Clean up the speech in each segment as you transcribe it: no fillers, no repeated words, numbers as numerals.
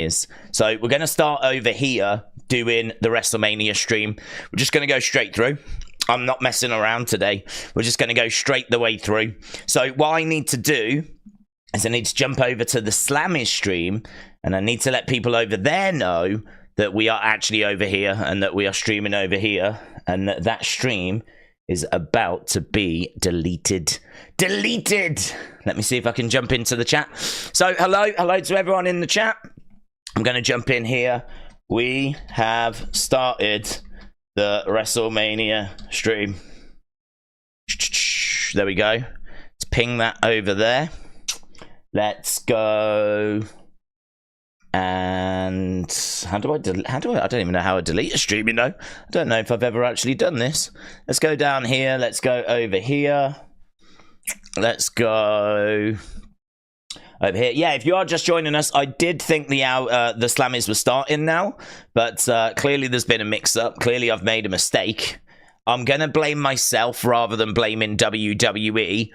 is. So we're going to start over here doing the WrestleMania stream. We're just going to go straight through. I'm not messing around today. We're just going to go straight the way through. So what I need to do is I need to jump over to the Slammy stream, and I need to let people over there know that we are actually over here and that we are streaming over here, and that that stream is about to be deleted. Deleted! Let me see if I can jump into the chat. So, hello to everyone in the chat. I'm going to jump in here. We have started the WrestleMania stream. There we go. Let's ping that over there. Let's go. And how do I I don't even know how I delete a stream, you know. I don't know if I've ever actually done this. Let's go down here. Let's go over here. Let's go over here. Yeah, if you are just joining us, I did think the Slammies were starting now, but clearly there's been a mix-up. Clearly I've made a mistake. I'm going to blame myself rather than blaming WWE.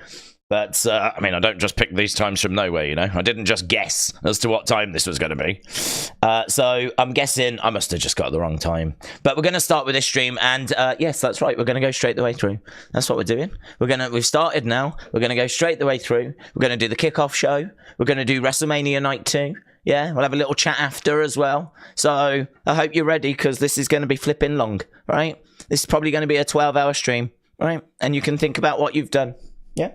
But, I mean, I don't just pick these times from nowhere, you know? I didn't just guess as to what time this was going to be. So, I'm guessing I must have just got the wrong time. But we're going to start with this stream, and, yes, that's right. We're going to go straight the way through. That's what we're doing. We've started now. We're going to go straight the way through. We're going to do the kickoff show. We're going to do WrestleMania Night 2. Yeah, we'll have a little chat after as well. So, I hope you're ready, because this is going to be flipping long, right? This is probably going to be a 12-hour stream, right? And you can think about what you've done. Yeah?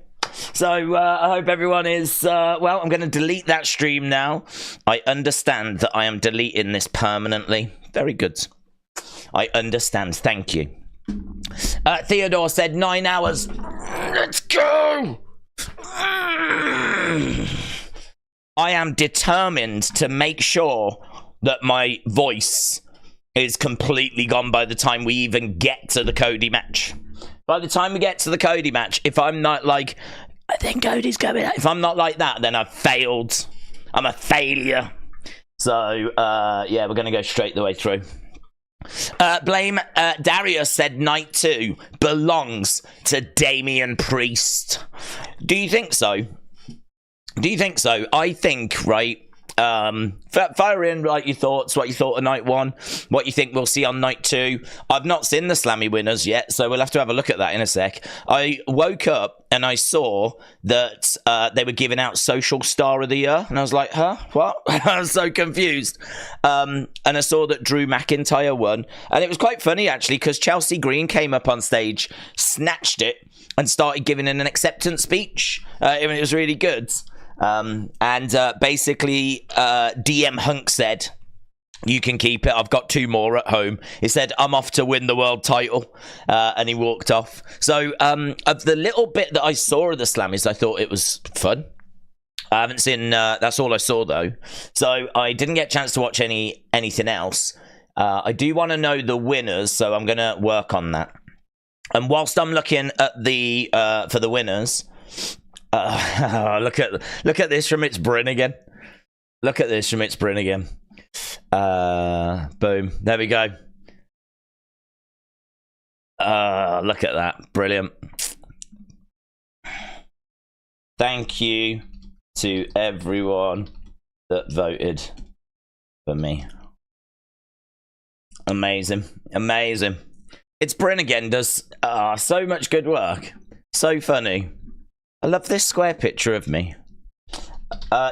So, I hope everyone is, well, I'm going to delete that stream now. I understand that I am deleting this permanently. Very good. I understand. Thank you. Theodore said 9 hours. Let's go! I am determined to make sure that my voice is completely gone by the time we even get to the Cody match. By the time we get to the Cody match, if I'm not like, I think Cody's coming out. If I'm not like that, then I've failed. I'm a failure. So, yeah, we're going to go straight the way through. Darius said Night 2 belongs to Damian Priest. Do you think so? Do you think so? I think, right, fire in like your thoughts, what you thought of Night 1, what you think we'll see on Night 2. I've not seen the Slammy winners yet, so we'll have to have a look at that in a sec. I woke up and I saw that they were giving out Social Star of the Year, and I was like, huh? What? I was so confused. And I saw that Drew McIntyre won, and it was quite funny, actually, because Chelsea Green came up on stage, snatched it, and started giving an acceptance speech. It was really good. Basically, DM Hunk said, you can keep it. I've got 2 more at home. He said, I'm off to win the world title. And he walked off. So, of the little bit that I saw of the Slammies, I thought it was fun. I haven't seen, that's all I saw though. So I didn't get a chance to watch anything else. I do want to know the winners, so I'm going to work on that. And whilst I'm looking at the, for the winners, look at this from its brin again. Look at this from its brin again. Boom. There we go. Look at that. Brilliant. Thank you to everyone that voted for me. Amazing. Amazing. It's Bryn again does so much good work. So funny. I love this square picture of me.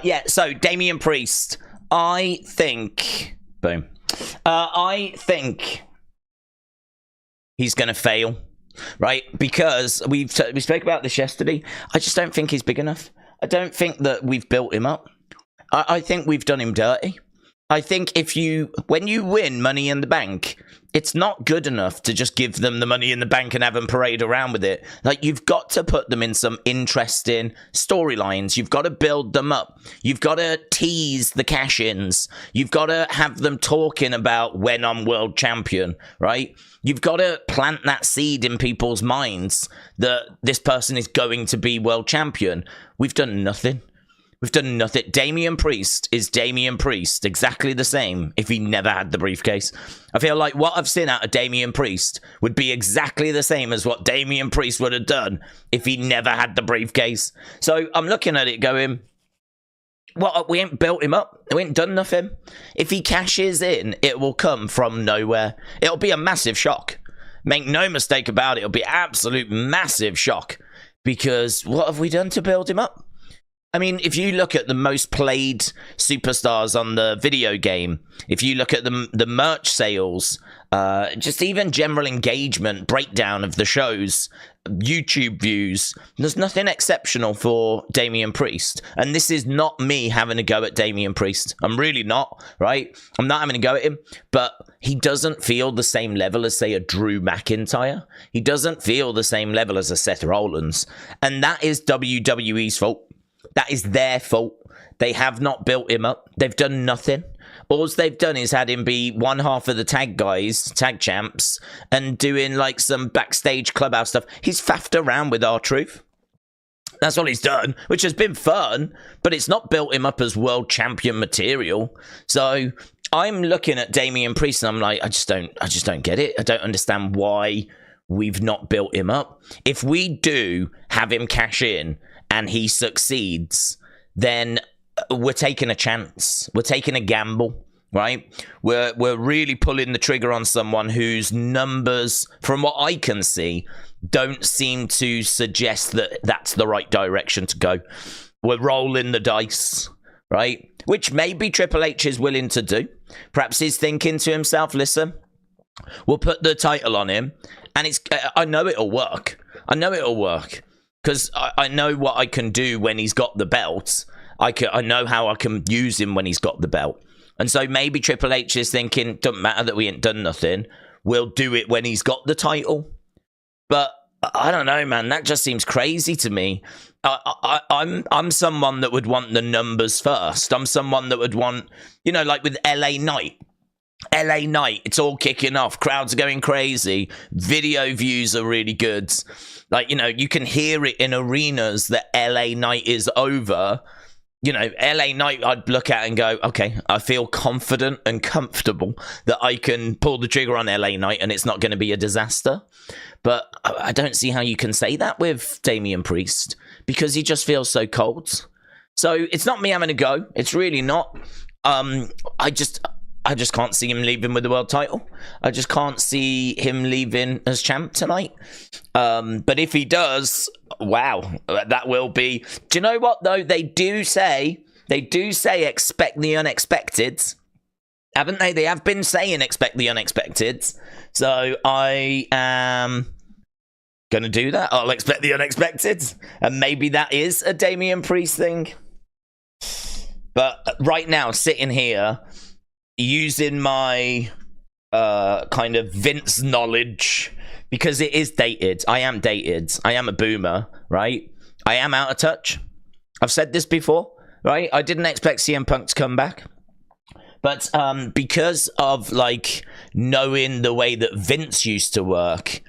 Yeah, so Damian Priest. I think... Boom. I think he's going to fail, right? Because we spoke about this yesterday. I just don't think he's big enough. I don't think that we've built him up. I think we've done him dirty. I think when you win Money in the Bank, it's not good enough to just give them the Money in the Bank and have them parade around with it. Like, you've got to put them in some interesting storylines. You've got to build them up. You've got to tease the cash-ins. You've got to have them talking about when I'm world champion, right? You've got to plant that seed in people's minds that this person is going to be world champion. We've done nothing. We've done nothing. Damian Priest is Damian Priest, exactly the same if he never had the briefcase. I feel like what I've seen out of Damian Priest would be exactly the same as what Damian Priest would have done if he never had the briefcase. So I'm looking at it going, Well, we ain't built him up. We ain't done nothing. If he cashes in, it will come from nowhere. It'll be a massive shock. Make no mistake about it. It'll be absolute massive shock. Because what have we done to build him up? I mean, if you look at the most played superstars on the video game, if you look at the merch sales, just even general engagement, breakdown of the shows, YouTube views, there's nothing exceptional for Damian Priest. And this is not me having a go at Damian Priest. I'm really not, right? I'm not having a go at him, but he doesn't feel the same level as, say, a Drew McIntyre. He doesn't feel the same level as a Seth Rollins. And that is WWE's fault. That is their fault. They have not built him up. They've done nothing. All they've done is had him be one half of the tag guys, tag champs, and doing like some backstage clubhouse stuff. He's faffed around with R-Truth. That's all he's done, which has been fun, but it's not built him up as world champion material. So I'm looking at Damian Priest and I'm like, I just don't get it. I don't understand why we've not built him up. If we do have him cash in and he succeeds, then we're taking a chance. We're taking a gamble, right? We're really pulling the trigger on someone whose numbers, from what I can see, don't seem to suggest that that's the right direction to go. We're rolling the dice, right? Which maybe Triple H is willing to do. Perhaps he's thinking to himself, listen, we'll put the title on him, and I know it'll work. I know it'll work. Because I know what I can do when he's got the belt. I know how I can use him when he's got the belt. And so maybe Triple H is thinking, doesn't matter that we ain't done nothing. We'll do it when he's got the title. But I don't know, man. That just seems crazy to me. I'm someone that would want the numbers first. I'm someone that would want, like with LA Knight. LA Knight, it's all kicking off. Crowds are going crazy. Video views are really good. Like, you can hear it in arenas that LA Knight is over. LA Knight, I'd look at and go, okay, I feel confident and comfortable that I can pull the trigger on LA Knight and it's not going to be a disaster. But I don't see how you can say that with Damian Priest because he just feels so cold. So it's not me having a go. It's really not. I just can't see him leaving with the world title. I just can't see him leaving as champ tonight. But if he does, wow, that will be... Do you know what, though? They do say expect the unexpected. Haven't they? They have been saying expect the unexpected. So I am going to do that. I'll expect the unexpected. And maybe that is a Damian Priest thing. But right now, sitting here, using my kind of Vince knowledge, because it is dated. I am dated. I am a boomer, right? I am out of touch. I've said this before, right? I didn't expect CM Punk to come back. But because of, knowing the way that Vince used to work,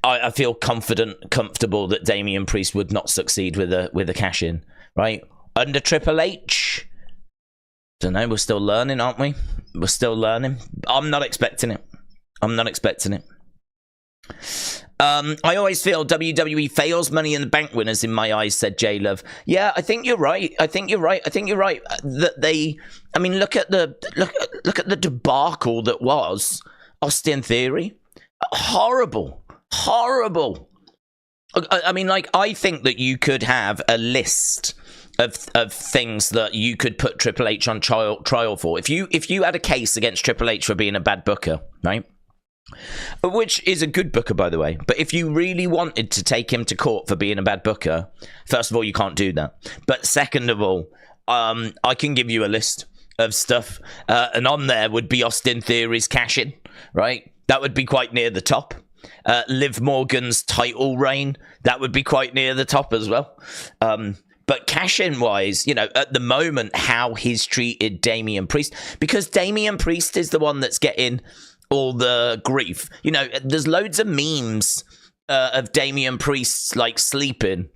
I feel comfortable that Damian Priest would not succeed with a cash-in, right? Under Triple H, don't know, we're still learning, aren't we? We're still learning. I'm not expecting it. I always feel WWE fails Money in the Bank winners in my eyes, said J-Love. Yeah, I think you're right. That they, look at the debacle that was Austin Theory. Horrible. I think that you could have a list of things that you could put Triple H on trial for. If you had a case against Triple H for being a bad booker, right? Which is a good booker, by the way. But if you really wanted to take him to court for being a bad booker, first of all, you can't do that. But second of all, I can give you a list of stuff. And on there would be Austin Theory's cash-in, right? That would be quite near the top. Liv Morgan's title reign, that would be quite near the top as well. But cash-in wise, at the moment, how he's treated Damian Priest, because Damian Priest is the one that's getting all the grief. There's loads of memes of Damian Priest sleeping.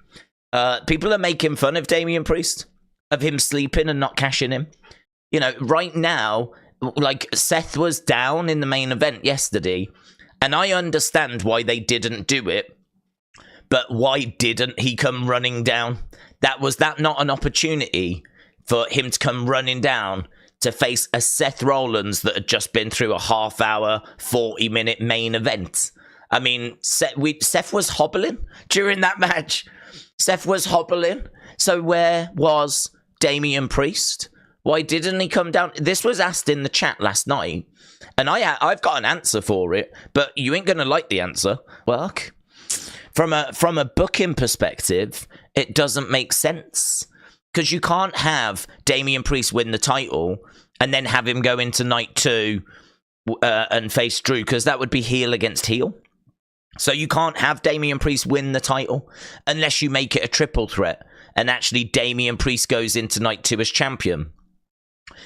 People are making fun of Damian Priest, of him sleeping and not cashing him. Right now, Seth was down in the main event yesterday, and I understand why they didn't do it, but why didn't he come running down? Was that not an opportunity for him to come running down to face a Seth Rollins that had just been through a half-hour, 40-minute main event. I mean, Seth was hobbling during that match. Seth was hobbling. So where was Damian Priest? Why didn't he come down? This was asked in the chat last night, and I've got an answer for it, but you ain't going to like the answer. Work. From a booking perspective, it doesn't make sense. Because you can't have Damian Priest win the title and then have him go into night 2 and face Drew, because that would be heel against heel. So you can't have Damian Priest win the title unless you make it a triple threat and actually Damian Priest goes into night 2 as champion.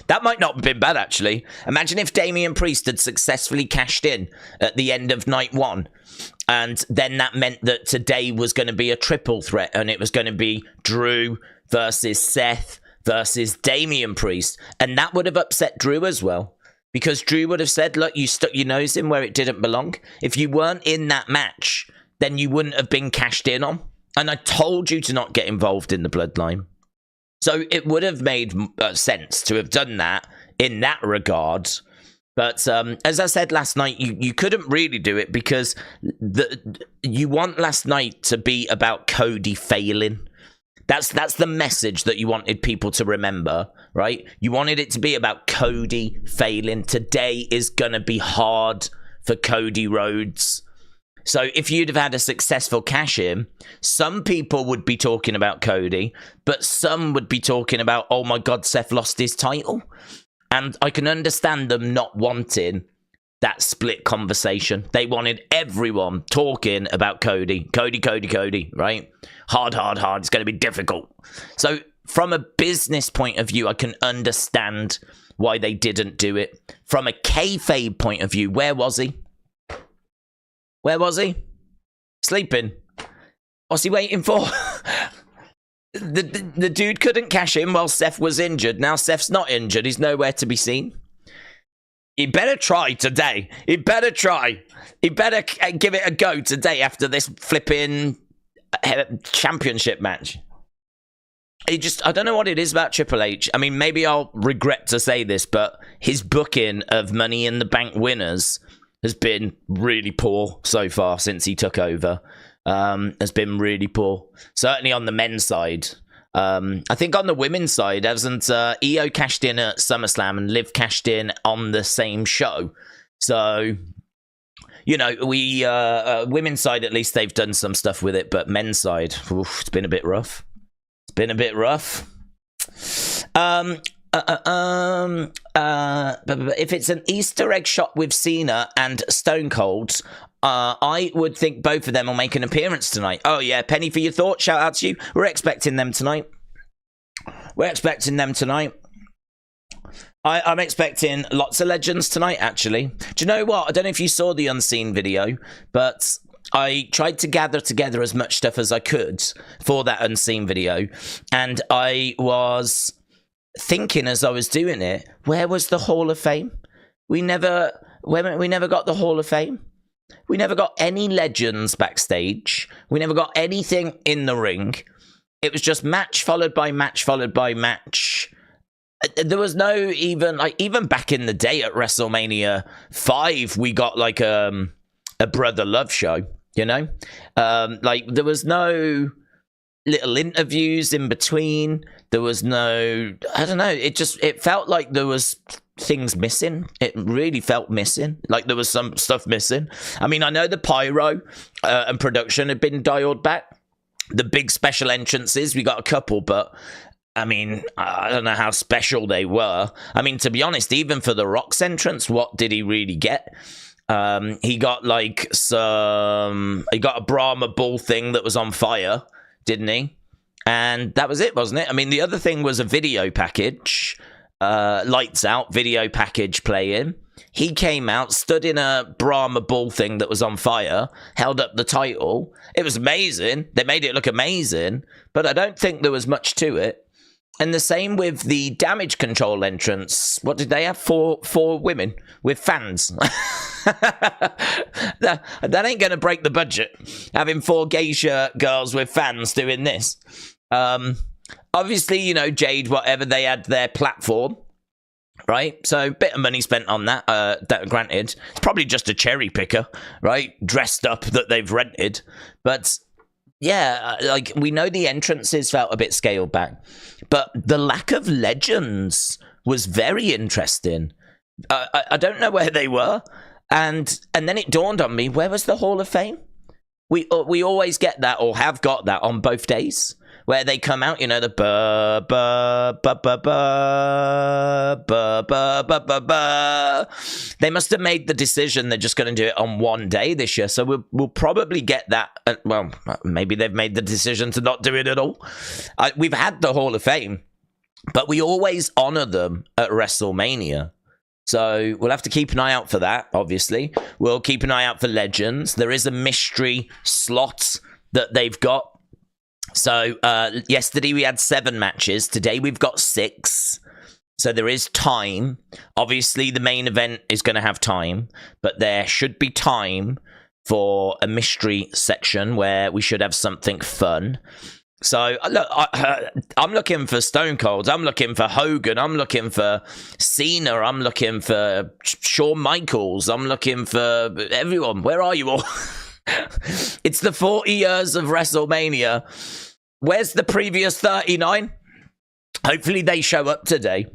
That might not have been bad, actually. Imagine if Damian Priest had successfully cashed in at the end of night 1. And then that meant that today was going to be a triple threat. And it was going to be Drew versus Seth versus Damian Priest. And that would have upset Drew as well. Because Drew would have said, look, you stuck your nose in where it didn't belong. If you weren't in that match, then you wouldn't have been cashed in on. And I told you to not get involved in the Bloodline. So it would have made sense to have done that in that regard. But as I said last night, you couldn't really do it because you want last night to be about Cody failing. That's the message that you wanted people to remember, right? You wanted it to be about Cody failing. Today is going to be hard for Cody Rhodes. So if you'd have had a successful cash-in, some people would be talking about Cody, but some would be talking about, oh my God, Seth lost his title. And I can understand them not wanting that split conversation. They wanted everyone talking about Cody. Cody, right? Hard. It's going to be difficult. So from a business point of view, I can understand why they didn't do it. From a kayfabe point of view, where was he? Where was he? Sleeping. What's he waiting for? The dude couldn't cash in while Seth was injured. Now Seth's not injured. He's nowhere to be seen. He better try today. He better try. He better give it a go today after this flipping championship match. I don't know what it is about Triple H. I mean, maybe I'll regret to say this, but his booking of Money in the Bank winners has been really poor so far since he took over. Has been really poor. Certainly on the men's side. I think on the women's side, hasn't Io cashed in at SummerSlam and Liv cashed in on the same show. So, you know, we women's side, at least they've done some stuff with it, but men's side, it's been a bit rough. It's been a bit rough. If it's an Easter egg shot with Cena and Stone Cold, I would think both of them will make an appearance tonight. Oh yeah, Penny, for your thoughts, shout out to you. We're expecting them tonight. I'm expecting lots of legends tonight, actually. Do you know what? I don't know if you saw the Unseen video, but I tried to gather together as much stuff as I could for that Unseen video, and I was thinking as I was doing it, where was the Hall of Fame? We never got the Hall of Fame. We never got any legends backstage. We never got anything in the ring. It was just match followed by match followed by match. There was no even back in the day at WrestleMania 5, we got like a brother love show, you know? Like there was no little interviews in between. There was no, I don't know, it felt like there was things missing. It really felt missing, like there was some stuff missing. I mean, I know the pyro and production had been dialed back. The big special entrances, we got a couple, but I mean, I don't know how special they were. I mean, to be honest, even for the Rock's entrance, what did he really get? He got like he got a Brahma bull thing that was on fire, didn't he? And that was it, wasn't it? I mean, the other thing was a video package, lights out, video package playing. He came out, stood in a Brahma bull thing that was on fire, held up the title. It was amazing. They made it look amazing, but I don't think there was much to it. And the same with the Damage Control entrance. What did they have? Four women with fans. that ain't going to break the budget, having 4 geisha girls with fans doing this. obviously, you know, Jade, whatever, they had their platform, right? So, bit of money spent on that. That granted, it's probably just a cherry picker, right? Dressed up that they've rented. But, yeah, like, we know the entrances felt a bit scaled back. But the lack of legends was very interesting. I don't know where they were. And then it dawned on me, where was the Hall of Fame? We always get that, or have got that, on both days, where they come out, you know, the ba ba ba ba ba ba ba ba ba ba. They must have made the decision they're just going to do it on one day this year, so we'll probably get that. Well, maybe they've made the decision to not do it at all. We've had the Hall of Fame, but we always honor them at WrestleMania. So we'll have to keep an eye out for that, obviously. We'll keep an eye out for Legends. There is a mystery slot that they've got. So yesterday we had 7 matches. Today we've got 6. So there is time. Obviously the main event is going to have time. But there should be time for a mystery section where we should have something fun. So, look, I'm looking for Stone Cold. I'm looking for Hogan. I'm looking for Cena. I'm looking for Shawn Michaels. I'm looking for everyone. Where are you all? It's the 40 years of WrestleMania. Where's the previous 39? Hopefully they show up today.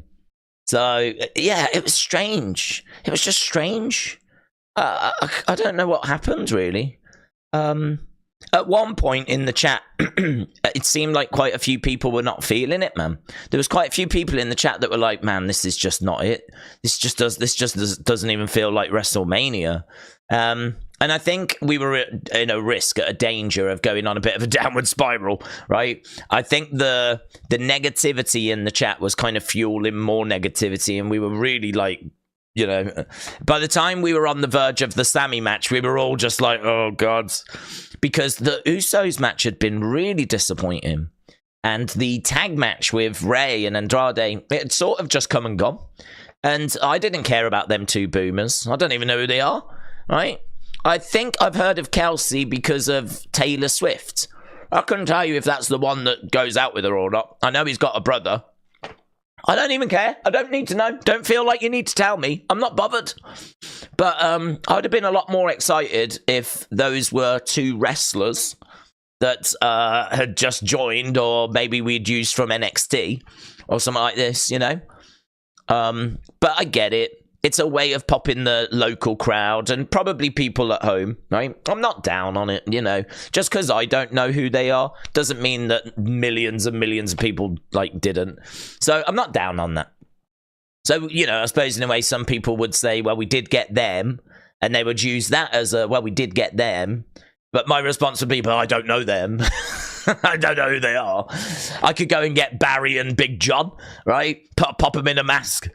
So, yeah, it was strange. It was just strange. I don't know what happened, really. At one point in the chat, it seemed like quite a few people were not feeling it, man. There was quite a few people in the chat that were like, man, this is just not it. This just doesn't even feel like WrestleMania. And I think we were in a risk, at a danger of going on a bit of a downward spiral, right? I think the negativity in the chat was kind of fueling more negativity, and we were really like, you know, by the time we were on the verge of the Slammy match, we were all just like, oh, God. Because the Usos match had been really disappointing. And the tag match with Rey and Andrade, it had sort of just come and gone. And I didn't care about them 2 boomers. I don't even know who they are, right? I think I've heard of Kelsey because of Taylor Swift. I couldn't tell you if that's the one that goes out with her or not. I know he's got a brother. I don't even care. I don't need to know. Don't feel like you need to tell me. I'm not bothered. But I would have been a lot more excited if those were 2 wrestlers that had just joined, or maybe we'd used from NXT or something like this, you know? But I get it. It's a way of popping the local crowd and probably people at home, right? I'm not down on it, you know. Just because I don't know who they are doesn't mean that millions and millions of people, like, didn't. So I'm not down on that. So, you know, I suppose in a way some people would say, well, we did get them. And they would use that as a, well, we did get them. But my response would be, but I don't know them. I don't know who they are. I could go and get Barry and Big John, right? Pop them in a mask.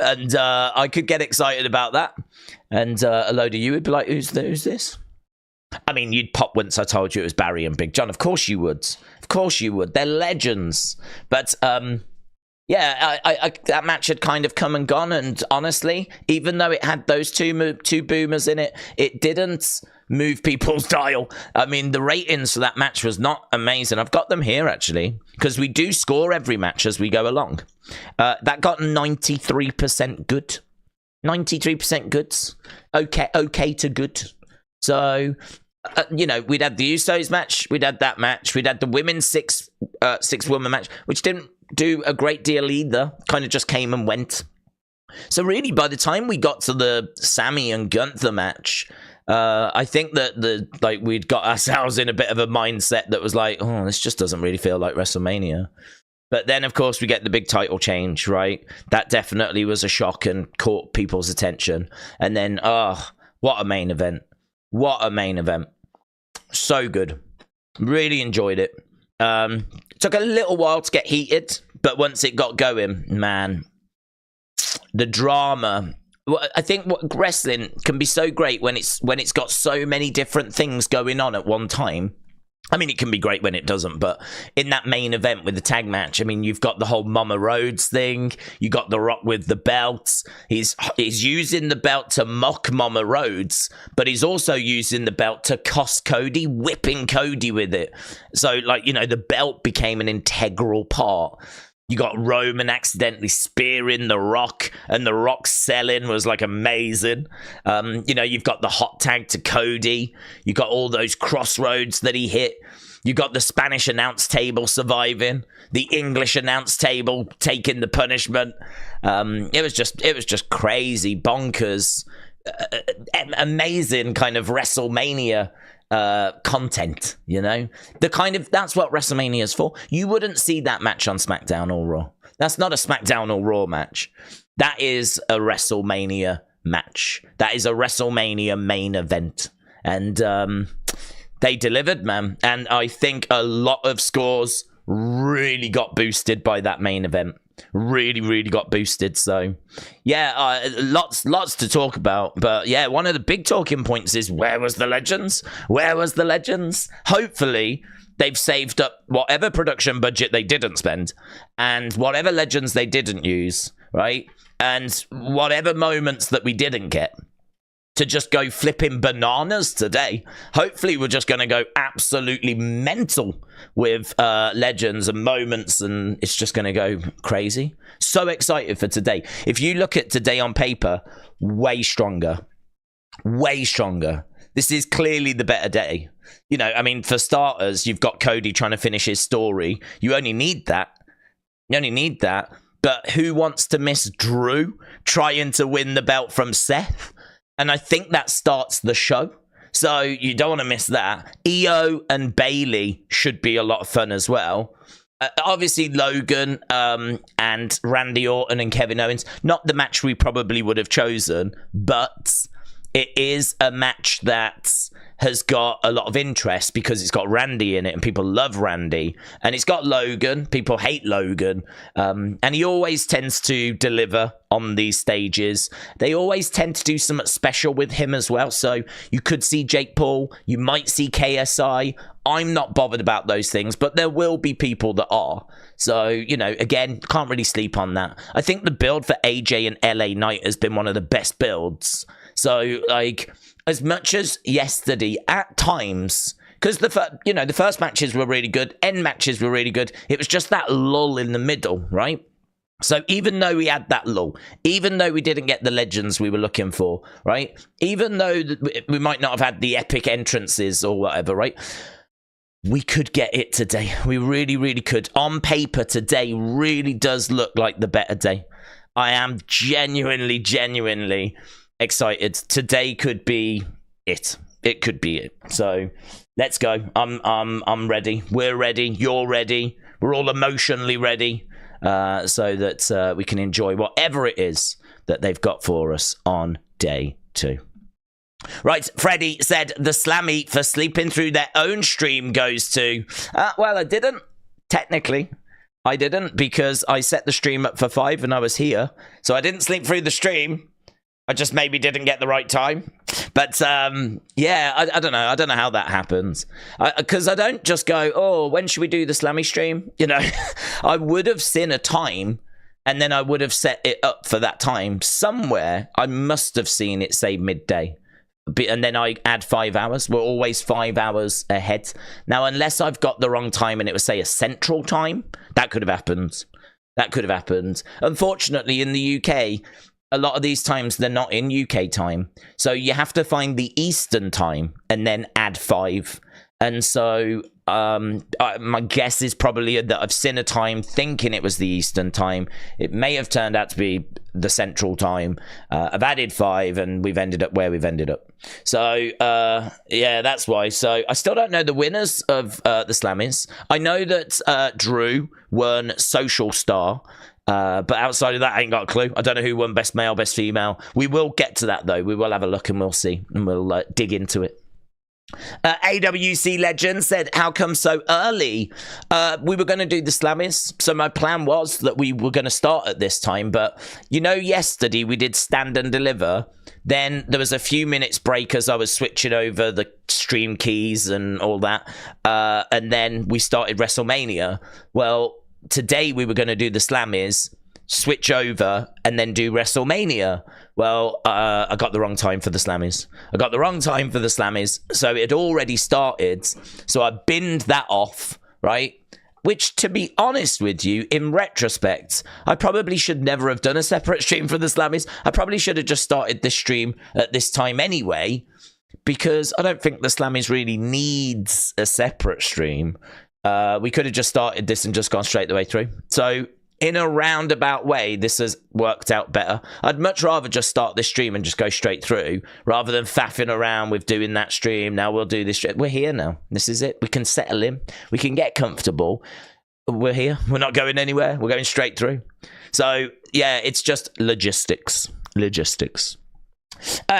And I could get excited about that. And a load of you would be like, who's this? I mean, you'd pop once I told you it was Barry and Big John. Of course you would. Of course you would. They're legends. But, yeah, that match had kind of come and gone. And honestly, even though it had those two boomers in it, it didn't move people's dial. I mean, the ratings for that match was not amazing. I've got them here, actually, because we do score every match as we go along. That got 93% good. 93% goods. Okay to good. So, you know, we'd had the Usos match. We'd had that match. We'd had the women's six-woman match, which didn't do a great deal either. Kind of just came and went. So really, by the time we got to the Sammy and Gunther match, I think that we'd got ourselves in a bit of a mindset that was like, oh, this just doesn't really feel like WrestleMania. But then, of course, we get the big title change, right? That definitely was a shock and caught people's attention. And then, what a main event. What a main event. So good. Really enjoyed it. Took a little while to get heated, but once it got going, man, the drama. I think what wrestling can be so great when it's got so many different things going on at one time. I mean, it can be great when it doesn't, but in that main event with the tag match, I mean, you've got the whole Mama Rhodes thing. You got The Rock with the belts. He's using the belt to mock Mama Rhodes, but he's also using the belt to cost Cody, whipping Cody with it. So, like, you know, the belt became an integral part. You got Roman accidentally spearing The Rock, and The Rock selling was like amazing. You know, you've got the hot tag to Cody. You got all those crossroads that he hit. You got the Spanish announce table surviving, the English announce table taking the punishment. It was just crazy, bonkers, amazing kind of WrestleMania content, you know, that's what WrestleMania is for. You wouldn't see that match on SmackDown or Raw. That's not a SmackDown or Raw match. That is a WrestleMania match. That is a WrestleMania main event. And they delivered, man. And I think a lot of scores really got boosted by that main event. Really got boosted. So yeah, lots to talk about. But yeah, one of the big talking points is, where was the legends? Hopefully they've saved up whatever production budget they didn't spend, and whatever legends they didn't use, right? And whatever moments that we didn't get, to just go flipping bananas today. Hopefully we're just going to go absolutely mental with legends and moments, and it's just going to go crazy. So excited for today. If you look at today on paper, way stronger. This is clearly the better day. You know, I mean, for starters, you've got Cody trying to finish his story. You only need that. But who wants to miss Drew trying to win the belt from Seth? And I think that starts the show. So you don't want to miss that. Io and Bayley should be a lot of fun as well. Obviously, Logan and Randy Orton and Kevin Owens. Not the match we probably would have chosen, but it is a match that has got a lot of interest because it's got Randy in it and people love Randy. And it's got Logan. People hate Logan. And he always tends to deliver on these stages. They always tend to do something special with him as well. So you could see Jake Paul. You might see KSI. I'm not bothered about those things, but there will be people that are. So, you know, again, can't really sleep on that. I think the build for AJ and LA Knight has been one of the best builds. So, like, as much as yesterday, at times, because the first matches were really good, end matches were really good. It was just that lull in the middle, right? So even though we had that lull, even though we didn't get the legends we were looking for, right? Even though we might not have had the epic entrances or whatever, right? We could get it today. We really could. On paper, today really does look like the better day. I am genuinely excited. Today could be it. It could be it. So let's go. I'm ready. We're ready. You're ready. We're all emotionally ready, so that we can enjoy whatever it is that they've got for us on day 2. Right, Freddie said the Slammy for sleeping through their own stream goes to... well, I didn't. Technically, I didn't, because I set the stream up for 5 and I was here. So I didn't sleep through the stream. I just maybe didn't get the right time. But, yeah, I don't know. I don't know how that happens. Because I don't just go, oh, when should we do the Slammy stream? You know, I would have seen a time, and then I would have set it up for that time. Somewhere, I must have seen it say midday. And then I add 5 hours. We're always 5 hours ahead. Now, unless I've got the wrong time and it was, say, a central time, that could have happened. That could have happened. Unfortunately, in the UK... a lot of these times, they're not in UK time. So you have to find the Eastern time and then add 5. And so my guess is probably that I've seen a time thinking it was the Eastern time. It may have turned out to be the Central time. I've added 5 and we've ended up where we've ended up. So, yeah, that's why. So I still don't know the winners of the Slammies. I know that Drew won Social Star. But outside of that, I ain't got a clue. I don't know who won Best Male, Best Female. We will get to that, though. We will have a look and we'll see. And we'll dig into it. AWC Legend said, how come so early? We were going to do the Slammies, so my plan was that we were going to start at this time, but you know, yesterday we did Stand and Deliver. Then there was a few minutes break as I was switching over the stream keys and all that, and then we started WrestleMania. Well, today we were going to do the Slammies, switch over, and then do WrestleMania. Well, I got the wrong time for the Slammies. So it had already started. So I binned that off, right? Which, to be honest with you, in retrospect, I probably should never have done a separate stream for the Slammies. I probably should have just started this stream at this time anyway, because I don't think the Slammies really needs a separate stream. We could have just started this and just gone straight the way through. So in a roundabout way, this has worked out better. I'd much rather just start this stream and just go straight through rather than faffing around with doing that stream. Now we'll do this. We're here now. This is it. We can settle in. We can get comfortable. We're here. We're not going anywhere. We're going straight through. So, yeah, it's just logistics.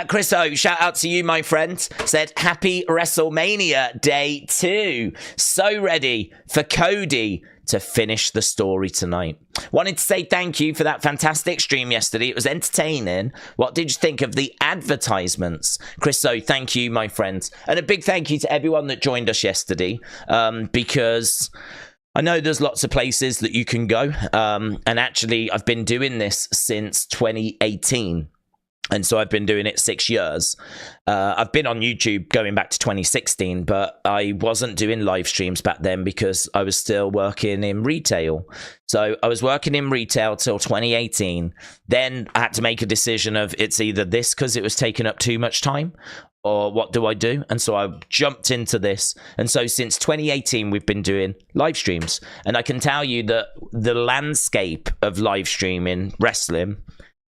Chris O, shout out to you, my friend. Said, happy WrestleMania Day 2. So ready for Cody to finish the story tonight. Wanted to say thank you for that fantastic stream yesterday. It was entertaining. What did you think of the advertisements? Chris O, thank you, my friend. And a big thank you to everyone that joined us yesterday, because I know there's lots of places that you can go. And actually, I've been doing this since 2018. And so I've been doing it 6 years. I've been on YouTube going back to 2016, but I wasn't doing live streams back then because I was still working in retail. So I was working in retail till 2018. Then I had to make a decision of it's either this because it was taking up too much time, or what do I do? And so I jumped into this. And so since 2018, we've been doing live streams. And I can tell you that the landscape of live streaming wrestling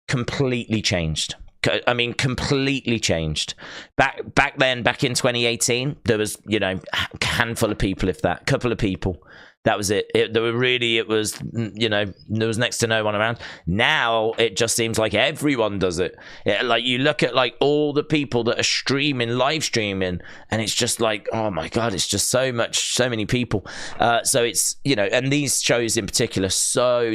completely changed. I mean, completely changed. Back then, back in 2018, there was, you know, a handful of people, if that, couple of people. That was it. It was, you know, there was next to no one around. Now, it just seems like everyone does it. Like, you look at, like, all the people that are streaming, live streaming, and it's just like, oh, my God, it's just so many people. So it's, you know, and these shows in particular, so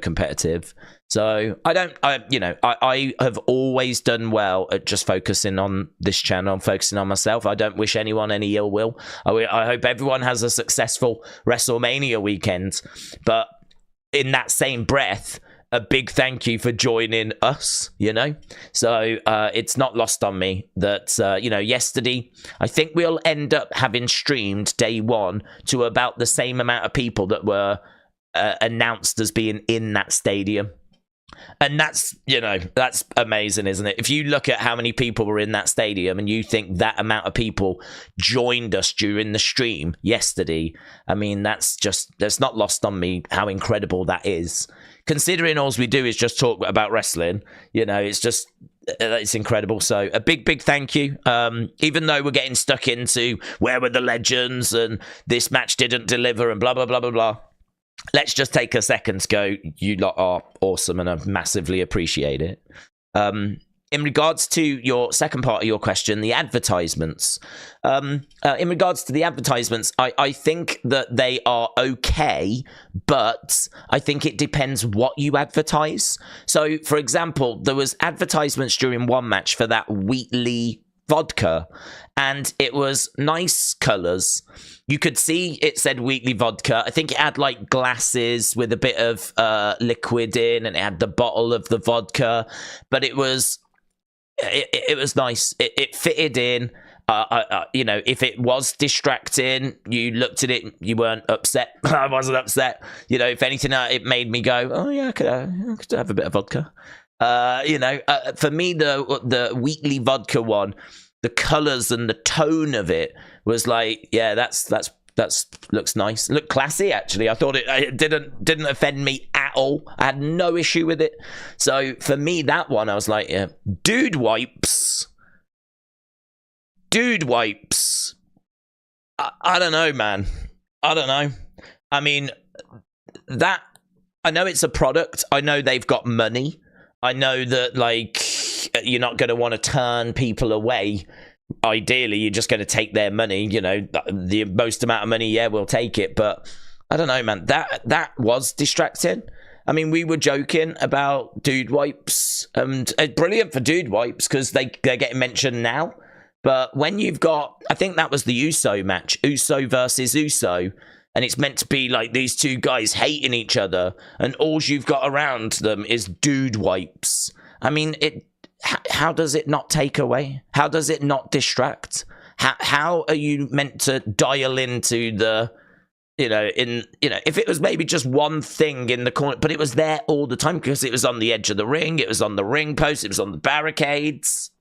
competitive. So I have always done well at just focusing on this channel and focusing on myself. I don't wish anyone any ill will. I hope everyone has a successful WrestleMania weekend. But in that same breath, a big thank you for joining us, you know? So it's not lost on me that, yesterday, I think we'll end up having streamed day one to about the same amount of people that were announced as being in that stadium. And that's amazing, isn't it? If you look at how many people were in that stadium and you think that amount of people joined us during the stream yesterday, I mean, that's not lost on me how incredible that is. Considering all we do is just talk about wrestling, you know, it's incredible. So a big thank you. Even though we're getting stuck into where were the legends and this match didn't deliver and blah, blah, blah, blah, blah. Let's just take a second to go, you lot are awesome and I massively appreciate it. In regards to your second part of your question, the advertisements. In regards to the advertisements, I think that they are okay, but I think it depends what you advertise. So, for example, there was advertisements during one match for that Wheatley vodka, and it was nice colours. You could see it said Wheatley vodka. I think it had like glasses with a bit of liquid in, and it had the bottle of the vodka, but it was nice. It fitted in. If it was distracting, you looked at it, you weren't upset. I wasn't upset. You know, if anything, it made me go, oh yeah, I could have a bit of vodka. For me, the Wheatley vodka one, the colors and the tone of it was like, yeah, that's looks nice. It looked classy, actually. I thought it didn't offend me at all. I had no issue with it. So for me, that one, I was like, yeah, dude wipes. I don't know, man. I don't know. I mean, that, I know it's a product. I know they've got money. I know that, like, you're not going to want to turn people away ideally you're just going to take their money, you know, the most amount of money, yeah, we'll take it. But I don't know, man, that was distracting. I mean, we were joking about dude wipes, and brilliant for dude wipes because they're getting mentioned now. But when you've got, I think that was the Uso match, Uso versus Uso, and it's meant to be like these two guys hating each other, and all you've got around them is dude wipes. I mean, how does it not take away? How does it not distract? How are you meant to dial into the, if it was maybe just one thing in the corner, but it was there all the time because it was on the edge of the ring, it was on the ring post, it was on the barricades.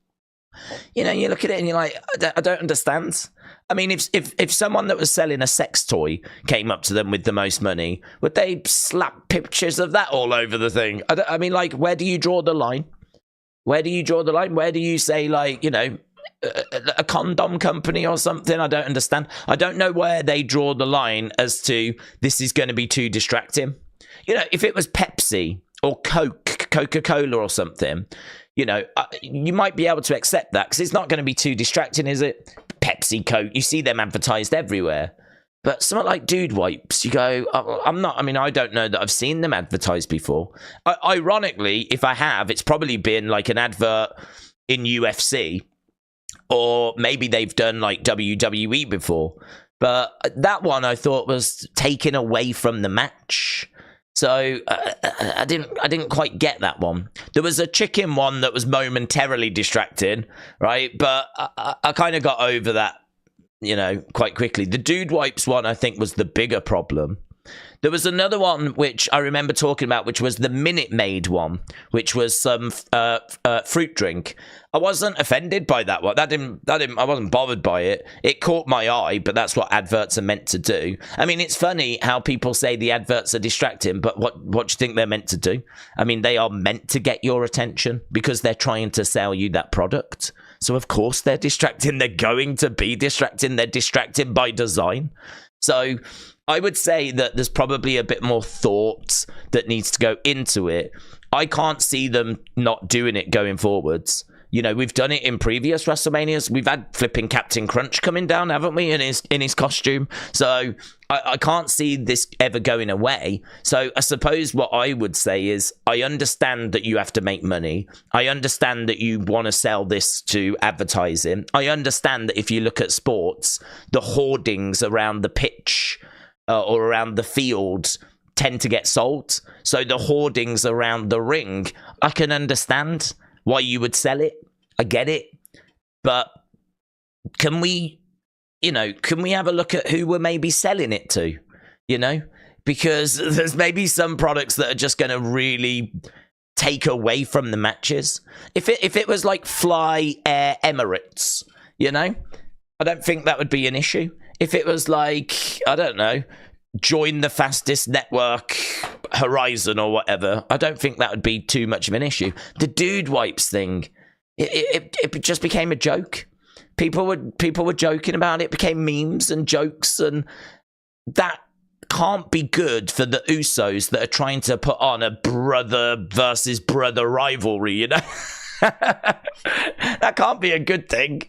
You know, you look at it and you're like, I don't understand. I mean, if someone that was selling a sex toy came up to them with the most money, would they slap pictures of that all over the thing? I mean, like, where do you draw the line? Where do you draw the line? Where do you say, like, you know, a condom company or something? I don't understand. I don't know where they draw the line as to this is going to be too distracting. You know, if it was Pepsi or Coca-Cola or something, you know, you might be able to accept that because it's not going to be too distracting, is it? Pepsi, Coke, you see them advertised everywhere. But something like dude wipes, you go, I don't know that I've seen them advertised before. Ironically, if I have, it's probably been like an advert in UFC, or maybe they've done like WWE before. But that one I thought was taken away from the match. So I didn't quite get that one. There was a chicken one that was momentarily distracting, right? But I kind of got over that, you know, quite quickly. The dude wipes one, I think, was the bigger problem. There was another one which I remember talking about, which was the Minute Maid one, which was some fruit drink. I wasn't offended by that one. I wasn't bothered by it. It caught my eye, but that's what adverts are meant to do. I mean, it's funny how people say the adverts are distracting, but what do you think they're meant to do? I mean, they are meant to get your attention because they're trying to sell you that product. So, of course, they're distracting. They're going to be distracting. They're distracting by design. So I would say that there's probably a bit more thought that needs to go into it. I can't see them not doing it going forwards. You know, we've done it in previous WrestleManias. We've had flipping Captain Crunch coming down, haven't we, in his costume? So I can't see this ever going away. So I suppose what I would say is I understand that you have to make money. I understand that you want to sell this to advertising. I understand that if you look at sports, the hoardings around the pitch or around the field tend to get sold. So the hoardings around the ring, I can understand why you would sell it. I get it. But can we have a look at who we're maybe selling it to, you know? Because there's maybe some products that are just going to really take away from the matches. If it was like Fly Air Emirates, you know, I don't think that would be an issue. If it was like, I don't know, join the fastest network Horizon or whatever, I don't think that would be too much of an issue. The dude wipes thing, it just became a joke. People were joking about it. It became memes and jokes, and that can't be good for the Usos that are trying to put on a brother versus brother rivalry, you know? That can't be a good thing.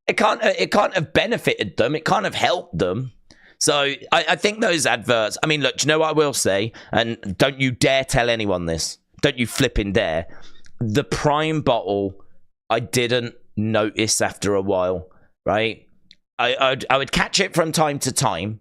It can't have benefited them. It can't have helped them. So I think those adverts, I mean, look, do you know what I will say? And don't you dare tell anyone this. Don't you flipping dare. The Prime bottle, I didn't notice after a while, right? I would catch it from time to time,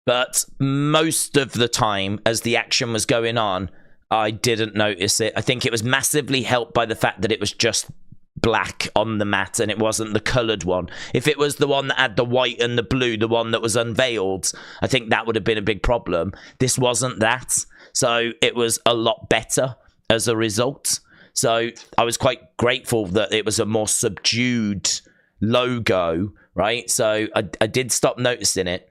but most of the time as the action was going on, I didn't notice it. I think it was massively helped by the fact that it was just black on the mat and it wasn't the coloured one. If it was the one that had the white and the blue, the one that was unveiled, I think that would have been a big problem. This wasn't that, so it was a lot better as a result. So I was quite grateful that it was a more subdued logo, right? So I did stop noticing it.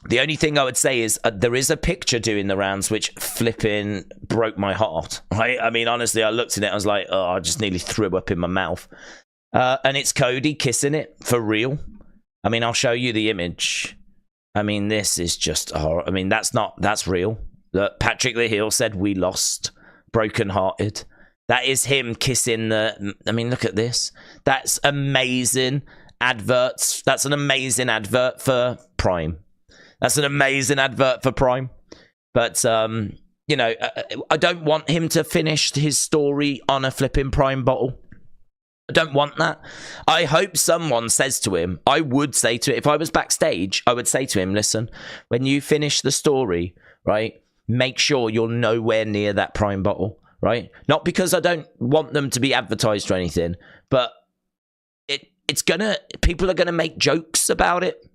The only thing I would say is there is a picture doing the rounds which flipping broke my heart, right? I mean, honestly, I looked at it, I was like, oh, I just nearly threw up in my mouth. And it's Cody kissing it for real. I mean, I'll show you the image. I mean, this is just horrible. I mean, that's real. Patrick the Heel said we lost, brokenhearted. That is him kissing the... I mean, look at this. That's amazing adverts. That's an amazing advert for Prime. That's an amazing advert for Prime. But, you know, I don't want him to finish his story on a flipping Prime bottle. I don't want that. I hope someone says to him, I would say to him, if I was backstage, I would say to him, listen, when you finish the story, right, make sure you're nowhere near that Prime bottle, right? Not because I don't want them to be advertised or anything, but people are gonna make jokes about it.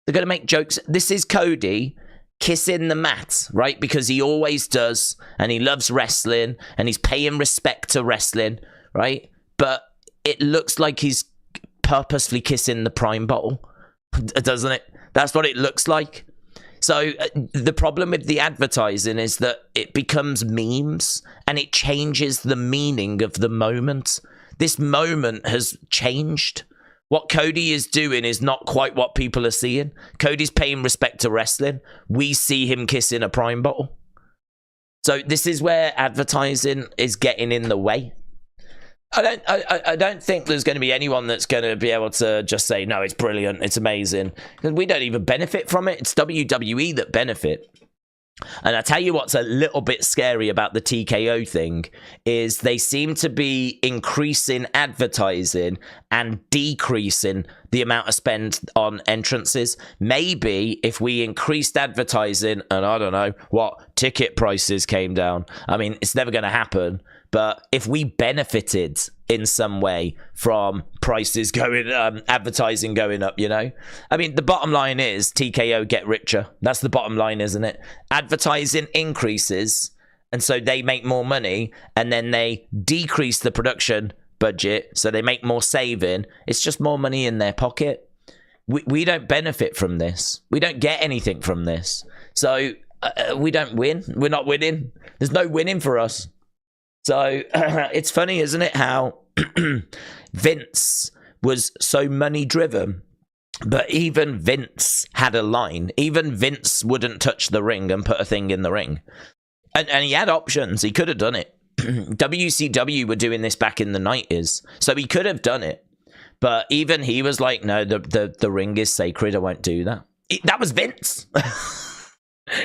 They're gonna make jokes. This is Cody kissing the mat, right? Because he always does, and he loves wrestling, and he's paying respect to wrestling, right? But it looks like he's purposefully kissing the Prime bottle, doesn't it? That's what it looks like. So the problem with the advertising is that it becomes memes, and it changes the meaning of the moment. This moment has changed. What Cody is doing is not quite what people are seeing. Cody's paying respect to wrestling. We see him kissing a Prime bottle. So this is where advertising is getting in the way. I don't think there's going to be anyone that's going to be able to just say, no, it's brilliant, it's amazing. Because we don't even benefit from it. It's WWE that benefit. And I tell you what's a little bit scary about the TKO thing is they seem to be increasing advertising and decreasing the amount of spend on entrances. Maybe if we increased advertising and I don't know what ticket prices came down. I mean, it's never going to happen. But if we benefited in some way from prices going, advertising going up, you know? I mean, the bottom line is TKO get richer. That's the bottom line, isn't it? Advertising increases, and so they make more money, and then they decrease the production budget, so they make more saving. It's just more money in their pocket. We don't benefit from this. We don't get anything from this. So we don't win. We're not winning. There's no winning for us. So it's funny, isn't it, how Vince was so money driven, but even Vince had a line. Even Vince wouldn't touch the ring and put a thing in the ring. And he had options. He could have done it. WCW were doing this back in the 90s, so he could have done it. But even he was like, no, the ring is sacred. I won't do that. That was Vince.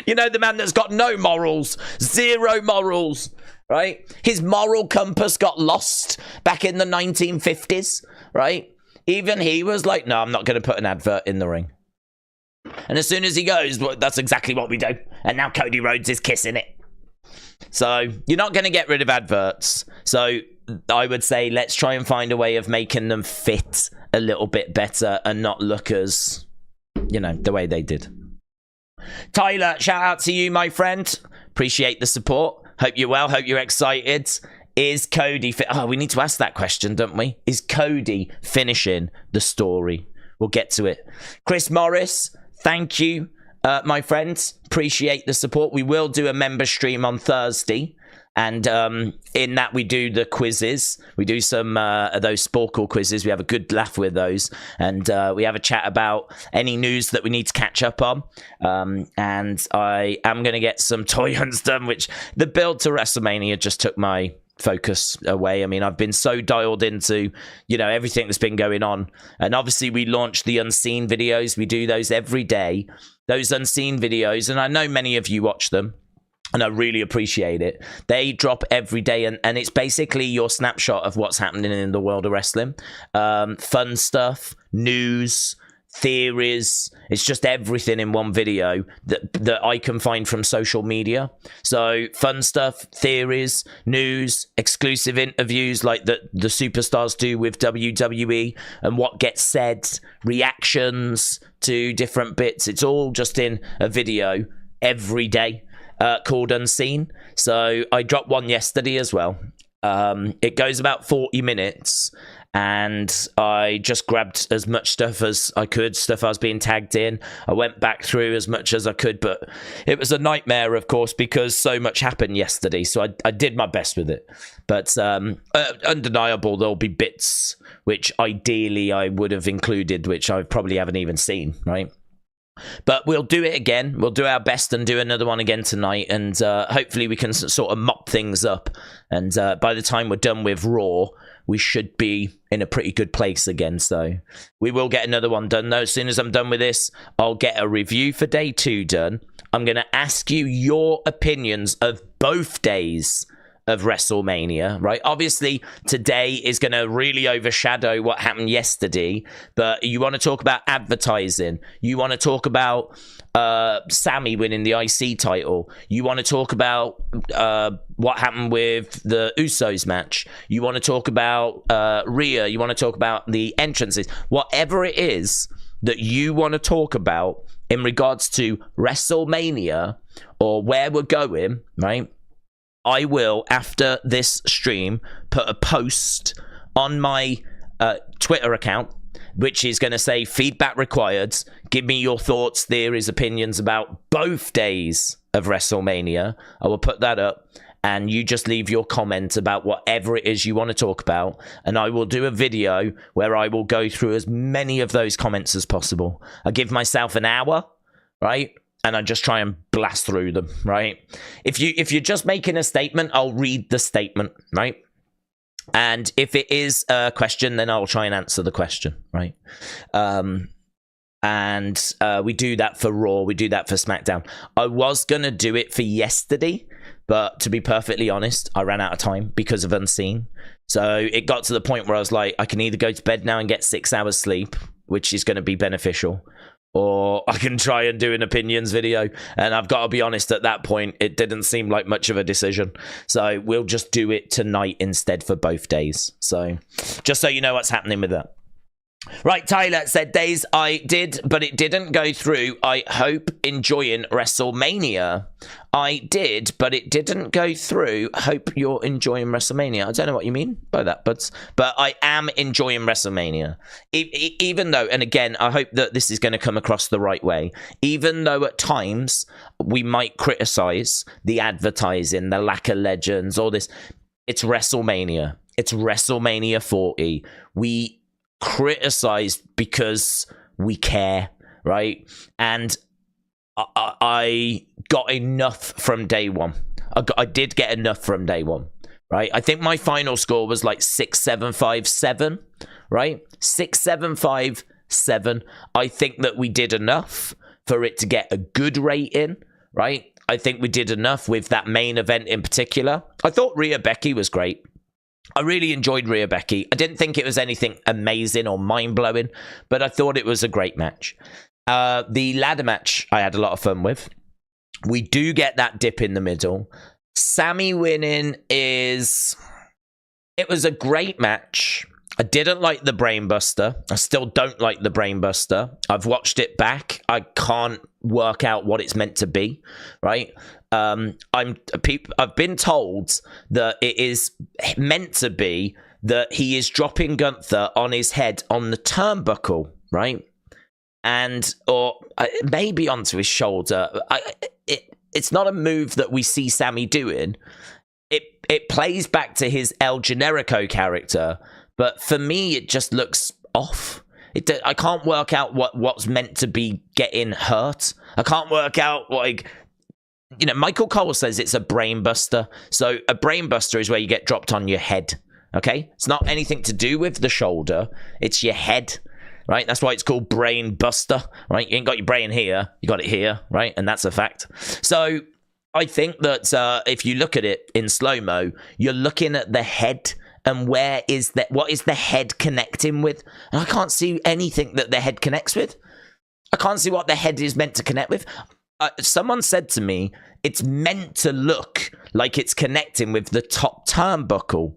You know, the man that's got no morals, zero morals. Right? His moral compass got lost back in the 1950s, right? Even he was like, no, I'm not going to put an advert in the ring. And as soon as he goes, well, that's exactly what we do. And now Cody Rhodes is kissing it. So you're not going to get rid of adverts. So I would say let's try and find a way of making them fit a little bit better and not look as, you know, the way they did. Tyler, shout out to you, my friend. Appreciate the support. Hope you're well. Hope you're excited. Is Cody... we need to ask that question, don't we? Is Cody finishing the story? We'll get to it. Chris Morris, thank you, my friends. Appreciate the support. We will do a member stream on Thursday. And in that, we do the quizzes. We do some of those Sporkle quizzes. We have a good laugh with those. And we have a chat about any news that we need to catch up on. And I am going to get some toy hunts done, which the build to WrestleMania just took my focus away. I mean, I've been so dialed into, you know, everything that's been going on. And obviously, we launched the Unseen videos. We do those every day. Those Unseen videos. And I know many of you watch them. And I really appreciate it. They drop every day, and it's basically your snapshot of what's happening in the world of wrestling. Fun stuff, news, theories. It's just everything in one video that I can find from social media. So fun stuff, theories, news, exclusive interviews like the superstars do with WWE and what gets said, reactions to different bits. It's all just in a video every day. Called Unseen. So I dropped one yesterday as well. It goes about 40 minutes and I just grabbed as much stuff as I could, stuff I was being tagged in. I went back through as much as I could, but it was a nightmare, of course, because so much happened yesterday. So I did my best with it. But undeniable, there'll be bits which ideally I would have included, which I probably haven't even seen, right? But we'll do it again. We'll do our best and do another one again tonight. And hopefully we can sort of mop things up. And by the time we're done with Raw, we should be in a pretty good place again. So we will get another one done, though. As soon as I'm done with this, I'll get a review for day 2 done. I'm going to ask you your opinions of both days of WrestleMania, right? Obviously, today is going to really overshadow what happened yesterday, but you want to talk about advertising. You want to talk about Sammy winning the IC title. You want to talk about what happened with the Usos match. You want to talk about Rhea. You want to talk about the entrances. Whatever it is that you want to talk about in regards to WrestleMania or where we're going, right? I will, after this stream, put a post on my Twitter account, which is going to say feedback required. Give me your thoughts, theories, opinions about both days of WrestleMania. I will put that up, and you just leave your comment about whatever it is you want to talk about, and I will do a video where I will go through as many of those comments as possible. I give myself an hour, right? And I just try and blast through them, right? If you're just making a statement, I'll read the statement, right? And if it is a question, then I'll try and answer the question, right? And we do that for Raw. We do that for SmackDown. I was going to do it for yesterday, but to be perfectly honest, I ran out of time because of Unseen. So it got to the point where I was like, I can either go to bed now and get 6 hours sleep, which is going to be beneficial, or I can try and do an opinions video. And I've got to be honest, at that point, it didn't seem like much of a decision. So we'll just do it tonight instead for both days. So just so you know what's happening with that. Right, Tyler said, days I did, but it didn't go through. I hope enjoying WrestleMania. I did, but it didn't go through. Hope you're enjoying WrestleMania. I don't know what you mean by that, but I am enjoying WrestleMania. Even though, and again, I hope that this is going to come across the right way, even though at times we might criticize the advertising, the lack of legends, all this. It's WrestleMania. It's WrestleMania 40. We criticized because we care, right? And I got enough from day one. I did get enough from day one, right? I think my final score was like 6,757, right? 6,757. I think that we did enough for it to get a good rating, right? I think we did enough with that main event in particular. I thought Rhea Becky was great. I really enjoyed Rhea Becky. I didn't think it was anything amazing or mind-blowing, but I thought it was a great match. The ladder match I had a lot of fun with. We do get that dip in the middle. Sammy winning is... It was a great match. I didn't like the Brainbuster. I still don't like the Brainbuster. I've watched it back. I can't work out what it's meant to be, right? I've been told that it is meant to be that he is dropping Gunther on his head on the turnbuckle, right? And or maybe onto his shoulder. It's not a move that we see Sammy doing. It plays back to his El Generico character, but for me it just looks off. I can't work out what's meant to be getting hurt. I can't work out what. You know, Michael Cole says it's a brainbuster. So a brainbuster is where you get dropped on your head, okay? It's not anything to do with the shoulder. It's your head, right? That's why it's called brain buster, right? You ain't got your brain here. You got it here, right? And that's a fact. So I think that if you look at it in slow-mo, you're looking at the head and what is the head connecting with? And I can't see anything that the head connects with. I can't see what the head is meant to connect with. Someone said to me, it's meant to look like it's connecting with the top turnbuckle,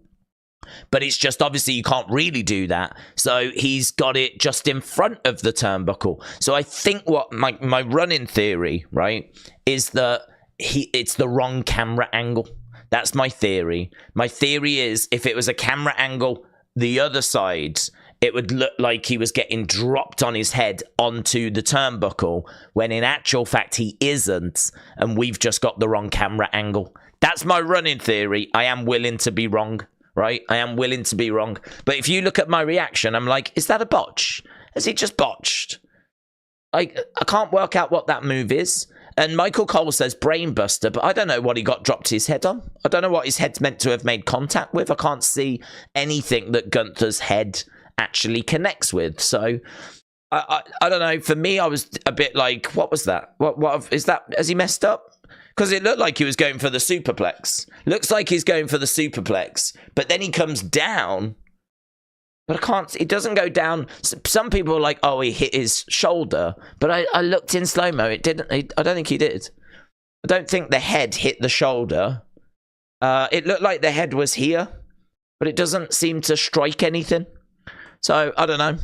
but it's just obviously you can't really do that. So he's got it just in front of the turnbuckle. So I think what my running theory, right, is that it's the wrong camera angle. That's my theory. My theory is if it was a camera angle, the other side, it would look like he was getting dropped on his head onto the turnbuckle, when in actual fact he isn't, and we've just got the wrong camera angle. That's my running theory. I am willing to be wrong, right? I am willing to be wrong. But if you look at my reaction, I'm like, is that a botch? Has he just botched? I can't work out what that move is. And Michael Cole says brainbuster, but I don't know what he got dropped his head on. I don't know what his head's meant to have made contact with. I can't see anything that Gunther's head actually connects with. So I don't know. For me, I was a bit like, what was that? What is that? Has he messed up? Because it looked like he was going for the superplex. Looks like he's going for the superplex, but then he comes down. But I can't, it doesn't go down. Some people are like, oh, he hit his shoulder. But I looked in slow-mo. It didn't, I don't think he did. I don't think the head hit the shoulder. It looked like the head was here. But it doesn't seem to strike anything. So, I don't know.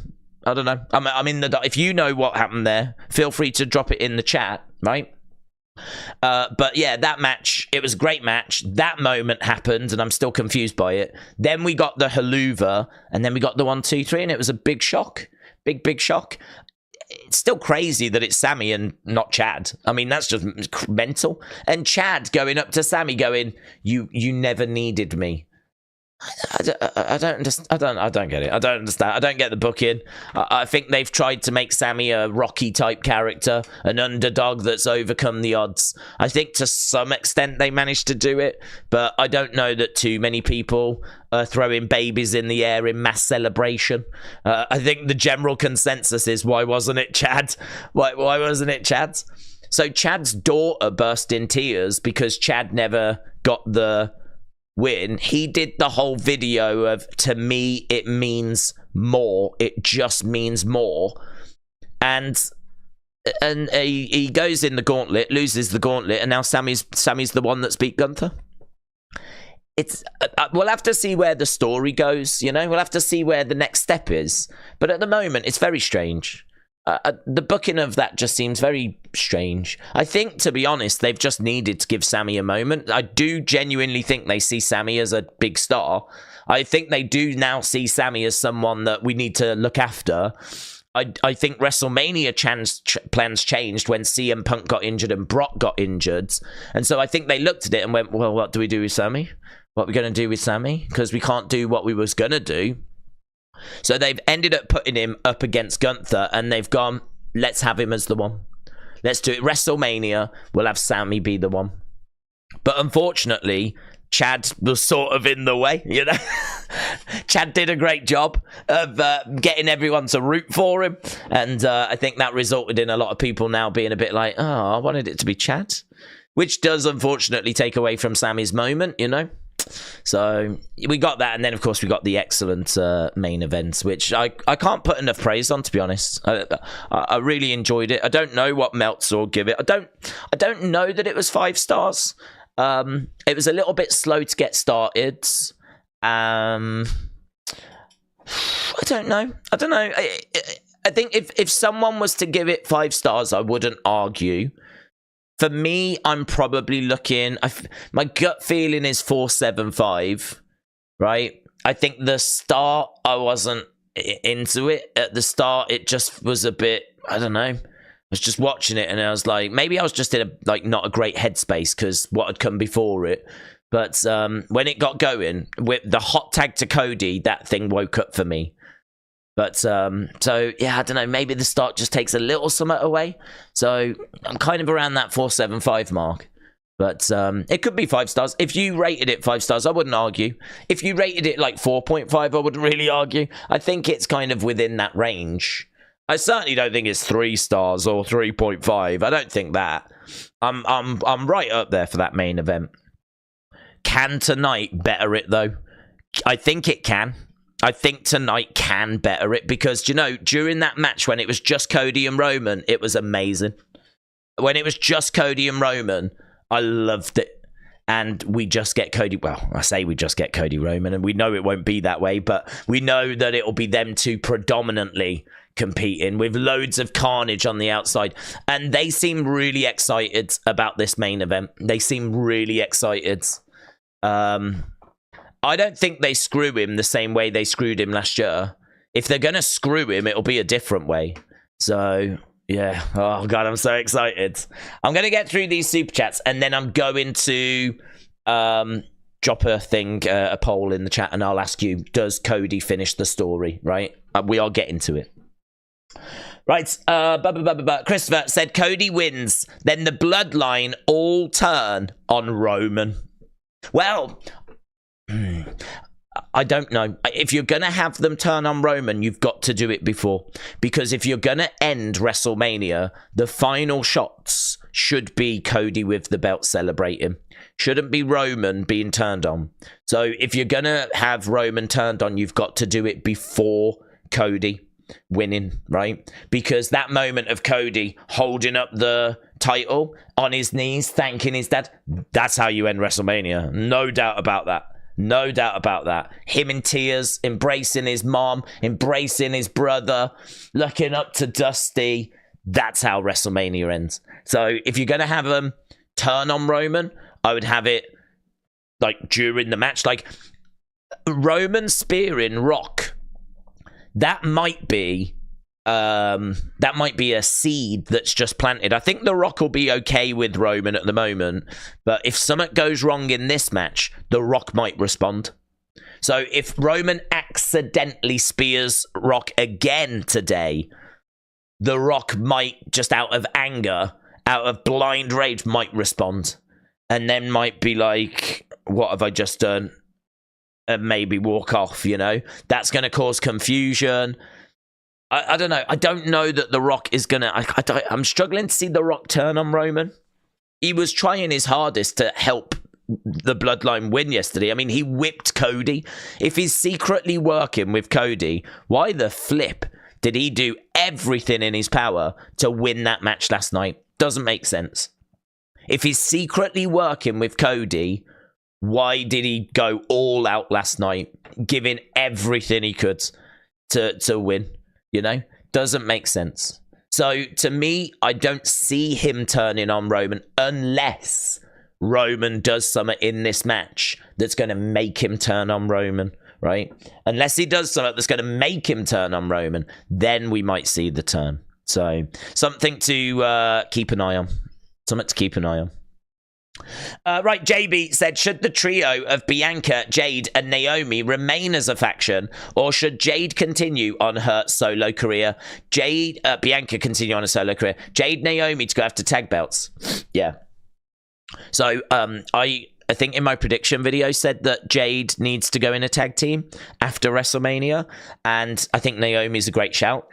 I'm in the, if you know what happened there, feel free to drop it in the chat, right? But yeah, that match, it was a great match. That moment happened, and I'm still confused by it. Then we got the haluva, and then we got the 1, 2, 3, and it was a big shock. Big shock. It's still crazy that it's Sammy and not Chad. I mean, that's just mental. And Chad going up to Sammy going, you never needed me. I don't get it. I don't understand. I don't get the booking. I think they've tried to make Sammy a Rocky type character, an underdog that's overcome the odds. I think to some extent they managed to do it, but I don't know that too many people are throwing babies in the air in mass celebration. I think the general consensus is, why wasn't it Chad? Why wasn't it Chad? So Chad's daughter burst in tears because Chad never got the win. He did the whole video of, to me, it means more. It just means more. And he goes in the gauntlet, loses the gauntlet, and now Sammy's the one that's beat Gunther. It's we'll have to see where the story goes, you know? We'll have to see where the next step is. But at the moment, it's very strange. The booking of that just seems very strange. I think, to be honest, they've just needed to give Sammy a moment. I do genuinely think they see Sammy as a big star. I think they do now see Sammy as someone that we need to look after. I think WrestleMania plans changed when CM Punk got injured and Brock got injured. And so I think they looked at it and went, well, what do we do with Sammy? What are we going to do with Sammy? Because we can't do what we was going to do. So they've ended up putting him up against Gunther, and they've gone, let's have him as the one. Let's do it. WrestleMania, we'll have Sammy be the one. But unfortunately, Chad was sort of in the way, you know. Chad did a great job of getting everyone to root for him. And I think that resulted in a lot of people now being a bit like, oh, I wanted it to be Chad. Which does unfortunately take away from Sammy's moment, you know. So we got that, and then of course we got the excellent main events, which I can't put enough praise on, to be honest. I really enjoyed it. I don't know what Meltzer will give it. I don't know that it was 5 stars. It was a little bit slow to get started. I don't know. I think if someone was to give it 5 stars, I wouldn't argue. For me, I'm probably looking... my gut feeling is 4.75, right? I think the start, I wasn't into it. At the start, it just was a bit... I don't know. I was just watching it, and I was like... Maybe I was just in not a great headspace, because what had come before it. But when it got going, with the hot tag to Cody, that thing woke up for me. But, so, yeah, I don't know, maybe the start just takes a little something away. So, I'm kind of around that 4.75 mark. But, it could be 5 stars. If you rated it 5 stars, I wouldn't argue. If you rated it like 4.5, I wouldn't really argue. I think it's kind of within that range. I certainly don't think it's 3 stars or 3.5. I don't think that. I'm right up there for that main event. Can tonight better it, though? I think it can. I think tonight can better it because, you know, during that match when it was just Cody and Roman, it was amazing. When it was just Cody and Roman, I loved it. And we just get Cody, well, I say we just get Cody Roman, and we know it won't be that way, but we know that it'll be them two predominantly competing with loads of carnage on the outside. And they seem really excited about this main event. They seem really excited. I don't think they screw him the same way they screwed him last year. If they're going to screw him, it'll be a different way. So, yeah. Oh, God, I'm so excited. I'm going to get through these super chats, and then I'm going to drop a poll in the chat, and I'll ask you, does Cody finish the story, right? We are getting to it. Right, Christopher said Cody wins, then the Bloodline all turn on Roman. Well, I don't know. If you're going to have them turn on Roman, you've got to do it before. Because if you're going to end WrestleMania, the final shots should be Cody with the belt celebrating. Shouldn't be Roman being turned on. So if you're going to have Roman turned on, you've got to do it before Cody winning, right? Because that moment of Cody holding up the title on his knees, thanking his dad, that's how you end WrestleMania. No doubt about that. No doubt about that. Him in tears, embracing his mom, embracing his brother, looking up to Dusty. That's how WrestleMania ends. So if you're going to have them turn on Roman, I would have it like during the match. Like Roman spearing Rock. That might be a seed that's just planted. I think The Rock will be okay with Roman at the moment, but if something goes wrong in this match, The Rock might respond. So if Roman accidentally spears Rock again today, The Rock might, just out of anger, out of blind rage, might respond. And then might be like, what have I just done? And maybe walk off, you know? That's going to cause confusion. I don't know. I don't know that The Rock is going to... I'm struggling to see The Rock turn on Roman. He was trying his hardest to help the Bloodline win yesterday. I mean, he whipped Cody. If he's secretly working with Cody, why the flip did he do everything in his power to win that match last night? Doesn't make sense. If he's secretly working with Cody, why did he go all out last night, giving everything he could to win? You know, doesn't make sense. So to me, I don't see him turning on Roman unless Roman does something in this match that's going to make him turn on Roman, right? Unless he does something that's going to make him turn on Roman, then we might see the turn. So something to keep an eye on. Something to keep an eye on. Right, JB said, should the trio of Bianca, Jade, and Naomi remain as a faction, or should Jade continue on her solo career? Bianca continue on a solo career. Jade, Naomi to go after tag belts. Yeah. So, I think in my prediction video said that Jade needs to go in a tag team after WrestleMania, and I think Naomi's a great shout.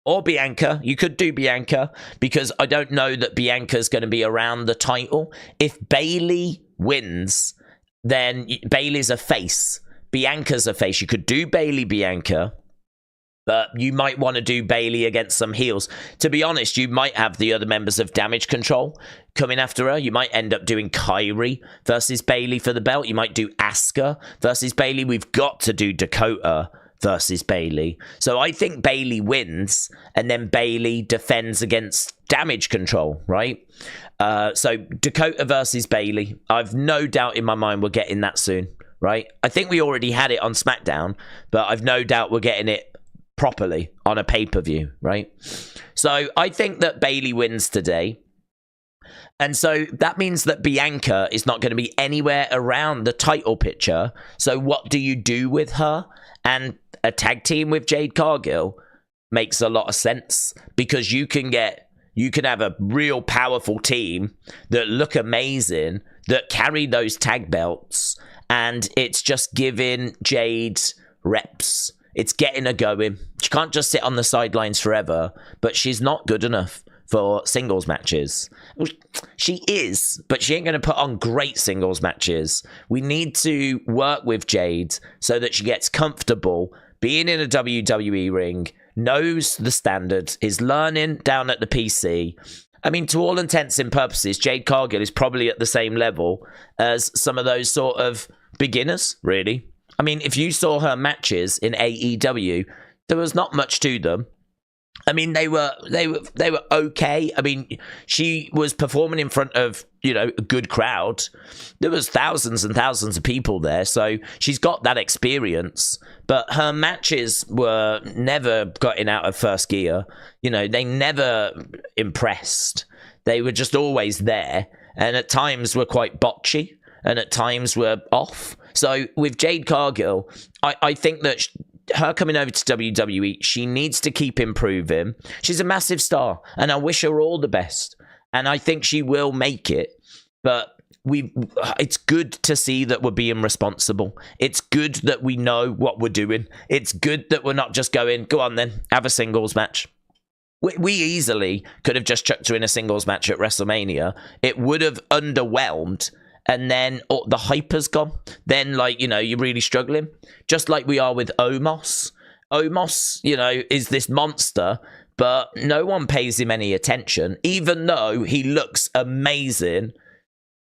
Or Bianca. You could do Bianca, because I don't know that Bianca's going to be around the title. If Bayley wins, then Bayley's a face. Bianca's a face. You could do Bayley, Bianca, but you might want to do Bayley against some heels. To be honest, you might have the other members of Damage Control coming after her. You might end up doing Kyrie versus Bayley for the belt. You might do Asuka versus Bayley. We've got to do Dakota versus Bayley. So I think Bayley wins, and then Bayley defends against Damage Control, right? So Dakota versus Bayley. I've no doubt in my mind we're getting that soon, right? I think we already had it on SmackDown, but I've no doubt we're getting it properly on a pay-per-view, right? So I think that Bayley wins today. And so that means that Bianca is not going to be anywhere around the title picture. So what do you do with her? And a tag team with Jade Cargill makes a lot of sense, because you can have a real powerful team that look amazing, that carry those tag belts, and it's just giving Jade reps. It's getting her going. She can't just sit on the sidelines forever, but she's not good enough for singles matches. She is, but she ain't going to put on great singles matches. We need to work with Jade so that she gets comfortable being in a WWE ring, knows the standards, is learning down at the PC. I mean, to all intents and purposes, Jade Cargill is probably at the same level as some of those sort of beginners, really. I mean, if you saw her matches in AEW, there was not much to them. I mean, they were okay. I mean, she was performing in front of, a good crowd. There was thousands and thousands of people there, so she's got that experience. But her matches were never gotten out of first gear. They never impressed. They were just always there, and at times were quite botchy, and at times were off. So with Jade Cargill, I think that her coming over to WWE, she needs to keep improving. She's a massive star, and I wish her all the best. And I think she will make it. But it's good to see that we're being responsible. It's good that we know what we're doing. It's good that we're not just going, go on then, have a singles match. We easily could have just chucked her in a singles match at WrestleMania. It would have underwhelmed, and then the hype has gone. Then, like, you know, you're really struggling. Just like we are with Omos. Omos, you know, is this monster, but no one pays him any attention. Even though he looks amazing,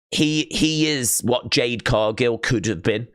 he is what Jade Cargill could have been.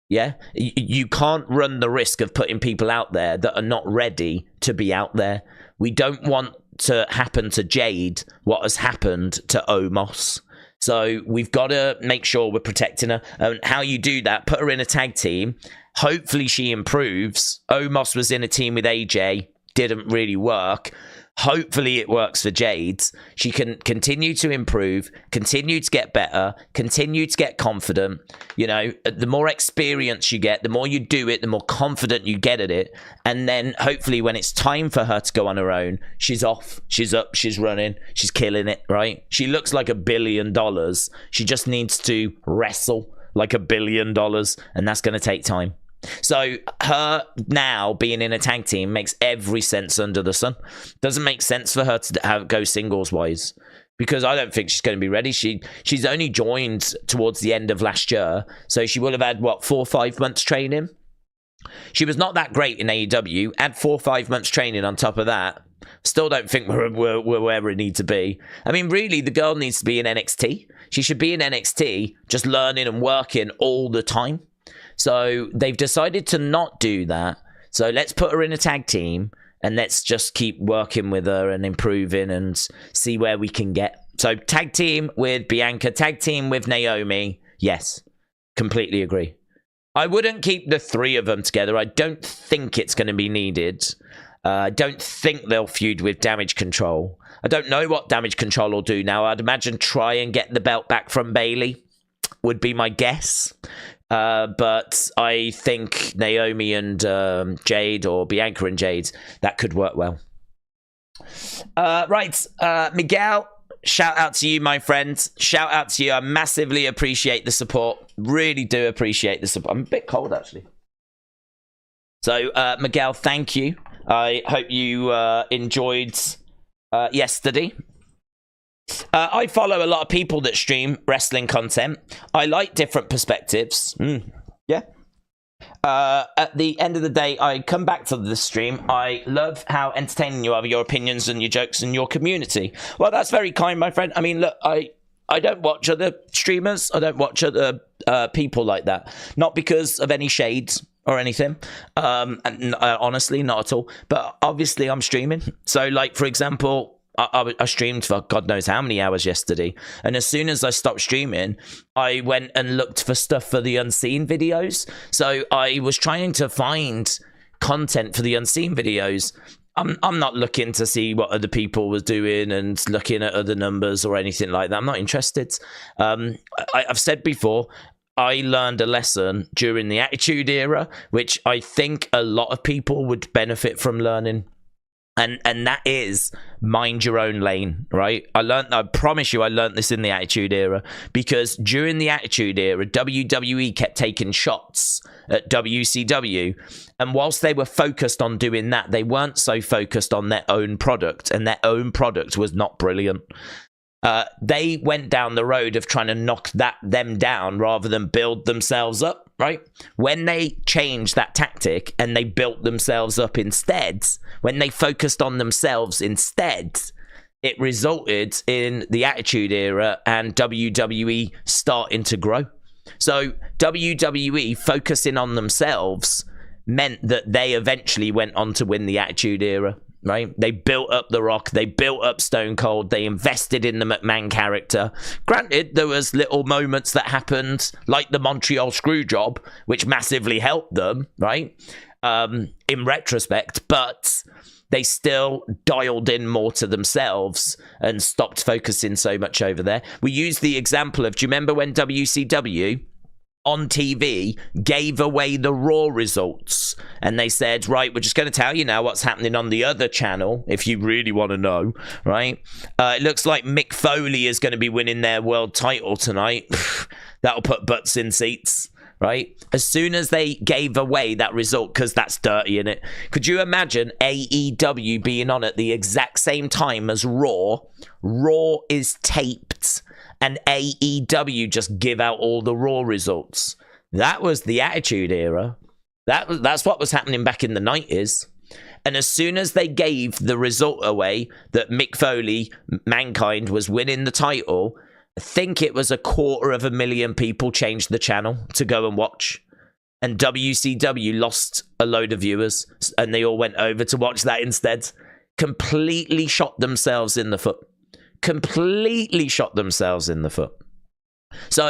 Yeah, you can't run the risk of putting people out there that are not ready to be out there. We don't want to happen to Jade what has happened to Omos. So we've got to make sure we're protecting her. And how you do that, put her in a tag team. Hopefully she improves. Omos was in a team with AJ. Didn't really work. Hopefully it works for Jade. She can continue to improve, continue to get better, continue to get confident. You know, the more experience you get, the more you do it, the more confident you get at it. And then hopefully when it's time for her to go on her own, she's off, she's up, she's running, she's killing it, right? She looks like $1 billion. She just needs to wrestle like $1 billion, and that's going to take time. So her now being in a tag team makes every sense under the sun. Doesn't make sense for her to go singles wise, because I don't think she's going to be ready. She's only joined towards the end of last year, so she will have had what, 4 or 5 months training. She was not that great in AEW. Add 4 or 5 months training on top of that. Still don't think we're where we need to be. I mean, really, the girl needs to be in NXT. She should be in NXT, just learning and working all the time. So they've decided to not do that. So let's put her in a tag team and let's just keep working with her and improving and see where we can get. So tag team with Bianca, tag team with Naomi. Yes, completely agree. I wouldn't keep the 3 of them together. I don't think it's going to be needed. I don't think they'll feud with Damage Control. I don't know what Damage Control will do now. I'd imagine try and get the belt back from Bayley would be my guess. But I think Naomi and Jade, or Bianca and Jade, that could work well. Right, Miguel, shout out to you, my friend. Shout out to you. I massively appreciate the support. Really do appreciate the support. I'm a bit cold, actually. So, Miguel, thank you. I hope you enjoyed yesterday. I follow a lot of people that stream wrestling content. I like different perspectives. Yeah. At the end of the day, I come back to the stream. I love how entertaining you are with your opinions and your jokes and your community. Well, that's very kind, my friend. I mean, look, I don't watch other streamers. I don't watch other people like that. Not because of any shades or anything. And honestly, not at all. But obviously, I'm streaming. So, like, for example, I streamed for God knows how many hours yesterday. And as soon as I stopped streaming, I went and looked for stuff for the unseen videos. So I was trying to find content for the unseen videos. I'm not looking to see what other people was doing and looking at other numbers or anything like that. I'm not interested. I've said before, I learned a lesson during the Attitude Era, which I think a lot of people would benefit from learning. And that is mind your own lane, right? I promise you, I learned this in the Attitude Era, because during the Attitude Era, WWE kept taking shots at WCW. And whilst they were focused on doing that, they weren't so focused on their own product, and their own product was not brilliant. They went down the road of trying to knock them down rather than build themselves up, right? When they changed that tactic and they built themselves up instead, when they focused on themselves instead, it resulted in the Attitude Era and WWE starting to grow. So WWE focusing on themselves meant that they eventually went on to win the Attitude Era. Right? They built up The Rock. They built up Stone Cold. They invested in the McMahon character. Granted, there was little moments that happened, like the Montreal Screwjob, which massively helped them, right? In retrospect, but they still dialed in more to themselves and stopped focusing so much over there. We used the example of, do you remember when WCW on TV gave away the Raw results, and they said, right, we're just going to tell you now what's happening on the other channel if you really want to know, right? It looks like Mick Foley is going to be winning their world title tonight. That'll put butts in seats, right? As soon as they gave away that result, because that's dirty, innit? Could you imagine AEW being on at the exact same time as Raw? Raw is taped, and AEW just give out all the Raw results. That was the Attitude Era. That's what was happening back in the 90s. And as soon as they gave the result away that Mick Foley, Mankind, was winning the title, I think it was 250,000 people changed the channel to go and watch. And WCW lost a load of viewers, and they all went over to watch that instead. Completely shot themselves in the foot. Completely shot themselves in the foot. So,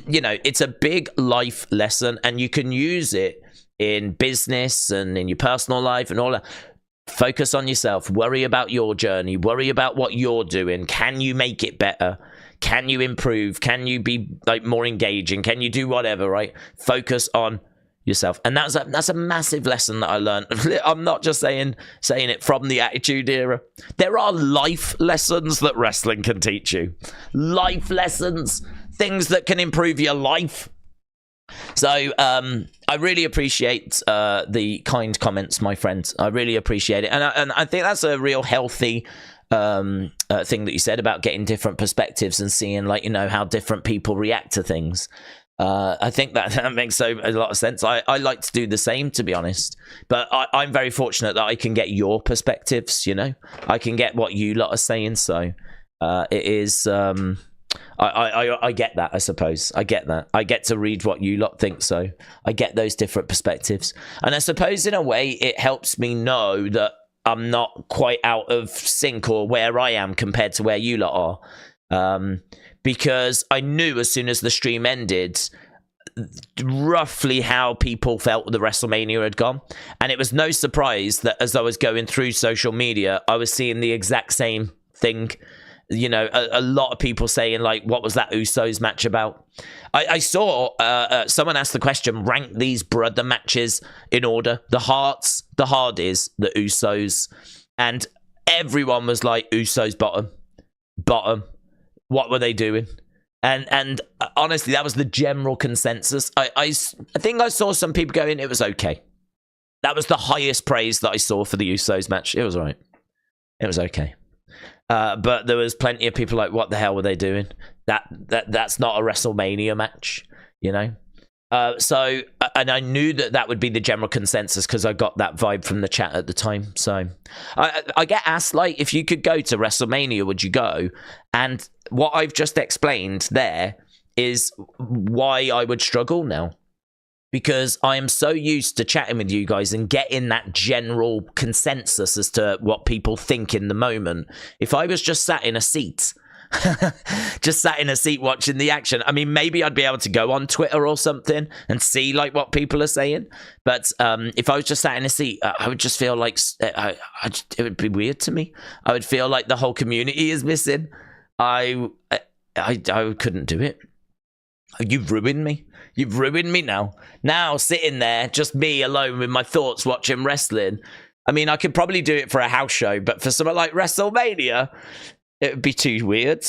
you know, it's a big life lesson, and you can use it in business and in your personal life and all that. Focus on yourself. Worry about your journey. Worry about what you're doing. Can you make it better? Can you improve? Can you be like more engaging? Can you do whatever, right? Focus on yourself. And that's a massive lesson that I learned. I'm not just saying it from the Attitude Era. There are life lessons that wrestling can teach you. Life lessons, things that can improve your life. So I really appreciate the kind comments, my friends. I really appreciate it. And I think that's a real healthy thing that you said about getting different perspectives and seeing, like, you know, how different people react to things. I think that makes a lot of sense. I like to do the same, to be honest. But I'm very fortunate that I can get your perspectives, you know. I can get what you lot are saying. So it is... I get that, I suppose. I get that. I get to read what you lot think, so I get those different perspectives. And I suppose in a way it helps me know that I'm not quite out of sync or where I am compared to where you lot are. Because I knew as soon as the stream ended roughly how people felt the WrestleMania had gone. And it was no surprise that as I was going through social media, I was seeing the exact same thing. You know, a lot of people saying, like, what was that Usos match about? I saw someone asked the question, rank these brother matches in order. The Hardys, the Usos. And everyone was like, Usos bottom. What were they doing? And honestly, that was the general consensus. I think I saw some people going, it was okay. That was the highest praise that I saw for the Usos match. It was all right. It was okay. But there was plenty of people like, what the hell were they doing? That's not a WrestleMania match, you know? So, and I knew that would be the general consensus because I got that vibe from the chat at the time. So I get asked, like, if you could go to WrestleMania, would you go? And what I've just explained there is why I would struggle now. Because I am so used to chatting with you guys and getting that general consensus as to what people think in the moment. If I was just sat in a seat, watching the action, I mean, maybe I'd be able to go on Twitter or something and see, like, what people are saying. But if I was just sat in a seat, I would just feel like it would be weird to me. I would feel like the whole community is missing. I couldn't do it. You've ruined me. You've ruined me now. Now, sitting there, just me alone with my thoughts watching wrestling. I mean, I could probably do it for a house show, but for something like WrestleMania, it would be too weird.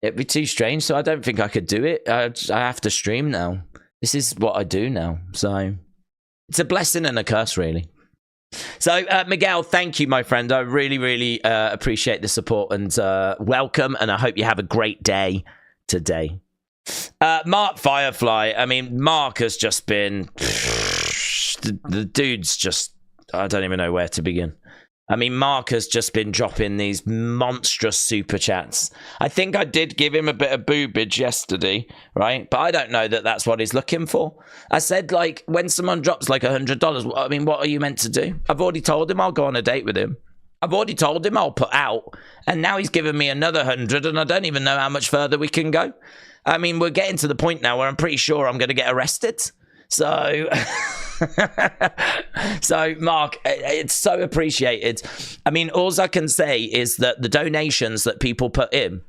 It'd be too strange, so I don't think I could do it. I have to stream now. This is what I do now. So, it's a blessing and a curse, really. So, Miguel, thank you, my friend. I really, really appreciate the support and welcome, and I hope you have a great day today. Mark Firefly, I mean, Mark has just been the dude's just, I don't even know where to begin. I mean, Mark has just been dropping these monstrous super chats. I think I did give him a bit of boobage yesterday, right? But I don't know that that's what he's looking for. I said, like, when someone drops like $100, I mean, what are you meant to do? I've already told him I'll go on a date with him. I've already told him I'll put out, and now he's given me another 100, and I don't even know how much further we can go. I mean, we're getting to the point now where I'm pretty sure I'm going to get arrested. So, so Mark, it's so appreciated. I mean, all I can say is that the donations that people put in,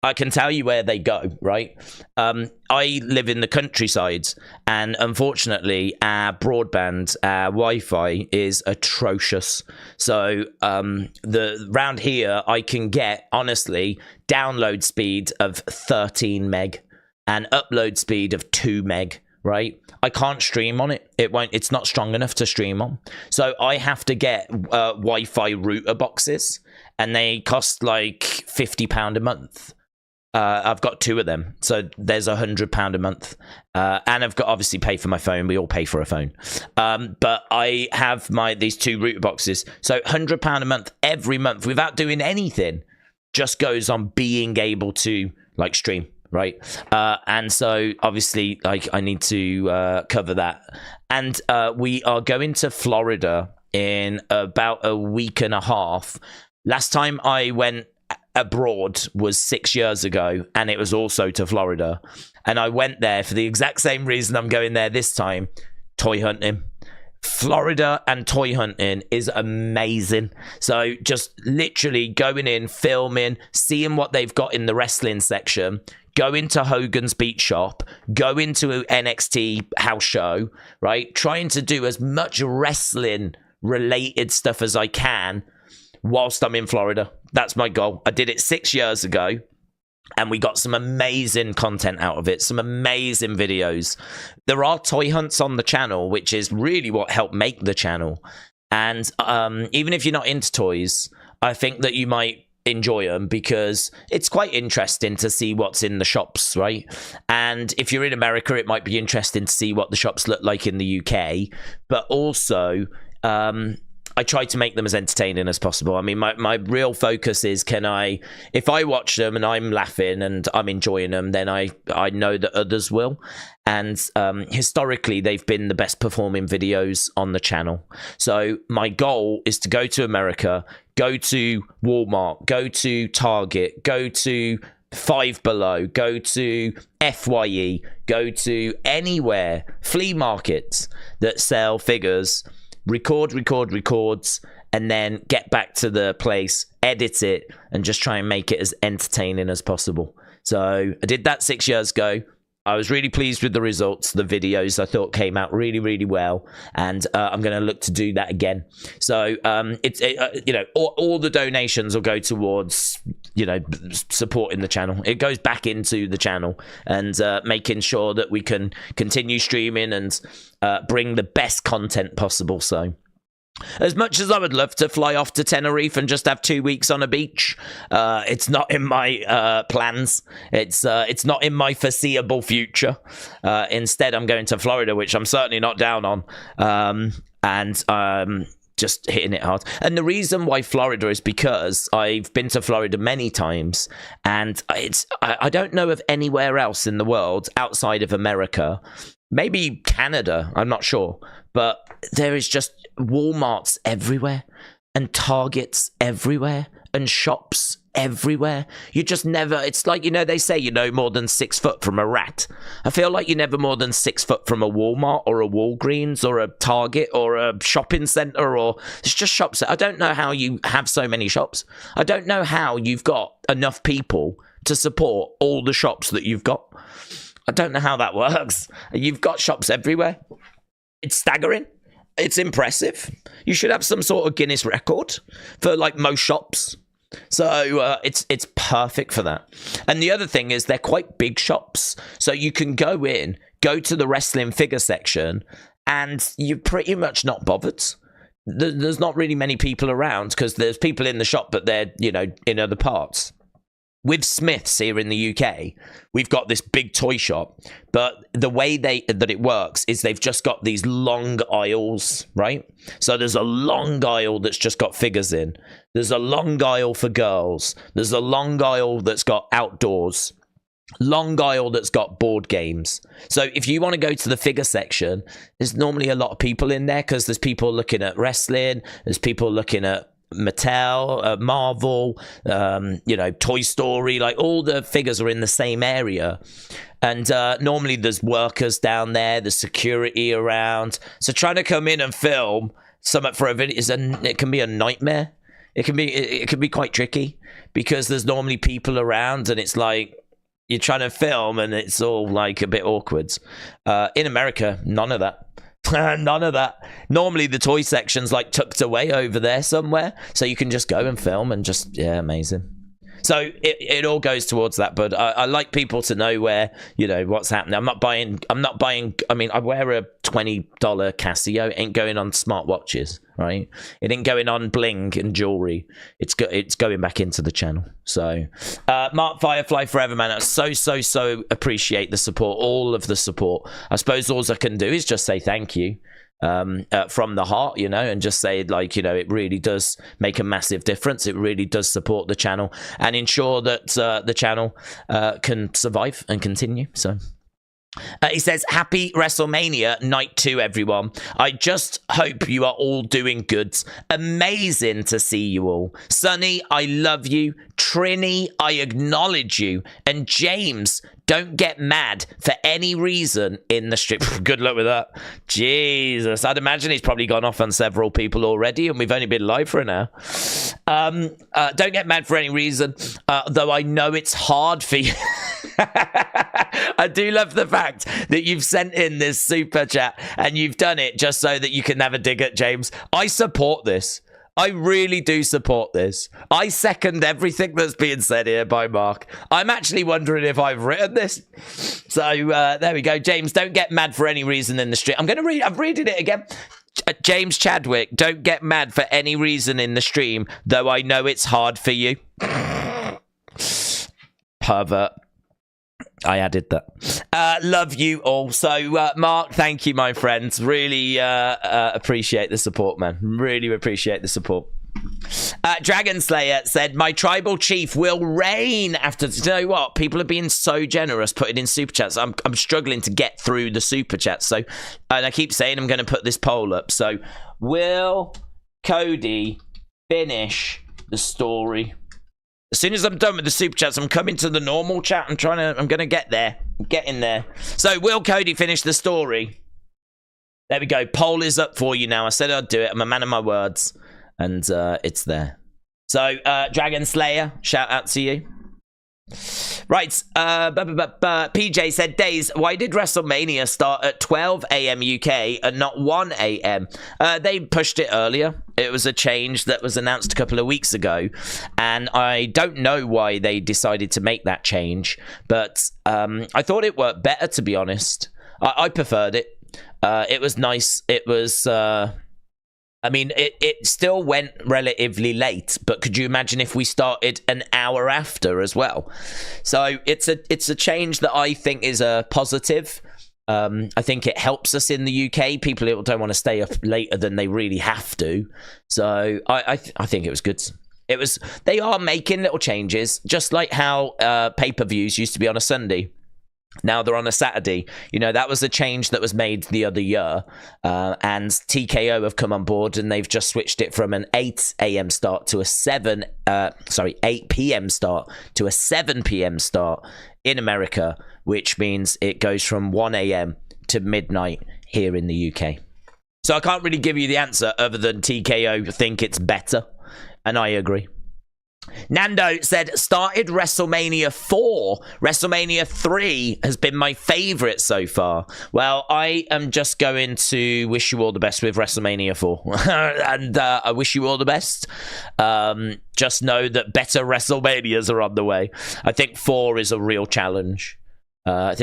I can tell you where they go, right? I live in the countryside, and unfortunately, our broadband, our Wi-Fi is atrocious. So the round here, I can get, honestly, download speed of 13 meg and upload speed of 2 meg, right? I can't stream on it. It's not strong enough to stream on. So I have to get Wi-Fi router boxes, and they cost like £50 a month. I've got 2 of them, so there's £100 a month, and I've got obviously pay for my phone. We all pay for a phone, but I have these 2 router boxes, so £100 a month every month without doing anything, just goes on being able to like stream, right? And so obviously, like, I need to cover that, and we are going to Florida in about a week and a half. Last time I went abroad was 6 years ago, and it was also to Florida, and I went there for the exact same reason I'm going there this time: toy hunting. Florida and toy hunting is amazing. So just literally going in, filming, seeing what they've got in the wrestling section, go into Hogan's Beat Shop, go into NXT house show, right? Trying to do as much wrestling related stuff as I can whilst I'm in Florida. That's my goal. I did it 6 years ago, and we got some amazing content out of it, some amazing videos. There are toy hunts on the channel, which is really what helped make the channel. And even if you're not into toys, I think that you might enjoy them, because it's quite interesting to see what's in the shops, right? And if you're in America, it might be interesting to see what the shops look like in the UK, but also I try to make them as entertaining as possible. I mean, my real focus is, if I watch them and I'm laughing and I'm enjoying them, then I know that others will. And historically, they've been the best performing videos on the channel. So my goal is to go to America, go to Walmart, go to Target, go to Five Below, go to FYE, go to anywhere, flea markets that sell figures, records, and then get back to the place, edit it, and just try and make it as entertaining as possible. So I did that 6 years ago. I was really pleased with the results. The videos I thought came out really, really well, and I'm going to look to do that again. So all the donations will go towards supporting the channel. It goes back into the channel and making sure that we can continue streaming and bring the best content possible. So as much as I would love to fly off to Tenerife and just have 2 weeks on a beach, it's not in my plans. It's not in my foreseeable future. Instead, I'm going to Florida, which I'm certainly not down on, and just hitting it hard. And the reason why Florida is because I've been to Florida many times, and I don't know of anywhere else in the world outside of America. Maybe Canada, I'm not sure. But there is just Walmarts everywhere, and Targets everywhere, and shops everywhere. You just never, it's like, they say you're no more than 6 foot from a rat. I feel like you're never more than 6 foot from a Walmart or a Walgreens or a Target or a shopping center, or it's just shops. I don't know how you have so many shops. I don't know how you've got enough people to support all the shops that you've got. I don't know how that works. You've got shops everywhere. It's staggering. It's impressive. You should have some sort of Guinness record for like most shops. So it's perfect for that. And the other thing is they're quite big shops. So you can go to the wrestling figure section, and you're pretty much not bothered. There's not really many people around because there's people in the shop, but they're, in other parts. With Smiths here in the UK, we've got this big toy shop, but the way that it works is they've just got these long aisles, right? So there's a long aisle that's just got figures in. There's a long aisle for girls. There's a long aisle that's got outdoors. Long aisle that's got board games. So if you want to go to the figure section, there's normally a lot of people in there because there's people looking at wrestling. There's people looking at Mattel, Marvel, Toy Story, like all the figures are in the same area. And normally there's workers down there, there's security around. So trying to come in and film something for a video, it can be a nightmare. it can be quite tricky because there's normally people around and it's like you're trying to film and it's all like a bit awkward. In America, none of that. None of that. Normally the toy section's like tucked away over there somewhere, so you can just go and film and just, yeah, amazing. So it all goes towards that, but I like people to know where, you know, what's happening. I'm not buying, I mean, I wear a $20 Casio. It ain't going on smartwatches, right? It ain't going on bling and jewelry. It's going back into the channel. So, Mark Firefly Forever, man. I so appreciate the support, all of the support. I suppose all I can do is just say thank you. From the heart, you know, and just say, like, you know, it really does make a massive difference. It really does support the channel and ensure that the channel can survive and continue. So he says, happy WrestleMania Night 2, everyone. I just hope you are all doing good. Amazing to see you all. Sonny, I love you. Trini, I acknowledge you. And James, don't get mad for any reason in the strip. Good luck with that. Jesus, I'd imagine he's probably gone off on several people already, and we've only been live for an hour. Don't get mad for any reason, though I know it's hard for you. I do love the fact that you've sent in this super chat and you've done it just so that you can have a dig at James. I support this. I really do support this. I second everything that's being said here by Mark. I'm actually wondering if I've written this. So there we go. James, don't get mad for any reason in the stream. I'm reading it again. James Chadwick, don't get mad for any reason in the stream, though I know it's hard for you. Pervert. I added that. Love you all. So, Mark, thank you, my friends. Really appreciate the support, man. Really appreciate the support. Dragon Slayer said, my tribal chief will reign after... You know what? People are being so generous putting in super chats. I'm struggling to get through the super chats. So, and I keep saying I'm going to put this poll up. So, will Cody finish the story? As soon as I'm done with the super chats, I'm coming to the normal chat. I'm going to get there. I'm getting there. So, will Cody finish the story? There we go. Poll is up for you now. I said I'd do it. I'm a man of my words. And it's there. So, Dragon Slayer, shout out to you. Right, PJ said, Days, why did WrestleMania start at 12 a.m. UK and not 1 a.m.? They pushed it earlier. It was a change that was announced a couple of weeks ago, and I don't know why they decided to make that change, but I thought it worked better, to be honest. I preferred it. It was nice. It was... I mean, it still went relatively late, but could you imagine if we started an hour after as well? So it's a change that I think is a positive. I think it helps us in the UK. People don't want to stay up later than they really have to. So I think it was good. They are making little changes, just like how pay-per-views used to be on a Sunday. Now they're on a Saturday. You know, that was a change that was made the other year. And TKO have come on board and they've just switched it from an 8 a.m. start to a 8 p.m. start to a 7 p.m. start in America, which means it goes from 1 a.m. to midnight here in the UK. So I can't really give you the answer other than TKO think it's better. And I agree. Nando said, started WrestleMania 4. WrestleMania 3 has been my favorite so far. Well, I am just going to wish you all the best with WrestleMania 4. And I wish you all the best. Just know that better WrestleManias are on the way. I think 4 is a real challenge. I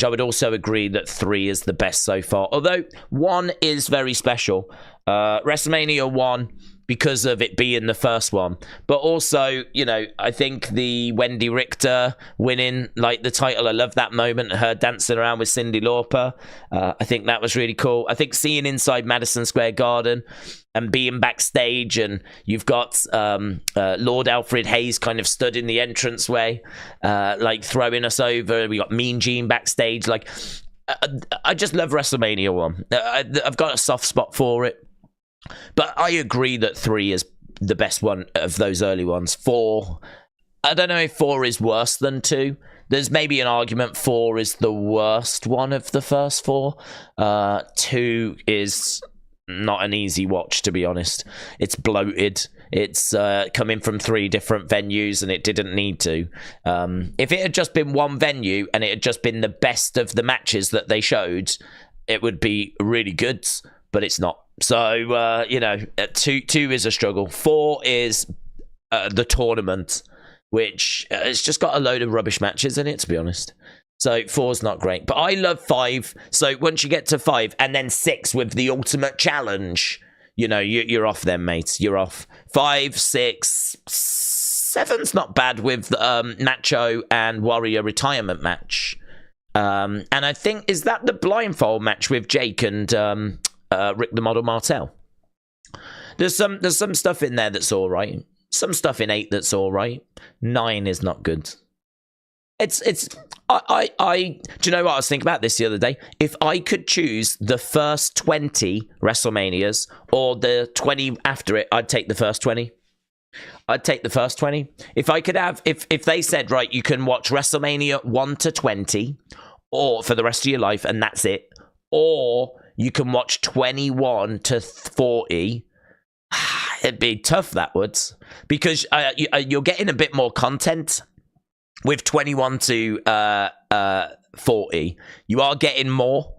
would also agree that 3 is the best so far. Although 1 is very special. WrestleMania 1... because of it being the first one. But also, you know, I think the Wendy Richter winning, like, the title, I love that moment, her dancing around with Cyndi Lauper. I think that was really cool. I think seeing inside Madison Square Garden and being backstage, and you've got Lord Alfred Hayes kind of stood in the entranceway, like, throwing us over. We got Mean Gene backstage. Like, I just love WrestleMania 1. I've got a soft spot for it. But I agree that 3 is the best one of those early ones. 4, I don't know if 4 is worse than 2. There's maybe an argument 4 is the worst one of the first 4. 2 is not an easy watch, to be honest. It's bloated. It's coming from 3 different venues, and it didn't need to. If it had just been one venue and it had just been the best of the matches that they showed, it would be really good, but it's not. So, you know, 2 is a struggle. 4 is the tournament, which it's just got a load of rubbish matches in it, to be honest. So 4's not great, but I love 5. So once you get to 5 and then 6 with the ultimate challenge, you know, you're off then, mate. You're off. 5, 6, 7's not bad with Nacho and Warrior retirement match. And I think, is that the blindfold match with Jake and Rick the Model Martel? There's some stuff in there that's all right. Some stuff in 8 that's all right. 9 is not good. I do you know what I was thinking about this the other day? If I could choose the first 20 WrestleManias or the 20 after it, I'd take the first 20. I'd take the first 20. If I could have, if they said, right, you can watch WrestleMania 1 to 20 or for the rest of your life and that's it, or you can watch 21 to 40, it'd be tough, that would, because you're getting a bit more content. With 21 to 40, you are getting more.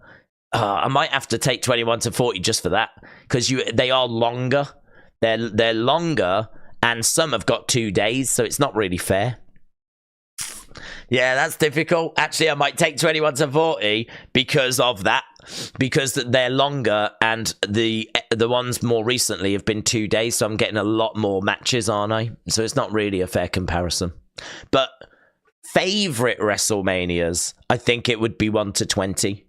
I might have to take 21 to 40 just for that, because they are longer. They're longer, and some have got 2 days, so it's not really fair. Yeah, that's difficult. Actually, I might take 21 to 40 because of that, because they're longer, and the ones more recently have been 2 days, so I'm getting a lot more matches, aren't I? So it's not really a fair comparison. But favorite WrestleManias, I think it would be 1 to 20.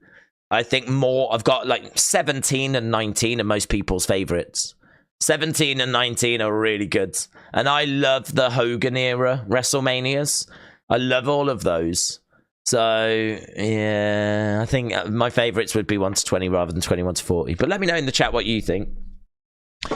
I think more, I've got like 17 and 19 are most people's favorites. 17 and 19 are really good. And I love the Hogan era WrestleManias. I love all of those. So, yeah, I think my favorites would be 1 to 20 rather than 21 to 40. But let me know in the chat what you think.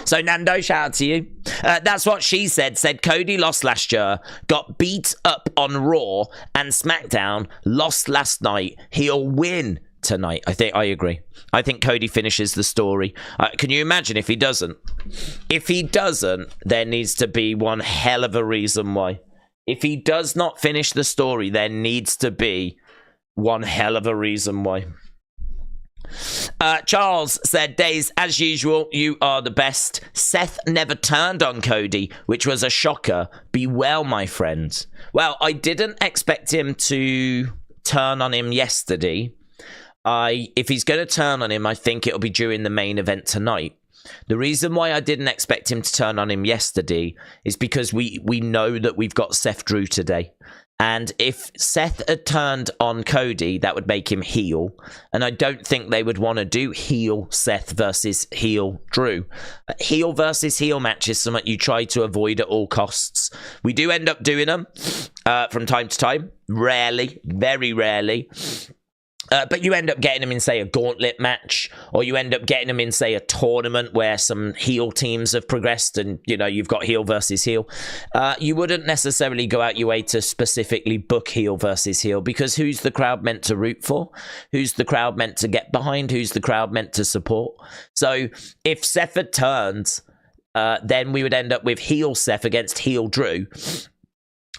So, Nando, shout out to you. That's what she said. Said Cody lost last year, got beat up on Raw and SmackDown, lost last night. He'll win tonight. I agree. I think Cody finishes the story. Can you imagine if he doesn't? If he doesn't, there needs to be one hell of a reason why. If he does not finish the story, there needs to be one hell of a reason why. Charles said, Days, as usual, you are the best. Seth never turned on Cody, which was a shocker. Be well, my friend. Well, I didn't expect him to turn on him yesterday. If he's going to turn on him, I think it'll be during the main event tonight. The reason why I didn't expect him to turn on him yesterday is because we know that we've got Seth Drew today. And if Seth had turned on Cody, that would make him heel. And I don't think they would want to do heel Seth versus heel Drew. Heel versus heel match is something you try to avoid at all costs. We do end up doing them from time to time. Rarely, very rarely. But you end up getting them in, say, a gauntlet match, or you end up getting them in, say, a tournament where some heel teams have progressed and, you know, you've got heel versus heel. You wouldn't necessarily go out your way to specifically book heel versus heel, because who's the crowd meant to root for? Who's the crowd meant to get behind? Who's the crowd meant to support? So if Seth had turned, then we would end up with heel Seth against heel Drew.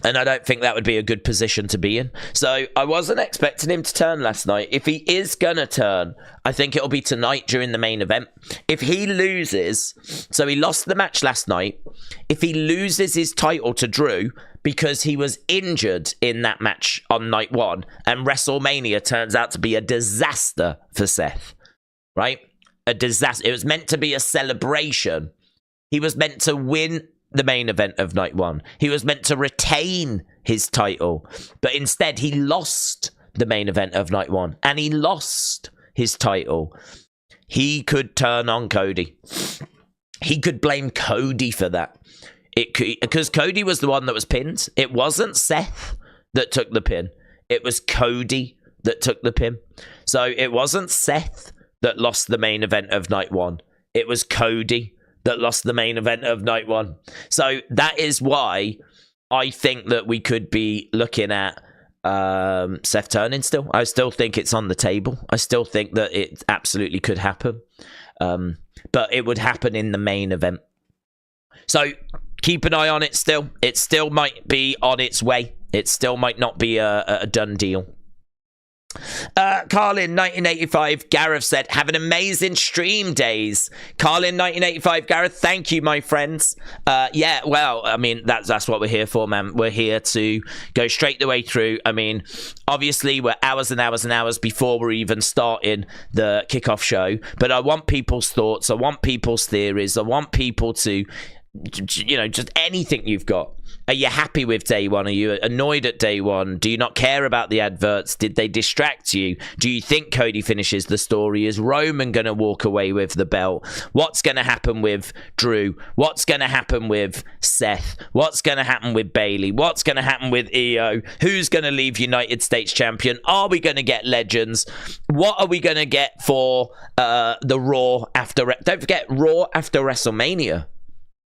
And I don't think that would be a good position to be in. So I wasn't expecting him to turn last night. If he is going to turn, I think it'll be tonight during the main event. If he loses, so he lost the match last night. If he loses his title to Drew because he was injured in that match on night 1, and WrestleMania turns out to be a disaster for Seth, right? A disaster. It was meant to be a celebration. He was meant to win the main event of night 1. He was meant to retain his title, but instead he lost the main event of night 1, and he lost his title. He could turn on Cody. He could blame Cody for that. Because Cody was the one that was pinned. It wasn't Seth that took the pin. It was Cody that took the pin. So it wasn't Seth that lost the main event of night 1. It was Cody that lost the main event of night 1. So that is why I think that we could be looking at Seth turning still. I still think it's on the table. I still think that it absolutely could happen. But it would happen in the main event. So keep an eye on it still. It still might be on its way. It still might not be a done deal. Carlin 1985 Gareth said, have an amazing stream days. Carlin 1985 Gareth, thank you, my friends. Yeah, well, I mean, that's what we're here for, man. We're here to go straight the way through. I mean, obviously we're hours and hours and hours before we're even starting the kickoff show, but I want people's thoughts, I want people's theories, I want people to, you know, just anything you've got. Are you happy with day one? Are you annoyed at day one? Do you not care about the adverts? Did they distract you? Do you think Cody finishes the story? Is Roman going to walk away with the belt? What's going to happen with Drew? What's going to happen with Seth? What's going to happen with Bayley? What's going to happen with EO? Who's going to leave United States champion? Are we going to get legends? What are we going to get for the Raw after... Don't forget, Raw after WrestleMania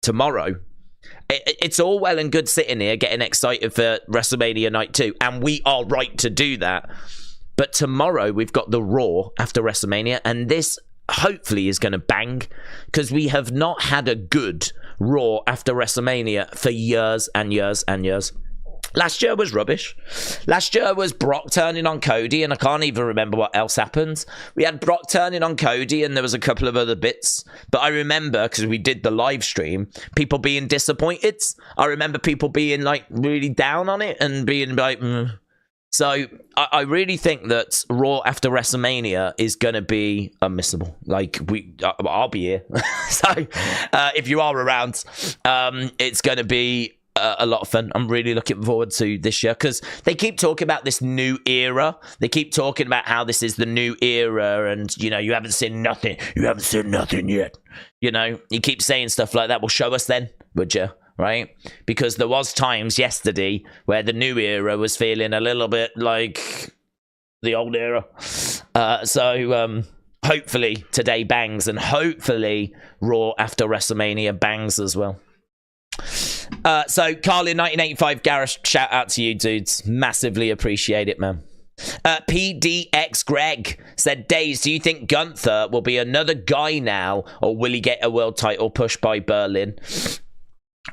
tomorrow. It's all well and good sitting here getting excited for WrestleMania Night 2, and we are right to do that. But tomorrow we've got the Raw after WrestleMania, and this hopefully is going to bang, because we have not had a good Raw after WrestleMania for years and years and years. Last year was rubbish. Last year was Brock turning on Cody, and I can't even remember what else happened. We had Brock turning on Cody, and there was a couple of other bits. But I remember, because we did the live stream, people being disappointed. I remember people being, like, really down on it and being like... So I really think that Raw after WrestleMania is going to be unmissable. Like, I'll be here. So if you are around, it's going to be... a lot of fun. I'm really looking forward to this year, because they keep talking about this new era. They keep talking about how this is the new era, and, you know, you haven't seen nothing. You haven't seen nothing yet. You know, you keep saying stuff like that. Well, show us then, would you? Right? Because there was times yesterday where the new era was feeling a little bit like the old era. So hopefully today bangs, and hopefully Raw after WrestleMania bangs as well. So Carlin 1985 Gareth, shout out to you dudes, massively appreciate it, man. PDX Greg said, Days, do you think Gunther will be another guy now, or will he get a world title push by Berlin?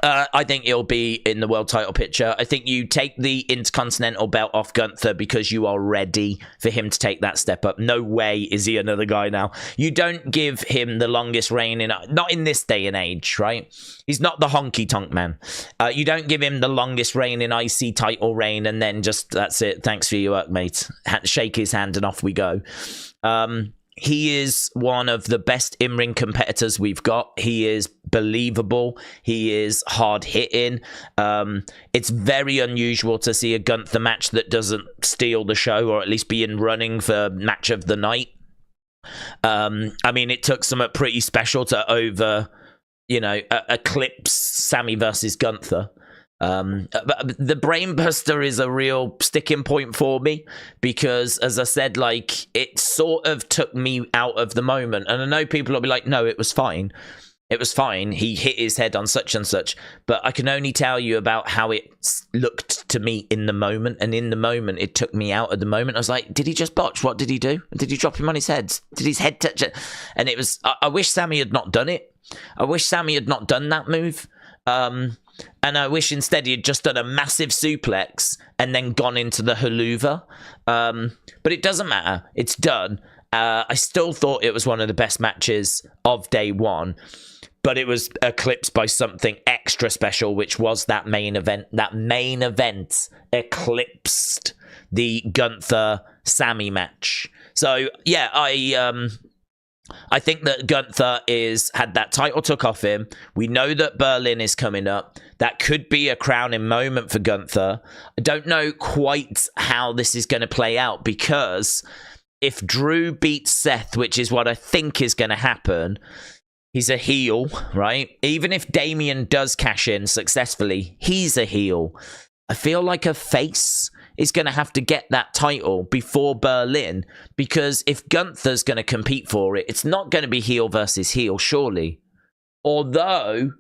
I think he'll be in the world title picture. I think you take the Intercontinental belt off Gunther because you are ready for him to take that step up. No way is he another guy now. You don't give him the longest reign, not in this day and age, right? He's not the honky tonk man. You don't give him the longest reign in IC title reign and then just, that's it. Thanks for your work, mate. Shake his hand and off we go. He is one of the best in-ring competitors we've got. He is believable. He is hard-hitting. It's very unusual to see a Gunther match that doesn't steal the show, or at least be in running for match of the night. I mean, it took something pretty special to eclipse Sammy versus Gunther. But the Brainbuster is a real sticking point for me, because, as I said, like, it sort of took me out of the moment. And I know people will be like, no, it was fine. It was fine. He hit his head on such and such. But I can only tell you about how it looked to me in the moment. And in the moment, it took me out of the moment. I was like, did he just botch? What did he do? Did he drop him on his head? Did his head touch it? And it was, I wish Sammy had not done it. I wish Sammy had not done that move. And I wish instead he had just done a massive suplex and then gone into the haluva. But it doesn't matter. It's done. I still thought it was one of the best matches of day one, but it was eclipsed by something extra special, which was that main event. That main event eclipsed the Gunther-Sammy match. So, yeah, I think that Gunther had that title took off him. We know that Berlin is coming up. That could be a crowning moment for Gunther. I don't know quite how this is going to play out, because if Drew beats Seth, which is what I think is going to happen, he's a heel, right? Even if Damian does cash in successfully, he's a heel. I feel like a face is going to have to get that title before Berlin, because if Gunther's going to compete for it, it's not going to be heel versus heel, surely. Although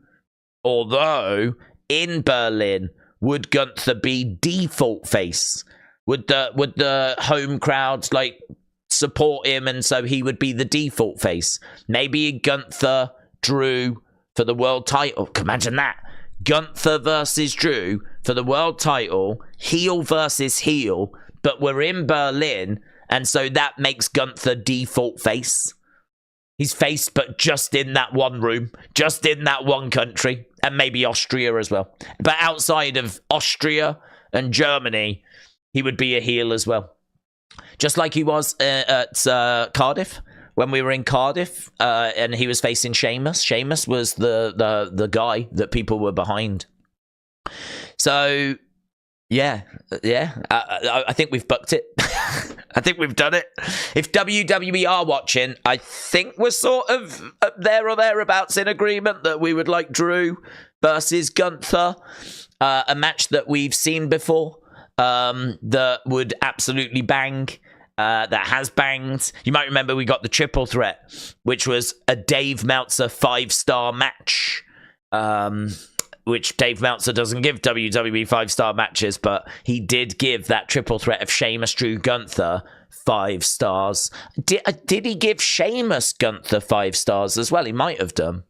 in Berlin, would Gunther be default face? Would the home crowds like support him, and so he would be the default face. Maybe Gunther, Drew for the world title. Imagine that. Gunther versus Drew for the world title, heel versus heel, but we're in Berlin, and so that makes Gunther default face. He's face, but just in that one room, just in that one country, and maybe Austria as well. But outside of Austria and Germany, he would be a heel as well. Just like he was at Cardiff, when we were in Cardiff, and he was facing Sheamus. Sheamus was the guy that people were behind. So, yeah. I think we've booked it. I think we've done it. If WWE are watching, I think we're sort of there or thereabouts in agreement that we would like Drew versus Gunther, a match that we've seen before, that would absolutely bang. That has banged. You might remember we got the triple threat, which was a Dave Meltzer 5-star match, which Dave Meltzer doesn't give WWE 5-star matches, but he did give that triple threat of Sheamus, Drew, Gunther 5 stars. Did he give Sheamus Gunther 5 stars as well? He might have done.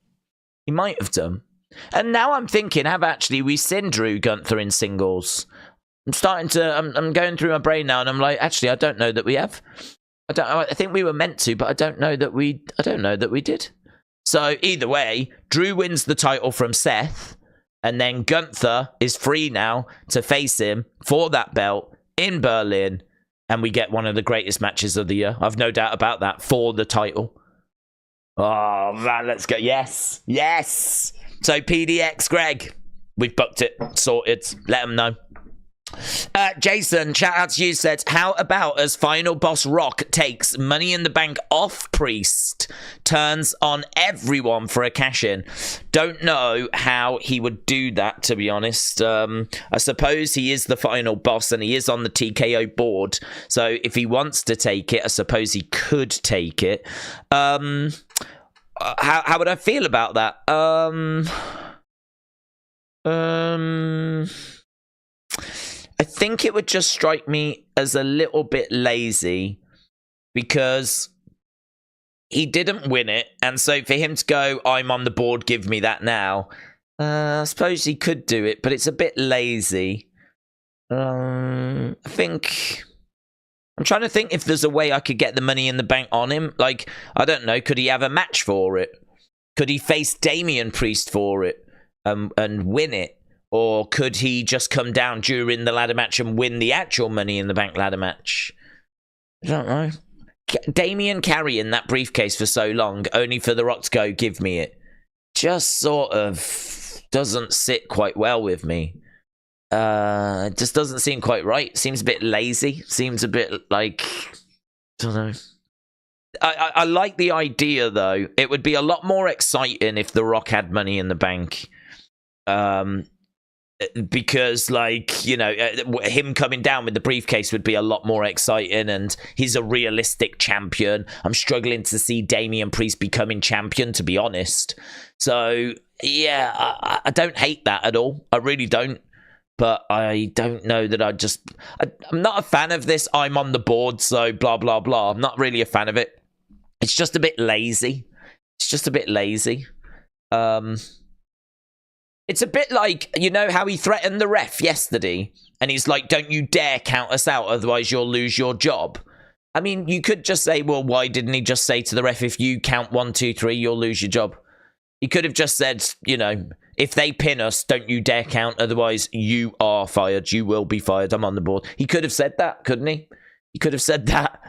And now I'm thinking, have actually we seen Drew Gunther in singles? I'm going through my brain now, and I'm like, actually, I don't know that we have. I think we were meant to, but I don't know that we did. So either way, Drew wins the title from Seth, and then Gunther is free now to face him for that belt in Berlin, and we get one of the greatest matches of the year. I've no doubt about that, for the title. Oh man, let's go! Yes. So PDX, Greg, we've booked it, sorted. Let them know. Jason, shout out to you, said, how about as final boss Rock takes Money in the Bank off Priest, turns on everyone for a cash-in? Don't know how he would do that, to be honest. I suppose he is the final boss and he is on the TKO board, so if he wants to take it, I suppose he could take it. How would I feel about that? I think it would just strike me as a little bit lazy, because he didn't win it, and so for him to go, I'm on the board, give me that now, I suppose he could do it, but it's a bit lazy. I think... I'm trying to think if there's a way I could get the Money in the Bank on him. Like, I don't know, could he have a match for it? Could he face Damian Priest for it and win it? Or could he just come down during the ladder match and win the actual Money in the Bank ladder match? I don't know. Damian carrying that briefcase for so long, only for The Rock to go, give me it, just sort of doesn't sit quite well with me. It just doesn't seem quite right. Seems a bit lazy. Seems a bit like... I don't know. I like the idea, though. It would be a lot more exciting if The Rock had Money in the Bank. Because, like, you know, him coming down with the briefcase would be a lot more exciting, and he's a realistic champion. I'm struggling to see Damian Priest becoming champion, to be honest. So, yeah, I don't hate that at all. I really don't. But I don't know that I'm not a fan of this. I'm on the board, so blah, blah, blah. I'm not really a fan of it. It's just a bit lazy. It's a bit like, you know how he threatened the ref yesterday? And he's like, don't you dare count us out, otherwise you'll lose your job. I mean, you could just say, well, why didn't he just say to the ref, if you count 1, 2, 3, you'll lose your job? He could have just said, you know, if they pin us, don't you dare count, otherwise you are fired. You will be fired. I'm on the board. He could have said that, couldn't he? He could have said that.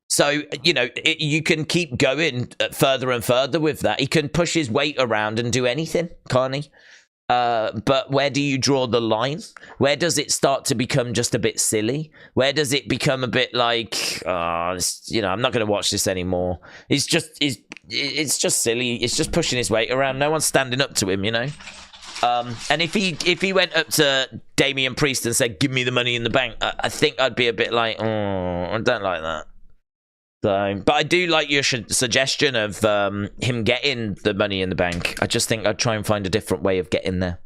So, you know, you can keep going further and further with that. He can push his weight around and do anything, can't he? But where do you draw the line? Where does it start to become just a bit silly? Where does it become a bit like, you know, I'm not going to watch this anymore. It's just silly. It's just pushing his weight around. No one's standing up to him, you know? And if he went up to Damian Priest and said, give me the Money in the Bank, I think I'd be a bit like, oh, I don't like that. So, but I do like your suggestion of him getting the Money in the Bank. I just think I'd try and find a different way of getting there.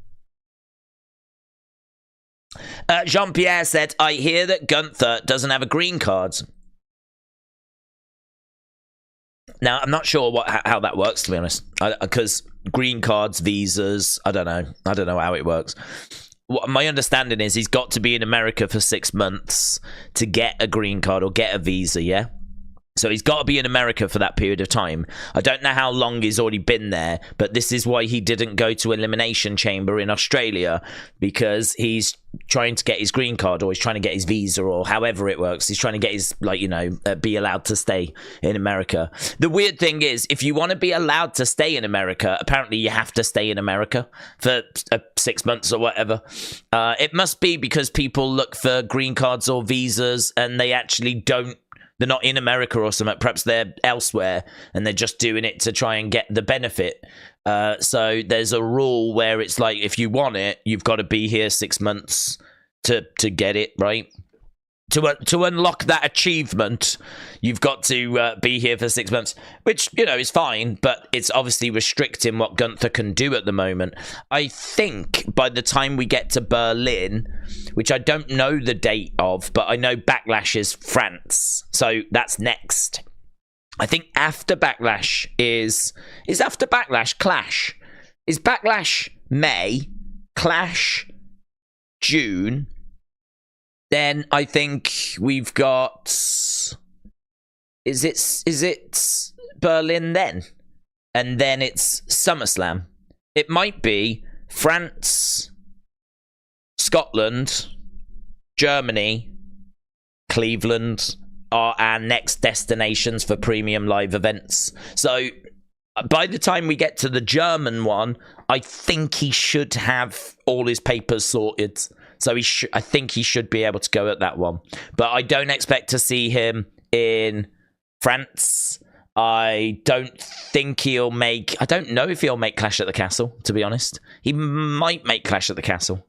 Jean-Pierre said, I hear that Gunther doesn't have a green card. Now, I'm not sure how that works, to be honest, because green cards, visas, I don't know how it works. What my understanding is, he's got to be in America for 6 months to get a green card or get a visa, yeah? So he's got to be in America for that period of time. I don't know how long he's already been there, but this is why he didn't go to Elimination Chamber in Australia, because he's trying to get his green card, or he's trying to get his visa, or however it works. He's trying to get his, be allowed to stay in America. The weird thing is, if you want to be allowed to stay in America, apparently you have to stay in America for 6 months or whatever. It must be because people look for green cards or visas and they actually don't. They're not in America or something. Perhaps they're elsewhere and they're just doing it to try and get the benefit. So there's a rule where it's like, if you want it, you've got to be here 6 months to get it, right? To unlock that achievement, you've got to be here for 6 months, which, is fine, but it's obviously restricting what Gunther can do at the moment. I think by the time we get to Berlin, which I don't know the date of, but I know Backlash is France, so that's next. I think after Backlash is after Backlash Clash. Is Backlash May, Clash June? Then I think we've got. Is it Berlin then? And then it's SummerSlam. It might be France, Scotland, Germany, Cleveland are our next destinations for premium live events. So by the time we get to the German one, I think he should have all his papers sorted. So I think he should be able to go at that one. But I don't expect to see him in France. I don't know if he'll make Clash at the Castle, to be honest. He might make Clash at the Castle,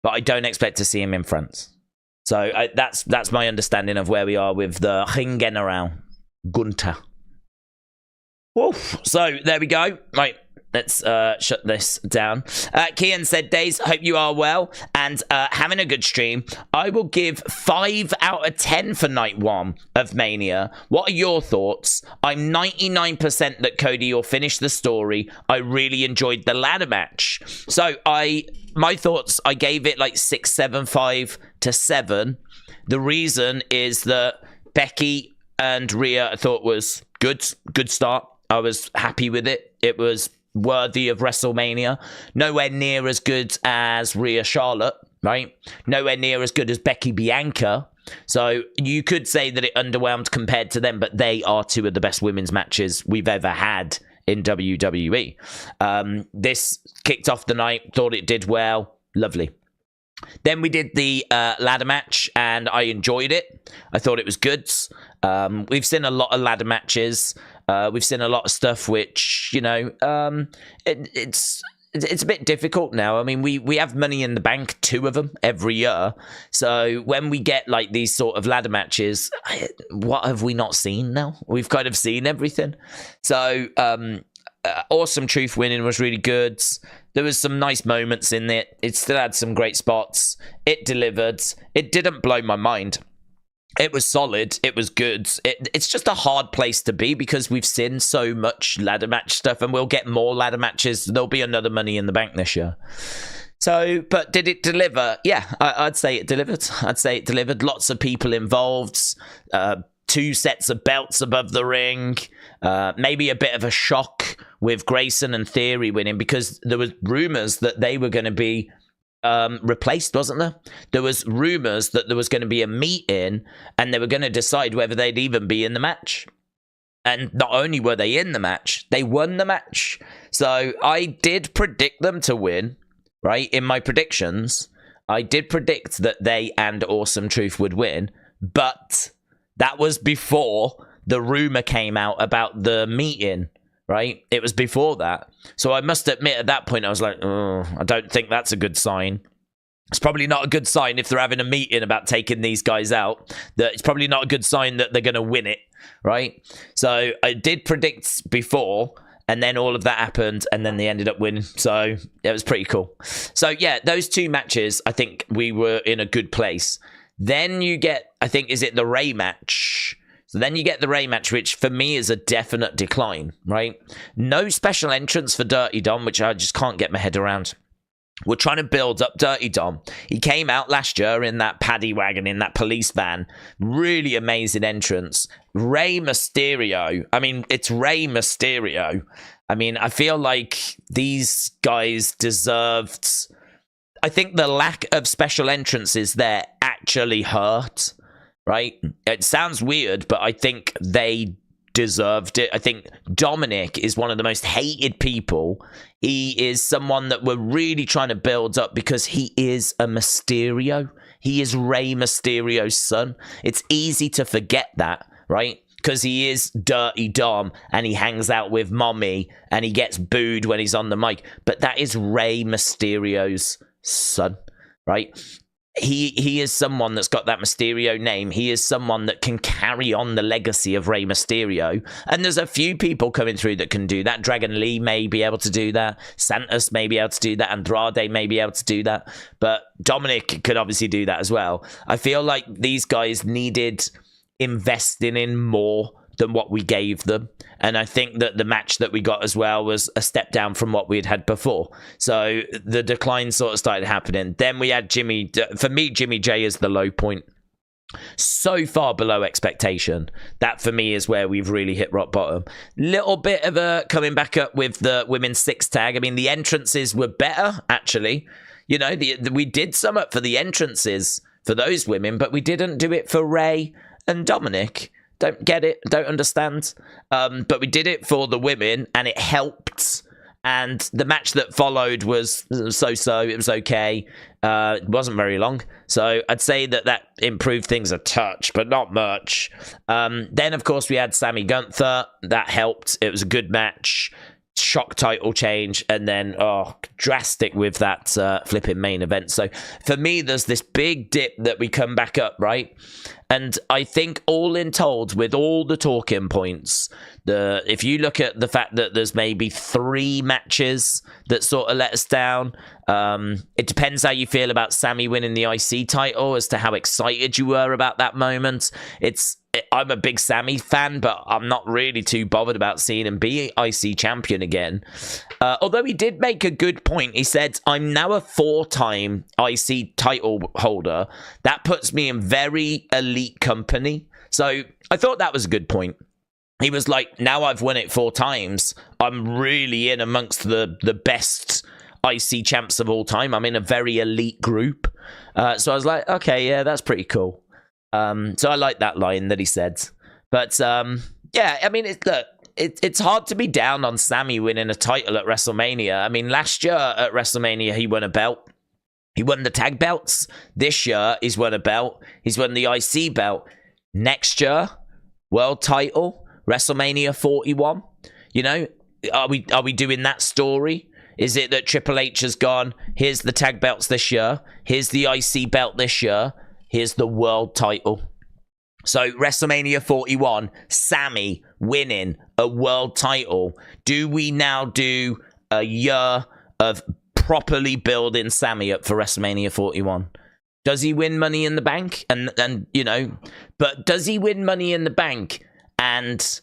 but I don't expect to see him in France. So that's my understanding of where we are with the Ring General Gunther. Oof. So there we go. Right. Let's shut this down. Kian said, Days, hope you are well and having a good stream. I will give 5 out of 10 for night 1 of Mania. What are your thoughts? I'm 99% that Cody will finish the story. I really enjoyed the ladder match. So my thoughts, I gave it like 6.75 to 7. The reason is that Becky and Rhea I thought was good start. I was happy with it. It was worthy of WrestleMania. Nowhere near as good as Rhea Charlotte, right? Nowhere near as good as Becky Bianca. So you could say that it underwhelmed compared to them, but they are 2 of the best women's matches we've ever had in WWE. This kicked off the night, thought it did well. Lovely. Then we did the ladder match, and I enjoyed it. I thought it was good. We've seen a lot of ladder matches. We've seen a lot of stuff which, it's a bit difficult now. I mean, we have Money in the Bank, 2 of them every year. So when we get like these sort of ladder matches, what have we not seen now? We've kind of seen everything. So Awesome Truth winning was really good. There was some nice moments in it. It still had some great spots. It delivered. It didn't blow my mind. It was solid. It was good. It's just a hard place to be because we've seen so much ladder match stuff and we'll get more ladder matches. There'll be another Money in the Bank this year. So, but did it deliver? Yeah, I'd say it delivered. Lots of people involved. 2 sets of belts above the ring. Maybe a bit of a shock with Grayson and Theory winning because there was rumors that they were going to be replaced, wasn't there? There was rumors that there was going to be a meeting and they were going to decide whether they'd even be in the match. And not only were they in the match, they won the match. So I did predict them to win, right? In my predictions, I did predict that they and Awesome Truth would win, but that was before the rumor came out about the meeting, right? It was before that. So I must admit at that point, I was like, oh, I don't think that's a good sign. It's probably not a good sign if they're having a meeting about taking these guys out. That it's probably not a good sign that they're going to win it, right? So I did predict before, and then all of that happened, and then they ended up winning. So it was pretty cool. So yeah, those 2 matches, I think we were in a good place. Then you get, I think, is it the Ray match? So then you get the Ray match, which for me is a definite decline, right? No special entrance for Dirty Dom, which I just can't get my head around. We're trying to build up Dirty Dom. He came out last year in that paddy wagon, in that police van. Really amazing entrance. Rey Mysterio. I mean, it's Rey Mysterio. I mean, I feel like these guys deserved... I think the lack of special entrances there actually hurt, right? It sounds weird, but I think they deserved it. I think Dominic is one of the most hated people. He is someone that we're really trying to build up because he is a Mysterio. He is Rey Mysterio's son. It's easy to forget that, right? Because he is Dirty Dom and he hangs out with Mommy and he gets booed when he's on the mic. But that is Rey Mysterio's son, right? He is someone that's got that Mysterio name. He is someone that can carry on the legacy of Rey Mysterio. And there's a few people coming through that can do that. Dragon Lee may be able to do that. Santos may be able to do that. Andrade may be able to do that. But Dominic could obviously do that as well. I feel like these guys needed investing in more than what we gave them. And I think that the match that we got as well was a step down from what we had before. So the decline sort of started happening. Then we had Jimmy. For me, Jimmy J is the low point. So far below expectation. That for me is where we've really hit rock bottom. Little bit of a coming back up with the women's 6 tag. I mean, the entrances were better, actually. You know, we did sum up for the entrances for those women, but we didn't do it for Ray and Dominic. Don't get it, don't understand. But we did it for the women, and it helped. And the match that followed was so-so. It was okay. It wasn't very long. So I'd say that improved things a touch, but not much. Then, of course, we had Sammy Gunther. That helped. It was a good match. Shock title change, and then drastic with that flipping main event. So for me, there's this big dip that we come back up, right? And I think all in told, with all the talking points, if you look at the fact that there's maybe 3 matches that sort of let us down, it depends how you feel about Sammy winning the IC title as to how excited you were about that moment. I'm a big Sammy fan, but I'm not really too bothered about seeing him be IC champion again. Although he did make a good point. He said, I'm now a 4-time IC title holder. That puts me in very elite company. So I thought that was a good point. He was like, now I've won it 4 times. I'm really in amongst the best IC champs of all time. I'm in a very elite group. So I was like, okay, yeah, that's pretty cool. So I like that line that he said. But yeah, I mean, it's hard to be down on Sammy winning a title at WrestleMania. I mean, last year at WrestleMania, he won a belt. He won the tag belts. This year, he's won a belt. He's won the IC belt. Next year, world title, WrestleMania 41. You know, are we doing that story? Is it that Triple H has gone, here's the tag belts this year, here's the IC belt this year, here's the world title. So WrestleMania 41, Sammy winning a world title. Do we now do a year of properly building Sammy up for WrestleMania 41? Does he win Money in the Bank? And you know, but does he win Money in the Bank and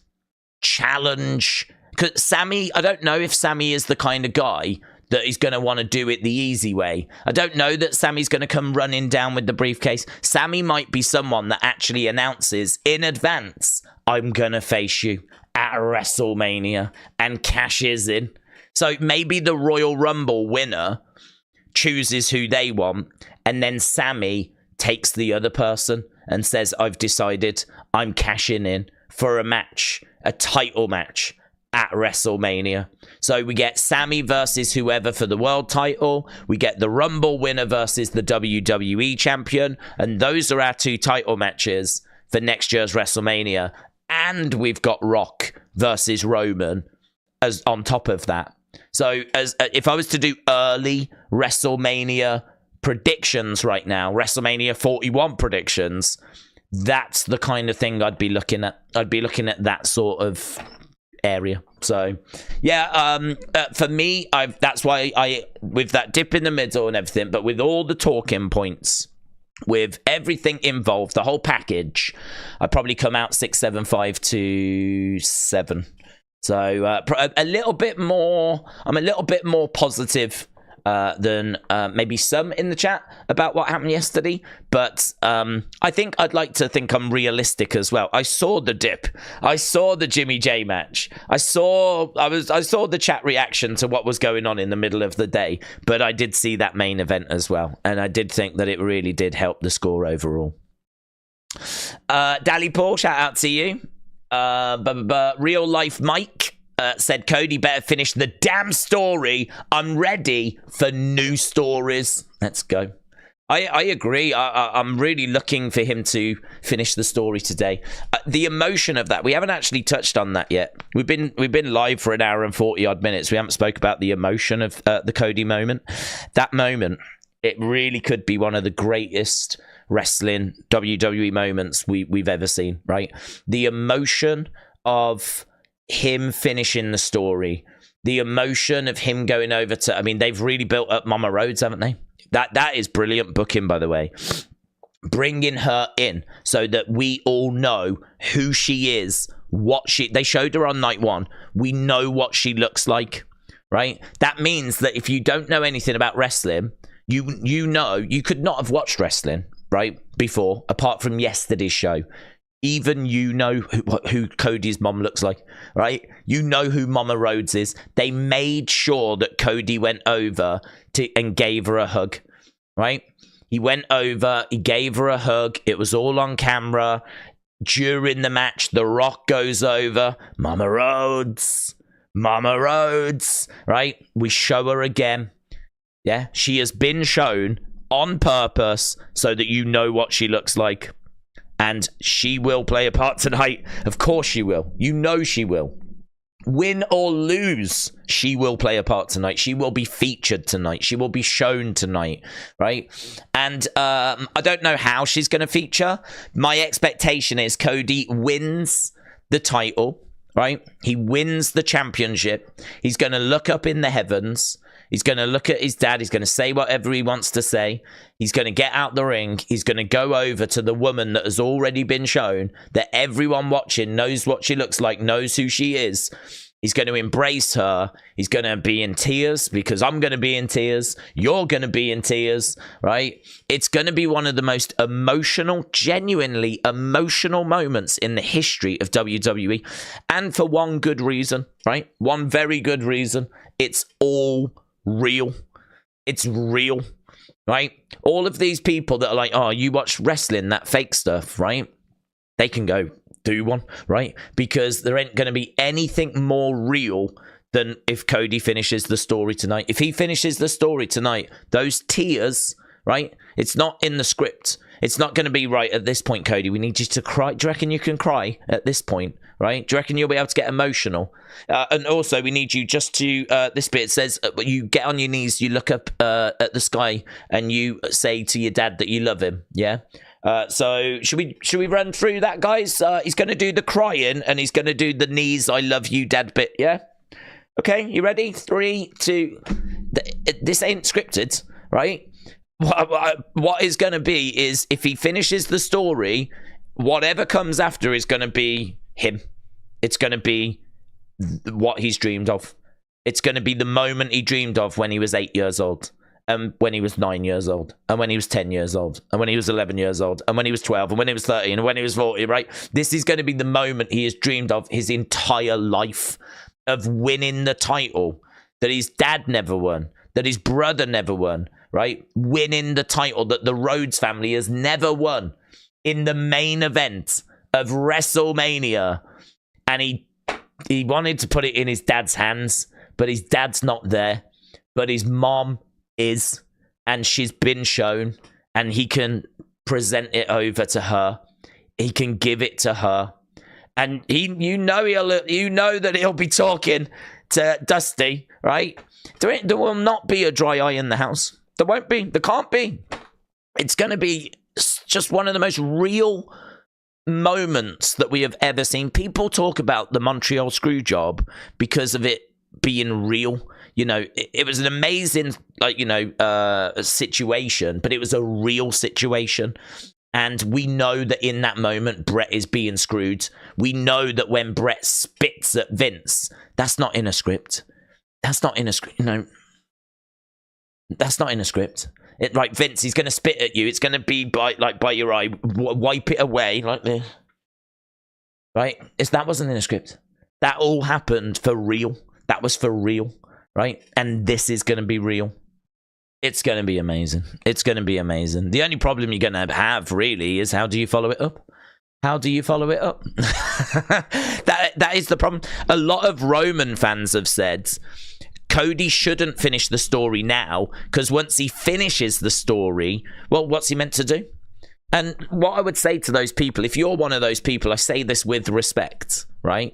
challenge? Because Sammy, I don't know if Sammy is the kind of guy that he's going to want to do it the easy way. I don't know that Sammy's going to come running down with the briefcase. Sammy might be someone that actually announces in advance, I'm going to face you at WrestleMania, and cashes in. So maybe the Royal Rumble winner chooses who they want, and then Sammy takes the other person and says, I've decided I'm cashing in for a match, a title match at WrestleMania. So we get Sammy versus whoever for the world title. We get the Rumble winner versus the WWE champion. And those are our 2 title matches for next year's WrestleMania. And we've got Rock versus Roman as on top of that. So as if I was to do early WrestleMania predictions right now, WrestleMania 41 predictions, that's the kind of thing I'd be looking at. I'd be looking at that sort of area. So yeah, for me, that's why I, with that dip in the middle and everything, but with all the talking points, with everything involved, the whole package, I'd probably come out 675 to 7. So a little bit more. I'm a little bit more positive than maybe some in the chat about what happened yesterday, but I think I'd like to think I'm realistic as well. I saw the dip. I saw the Jimmy J match. I saw the chat reaction to what was going on in the middle of the day, but I did see that main event as well, and I did think that it really did help the score overall. Dally Paul, shout out to you. Real life Mike said Cody better finish the damn story. I'm ready for new stories. Let's go. I agree. I'm really looking for him to finish the story today. The emotion of that, we haven't actually touched on that yet. We've been live for an hour and 40 odd minutes. We haven't spoke about the emotion of the Cody moment. That moment, it really could be one of the greatest wrestling WWE moments we've ever seen, right? The emotion of him finishing the story, the emotion of him going over to, I mean, they've really built up Mama Rhodes, haven't they? That is brilliant booking, by the way. Bringing her in so that we all know who she is, they showed her on night 1. We know what she looks like, right? That means that if you don't know anything about wrestling, you know, you could not have watched wrestling, right, before, apart from yesterday's show. Even you know who Cody's mom looks like, right? You know who Mama Rhodes is. They made sure that Cody went over and gave her a hug, right? He went over, he gave her a hug. It was all on camera. During the match, The Rock goes over. Mama Rhodes, right? We show her again. Yeah, she has been shown on purpose so that you know what she looks like. And she will play a part tonight. Of course she will. You know she will. Win or lose, she will play a part tonight. She will be featured tonight. She will be shown tonight, right? And I don't know how she's going to feature. My expectation is Cody wins the title, right? He wins the championship. He's going to look up in the heavens. He's going to look at his dad. He's going to say whatever he wants to say. He's going to get out the ring. He's going to go over to the woman that has already been shown, that everyone watching knows what she looks like, knows who she is. He's going to embrace her. He's going to be in tears because I'm going to be in tears. You're going to be in tears, right? It's going to be one of the most emotional, genuinely emotional moments in the history of WWE. And for one good reason, right? One very good reason. It's all real. It's real, right? All of these people that are like, oh, you watch wrestling, that fake stuff, right? They can go do one, right? Because there ain't going to be anything more real than if Cody finishes the story tonight. If he finishes the story tonight, those tears, right? It's not in the script. It's not going to be right at this point, Cody. We need you to cry. Do you reckon you can cry at this point, right? Do you reckon you'll be able to get emotional? And also, we need you just to, this bit says, you get on your knees, you look up at the sky, and you say to your dad that you love him, yeah? So should we run through that, guys? He's going to do the crying, and he's going to do the knees, I love you, dad bit, yeah? Okay, you ready? 3, 2... This ain't scripted, right? What is going to be is, if he finishes the story, whatever comes after is going to be him. It's going to be what he's dreamed of. It's going to be the moment he dreamed of when he was 8 years old, and when he was 9 years old, and when he was 10 years old, and when he was 11 years old, and when he was 12, and when he was 13, and when he was 40, right? This is going to be the moment he has dreamed of his entire life, of winning the title that his dad never won, that his brother never won, right? Winning the title that the Rhodes family has never won in the main event of WrestleMania. And he wanted to put it in his dad's hands, but his dad's not there. But his mom is, and she's been shown, and he can present it over to her. He can give it to her. And you know that he'll be talking to Dusty, right? There will not be a dry eye in the house. There won't be. There can't be. It's going to be just one of the most real moments that we have ever seen. People talk about the Montreal Screwjob because of it being real. You know, it was an amazing, like, you know, situation, but it was a real situation. And we know that in that moment, Brett is being screwed. We know that when Brett spits at Vince, that's not in a script. That's not in a script. You know, that's not in a script. Like, Vince, he's going to spit at you. It's going to be by your eye. Wipe it away like this. Right? That wasn't in a script. That all happened for real. That was for real. Right? And this is going to be real. It's going to be amazing. It's going to be amazing. The only problem you're going to have, really, is how do you follow it up? How do you follow it up? that is the problem. A lot of Roman fans have said Cody shouldn't finish the story now, because once he finishes the story, well, what's he meant to do? And what I would say to those people, if you're one of those people, I say this with respect, right?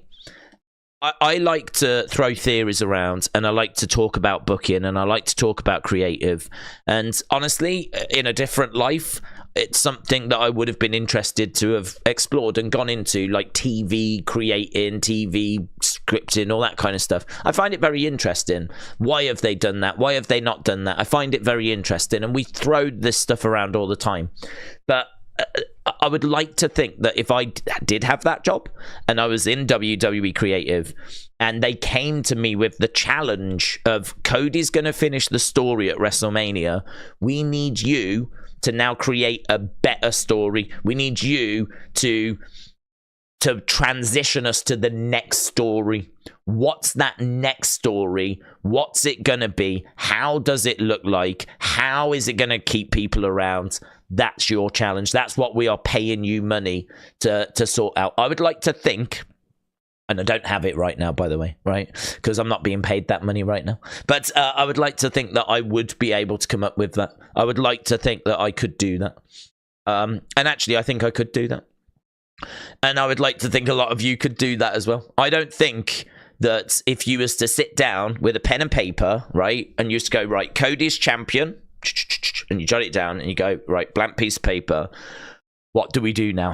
I like to throw theories around, and I like to talk about booking, and I like to talk about creative. And honestly, in a different life, it's something that I would have been interested to have explored and gone into, like TV creating, TV scripting, all that kind of stuff. I find it very interesting. Why have they done that? Why have they not done that? I find it very interesting, and we throw this stuff around all the time. But I would like to think that if I did have that job and I was in WWE Creative and they came to me with the challenge of Cody's going to finish the story at WrestleMania, we need you to now create a better story. We need you to transition us to the next story. What's that next story? What's it going to be? How does it look like? How is it going to keep people around? That's your challenge. That's what we are paying you money to sort out. I would like to think, and I don't have it right now, by the way, right? Because I'm not being paid that money right now. But I would like to think that I would be able to come up with that. I would like to think that I could do that. And actually, I think I could do that. And I would like to think a lot of you could do that as well. I don't think that if you was to sit down with a pen and paper, right, and you just go, right, Cody's champion, and you jot it down and you go, right, blank piece of paper, what do we do now?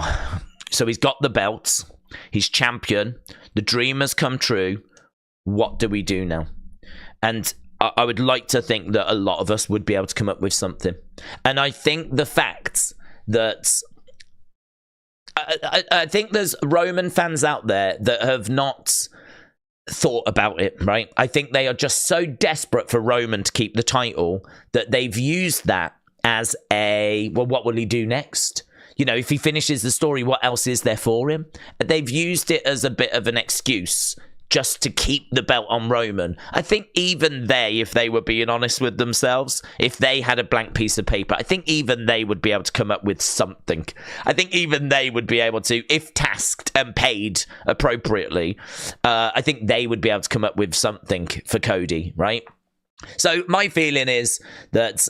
So he's got the belts, he's champion, the dream has come true, what do we do now? And I would like to think that a lot of us would be able to come up with something. And I think the fact that I think there's Roman fans out there that have not thought about it, right? I think they are just so desperate for Roman to keep the title that they've used that as a, well, what will he do next? You know, if he finishes the story, what else is there for him? They've used it as a bit of an excuse just to keep the belt on Roman. I think even they, if they were being honest with themselves, if they had a blank piece of paper, I think even they would be able to come up with something. I think even they would be able to, if tasked and paid appropriately, I think they would be able to come up with something for Cody, right? So my feeling is that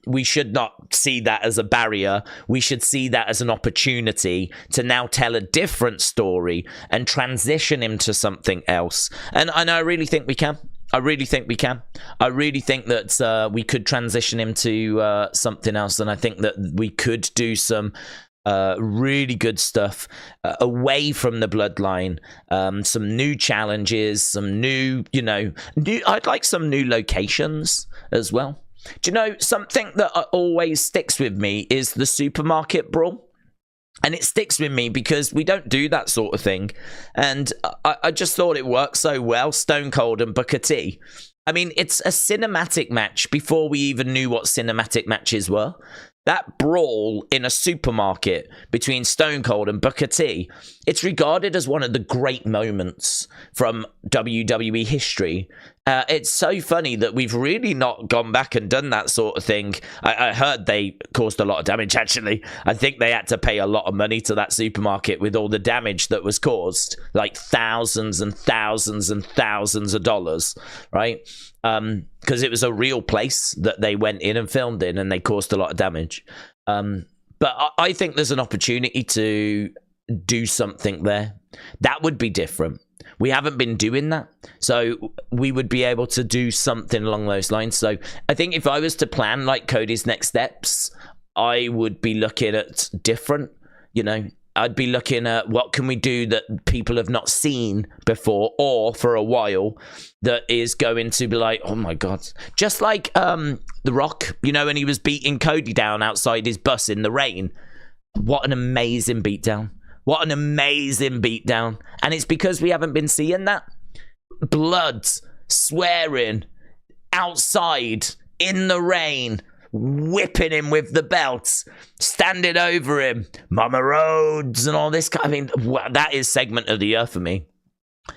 we should not see that as a barrier. We should see that as an opportunity to now tell a different story and transition him to something else. And I really think we can. I really think we can. I really think that we could transition him to something else. And I think that we could do some really good stuff away from the bloodline, some new challenges, some new, I'd like some new locations as well. Do you know, something that always sticks with me is the supermarket brawl. And it sticks with me because we don't do that sort of thing. And I just thought it worked so well, Stone Cold and Booker T. I mean, it's a cinematic match before we even knew what cinematic matches were. That brawl in a supermarket between Stone Cold and Booker T, it's regarded as one of the great moments from WWE history. It's so funny that we've really not gone back and done that sort of thing. I heard they caused a lot of damage, actually. I think they had to pay a lot of money to that supermarket with all the damage that was caused, like thousands and thousands and thousands of dollars, right? Because it was a real place that they went in and filmed in, and they caused a lot of damage. But I think there's an opportunity to do something there. That would be different. We haven't been doing that, so we would be able to do something along those lines. So I think if I was to plan like Cody's next steps, I would be looking at different, I'd be looking at what can we do that people have not seen before or for a while that is going to be like, oh my God. Just like The Rock, you know, when he was beating Cody down outside his bus in the rain. What an amazing beatdown. What an amazing beatdown. And it's because we haven't been seeing that. Blood, swearing, outside, in the rain, whipping him with the belts, standing over him, Mama Rhodes, and all this. I mean, that is segment of the year for me.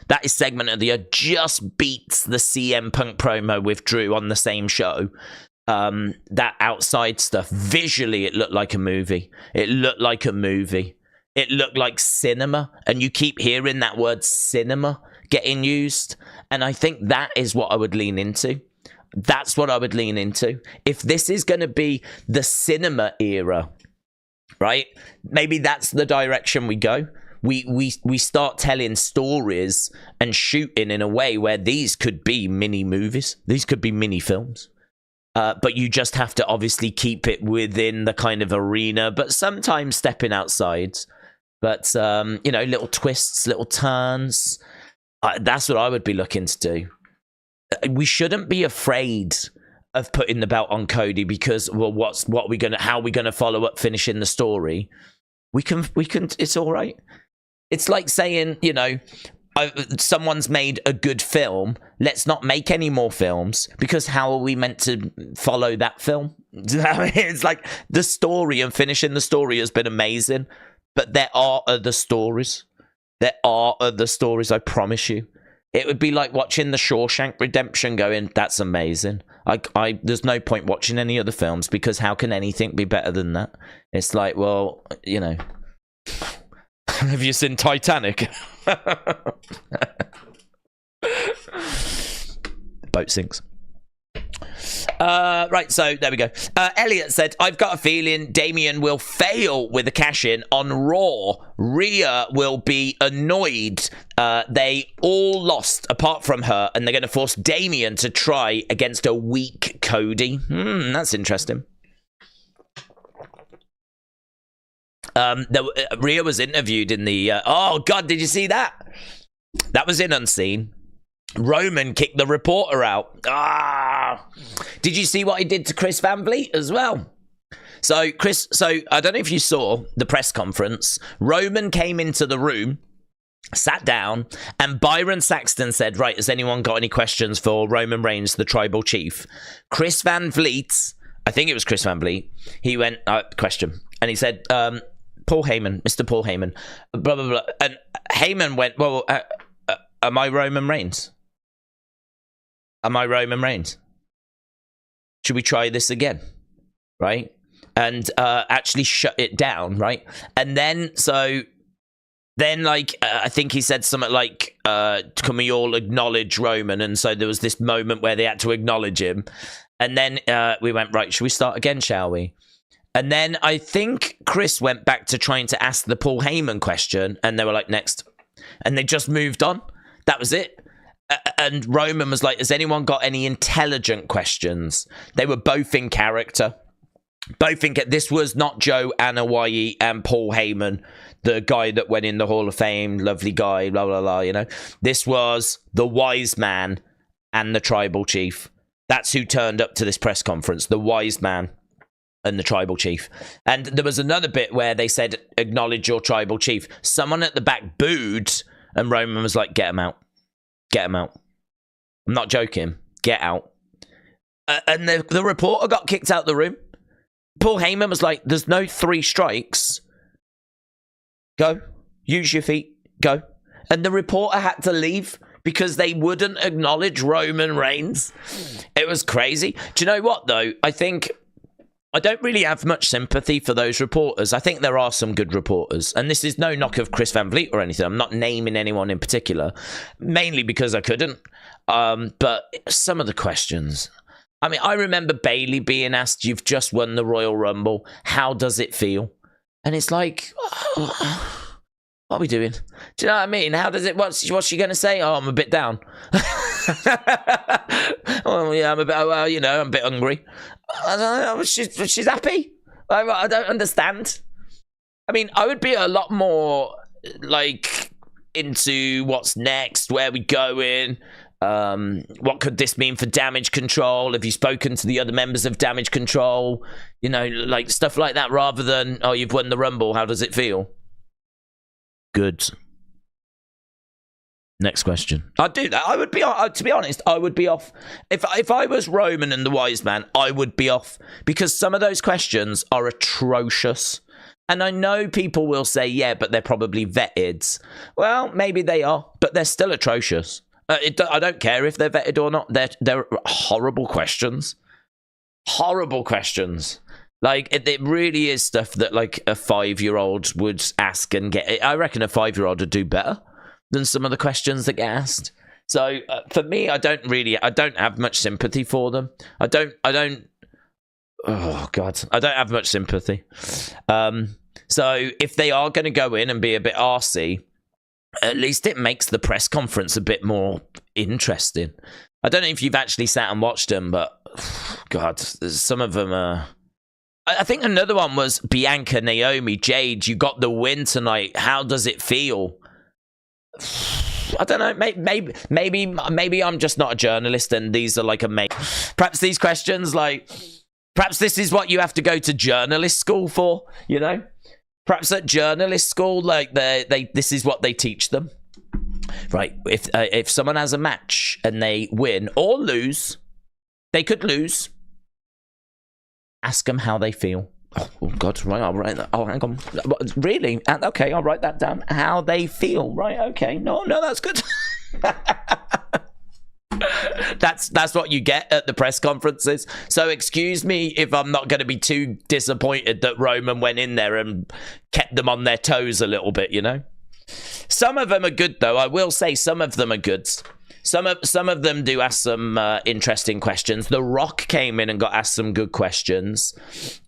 That is segment of the year. Just beats the CM Punk promo with Drew on the same show. That outside stuff, visually, it looked like a movie. It looked like a movie. It looked like cinema. And you keep hearing that word cinema getting used. And I think that is what I would lean into. That's what I would lean into. If this is going to be the cinema era, right? Maybe that's the direction we go. We start telling stories and shooting in a way where these could be mini movies. These could be mini films. But you just have to obviously keep it within the kind of arena, but sometimes stepping outside. But, you know, little twists, little turns. That's what I would be looking to do. We shouldn't be afraid of putting the belt on Cody because, well, how are we gonna follow up finishing the story? We can. It's all right. It's like saying, you know, someone's made a good film. Let's not make any more films because how are we meant to follow that film? It's like the story and finishing the story has been amazing, but there are other stories. There are other stories, I promise you. It would be like watching The Shawshank Redemption going, that's amazing. There's no point watching any other films because how can anything be better than that? It's like, well, you know, have you seen Titanic? Boat sinks. Right, so there we go. Elliot said, I've got a feeling Damian will fail with the cash-in on Raw. Rhea will be annoyed. They all lost apart from her, and they're going to force Damian to try against a weak Cody. That's interesting. Rhea was interviewed in the... oh, God, did you see that? That was in Unseen. Roman kicked the reporter out. Did you see what he did to Chris Van Vliet as well? So I don't know if you saw the press conference. Roman came into the room, sat down, and Byron Saxton said, right, has anyone got any questions for Roman Reigns, the tribal chief? Chris Van Vliet, I think it was Chris Van Vliet, he went, question. And he said, Paul Heyman, Mr. Paul Heyman, blah, blah, blah. And Heyman went, well, am I Roman Reigns? Am I Roman Reigns? Should we try this again? Right? And actually shut it down, right? And then, I think he said something like, can we all acknowledge Roman? And so there was this moment where they had to acknowledge him. And then we went, right, should we start again, shall we? And then I think Chris went back to trying to ask the Paul Heyman question, and they were like, next. And they just moved on. That was it. And Roman was like, has anyone got any intelligent questions? They were both in character. This was not Joe Anoa'i and Paul Heyman, the guy that went in the Hall of Fame, lovely guy, blah, blah, blah, you know. This was the wise man and the tribal chief. That's who turned up to this press conference, the wise man and the tribal chief. And there was another bit where they said, acknowledge your tribal chief. Someone at the back booed, and Roman was like, get him out. Get him out. I'm not joking. Get out. And the reporter got kicked out of the room. Paul Heyman was like, there's no 3 strikes. Go. Use your feet. Go. And the reporter had to leave because they wouldn't acknowledge Roman Reigns. It was crazy. Do you know what, though? I don't really have much sympathy for those reporters. I think there are some good reporters. And this is no knock of Chris Van Vliet or anything. I'm not naming anyone in particular. Mainly because I couldn't. But some of the questions... I mean, I remember Bayley being asked, you've just won the Royal Rumble. How does it feel? And it's like, what are we doing? Do you know what I mean? How does it... What's she going to say? Oh, I'm a bit down. Well, yeah, I'm a bit... Well, you know, I'm a bit hungry. I don't know. She's happy. I don't understand. I mean, I would be a lot more, like, into what's next, where we going, what could this mean for Damage Control? Have you spoken to the other members of Damage Control? You know, like, stuff like that, rather than, oh, you've won the Rumble, how does it feel? Good. Next question. I'd do that. I would be, to be honest, I would be off. If I was Roman and the Wise Man, I would be off, because some of those questions are atrocious. And I know people will say, yeah, but they're probably vetted. Well, maybe they are, but they're still atrocious. I don't care if they're vetted or not. They're horrible questions. Horrible questions. Like, it really is stuff that, like, a 5-year-old would ask and get. I reckon a 5-year-old would do better than some of the questions that get asked. So, for me, I don't have much sympathy for them. I don't, oh, God. I don't have much sympathy. So, if they are going to go in and be a bit arsey, at least it makes the press conference a bit more interesting. I don't know if you've actually sat and watched them, but, God, some of them are... I think another one was Bianca, Naomi, Jade, you got the win tonight. How does it feel? I don't know. Maybe I'm just not a journalist, and these are like perhaps these questions, like, perhaps this is what you have to go to journalist school for. You know, perhaps at journalist school, like this is what they teach them. Right? If someone has a match and they win or lose, they could lose. Ask them how they feel. Oh, God, right, I'll write that. Oh, hang on. Really? Okay, I'll write that down. How they feel. Right, okay. No, that's good. That's what you get at the press conferences. So excuse me if I'm not going to be too disappointed that Roman went in there and kept them on their toes a little bit, you know? Some of them are good, though. I will say some of them are good. Some of them do ask some interesting questions. The Rock came in and got asked some good questions.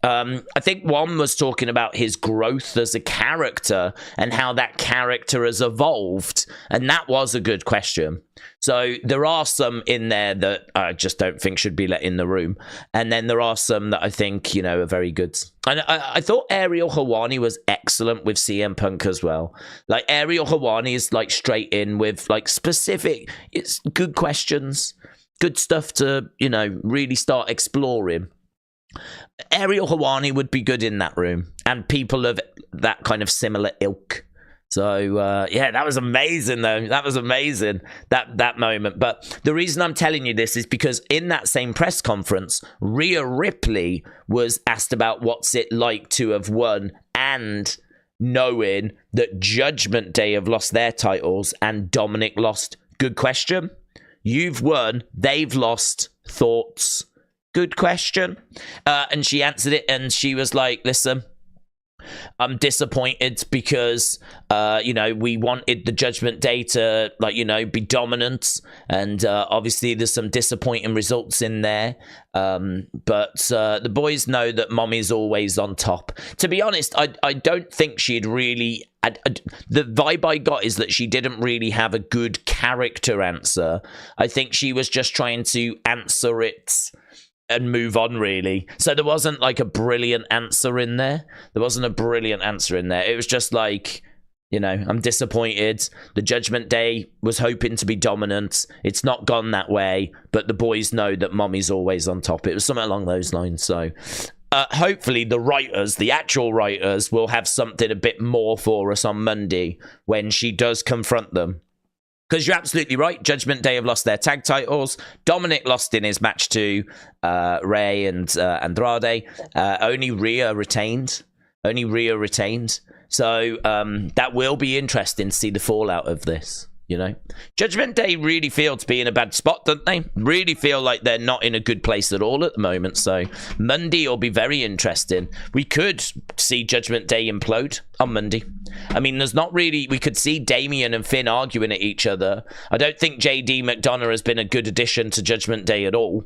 I think one was talking about his growth as a character and how that character has evolved. And that was a good question. So there are some in there that I just don't think should be let in the room. And then there are some that I think, you know, are very good. And I thought Ariel Helwani was excellent with CM Punk as well. Like, Ariel Helwani is, like, straight in with, like, specific, it's good questions, good stuff to, you know, really start exploring. Ariel Helwani would be good in that room, and people of that kind of similar ilk. So, yeah, that was amazing, though. That was amazing, that moment. But the reason I'm telling you this is because in that same press conference, Rhea Ripley was asked about what's it like to have won and knowing that Judgment Day have lost their titles and Dominic lost. Good question. You've won. They've lost. Thoughts? Good question. And she answered it, and she was like, listen, I'm disappointed because, you know, we wanted the Judgment Day to, like, you know, be dominant. And obviously there's some disappointing results in there. But the boys know that Mommy's always on top. To be honest, I don't think she'd really... the vibe I got is that she didn't really have a good character answer. I think she was just trying to answer it and move on, really. So there wasn't, like, a brilliant answer in there. It was just like, you know, I'm disappointed. The Judgment Day was hoping to be dominant. It's not gone that way, but the boys know that Mommy's always on top. It was something along those lines. So hopefully the writers, the actual writers, will have something a bit more for us on Monday when she does confront them. Because you're absolutely right. Judgment Day have lost their tag titles. Dominic lost in his match to Rey and Andrade. Only Rhea retained. So that will be interesting to see the fallout of this. You know, Judgment Day really feel to be in a bad spot, don't they? Really feel like they're not in a good place at all at the moment. So Monday will be very interesting. We could see Judgment Day implode on Monday. I mean, there's not really... We could see Damian and Finn arguing at each other. I don't think JD McDonough has been a good addition to Judgment Day at all.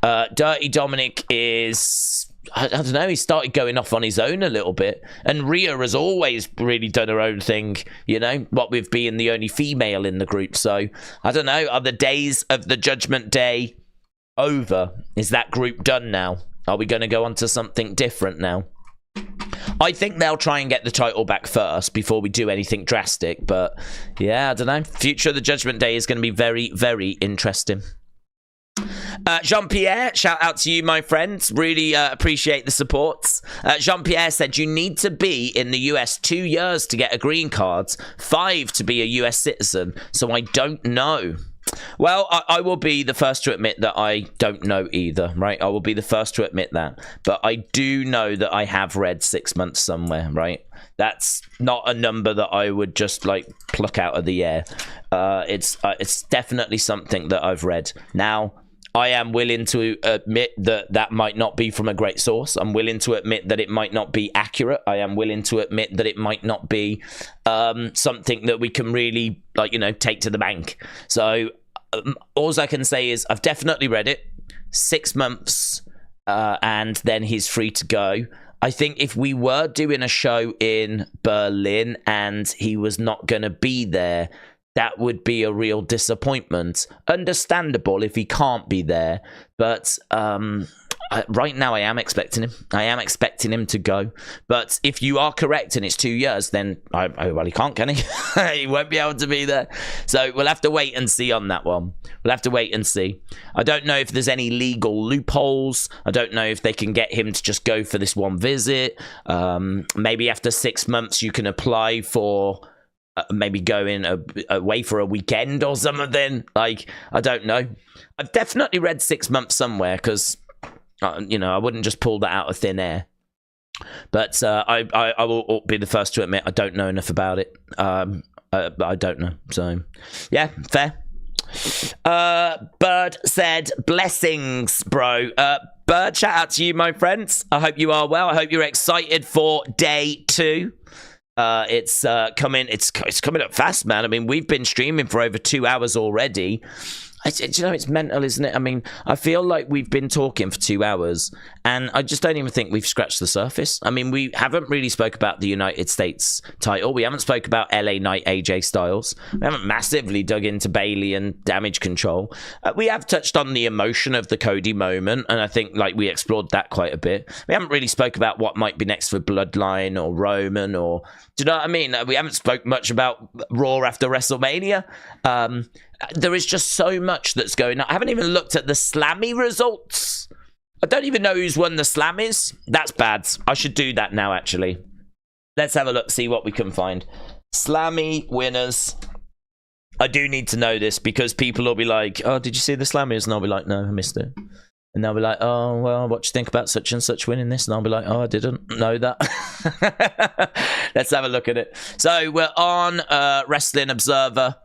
Dirty Dominic is... I don't know, he started going off on his own a little bit. And Rhea has always really done her own thing, you know, what with being the only female in the group. So, I don't know, are the days of the Judgment Day over? Is that group done now? Are we going to go on to something different now? I think they'll try and get the title back first before we do anything drastic. But yeah, I don't know. Future of the Judgment Day is going to be very, very interesting. Jean-Pierre, shout out to you, my friends. Really appreciate the supports. Jean-Pierre said, you need to be in the US 2 years to get a green card, 5 to be a US citizen, so I don't know. Well, I will be the first to admit that I don't know either, right? I will be the first to admit that. But I do know that I have read 6 months somewhere, right? That's not a number that I would just, like, pluck out of the air. It's definitely something that I've read. Now, I am willing to admit that that might not be from a great source. I'm willing to admit that it might not be accurate. I am willing to admit that it might not be something that we can really, like, you know, take to the bank. So all I can say is I've definitely read it. 6 months, and then he's free to go. I think if we were doing a show in Berlin and he was not going to be there, that would be a real disappointment. Understandable if he can't be there, but right now I am expecting him. I am expecting him to go. But if you are correct and it's 2 years, then well, he can't, can he? He won't be able to be there. So we'll have to wait and see on that one. We'll have to wait and see. I don't know if there's any legal loopholes. I don't know if they can get him to just go for this one visit. Maybe after 6 months you can apply for... maybe going away for a weekend or something. Like, I don't know. I've definitely read 6 months somewhere because, you know, I wouldn't just pull that out of thin air. But I will be the first to admit I don't know enough about it. I don't know. So, yeah, fair. Bird said, blessings, bro. Bird, shout out to you, my friends. I hope you are well. I hope you're excited for day 2. It's coming up fast, man. I mean, we've been streaming for over 2 hours already. You know, it's mental, isn't it? I mean, I feel like we've been talking for 2 hours, and I just don't even think we've scratched the surface. I mean, we haven't really spoke about the United States title. We haven't spoke about LA Knight AJ Styles. We haven't massively dug into Bayley and Damage Control. We have touched on the emotion of the Cody moment, and I think, like, we explored that quite a bit. We haven't really spoke about what might be next for Bloodline or Roman, or... do you know what I mean? We haven't spoke much about Raw after WrestleMania. There is just so much that's going on. I haven't even looked at the Slammy results. I don't even know who's won the Slammies. That's bad. I should do that now, actually. Let's have a look, see what we can find. Slammy winners. I do need to know this because people will be like, oh, did you see the Slammies? And I'll be like, no, I missed it. And they'll be like, oh, well, what do you think about such and such winning this? And I'll be like, oh, I didn't know that. Let's have a look at it. So we're on Wrestling Observer.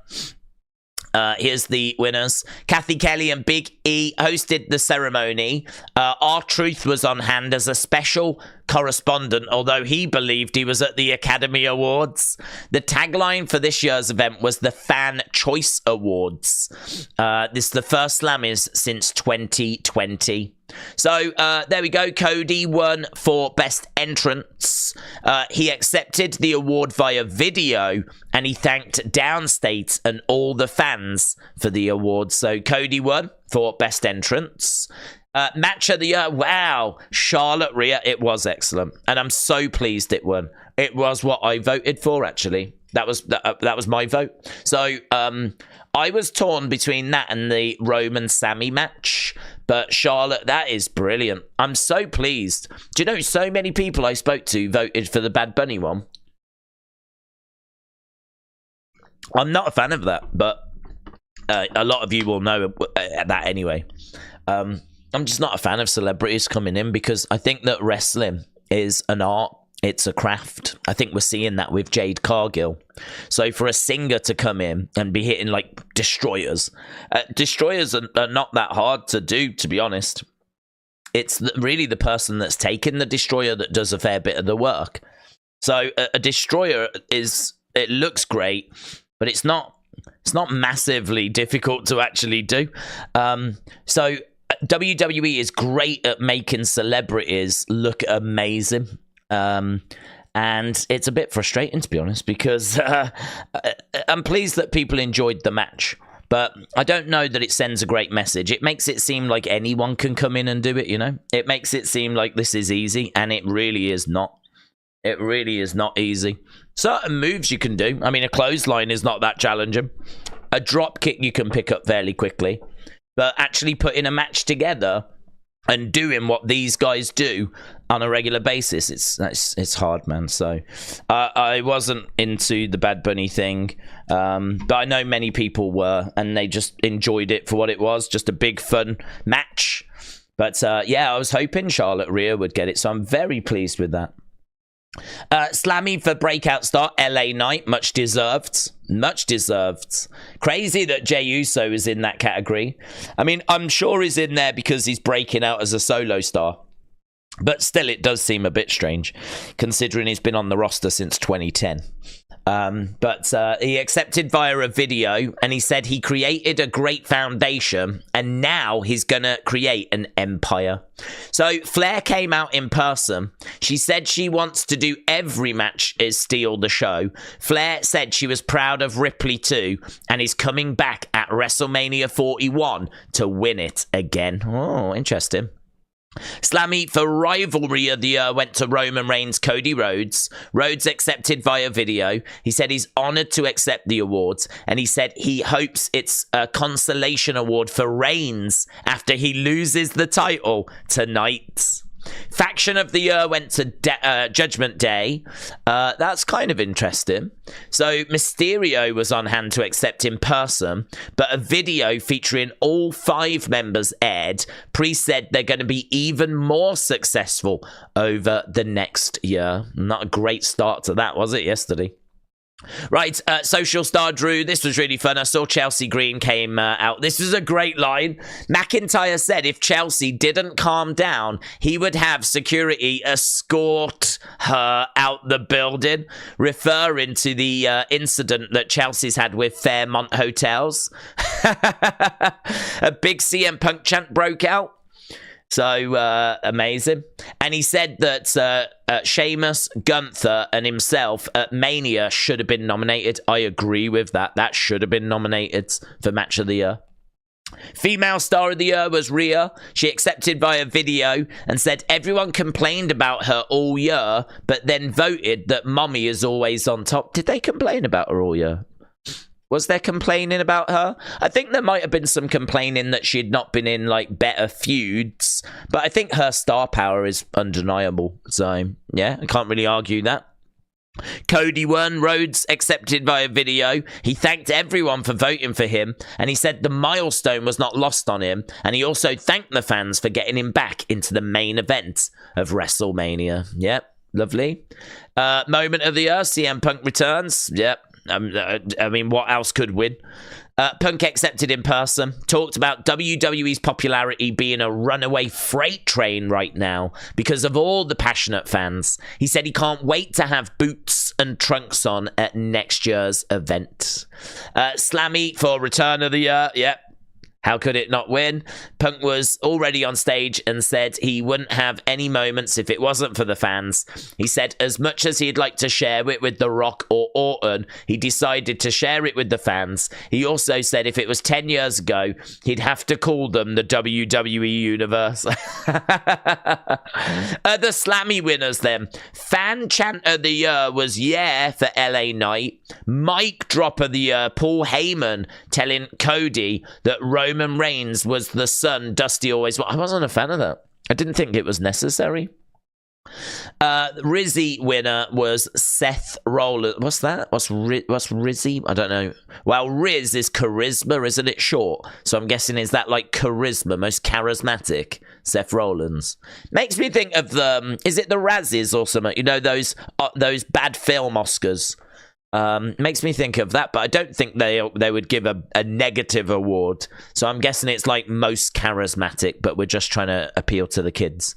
Here's the winners. Kathy Kelly and Big E hosted the ceremony. R-Truth was on hand as a special correspondent, although he believed he was at the Academy Awards. The tagline for this year's event was the Fan Choice Awards. This is the first Slammies since 2020. So there we go. Cody won for Best Entrance. He accepted the award via video, and he thanked Downstate and all the fans for the award. So Cody won for Best Entrance. Match of the year. Wow. Charlotte Rhea. It was excellent. And I'm so pleased it won. It was what I voted for, actually. That was my vote. So I was torn between that and the Roman Sammy match. But Charlotte, that is brilliant. I'm so pleased. Do you know, so many people I spoke to voted for the Bad Bunny one. I'm not a fan of that, but a lot of you will know that anyway. I'm just not a fan of celebrities coming in because I think that wrestling is an art. It's a craft. I think we're seeing that with Jade Cargill. So for a singer to come in and be hitting like destroyers, destroyers are not that hard to do, to be honest. It's really the person that's taking the destroyer that does a fair bit of the work. So a destroyer it looks great, but it's not massively difficult to actually do. So WWE is great at making celebrities look amazing. And it's a bit frustrating, to be honest, because I'm pleased that people enjoyed the match, but I don't know that it sends a great message. It makes it seem like anyone can come in and do it, you know? It makes it seem like this is easy, and it really is not. It really is not easy. Certain moves you can do. I mean, a clothesline is not that challenging. A drop kick you can pick up fairly quickly. But actually putting a match together and doing what these guys do on a regular basis, it's hard, man. So I wasn't into the Bad Bunny thing, but I know many people were, and they just enjoyed it for what it was, just a big fun match. But yeah, I was hoping Charlotte Rhea would get it, so I'm very pleased with that. Slammy for breakout star, LA Knight, much deserved. Much deserved. Crazy that Jey Uso is in that category. I mean, I'm sure he's in there because he's breaking out as a solo star. But still, it does seem a bit strange, considering he's been on the roster since 2010. But he accepted via a video, and he said he created a great foundation, and now he's going to create an empire. So Flair came out in person. She said she wants to do every match is steal the show. Flair said she was proud of Ripley too, and is coming back at WrestleMania 41 to win it again. Oh, interesting. Slammy for rivalry of the year went to Roman Reigns, Cody Rhodes. Rhodes accepted via video. He said he's honoured to accept the awards, and he said he hopes it's a consolation award for Reigns after he loses the title tonight. Faction of the year went to Judgment Day. That's kind of interesting. So Mysterio was on hand to accept in person, but a video featuring all 5 members aired. Priest said they're going to be even more successful over the next year. Not a great start to that, was it, yesterday? Right, Social Star Drew, this was really fun. I saw Chelsea Green came out. This was a great line. McIntyre said if Chelsea didn't calm down, he would have security escort her out the building, referring to the incident that Chelsea's had with Fairmont Hotels. A big CM Punk chant broke out. So, amazing. And he said that Sheamus, Gunther, and himself at Mania should have been nominated. I agree with that. That should have been nominated for Match of the Year. Female Star of the Year was Rhea. She accepted via video and said everyone complained about her all year, but then voted that Mommy is always on top. Did they complain about her all year? Was there complaining about her? I think there might have been some complaining that she had not been in, like, better feuds. But I think her star power is undeniable. So, yeah, I can't really argue that. Cody won. Rhodes accepted via video. He thanked everyone for voting for him. And he said the milestone was not lost on him. And he also thanked the fans for getting him back into the main event of WrestleMania. Yep, lovely. Moment of the year, CM Punk returns. Yep. I mean, what else could win? Punk accepted in person, talked about WWE's popularity being a runaway freight train right now because of all the passionate fans. He said he can't wait to have boots and trunks on at next year's event. Slammy for Return of the Year. Yep. How could it not win? Punk was already on stage and said he wouldn't have any moments if it wasn't for the fans. He said as much as he'd like to share it with The Rock or Orton, he decided to share it with the fans. He also said if it was 10 years ago, he'd have to call them the WWE Universe. The Slammy winners then. Fan chant of the year was yeah for LA Knight. Mic drop of the year, Paul Heyman telling Cody that Roman Reigns was the son Dusty always wanted. I wasn't a fan of that. I didn't think it was necessary. Rizzy winner was Seth Rollins. What's that? What's Rizzy? I don't know. Well, Riz is charisma, isn't it short? So I'm guessing is that like charisma, most charismatic? Seth Rollins. Makes me think of the, is it the Razzies or something? You know, those bad film Oscars. Makes me think of that, but I don't think they would give a negative award. So I'm guessing it's like most charismatic, but we're just trying to appeal to the kids.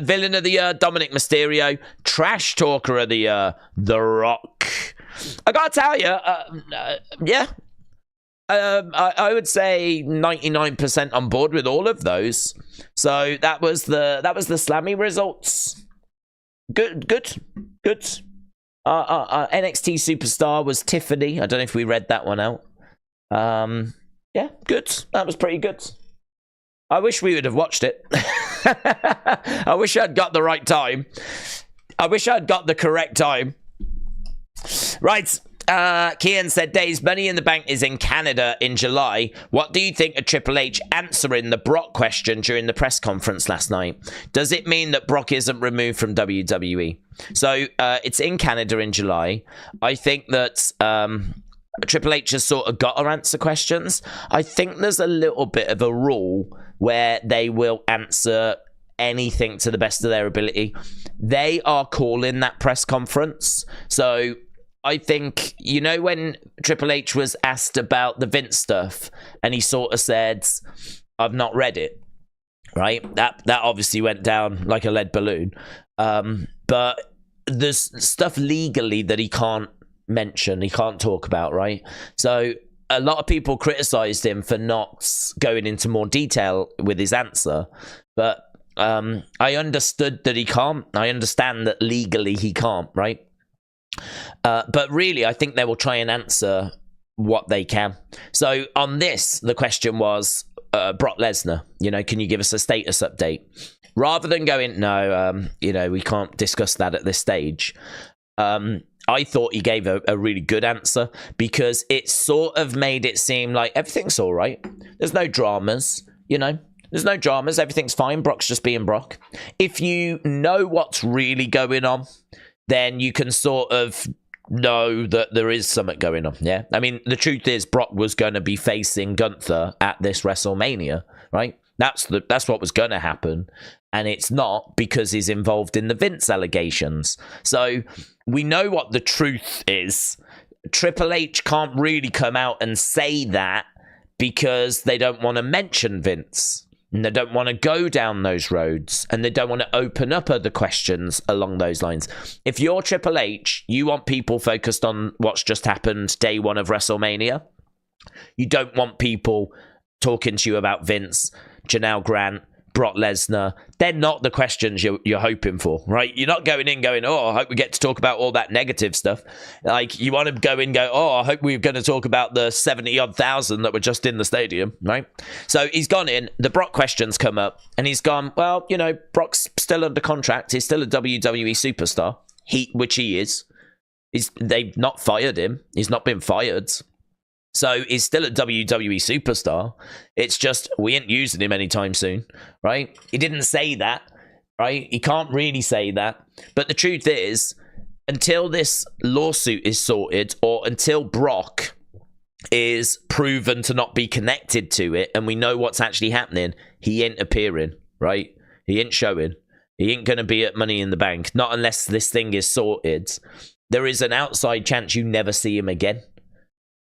Villain of the year, Dominic Mysterio. Trash talker of the year, The Rock. I gotta tell you, yeah. I would say 99% on board with all of those. So that was the Slammy results. Good. NXT superstar was Tiffany. I don't know if we read that one out. Yeah, good. That was pretty good. I wish we would have watched it. I wish I'd got the right time. I wish I'd got the correct time. Right. Kian said, Days, Money in the Bank is in Canada in July. What do you think of Triple H answering the Brock question during the press conference last night? Does it mean that Brock isn't removed from WWE? So it's in Canada in July. I think that Triple H has sort of got to answer questions. I think there's a little bit of a rule where they will answer anything to the best of their ability. They are calling that press conference. So I think, you know, when Triple H was asked about the Vince stuff and he sort of said, I've not read it, right? That obviously went down like a lead balloon. But there's stuff legally that he can't mention, he can't talk about, right? So a lot of people criticized him for not going into more detail with his answer. But I understood that he can't. I understand that legally he can't, right? But really, I think they will try and answer what they can. So on this, the question was, Brock Lesnar, you know, can you give us a status update? Rather than going, no, you know, we can't discuss that at this stage. I thought he gave a really good answer because it sort of made it seem like everything's all right. There's no dramas, you know. There's no dramas. Everything's fine. Brock's just being Brock. If you know what's really going on, then you can sort of know that there is something going on, yeah? I mean, the truth is Brock was going to be facing Gunther at this WrestleMania, right? That's what was going to happen, and it's not because he's involved in the Vince allegations. So we know what the truth is. Triple H can't really come out and say that because they don't want to mention Vince. And they don't want to go down those roads, and they don't want to open up other questions along those lines. If you're Triple H, you want people focused on what's just happened day one of WrestleMania. You don't want people talking to you about Vince, Janelle Grant, Brock Lesnar. They're not the questions you're hoping for, right? You're not going in going, oh, I hope we get to talk about all that negative stuff. Like, you want to go in and go, oh, I hope we're going to talk about the 70-odd thousand that were just in the stadium, right? So he's gone in, the Brock questions come up, and he's gone, well, you know, Brock's still under contract. He's still a WWE superstar, which he is. They've not fired him. He's not been fired. So he's still a WWE superstar. It's just we ain't using him anytime soon, right? He didn't say that, right? He can't really say that. But the truth is, until this lawsuit is sorted, or until Brock is proven to not be connected to it, and we know what's actually happening, he ain't appearing, right? He ain't showing. He ain't going to be at Money in the Bank, not unless this thing is sorted. There is an outside chance you never see him again.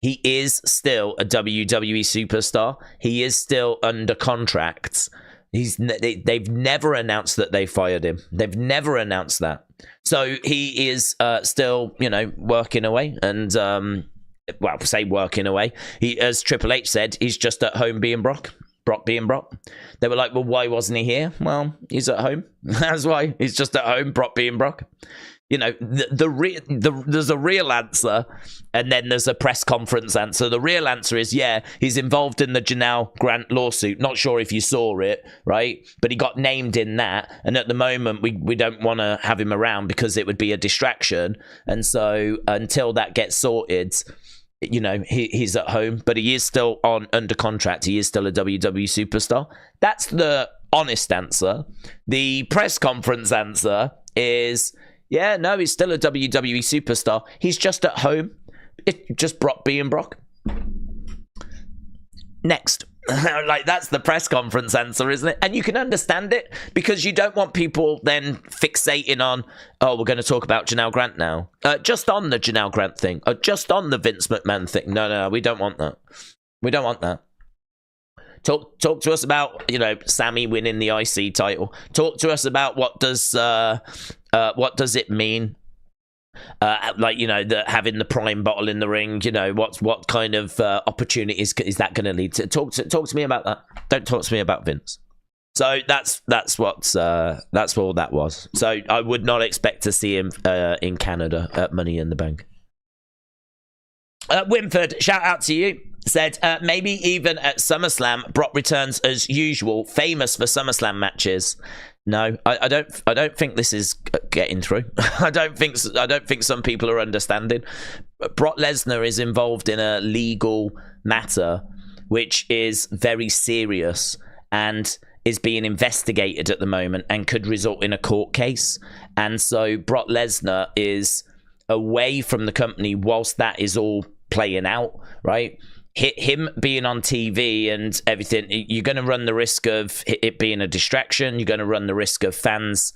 He is still a WWE superstar. He is still under contract. They've never announced that they fired him. They've never announced that. So he is still, you know, working away. And, well, say working away. He, as Triple H said, he's just at home being Brock. Brock being Brock. They were like, well, why wasn't he here? Well, he's at home. That's why. He's just at home, Brock being Brock. You know, there's a real answer, and then there's a press conference answer. The real answer is, yeah, he's involved in the Janelle Grant lawsuit. Not sure if you saw it, right? But he got named in that. And at the moment, we don't want to have him around because it would be a distraction. And so until that gets sorted, you know, he's at home. But he is still under contract. He is still a WWE superstar. That's the honest answer. The press conference answer is, yeah, no, he's still a WWE superstar. He's just at home. It's just Brock being Brock. Next. Like, that's the press conference answer, isn't it? And you can understand it because you don't want people then fixating on, oh, we're going to talk about Janelle Grant now. Just on the Janelle Grant thing. Or just on the Vince McMahon thing. No, we don't want that. We don't want that. Talk to us about, you know, Sammy winning the IC title. Talk to us about what does it mean? Like, you know, having the prime bottle in the ring. You know, what kind of opportunities is that going to lead to? Talk to me about that. Don't talk to me about Vince. So that's all that was. So I would not expect to see him in Canada at Money in the Bank. Winford, shout out to you. Said, maybe even at SummerSlam, Brock returns as usual, famous for SummerSlam matches. No, I don't think this is getting through. I don't think some people are understanding. Brock Lesnar is involved in a legal matter which is very serious and is being investigated at the moment and could result in a court case. And so Brock Lesnar is away from the company whilst that is all playing out, right? Him being on TV and everything, you're going to run the risk of it being a distraction. You're going to run the risk of fans,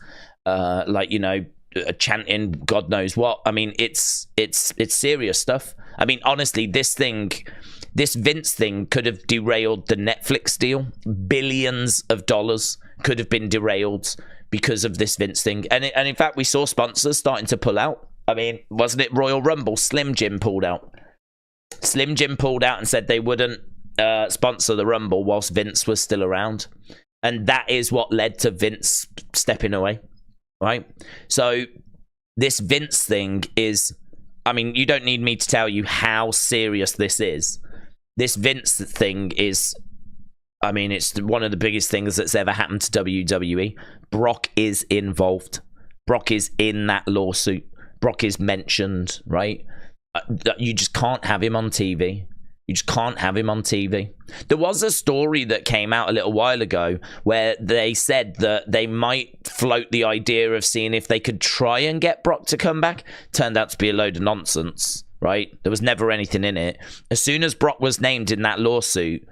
chanting God knows what. I mean, it's serious stuff. I mean, honestly, this Vince thing could have derailed the Netflix deal. Billions of dollars could have been derailed because of this Vince thing. And in fact, we saw sponsors starting to pull out. I mean, wasn't it Royal Rumble? Slim Jim pulled out. Slim Jim pulled out and said they wouldn't sponsor the Rumble whilst Vince was still around. And that is what led to Vince stepping away, right? So this Vince thing is, I mean, you don't need me to tell you how serious this is. This Vince thing is, I mean, it's one of the biggest things that's ever happened to WWE. Brock is involved. Brock is in that lawsuit. Brock is mentioned, right? You just can't have him on TV. You just can't have him on TV. There was a story that came out a little while ago where they said that they might float the idea of seeing if they could try and get Brock to come back. Turned out to be a load of nonsense, right? There was never anything in it. As soon as Brock was named in that lawsuit,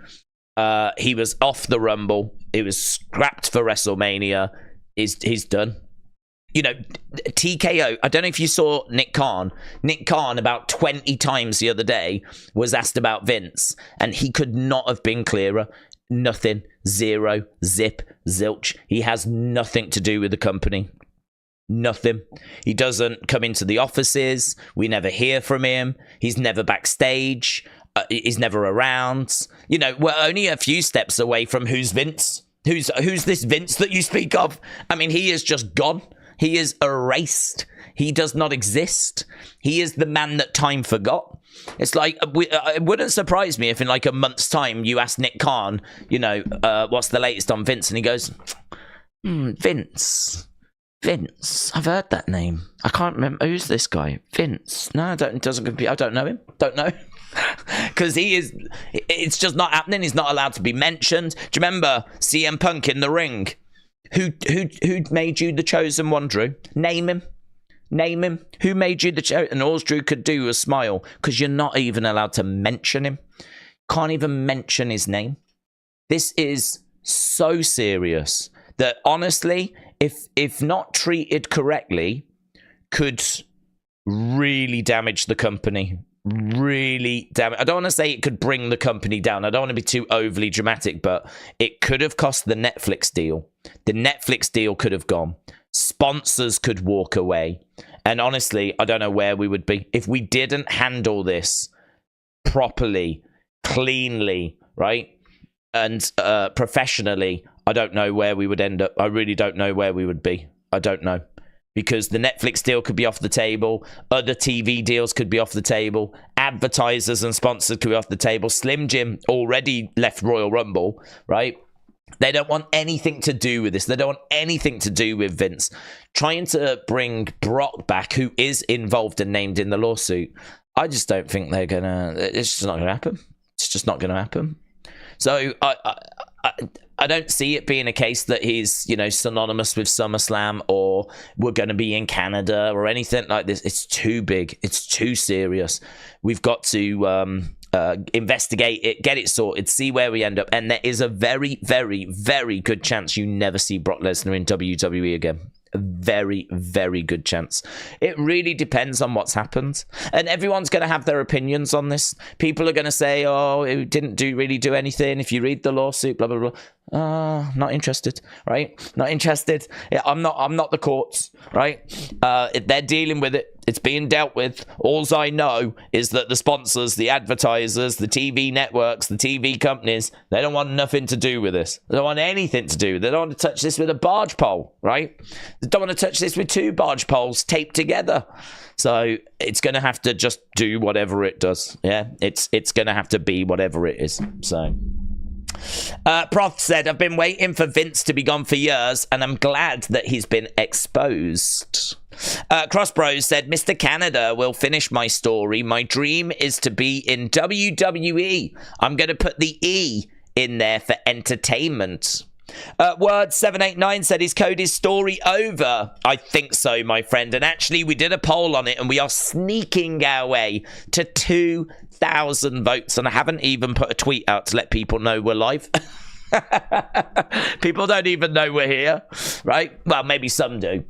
he was off the Rumble. He was scrapped for WrestleMania. He's done. You know, TKO, I don't know if you saw Nick Khan. Nick Khan, about 20 times the other day, was asked about Vince, and he could not have been clearer. Nothing. Zero. Zip. Zilch. He has nothing to do with the company. Nothing. He doesn't come into the offices. We never hear from him. He's never backstage. He's never around. You know, we're only a few steps away from who's Vince. Who's this Vince that you speak of? I mean, he is just gone. He is erased. He does not exist. He is the man that time forgot. It's like, it wouldn't surprise me if in like a month's time you ask Nick Khan, you know, what's the latest on Vince? And he goes, Vince, I've heard that name. I can't remember. Who's this guy? Vince. No, it doesn't compete. I don't know him. Don't know. Because it's just not happening. He's not allowed to be mentioned. Do you remember CM Punk in the ring? Who made you the chosen one, Drew? Name him. Who made you the chosen? And all Drew could do was smile, because you're not even allowed to mention him. Can't even mention his name. This is so serious that honestly, if not treated correctly, could really damage the company. Really damage. I don't want to say it could bring the company down. I don't want to be too overly dramatic, but it could have cost the Netflix deal. The Netflix deal could have gone. Sponsors could walk away. And honestly, I don't know where we would be if we didn't handle this properly, cleanly, right? And professionally. I don't know where we would end up. I really don't know where we would be. I don't know. Because the Netflix deal could be off the table. Other TV deals could be off the table. Advertisers and sponsors could be off the table. Slim Jim already left Royal Rumble, right? They don't want anything to do with this. They don't want anything to do with Vince. Trying to bring Brock back, who is involved and named in the lawsuit, I just don't think they're going to... It's just not going to happen. It's just not going to happen. So I don't see it being a case that he's, you know, synonymous with SummerSlam or we're going to be in Canada or anything like this. It's too big. It's too serious. We've got to investigate it, get it sorted, see where we end up. And there is a very, very, very good chance you never see Brock Lesnar in WWE again. A very, very good chance. It really depends on what's happened. And everyone's going to have their opinions on this. People are going to say, oh, it didn't really do anything. If you read the lawsuit, blah, blah, blah. Not interested, right? Not interested. Yeah, I'm not the courts, right? They're dealing with it. It's being dealt with. All I know is that the sponsors, the advertisers, the TV networks, the TV companies, they don't want nothing to do with this. They don't want anything to do with it. They don't want to touch this with a barge pole, right? They don't want to touch this with 2 barge poles taped together. So it's going to have to just do whatever it does. Yeah, it's going to have to be whatever it is. So Proth said, I've been waiting for Vince to be gone for years, and I'm glad that he's been exposed. Cross Bros said, Mr. Canada will finish my story. My dream is to be in WWE. I'm going to put the E in there for entertainment. Word 789 said, is Cody's story over? I think so, my friend. And actually, we did a poll on it, and we are sneaking our way to 2,000 votes. And I haven't even put a tweet out to let people know we're live. People don't even know we're here, right? Well, maybe some do.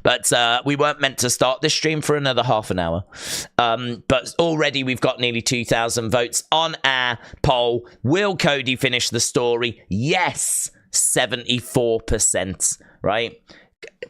But we weren't meant to start this stream for another half an hour. But already we've got nearly 2,000 votes on our poll. Will Cody finish the story? Yes, 74%, right?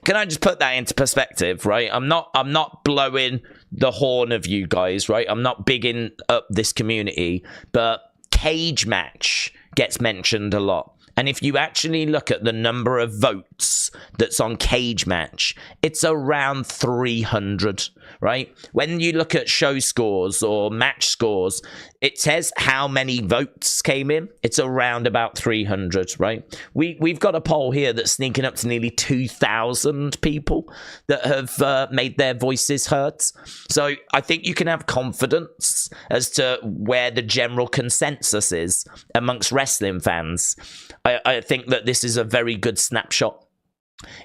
Can I just put that into perspective, right? I'm not blowing the horn of you guys, right? I'm not bigging up this community, but cage match gets mentioned a lot. And if you actually look at the number of votes that's on cage match, it's around 300, right? When you look at show scores or match scores, it says how many votes came in. It's around about 300, right? We've got a poll here that's sneaking up to nearly 2,000 people that have made their voices heard. So I think you can have confidence as to where the general consensus is amongst wrestling fans. I think that this is a very good snapshot.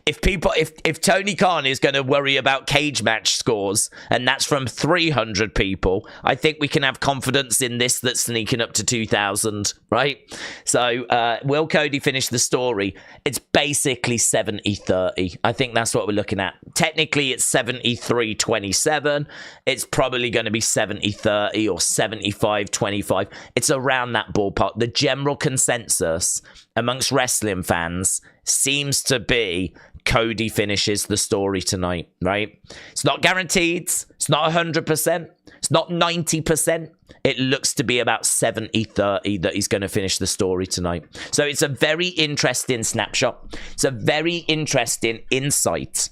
If Tony Khan is going to worry about cage match scores, and that's from 300 people, I think we can have confidence in this that's sneaking up to 2,000, right? So will Cody finish the story? It's basically 70-30. I think that's what we're looking at. Technically, it's 73-27. It's probably going to be 70-30 or 75-25. It's around that ballpark. The general consensus amongst wrestling fans seems to be Cody finishes the story tonight, right? It's not guaranteed. It's not 100%. It's not 90%. It looks to be about 70-30 that he's going to finish the story tonight. So it's a very interesting snapshot. It's a very interesting insight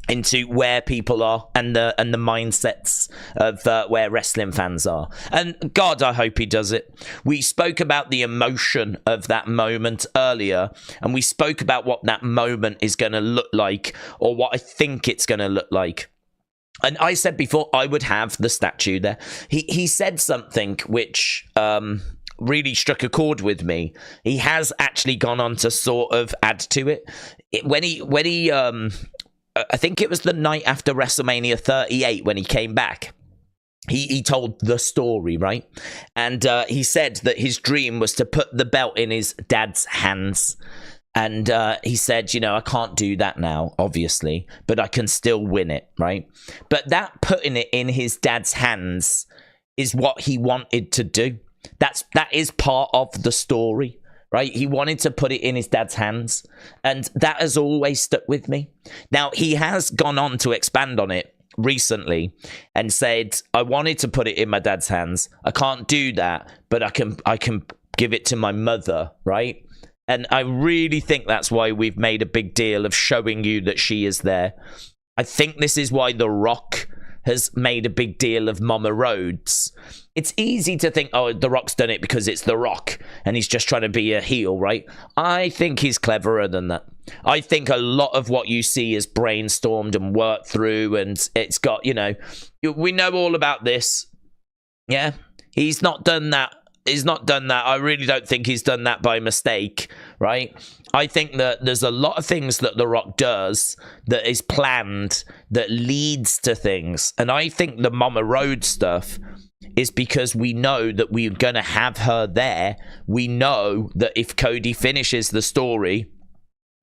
into where people are and the mindsets of where wrestling fans are. And God, I hope he does it. We spoke about the emotion of that moment earlier, and we spoke about what that moment is going to look like, or what I think it's going to look like. And I said before, I would have the statue there. He said something which really struck a chord with me. He has actually gone on to sort of add to it. When he I think it was the night after WrestleMania 38 when he came back. He told the story, right? And he said that his dream was to put the belt in his dad's hands. And he said, you know, I can't do that now, obviously, but I can still win it, right? But that putting it in his dad's hands is what he wanted to do. That is part of the story. Right? He wanted to put it in his dad's hands, and that has always stuck with me. Now, he has gone on to expand on it recently and said, I wanted to put it in my dad's hands. I can't do that, but I can give it to my mother, right? And I really think that's why we've made a big deal of showing you that she is there. I think this is why The Rock has made a big deal of Mama Rhodes. It's easy to think, oh, The Rock's done it because it's The Rock and he's just trying to be a heel, right? I think he's cleverer than that. I think a lot of what you see is brainstormed and worked through, and it's got, you know, we know all about this. Yeah, he's not done that. He's not done that. I really don't think he's done that by mistake, right? I think that there's a lot of things that The Rock does that is planned that leads to things. And I think the Mama Road stuff is because we know that we're going to have her there. We know that if Cody finishes the story,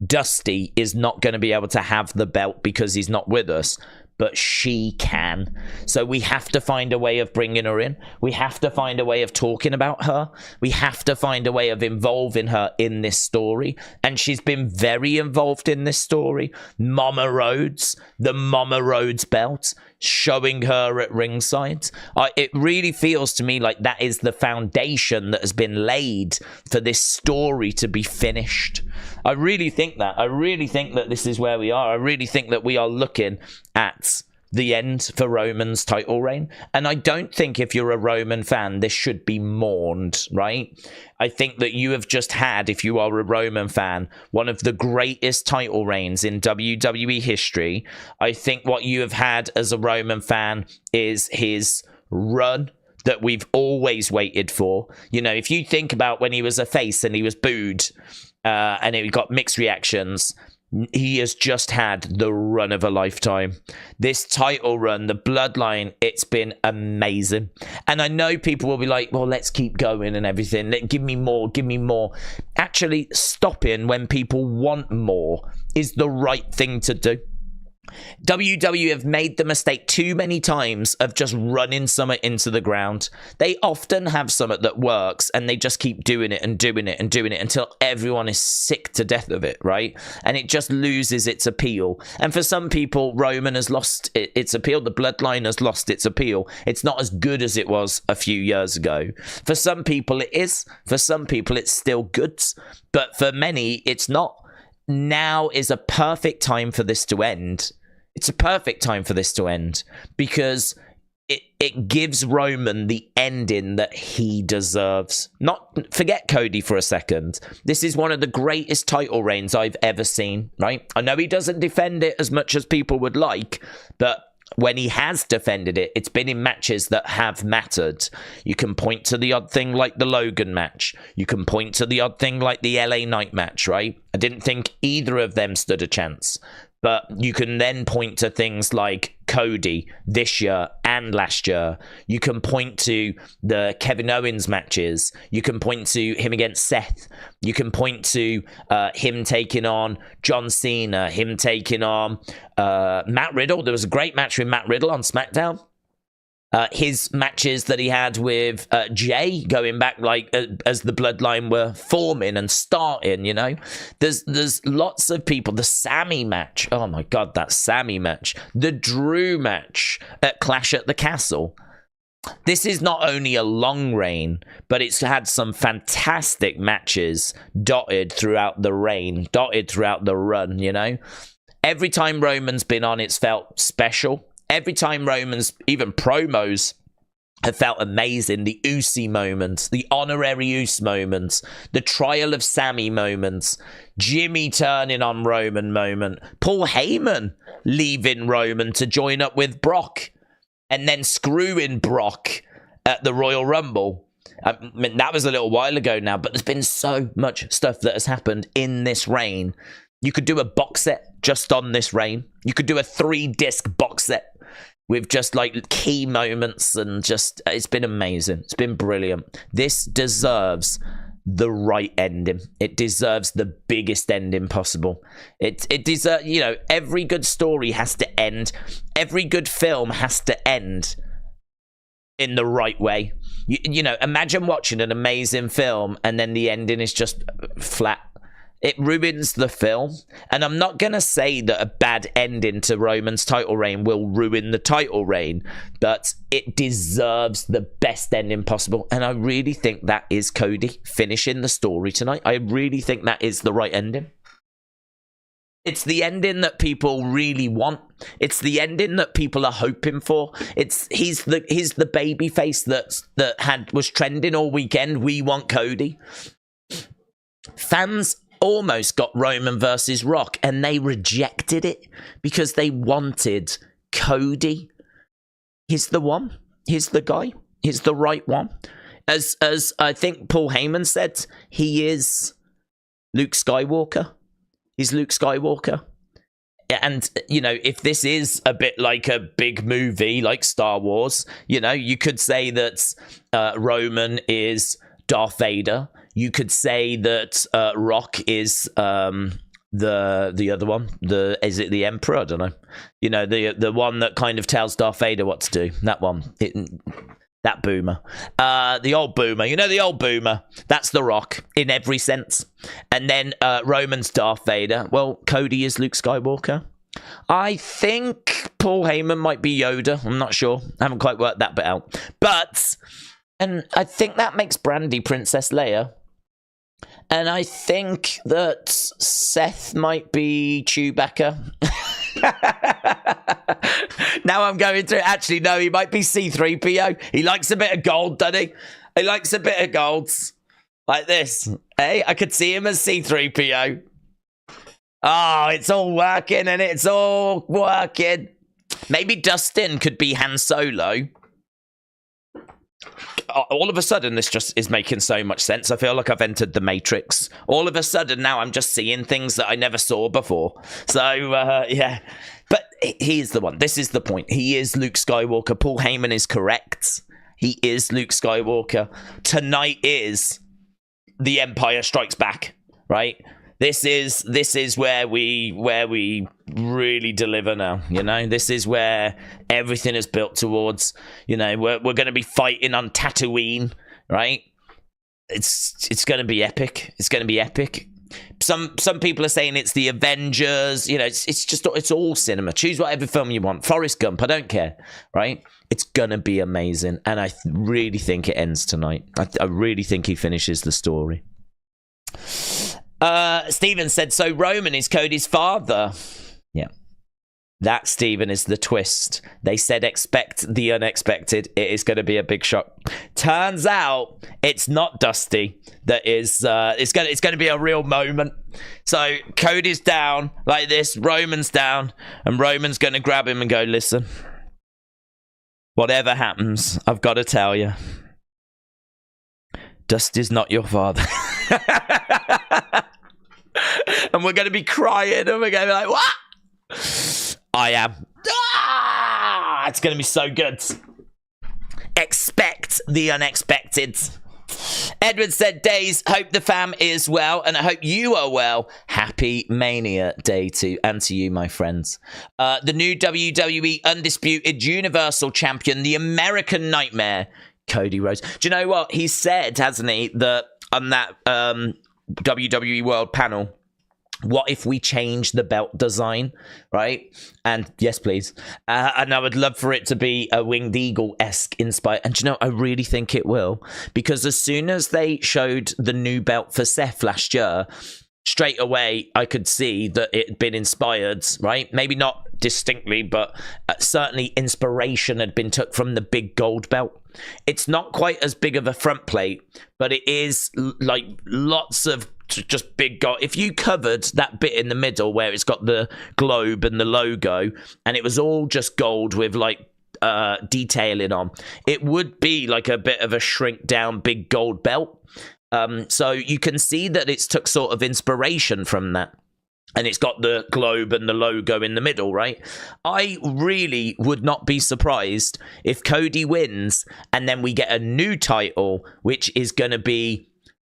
Dusty is not going to be able to have the belt because he's not with us. But she can. So we have to find a way of bringing her in. We have to find a way of talking about her. We have to find a way of involving her in this story. And she's been very involved in this story. Mama Rhodes, the Mama Rhodes belt. showing her at ringside. It really feels to me like that is the foundation that has been laid for this story to be finished. I really think that. I really think that this is where we are. I really think that we are looking at the end for Roman's title reign. And I don't think if you're a Roman fan, this should be mourned, right? I think that you have just had, if you are a Roman fan, one of the greatest title reigns in WWE history. I think what you have had as a Roman fan is his run that we've always waited for. You know, if you think about when he was a face and he was booed and he got mixed reactions, he has just had the run of a lifetime. This title run, the Bloodline, it's been amazing. And I know people will be like, well, let's keep going and everything. Give me more, give me more. Actually, stopping when people want more is the right thing to do. WWE have made the mistake too many times of just running something into the ground. They often have something that works and they just keep doing it and doing it and doing it until everyone is sick to death of it, right? And it just loses its appeal. And for some people, Roman has lost its appeal. The Bloodline has lost its appeal. It's not as good as it was a few years ago. For some people, it is. For some people, it's still good. But for many, it's not. Now is a perfect time for this to end. It's a perfect time for this to end because it gives Roman the ending that he deserves. Not forget Cody for a second. This is one of the greatest title reigns I've ever seen, right? I know he doesn't defend it as much as people would like, but when he has defended it, it's been in matches that have mattered. You can point to the odd thing like the Logan match. You can point to the odd thing like the LA Knight match, right? I didn't think either of them stood a chance. But you can then point to things like Cody this year and last year. You can point to the Kevin Owens matches. You can point to him against Seth. You can point to him taking on John Cena, him taking on Matt Riddle. There was a great match with Matt Riddle on SmackDown. His matches that he had with Jay going back like as the Bloodline were forming and starting, you know. There's lots of people. The Sami match. Oh my God, that Sami match. The Drew match at Clash at the Castle. This is not only a long reign, but it's had some fantastic matches dotted throughout the reign, dotted throughout the run, you know. Every time Roman's been on, it's felt special. Every time Roman's, even promos, have felt amazing. The Usi moments, the honorary Uso moments, the trial of Sami moments, Jimmy turning on Roman moment, Paul Heyman leaving Roman to join up with Brock, and then screwing Brock at the Royal Rumble. I mean, that was a little while ago now, but there's been so much stuff that has happened in this reign. You could do a box set just on this reign. You could do a 3-disc box set with just like key moments and just, it's been amazing. It's been brilliant. This deserves the right ending. It deserves the biggest ending possible. It deserves, you know, every good story has to end. Every good film has to end in the right way. You know, imagine watching an amazing film and then the ending is just flat. It ruins the film. And I'm not going to say that a bad ending to Roman's title reign will ruin the title reign, but it deserves the best ending possible. And I really think that is Cody finishing the story tonight. I really think that is the right ending. It's the ending that people really want. It's the ending that people are hoping for. He's the baby face that was trending all weekend. We want Cody. Fans almost got Roman versus Rock and they rejected it because they wanted Cody. He's the one. He's the guy. He's the right one. As I think Paul Heyman said, he is Luke Skywalker. He's Luke Skywalker. And, you know, if this is a bit like a big movie like Star Wars, you know, you could say that Roman is Darth Vader. You could say that Rock is the other one. Is it the Emperor? I don't know. You know, the one that kind of tells Darth Vader what to do. That one. That boomer. The old boomer. You know, the old boomer. That's the Rock in every sense. And then Roman's Darth Vader. Well, Cody is Luke Skywalker. I think Paul Heyman might be Yoda. I'm not sure. I haven't quite worked that bit out. But, and I think that makes Brandy Princess Leia. And I think that Seth might be Chewbacca. Now I'm going through. Actually, no, he might be C-3PO. He likes a bit of gold, doesn't he? He likes a bit of golds. Like this. Hey, I could see him as C-3PO. Oh, it's all working and it's all working. Maybe Dustin could be Han Solo. All of a sudden, this just is making so much sense. I feel like I've entered the Matrix. All of a sudden, now I'm just seeing things that I never saw before. So, yeah. But he is the one. This is the point. He is Luke Skywalker. Paul Heyman is correct. He is Luke Skywalker. Tonight is The Empire Strikes Back, right? This is where we really deliver now, you know? This is where everything is built towards, you know, we're going to be fighting on Tatooine, right? It's going to be epic. It's going to be epic. Some people are saying it's the Avengers, you know, it's all cinema. Choose whatever film you want. Forrest Gump, I don't care, right? It's going to be amazing. And I really think it ends tonight. I really think he finishes the story. Steven said, so Roman is Cody's father. Yeah. That, Steven, is the twist. They said expect the unexpected. It is going to be a big shock. Turns out it's not Dusty. That is, it's going to be a real moment. So Cody's down like this. Roman's down. And Roman's going to grab him and go, listen, whatever happens, I've got to tell you, Dusty's not your father. And we're going to be crying and we're going to be like, what? I am. Ah! It's going to be so good. Expect the unexpected. Edward said, Days, hope the fam is well and I hope you are well. Happy Mania Day to and to you, my friends. The new WWE Undisputed Universal Champion, the American Nightmare, Cody Rhodes. Do you know what? He said, hasn't he, that on that WWE World panel, what if we change the belt design, right? And yes, please. And I would love for it to be a Winged Eagle-esque inspired. And you know, I really think it will. Because as soon as they showed the new belt for Seth last year, straight away, I could see that it had been inspired, right? Maybe not distinctly, but certainly inspiration had been took from the big gold belt. It's not quite as big of a front plate, but it is like lots of just big gold. If you covered that bit in the middle where it's got the globe and the logo, and it was all just gold with like detailing on, it would be like a bit of a shrink down big gold belt. So you can see that it's took sort of inspiration from that. And it's got the globe and the logo in the middle, right? I really would not be surprised if Cody wins and then we get a new title, which is going to be,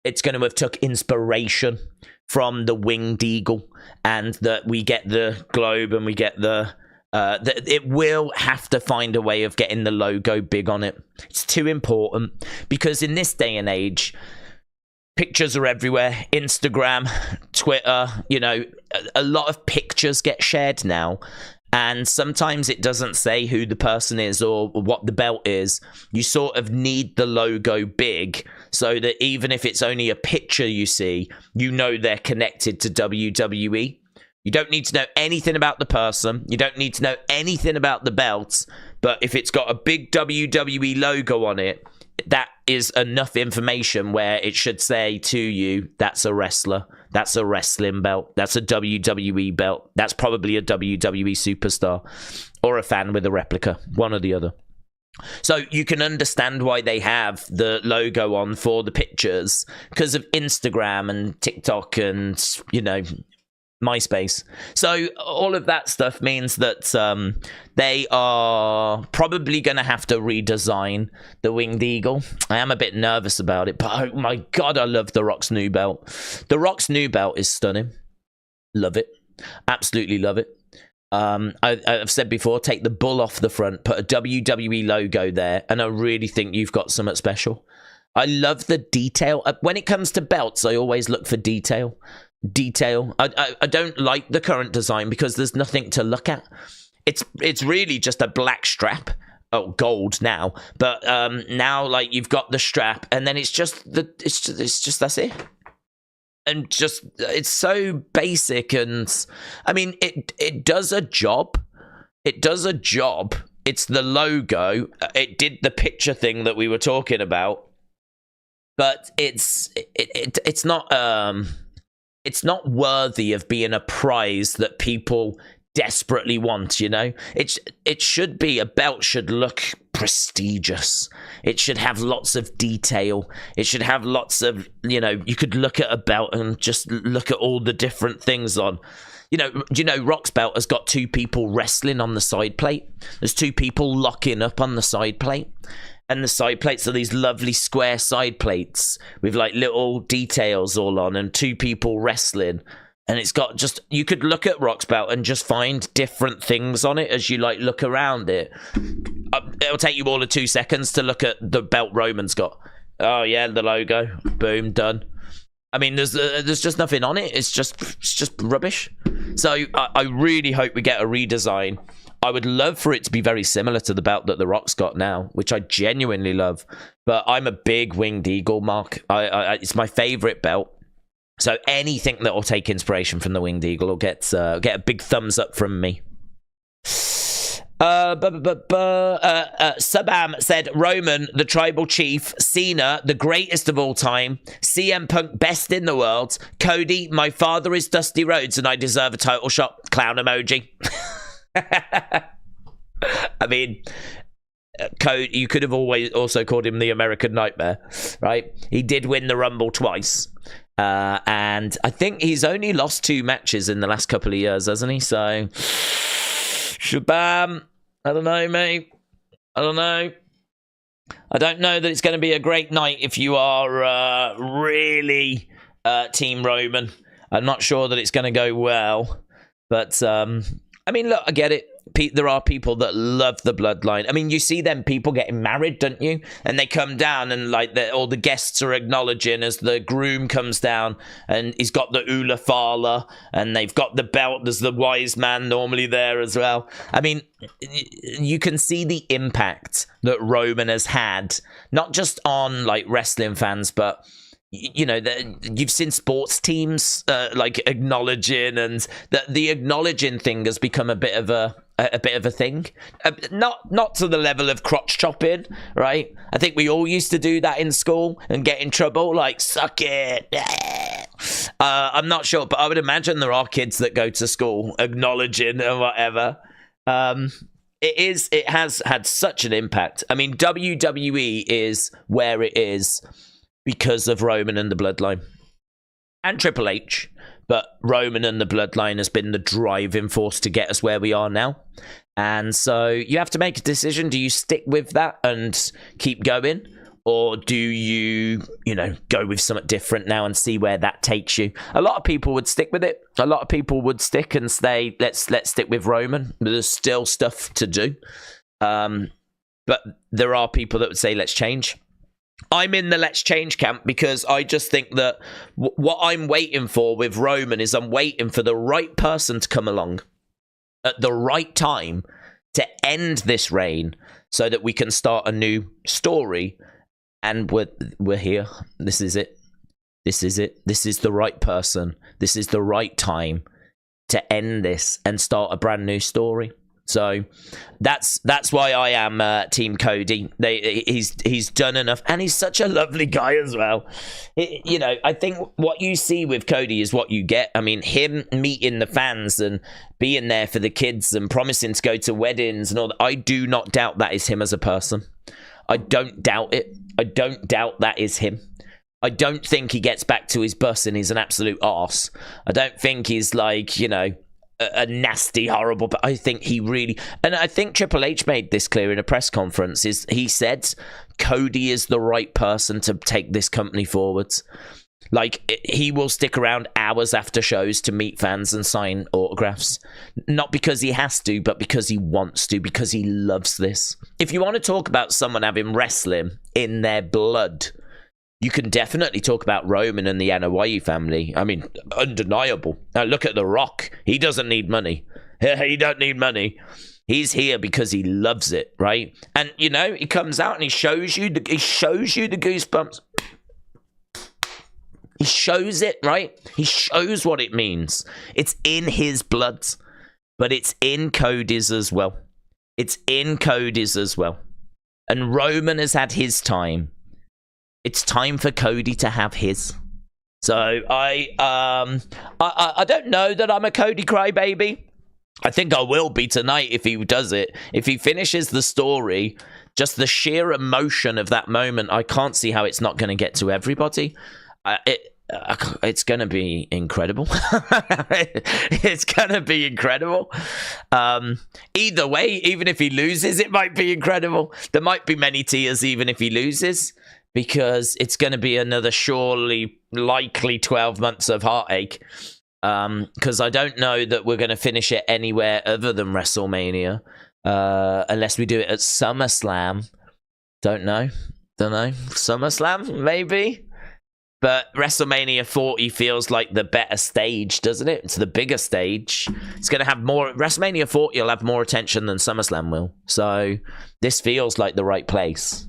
it's going to have took inspiration from the Winged Eagle, and that we get the globe and we get it will have to find a way of getting the logo big on it. It's too important, because in this day and age, pictures are everywhere. Instagram, Twitter, you know, a lot of pictures get shared now. And sometimes it doesn't say who the person is or what the belt is. You sort of need the logo big so that even if it's only a picture you see, you know they're connected to WWE. You don't need to know anything about the person. You don't need to know anything about the belt. But if it's got a big WWE logo on it, that is enough information where it should say to you, that's a wrestler, that's a wrestling belt, that's a WWE belt, that's probably a WWE superstar, or a fan with a replica, one or the other. So you can understand why they have the logo on for the pictures, because of Instagram and TikTok and, you know, MySpace. So all of that stuff means that they are probably going to have to redesign the Winged Eagle. I am a bit nervous about it, but oh my God, I love The Rock's new belt. The Rock's new belt is stunning. Love it. Absolutely love it. I've said before, take the bull off the front, put a WWE logo there, and I really think you've got something special. I love the detail. When it comes to belts, I always look for detail. I don't like the current design because there's nothing to look at. it's really just a black strap. Oh, gold now, but now like you've got the strap, and then it's just that's it. And just it's so basic, and I mean it does a job. It does a job. It's the logo. It did the picture thing that we were talking about, but it's not worthy of being a prize that people desperately want, you know. It should be, a belt should look prestigious. It should have lots of detail. It should have lots of, you know, you could look at a belt and just look at all the different things on. You know, do you know Rock's belt has got 2 people wrestling on the side plate? There's 2 people locking up on the side plate. And the side plates are these lovely square side plates with like little details all on, and 2 people wrestling. And it's got just, you could look at Rock's belt and just find different things on it as you like look around it. It'll take you all of 2 seconds to look at the belt Roman's got. Oh yeah, the logo, boom, done. I mean, there's just nothing on it. It's just rubbish. So I really hope we get a redesign. I would love for it to be very similar to the belt that The Rock's got now, which I genuinely love. But I'm a big Winged Eagle, Mark. It's my favorite belt. So anything that will take inspiration from the Winged Eagle will get a big thumbs up from me. Subam said Roman, the tribal chief, Cena, the greatest of all time, CM Punk, best in the world, Cody, my father is Dusty Rhodes and I deserve a title shot, clown emoji. I mean, Cody, you could have always also called him the American Nightmare, right? He did win the Rumble twice. And I think he's only lost 2 matches in the last couple of years, hasn't he? So, shabam. I don't know, mate. I don't know. I don't know that it's going to be a great night if you are really Team Roman. I'm not sure that it's going to go well. But, I mean, look, I get it. There are people that love the Bloodline. I mean, you see them people getting married, don't you? And they come down and like all the guests are acknowledging as the groom comes down and he's got the Ula Fala and they've got the belt. There's the wise man normally there as well. I mean, you can see the impact that Roman has had, not just on like wrestling fans, but you know, you've seen sports teams like acknowledging, and the acknowledging thing has become a bit of a thing. Not to the level of crotch chopping, right? I think we all used to do that in school and get in trouble, like suck it. I'm not sure, but I would imagine there are kids that go to school acknowledging and whatever. It has had such an impact. I mean, WWE is where it is because of Roman and the Bloodline. And Triple H. But Roman and the Bloodline has been the driving force to get us where we are now. And so you have to make a decision. Do you stick with that and keep going? Or do you, go with something different now and see where that takes you? A lot of people would stick with it. A lot of people would stick and say, let's stick with Roman. There's still stuff to do. But there are people that would say, let's change. I'm in the let's change camp because I just think that what I'm waiting for with Roman is I'm waiting for the right person to come along at the right time to end this reign so that we can start a new story. And we're here. This is it. This is it. This is the right person. This is the right time to end this and start a brand new story. So that's why I am Team Cody. He's done enough, and he's such a lovely guy as well. I think what you see with Cody is what you get. I mean, him meeting the fans and being there for the kids and promising to go to weddings and all that. I do not doubt that is him as a person. I don't doubt it. I don't doubt that is him. I don't think he gets back to his bus and he's an absolute arse. I don't think he's like, a nasty, horrible, but I think he really, and I think Triple H made this clear in a press conference, is he said Cody is the right person to take this company forwards. Like, he will stick around hours after shows to meet fans and sign autographs. Not because he has to, but because he wants to, because he loves this. If you want to talk about someone having wrestling in their blood, you can definitely talk about Roman and the Anoa'i family. I mean, undeniable. Now, look at The Rock. He doesn't need money. He don't need money. He's here because he loves it, right? And you know, he comes out and he shows you the goosebumps. He shows it, right? He shows what it means. It's in his blood, but it's in Cody's as well. It's in Cody's as well. And Roman has had his time. It's time for Cody to have his. So I don't know that I'm a Cody crybaby. I think I will be tonight if he does it. If he finishes the story, just the sheer emotion of that moment, I can't see how it's not going to get to everybody. It's going to be incredible. It's going to be incredible. Either way, even if he loses, it might be incredible. There might be many tears even if he loses, because it's going to be another likely 12 months of heartache. Because I don't know that we're going to finish it anywhere other than WrestleMania, unless we do it at SummerSlam. Don't know. SummerSlam, maybe? But WrestleMania 40 feels like the better stage, doesn't it? It's the bigger stage. It's going to have more... WrestleMania 40 will have more attention than SummerSlam will. So this feels like the right place.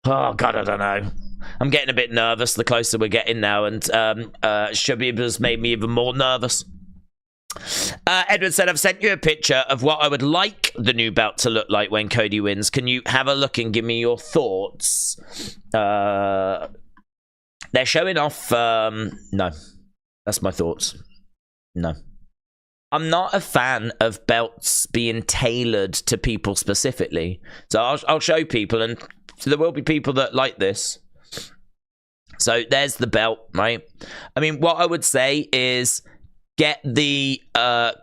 Oh, God, I don't know. I'm getting a bit nervous the closer we're getting now, and Shabib has made me even more nervous. Edward said, I've sent you a picture of what I would like the new belt to look like when Cody wins. Can you have a look and give me your thoughts? They're showing off... no. That's my thoughts. No. I'm not a fan of belts being tailored to people specifically. So I'll show people, and there will be people that like this. So there's the belt, right? I mean, what I would say is get the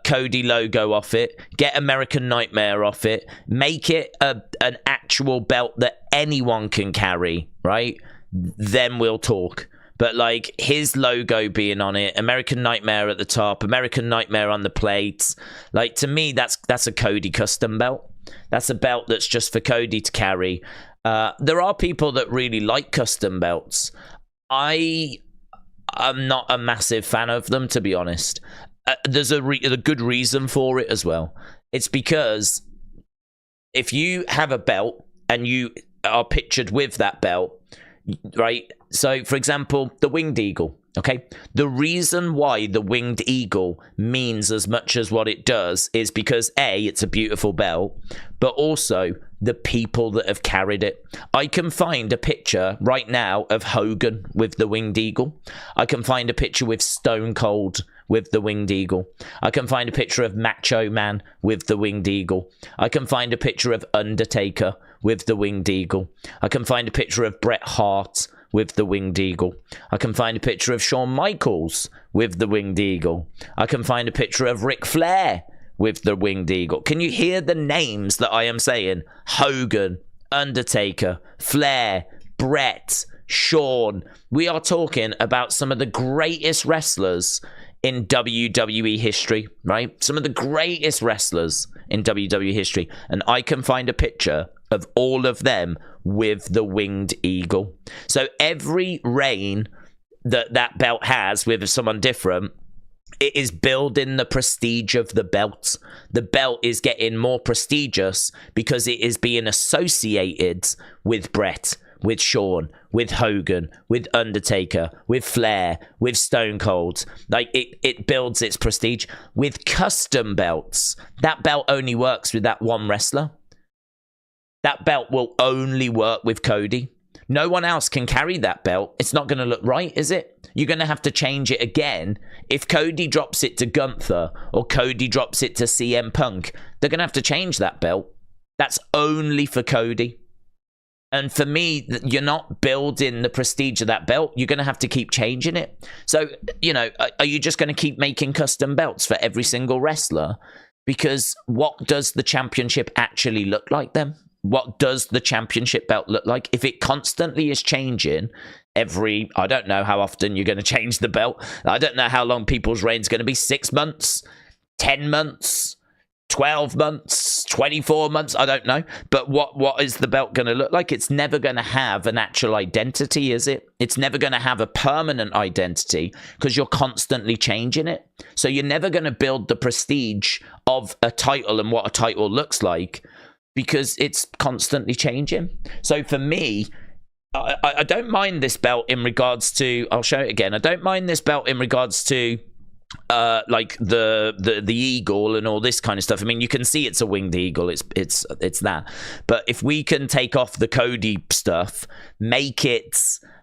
Cody logo off it, get American Nightmare off it, make it an actual belt that anyone can carry, right? Then we'll talk. But like his logo being on it, American Nightmare at the top, American Nightmare on the plates, like to me that's a Cody custom belt. That's a belt that's just for Cody to carry. There are people that really like custom belts. I'm not a massive fan of them, to be honest. There's a good reason for it as well. It's because if you have a belt and you are pictured with that belt, right? So, for example, the Winged Eagle, okay? The reason why the Winged Eagle means as much as what it does is because, A, it's a beautiful belt, but also the people that have carried it. I can find a picture right now of Hogan with the Winged Eagle. I can find a picture with Stone Cold with the Winged Eagle. I can find a picture of Macho Man with the Winged Eagle. I can find a picture of Undertaker with the Winged Eagle. I can find a picture of Bret Hart with the Winged Eagle. I can find a picture of Shawn Michaels with the Winged Eagle. I can find a picture of Ric Flair with the Winged Eagle. Can you hear the names that I am saying? Hogan, Undertaker, Flair, Bret, Shawn. We are talking about some of the greatest wrestlers in WWE history, right? Some of the greatest wrestlers in WWE history. And I can find a picture of all of them with the Winged Eagle. So every reign that belt has with someone different, it is building the prestige of the belt. The belt is getting more prestigious because it is being associated with Bret, with Shawn, with Hogan, with Undertaker, with Flair, with Stone Cold. Like it builds its prestige. With custom belts, that belt only works with that one wrestler. That belt will only work with Cody. No one else can carry that belt. It's not going to look right, is it? You're going to have to change it again. If Cody drops it to Gunther or Cody drops it to CM Punk, they're going to have to change that belt. That's only for Cody. And for me, you're not building the prestige of that belt. You're going to have to keep changing it. So, you know, are you just going to keep making custom belts for every single wrestler? Because what does the championship actually look like then? What does the championship belt look like? If it constantly is changing every, I don't know how often you're going to change the belt. I don't know how long people's reign's going to be. 6 months, 10 months, 12 months, next 24 months, I don't know. But what is the belt going to look like? It's never going to have an actual identity, is it? It's never going to have a permanent identity because you're constantly changing it. So you're never going to build the prestige of a title and what a title looks like because it's constantly changing. So for me, I don't mind this belt in regards to, I'll show it again. I don't mind this belt in regards to like the eagle and all this kind of stuff. I mean, you can see it's a winged eagle. It's that. But if we can take off the Cody stuff, make it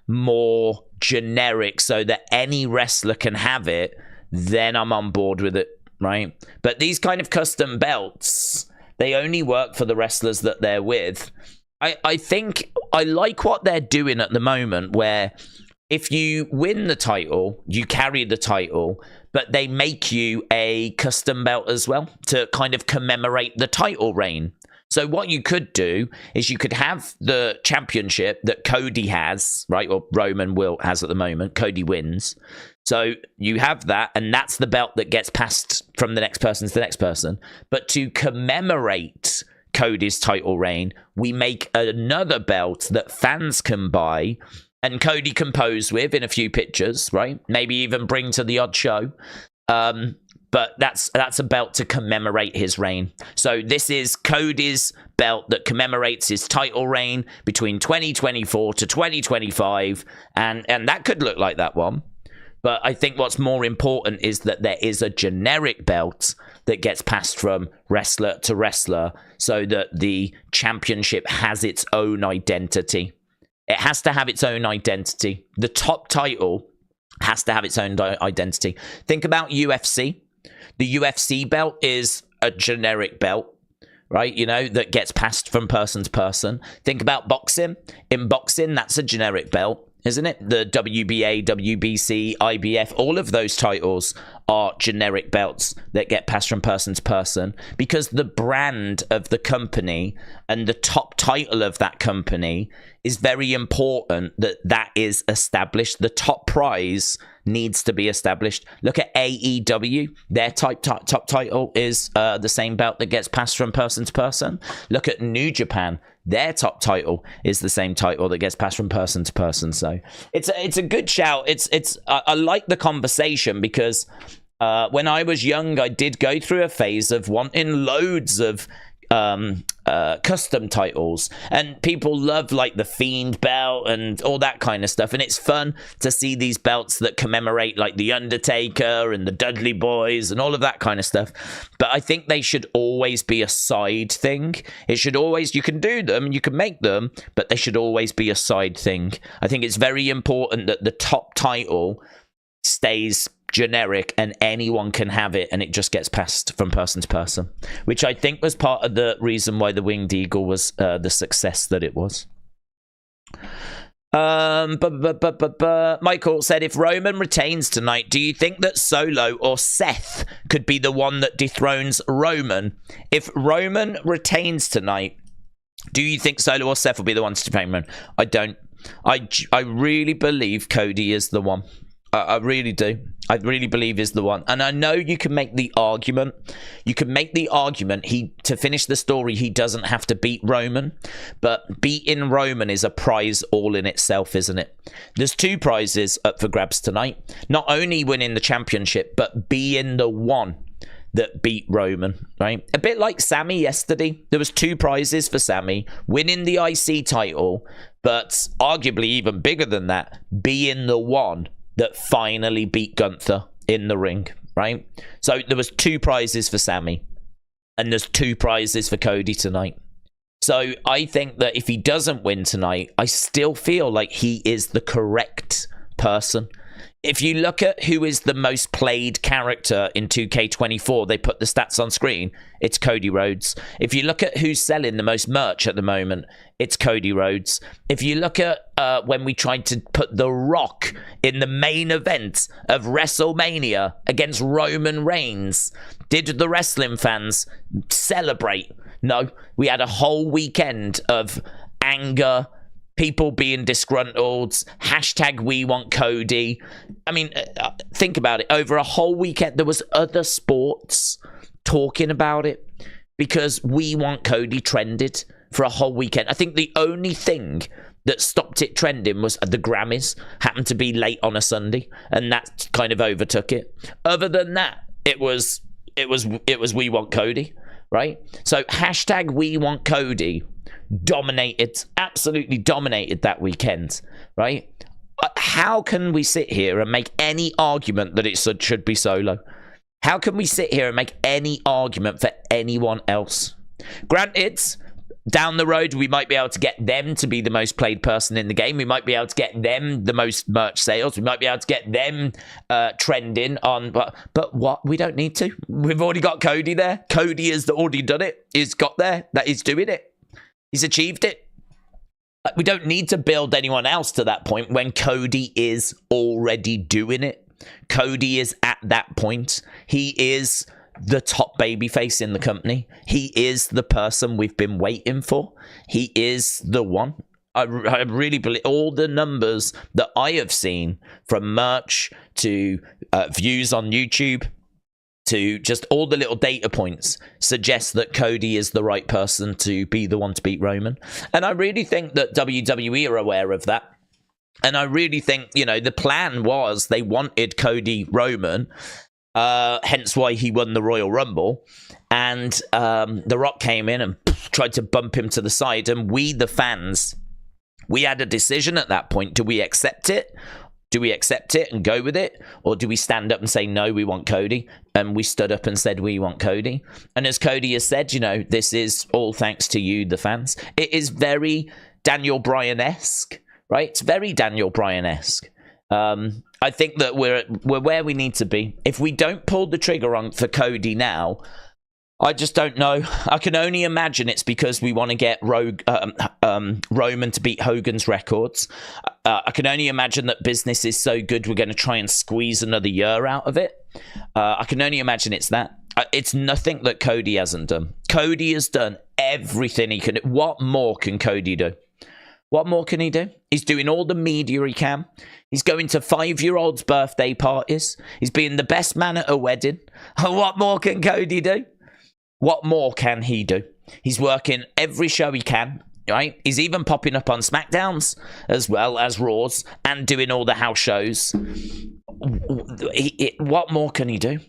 more generic so that any wrestler can have it, then I'm on board with it, right? But these kind of custom belts, they only work for the wrestlers that they're with. I think I like what they're doing at the moment, where if you win the title, you carry the title, but they make you a custom belt as well to kind of commemorate the title reign. So what you could do is you could have the championship that Cody has, right? Or Roman has at the moment. Cody wins. So you have that, and that's the belt that gets passed from the next person to the next person. But to commemorate Cody's title reign, we make another belt that fans can buy and Cody can pose with in a few pictures, right? Maybe even bring to the odd show. But that's a belt to commemorate his reign. So this is Cody's belt that commemorates his title reign between 2024 to 2025. And that could look like that one. But I think what's more important is that there is a generic belt that gets passed from wrestler to wrestler so that the championship has its own identity. It has to have its own identity. The top title has to have its own identity. Think about UFC. The UFC belt is a generic belt, right? You know, that gets passed from person to person. Think about boxing. In boxing, that's a generic belt, isn't it? The WBA, WBC, IBF, all of those titles are generic belts that get passed from person to person because the brand of the company and the top title of that company is very important that is established. The top prize needs to be established. Look at AEW. Their top title is the same belt that gets passed from person to person. Look at New Japan. Their top title is the same title that gets passed from person to person. So it's a good shout. I like the conversation because when I was young, I did go through a phase of wanting loads of custom titles, and people love like the Fiend belt and all that kind of stuff, and it's fun to see these belts that commemorate like the Undertaker and the Dudley Boys and all of that kind of stuff. But I think they should always be a side thing. It should always, you can do them, you can make them, but they should always be a side thing. I think it's very important that the top title stays generic and anyone can have it, and it just gets passed from person to person, which I think was part of the reason why the Winged Eagle was the success that it was. Michael said, if Roman retains tonight, do you think that Solo or Seth could be the one that dethrones Roman? If Roman retains tonight, do you think Solo or Seth will be the ones to dethrone Roman? I don't. I really believe Cody is the one. I really do. I really believe is the one. And I know you can make the argument. You can make the argument to finish the story, he doesn't have to beat Roman. But beating Roman is a prize all in itself, isn't it? There's two prizes up for grabs tonight. Not only winning the championship, but being the one that beat Roman, right? A bit like Sammy yesterday. There was two prizes for Sammy. Winning the IC title, but arguably even bigger than that, being the one that finally beat Gunther in the ring, right? So there was two prizes for Sammy, and there's two prizes for Cody tonight. So I think that if he doesn't win tonight, I still feel like he is the correct person. If you look at who is the most played character in 2K24, they put the stats on screen, it's Cody Rhodes. If you look at who's selling the most merch at the moment, it's Cody Rhodes. If you look at when we tried to put The Rock in the main event of WrestleMania against Roman Reigns, did the wrestling fans celebrate? No, we had a whole weekend of anger, people being disgruntled, hashtag we want Cody. I mean, think about it. Over a whole weekend, there was other sports talking about it. because We Want Cody trended for a whole weekend. I think the only thing that stopped it trending was the Grammys happened to be late on a Sunday, and that kind of overtook it. Other than that, it was We Want Cody, right? So hashtag We Want Cody absolutely dominated that weekend, right? How can we sit here and make any argument that it should be Solo? How can we sit here and make any argument for anyone else? Granted, down the road, we might be able to get them to be the most played person in the game. We might be able to get them the most merch sales. We might be able to get them trending on. But what? We don't need to. We've already got Cody there. Cody has already done it. He's got there. That he's doing it. He's achieved it. We don't need to build anyone else to that point when Cody is already doing it. Cody is at that point. He is the top babyface in the company. He is the person we've been waiting for. He is the one. I really believe all the numbers that I have seen, from merch to views on YouTube to just all the little data points, suggest that Cody is the right person to be the one to beat Roman. And I really think that WWE are aware of that. And I really think, the plan was they wanted Cody Roman, hence why he won the Royal Rumble. And The Rock came in and tried to bump him to the side. And we, the fans, we had a decision at that point. Do we accept it? Do we accept it and go with it? Or do we stand up and say, no, we want Cody? And we stood up and said, we want Cody. And as Cody has said, this is all thanks to you, the fans. It is very Daniel Bryan-esque. Right, it's very Daniel Bryan-esque. I think that we're where we need to be. If we don't pull the trigger on for Cody now, I just don't know. I can only imagine it's because we want to get Roman to beat Hogan's records. I can only imagine that business is so good we're going to try and squeeze another year out of it. I can only imagine it's that. It's nothing that Cody hasn't done. Cody has done everything he can. What more can Cody do? What more can he do? He's doing all the media he can. He's going to 5-year-olds' birthday parties. He's being the best man at a wedding. What more can Cody do? What more can he do? He's working every show he can, right? He's even popping up on SmackDowns as well as Raws and doing all the house shows. What more can he do?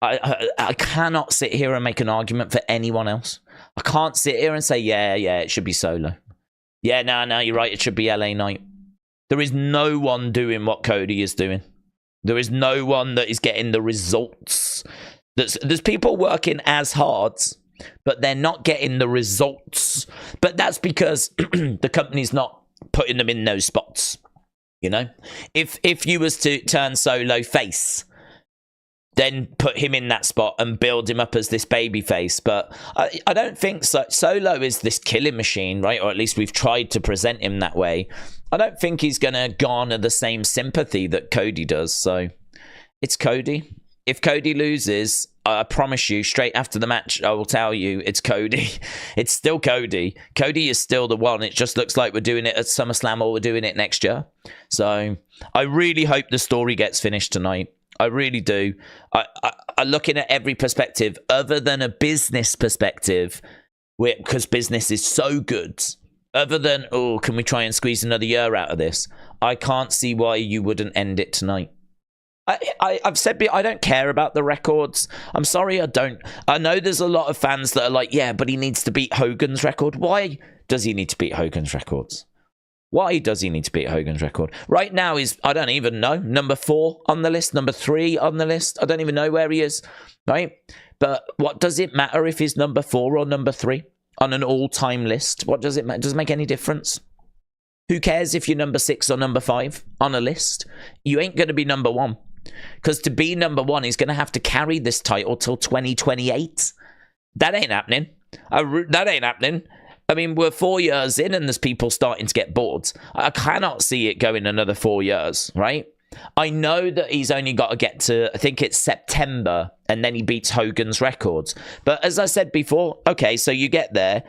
I cannot sit here and make an argument for anyone else. I can't sit here and say, yeah, it should be Solo. Yeah, no, you're right. It should be LA Knight. There is no one doing what Cody is doing. There is no one that is getting the results. There's people working as hard, but they're not getting the results. But that's because the company's not putting them in those spots. If you was to turn Solo face, then put him in that spot and build him up as this baby face. But I don't think so. Solo is this killing machine, right? Or at least we've tried to present him that way. I don't think he's going to garner the same sympathy that Cody does. So it's Cody. If Cody loses, I promise you, straight after the match, I will tell you it's Cody. It's still Cody. Cody is still the one. It just looks like we're doing it at SummerSlam or we're doing it next year. So I really hope the story gets finished tonight. I really do. I looking at every perspective other than a business perspective, because business is so good. Other than, can we try and squeeze another year out of this? I can't see why you wouldn't end it tonight. I've said I don't care about the records. I'm sorry, I don't. I know there's a lot of fans that are like, yeah, but he needs to beat Hogan's record. Why does he need to beat Hogan's records? Why does he need to beat Hogan's record? Right now, I don't even know, number 4 on the list, number 3 on the list. I don't even know where he is, right? But what does it matter if he's number 4 or number 3 on an all-time list? What does it matter? Does it make any difference? Who cares if you're number 6 or number 5 on a list? You ain't going to be number 1. Because to be number 1, he's going to have to carry this title till 2028. That ain't happening. That ain't happening. I mean, we're 4 years in and there's people starting to get bored. I cannot see it going another 4 years, right? I know that he's only got to get to, I think it's September, and then he beats Hogan's records. But as I said before, okay, so you get there.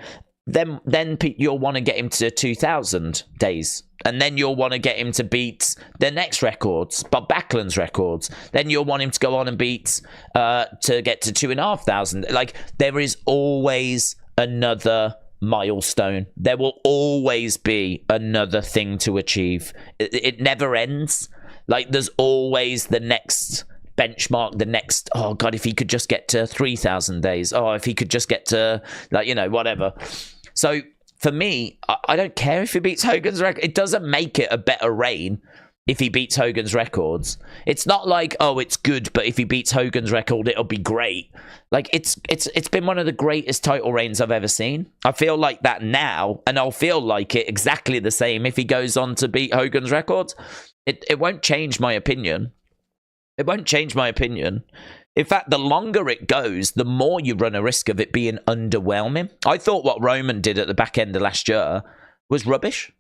then you'll want to get him to 2,000 days. And then you'll want to get him to beat the next records, Bob Backlund's records. Then you'll want him to go on and beat to get to 2,500. Like, there is always another milestone. There will always be another thing to achieve. It never ends. Like, there's always the next benchmark, the next, oh God, if he could just get to 3,000 days. Oh, if he could just get to, like, you know, whatever. So for me, I don't care if he beats Hogan's record. It doesn't make it a better reign if he beats Hogan's records. It's not like, oh, it's good, but if he beats Hogan's record, it'll be great. Like, it's been one of the greatest title reigns I've ever seen. I feel like that now, and I'll feel like it exactly the same if he goes on to beat Hogan's records. It won't change my opinion. It won't change my opinion. In fact, the longer it goes, the more you run a risk of it being underwhelming. I thought what Roman did at the back end of last year was rubbish.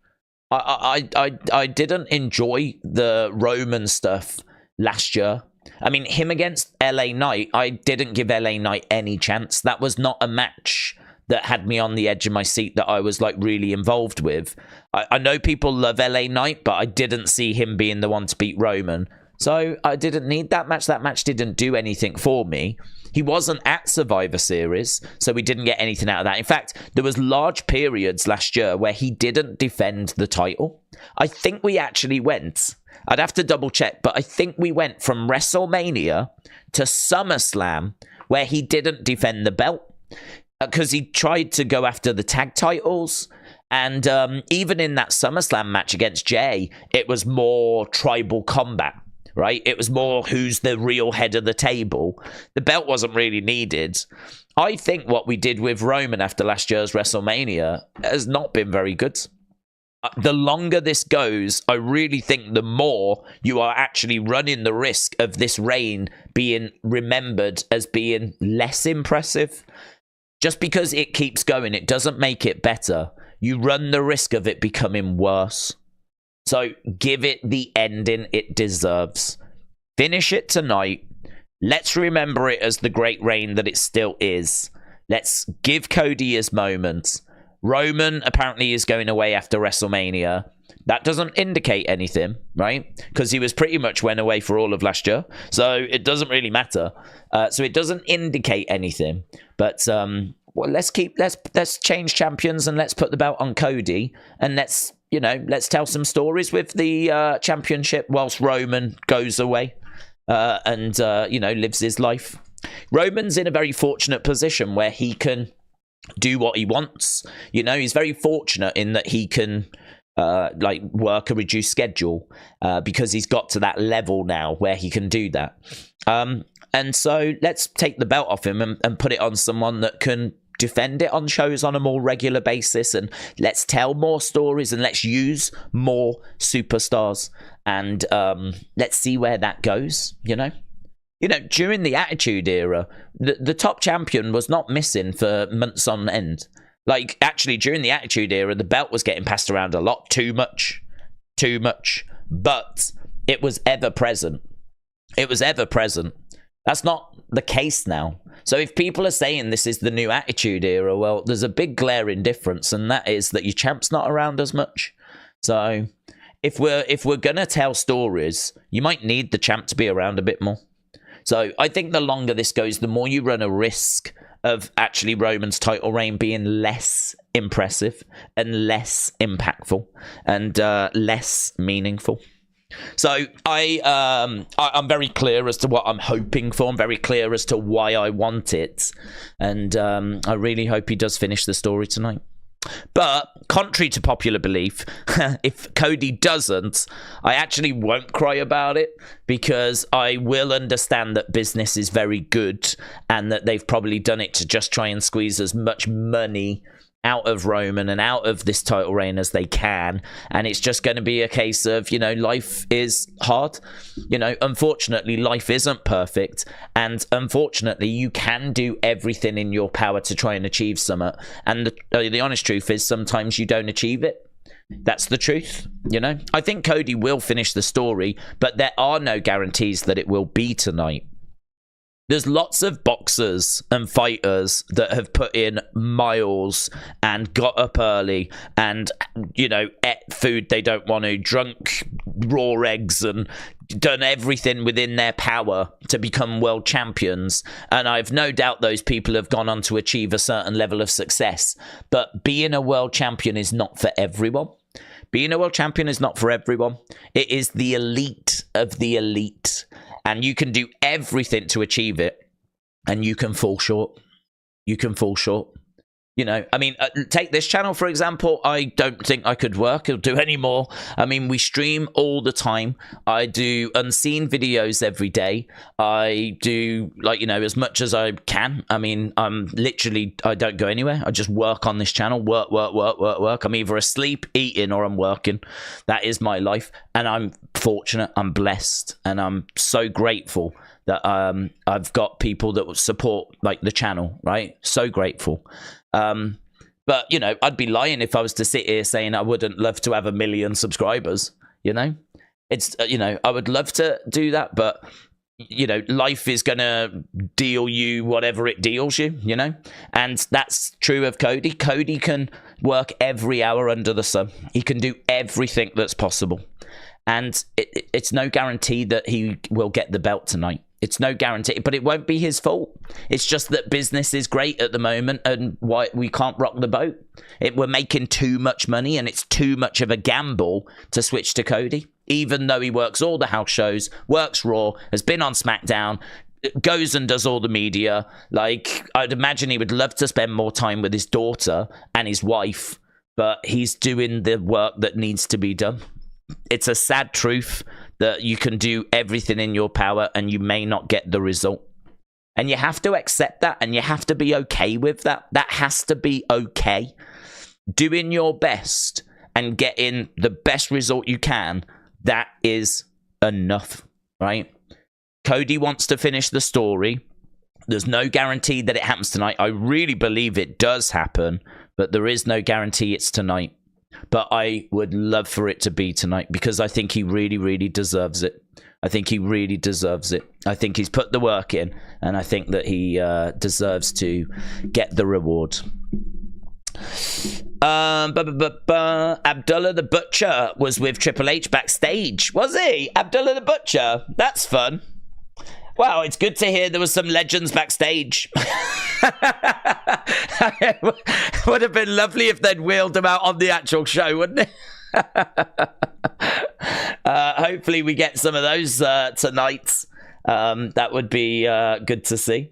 I didn't enjoy the Roman stuff last year. I mean, him against LA Knight, I didn't give LA Knight any chance. That was not a match that had me on the edge of my seat that I was, like, really involved with. I know people love LA Knight, but I didn't see him being the one to beat Roman. So I didn't need that match. That match didn't do anything for me. He wasn't at Survivor Series, so we didn't get anything out of that. In fact, there was large periods last year where he didn't defend the title. I think we actually went, I'd have to double check, but I think we went from WrestleMania to SummerSlam where he didn't defend the belt because he tried to go after the tag titles. And even in that SummerSlam match against Jay, it was more tribal combat. Right? It was more who's the real head of the table. The belt wasn't really needed. I think what we did with Roman after last year's WrestleMania has not been very good. The longer this goes, I really think the more you are actually running the risk of this reign being remembered as being less impressive. Just because it keeps going, it doesn't make it better. You run the risk of it becoming worse. So give it the ending it deserves. Finish it tonight. Let's remember it as the great reign that it still is. Let's give Cody his moments. Roman apparently is going away after WrestleMania. That doesn't indicate anything, right? Because he was pretty much went away for all of last year. So it doesn't really matter. So it doesn't indicate anything. But well, let's change champions and let's put the belt on Cody. And let's tell some stories with the championship whilst Roman goes away and lives his life. Roman's in a very fortunate position where he can do what he wants. He's very fortunate in that he can work a reduced schedule because he's got to that level now where he can do that. And so let's take the belt off him and put it on someone that can defend it on shows on a more regular basis, and let's tell more stories and let's use more superstars, and let's see where that goes. During the Attitude Era, the top champion was not missing for months on end. Like, actually, during the Attitude Era, the belt was getting passed around a lot, too much, but it was ever present. That's not the case now. So if people are saying this is the new Attitude Era, well, there's a big glaring difference, and that is that your champ's not around as much. So if we're gonna tell stories, you might need the champ to be around a bit more. So I think the longer this goes, the more you run a risk of actually Roman's title reign being less impressive and less impactful and less meaningful. So I'm very clear as to what I'm hoping for. I'm very clear as to why I want it. And I really hope he does finish the story tonight. But contrary to popular belief, if Cody doesn't, I actually won't cry about it, because I will understand that business is very good and that they've probably done it to just try and squeeze as much money out of Roman and out of this title reign as they can. And it's just going to be a case of, life is hard. Unfortunately, life isn't perfect. And unfortunately, you can do everything in your power to try and achieve something. And the honest truth is sometimes you don't achieve it. That's the truth, I think Cody will finish the story, but there are no guarantees that it will be tonight. There's lots of boxers and fighters that have put in miles and got up early and, you know, ate food they don't want to, drunk raw eggs and done everything within their power to become world champions. And I've no doubt those people have gone on to achieve a certain level of success. But being a world champion is not for everyone. Being a world champion is not for everyone. It is the elite of the elite. And you can do everything to achieve it. And you can fall short. You can fall short. You know, I mean, take this channel, for example. I don't think I could work or do any more. I mean, we stream all the time. I do unseen videos every day. I do, like, you know, as much as I can. I mean, I don't go anywhere. I just work on this channel. Work. I'm either asleep, eating, or I'm working. That is my life. And I'm fortunate. I'm blessed. And I'm so grateful that I've got people that will support, like, the channel, right? So grateful. But, you know, I'd be lying if I was to sit here saying I wouldn't love to have 1 million subscribers, you know? It's, you know, I would love to do that, but, you know, life is going to deal you whatever it deals you, you know? And that's true of Cody. Cody can work every hour under the sun. He can do everything that's possible. And it's no guarantee that he will get the belt tonight. It's no guarantee, but it won't be his fault. It's just that business is great at the moment and why we can't rock the boat. We're making too much money and it's too much of a gamble to switch to Cody. Even though he works all the house shows, works Raw, has been on SmackDown, goes and does all the media. Like, I'd imagine he would love to spend more time with his daughter and his wife, but he's doing the work that needs to be done. It's a sad truth that you can do everything in your power and you may not get the result. And you have to accept that and you have to be okay with that. That has to be okay. Doing your best and getting the best result you can, that is enough, right? Cody wants to finish the story. There's no guarantee that it happens tonight. I really believe it does happen, but there is no guarantee it's tonight. But I would love for it to be tonight because I think he really, really deserves it. I think he really deserves it. I think he's put the work in, and I think that he deserves to get the reward. Abdullah the Butcher was with Triple H backstage. Was he? Abdullah the Butcher. That's fun. Wow, it's good to hear there was some legends backstage. It would have been lovely if they'd wheeled them out on the actual show, wouldn't it? Hopefully we get some of those tonight. That would be good to see.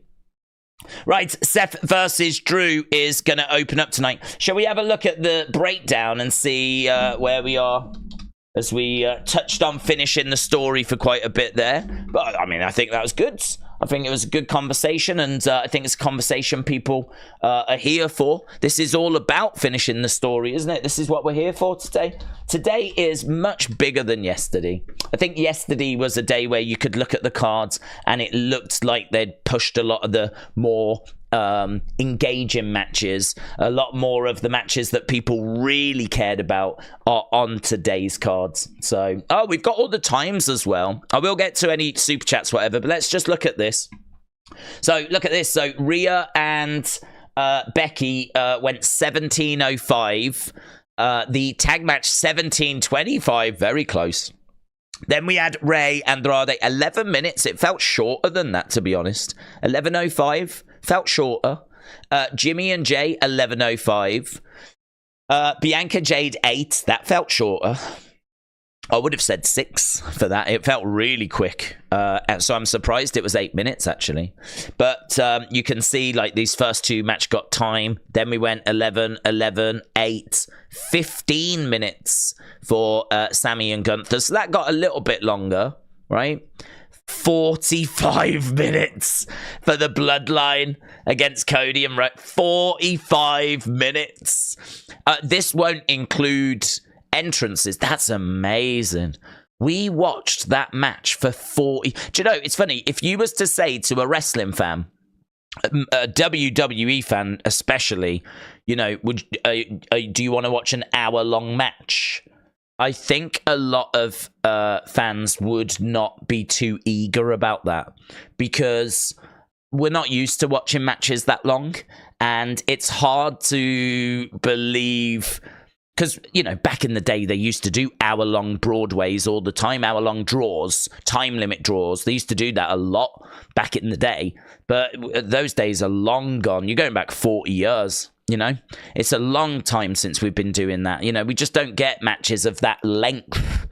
Right, Seth versus Drew is going to open up tonight. Shall we have a look at the breakdown and see where we are? As we touched on finishing the story for quite a bit there. But, I mean, I think that was good. I think it was a good conversation, and I think it's a conversation people are here for. This is all about finishing the story, isn't it? This is what we're here for today. Today is much bigger than yesterday. I think yesterday was a day where you could look at the cards, and it looked like they'd pushed a lot of the more engaging matches. A lot more of the matches that people really cared about are on today's cards. So, we've got all the times as well. I will get to any super chats, whatever, but let's just look at this. So, look at this. So, Rhea and Becky went 17:05. The tag match 17:25, very close. Then we had Rey Andrade, 11 minutes. It felt shorter than that, to be honest. 11:05, felt shorter. Jimmy and Jay, 11:05. Bianca Jade, 8. That felt shorter. I would have said 6 for that. It felt really quick. So I'm surprised it was 8 minutes, actually. But you can see, like, these first two match got time. Then we went 11, 11, 8, 15 minutes for Sammy and Gunther. So that got a little bit longer, right? 45 minutes for the Bloodline against Cody and Rhodes. 45 minutes. This won't include entrances. That's amazing. We watched that match for 40. Do you know, it's funny, if you was to say to a wrestling fan, a WWE fan especially, you know, do you want to watch an hour-long match? I think a lot of fans would not be too eager about that, because we're not used to watching matches that long, and it's hard to believe, because, you know, back in the day, they used to do hour-long Broadways all the time, hour-long draws, time limit draws. They used to do that a lot back in the day, but those days are long gone. You're going back 40 years, you know? It's a long time since we've been doing that. You know, we just don't get matches of that length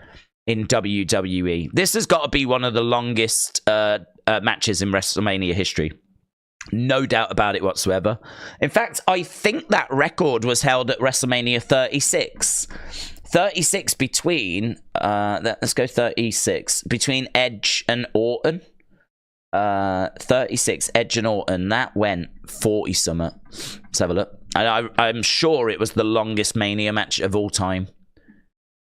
in WWE. This has got to be one of the longest matches in WrestleMania history. No doubt about it whatsoever. In fact, I think that record was held at WrestleMania 36. 36 between, let's go 36, between Edge and Orton. 36, Edge and Orton. That went 40-something. Let's have a look. I'm sure it was the longest Mania match of all time.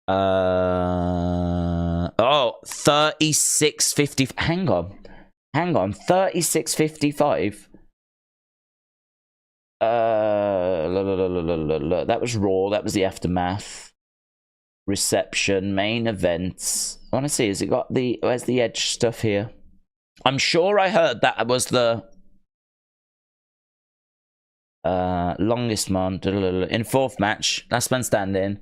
36.50. Hang on, 36.55. That was Raw. That was the aftermath. Reception, main events. I want to see. Has it got the? Where's the Edge stuff here? I'm sure I heard that was the longest one. In fourth match, last man standing.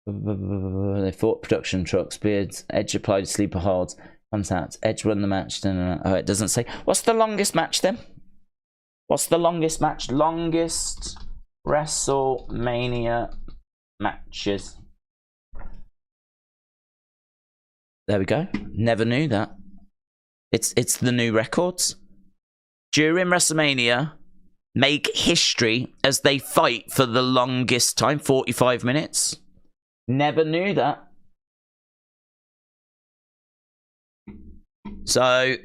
They fought production trucks. Beards. Edge applied sleeper holds. Comes out. Edge won the match. Oh, it doesn't say. What's the longest match then? What's the longest match? Longest WrestleMania matches. There we go. Never knew that. It's the new records. During WrestleMania, make history as they fight for the longest time, 45 minutes. Never knew that. So,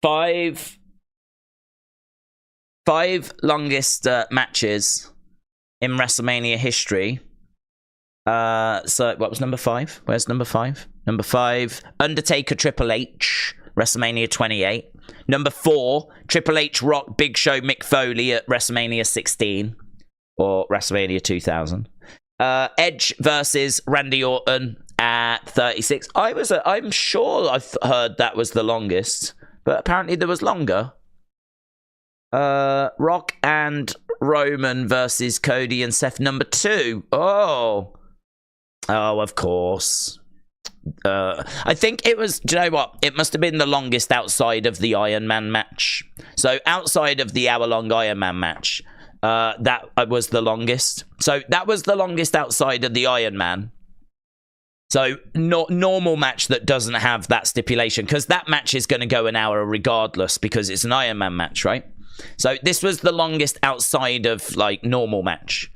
five longest matches in WrestleMania history. So, what was number 5? Where's number 5? Number 5, Undertaker Triple H, WrestleMania 28. Number 4, Triple H Rock Big Show Mick Foley at WrestleMania 16 or WrestleMania 2000. Edge versus Randy Orton at 36. I'm sure I've heard that was the longest, but apparently there was longer. Rock and Roman versus Cody and Seth, number 2. Oh, of course. I think it was, do you know what? It must have been the longest outside of the Iron Man match. So outside of the hour-long Iron Man match, that was the longest. So that was the longest outside of the Iron Man. So normal match that doesn't have that stipulation, because that match is going to go an hour regardless because it's an Iron Man match, right? So this was the longest outside of like normal match.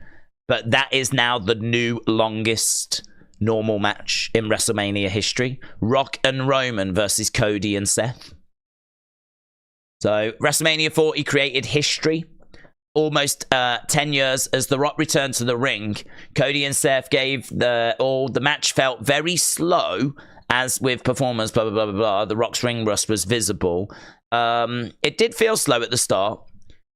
But that is now the new longest normal match in WrestleMania history. Rock and Roman versus Cody and Seth. So WrestleMania 40 created history. Almost 10 years as The Rock returned to the ring. Cody and Seth gave the match felt very slow, as with performance, blah, blah, blah, blah, blah. The Rock's ring rust was visible. It did feel slow at the start.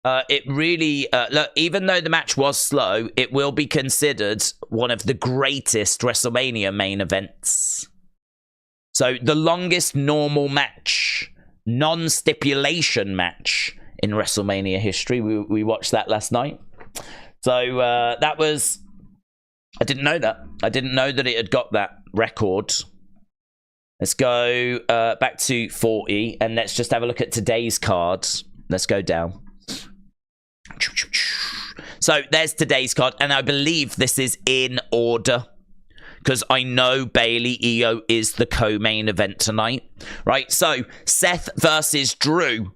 It really, look, even though the match was slow, it will be considered one of the greatest WrestleMania main events. So the longest normal match, non-stipulation match in WrestleMania history. We watched that last night. So that was, I didn't know that. I didn't know that it had got that record. Let's go back to 40 and let's just have a look at today's cards. Let's go down. So there's today's card, and I believe this is in order because I know Bayley Io is the co-main event tonight, right? So Seth versus Drew,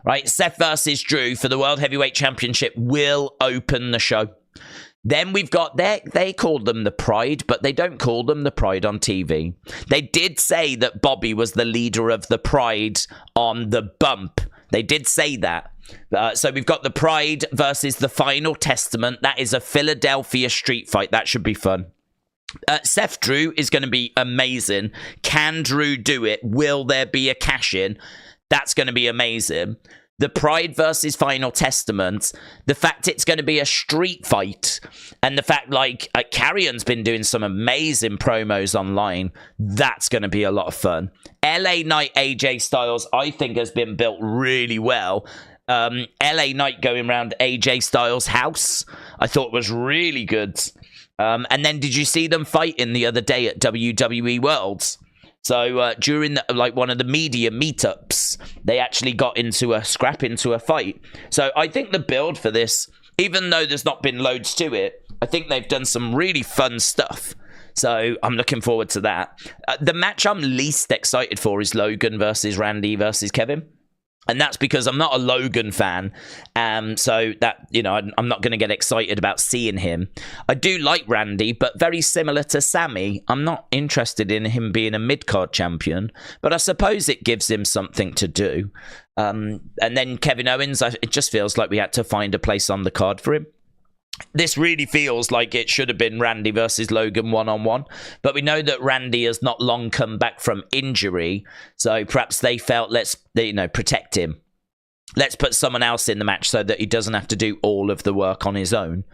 right? Seth versus Drew for the World Heavyweight Championship will open the show. Then we've got, they call them the Pride, but they don't call them the Pride on TV. They did say that Bobby was the leader of the Pride on the bump. They did say that. So we've got the Pride versus the Final Testament. That is a Philadelphia street fight. That should be fun. Seth Drew is going to be amazing. Can Drew do it? Will there be a cash-in? That's going to be amazing. the Pride versus Final Testament, the fact it's going to be a street fight, and the fact, like, Karrion's been doing some amazing promos online, that's going to be a lot of fun. LA Knight AJ Styles, I think, has been built really well. LA Knight going around AJ Styles' house, I thought was really good. And then did you see them fighting the other day at WWE Worlds? So during one of the media meetups, they actually got into a fight. So I think the build for this, even though there's not been loads to it, I think they've done some really fun stuff. So I'm looking forward to that. The match I'm least excited for is Logan versus Randy versus Kevin. And that's because I'm not a Logan fan. So that, I'm not going to get excited about seeing him. I do like Randy, but very similar to Sammy, I'm not interested in him being a mid-card champion. But I suppose it gives him something to do. And then Kevin Owens, it just feels like we had to find a place on the card for him. This really feels like it should have been Randy versus Logan one-on-one, but we know that Randy has not long come back from injury, so perhaps they felt, let's protect him. Let's put someone else in the match so that he doesn't have to do all of the work on his own.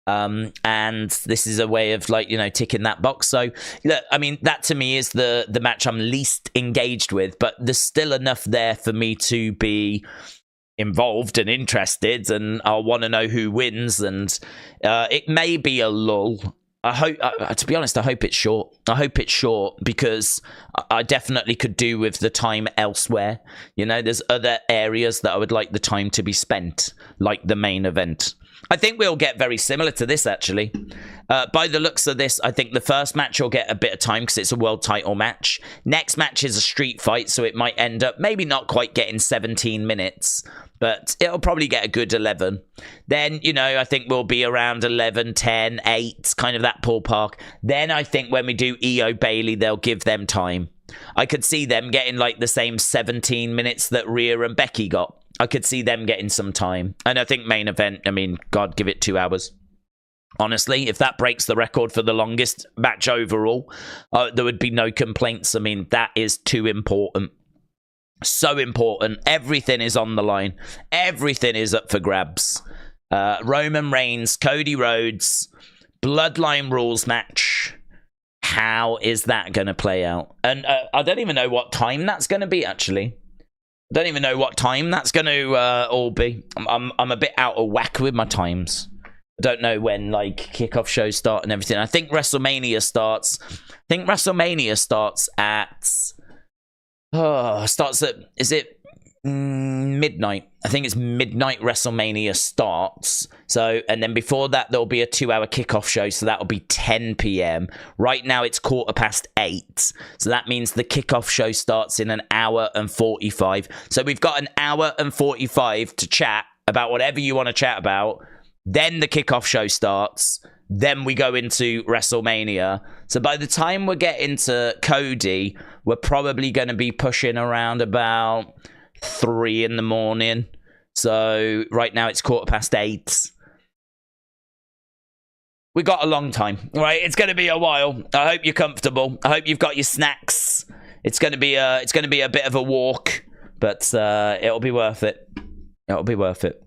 And this is a way of ticking that box. So look, I mean, that to me is the match I'm least engaged with, but there's still enough there for me to be involved and interested, and I'll want to know who wins, and it may be a lull. I hope, to be honest, I hope it's short. I hope it's short because I definitely could do with the time elsewhere. There's other areas that I would like the time to be spent, like the main event. I think we'll get very similar to this, actually. By the looks of this, I think the first match will get a bit of time because it's a world title match. Next match is a street fight, so it might end up maybe not quite getting 17 minutes, but it'll probably get a good 11. Then, I think we'll be around 11, 10, 8, kind of that ballpark. Then I think when we do EO Bayley, they'll give them time. I could see them getting the same 17 minutes that Rhea and Becky got. I could see them getting some time. And I think main event, God, give it 2 hours. Honestly, if that breaks the record for the longest match overall, there would be no complaints. That is too important. So important. Everything is on the line. Everything is up for grabs. Roman Reigns, Cody Rhodes, Bloodline rules match. How is that going to play out? And I don't even know what time that's going to be, actually. Don't even know what time that's going to all be. I'm a bit out of whack with my times. I don't know when kickoff shows start and everything. I think WrestleMania starts. Is it midnight? I think it's midnight midnight starts. So, and then before that, there'll be a 2-hour kickoff show. So that'll be 10 p.m. Right now, it's 8:15. So that means the kickoff show starts in 1 hour and 45. So we've got 1 hour and 45 to chat about whatever you want to chat about. Then the kickoff show starts. Then we go into WrestleMania. So by the time we get into Cody, we're probably going to be pushing around about 3 in the morning. So right now it's 8:15. We got a long time, right? It's going to be a while. I hope you're comfortable. I hope you've got your snacks. It's going to be a bit of a walk, but it'll be worth it. It'll be worth it.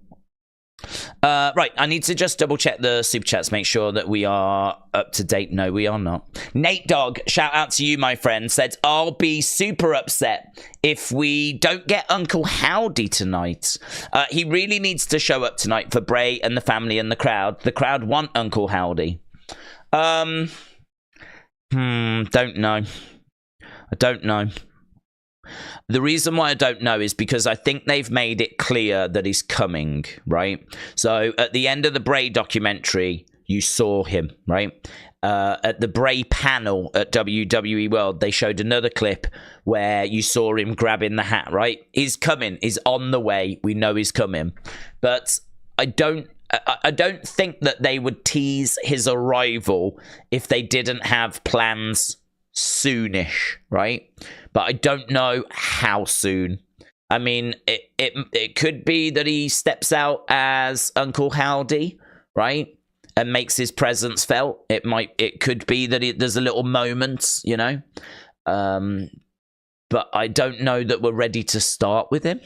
Right, I need to just double check the super chats, make sure that we are up to date. No, we are not. Nate Dogg, shout out to you, my friend, said, I'll be super upset if we don't get Uncle Howdy tonight. He really needs to show up tonight for Bray and the family and the crowd. The crowd want Uncle Howdy. Don't know. I don't know. The reason why I don't know is because I think they've made it clear that he's coming, right? So at the end of the Bray documentary, you saw him, right? At the Bray panel at WWE World, they showed another clip where you saw him grabbing the hat, right? He's coming. He's on the way. We know he's coming. But I don't think that they would tease his arrival if they didn't have plans soonish, right? But I don't know how soon. I mean, it could be that he steps out as Uncle Howdy, right? And makes his presence felt. It could be that there's a little moment, you know. But I don't know that we're ready to start with him.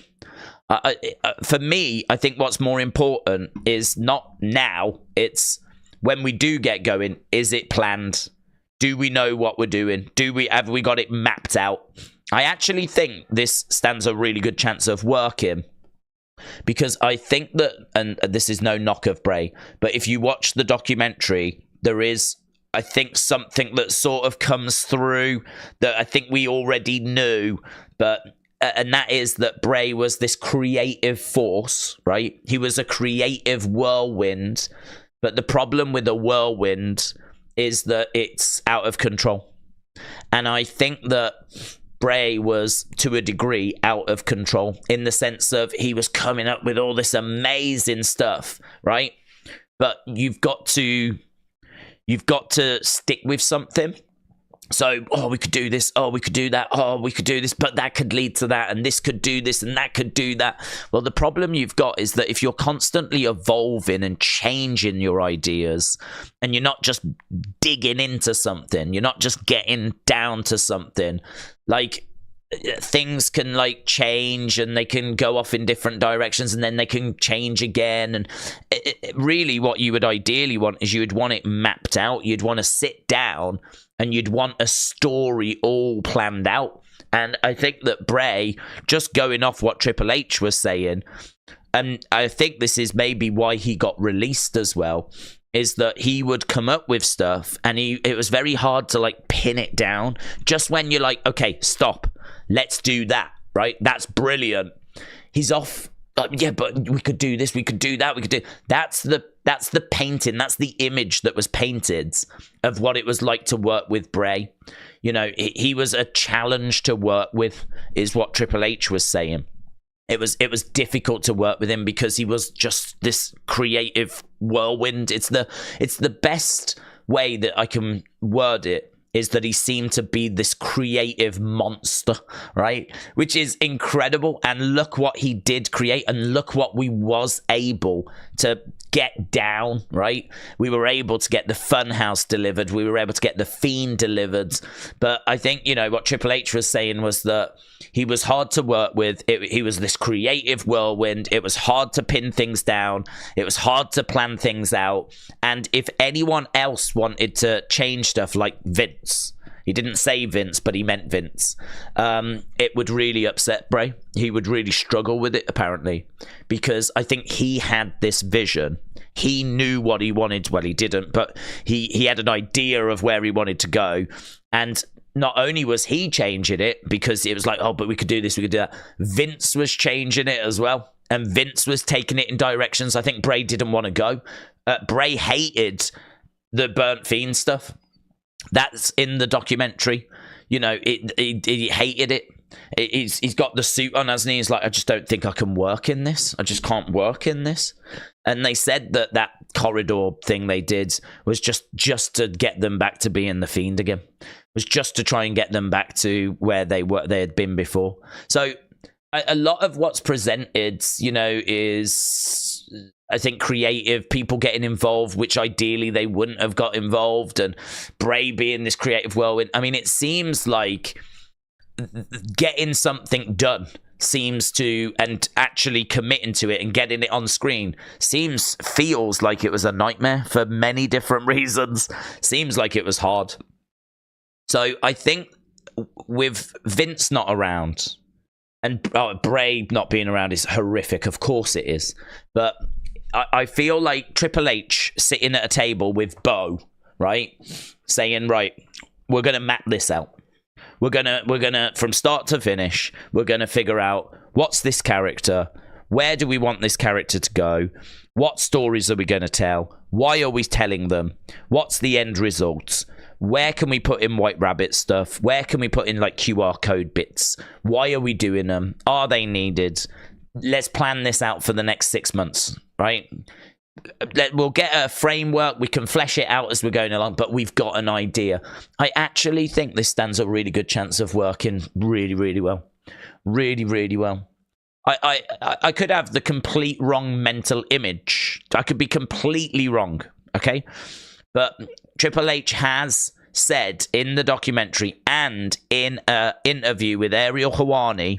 For me, I think what's more important is not now. It's when we do get going. Is it planned? Do we know what we're doing? Have we got it mapped out? I actually think this stands a really good chance of working, because I think that, and this is no knock of Bray, but if you watch the documentary, there is, I think, something that sort of comes through that I think we already knew, but and that is that Bray was this creative force, right? He was a creative whirlwind, but the problem with a whirlwind is that it's out of control. And I think that Bray was, to a degree, out of control in the sense of he was coming up with all this amazing stuff, right? But you've got to stick with something. So, we could do this, we could do that, we could do this, but that could lead to that, and this could do this, and that could do that. Well, the problem you've got is that if you're constantly evolving and changing your ideas, and you're not just digging into something, you're not just getting down to something, like, things can, like, change, and they can go off in different directions, and then they can change again, and really what you would ideally want is you would want it mapped out. You'd want to sit down and you'd want a story all planned out. And I think that Bray, just going off what Triple H was saying, and I think this is maybe why he got released as well, is that he would come up with stuff and it was very hard to, like, pin it down. Just when you're like, okay, stop, let's do that, right? That's brilliant. He's off. Yeah, but we could do this, we could do that, we could do... That's the painting, that's the image that was painted of what it was like to work with Bray. You know, he was a challenge to work with, is what Triple H was saying. It was difficult to work with him because he was just this creative whirlwind. It's the best way that I can word it, is that he seemed to be this creative monster, right? Which is incredible. And look what he did create, and look what we was able to get down, right? We were able to get the Funhouse delivered. We were able to get the Fiend delivered. But I think, you know, what Triple H was saying was that he was hard to work with. He was this creative whirlwind. It was hard to pin things down. It was hard to plan things out. And if anyone else wanted to change stuff, like Vince, he didn't say Vince, but he meant Vince, it would really upset Bray. He would really struggle with it, apparently, because I think he had this vision. He knew what he wanted. Well, he didn't, but he had an idea of where he wanted to go. And not only was he changing it, because it was like, but we could do this, we could do that, Vince was changing it as well. And Vince was taking it in directions I think Bray didn't want to go. Bray hated the Burnt Fiend stuff. That's in the documentary. You know, he hated it. He's got the suit on, hasn't he? He's like, I just don't think I can work in this. I just can't work in this. And they said that corridor thing they did was just to get them back to being the Fiend again. It was just to try and get them back to where they had been before. So a lot of what's presented, you know, is, I think, creative people getting involved, which ideally they wouldn't have got involved, and Bray being this creative whirlwind. I mean, it seems like getting something done seems to, and actually committing to it and getting it on screen feels like it was a nightmare for many different reasons. Seems like it was hard. So I think with Vince not around, and Bray not being around is horrific, of course it is, but I feel like Triple H sitting at a table with Bo, right, saying, right, we're going to map this out. We're gonna from start to finish, we're gonna figure out what's this character, where do we want this character to go, what stories are we gonna tell, why are we telling them, what's the end result, where can we put in White Rabbit stuff, where can we put in like QR code bits, why are we doing them, are they needed, let's plan this out for the next 6 months, right? We'll get a framework, we can flesh it out as we're going along, but we've got an idea. I actually think this stands a really good chance of working really, really well. Really, really well. I could have the complete wrong mental image. I could be completely wrong, okay? But Triple H has said in the documentary and in an interview with Ariel Helwani,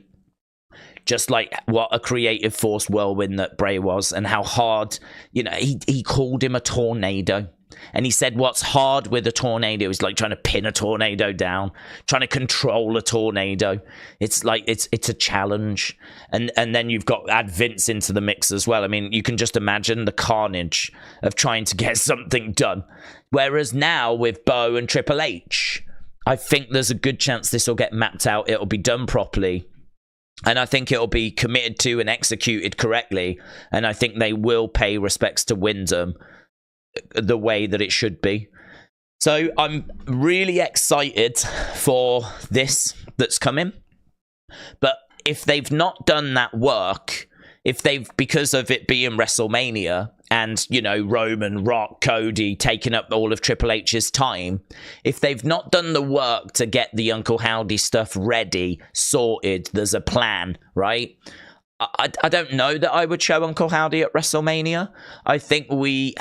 just like what a creative force whirlwind that Bray was, and how hard, you know, he called him a tornado. And he said what's hard with a tornado is like trying to pin a tornado down, trying to control a tornado. It's like it's a challenge. And then you've got add Vince into the mix as well. I mean, you can just imagine the carnage of trying to get something done. Whereas now with Bo and Triple H, I think there's a good chance this will get mapped out. It'll be done properly. And I think it'll be committed to and executed correctly. And I think they will pay respects to Wyndham the way that it should be. So I'm really excited for this that's coming. But if they've not done that work, if they've, because of it being WrestleMania and, you know, Roman, Rock, Cody taking up all of Triple H's time, if they've not done the work to get the Uncle Howdy stuff ready, sorted, there's a plan, right? I don't know that I would show Uncle Howdy at WrestleMania. I think we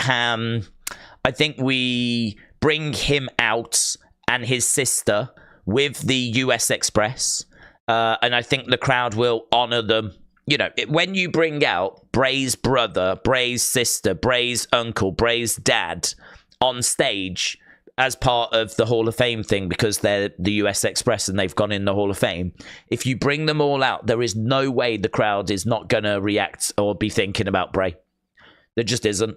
bring him out and his sister with the US Express, and I think the crowd will honor them. You know, when you bring out Bray's brother, Bray's sister, Bray's uncle, Bray's dad on stage as part of the Hall of Fame thing, because they're the US Express and they've gone in the Hall of Fame, if you bring them all out, there is no way the crowd is not going to react or be thinking about Bray. There just isn't.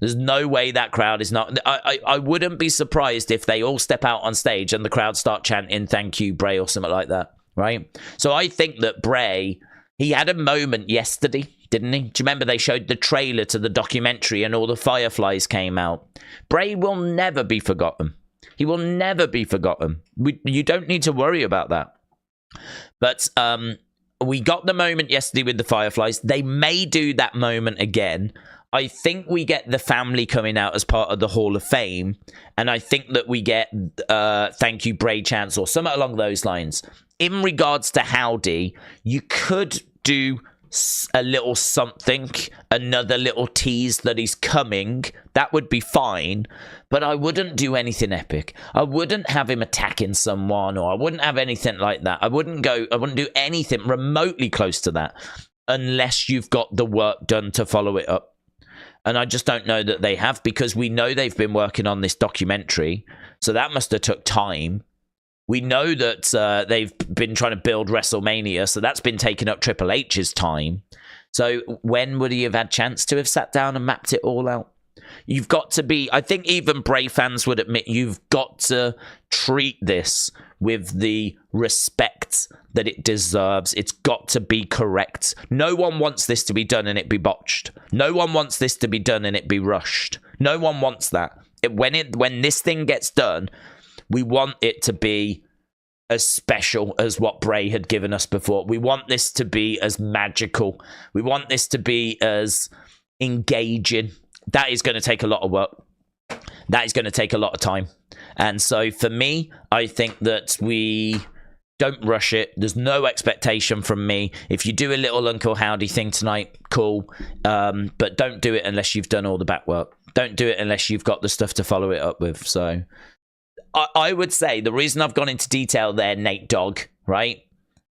There's no way that crowd is not. I wouldn't be surprised if they all step out on stage and the crowd start chanting, "Thank you, Bray," or something like that, right? So I think that Bray, he had a moment yesterday, didn't he? Do you remember they showed the trailer to the documentary and all the fireflies came out? Bray will never be forgotten. He will never be forgotten. You don't need to worry about that. But we got the moment yesterday with the fireflies. They may do that moment again. I think we get the family coming out as part of the Hall of Fame. And I think that we get thank you, Bray chants or something along those lines. In regards to Howdy, you could do a little something, another little tease that he's coming. That would be fine, but I wouldn't do anything epic. I wouldn't have him attacking someone, or I wouldn't have anything like that. I wouldn't do anything remotely close to that unless you've got the work done to follow it up. And I just don't know that they have, because we know they've been working on this documentary, so that must have took time. We know that they've been trying to build WrestleMania, so that's been taking up Triple H's time. So when would he have had chance to have sat down and mapped it all out? You've got to be, I think even Bray fans would admit, you've got to treat this with the respect that it deserves. It's got to be correct. No one wants this to be done and it be botched. No one wants this to be done and it be rushed. No one wants that. When this thing gets done, we want it to be as special as what Bray had given us before. We want this to be as magical. We want this to be as engaging. That is going to take a lot of work. That is going to take a lot of time. And so for me, I think that we don't rush it. There's no expectation from me. If you do a little Uncle Howdy thing tonight, cool. But don't do it unless you've done all the back work. Don't do it unless you've got the stuff to follow it up with. So I would say the reason I've gone into detail there, Nate Dogg, right?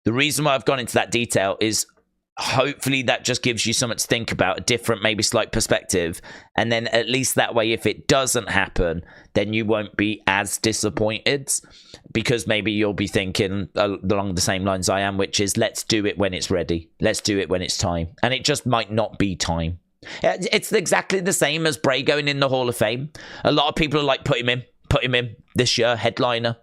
The reason why I've gone into that detail is hopefully that just gives you something to think about, a different, maybe slight perspective. And then at least that way, if it doesn't happen, then you won't be as disappointed, because maybe you'll be thinking along the same lines I am, which is let's do it when it's ready. Let's do it when it's time. And it just might not be time. It's exactly the same as Bray going in the Hall of Fame. A lot of people are like, put him in this year, headliner.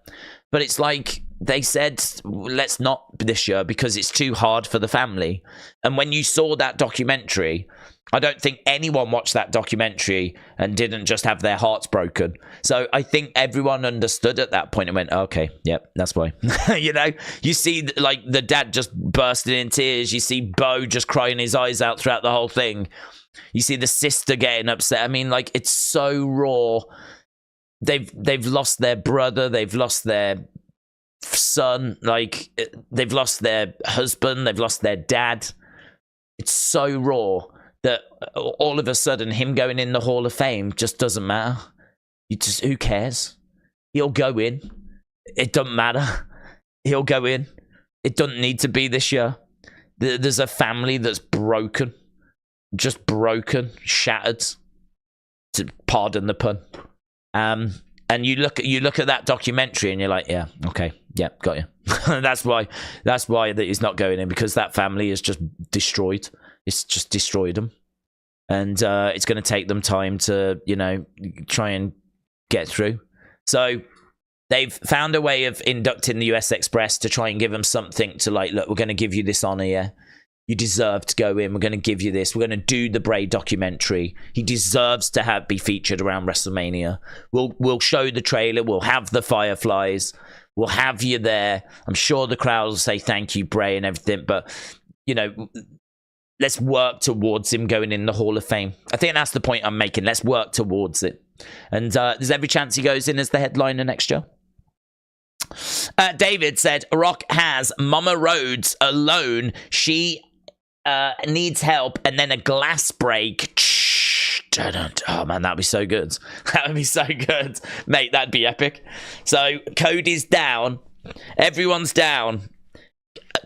But it's like they said, let's not this year because it's too hard for the family. And when you saw that documentary, I don't think anyone watched that documentary and didn't just have their hearts broken. So I think everyone understood at that point and went, okay, yep, that's why. You know, you see like the dad just bursting in tears. You see Bo just crying his eyes out throughout the whole thing. You see the sister getting upset. I mean, like, it's so raw. They've lost their brother. They've lost their son. Like, they've lost their husband. They've lost their dad. It's so raw that all of a sudden him going in the Hall of Fame just doesn't matter. Who cares? He'll go in. It doesn't matter. He'll go in. It doesn't need to be this year. There's a family that's broken. Just broken, shattered. To pardon the pun. And you look at that documentary and you're like, yeah, okay, yeah, got you. that's why that he's not going in, because that family is just destroyed. It's just destroyed them, and it's going to take them time to, you know, try and get through. So they've found a way of inducting the US Express to try and give them something to, like, look, we're going to give you this honor, yeah. You deserve to go in. We're going to give you this. We're going to do the Bray documentary. He deserves to be featured around WrestleMania. We'll show the trailer. We'll have the Fireflies. We'll have you there. I'm sure the crowd will say thank you, Bray, and everything. But, you know, let's work towards him going in the Hall of Fame. I think that's the point I'm making. Let's work towards it. And there's every chance he goes in as the headliner next year. David said, Rock has Mama Rhodes alone. She needs help, and then a glass break. Oh man, that'd be so good. That would be so good, mate. That'd be epic. So Cody's down, everyone's down.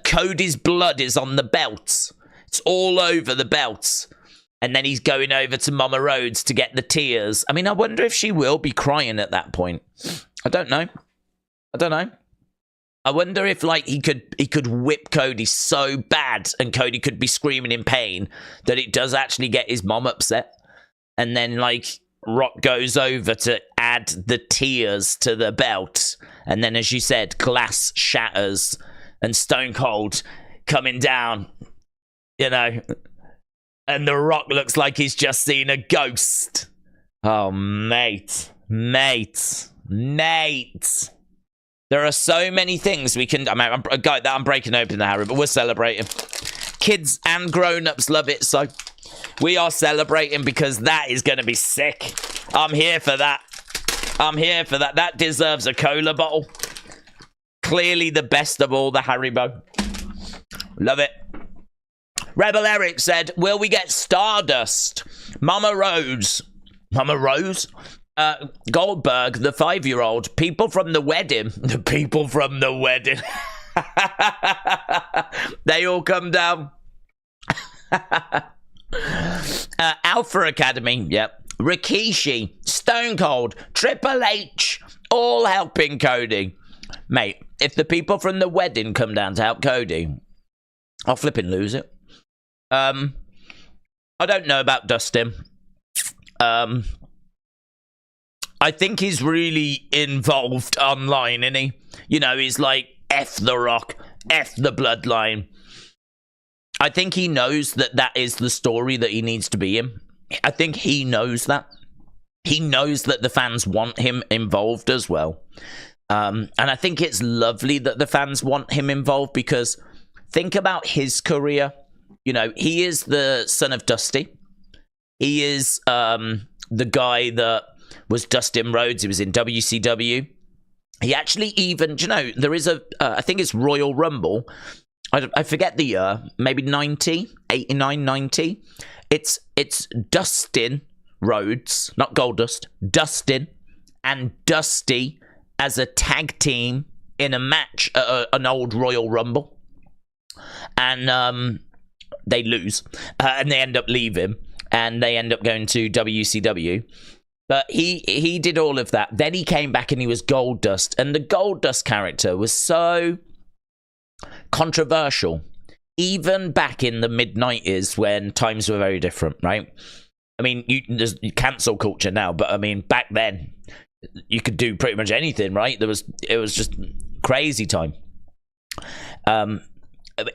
Cody's blood is on the belts. It's all over the belts. And then he's going over to Mama Rhodes to get the tears. I mean, I wonder if she will be crying at that point. I don't know. I wonder if, like, he could whip Cody so bad and Cody could be screaming in pain that it does actually get his mom upset. And then, like, Rock goes over to add the tears to the belt. And then, as you said, glass shatters and Stone Cold coming down, you know. And The Rock looks like he's just seen a ghost. Oh, mate. There are so many things we can... I'm breaking open the Harry, but we're celebrating. Kids and grown-ups love it, so we are celebrating because that is going to be sick. I'm here for that. That deserves a cola bottle. Clearly the best of all the Haribo. Love it. Rebel Eric said, will we get Stardust? Mama Rose? Goldberg, the 5-year-old, people from the wedding. The people from the wedding. They all come down. Alpha Academy, yep. Rikishi, Stone Cold, Triple H, all helping Cody. Mate, if the people from the wedding come down to help Cody, I'll flipping lose it. I don't know about Dustin. I think he's really involved online, isn't he? You know, he's like, F the Rock, F the Bloodline. I think he knows that is the story that he needs to be in. I think he knows that. He knows that the fans want him involved as well. And I think it's lovely that the fans want him involved, because think about his career. You know, he is the son of Dusty. He is the guy that was Dustin Rhodes. He was in WCW. He actually even, do you know, there is I think it's Royal Rumble. I forget the year, maybe 90, 89, 90. It's Dustin Rhodes, not Goldust, Dustin and Dusty as a tag team in a match at an old Royal Rumble. And they lose, and they end up leaving, and they end up going to WCW. But he did all of that. Then he came back and he was Goldust. And the Goldust character was so controversial. Even back in the mid-90s when times were very different, right? I mean, there's cancel culture now, but I mean, back then, you could do pretty much anything, right? It was just crazy time.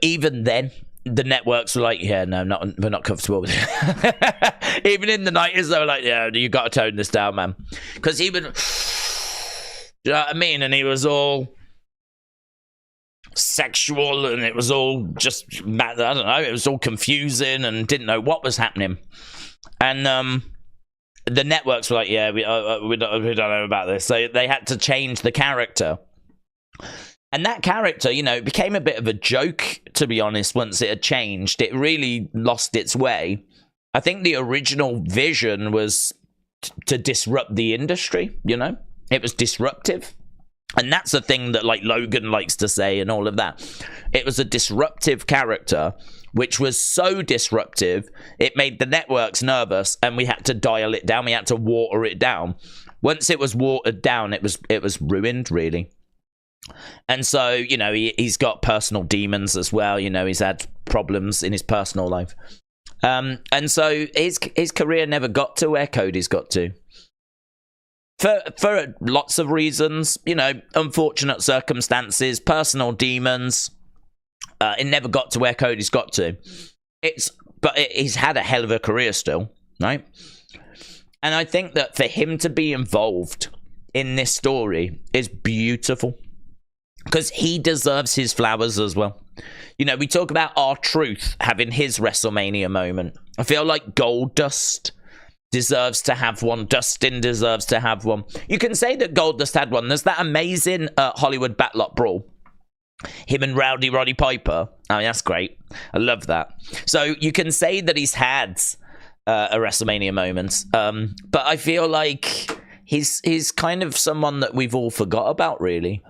Even then, the networks were like, yeah, no, we're not comfortable with it. Even in the 90s, they were like, yeah, you got to tone this down, man. Because he would, you know what I mean? And he was all sexual, and it was all just, I don't know, it was all confusing and didn't know what was happening. And the networks were like, yeah, we don't know about this. So they had to change the character. And that character, you know, became a bit of a joke, to be honest, once it had changed. It really lost its way. I think the original vision was to disrupt the industry, you know? It was disruptive. And that's the thing that, like, Logan likes to say and all of that. It was a disruptive character, which was so disruptive, it made the networks nervous, and we had to dial it down. We had to water it down. Once it was watered down, it was ruined, really. And so, you know, he's got personal demons as well. You know, he's had problems in his personal life. And so his career never got to where Cody's got to. For lots of reasons, you know, unfortunate circumstances, personal demons. It never got to where Cody's got to. But he's had a hell of a career still, right? And I think that for him to be involved in this story is beautiful, because he deserves his flowers as well. You know, we talk about R-Truth having his WrestleMania moment. I feel like Goldust deserves to have one. Dustin deserves to have one. You can say that Goldust had one. There's that amazing Hollywood Backlot Brawl. Him and Rowdy Roddy Piper. I mean, that's great. I love that. So you can say that he's had a WrestleMania moment. But I feel like he's kind of someone that we've all forgot about, really.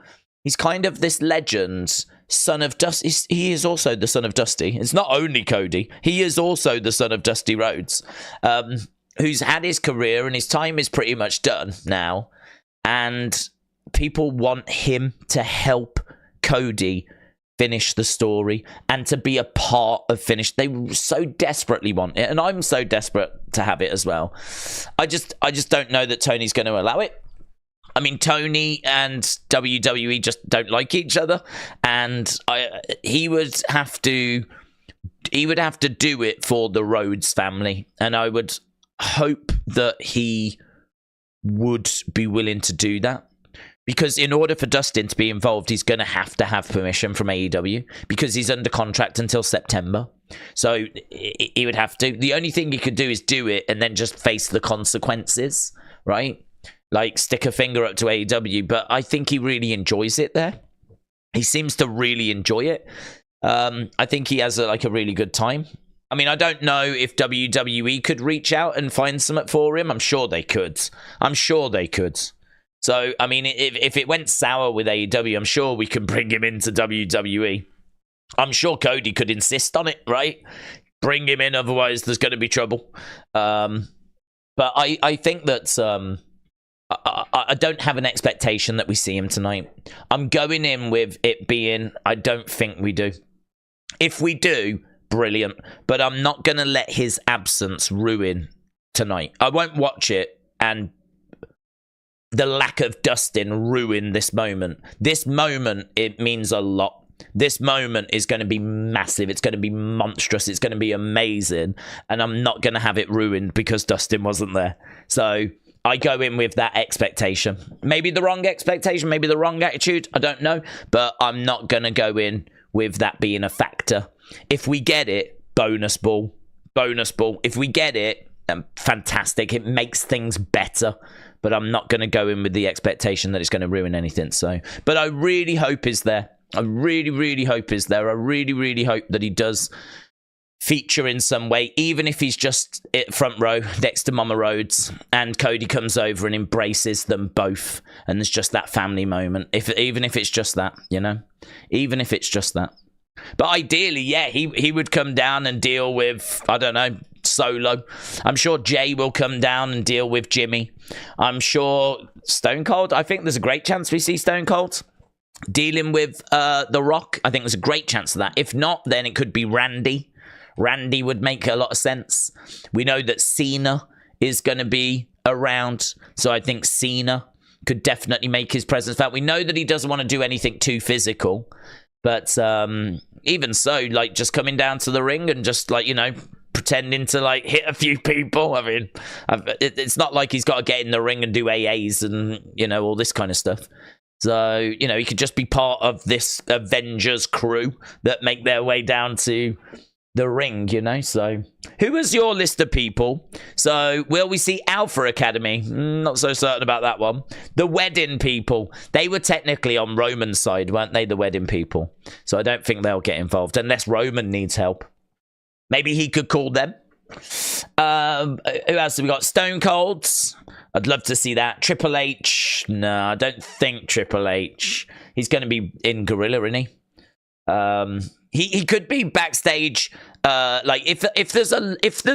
He's kind of this legend, son of Dusty. He is also the son of Dusty. It's not only Cody. He is also the son of Dusty Rhodes. Who's had his career and his time is pretty much done now. And people want him to help Cody finish the story and to be a part of finish. They so desperately want it, and I'm so desperate to have it as well. I just don't know that Tony's going to allow it. I mean, Tony and WWE just don't like each other, and he would have to do it for the Rhodes family, and I would hope that he would be willing to do that, because in order for Dustin to be involved, he's going to have permission from AEW, because he's under contract until September. So he would have to. The only thing he could do is do it and then just face the consequences, right? Like stick a finger up to AEW. But I think he really enjoys it there. He seems to really enjoy it. I think he has a really good time. I mean, I don't know if WWE could reach out and find something for him. I'm sure they could. So, I mean, if it went sour with AEW, I'm sure we can bring him into WWE. I'm sure Cody could insist on it, right? Bring him in, otherwise there's going to be trouble. But I think that I don't have an expectation that we see him tonight. I'm going in with it being, I don't think we do. If we do, brilliant. But I'm not going to let his absence ruin tonight. I won't watch it and the lack of Dustin ruin this moment. This moment, it means a lot. This moment is going to be massive. It's going to be monstrous. It's going to be amazing. And I'm not going to have it ruined because Dustin wasn't there. So I go in with that expectation. Maybe the wrong expectation, maybe the wrong attitude. I don't know. But I'm not going to go in with that being a factor. If we get it, bonus ball. Bonus ball. If we get it, fantastic. It makes things better. But I'm not going to go in with the expectation that it's going to ruin anything. So, but I really hope is there. I really, really hope is there. I really, really hope that he does feature in some way, even if he's just front row next to Mama Rhodes and Cody comes over and embraces them both. And there's just that family moment. Even if it's just that, you know, even if it's just that. But ideally, yeah, he would come down and deal with, I don't know, Solo. I'm sure Jay will come down and deal with Jimmy. I'm sure Stone Cold, I think there's a great chance we see Stone Cold dealing with The Rock. I think there's a great chance of that. If not, then it could be Randy. Randy would make a lot of sense. We know that Cena is going to be around, so I think Cena could definitely make his presence felt. We know that he doesn't want to do anything too physical, but even so, like, just coming down to the ring and just, like, you know, pretending to, like, hit a few people. I mean, it's not like he's got to get in the ring and do AAs and, you know, all this kind of stuff. So, you know, he could just be part of this Avengers crew that make their way down to the ring, you know. So, who is your list of people? So, will we see Alpha Academy? Not so certain about that one. The Wedding People. They were technically on Roman's side, weren't they? The Wedding People. So, I don't think they'll get involved unless Roman needs help. Maybe he could call them. Who else have we got? Stone Colds. I'd love to see that. Triple H, no, I don't think Triple H. He's going to be in Gorilla, isn't he? He could be backstage. Like if there's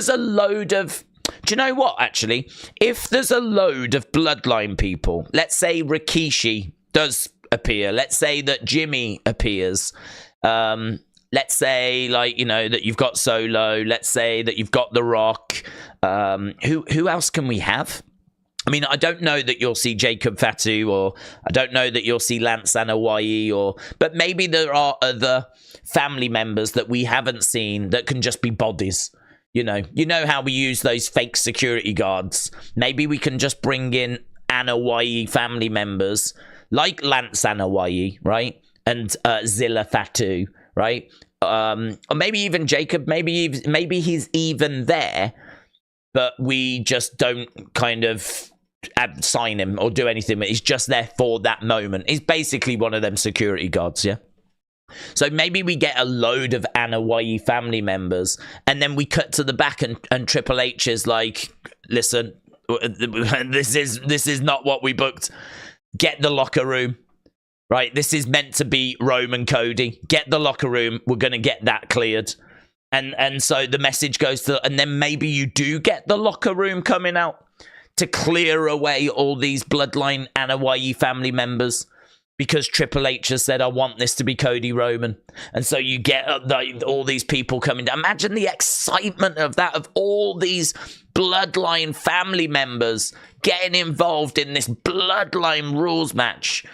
a load of, do you know what? Actually, if there's a load of Bloodline people, let's say Rikishi does appear. Let's say that Jimmy appears. Let's say, like, you know, that you've got Solo. Let's say that you've got The Rock. Who else can we have? I mean, I don't know that you'll see Jacob Fatu, or I don't know that you'll see Lance Anoa'i, but maybe there are other family members that we haven't seen that can just be bodies. You know how we use those fake security guards. Maybe we can just bring in Anoa'i family members like Lance Anoa'i, right? And Zilla Fatu, right? Or maybe even Jacob. Maybe he's even there, but we just don't kind of sign him or do anything. He's just there for that moment. He's basically one of them security guards, yeah? So maybe we get a load of Anoa'i family members, and then we cut to the back, and Triple H is like, listen, this is not what we booked. Get the locker room, right? This is meant to be Roman Cody. Get the locker room. We're going to get that cleared. And so the message goes to, and then maybe you do get the locker room coming out to clear away all these Bloodline Anoa'i family members, because Triple H has said, I want this to be Cody Roman. And so you get all these people coming down. Imagine the excitement of that, of all these Bloodline family members getting involved in this Bloodline rules match.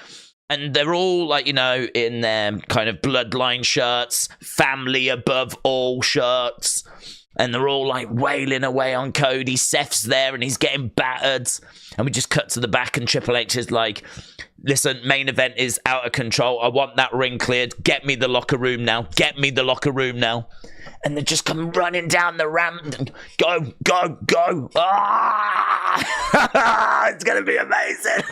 And they're all, like, you know, in their kind of Bloodline shirts, family above all shirts. And they're all, like, wailing away on Cody. Seth's there and he's getting battered. And we just cut to the back, and Triple H is like, listen, main event is out of control. I want that ring cleared. Get me the locker room now. Get me the locker room now. And they just come running down the ramp and go, go, go. Ah! It's going to be amazing.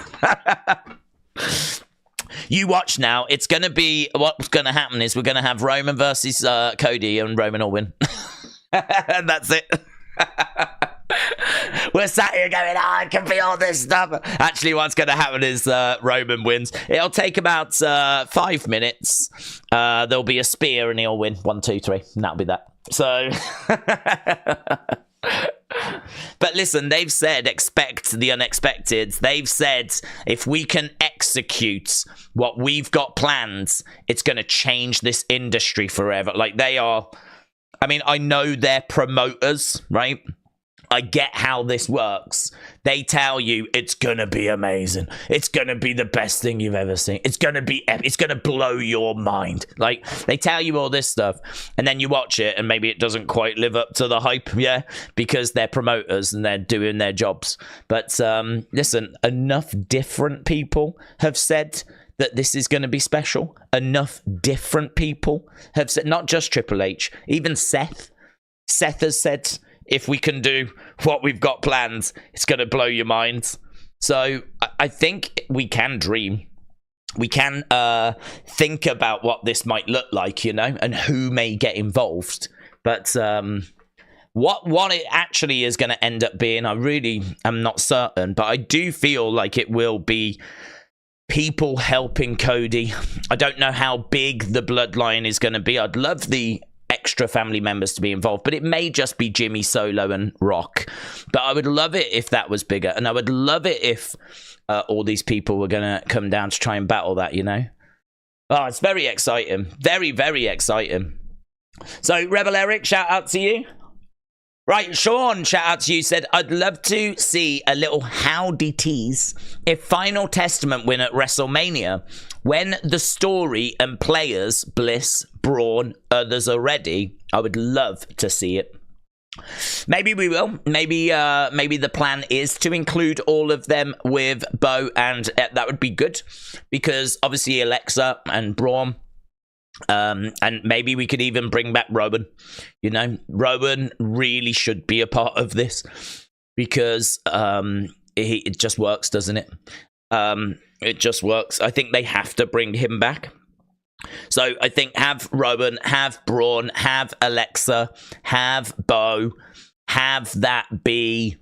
You watch now. It's going to be, what's going to happen is we're going to have Roman versus Cody, and Roman will win. And that's it. We're sat here going, it can be all this stuff. Actually, what's going to happen is Roman wins. It'll take about 5 minutes. There'll be a spear and he'll win. 1, 2, 3. And that'll be that. So... But listen, they've said expect the unexpected. They've said if we can execute what we've got planned, it's going to change this industry forever. Like, they are... I mean, I know they're promoters, right? I get how this works. They tell you it's going to be amazing. It's going to be the best thing you've ever seen. It's going to be epic. It's going to blow your mind. Like, they tell you all this stuff, and then you watch it, and maybe it doesn't quite live up to the hype, yeah? Because they're promoters, and they're doing their jobs. But listen, enough different people have said that this is going to be special. Enough different people have said, not just Triple H, even Seth. Seth has said, if we can do what we've got planned, it's going to blow your mind. So I think we can dream. We can think about what this might look like, you know, and who may get involved. But what it actually is going to end up being, I really am not certain. But I do feel like it will be people helping Cody. I don't know how big the Bloodline is going to be. I'd love the extra family members to be involved, but it may just be Jimmy, Solo, and Rock. But I would love it if that was bigger, and I would love it if all these people were going to come down to try and battle that, you know? Oh, it's very exciting. Very, very exciting. So, Rebel Eric, shout out to you. Right, Sean, shout out to you, said, I'd love to see a little howdy tease if Final Testament win at WrestleMania. When the story and players, Bliss, Braun, others are ready, I would love to see it. Maybe we will. Maybe the plan is to include all of them with Bo, and that would be good. Because obviously Alexa and Braun, and maybe we could even bring back Rowan. You know, Rowan really should be a part of this, because it just works, doesn't it? It just works. I think they have to bring him back. So I think have Rowan, have Braun, have Alexa, have Bo, have that be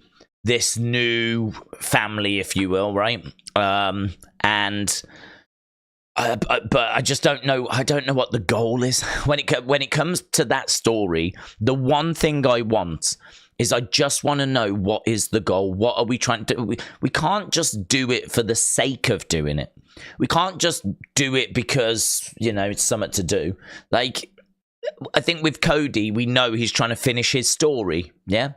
this new family, if you will, right? But I just don't know. I don't know what the goal is when it comes to that story. The one thing I want is I just want to know, what is the goal? What are we trying to do? We can't just do it for the sake of doing it. We can't just do it because, it's something to do. Like, I think with Cody, we know he's trying to finish his story, yeah?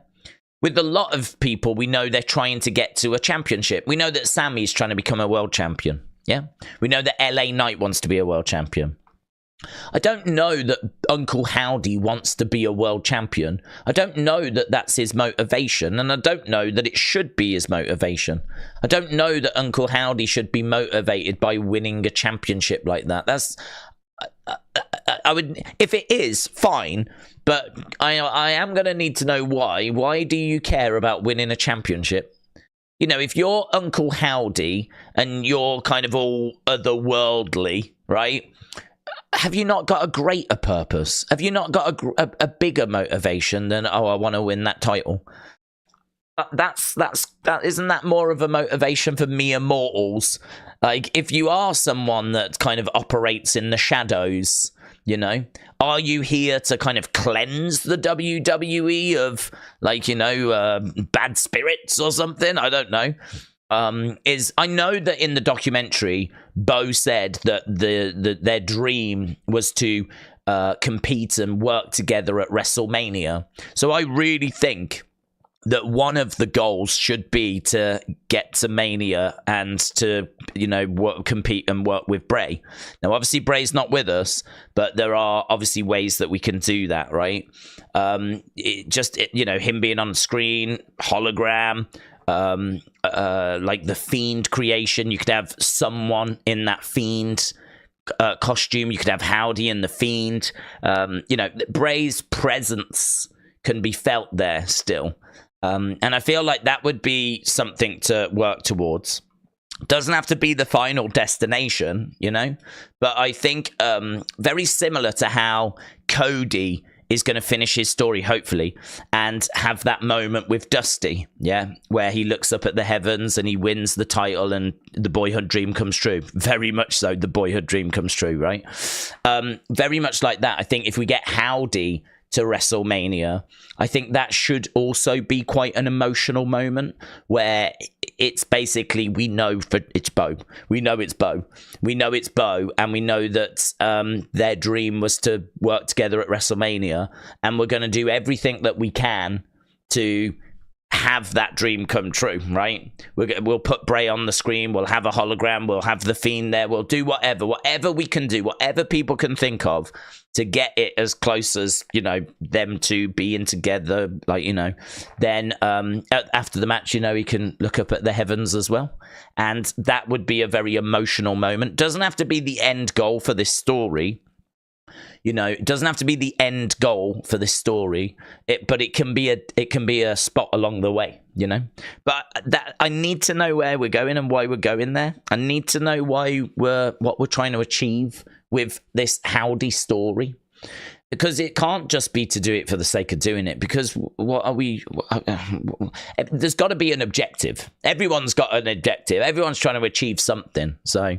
With a lot of people, we know they're trying to get to a championship. We know that Sammy's trying to become a world champion, yeah? We know that LA Knight wants to be a world champion. I don't know that Uncle Howdy wants to be a world champion. I don't know that that's his motivation, and I don't know that it should be his motivation. I don't know that Uncle Howdy should be motivated by winning a championship like that. I would, if it is, fine, but I am going to need to know why. Why do you care about winning a championship? If you're Uncle Howdy and you're kind of all otherworldly, right? Have you not got a greater purpose? Have you not got a bigger motivation than, I want to win that title? Isn't that more of a motivation for mere mortals? Like, if you are someone that kind of operates in the shadows, are you here to kind of cleanse the WWE of, bad spirits or something? I don't know. I know that in the documentary, Bo said that their dream was to compete and work together at WrestleMania. So I really think that one of the goals should be to get to Mania and to, compete and work with Bray. Now, obviously, Bray's not with us, but there are obviously ways that we can do that, right? Him being on the screen, hologram, like the Fiend creation. You could have someone in that Fiend costume. You could have Howdy in the Fiend. Bray's presence can be felt there still. And I feel like that would be something to work towards. Doesn't have to be the final destination, but I think very similar to how Cody is going to finish his story, hopefully, and have that moment with Dusty, where he looks up at the heavens and he wins the title and the boyhood dream comes true. Very much so, the boyhood dream comes true, right? Very much like that. I think if we get Howdy to WrestleMania, I think that should also be quite an emotional moment where it's basically, we know it's Bo. We know it's Bo. We know it's Bo, and we know that their dream was to work together at WrestleMania, and we're going to do everything that we can to have that dream come true, right? We'll put Bray on the screen, we'll have a hologram, we'll have the Fiend there, we'll do whatever we can do, whatever people can think of to get it as close as, them two being together, then after the match, he can look up at the heavens as well. And that would be a very emotional moment. Doesn't have to be the end goal for this story. It doesn't have to be the end goal for this story, but it can be a spot along the way, But that I need to know where we're going and why we're going there. I need to know what we're trying to achieve with this Howdy story, because it can't just be to do it for the sake of doing it. Because there's got to be an objective. Everyone's got an objective. Everyone's trying to achieve something. So.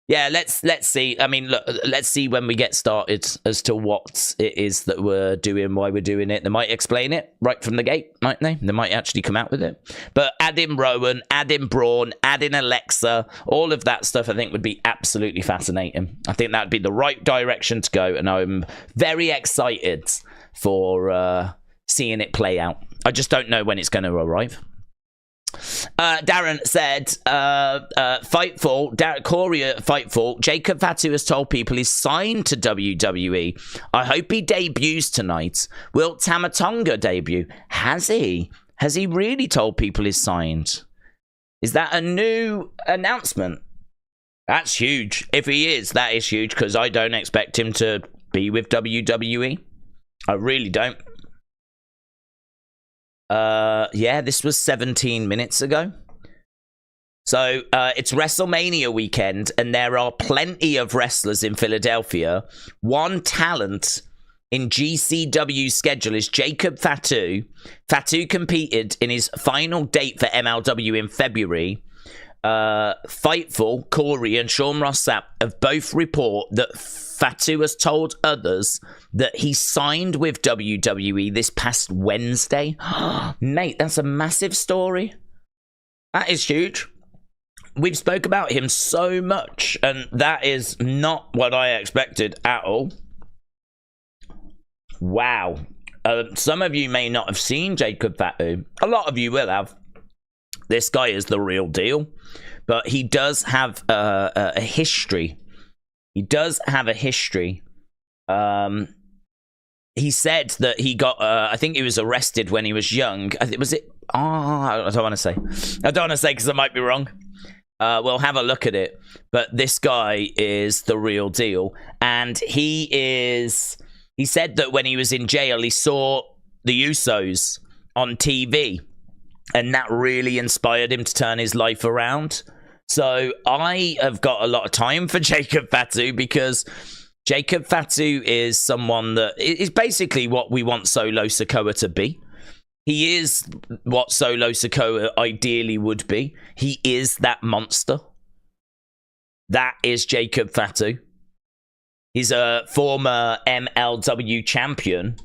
Yeah, let's see. I mean, look, let's see when we get started as to what it is that we're doing, why we're doing it. They might explain it right from the gate, might they? They might actually come out with it. But add in Rowan, add in Braun, add in Alexa, all of that stuff I think would be absolutely fascinating. I think that would be the right direction to go, and I'm very excited for seeing it play out. I just don't know when it's going to arrive. Darren said, Fightful, Corey at Fightful, Jacob Fatu has told people he's signed to WWE. I hope he debuts tonight. Will Tamatonga debut? Has he? Has he really told people he's signed? Is that a new announcement? That's huge. If he is, that is huge, because I don't expect him to be with WWE. I really don't. Yeah, this was 17 minutes ago. So it's WrestleMania weekend, and there are plenty of wrestlers in Philadelphia. One talent in GCW's schedule is Jacob Fatu. Fatu competed in his final date for MLW in February. Fightful, Corey, and Sean Ross Sapp have both report that Fatu has told others that he signed with WWE this past Wednesday. Mate, that's a massive story. That is huge. We've spoke about him so much, and that is not what I expected at all. Wow. Some of you may not have seen Jacob Fatu. A lot of you will have. This guy is the real deal. But he does have a history. He does have a history. He said that he got, I think he was arrested when he was young. Was it? I don't want to say. I don't want to say because I might be wrong. We'll have a look at it. But this guy is the real deal. And he said that when he was in jail, he saw the Usos on TV. And that really inspired him to turn his life around. So I have got a lot of time for Jacob Fatu because Jacob Fatu is someone that is basically what we want Solo Sikoa to be. He is what Solo Sikoa ideally would be. He is that monster. That is Jacob Fatu. He's a former MLW champion.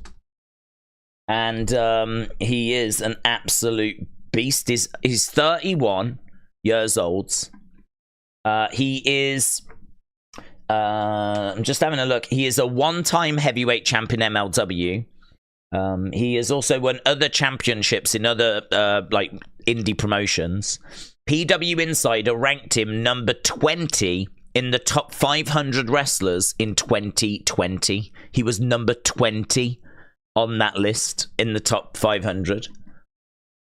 And he is an absolute beast. He's 31 years old. He is... I'm just having a look. He is a one-time heavyweight champion MLW. He has also won other championships in other like indie promotions. PW Insider ranked him number 20 in the top 500 wrestlers in 2020. He was number 20 on that list in the top 500.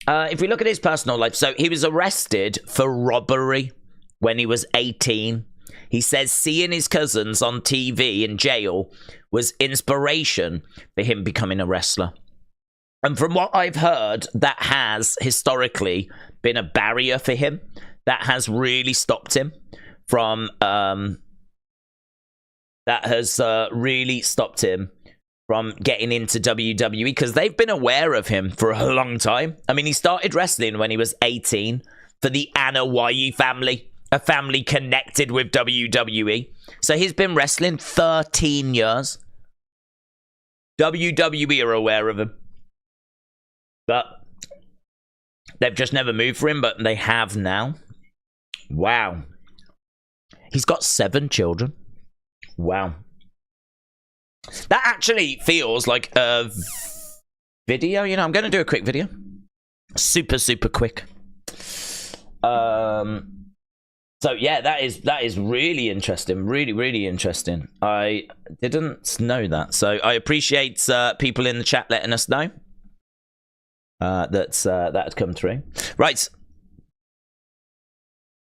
If we look at his personal life, so he was arrested for robbery when he was 18. He says seeing his cousins on TV in jail was inspiration for him becoming a wrestler. And from what I've heard, that has historically been a barrier for him. That has really stopped him from... from getting into WWE because they've been aware of him for a long time. I mean, he started wrestling when he was 18 for the Anoa'i family, a family connected with WWE. So he's been wrestling 13 years. WWE are aware of him. But they've just never moved for him, but they have now. Wow. He's got 7 children. Wow. That actually feels like a video. You know, I'm going to do a quick video. Super, super quick. So, yeah, that is really interesting. Really, really interesting. I didn't know that. So, I appreciate people in the chat letting us know that had come through. Right.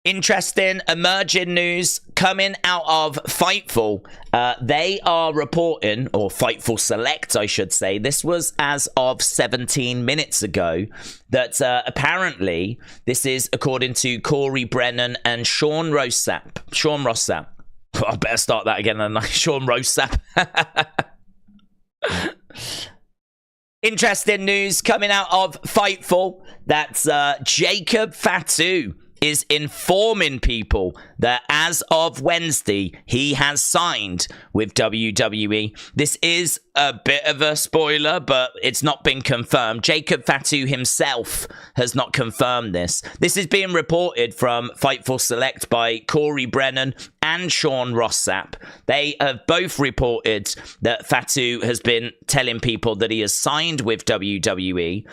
Interesting emerging news coming out of Fightful. They are reporting, or Fightful Select, I should say. This was as of 17 minutes ago. That apparently, this is according to Corey Brennan and Sean Rossap. Sean Rossap. I better start that again. Sean Rossap. Interesting news coming out of Fightful. That's Jacob Fatu is informing people that as of Wednesday, he has signed with WWE. This is a bit of a spoiler, but it's not been confirmed. Jacob Fatu himself has not confirmed this. This is being reported from Fightful Select by Corey Brennan and Sean Rossap. They have both reported that Fatu has been telling people that he has signed with WWE.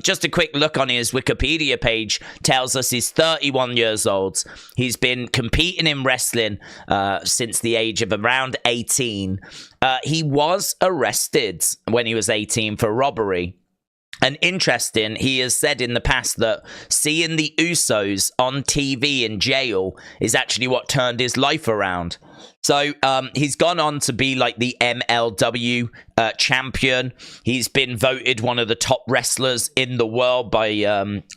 Just a quick look on his Wikipedia page tells us he's 31 years old. He's been competing in wrestling since the age of around 18. He was arrested when he was 18 for robbery. And interesting, he has said in the past that seeing the Usos on TV in jail is actually what turned his life around. So he's gone on to be like the MLW champion. He's been voted one of the top wrestlers in the world by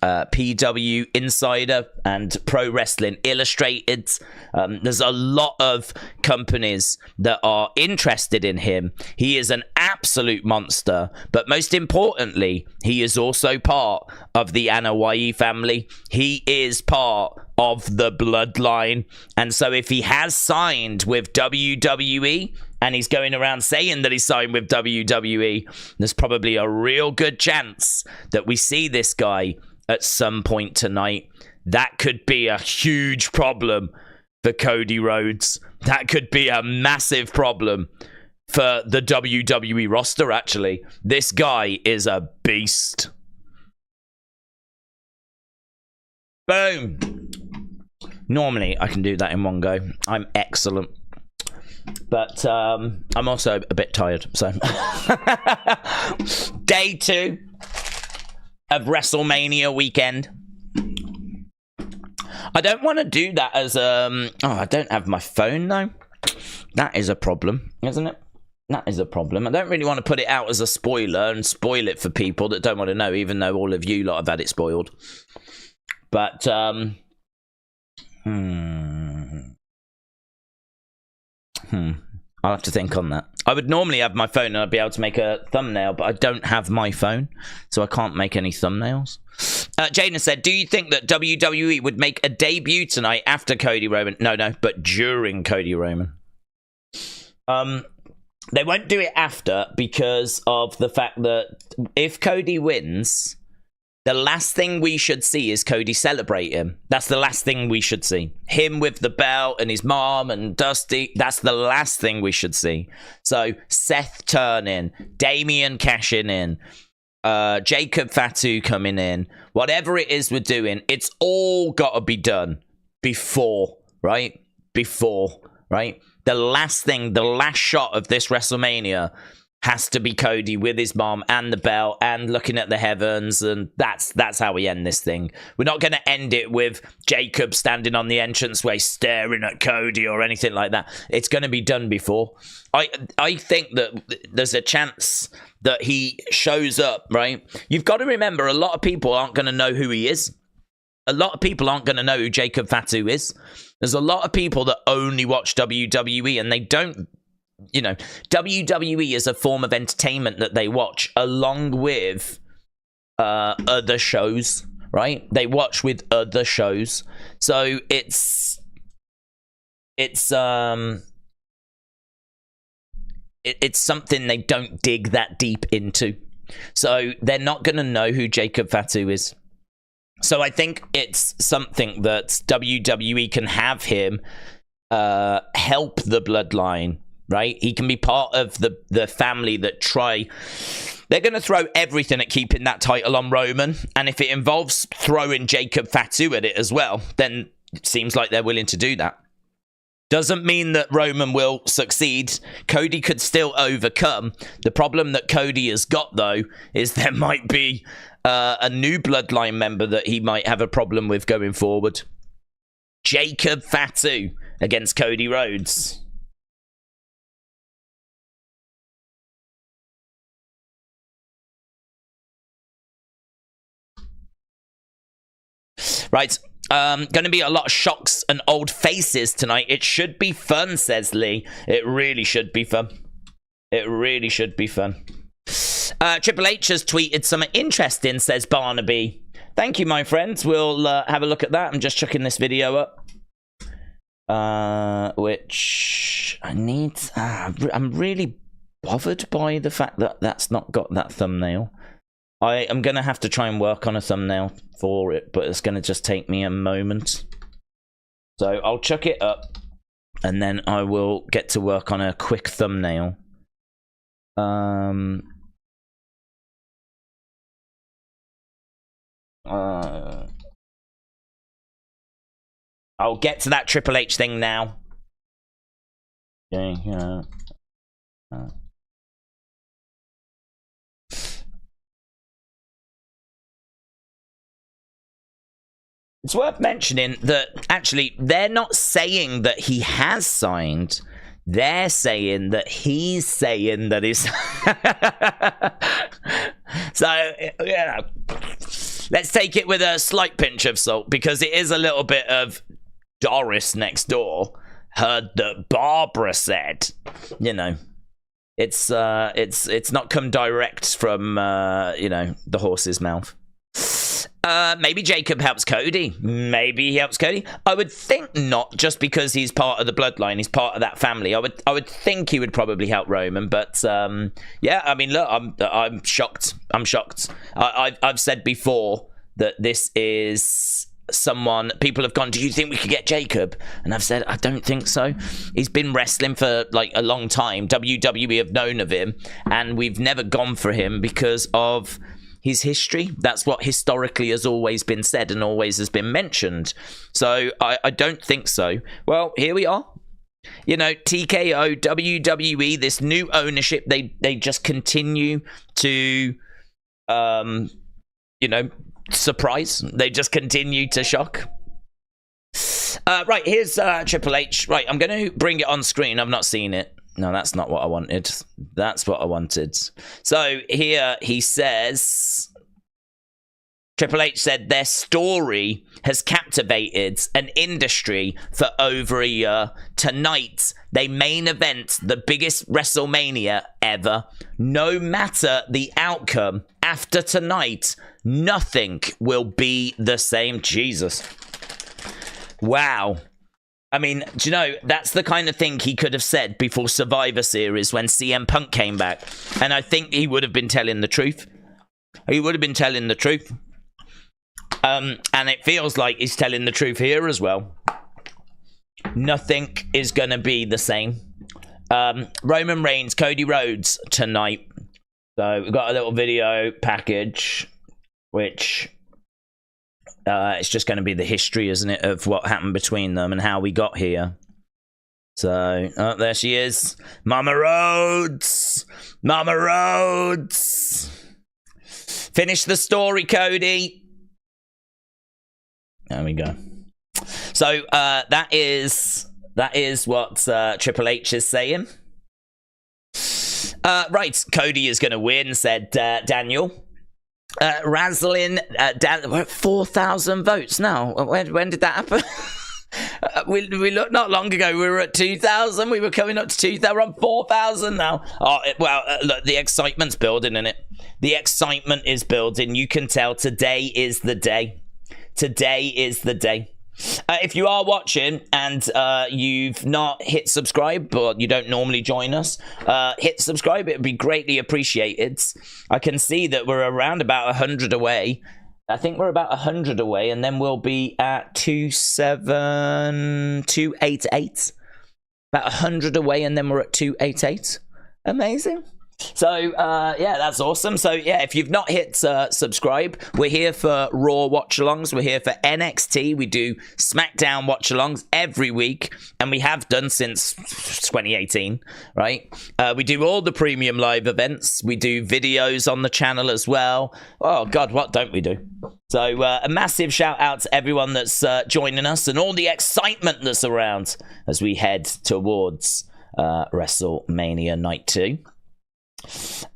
PW Insider and Pro Wrestling Illustrated. There's a lot of companies that are interested in him. He is an absolute monster, but most importantly, he is also part of the Anoa'i family. He is part of the Bloodline, and so if he has signed with WWE and he's going around saying that he's signed with WWE, there's probably a real good chance that we see this guy at some point tonight. That could be a huge problem for Cody Rhodes. That could be a massive problem for the WWE roster, actually. This guy is a beast. Boom. Normally, I can do that in one go. I'm excellent. But I'm also a bit tired, so. Day 2 of WrestleMania weekend. I don't want to do that as oh, I don't have my phone, though. That is a problem, isn't it? That is a problem. I don't really want to put it out as a spoiler and spoil it for people that don't want to know, even though all of you lot have had it spoiled. But, I'll have to think on that. I would normally have my phone and I'd be able to make a thumbnail, but I don't have my phone, so I can't make any thumbnails. Jaden said, do you think that WWE would make a debut tonight after Cody Roman? No, but during Cody Roman. They won't do it after because of the fact that if Cody wins, the last thing we should see is Cody celebrate him. That's the last thing we should see. Him with the belt and his mom and Dusty. That's the last thing we should see. So Seth turning, Damian cashing in, Jacob Fatu coming in. Whatever it is we're doing, it's all got to be done before, right? Before, right? The last thing, the last shot of this WrestleMania has to be Cody with his mom and the belt and looking at the heavens, and that's how we end this thing. We're not going to end it with Jacob standing on the entranceway staring at Cody or anything like that. It's going to be done before. I think that there's a chance that he shows up, right? You've got to remember, a lot of people aren't going to know who he is. A lot of people aren't going to know who Jacob Fatu is. There's a lot of people that only watch WWE and they don't. You know, WWE is a form of entertainment that they watch along with other shows, right? They watch with other shows. So it's something they don't dig that deep into. So they're not going to know who Jacob Fatu is. So I think it's something that WWE can have him help the Bloodline. Right? He can be part of the family that try. They're going to throw everything at keeping that title on Roman. And if it involves throwing Jacob Fatu at it as well, then it seems like they're willing to do that. Doesn't mean that Roman will succeed. Cody could still overcome. The problem that Cody has got, though, is there might be a new Bloodline member that he might have a problem with going forward. Jacob Fatu against Cody Rhodes. Right, going to be a lot of shocks and old faces tonight. It should be fun, says Lee. It really should be fun. It really should be fun. Triple H has tweeted something interesting, says Barnaby. Thank you, my friends. We'll have a look at that. I'm just chucking this video up. Which I need... I'm really bothered by the fact that that's not got that thumbnail. I am going to have to try and work on a thumbnail for it, but it's going to just take me a moment. So I'll chuck it up, and then I will get to work on a quick thumbnail. I'll get to that Triple H thing now. Okay, yeah. It's worth mentioning that, actually, they're not saying that he has signed. They're saying that he's saying that he's... So, yeah, let's take it with a slight pinch of salt, because it is a little bit of Doris next door heard that Barbara said, you know, it's not come direct from, you know, the horse's mouth. Maybe Jacob helps Cody. Maybe he helps Cody. I would think not, just because he's part of the bloodline. He's part of that family. I would think he would probably help Roman, but yeah. I mean, look, I'm shocked. I'm shocked. I've said before that this is someone. People have gone, do you think we could get Jacob? And I've said, I don't think so. He's been wrestling for like a long time. WWE have known of him, and we've never gone for him because of his history. That's what historically has always been said and always has been mentioned. So I don't think so. Well, here we are. You know, TKO, WWE, this new ownership, they just continue to, you know, surprise. They just continue to shock. Right, here's Triple H. Right, I'm going to bring it on screen. I've not seen it. No, that's not what I wanted. That's what I wanted. So here he says, Triple H said their story has captivated an industry for over a year. Tonight, they main event the biggest WrestleMania ever. No matter the outcome, after tonight, nothing will be the same. Jesus. Wow. I mean, do you know, that's the kind of thing he could have said before Survivor Series when CM Punk came back. And I think he would have been telling the truth. He would have been telling the truth. And it feels like he's telling the truth here as well. Nothing is going to be the same. Roman Reigns, Cody Rhodes tonight. So we've got a little video package, which... it's just going to be the history, isn't it, of what happened between them and how we got here. So, oh, there she is. Mama Rhodes! Mama Rhodes! Finish the story, Cody! There we go. So, that is what Triple H is saying. Right, Cody is going to win, said Daniel. Razzling, 4,000 votes now. When did that happen? we looked not long ago. We were at 2,000. We were coming up to 2,000. We're on 4,000 now. Oh, well, look, the excitement's building, isn't it? The excitement is building. You can tell today is the day. Today is the day. If you are watching and you've not hit subscribe, or you don't normally join us, hit subscribe. It would be greatly appreciated. I can see that we're around about 100 away. I think we're about 100 away, and then we'll be at 288. About 100 away, and then we're at 288. Amazing. So, yeah, that's awesome. So, yeah, if you've not hit subscribe, we're here for Raw watch-alongs. We're here for NXT. We do SmackDown watch-alongs every week, and we have done since 2018, right? We do all the premium live events. We do videos on the channel as well. Oh, God, what don't we do? So, a massive shout-out to everyone that's joining us and all the excitement that's around as we head towards WrestleMania Night 2.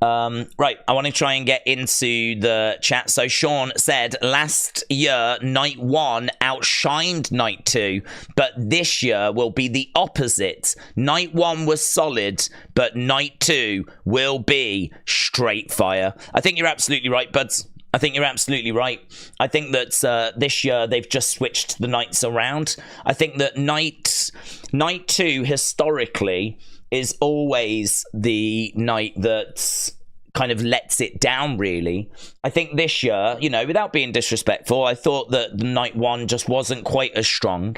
Right, I want to try and get into the chat. So Sean said last year night 1 outshined night 2, but this year will be the opposite. Night 1 was solid, but night 2 will be straight fire. I think you're absolutely right, buds. I think you're absolutely right. I think that this year they've just switched the nights around. I think that night 2 historically is always the night that kind of lets it down, really. I think this year, you know, without being disrespectful, I thought that the night 1 just wasn't quite as strong.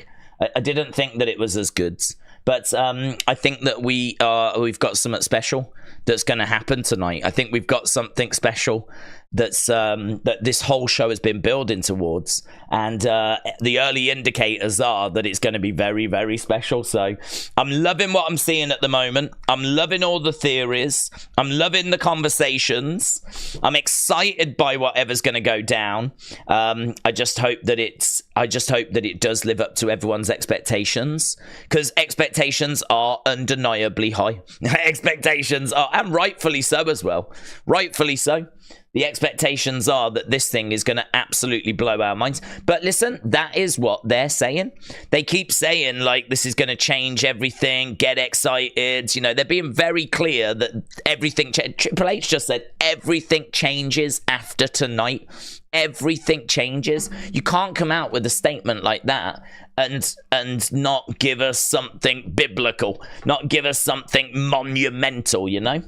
I didn't think that it was as good. But I think that we've got something special that's going to happen tonight. I think we've got something special that this whole show has been building towards, and the early indicators are that it's going to be very, very special. So I'm loving what I'm seeing at the moment. I'm loving all the theories. I'm loving the conversations. I'm excited by whatever's going to go down. I just hope that it does live up to everyone's expectations, because expectations are undeniably high. Expectations are, and rightfully so as well. Rightfully so. The expectations are that this thing is going to absolutely blow our minds. But listen, that is what they're saying. They keep saying, like, this is going to change everything, get excited. You know, they're being very clear that everything... Triple H just said everything changes after tonight. Everything changes. You can't come out with a statement like that and not give us something biblical, not give us something monumental, you know?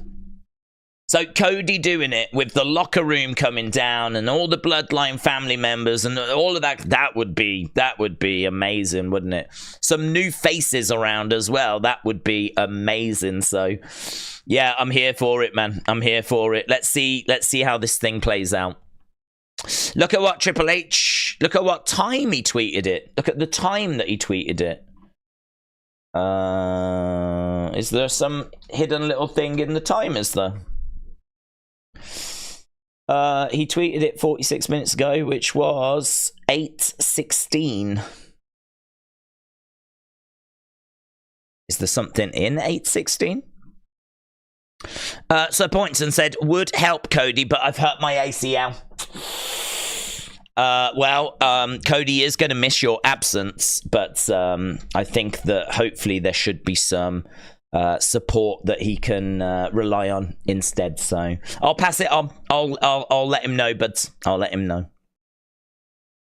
So Cody doing it with the locker room coming down and all the Bloodline family members and all of that, that would be amazing, wouldn't it? Some new faces around as well. That would be amazing. So yeah, I'm here for it, man. I'm here for it. Let's see how this thing plays out. Look at what Triple H, look at what time he tweeted it. Look at the time that he tweeted it. Is there some hidden little thing in the time, is there? He tweeted it 46 minutes ago, which was 8:16. Is there something in 8:16? So Pointon said, would help Cody, but I've hurt my ACL. Cody is going to miss your absence, but I think that hopefully there should be some support that he can rely on instead. So I'll pass it on. I'll let him know, but I'll let him know.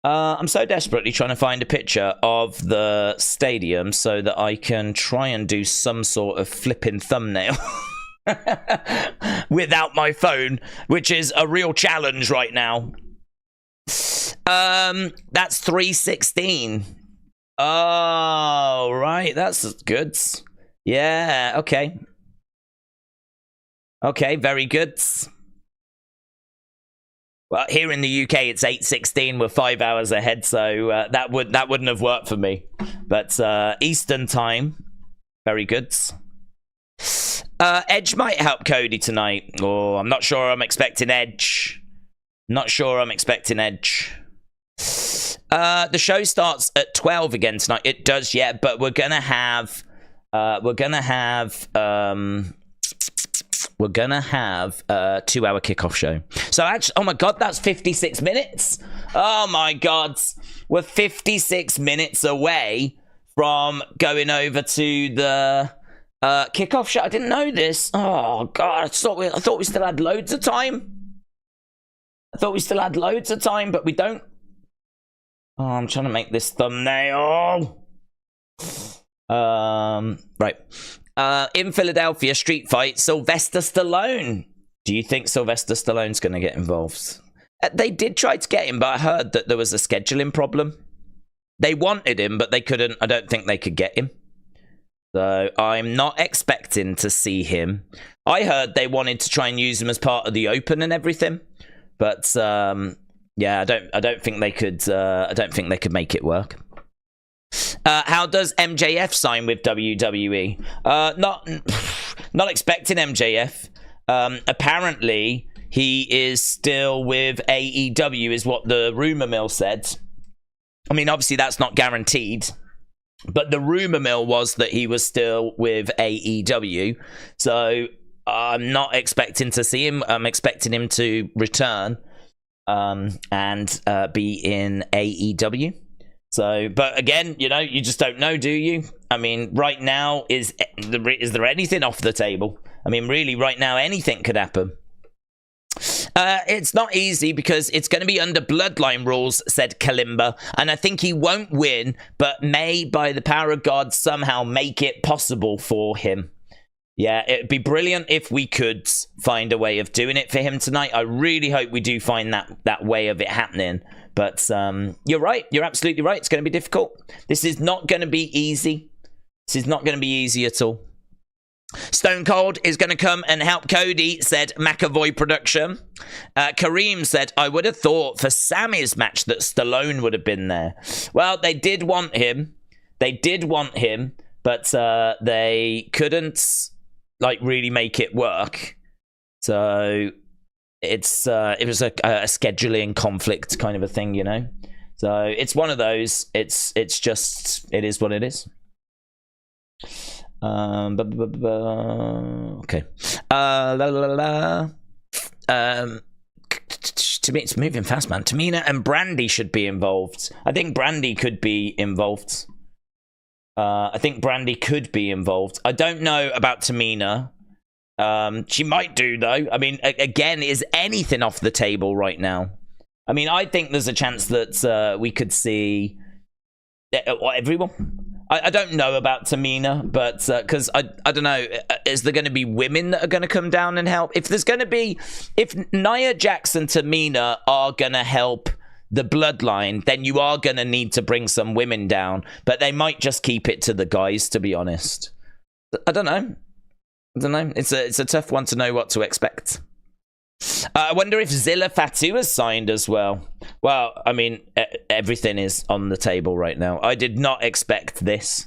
I'm so desperately trying to find a picture of the stadium so that I can try and do some sort of flipping thumbnail without my phone, which is a real challenge right now. That's 3:16. Oh, right. That's good. Yeah, okay. Okay, very good. Well, here in the UK, it's 8:16. We're 5 hours ahead, so that wouldn't have worked for me. But Eastern time, very good. Edge might help Cody tonight. Oh, I'm not sure I'm expecting Edge. Not sure I'm expecting Edge. The show starts at 12 again tonight. It does, yeah, but we're gonna have a 2-hour kickoff show. So actually, oh my god, that's 56 minutes. Oh my god, we're 56 minutes away from going over to the kickoff show. I didn't know this. Oh god, I thought we still had loads of time. But we don't. Oh, I'm trying to make this thumbnail. Right. In Philadelphia, street fight, Sylvester Stallone. Do you think Sylvester Stallone's going to get involved? They did try to get him, but I heard that there was a scheduling problem. They wanted him, but they couldn't. I don't think they could get him. So I'm not expecting to see him. I heard they wanted to try and use him as part of the Open and everything, but yeah, I don't think they could. I don't think they could make it work. How does MJF sign with WWE? Not expecting MJF. Apparently, he is still with AEW, is what the rumor mill said. I mean, obviously, that's not guaranteed. But the rumor mill was that he was still with AEW. So I'm not expecting to see him. I'm expecting him to return and be in AEW. So, but again, you know, you just don't know, do you? I mean, right now, is there anything off the table? I mean, really, right now, anything could happen. It's not easy because it's going to be under Bloodline rules, said Kalimba, and I think he won't win, but may, by the power of God, somehow make it possible for him. Yeah, it'd be brilliant if we could find a way of doing it for him tonight. I really hope we do find that way of it happening. But you're right. You're absolutely right. It's going to be difficult. This is not going to be easy. This is not going to be easy at all. Stone Cold is going to come and help Cody, said McAvoy Production. Kareem said, I would have thought for Sammy's match that Stallone would have been there. Well, they did want him. But they couldn't, like, really make it work. So it was a scheduling conflict kind of a thing, you know? So it's one of those. It is what it is. Okay. To me, it's moving fast, man. Tamina and Brandy should be involved. I think Brandy could be involved. I don't know about Tamina. She might do, though. I mean, again, is anything off the table right now? I mean, I think there's a chance that we could see everyone. I don't know about Tamina, but because I don't know, is there going to be women that are going to come down and help? If Nia Jax and Tamina are going to help the Bloodline, then you are going to need to bring some women down, but they might just keep it to the guys, to be honest. I don't know. It's a tough one to know what to expect. I wonder if Zilla Fatu has signed as well. Well, I mean, everything is on the table right now. I did not expect this.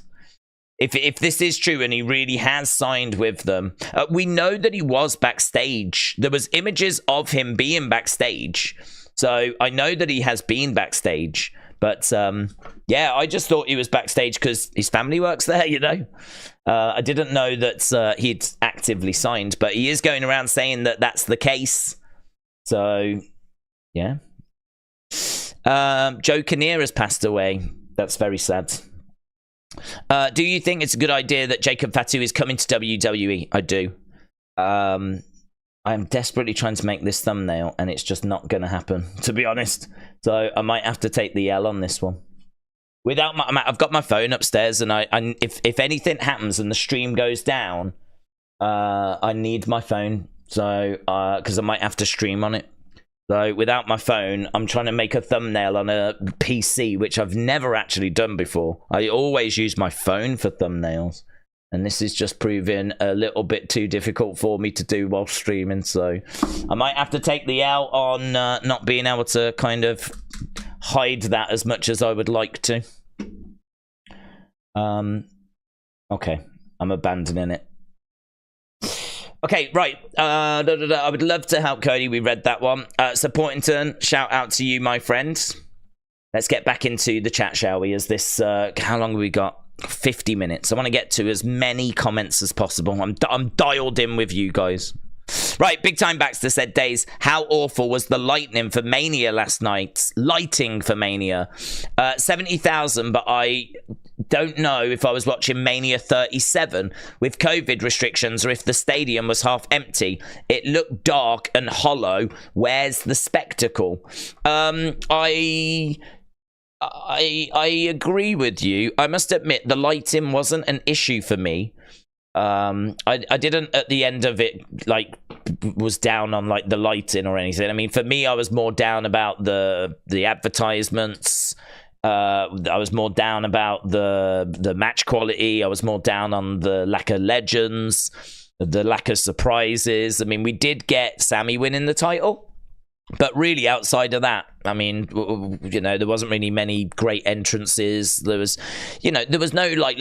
If this is true and he really has signed with them, we know that he was backstage. There was images of him being backstage. So I know that he has been backstage. But yeah, I just thought he was backstage because his family works there, you know. I didn't know that he'd actively signed, but he is going around saying that that's the case. So, yeah. Joe Kinnear has passed away. That's very sad. Do you think it's a good idea that Jacob Fatu is coming to WWE? I do. I'm desperately trying to make this thumbnail, and it's just not going to happen, to be honest. So I might have to take the L on this one. I've got my phone upstairs, and if anything happens and the stream goes down, I need my phone. So because I might have to stream on it. So without my phone, I'm trying to make a thumbnail on a PC, which I've never actually done before. I always use my phone for thumbnails. And this is just proving a little bit too difficult for me to do while streaming. So I might have to take the L on not being able to kind of hide that as much as I would like to. Okay, I'm abandoning it. Okay, right. I would love to help Cody. We read that one. Supportington, shout out to you, my friend. Let's get back into the chat, shall we? As this, how long have we got? 50 minutes. I want to get to as many comments as possible. I'm dialed in with you guys. Right, Big Time Baxter said, Days, how awful was the lighting for Mania last night? Lighting for Mania. 70,000, but I don't know if I was watching Mania 37 with COVID restrictions or if the stadium was half empty. It looked dark and hollow. Where's the spectacle? I agree with you. I must admit, the lighting wasn't an issue for me. I didn't at the end of it like was down on like the lighting or anything. I mean, for me, I was more down about the advertisements. I was more down about the match quality. I was more down on the lack of legends, the lack of surprises. I mean, we did get Sammy winning the title. But really, outside of that, I mean, you know, there wasn't really many great entrances. There was, you know, there was no like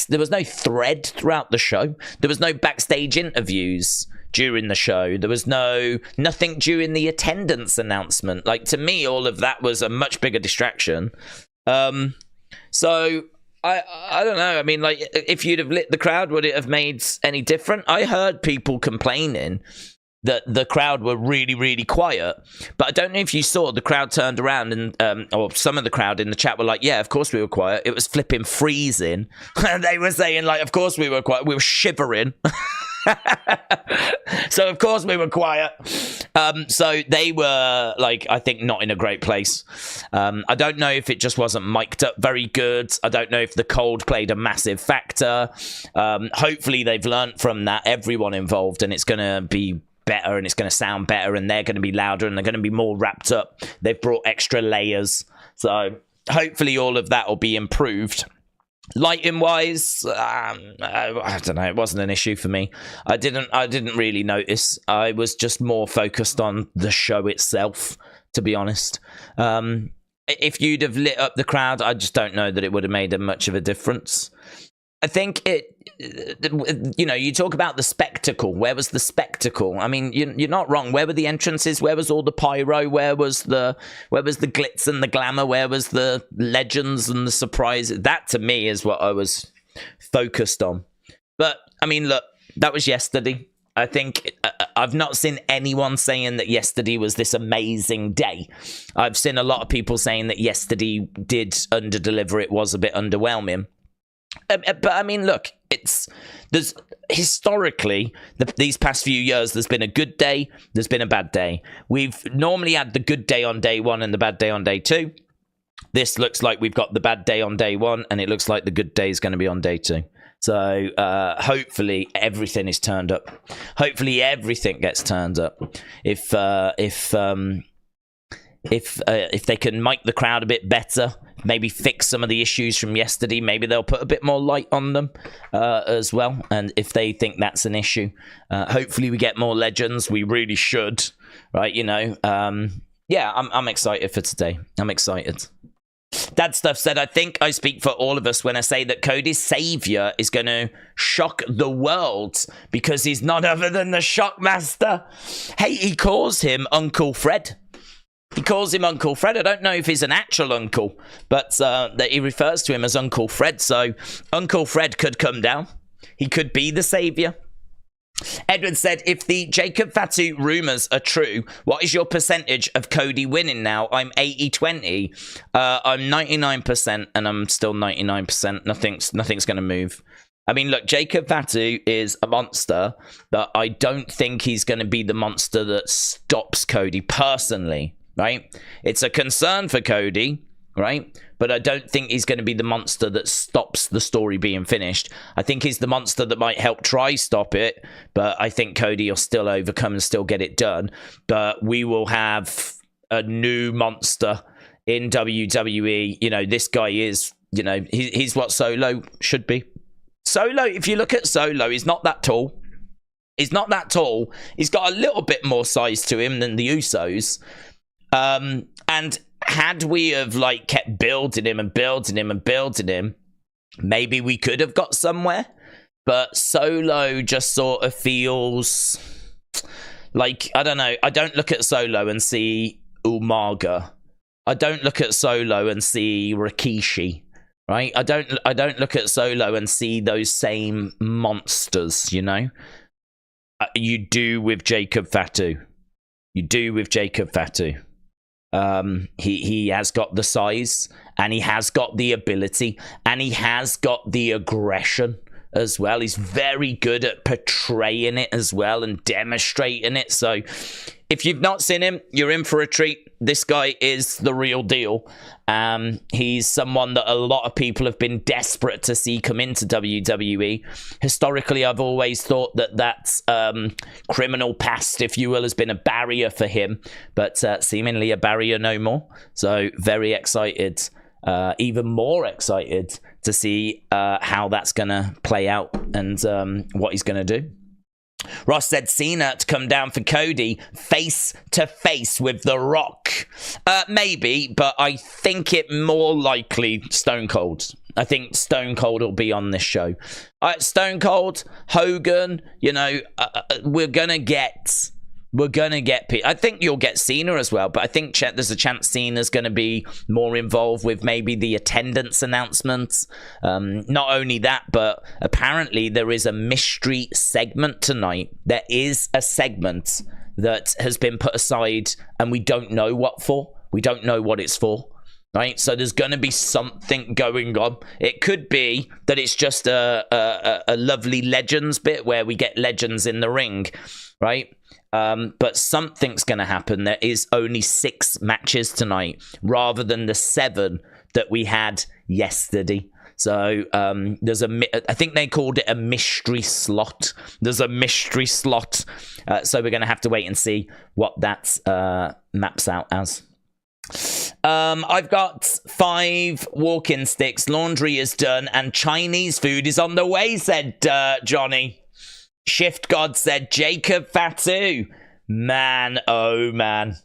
there was no thread throughout the show. There was no backstage interviews during the show. There was nothing during the attendance announcement. Like, to me, all of that was a much bigger distraction. So I don't know. I mean, like, if you'd have lit the crowd, would it have made any different? I heard people complaining that the crowd were really, really quiet. But I don't know if you saw, the crowd turned around and, or some of the crowd in the chat were like, yeah, of course we were quiet. It was flipping freezing. And they were saying, like, of course we were quiet. We were shivering. So, of course we were quiet. So they were, like, I think not in a great place. I don't know if it just wasn't mic'd up very good. I don't know if the cold played a massive factor. Hopefully they've learned from that, everyone involved, and it's going to be better and it's going to sound better and they're going to be louder and they're going to be more wrapped up. They've brought extra layers. So hopefully all of that will be improved. Lighting wise, I don't know. It wasn't an issue for me. I didn't really notice. I was just more focused on the show itself, to be honest. If you'd have lit up the crowd, I just don't know that it would have made much of a difference. I think you talk about the spectacle. Where was the spectacle? I mean, you're not wrong. Where were the entrances? Where was all the pyro? Where was the glitz and the glamour? Where was the legends and the surprises? That, to me, is what I was focused on. But, I mean, look, that was yesterday. I think I've not seen anyone saying that yesterday was this amazing day. I've seen a lot of people saying that yesterday did underdeliver. It was a bit underwhelming. But I mean, look, there's historically these past few years, there's been a good day, there's been a bad day. We've normally had the good day on day one and the bad day on day two. This looks like we've got the bad day on day one, and it looks like the good day is going to be on day two. So hopefully everything is turned up. Hopefully everything gets turned up. If they can mic the crowd a bit better, maybe fix some of the issues from yesterday, maybe they'll put a bit more light on them as well. And if they think that's an issue, hopefully we get more legends. We really should, right? Yeah, I'm excited for today. I'm excited. That stuff said, I think I speak for all of us when I say that Cody's savior is going to shock the world because he's none other than the Shockmaster. Hey, he calls him Uncle Fred. He calls him Uncle Fred. I don't know if he's an actual uncle, but that he refers to him as Uncle Fred. So Uncle Fred could come down. He could be the savior. Edward said, if the Jacob Fatu rumors are true, what is your percentage of Cody winning now? I'm 80-20. I'm 99%, and I'm still 99%. Nothing's going to move. I mean, look, Jacob Fatu is a monster, but I don't think he's going to be the monster that stops Cody personally. Right? It's a concern for Cody, right? But I don't think he's going to be the monster that stops the story being finished. I think he's the monster that might help try stop it, but I think Cody will still overcome and still get it done. But we will have a new monster in WWE. This guy is, he's what Solo should be. Solo, if you look at Solo, he's not that tall. He's not that tall. He's got a little bit more size to him than the Usos. And had we have kept building him and building him and building him, maybe we could have got somewhere. But Solo just sort of feels like, I don't know. I don't look at Solo and see Umaga. I don't look at Solo and see Rikishi. Right? I don't look at Solo and see those same monsters. You do with Jacob Fatu. You do with Jacob Fatu. He has got the size, and he has got the ability, and he has got the aggression as well. He's very good at portraying it as well and demonstrating it. So if you've not seen him, you're in for a treat. This guy is the real deal. He's someone that a lot of people have been desperate to see come into WWE. Historically, I've always thought that criminal past, if you will, has been a barrier for him, but seemingly a barrier no more. So very excited, even more excited to see how that's going to play out and what he's going to do. Ross said Cena to come down for Cody face to face with The Rock. Maybe, but I think it more likely Stone Cold. I think Stone Cold will be on this show. Stone Cold, Hogan, we're going to get I think you'll get Cena as well, but I think there's a chance Cena's going to be more involved with maybe the attendance announcements. Not only that, but apparently there is a mystery segment tonight. There is a segment that has been put aside, and we don't know what for. We don't know what it's for. Right, so there's going to be something going on. It could be that it's just a lovely Legends bit where we get Legends in the ring, right? But something's going to happen. There is only 6 matches tonight rather than the 7 that we had yesterday. So there's I think they called it a mystery slot. There's a mystery slot. So we're going to have to wait and see what that maps out as. I've got 5 walking sticks. Laundry is done, and Chinese food is on the way, said Johnny. Shift God said Jacob Fatu. Man, oh man.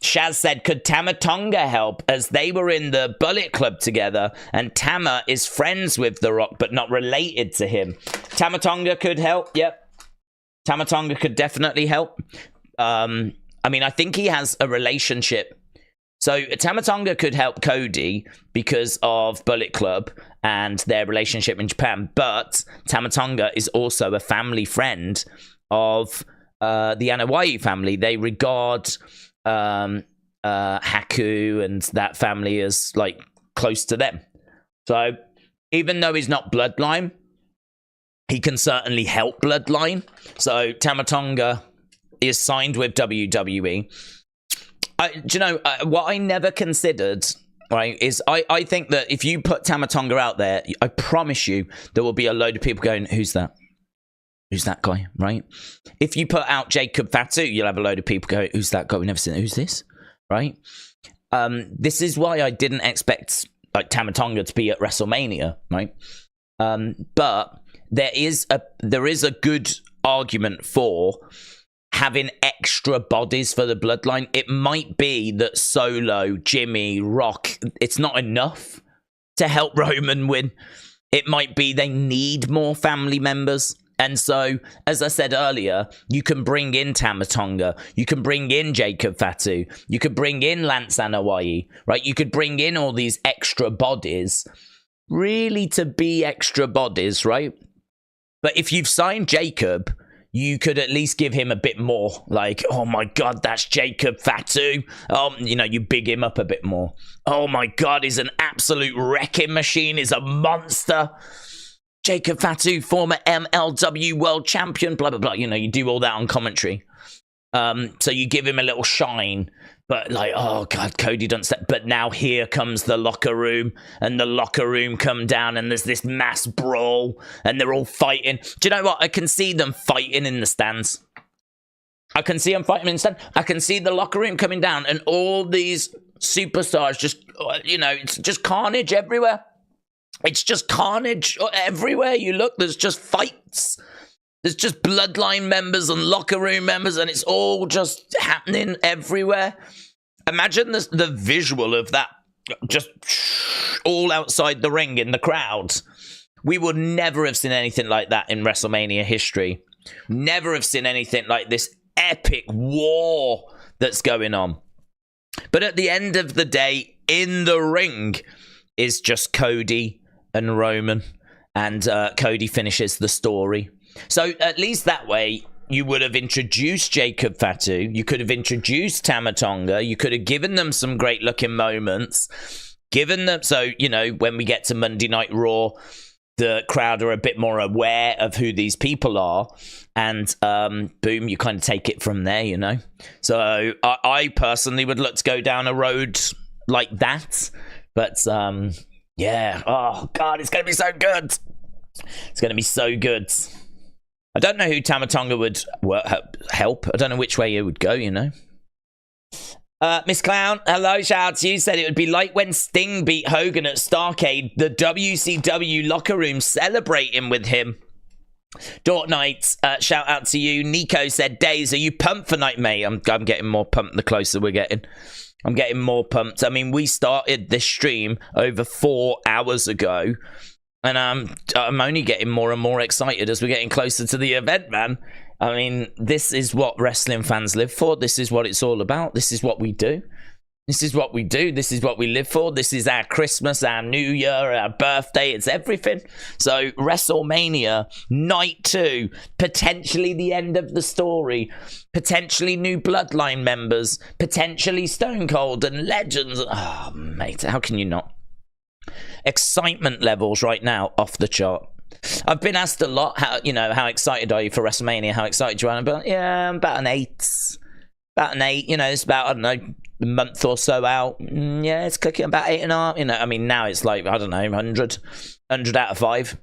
Shaz said, could Tama Tonga help, as they were in the Bullet Club together, and Tama is friends with The Rock, but not related to him. Tama Tonga could help, yep. Tama Tonga could definitely help. I mean, I think he has a relationship. So Tama Tonga could help Cody because of Bullet Club and their relationship in Japan, but Tama Tonga is also a family friend of the Anoa'i family. They regard Haku and that family as like close to them. So even though he's not Bloodline, he can certainly help Bloodline. So Tama Tonga is signed with WWE. Do you know what I never considered, right, is I think that if you put Tama Tonga out there, I promise you there will be a load of people going, who's that? Who's that guy, right? If you put out Jacob Fatu, you'll have a load of people go, who's that guy? We've never seen it. Who's this, right? This is why I didn't expect like Tama Tonga to be at WrestleMania, right? But there is a good argument for having extra bodies for the Bloodline. It might be that Solo, Jimmy, Rock, it's not enough to help Roman win. It might be they need more family members. And so, as I said earlier, you can bring in Tama Tonga, you can bring in Jacob Fatu, you could bring in Lance Anoa'i, right? You could bring in all these extra bodies, really to be extra bodies, right? But if you've signed Jacob, you could at least give him a bit more. Like, oh my God, that's Jacob Fatu. You know, you big him up a bit more. Oh my God, he's an absolute wrecking machine. He's a monster. Jacob Fatu, former MLW world champion, blah, blah, blah. You know, you do all that on commentary. So you give him a little shine. But like, oh God, Cody doesn't step. But now here comes the locker room. And the locker room come down and there's this mass brawl. And they're all fighting. Do you know what? I can see them fighting in the stands. I can see them fighting in the stand. I can see the locker room coming down. And all these superstars just, you know, it's just carnage everywhere. It's just carnage everywhere you look. There's just fights. There's just Bloodline members and locker room members, and it's all just happening everywhere. Imagine the visual of that, just all outside the ring in the crowd. We would never have seen anything like that in WrestleMania history. Never have seen anything like this epic war that's going on. But at the end of the day, in the ring is just Cody and Roman, and Cody finishes the story. So at least that way, you would have introduced Jacob Fatu, you could have introduced Tama Tonga, you could have given them some great looking moments, given them, so, you know, when we get to Monday Night Raw, the crowd are a bit more aware of who these people are, and boom, you kind of take it from there, you know. So I personally would look to go down a road like that, but yeah, oh God, it's going to be so good. It's going to be so good. I don't know who Tama Tonga would help. I don't know which way it would go, you know. Miss Clown, hello, shout out to you. Said it would be like when Sting beat Hogan at Starrcade, the WCW locker room celebrating with him. Dort Knight, shout out to you. Nico said, Days, are you pumped for night, mate? I'm getting more pumped the closer we're getting. I'm getting more pumped. I mean, we started this stream over 4 hours ago, and I'm only getting more and more excited as we're getting closer to the event, man. I mean, this is what wrestling fans live for. This is what it's all about. This is what we do. This is what we do. This is what we live for. This is our Christmas, our New Year, our birthday. It's everything. So WrestleMania, night 2, potentially the end of the story, potentially new Bloodline members, potentially Stone Cold and Legends. Oh, mate, how can you not? Excitement levels right now off the chart. I've been asked a lot, how excited are you for WrestleMania? How excited you are? But yeah, I'm about an 8. About an 8, you know, it's about, I don't know, a month or so out. Yeah, it's clicking about 8.5. You know, I mean, now it's like, I don't know, 100 out of 5.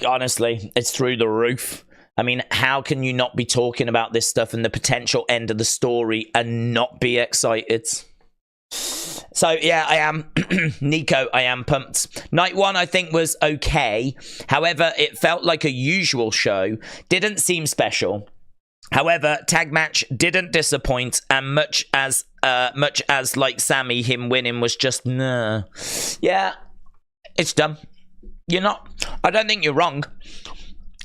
Honestly, it's through the roof. I mean, how can you not be talking about this stuff and the potential end of the story and not be excited? So, yeah, I am. Nico, I am pumped. Night one, I think, was okay. However, it felt like a usual show. Didn't seem special. However, tag match didn't disappoint, and much as like Sammy, him winning was just nah. Yeah, it's done. I don't think you're wrong.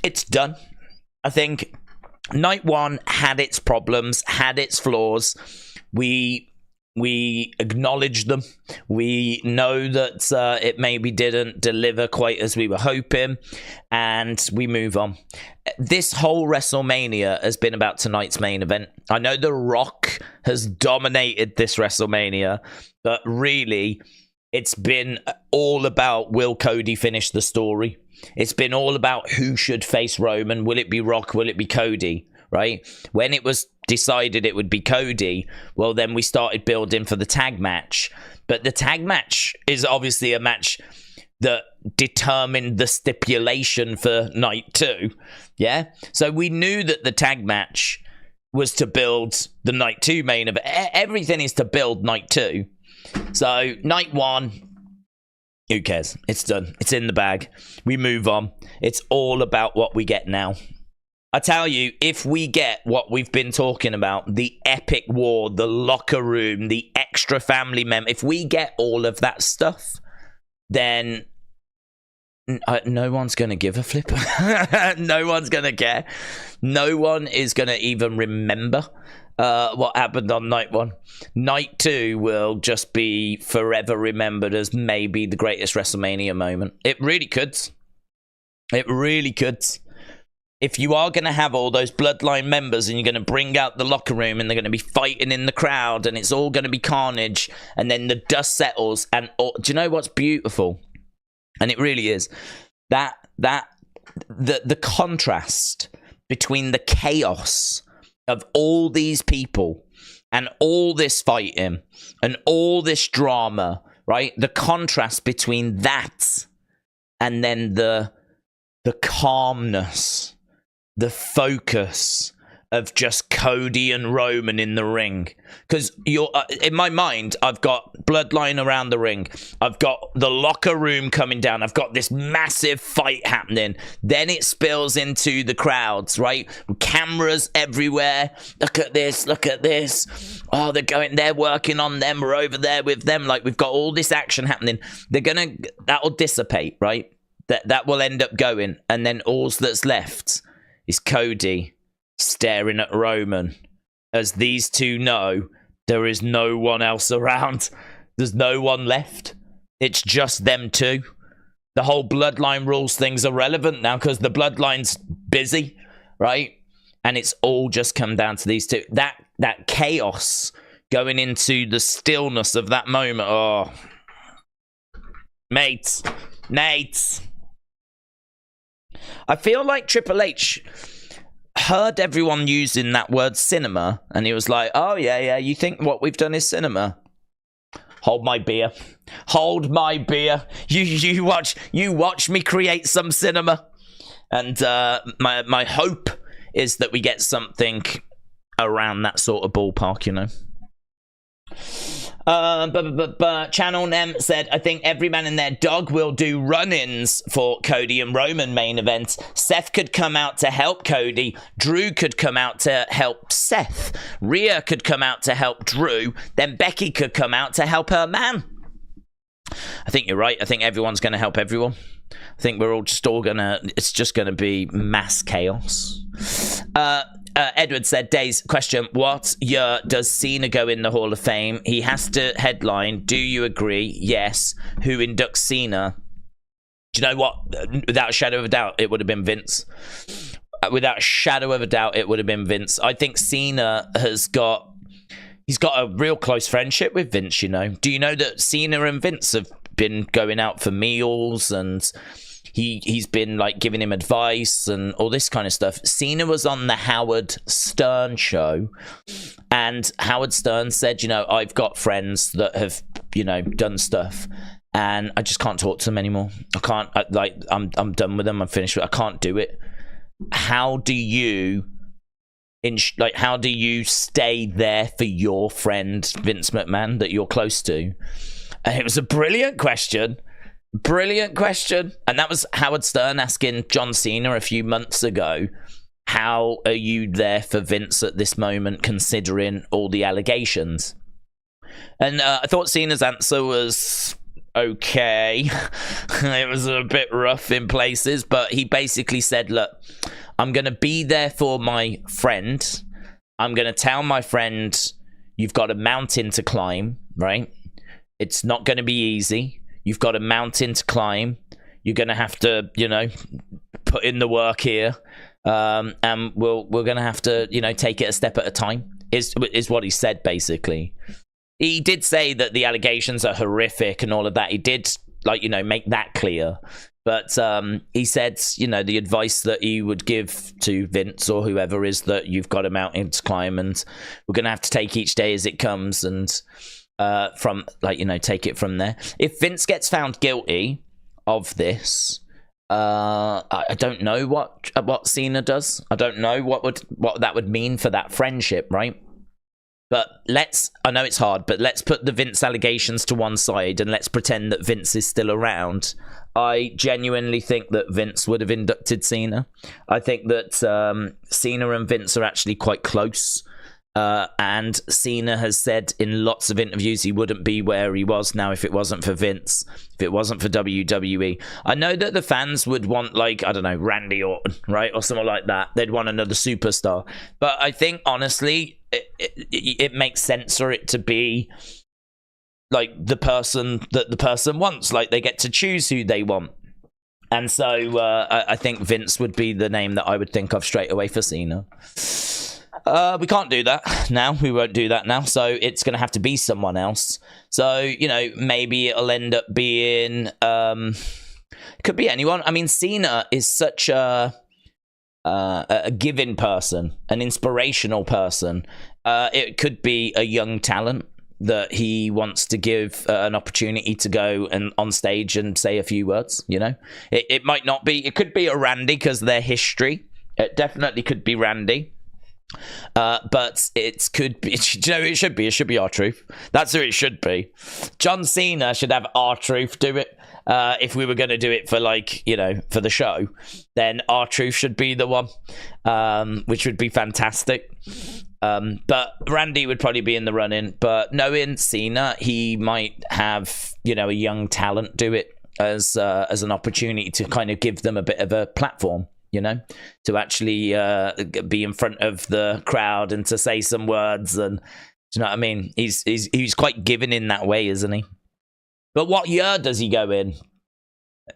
It's done. I think night one had its problems, had its flaws. We acknowledge them. We know that it maybe didn't deliver quite as we were hoping, and we move on. This whole WrestleMania has been about tonight's main event. I know The Rock has dominated this WrestleMania, but really, it's been all about will Cody finish the story? It's been all about who should face Roman. Will it be Rock? Will it be Cody? Right? When it was decided it would be Cody, well, then we started building for the tag match. But the tag match is obviously a match that determined the stipulation for night two. Yeah? So we knew that the tag match was to build the night two main event. Everything is to build night two. So night one, who cares? It's done. It's in the bag. We move on. It's all about what we get now. I tell you, if we get what we've been talking about, the epic war, the locker room, the extra family member, if we get all of that stuff, then no one's going to give a flip. No one's going to care. No one is going to even remember what happened on night one. Night two will just be forever remembered as maybe the greatest WrestleMania moment. It really could. It really could. If you are going to have all those Bloodline members and you're going to bring out the locker room and they're going to be fighting in the crowd and it's all going to be carnage, and then the dust settles, and do you know what's beautiful? And it really is the contrast between the chaos of all these people and all this fighting and all this drama, right? The contrast between that and then the calmness, the focus of just Cody and Roman in the ring. Because you're in my mind, I've got Bloodline around the ring. I've got the locker room coming down. I've got this massive fight happening. Then it spills into the crowds, right? Cameras everywhere. Look at this. Look at this. Oh, they're working on them. We're over there with them. Like, we've got all this action happening. That'll dissipate, right? That will end up going. And then all that's left is Cody staring at Roman, as these two know there is no one else around. There's no one left. It's just them two. The whole Bloodline rules thing's irrelevant now because the Bloodline's busy, right? And it's all just come down to these two. That chaos going into the stillness of that moment. Oh, mates. I feel like Triple H heard everyone using that word cinema, and he was like, oh, yeah, you think what we've done is cinema? Hold my beer. You watch me create some cinema. And my hope is that we get something around that sort of ballpark, you know. Channel Nem said, I think every man and their dog will do run-ins for Cody and Roman main event. Seth could come out to help Cody. Drew could come out to help Seth. Rhea could come out to help Drew. Then Becky could come out to help her man. I think you're right. I think everyone's going to help everyone. I think we're all just it's just going to be mass chaos. Edward said, Days, question, what year does Cena go in the Hall of Fame? He has to headline. Do you agree? Yes. Who inducts Cena? Do you know what? Without a shadow of a doubt, it would have been Vince. Without a shadow of a doubt, it would have been Vince. I think Cena he's got a real close friendship with Vince, you know. Do you know that Cena and Vince have been going out for meals, and he's been like giving him advice and all this kind of stuff? Cena was on the Howard Stern show, and Howard Stern said, you know, I've got friends that have, you know, done stuff, and I just can't talk to them anymore. I can't, I'm done with them. I'm finished with it. I can't do it. How do you like, how do you stay there for your friend Vince McMahon that you're close to? And it was a brilliant question. Brilliant question. And that was Howard Stern asking John Cena a few months ago, how are you there for Vince at this moment, considering all the allegations? And I thought Cena's answer was okay. It was a bit rough in places, but he basically said, look, I'm going to be there for my friend. I'm going to tell my friend, you've got a mountain to climb, right? It's not going to be easy. You've got a mountain to climb. You're going to have to, put in the work here. And we're going to have to, take it a step at a time, is what he said, basically. He did say that the allegations are horrific and all of that. He did, make that clear. But he said, the advice that he would give to Vince or whoever is that you've got a mountain to climb, and we're going to have to take each day as it comes, and take it from there. If Vince gets found guilty of this, I don't know what Cena does. I don't know what that would mean for that friendship, right? But I know it's hard, but let's put the Vince allegations to one side and let's pretend that Vince is still around. I genuinely think that Vince would have inducted Cena. I think that Cena and Vince are actually quite close. And Cena has said in lots of interviews he wouldn't be where he was now if it wasn't for Vince, if it wasn't for WWE. I know that the fans would want, Randy Orton, right? Or something like that. They'd want another superstar. But I think, honestly, it makes sense for it to be like the person that the person wants. Like, they get to choose who they want. And so I think Vince would be the name that I would think of straight away for Cena. We can't do that now. We won't do that now. So it's going to have to be someone else. So, maybe it'll end up being... could be anyone. I mean, Cena is such a giving person, an inspirational person. It could be a young talent that he wants to give an opportunity to go and on stage and say a few words, It might not be... It could be a Randy because of their history. It definitely could be Randy. But it could be, it should be R-Truth. That's who it should be. John Cena should have R-Truth do it. If we were going to do it for for the show, then R-Truth should be the one, which would be fantastic. But Randy would probably be in the running. But knowing Cena, he might have, a young talent do it as an opportunity to kind of give them a bit of a platform. To actually be in front of the crowd and to say some words, and do you know what I mean? He's quite giving in that way, isn't he? But what year does he go in?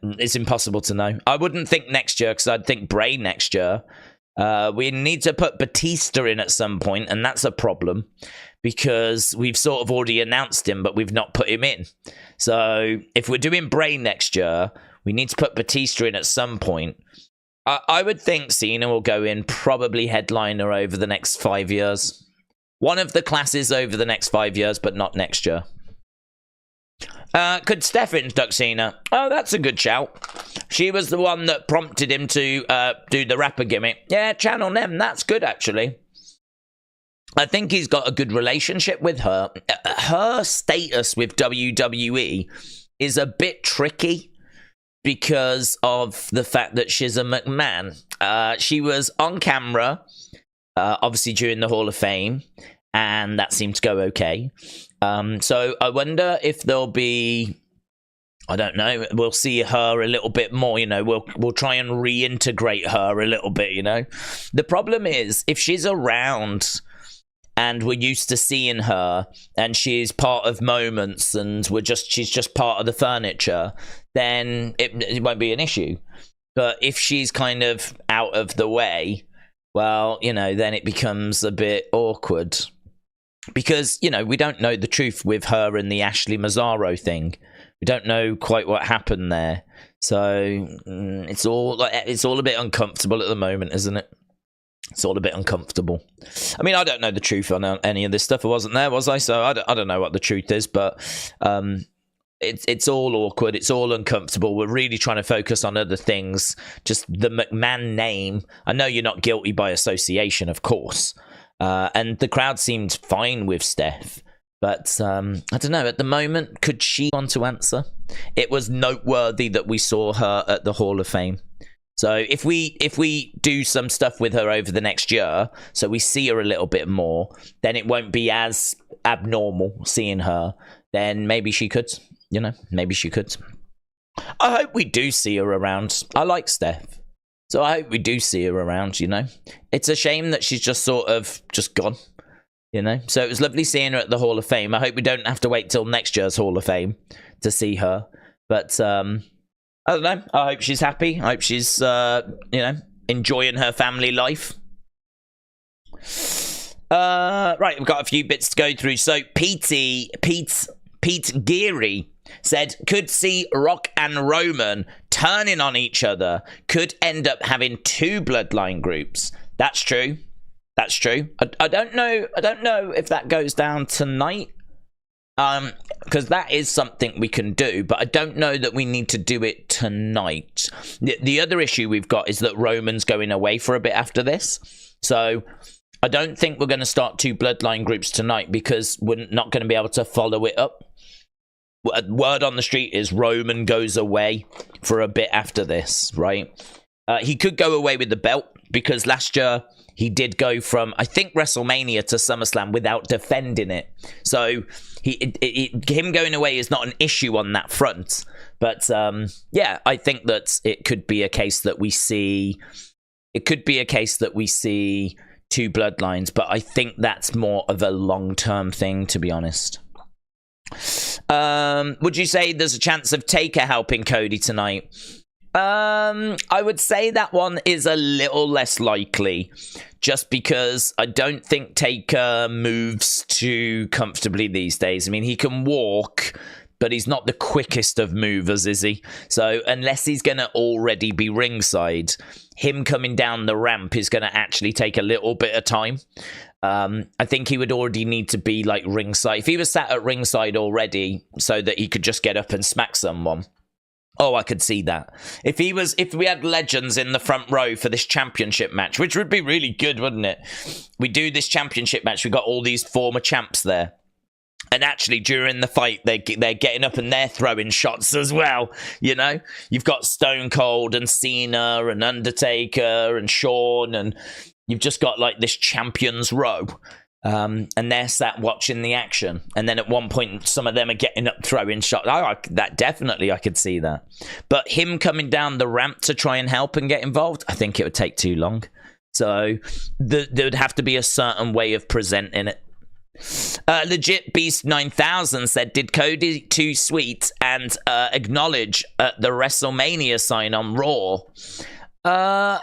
It's impossible to know. I wouldn't think next year, because I'd think Bray next year. We need to put Batista in at some point, and that's a problem because we've sort of already announced him, but we've not put him in. So if we're doing Bray next year, we need to put Batista in at some point. I would think Cena will go in probably headliner over the next 5 years. One of the classes over the next 5 years, but not next year. Could Steph induct Cena? Oh, that's a good shout. She was the one that prompted him to do the rapper gimmick. Yeah, channel them. That's good, actually. I think he's got a good relationship with her. Her status with WWE is a bit tricky, because of the fact that she's a McMahon. She was on camera, obviously during the Hall of Fame, and that seemed to go okay. So I wonder if there'll be... I don't know. We'll see her a little bit more, We'll try and reintegrate her a little bit, The problem is, if she's around... and we're used to seeing her, and she's part of moments, and she's just part of the furniture, then it won't be an issue. But if she's kind of out of the way, well, then it becomes a bit awkward. Because, we don't know the truth with her and the Ashley Mazzaro thing. We don't know quite what happened there. So it's all a bit uncomfortable at the moment, isn't it? It's all a bit uncomfortable. I mean, I don't know the truth on any of this stuff. I wasn't there, was I? So I don't know what the truth is. But it's all awkward. It's all uncomfortable. We're really trying to focus on other things. Just the McMahon name. I know you're not guilty by association, of course. And the crowd seemed fine with Steph. But I don't know. At the moment, could she want to answer? It was noteworthy that we saw her at the Hall of Fame. So if we do some stuff with her over the next year, so we see her a little bit more, then it won't be as abnormal seeing her. Then maybe she could. Maybe she could. I hope we do see her around. I like Steph. So I hope we do see her around, It's a shame that she's just sort of just gone, So it was lovely seeing her at the Hall of Fame. I hope we don't have to wait till next year's Hall of Fame to see her. But, I don't know. I hope she's happy. I hope she's, enjoying her family life. Right, we've got a few bits to go through. So Pete Geary said, could see Rock and Roman turning on each other. Could end up having 2 bloodline groups. That's true. That's true. I don't know if that goes down tonight. Because that is something we can do, but I don't know that we need to do it tonight. The other issue we've got is that Roman's going away for a bit after this. So I don't think we're going to start 2 bloodline groups tonight because we're not going to be able to follow it up. Word on the street is Roman goes away for a bit after this, right? He could go away with the belt because last year he did go from, I think, WrestleMania to SummerSlam without defending it. So him going away is not an issue on that front. But yeah, I think that it could be a case that we see. It could be a case that we see 2 bloodlines, but I think that's more of a long-term thing, to be honest. Would you say there's a chance of Taker helping Cody tonight? I would say that one is a little less likely, just because I don't think Taker moves too comfortably these days. I mean, he can walk, but he's not the quickest of movers, is he? So unless he's going to already be ringside, him coming down the ramp is going to actually take a little bit of time. I think he would already need to be like ringside. If he was sat at ringside already so that he could just get up and smack someone, oh, I could see that. If we had legends in the front row for this championship match, which would be really good, wouldn't it? We do this championship match, we got all these former champs there. And actually, during the fight, they're getting up and they're throwing shots as well, You've got Stone Cold and Cena and Undertaker and Shawn, and you've just got like this champions row. And they're sat watching the action. And then at one point, some of them are getting up, throwing shots. That definitely, I could see that. But him coming down the ramp to try and help and get involved, I think it would take too long. So there would have to be a certain way of presenting it. Legit Beast 9000 said, did Cody too sweet and acknowledge the WrestleMania sign on Raw? I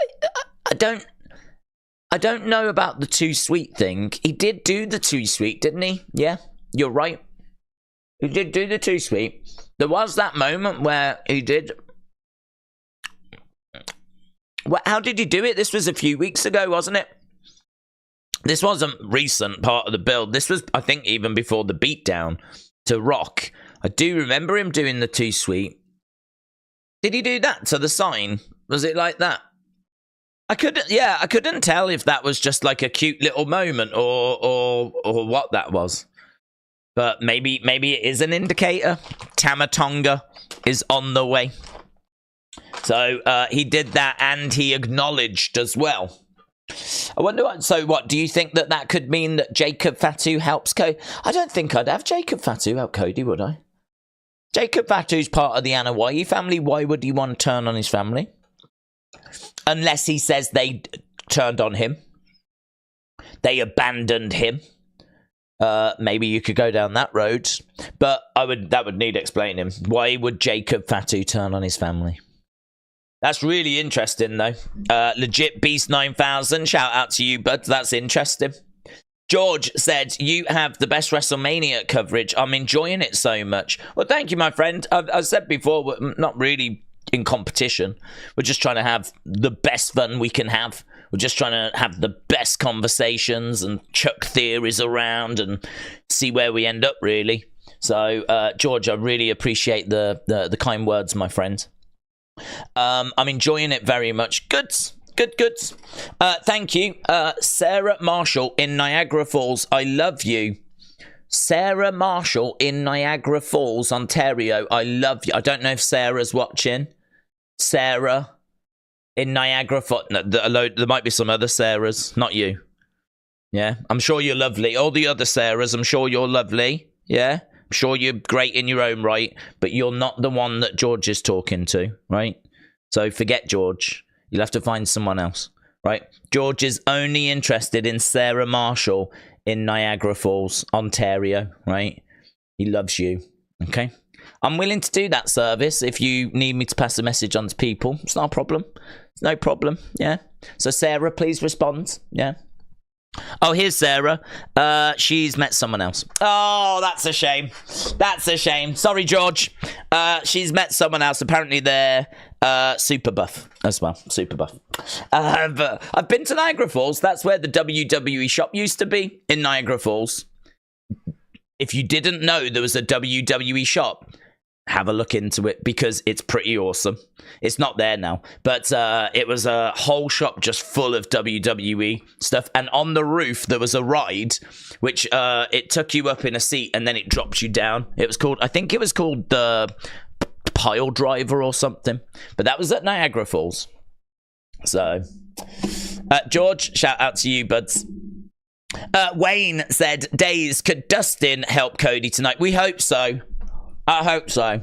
don't know about the too sweet thing. He did do the too sweet, didn't he? Yeah, you're right. He did do the too sweet. There was that moment where he did. Well, how did he do it? This was a few weeks ago, wasn't it? This wasn't recent part of the build. This was, I think, even before the beatdown to Rock. I do remember him doing the too sweet. Did he do that to the sign? Was it like that? I couldn't tell if that was just like a cute little moment or what that was. But maybe it is an indicator. Tamatonga is on the way. So he did that and he acknowledged as well. I wonder what do you think that could mean that Jacob Fatu helps Cody? I don't think I'd have Jacob Fatu help Cody, would I? Jacob Fatu's part of the Anoa'i family. Why would he want to turn on his family? Unless he says they turned on him. They abandoned him. Maybe you could go down that road. But that would need explaining. Why would Jacob Fatu turn on his family? That's really interesting, though. Legit Beast 9000, shout out to you, bud. That's interesting. George said, you have the best WrestleMania coverage. I'm enjoying it so much. Well, thank you, my friend. I've said before, we're not really in competition. We're just trying to have the best fun we can have. We're just trying to have the best conversations and chuck theories around and see where we end up, really. So, George, I really appreciate the kind words, my friend. I'm enjoying it very much. Goods. Thank you. Sarah Marshall in Niagara Falls. I love you. Sarah Marshall in Niagara Falls, Ontario. I love you. I don't know if Sarah's watching. Sarah in Niagara Falls. No, there might be some other Sarahs, not you. Yeah, I'm sure you're lovely. All the other Sarahs, I'm sure you're lovely. Yeah, I'm sure you're great in your own right, but you're not the one that George is talking to, right? So forget George. You'll have to find someone else, right? George is only interested in Sarah Marshall in Niagara Falls, Ontario, right? He loves you, okay? I'm willing to do that service if you need me to pass a message on to people. It's not a problem. It's no problem, yeah? So Sarah, please respond, yeah? Oh, here's Sarah. She's met someone else. Oh, that's a shame. That's a shame. Sorry, George. She's met someone else. Apparently they're super buff as well. Super buff. But I've been to Niagara Falls. That's where the WWE shop used to be, in Niagara Falls. If you didn't know there was a WWE shop, have a look into it because it's pretty awesome. It's not there now, but it was a whole shop just full of WWE stuff. And on the roof, there was a ride, which it took you up in a seat and then it dropped you down. It was called, I think it was called the Pile Driver or something. But that was at Niagara Falls. So, George, shout out to you, buds. Wayne said, Days, could Dustin help Cody tonight? We hope so. I hope so.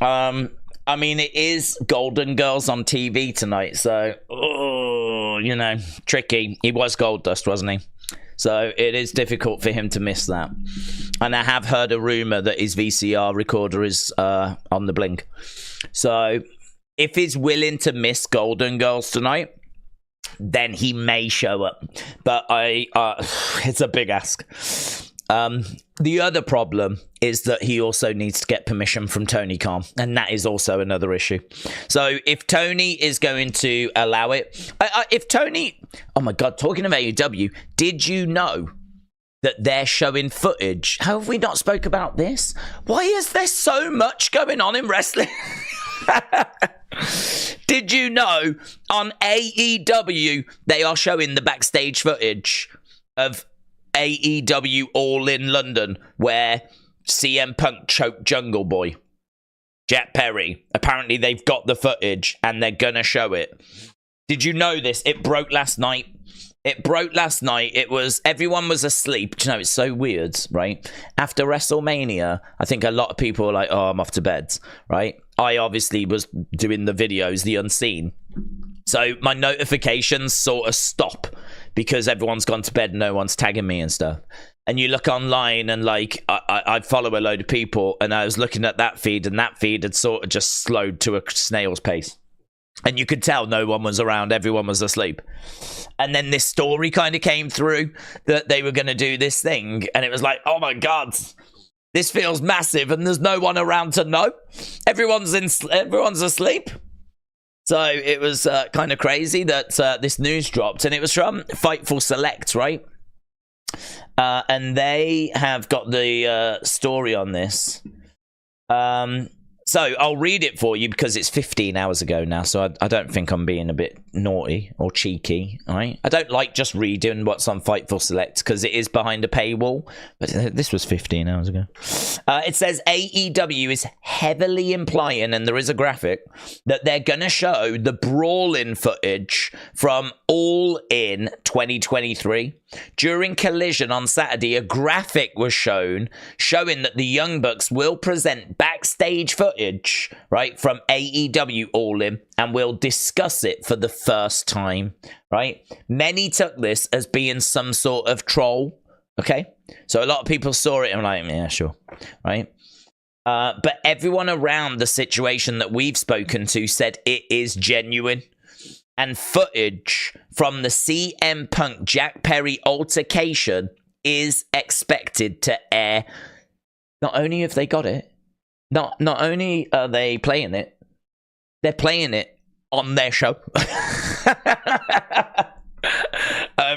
I mean, it is Golden Girls on TV tonight, so, you know, tricky. He was Goldust, wasn't he? So it is difficult for him to miss that. And I have heard a rumor that his VCR recorder is on the blink. So if he's willing to miss Golden Girls tonight, then he may show up. But it's a big ask. The other problem is that he also needs to get permission from Tony Khan, and that is also another issue. So if Tony is going to allow it, if Tony, oh my God, talking of AEW, did you know that they're showing footage? How have we not spoke about this? Why is there so much going on in wrestling? Did you know on AEW they are showing the backstage footage of AEW All in London, where CM Punk choked Jungle Boy, Jack Perry? Apparently they've got the footage and they're gonna show it. Did you know this? It broke last night. It was, everyone was asleep. Do you know, it's so weird, right? After WrestleMania, I think a lot of people were like, oh, I'm off to bed, right? I obviously was doing the videos, the unseen. So my notifications sort of stop because everyone's gone to bed and no one's tagging me and stuff. And you look online and like, I follow a load of people and I was looking at that feed and that feed had sort of just slowed to a snail's pace. And you could tell no one was around, everyone was asleep. And then this story kind of came through that they were going to do this thing. And it was like, oh my God, this feels massive and there's no one around to know. Everyone's asleep. So it was kind of crazy that this news dropped. And it was from Fightful Select, right? And they have got the story on this. So I'll read it for you because it's 15 hours ago now. So I don't think I'm being a bit naughty or cheeky. Right? I don't like just reading what's on Fightful Select because it is behind a paywall. But this was 15 hours ago. It says AEW is heavily implying, and there is a graphic, that they're going to show the brawling footage from All In 2023. During Collision on Saturday, a graphic was shown showing that the Young Bucks will present backstage footage, right, from AEW All In, and will discuss it for the first time, right? Many took this as being some sort of troll, okay? So a lot of people saw it and were like, yeah, sure, right? But everyone around the situation that we've spoken to said it is genuine. And footage from the CM Punk Jack Perry altercation is expected to air. Not only have they got it, not only are they playing it, they're playing it on their show.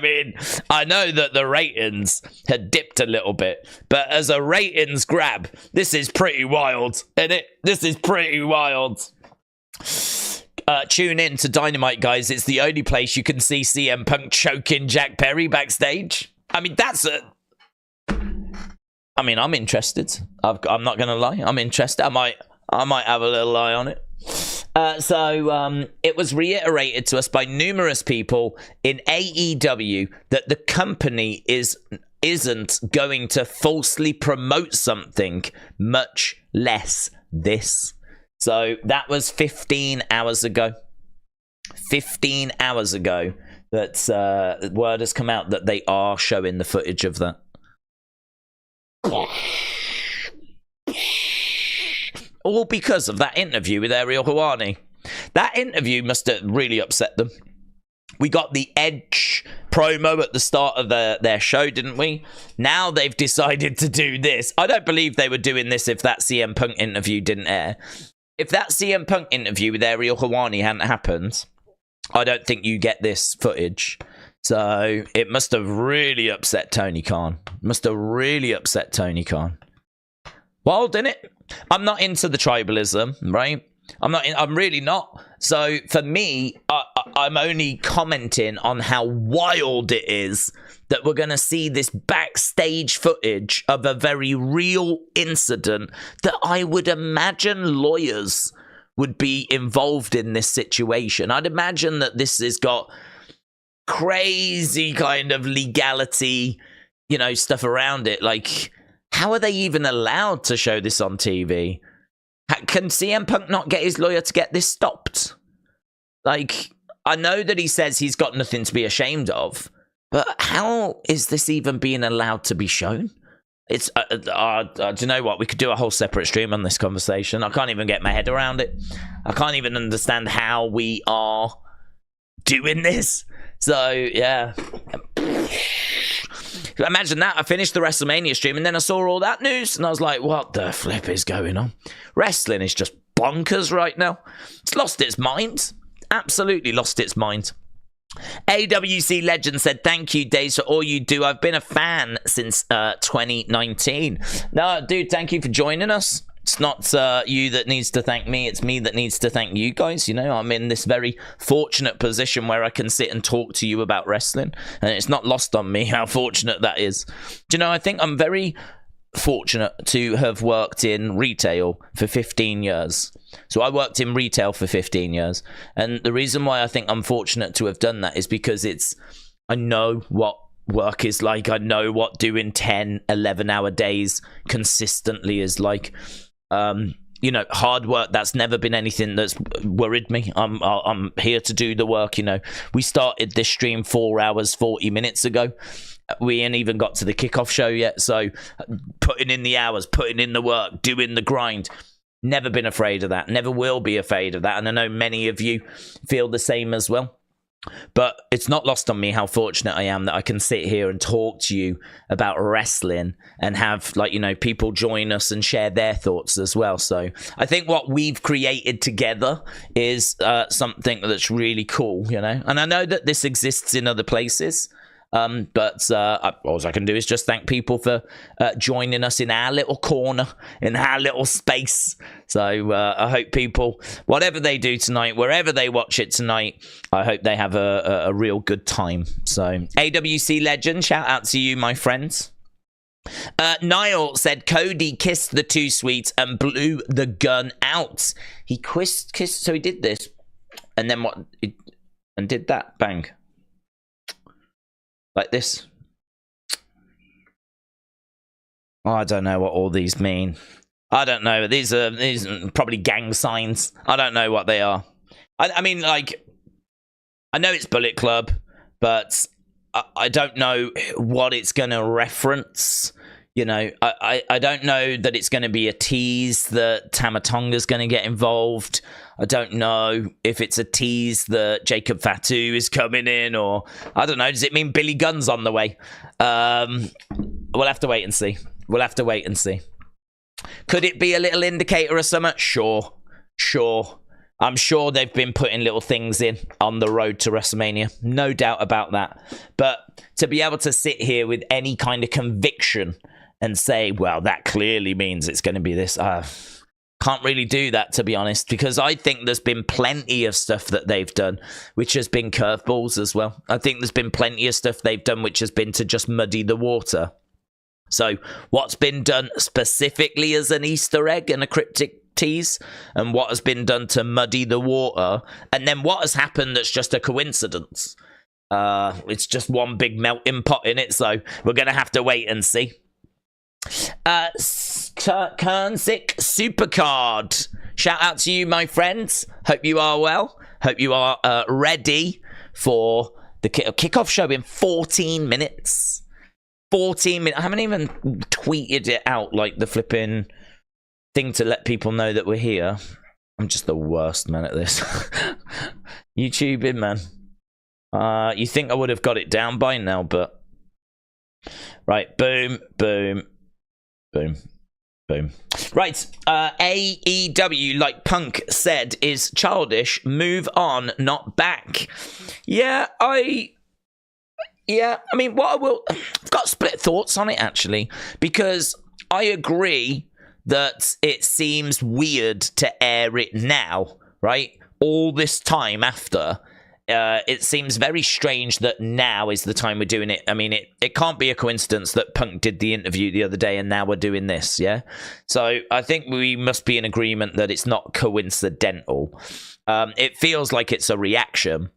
mean, I know that the ratings had dipped a little bit, but as a ratings grab, this is pretty wild, isn't it? This is pretty wild. Tune in to Dynamite, guys. It's the only place you can see CM Punk choking Jack Perry backstage. I mean, I'm interested. I'm not going to lie. I'm interested. I might have a little eye on it. So it was reiterated to us by numerous people in AEW that the company isn't going to falsely promote something, much less this. So that was 15 hours ago. 15 hours ago that word has come out that they are showing the footage of that. All because of that interview with Ariel Helwani. That interview must have really upset them. We got the Edge promo at the start of their show, didn't we? Now they've decided to do this. I don't believe they were doing this if that CM Punk interview didn't air. If that CM Punk interview with Ariel Helwani hadn't happened, I don't think you get this footage. So it must have really upset Tony Khan. Wild, isn't it? I'm not into the tribalism, right? I'm really not. So for me, I'm only commenting on how wild it is that we're going to see this backstage footage of a very real incident that I would imagine lawyers would be involved in this situation. I'd imagine that this has got crazy kind of legality, stuff around it. Like, how are they even allowed to show this on TV? Can CM Punk not get his lawyer to get this stopped? Like, I know that he says he's got nothing to be ashamed of, but how is this even being allowed to be shown? It's, do you know what? We could do a whole separate stream on this conversation. I can't even get my head around it. I can't even understand how we are doing this. So, yeah. Imagine that. I finished the WrestleMania stream and then I saw all that news and I was like, what the flip is going on? Wrestling is just bonkers right now. It's lost its mind. Absolutely lost its mind. AWC Legend said, thank you, Days, for all you do. I've been a fan since 2019. No, dude, thank you for joining us. It's not you that needs to thank me. It's me that needs to thank you guys. I'm in this very fortunate position where I can sit and talk to you about wrestling. And it's not lost on me how fortunate that is. Do I think I'm very fortunate to have worked in retail for 15 years. So I worked in retail for 15 years. And the reason why I think I'm fortunate to have done that is because I know what work is like. I know what doing 10, 11-hour days consistently is like. Hard work, that's never been anything that's worried me. I'm here to do the work. We started this stream 4 hours 40 minutes ago. We ain't even got to the kickoff show yet. So putting in the hours, putting in the work, doing the grind. Never been afraid of that. Never will be afraid of that. And I know many of you feel the same as well. But it's not lost on me how fortunate I am that I can sit here and talk to you about wrestling and have, people join us and share their thoughts as well. So I think what we've created together is something that's really cool, And I know that this exists in other places. But all I can do is just thank people for joining us in our little corner, in our little space. So I hope people, whatever they do tonight, wherever they watch it tonight, I hope they have a real good time. So AWC Legend, shout out to you, my friends. Niall said Cody kissed the Too Sweet and blew the gun out. He kissed, so he did this, and then what? And did that, bang. Like this. Oh, I don't know what all these mean. I don't know. These are probably gang signs. I don't know what they are. I mean, like, I know it's Bullet Club, but I don't know what it's going to reference. I don't know that it's going to be a tease that Tama Tonga's going to get involved. I don't know if it's a tease that Jacob Fatu is coming in, or I don't know. Does it mean Billy Gunn's on the way? We'll have to wait and see. Could it be a little indicator of something? Sure. I'm sure they've been putting little things in on the road to WrestleMania. No doubt about that. But to be able to sit here with any kind of conviction and say, well, that clearly means it's going to be this, can't really do that, to be honest, because I think there's been plenty of stuff that they've done which has been curveballs as well. I think there's been plenty of stuff they've done which has been to just muddy the water. So what's been done specifically as an Easter egg and a cryptic tease, and what has been done to muddy the water, and then what has happened that's just a coincidence. It's just one big melting pot in it, so we're going to have to wait and see. Kernsick Supercard. Shout out to you, my friends. Hope you are well. Hope you are ready for the kickoff show in 14 minutes. 14 minutes. I haven't even tweeted it out like the flipping thing to let people know that we're here. I'm just the worst man at this. YouTubing, man. You think I would have got it down by now, but right, boom, boom, boom, boom. Right, AEW, like Punk said, is childish. Move on, not back. Yeah, I mean, I've got split thoughts on it, actually, because I agree that it seems weird to air it now, right? All this time after. It seems very strange that now is the time we're doing it. I mean, it can't be a coincidence that Punk did the interview the other day and now we're doing this, yeah? So I think we must be in agreement that it's not coincidental. It feels like it's a reaction.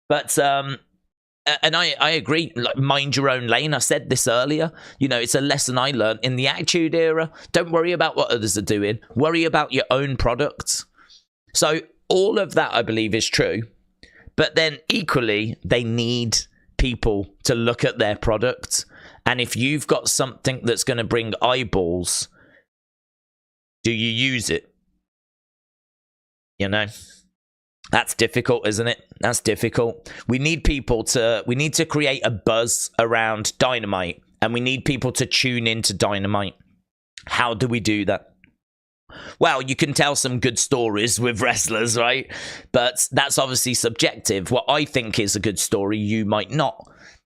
But, and I agree, like, mind your own lane. I said this earlier. You know, it's a lesson I learned in the Attitude Era. Don't worry about what others are doing. Worry about your own products. So all of that, I believe, is true. But then equally, they need people to look at their products. And if you've got something that's going to bring eyeballs, do you use it? You know? That's difficult, isn't it? That's difficult. We need to create a buzz around Dynamite. And we need people to tune into Dynamite. How do we do that? Well, you can tell some good stories with wrestlers, right? But that's obviously subjective. What I think is a good story, you might not.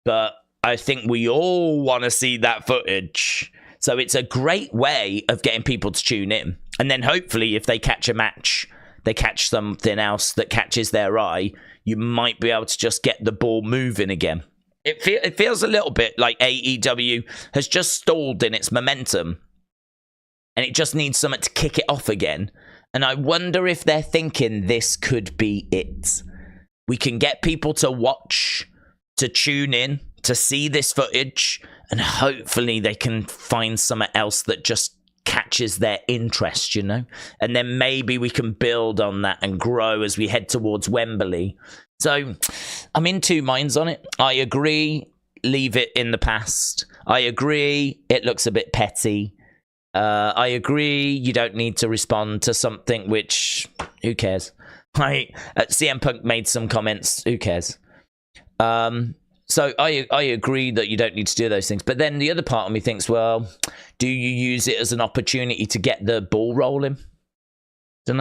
But I think we all want to see that footage. So it's a great way of getting people to tune in. And then hopefully if they catch a match, they catch something else that catches their eye, you might be able to just get the ball moving again. It feels a little bit like AEW has just stalled in its momentum. And it just needs something to kick it off again. And I wonder if they're thinking this could be it. We can get people to watch, to tune in, to see this footage, and hopefully they can find something else that just catches their interest, you know? And then maybe we can build on that and grow as we head towards Wembley. So I'm in two minds on it. I agree, leave it in the past. I agree, it looks a bit petty. I agree, you don't need to respond to something which, who cares? Right? CM Punk made some comments, who cares? So I agree that you don't need to do those things. But then the other part of me thinks, well, do you use it as an opportunity to get the ball rolling? Don't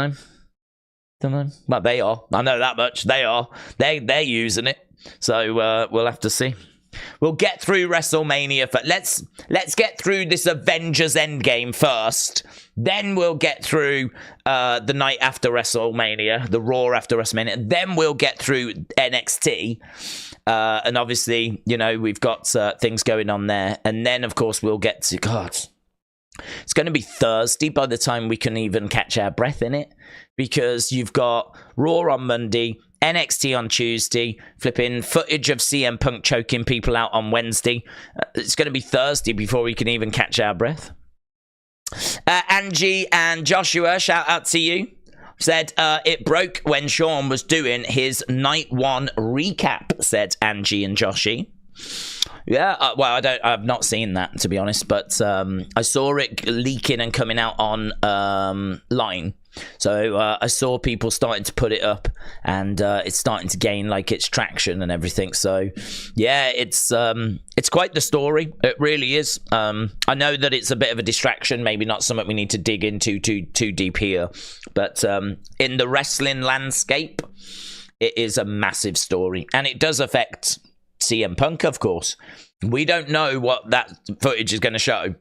know. Well, they are. I know that much. They are. They're using it. So we'll have to see. We'll get through WrestleMania. Let's get through this Avengers Endgame first. Then we'll get through the night after WrestleMania, the Raw after WrestleMania. Then we'll get through NXT. And obviously, you know, we've got things going on there. And then, of course, we'll get to... God, it's going to be Thursday by the time we can even catch our breath in it. Because you've got Raw on Monday... NXT on Tuesday, flipping footage of CM Punk choking people out on Wednesday. It's going to be Thursday before we can even catch our breath. Angie and Joshua, shout out to you. Said, it broke when Sean was doing his night one recap, said Angie and Joshy. Yeah, well, I've not seen that, to be honest, but I saw it leaking and coming out on line. So I saw people starting to put it up, and it's starting to gain like its traction and everything. So yeah, it's quite the story. It really is. I know that it's a bit of a distraction, maybe not something we need to dig into too deep here, but in the wrestling landscape, it is a massive story, and it does affect CM Punk, of course. We don't know what that footage is going to show,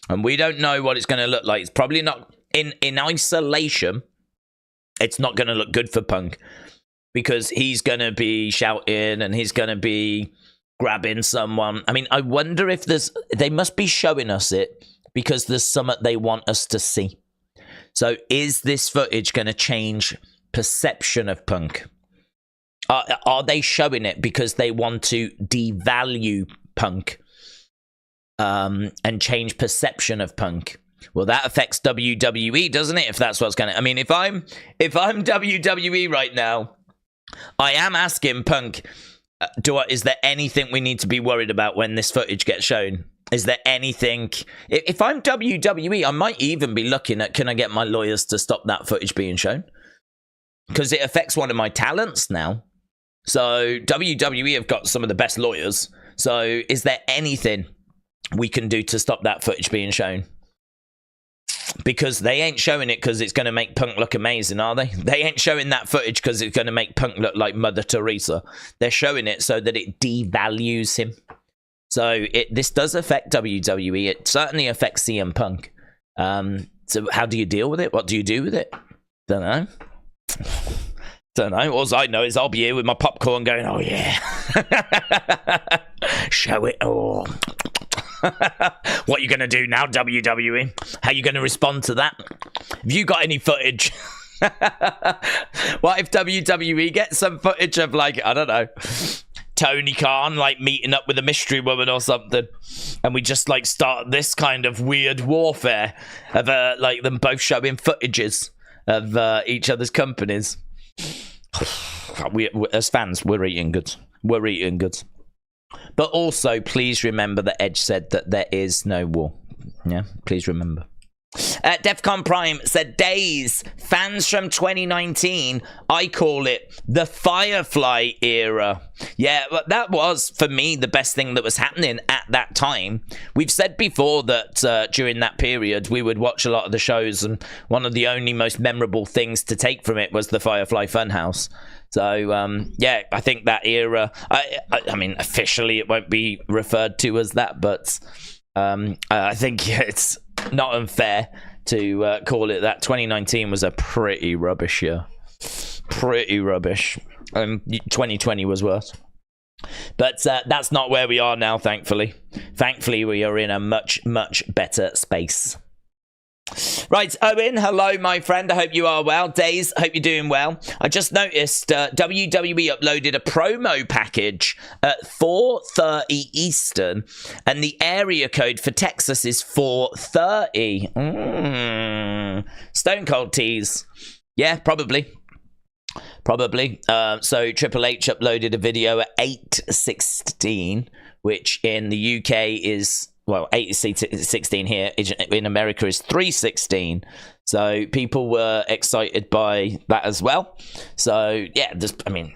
and we don't know what it's going to look like. It's probably not, in isolation, it's not going to look good for Punk, because he's going to be shouting and he's going to be grabbing someone. I mean, I wonder if they must be showing us it because there's something they want us to see. So is this footage going to change perception of Punk? Are they showing it because they want to devalue Punk and change perception of Punk? Well, that affects WWE, doesn't it? If that's what's going to... I mean, if I'm WWE right now, I am asking Punk, is there anything we need to be worried about when this footage gets shown? Is there anything... If I'm WWE, I might even be looking at, can I get my lawyers to stop that footage being shown? Because it affects one of my talents now. So WWE have got some of the best lawyers. So is there anything we can do to stop that footage being shown? Because they ain't showing it because it's going to make Punk look amazing, are they? They ain't showing that footage because it's going to make Punk look like Mother Teresa. They're showing it so that it devalues him. So this does affect WWE. It certainly affects CM Punk. So how do you deal with it? What do you do with it? Don't know. All I know is I'll be here with my popcorn going, oh yeah. Show it all. What are you going to do now, WWE? How are you going to respond to that? Have you got any footage? What if WWE gets some footage of, like, I don't know, Tony Khan, like, meeting up with a mystery woman or something, and we just, like, start this kind of weird warfare of, like, them both showing footages of each other's companies? We as fans, we're eating good. We're eating good. But also, please remember that Edge said that there is no war. Yeah, please remember. Defcon Prime said, Days, fans from 2019, I call it the Firefly era. Yeah, but that was, for me, the best thing that was happening at that time. We've said before that during that period, we would watch a lot of the shows, and one of the only most memorable things to take from it was the Firefly Funhouse. So, yeah, I think that era, I mean, officially it won't be referred to as that, but I think it's not unfair to call it that. 2019 was a pretty rubbish year. Pretty rubbish. 2020 was worse. But that's not where we are now, thankfully. Thankfully, we are in a much, much better space. Right, Owen, hello, my friend. I hope you are well. Days, hope you're doing well. I just noticed WWE uploaded a promo package at 4:30 Eastern, and the area code for Texas is 4:30. Stone Cold tease. Yeah, probably. So Triple H uploaded a video at 8:16, which in the UK is... well, 8:16 here. In America is 3:16. So people were excited by that as well. So yeah, I mean,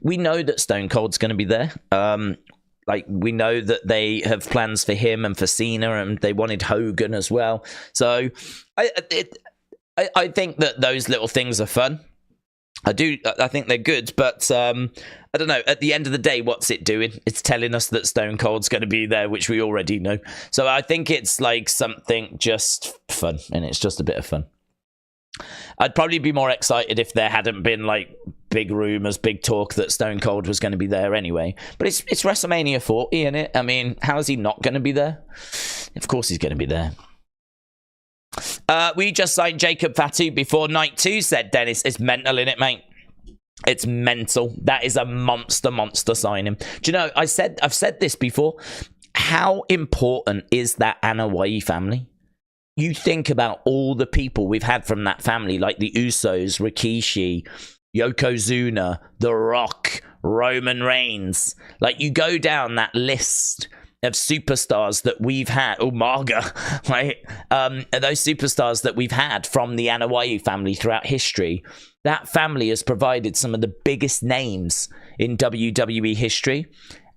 we know that Stone Cold's going to be there. Like, we know that they have plans for him and for Cena, and they wanted Hogan as well. So I think that those little things are fun. I think they're good, but I don't know. At the end of the day, what's it doing? It's telling us that Stone Cold's going to be there, which we already know. So I think it's like something just fun, and it's just a bit of fun. I'd probably be more excited if there hadn't been like big rumors, big talk that Stone Cold was going to be there anyway. But it's WrestleMania 40, isn't it? I mean, how is he not going to be there? Of course he's going to be there. We just signed Jacob Fatu before night 2, said Dennis. It's mental, innit, mate? It's mental. That is a monster signing. Do you know, I've said this before. How important is that Anoa'i family? You think about all the people we've had from that family, like the Usos, Rikishi, Yokozuna, The Rock, Roman Reigns. Like, you go down that list of superstars that we've had, Marga, right? Those superstars that we've had from the Anoa'i family throughout history, that family has provided some of the biggest names in WWE history,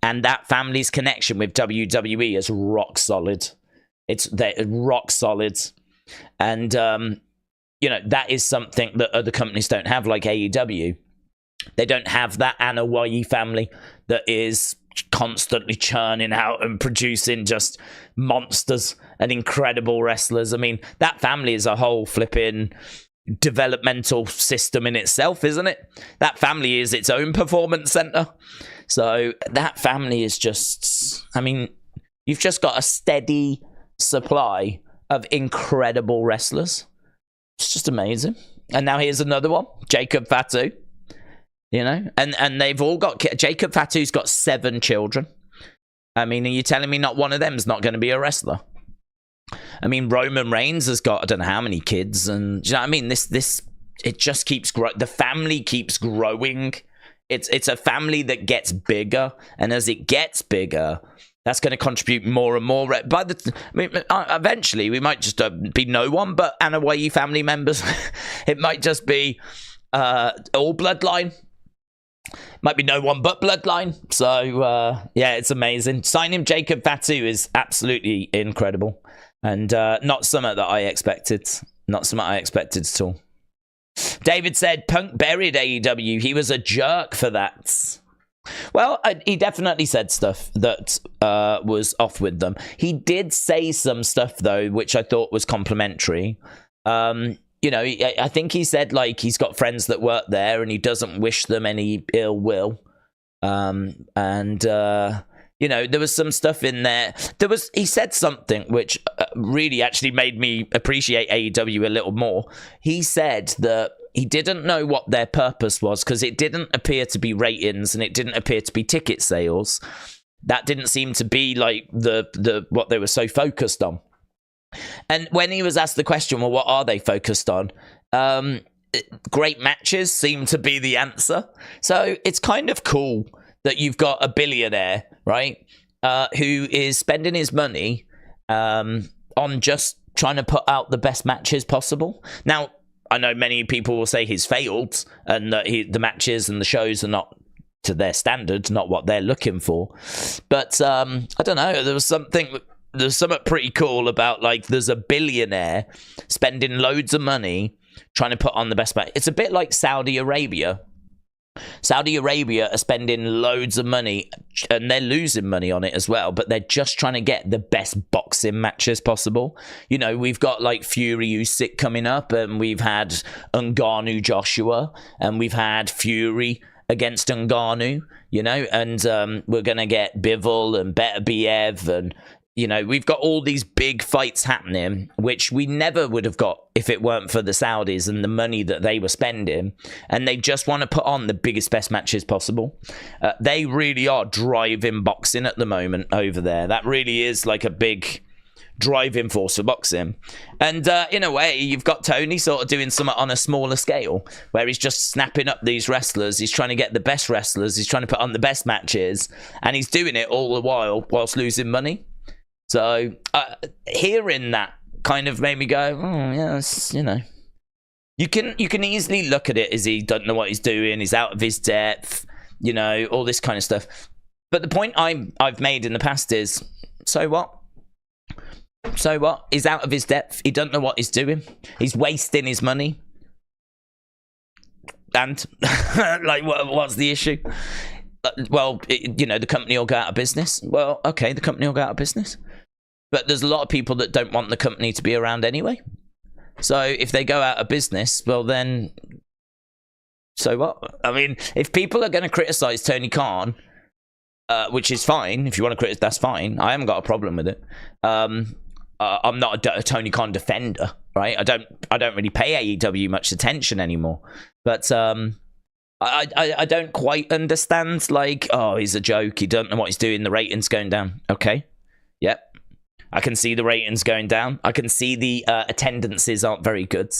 and that family's connection with WWE is rock solid. They're rock solid, and you know, that is something that other companies don't have, like AEW. They don't have that Anoa'i family that is constantly churning out and producing just monsters and incredible wrestlers. I mean, that family is a whole flipping developmental system in itself, isn't it? That family is its own performance center. So that family is just, I mean, you've just got a steady supply of incredible wrestlers. It's just amazing. And now here's another one, Jacob Fatu. You know, and they've all got... Jacob Fatu's got 7 children. I mean, are you telling me not one of them's not going to be a wrestler? I mean, Roman Reigns has got, I don't know how many kids, and do you know what I mean? This it just keeps growing. The family keeps growing. It's a family that gets bigger, and as it gets bigger, that's going to contribute more and more. Eventually, we might just be no one but Anoa'i family members. It might just be all Bloodline. Might be no one but Bloodline. So, yeah, it's amazing. Signing Jacob Fatu is absolutely incredible. And not something that I expected. Not something I expected at all. David said, Punk buried AEW. He was a jerk for that. Well, he definitely said stuff that was off with them. He did say some stuff, though, which I thought was complimentary. You know, I think he said, like, he's got friends that work there and he doesn't wish them any ill will. You know, there was some stuff in there. He said something which really actually made me appreciate AEW a little more. He said that he didn't know what their purpose was because it didn't appear to be ratings and it didn't appear to be ticket sales. That didn't seem to be like the what they were so focused on. And when he was asked the question, well, what are they focused on? Great matches seem to be the answer. So it's kind of cool that you've got a billionaire, right, who is spending his money on just trying to put out the best matches possible. Now, I know many people will say he's failed and that the matches and the shows are not to their standards, not what they're looking for. But I don't know, there's something pretty cool about, like, there's a billionaire spending loads of money trying to put on the best match. It's a bit like Saudi Arabia. Saudi Arabia are spending loads of money and they're losing money on it as well, but they're just trying to get the best boxing matches possible. You know, we've got like Fury Usyk coming up, and we've had Ngannou Joshua, and we've had Fury against Ngannou, you know, and we're going to get Bivol and Beterbiev, and you know, we've got all these big fights happening, which we never would have got if it weren't for the Saudis and the money that they were spending. And they just want to put on the biggest, best matches possible. They really are driving boxing at the moment over there. That really is like a big driving force for boxing. And in a way, you've got Tony sort of doing something on a smaller scale, where he's just snapping up these wrestlers. He's trying to get the best wrestlers. He's trying to put on the best matches. And he's doing it all the while whilst losing money. So hearing that kind of made me go, oh, yes, you know. You can easily look at it as he doesn't know what he's doing, he's out of his depth, you know, all this kind of stuff. But the point I've made in the past is, so what? So what? He's out of his depth. He doesn't know what he's doing. He's wasting his money. And, like, what's the issue? Well, you know, the company will go out of business. Well, okay, the company will go out of business. But there's a lot of people that don't want the company to be around anyway. So if they go out of business, well then, so what? I mean, if people are going to criticize Tony Khan, which is fine, if you want to criticize, that's fine. I haven't got a problem with it. I'm not a Tony Khan defender, right? I don't really pay AEW much attention anymore. But I don't quite understand, like, oh, he's a joke. He doesn't know what he's doing. The ratings going down. Okay. Yep. I can see the ratings going down. I can see the attendances aren't very good.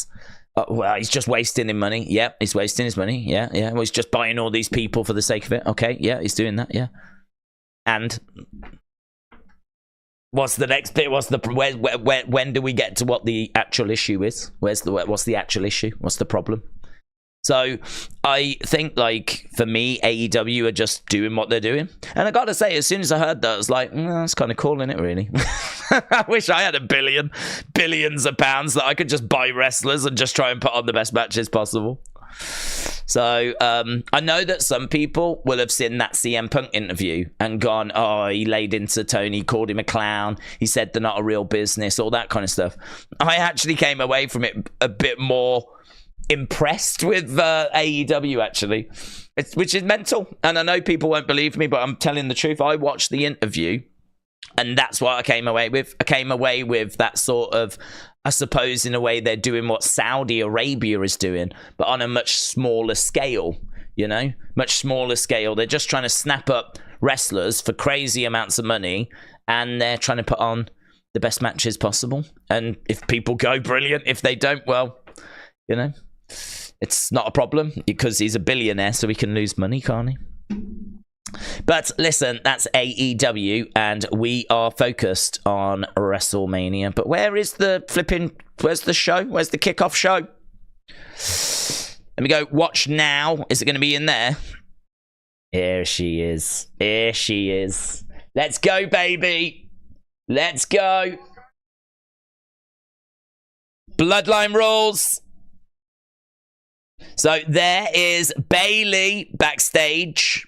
Well, he's just wasting his money. Yeah, he's wasting his money. Yeah. Well, he's just buying all these people for the sake of it. Okay, yeah, he's doing that. Yeah. And What's the next bit? What's the when do we get to what the actual issue is? What's the actual issue? What's the problem? So I think, like, for me, AEW are just doing what they're doing. And I gotta say, as soon as I heard that, I was like, that's kind of cool, isn't it, really? I wish I had billions of pounds that I could just buy wrestlers and just try and put on the best matches possible. So I know that some people will have seen that CM Punk interview and gone, oh, he laid into Tony, called him a clown, he said they're not a real business, all that kind of stuff. I actually came away from it a bit more impressed with AEW, actually, which is mental. And I know people won't believe me, but I'm telling the truth. I watched the interview, and that's what I came away with. I came away with that sort of, I suppose, in a way, they're doing what Saudi Arabia is doing, but on a much smaller scale, you know? Much smaller scale. They're just trying to snap up wrestlers for crazy amounts of money, and they're trying to put on the best matches possible. And if people go, brilliant. If they don't, well, you know, it's not a problem, because he's a billionaire, so he can lose money, can't he? But listen, that's AEW, and we are focused on WrestleMania. But where's the show? Where's the kickoff show? Let me go watch now. Is it going to be in there? Here she is. Here she is. Let's go, baby. Let's go. Bloodline rules. So there is Bayley backstage.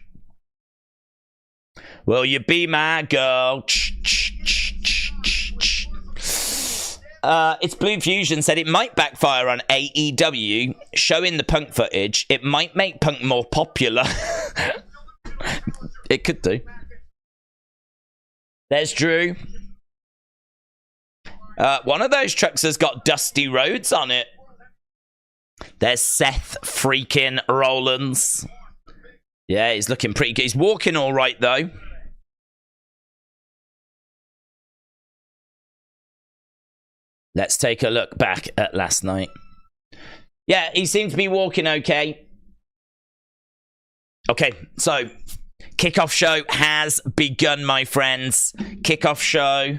Will you be my girl? It's Blue Fusion said it might backfire on AEW, showing the Punk footage. It might make Punk more popular. It could do. There's Drew. One of those trucks has got Dusty Rhodes on it. There's Seth freaking Rollins. Yeah, he's looking pretty good. He's walking all right, though. Let's take a look back at last night. Yeah, he seems to be walking okay. Okay, so kickoff show has begun, my friends. Kickoff show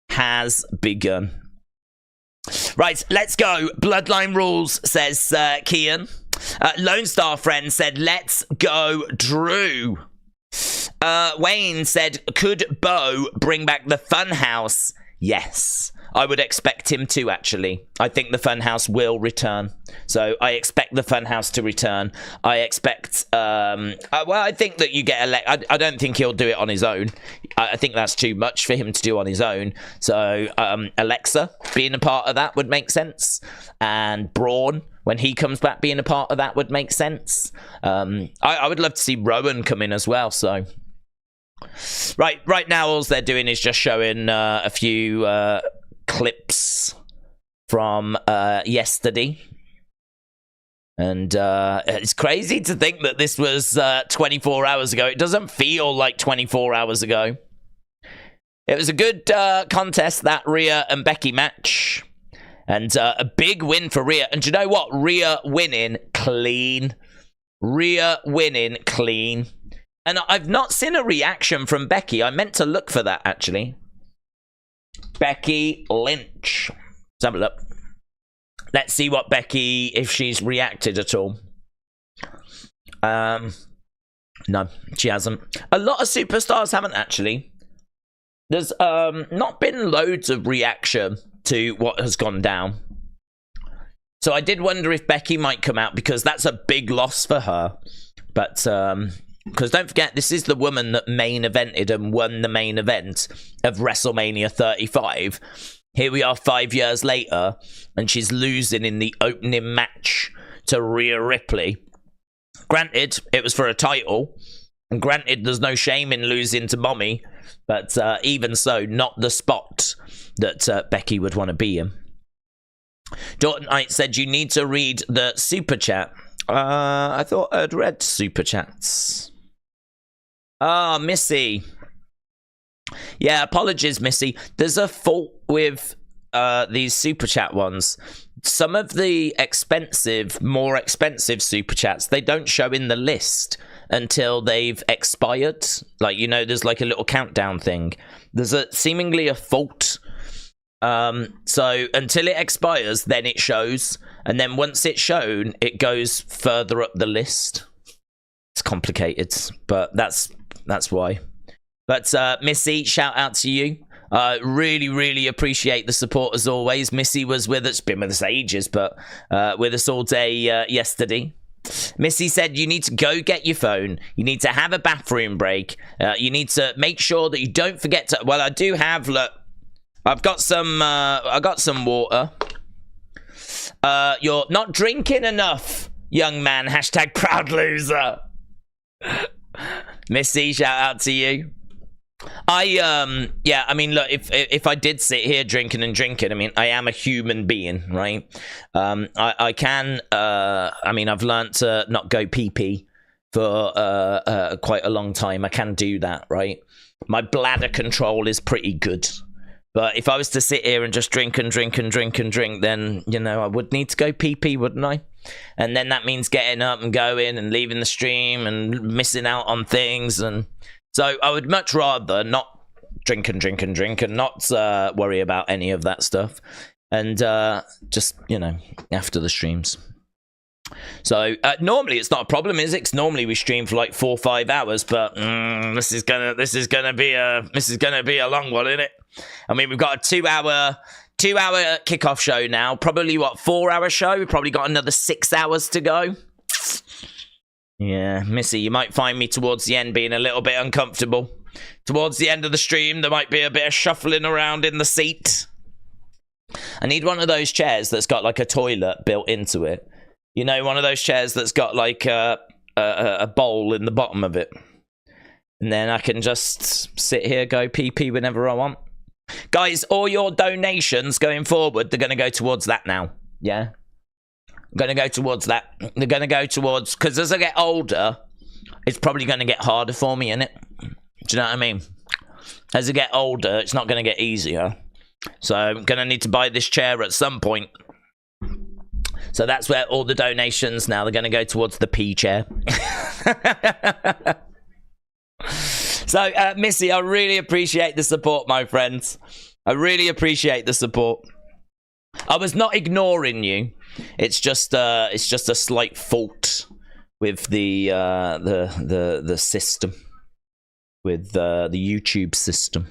has begun. Right, let's go. Bloodline rules, says Kian. Lone Star Friend said, let's go, Drew. Wayne said, could Bo bring back the Funhouse? Yes, I would expect him to, actually. I think the Funhouse will return. So I expect the Funhouse to return. I expect... well, I think that you get... I don't think he'll do it on his own. I think that's too much for him to do on his own. So Alexa being a part of that would make sense. And Braun, when he comes back, being a part of that would make sense. I would love to see Rowan come in as well, so... Right now, all they're doing is just showing a few clips from yesterday. And it's crazy to think that this was 24 hours ago. It doesn't feel like 24 hours ago. It was a good contest, that Rhea and Becky match. And a big win for Rhea. And do you know what? Rhea winning clean. Rhea winning clean. And I've not seen a reaction from Becky. I meant to look for that, actually. Becky Lynch. Let's have a look. Let's see what Becky, if she's reacted at all. No, she hasn't. A lot of superstars haven't, actually. There's not been loads of reaction to what has gone down. So I did wonder if Becky might come out, because that's a big loss for her. But... because don't forget, this is the woman that main evented and won the main event of WrestleMania 35. Here we are 5 years later, and she's losing in the opening match to Rhea Ripley. Granted, it was for a title, and granted, there's no shame in losing to Mommy, but even so, not the spot that Becky would want to be in. Dalton Knight said, you need to read the super chat. I thought I'd read super chats. Ah, Missy. Yeah, apologies, Missy. There's a fault with these super chat ones. Some of the more expensive super chats, they don't show in the list. until they've expired. Like, you know, there's like a little countdown thing. There's seemingly a fault. So until it expires, then it shows. And then once it's shown, it goes further up the list. It's complicated, but that's why. But Missy, shout out to you. Really, really appreciate the support as always. Missy was with us, been with us ages, but with us all day yesterday. Missy said you need to go get your phone. You need to have a bathroom break. You need to make sure that you don't forget to. Well, I do have. Look, I've got some. I got some water. You're not drinking enough, young man. Hashtag proud loser. Missy, shout out to you. Yeah, I mean, look, if I did sit here drinking, I mean, I am a human being, right? I can, I mean, I've learned to not go pee-pee for quite a long time. I can do that, right? My bladder control is pretty good. But if I was to sit here and just drink, then, you know, I would need to go pee-pee, wouldn't I? And then that means getting up and going and leaving the stream and missing out on things. And so I would much rather not drink and not worry about any of that stuff. And just, you know, after the streams. So normally it's not a problem, is it? 'Cause normally we stream for like 4 or 5 hours, but this is gonna be a long one, isn't it? I mean, we've got a 2-hour kickoff show now. Probably what, 4-hour show? We've probably got another 6 hours to go. Yeah, Missy, you might find me towards the end being a little bit uncomfortable. Towards the end of the stream, there might be a bit of shuffling around in the seat. I need one of those chairs that's got like a toilet built into it. You know, one of those chairs that's got like a bowl in the bottom of it. And then I can just sit here, go pee-pee whenever I want. Guys, all your donations going forward, they're going to go towards that now. Yeah? I'm going to go towards that. They're going to go towards... Because as I get older, it's probably going to get harder for me, innit? Do you know what I mean? As I get older, it's not going to get easier. So I'm going to need to buy this chair at some point. So that's where all the donations now, they're going to go towards the pee chair. So, Missy, I really appreciate the support, my friends. I really appreciate the support. I was not ignoring you. It's just a slight fault with the system, with the YouTube system.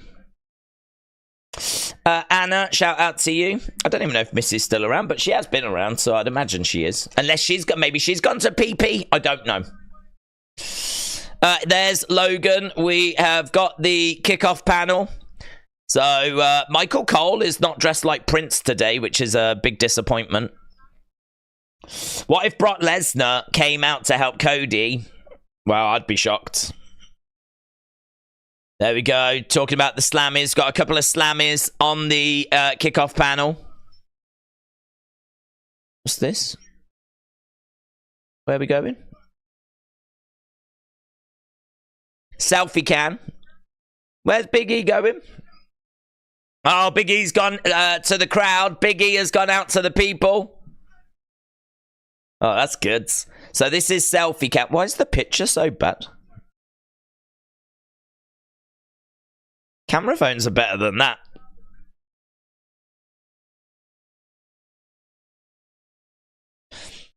Anna, shout out to you. I don't even know if Missy's still around, but she has been around, so I'd imagine she is. Unless maybe she's gone to PP. I don't know. There's Logan. We have got the kickoff panel. So Michael Cole is not dressed like Prince today, which is a big disappointment. What if Brock Lesnar came out to help Cody? Well, I'd be shocked. There we go. Talking about the Slammies. Got a couple of Slammies on the kickoff panel. What's this? Where are we going? Selfie can. Where's Big E going? Oh, Big E's gone to the crowd. Big E has gone out to the people. Oh, that's good. So this is selfie can. Why is the picture so bad? Camera phones are better than that.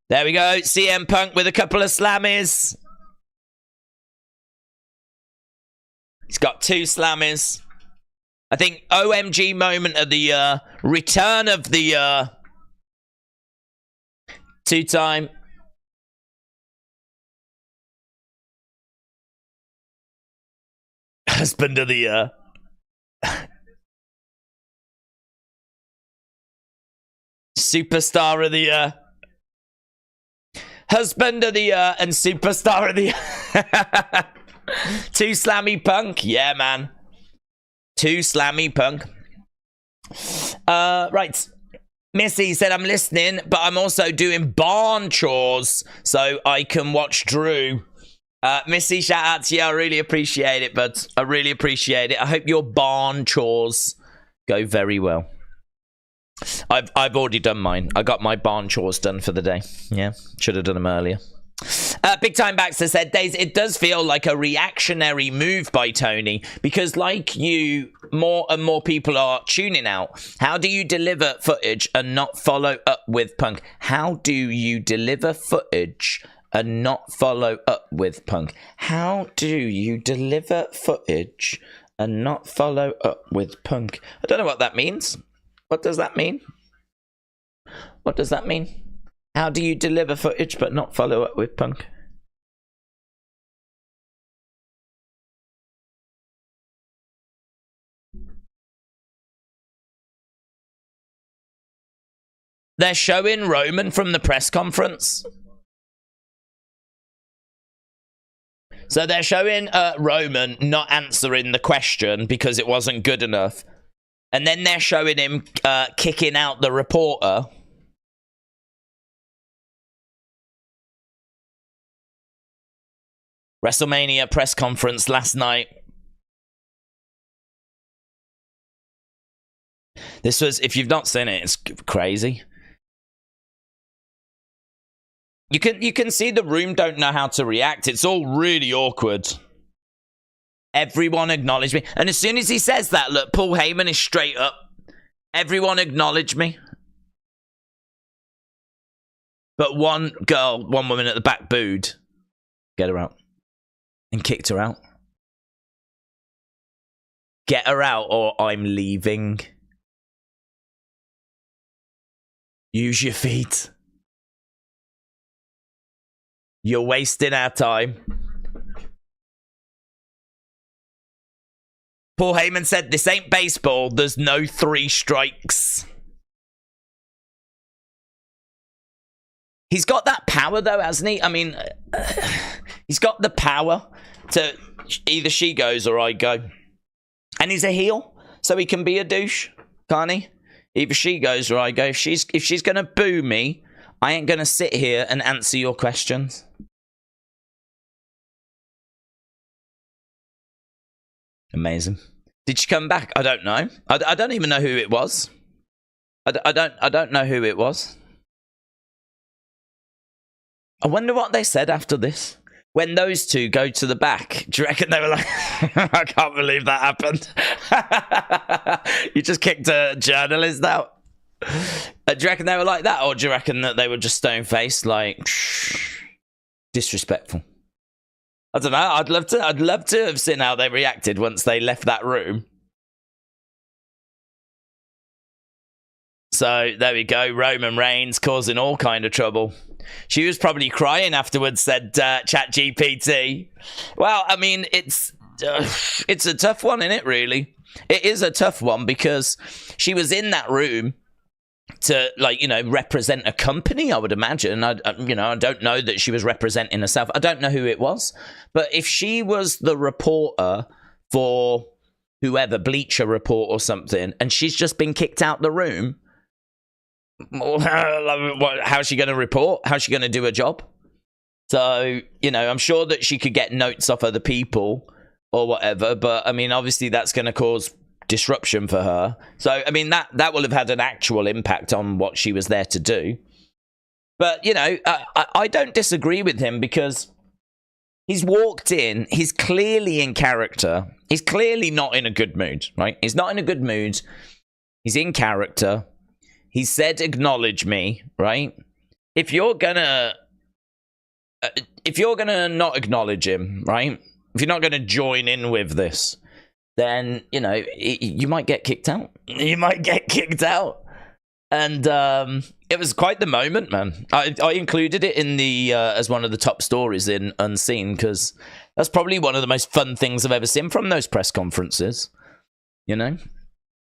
There we go. CM Punk with a couple of Slammies. He's got 2 Slammies. I think OMG moment of the year. Return of the year. 2-time. Husband of the year. Superstar of the year. Husband of the year and superstar of the year. 2 Slammy Punk. Yeah, man. 2 Slammy Punk. Right. Missy said, I'm listening, but I'm also doing barn chores so I can watch Drew. Missy, shout out to you. I really appreciate it, but I really appreciate it. I hope your barn chores go very well. I've already done mine. I got my barn chores done for the day. Yeah, should have done them earlier. Big Time Baxter said, Days, it does feel like a reactionary move by Tony because, like you, more and more people are tuning out. How do you deliver footage and not follow up with Punk? How do you deliver footage and not follow up with Punk? How do you deliver footage and not follow up with Punk? I don't know what that means. What does that mean? What does that mean? How do you deliver footage but not follow up with Punk? They're showing Roman from the press conference. So they're showing Roman not answering the question because it wasn't good enough. And then they're showing him kicking out the reporter. WrestleMania press conference last night. This was, if you've not seen it, it's crazy. You can see the room don't know how to react. It's all really awkward. Everyone acknowledge me. And as soon as he says that, look, Paul Heyman is straight up. Everyone acknowledge me. But one woman at the back booed. Get her out. And kicked her out. Get her out or I'm leaving. Use your feet. You're wasting our time. Paul Heyman said, this ain't baseball. There's no 3 strikes. He's got that power, though, hasn't he? I mean, he's got the power to either she goes or I go. And he's a heel, so he can be a douche, can't he? Either she goes or I go. If she's going to boo me, I ain't going to sit here and answer your questions. Amazing. Did she come back? I don't know. I don't even know who it was. I don't know who it was. I wonder what they said after this. When those two go to the back, do you reckon they were like, I can't believe that happened. You just kicked a journalist out. Do you reckon they were like that? Or do you reckon that they were just stone-faced, like, disrespectful? I don't know. I'd love to have seen how they reacted once they left that room. So there we go. Roman Reigns causing all kind of trouble. She was probably crying afterwards, said ChatGPT. Well, I mean, it's a tough one, isn't it, really? It is a tough one because she was in that room to, like, you know, represent a company, I would imagine. I don't know that she was representing herself. I don't know who it was. But if she was the reporter for whoever, Bleacher Report or something, and she's just been kicked out the room, how's she going to report? How's she going to do her job? So, you know, I'm sure that she could get notes off other people or whatever, but I mean, obviously that's going to cause disruption for her. So, I mean, that will have had an actual impact on what she was there to do. But, you know, I don't disagree with him because he's walked in, he's clearly in character. He's clearly not in a good mood, right? He's not in a good mood. He's in character. He said, acknowledge me, right? If you're gonna not acknowledge him, right? If you're not gonna join in with this, then, you know, you might get kicked out. You might get kicked out. And it was quite the moment, man. I included it in the as one of the top stories in Unseen because that's probably one of the most fun things I've ever seen from those press conferences. You know?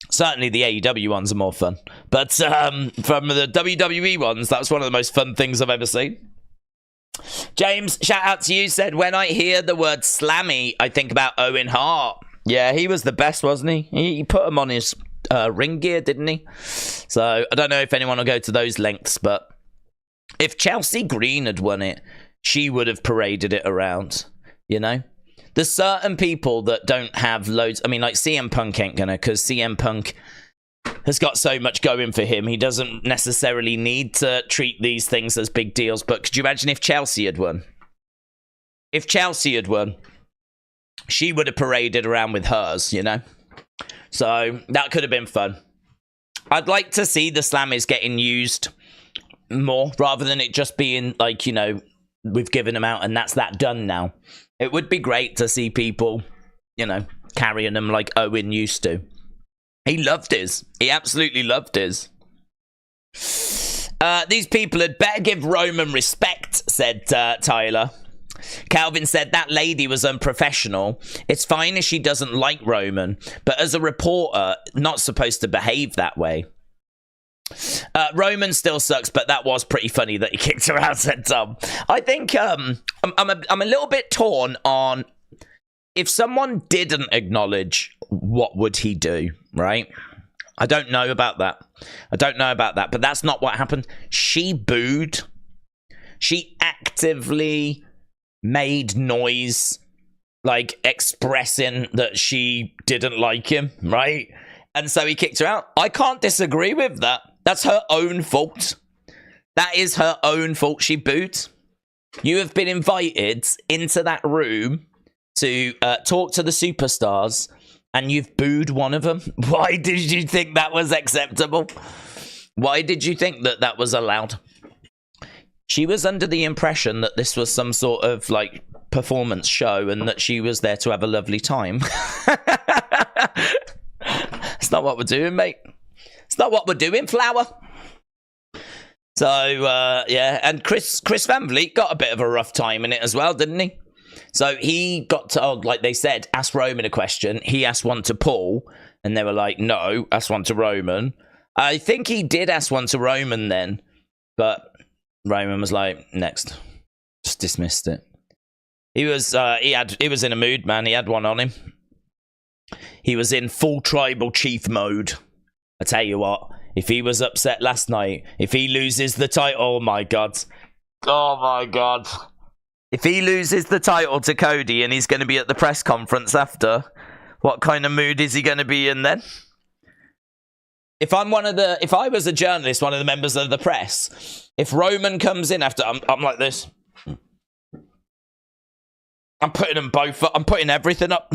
Certainly the AEW ones are more fun. But from the WWE ones, that's one of the most fun things I've ever seen. James, shout out to you, said, when I hear the word Slammy, I think about Owen Hart. Yeah, he was the best, wasn't he? He put him on his ring gear, didn't he? So I don't know if anyone will go to those lengths, but if Chelsea Green had won it, she would have paraded it around, you know? There's certain people that don't have loads. I mean, like CM Punk ain't gonna, because CM Punk has got so much going for him. He doesn't necessarily need to treat these things as big deals. But could you imagine if Chelsea had won? if Chelsea had won, she would have paraded around with hers, you know? So that could have been fun. I'd like to see the Slammies getting used more rather than it just being like, you know, we've given them out and that's that done now. It would be great to see people, you know, carrying them like Owen used to. He loved his. He absolutely loved his. These people had better give Roman respect, said Tyler. Calvin said that lady was unprofessional. It's fine if she doesn't like Roman, but as a reporter, not supposed to behave that way. Roman still sucks, but that was pretty funny that he kicked her out, said Tom. I think I'm a little bit torn on if someone didn't acknowledge, what would he do, right? I don't know about that. But that's not what happened. She booed. She actively made noise, like expressing that she didn't like him, right? And so he kicked her out. I can't disagree with that. That's her own fault. That is her own fault. She booed. You have been invited into that room to talk to the superstars, and you've booed one of them. Why did you think that was acceptable? Why did you think that that was allowed? She was under the impression that this was some sort of, like, performance show and that she was there to have a lovely time. It's not what we're doing, mate. It's not what we're doing, Flower. So, yeah, and Chris Van Vliet got a bit of a rough time in it as well, didn't he? So he got told, like they said, ask Roman a question. He asked one to Paul, and they were like, no, ask one to Roman. I think he did ask one to Roman then, but Roman was like, next. Just dismissed it. He was in a mood, man. He had one on him. He was in full tribal chief mode. I tell you what, if he was upset last night, if he loses the title, oh my god. If he loses the title to Cody and he's going to be at the press conference after, what kind of mood is he going to be in then? If I was a journalist, one of the members of the press, if Roman comes in after, I'm like this. I'm putting them both up. I'm putting everything up.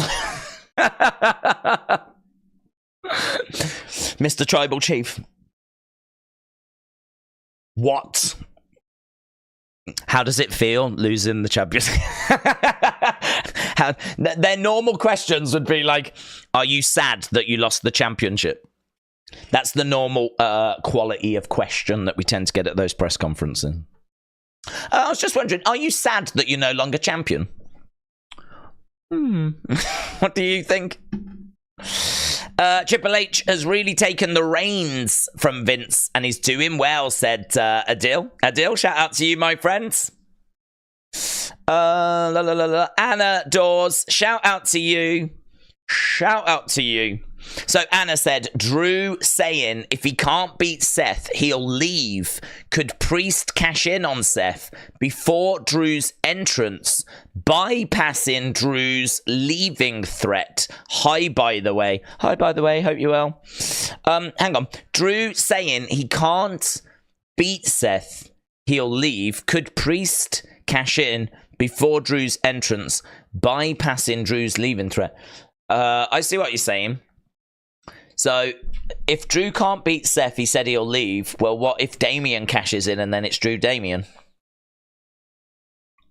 Mr. Tribal Chief. What? How does it feel losing the championship? Their normal questions would be like, are you sad that you lost the championship? That's the normal quality of question that we tend to get at those press conferences. I was just wondering, are you sad that you're no longer champion? What do you think? Triple H has really taken the reins from Vince and he's doing well, said Adil. Adil, shout out to you, my friends. Anna Dawes, shout out to you. Shout out to you. So Anna said, Drew saying if he can't beat Seth, he'll leave. Could Priest cash in on Seth before Drew's entrance, bypassing Drew's leaving threat? Hi, by the way. Hope you're well. Hang on. Drew saying he can't beat Seth, he'll leave. Could Priest cash in before Drew's entrance, bypassing Drew's leaving threat? I see what you're saying. So, if Drew can't beat Seth, he said he'll leave. Well, what if Damian cashes in and then it's Drew Damian?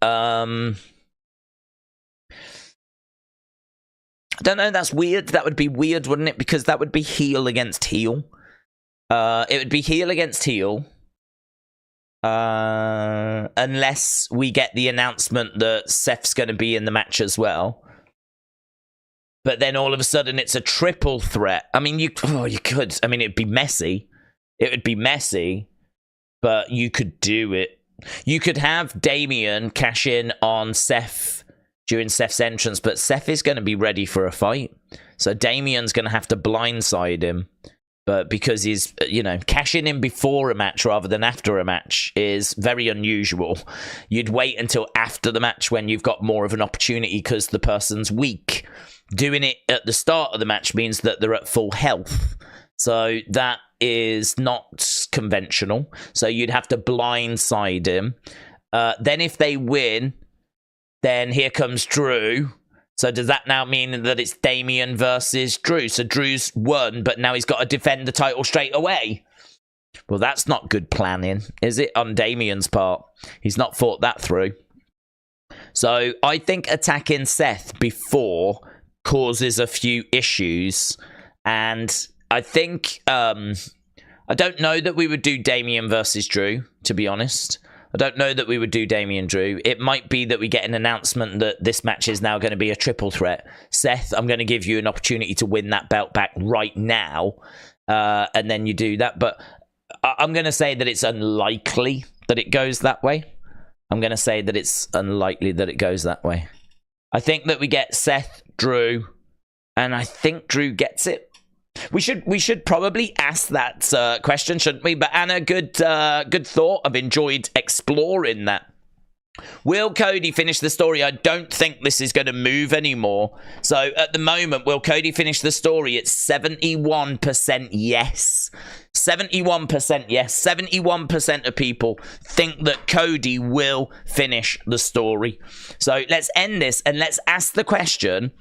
I don't know, that's weird. That would be weird, wouldn't it? Because that would be heel against heel. It would be heel against heel. Unless we get the announcement that Seth's going to be in the match as well. But then all of a sudden it's a triple threat. I mean, you could. I mean, it'd be messy. It would be messy, but you could do it. You could have Damian cash in on Seth during Seth's entrance, but Seth is going to be ready for a fight. So Damian's going to have to blindside him. But because he's, cashing in before a match rather than after a match is very unusual. You'd wait until after the match when you've got more of an opportunity because the person's weak. Doing it at the start of the match means that they're at full health. So that is not conventional. So you'd have to blindside him. Then if they win, Then here comes Drew. So does that now mean that it's Damian versus Drew? So Drew's won, but now he's got to defend the title straight away. Well, that's not good planning, is it, on Damian's part? He's not thought that through. So I think attacking Seth before causes a few issues. And I think, I don't know that we would do Damian versus Drew, to be honest. I don't know that we would do Damian Drew. It might be that we get an announcement that this match is now going to be a triple threat. Seth, I'm going to give you an opportunity to win that belt back right now. And then you do that. But I'm going to say that it's unlikely that it goes that way. I'm going to say that it's unlikely that it goes that way. I think that we get Seth, Drew, and I think Drew gets it. We should probably ask that question, shouldn't we? But Anna, good thought. I've enjoyed exploring that. Will Cody finish the story? I don't think this is going to move anymore. So at the moment, will Cody finish the story? It's 71% yes. 71% yes. 71% of people think that Cody will finish the story. So let's end this and let's ask the question.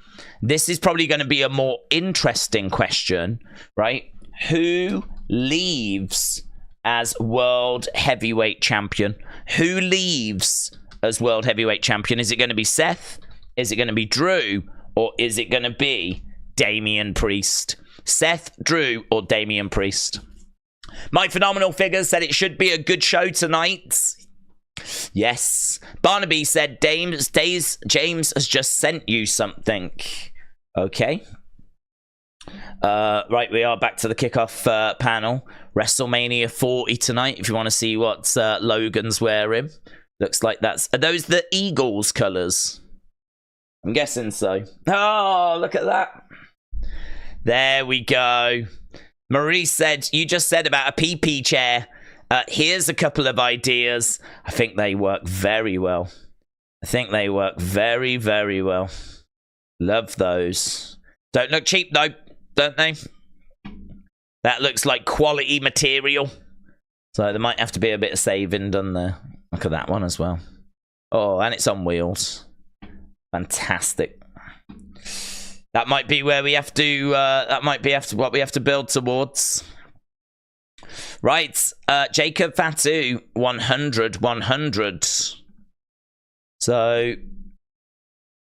This is probably going to be a more interesting question, right? Who leaves as World Heavyweight Champion? Who leaves as World Heavyweight Champion? Is it going to be Seth? Is it going to be Drew? Or is it going to be Damian Priest? Seth, Drew, or Damian Priest? My Phenomenal Figures said it should be a good show tonight. Yes. Barnaby said James has just sent you something. Okay. Right, we are back to the kickoff panel. WrestleMania 40 tonight, if you want to see what Logan's wearing. Looks like that's... Are those the Eagles colours? I'm guessing so. Oh, look at that. There we go. Marie said, you just said about a PP chair. Here's a couple of ideas. I think they work very well. I think they work very, very well. Love those. Don't look cheap, though, don't they? That looks like quality material. So there might have to be a bit of saving done there. Look at that one as well. Oh, and it's on wheels. Fantastic. That might be where we have to, that might be what we have to build towards. Right, Jacob Fatu, 100. So,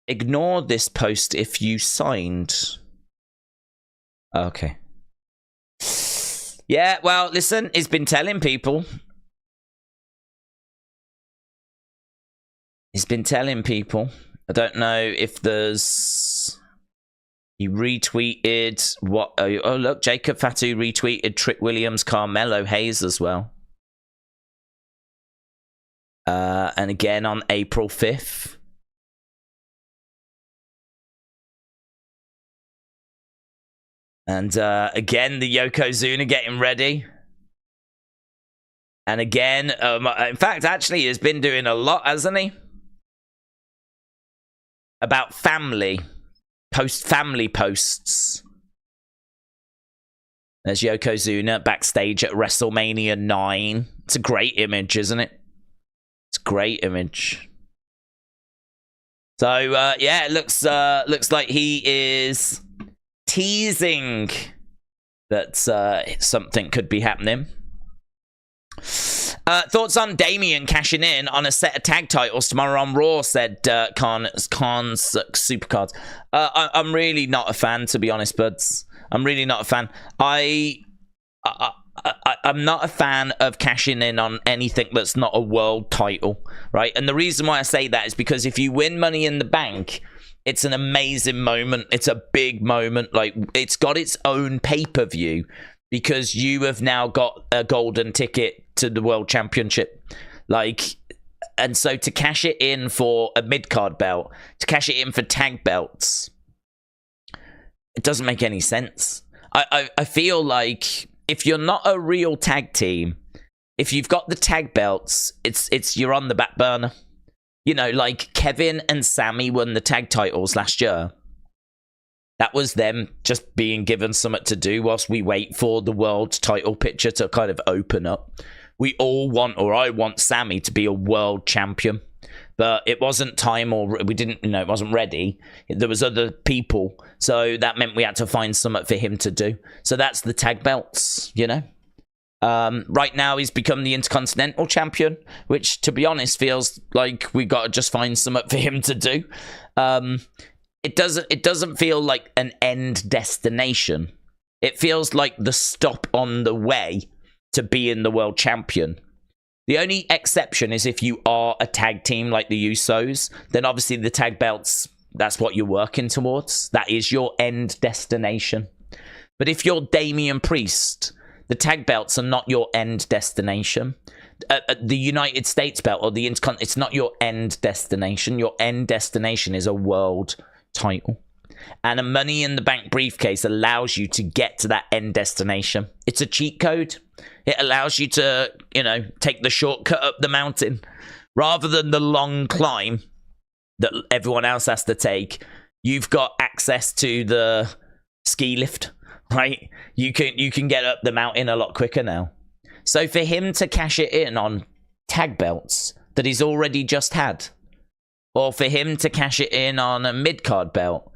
ignore this post if you signed. Okay. Yeah, well, listen, he's been telling people. He's been telling people. I don't know if there's... He retweeted what... Oh, look, Jacob Fatu retweeted Trick Williams, Carmelo Hayes as well. And again on April 5th. And again, the Yokozuna getting ready. And again, in fact, actually, he's been doing a lot, hasn't he? About family. Family posts. There's Yokozuna backstage at WrestleMania 9. It's a great image, isn't it? It's a great image. So, yeah, it looks like he is teasing that something could be happening. Thoughts on Damian cashing in on a set of tag titles tomorrow on Raw, said Khan's Supercards. I'm really not a fan, to be honest, buds. I'm really not a fan. I'm not a fan of cashing in on anything that's not a world title, right? And the reason why I say that is because if you win Money in the Bank, it's an amazing moment. It's a big moment. Like, it's got its own pay-per-view because you have now got a golden ticket to the World Championship. Like, and so to cash it in for a mid-card belt, to cash it in for tag belts, it doesn't make any sense. I feel like if you're not a real tag team, if you've got the tag belts, it's you're on the back burner. You know, like Kevin and Sammy won the tag titles last year. That was them just being given something to do whilst we wait for the world title picture to kind of open up. We all want, or I want Sammy to be a world champion. But it wasn't time, or we didn't, it wasn't ready. There was other people, so that meant we had to find something for him to do. So that's the tag belts, Right now, he's become the Intercontinental Champion, which, to be honest, feels like we got to just find something for him to do. It doesn't feel like an end destination. It feels like the stop on the way to being the world champion. The only exception is if you are a tag team like the Usos, then obviously the tag belts, that's what you're working towards. That is your end destination. But if you're Damian Priest, the tag belts are not your end destination. The United States belt or the Intercontinental, it's not your end destination. Your end destination is a world title. And a Money in the Bank briefcase allows you to get to that end destination. It's a cheat code. It allows you to, take the shortcut up the mountain rather than the long climb that everyone else has to take. You've got access to the ski lift, right? You can get up the mountain a lot quicker now. So for him to cash it in on tag belts that he's already just had, or for him to cash it in on a mid-card belt,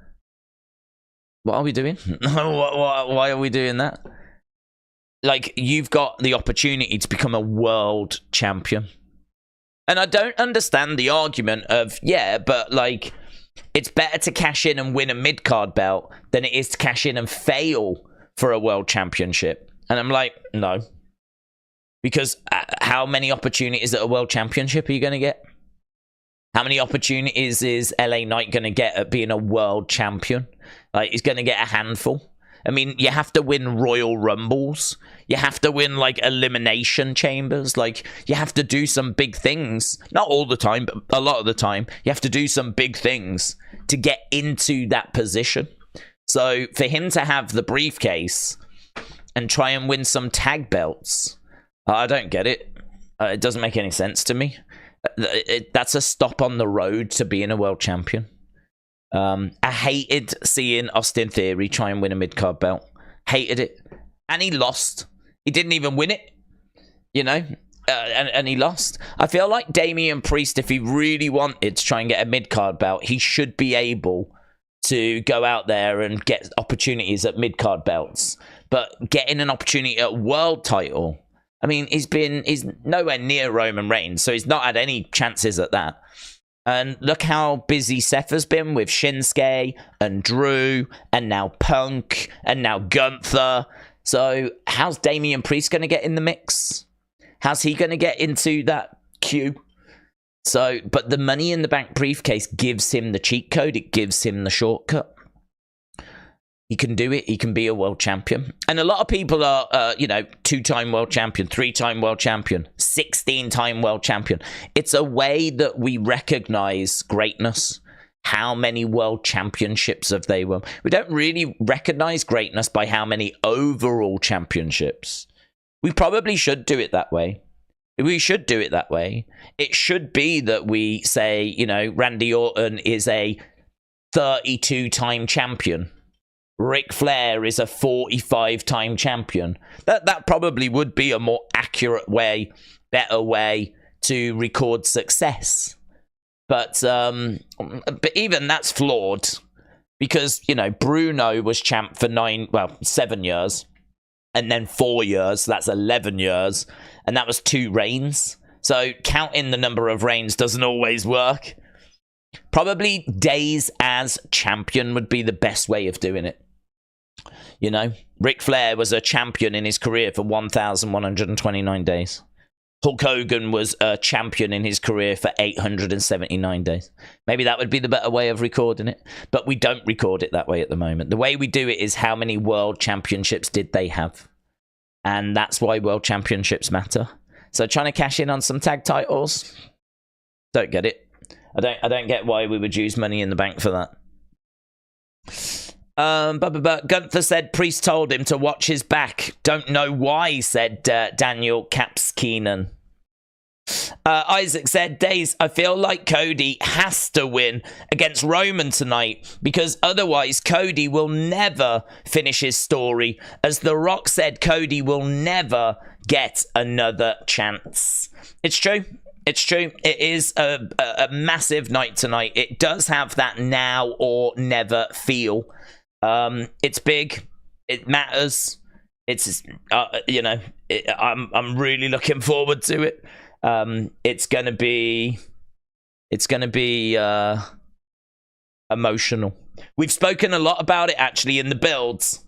what are we doing? Why are we doing that? Like, you've got the opportunity to become a world champion. And I don't understand the argument of, but like, it's better to cash in and win a mid-card belt than it is to cash in and fail for a world championship. And I'm like, no. Because how many opportunities at a world championship are you going to get? How many opportunities is LA Knight going to get at being a world champion? Like, he's going to get a handful. I mean, you have to win Royal Rumbles. You have to win, like, Elimination Chambers. Like, you have to do some big things. Not all the time, but a lot of the time. You have to do some big things to get into that position. So, for him to have the briefcase and try and win some tag belts, I don't get it. It doesn't make any sense to me. That's a stop on the road to being a world champion. I hated seeing Austin Theory try and win a mid-card belt. Hated it. And he lost. He didn't even win it. And he lost. I feel like Damian Priest, if he really wanted to try and get a mid-card belt, he should be able to go out there and get opportunities at mid-card belts. But getting an opportunity at world title, I mean, he's nowhere near Roman Reigns, so he's not had any chances at that. And look how busy Seth has been with Shinsuke and Drew and now Punk and now Gunther. So how's Damian Priest going to get in the mix? How's he going to get into that queue? So, but the Money in the Bank briefcase gives him the cheat code. It gives him the shortcut. He can do it. He can be a world champion. And a lot of people are, 2-time world champion, 3-time world champion, 16-time world champion. It's a way that we recognize greatness. How many world championships have they won? We don't really recognize greatness by how many overall championships. We probably should do it that way. We should do it that way. It should be that we say, Randy Orton is a 32-time champion. Ric Flair is a 45-time champion. That probably would be a more accurate way, better way to record success. But even that's flawed because, Bruno was champ for 7 years and then 4 years. So that's 11 years. And that was 2 reigns. So counting the number of reigns doesn't always work. Probably days as champion would be the best way of doing it. Ric Flair was a champion in his career for 1,129 days. Hulk Hogan was a champion in his career for 879 days. Maybe that would be the better way of recording it. But we don't record it that way at the moment. The way we do it is how many world championships did they have? And that's why world championships matter. So trying to cash in on some tag titles, don't get it. I don't get why we would use Money in the Bank for that. Gunther said Priest told him to watch his back. Don't know why, said Daniel Capskeenan. Isaac said, Days, I feel like Cody has to win against Roman tonight because otherwise Cody will never finish his story. As The Rock said, Cody will never get another chance. It's true. It's true. It is a massive night tonight. It does have that now or never feel. It's big. It matters. It's I'm really looking forward to it. It's gonna be emotional. We've spoken a lot about it actually in the builds.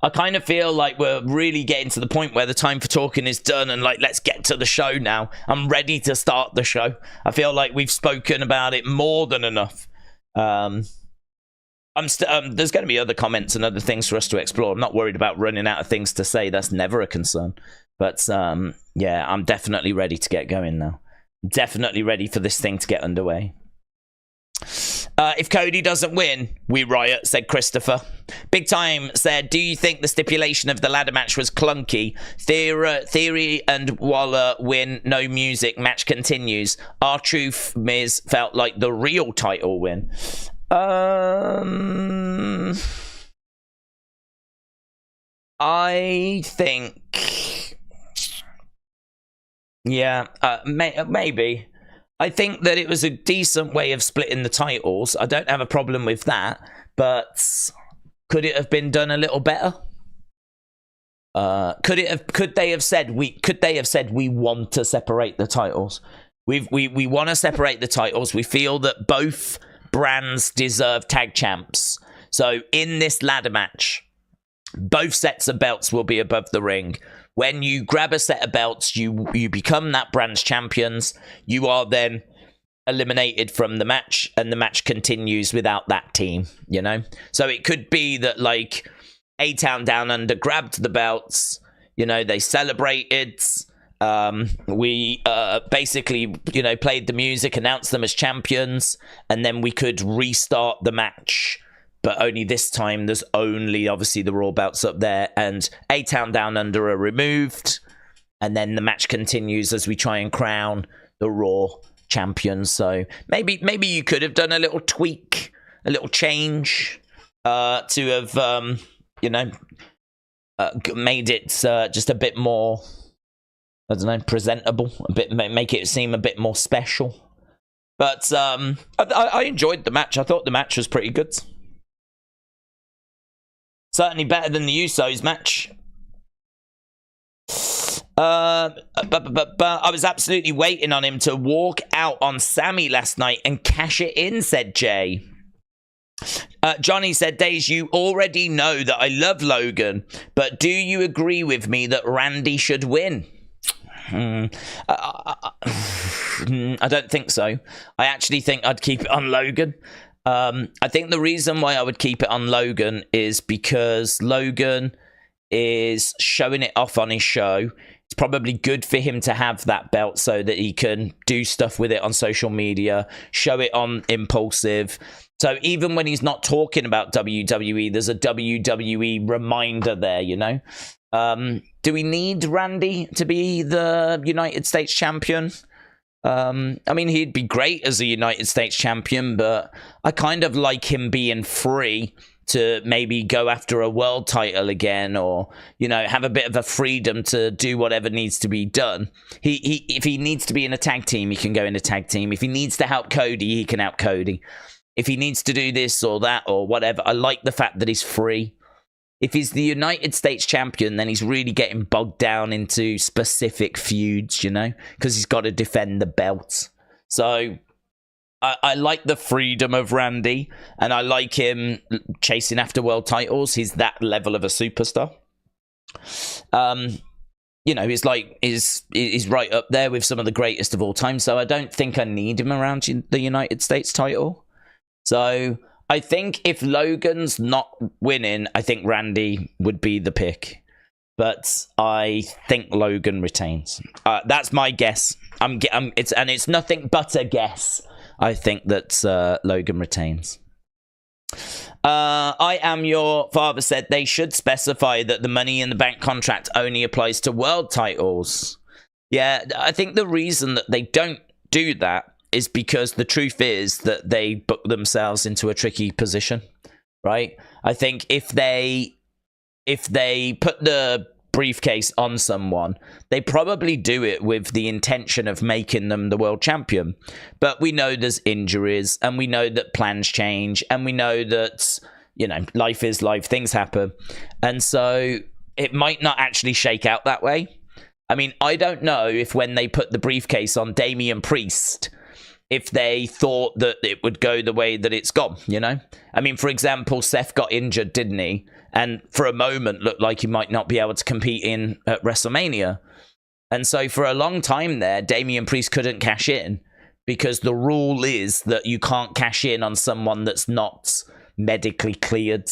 I kind of feel like we're really getting to the point where the time for talking is done and like, let's get to the show now. I'm ready to start the show. I feel like we've spoken about it more than enough. There's going to be other comments and other things for us to explore. I'm not worried about running out of things to say. That's never a concern. But yeah, I'm definitely ready to get going now. Definitely ready for this thing to get underway. If Cody doesn't win, we riot, said Christopher. Big Time said, do you think the stipulation of the ladder match was clunky? Theory and Waller win, no music, match continues. R-Truth Miz felt like the real title win. I think... Yeah, maybe. I think that it was a decent way of splitting the titles. I don't have a problem with that, but could it have been done a little better? Could they have said we want to separate the titles? We want to separate the titles. We feel that both brands deserve tag champs. So in this ladder match, both sets of belts will be above the ring. When you grab a set of belts, you become that brand's champions. You are then eliminated from the match, and the match continues without that team, you know? So it could be that, like, A-Town Down Under grabbed the belts, you know, they celebrated, we basically, you know, played the music, announced them as champions, and then we could restart the match. But only this time, there's only, obviously, the Raw belts up there. And A-Town Down Under are removed. And then the match continues as we try and crown the Raw champions. So maybe you could have done a little tweak, a little change to have, you know, made it just a bit more, I don't know, presentable. Make it seem a bit more special. But I enjoyed the match. I thought the match was pretty good. Certainly better than the Usos match. But I was absolutely waiting on him to walk out on Sammy last night and cash it in, said Jay. Johnny said, Daze, you already know that I love Logan, but do you agree with me that Randy should win? I don't think so. I actually think I'd keep it on Logan. I think the reason why I would keep it on Logan is because Logan is showing it off on his show. It's probably good for him to have that belt so that he can do stuff with it on social media, show it on Impulsive. So even when he's not talking about WWE, there's a WWE reminder there, you know? Do we need Randy to be the United States champion? I mean, he'd be great as a United States champion, but I kind of like him being free to maybe go after a world title again, or, you know, have a bit of a freedom to do whatever needs to be done. If he needs to be in a tag team, he can go in a tag team. If he needs to help Cody, he can help Cody. If he needs to do this or that or whatever, I like the fact that he's free. If he's the United States champion, then he's really getting bogged down into specific feuds, you know, because he's got to defend the belt. So I like the freedom of Randy, and I like him chasing after world titles. He's that level of a superstar. You know, he's right up there with some of the greatest of all time. So I don't think I need him around the United States title. So I think if Logan's not winning, I think Randy would be the pick. But I think Logan retains. That's my guess. It's nothing but a guess. I think that Logan retains. I am your father said they should specify that the Money in the Bank contract only applies to world titles. Yeah, I think the reason that they don't do that is because the truth is that they book themselves into a tricky position, right? I think if they put the briefcase on someone, they probably do it with the intention of making them the world champion. But we know there's injuries, and we know that plans change, and we know that, you know, life is life, things happen. And so it might not actually shake out that way. I mean, I don't know if when they put the briefcase on Damian Priest, if they thought that it would go the way that it's gone, you know? I mean, for example, Seth got injured, didn't he? And for a moment looked like he might not be able to compete at WrestleMania. And so for a long time there, Damian Priest couldn't cash in because the rule is that you can't cash in on someone that's not medically cleared.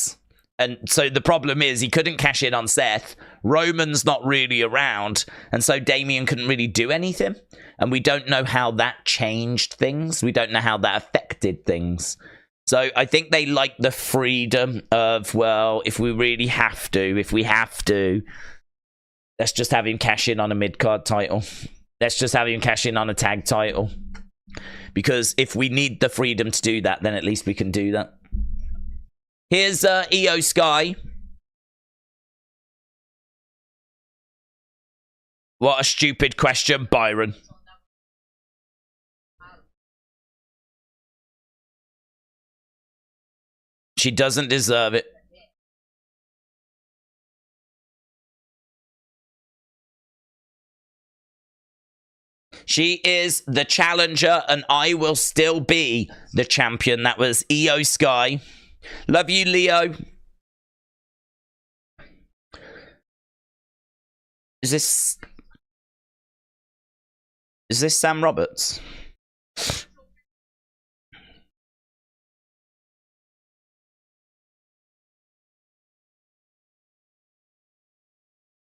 And so the problem is he couldn't cash in on Seth. Roman's not really around. And so Damian couldn't really do anything. And we don't know how that changed things. We don't know how that affected things. So I think they like the freedom of, well, if we really have to, let's just have him cash in on a mid-card title. Let's just have him cash in on a tag title. Because if we need the freedom to do that, then at least we can do that. Here's EO Sky. What a stupid question, Byron. She doesn't deserve it. She is the challenger, and I will still be the champion. That was EO Sky. Love you, Leo. Is this Sam Roberts?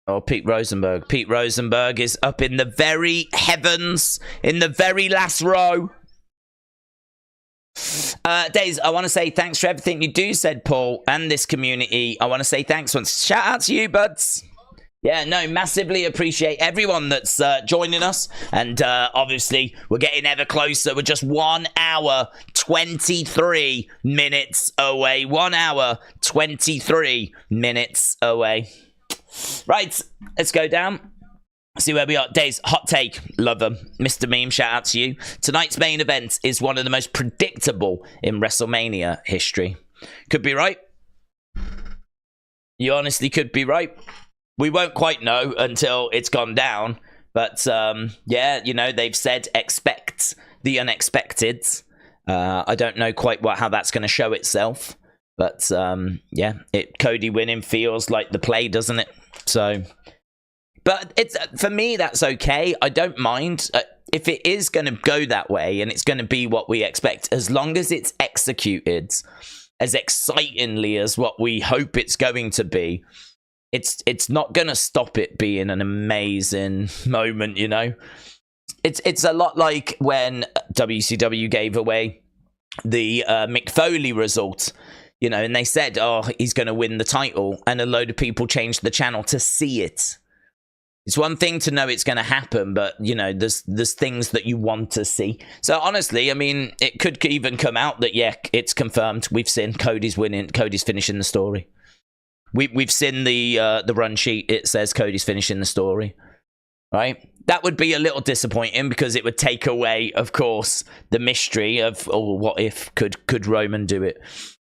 Oh, Pete Rosenberg. Pete Rosenberg is up in the very heavens, in the very last row. Days, I want to say thanks for everything you do, said Paul, and this community. I want to say thanks once. Shout out to you, buds. Yeah, no, massively appreciate everyone that's joining us. And obviously, we're getting ever closer. We're just 1 hour, 23 minutes away. 1 hour, 23 minutes away. Right, let's go down. See where we are. Days, hot take. Love them. Mr. Meme, shout out to you. Tonight's main event is one of the most predictable in WrestleMania history. Could be right. You honestly could be right. We won't quite know until it's gone down. But, yeah, you know, they've said expect the unexpected. I don't know quite how that's going to show itself. But, yeah, Cody winning feels like the play, doesn't it? So, but it's for me, that's okay. I don't mind. If it is going to go that way and it's going to be what we expect, as long as it's executed as excitingly as what we hope it's going to be, it's not going to stop it being an amazing moment, you know? It's a lot like when WCW gave away the Mick Foley result. You know, and they said, oh, he's going to win the title. And a load of people changed the channel to see it. It's one thing to know it's going to happen, but, you know, there's things that you want to see. So, honestly, I mean, it could even come out that, yeah, it's confirmed. We've seen Cody's winning. Cody's finishing the story. We've seen the run sheet. It says Cody's finishing the story. Right? That would be a little disappointing because it would take away, of course, the mystery of, oh, what if could Roman do it?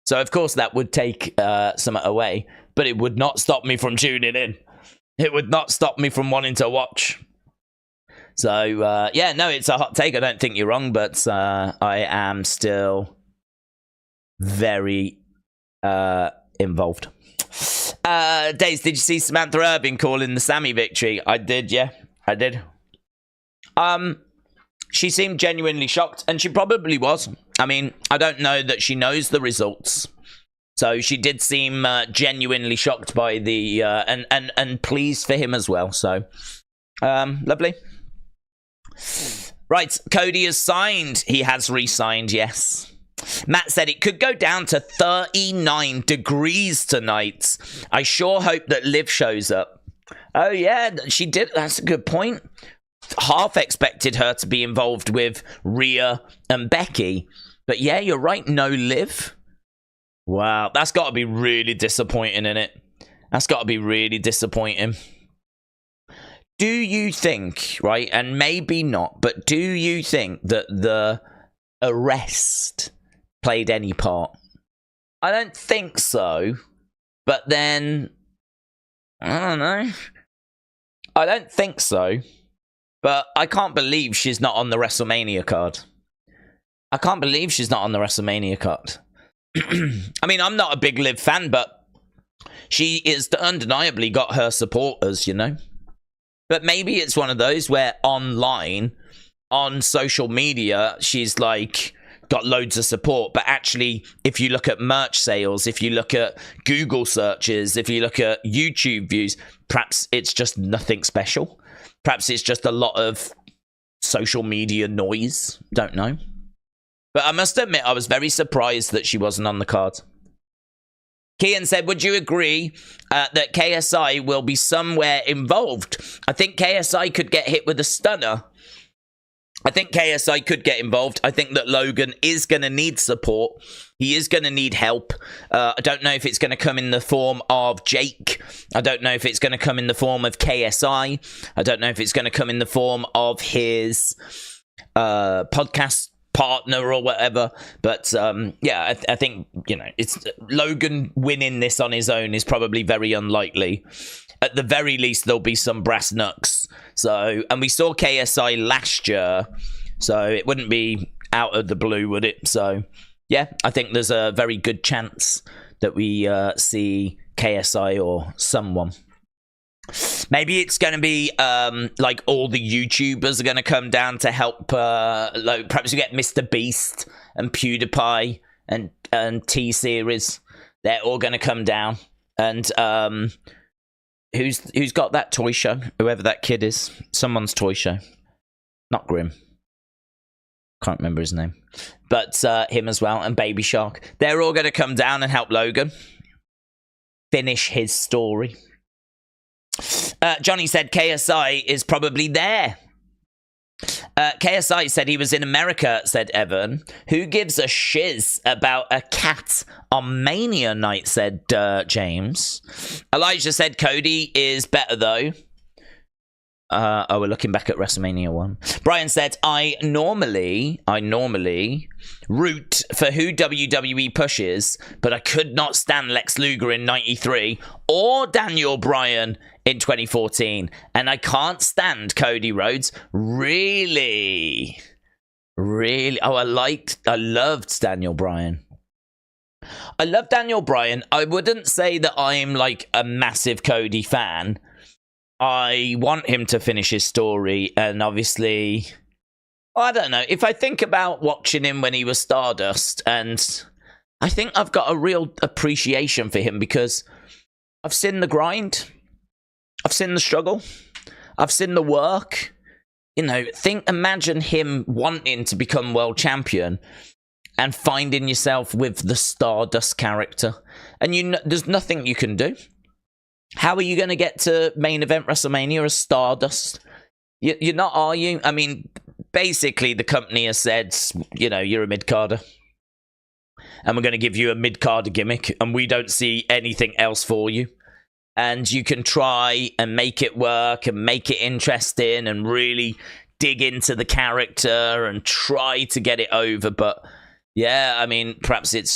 So, of course, that would take something away, but it would not stop me from tuning in. It would not stop me from wanting to watch. So, yeah, no, it's a hot take. I don't think you're wrong, but I am still very involved. Days, did you see Samantha Irving calling the Sammy victory? I did, yeah, I did. She seemed genuinely shocked, and she probably was. I mean, I don't know that she knows the results. So she did seem genuinely shocked by the... and pleased for him as well. So, lovely. Right, Cody has signed. He has re-signed, yes. Matt said it could go down to 39 degrees tonight. I sure hope that Liv shows up. Oh, yeah, she did. That's a good point. Half expected her to be involved with Rhea and Becky. But yeah, you're right, no Liv. Wow, that's got to be really disappointing, innit? That's got to be really disappointing. do you think, right, and maybe not, but do you think that the arrest played any part? I don't think so, but then, I don't know. I don't think so, but I can't believe she's not on the WrestleMania card. I can't believe she's not on the WrestleMania card. I mean, I'm not a big Liv fan, but she is undeniably got her supporters, you know? But maybe it's one of those where online, on social media, she's like got loads of support. But actually, if you look at merch sales, if you look at Google searches, if you look at YouTube views, perhaps it's just nothing special. Perhaps it's just a lot of social media noise. Don't know. But I must admit, I was very surprised that she wasn't on the card. Kian said, would you agree that KSI will be somewhere involved? I think KSI could get hit with a stunner. I think KSI could get involved. I think that Logan is going to need support. He is going to need help. I don't know if it's going to come in the form of Jake. I don't know if it's going to come in the form of KSI. I don't know if it's going to come in the form of his podcast partner or whatever, but yeah, I think, you know, it's Logan winning this on his own is probably very unlikely. At the very least, there'll be some brass knucks. So, and we saw KSI last year, so it wouldn't be out of the blue, would it? So, yeah, I think there's a very good chance that we see KSI or someone. Maybe it's going to be like all the YouTubers are going to come down to help. Like, perhaps you get Mr. Beast and PewDiePie and T-Series. They're all going to come down. And who's got that toy show? Whoever that kid is. Someone's toy show. Not Grim. Can't remember his name. But him as well. And Baby Shark. They're all going to come down and help Logan finish his story. Johnny said KSI is probably there. KSI said he was in America, said Evan. Who gives a shiz about a cat on Mania night, said James. Elijah said Cody is better, though. Oh, we're looking back at WrestleMania 1. Brian said, I normally root for who WWE pushes, but I could not stand Lex Luger in 93 or Daniel Bryan in 2014, and I can't stand Cody Rhodes. Really? Oh, I loved Daniel Bryan. I love Daniel Bryan. I wouldn't say that I'm like a massive Cody fan. I want him to finish his story, and obviously, I don't know. If I think about watching him when he was Stardust, and I think I've got a real appreciation for him because I've seen the grind, I've seen the struggle, I've seen the work. You know, imagine him wanting to become world champion and finding yourself with the Stardust character, and there's nothing you can do. How are you going to get to main event WrestleMania as Stardust? You're not, are you? I mean, basically, the company has said, you know, you're a mid-carder. And we're going to give you a mid-carder gimmick. And we don't see anything else for you. And you can try and make it work and make it interesting and really dig into the character and try to get it over. But, yeah, I mean, perhaps it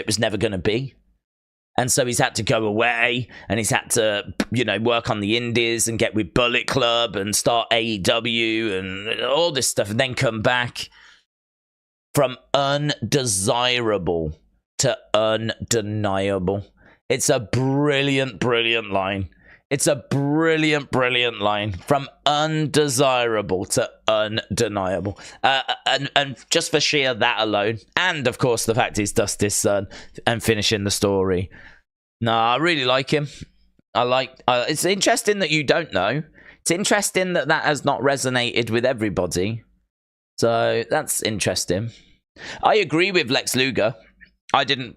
was never going to be. And so he's had to go away, and he's had to, you know, work on the indies and get with Bullet Club and start AEW and all this stuff, and then come back from undesirable to undeniable. It's a brilliant, brilliant line. It's a brilliant, brilliant line. From undesirable to undeniable. And just for sheer that alone, and of course the fact he's Dusty's son and finishing the story. No, I really like him. It's interesting that you don't know. It's interesting that has not resonated with everybody. So that's interesting. I agree with Lex Luger. Didn't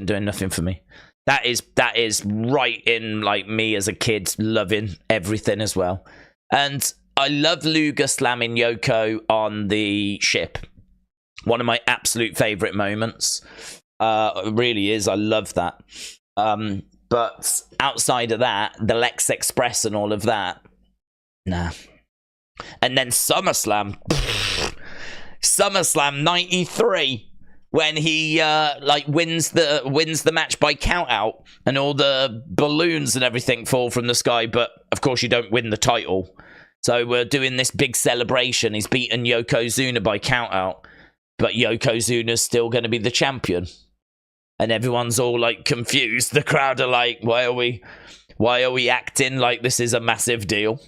do nothing for me. That is right in like me as a kid loving everything as well. And I love Luger slamming Yoko on the ship. One of my absolute favorite moments. It really is. I love that. But outside of that, the Lex Express and all of that, nah. And then SummerSlam. SummerSlam 93, when he wins the match by count out, and all the balloons and everything fall from the sky, but of course you don't win the title. So we're doing this big celebration. He's beaten Yokozuna by count out, but Yokozuna's still going to be the champion. And everyone's all like confused. The crowd are like, why are we acting like this is a massive deal?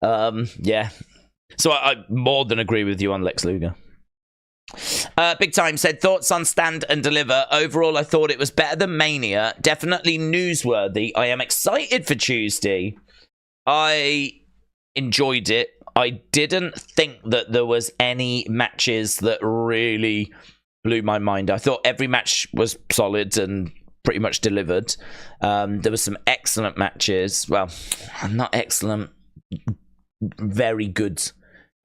Yeah. So I more than agree with you on Lex Luger. Big Time said, thoughts on Stand and Deliver. Overall, I thought it was better than Mania. Definitely newsworthy. I am excited for Tuesday. I enjoyed it. I didn't think that there was any matches that really blew my mind. I thought every match was solid and pretty much delivered. There were some excellent matches. Well, not excellent. Very good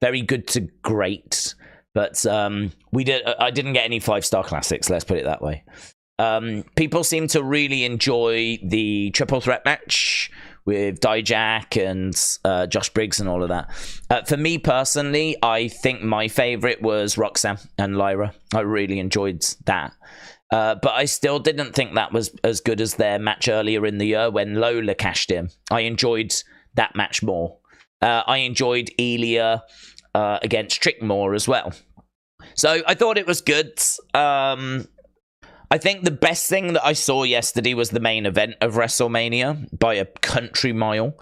to great. But I didn't get any 5-star classics, let's put it that way. People seem to really enjoy the triple threat match with Dijak and Josh Briggs and all of that. For me personally, I think my favorite was Roxanne and Lyra. I really enjoyed that. But I still didn't think that was as good as their match earlier in the year when Lola cashed in. I enjoyed that match more. I enjoyed Elia against Trickmore as well. So I thought it was good. I think the best thing that I saw yesterday was the main event of WrestleMania by a country mile.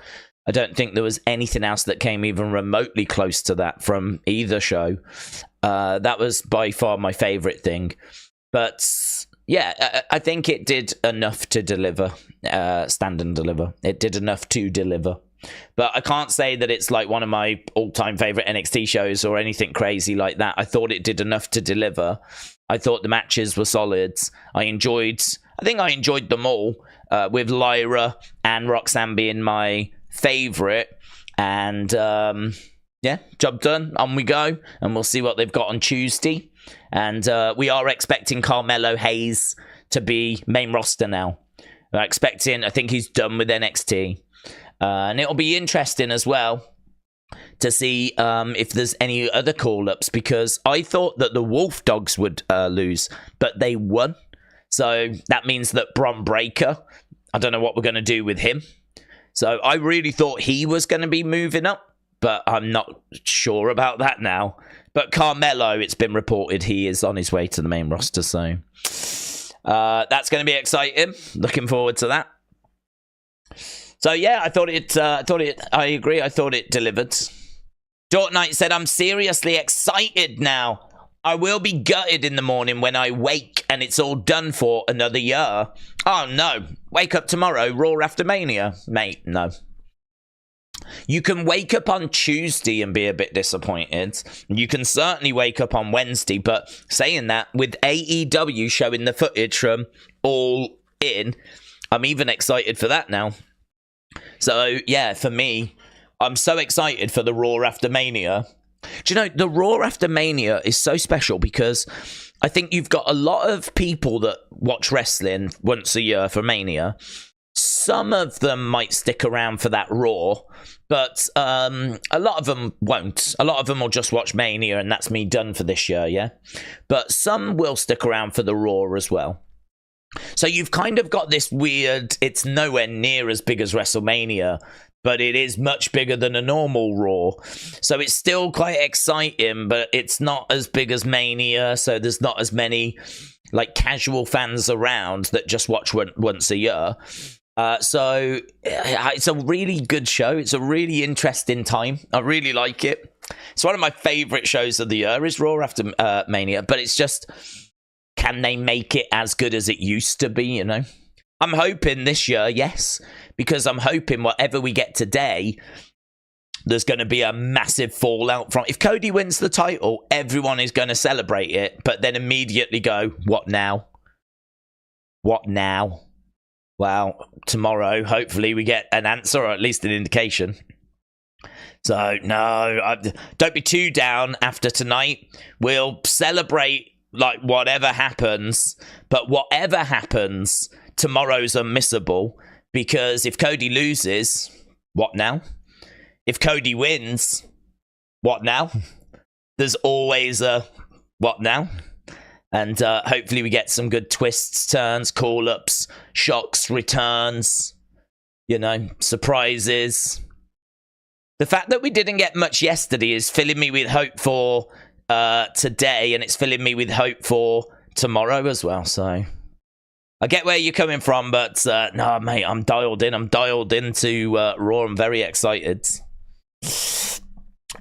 I don't think there was anything else that came even remotely close to that from either show. That was by far my favorite thing. But yeah, I think it did enough to deliver, Stand and Deliver. It did enough to deliver. But I can't say that it's like one of my all-time favorite NXT shows or anything crazy like that. I thought it did enough to deliver. I thought the matches were solid. I think I enjoyed them all, with Lyra and Roxanne being my favorite. And yeah, job done. On we go. And we'll see what they've got on Tuesday. And we are expecting Carmelo Hayes to be main roster now. I think he's done with NXT. And it'll be interesting as well to see if there's any other call-ups, because I thought that the Wolf Dogs would lose, but they won. So that means that Bron Breakker, I don't know what we're going to do with him. So I really thought he was going to be moving up, but I'm not sure about that now. But Carmelo, it's been reported he is on his way to the main roster, so that's going to be exciting. Looking forward to that. So yeah, I agree. I thought it delivered. Dort Knight said, I'm seriously excited now. I will be gutted in the morning when I wake and it's all done for another year. Oh no, wake up tomorrow, Raw after Mania. Mate, no. You can wake up on Tuesday and be a bit disappointed. You can certainly wake up on Wednesday, but saying that, with AEW showing the footage from All In, I'm even excited for that now. So, yeah, for me, I'm so excited for the Raw after Mania. Do you know, the Raw after Mania is so special because I think you've got a lot of people that watch wrestling once a year for Mania. Some of them might stick around for that Raw, but a lot of them won't. A lot of them will just watch Mania and that's me done for this year, yeah? But some will stick around for the Raw as well. So you've kind of got this weird, it's nowhere near as big as WrestleMania, but it is much bigger than a normal Raw. So it's still quite exciting, but it's not as big as Mania, so there's not as many like casual fans around that just watch once a year. So it's a really good show. It's a really interesting time. I really like it. It's one of my favorite shows of the year is Raw after Mania, but it's just, can they make it as good as it used to be, you know? I'm hoping this year, yes, because I'm hoping whatever we get today, there's going to be a massive fallout from. If Cody wins the title, everyone is going to celebrate it, but then immediately go, what now? What now? Well, tomorrow, hopefully we get an answer or at least an indication. So, no, don't be too down after tonight. We'll celebrate like whatever happens, but whatever happens, tomorrow's unmissable, because if Cody loses, what now? If Cody wins, what now? There's always a what now? And hopefully we get some good twists, turns, call-ups, shocks, returns, surprises. The fact that we didn't get much yesterday is filling me with hope for today, and it's filling me with hope for tomorrow as well. So I get where you're coming from, but no, mate, I'm dialed in. I'm dialed into Raw. I'm very excited.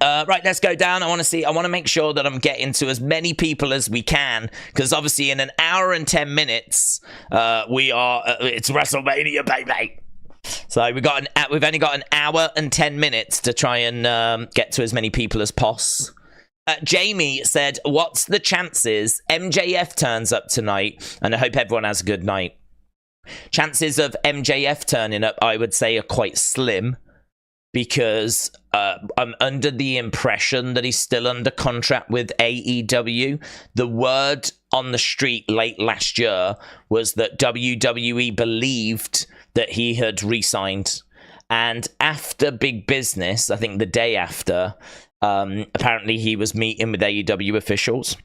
Right, let's go down. I want to make sure that I'm getting to as many people as we can, because obviously in an hour and 10 minutes, it's WrestleMania, baby. So we've only got an hour and 10 minutes to try and get to as many people as possible. Jamie said, what's the chances MJF turns up tonight? And I hope everyone has a good night. Chances of MJF turning up, I would say, are quite slim, because I'm under the impression that he's still under contract with AEW. The word on the street late last year was that WWE believed that he had re-signed. And after Big Business, I think the day after, apparently he was meeting with AEW officials.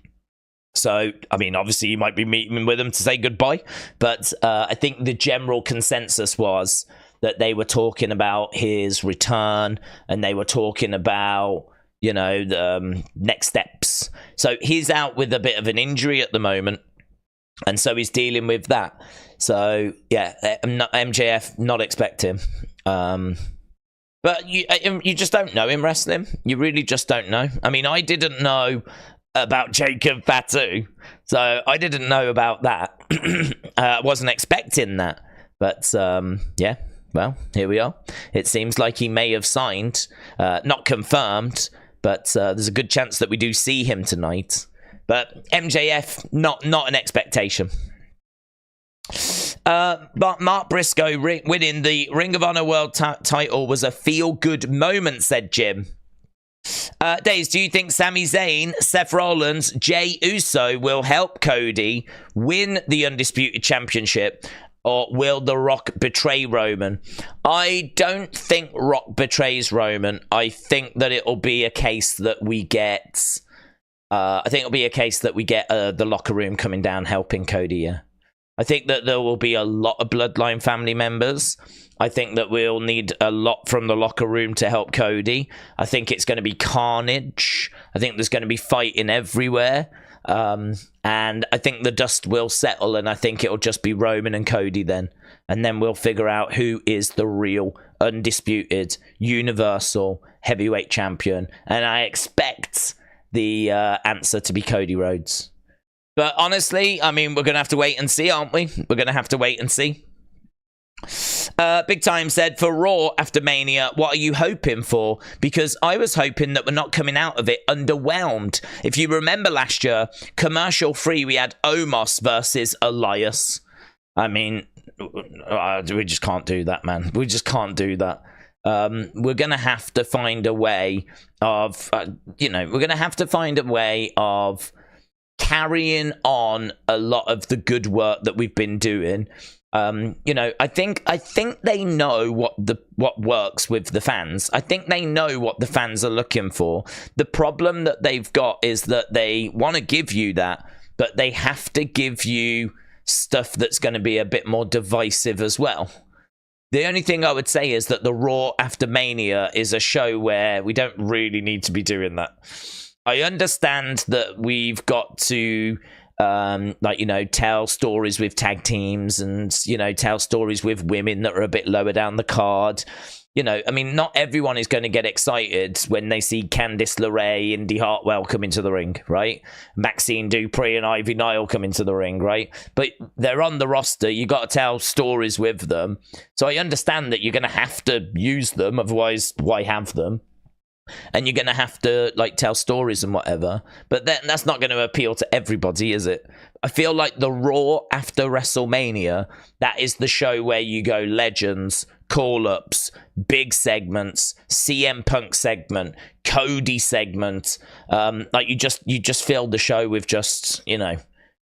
So, I mean, obviously he might be meeting with them to say goodbye. But I think the general consensus was that they were talking about his return, and they were talking about, the next steps. So he's out with a bit of an injury at the moment, and so he's dealing with that. So, yeah, MJF, not expect him. But you just don't know in wrestling. You really just don't know. I mean, I didn't know about Jacob Fatu, so I didn't know about that. I wasn't expecting that. But, yeah. Well, here we are. It seems like he may have signed. Not confirmed, but there's a good chance that we do see him tonight. But MJF, not an expectation. But Mark Briscoe winning the Ring of Honor World title was a feel-good moment, said Jim. Days, do you think Sami Zayn, Seth Rollins, Jey Uso will help Cody win the Undisputed Championship? Or will The Rock betray Roman? I don't think Rock betrays Roman. I think that it'll be a case that we get... the locker room coming down helping Cody, yeah. I think that there will be a lot of Bloodline family members. I think that we'll need a lot from the locker room to help Cody. I think it's going to be carnage. I think there's going to be fighting everywhere. And I think the dust will settle, and I think it'll just be Roman and Cody then. And then we'll figure out who is the real undisputed universal heavyweight champion. And I expect the answer to be Cody Rhodes. But honestly, I mean, we're going to have to wait and see, aren't we? We're going to have to wait and see. Big Time said, for Raw after Mania, what are you hoping for? Because I was hoping that we're not coming out of it underwhelmed. If you remember last year, commercial free, we had Omos versus Elias. I mean, we just can't do that, man. We just can't do that. We're going to have to find a way of, we're going to have to find a way of carrying on a lot of the good work that we've been doing. I think they know what works with the fans. I think they know what the fans are looking for. The problem that they've got is that they want to give you that, but they have to give you stuff that's going to be a bit more divisive as well. The only thing I would say is that the Raw after Mania is a show where we don't really need to be doing that. I understand that we've got to tell stories with tag teams and, tell stories with women that are a bit lower down the card. I mean, not everyone is going to get excited when they see Candice LeRae, Indy Hartwell come into the ring, right? Maxine Dupree and Ivy Nile come into the ring, right? But they're on the roster. You got to tell stories with them. So I understand that you're going to have to use them. Otherwise, why have them? And you're going to have to tell stories and whatever, but then that's not going to appeal to everybody, is it? I feel like the Raw after WrestleMania, that is the show where you go legends, call-ups, big segments, CM Punk segment, Cody segment. You just filled the show with just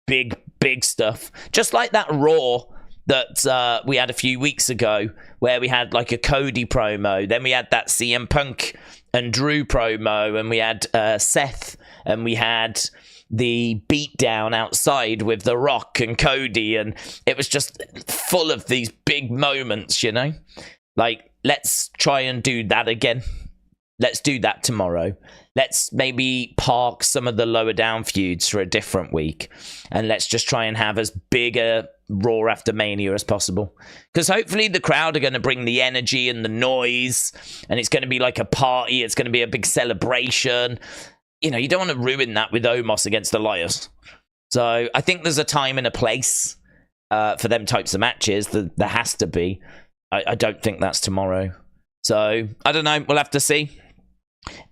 big stuff, just like that Raw that we had a few weeks ago, where we had like a Cody promo, then we had that CM Punk and Drew promo, and we had Seth, and we had the beatdown outside with The Rock and Cody, and it was just full of these big moments, you know? Like, let's try and do that again. Let's do that tomorrow. Let's maybe park some of the lower down feuds for a different week, and let's just try and have as big a Raw after Mania as possible. Because hopefully the crowd are going to bring the energy and the noise, and it's going to be like a party. It's going to be a big celebration. You know, you don't want to ruin that with Omos against Elias. So I think there's a time and a place for them types of matches. There has to be. I don't think that's tomorrow. So I don't know. We'll have to see.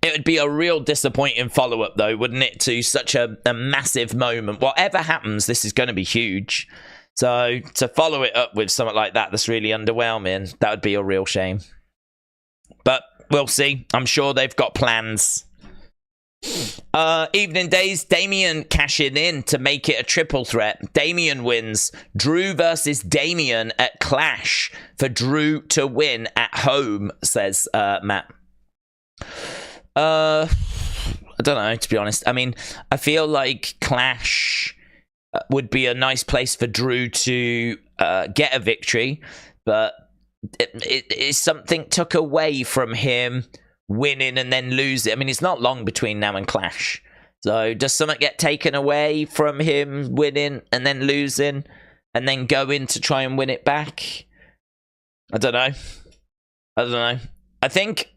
It would be a real disappointing follow-up, though, wouldn't it, to such a massive moment. Whatever happens, this is going to be huge. So to follow it up with something like that that's really underwhelming, that would be a real shame. But we'll see. I'm sure they've got plans. Evening Days, Damian cashing in to make it a triple threat. Damian wins. Drew versus Damian at Clash for Drew to win at home, says Matt. I don't know, to be honest. I mean, I feel like Clash would be a nice place for Drew to get a victory, but it is something took away from him winning and then losing. I mean, it's not long between now and Clash. So does something get taken away from him winning and then losing and then going to try and win it back? I don't know. I think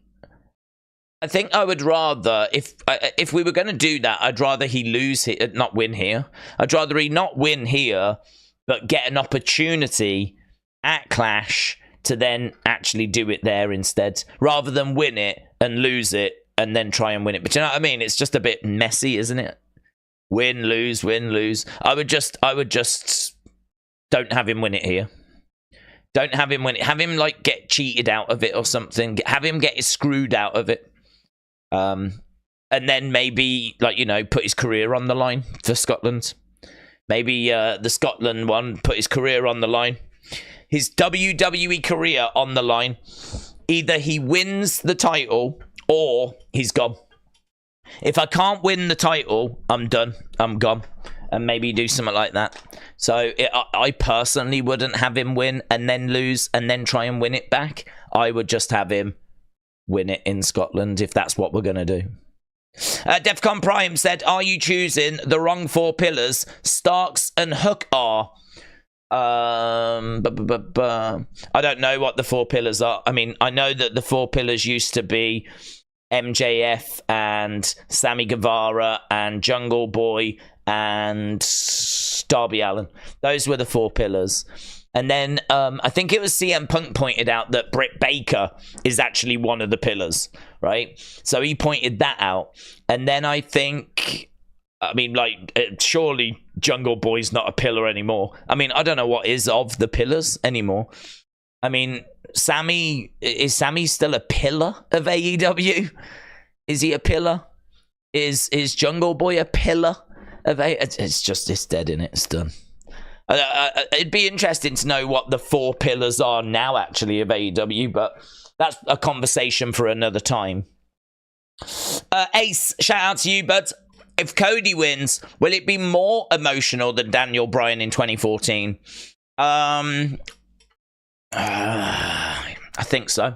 I would rather, if we were going to do that, I'd rather he lose here, not win here. I'd rather he not win here, but get an opportunity at Clash to then actually do it there instead, rather than win it and lose it and then try and win it. But you know what I mean? It's just a bit messy, isn't it? Win, lose, win, lose. I would just don't have him win it here. Don't have him win it. Have him like get cheated out of it or something. Have him get screwed out of it. And then maybe, like, you know, put his career on the line for Scotland. Maybe the Scotland one, put his career on the line. His WWE career on the line. Either he wins the title or he's gone. If I can't win the title, I'm done. I'm gone. And maybe do something like that. So I personally wouldn't have him win and then lose and then try and win it back. I would just have him win it in Scotland if that's what we're going to do. Defcon Prime said, are you choosing the wrong four pillars? Starks and Hook are. I don't know what the four pillars are. I mean, I know that the four pillars used to be MJF and Sammy Guevara and Jungle Boy and Darby Allin. Those were the four pillars. And then I think it was CM Punk pointed out that Britt Baker is actually one of the pillars, right? So he pointed that out. And then I think, I mean, like, surely Jungle Boy's not a pillar anymore. I mean, I don't know what is of the pillars anymore. I mean, is Sammy still a pillar of AEW? Is he a pillar? Is Jungle Boy a pillar of AEW? It's dead, innit? It's done. It'd be interesting to know what the four pillars are now, actually, of AEW, but that's a conversation for another time. Ace, shout out to you, bud. If Cody wins, will it be more emotional than Daniel Bryan in 2014? I think so.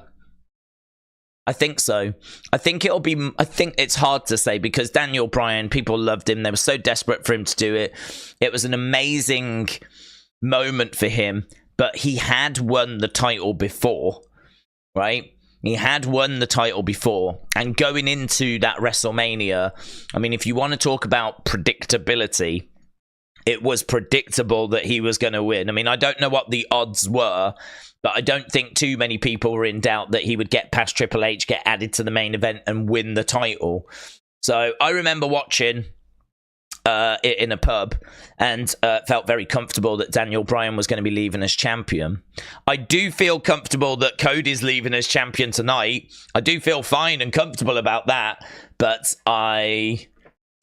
I think it'll be... I think it's hard to say because Daniel Bryan, people loved him. They were so desperate for him to do it. It was an amazing moment for him, but he had won the title before, right? He had won the title before. And going into that WrestleMania, I mean, if you want to talk about predictability, it was predictable that he was going to win. I mean, I don't know what the odds were, but I don't think too many people were in doubt that he would get past Triple H, get added to the main event, and win the title. So I remember watching it in a pub and felt very comfortable that Daniel Bryan was going to be leaving as champion. I do feel comfortable that Cody's leaving as champion tonight. I do feel fine and comfortable about that, but I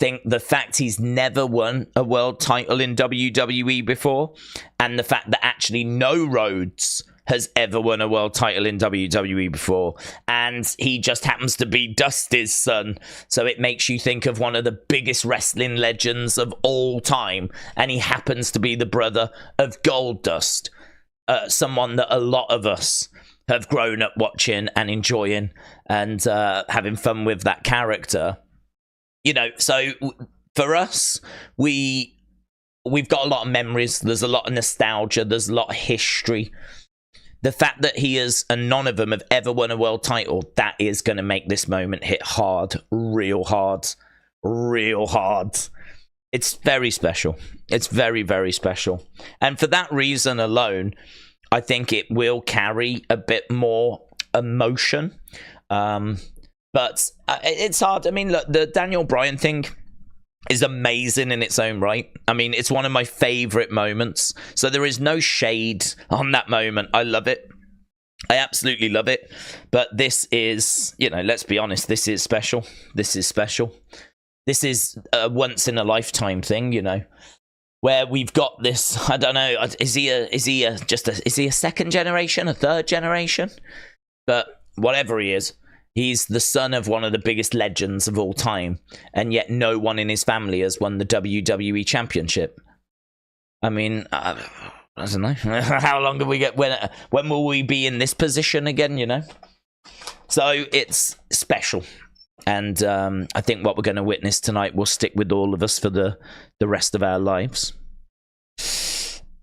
think the fact he's never won a world title in WWE before, and the fact that actually no Rhodes has ever won a world title in WWE before, and he just happens to be Dusty's son, so it makes you think of one of the biggest wrestling legends of all time, and he happens to be the brother of Goldust, someone that a lot of us have grown up watching and enjoying and having fun with that character. You know, so for us, we've got a lot of memories, there's a lot of nostalgia, there's a lot of history. The fact that he is, and none of them have ever won a world title, that is going to make this moment hit hard, real hard, real hard. It's very special. It's very, very special. And for that reason alone, I think it will carry a bit more emotion. But it's hard. I mean, look, the Daniel Bryan thing is amazing in its own right. I mean, it's one of my favorite moments. So there is no shade on that moment. I love it. I absolutely love it. But this is, you know, let's be honest, this is special. This is special. This is a once in a lifetime thing, you know, where we've got this. I don't know. Is he a second generation, a third generation? But whatever he is, he's the son of one of the biggest legends of all time, and yet no one in his family has won the WWE Championship. I mean, I don't know. How long do we get? When will we be in this position again, you know? So it's special. And I think what we're going to witness tonight will stick with all of us for the rest of our lives.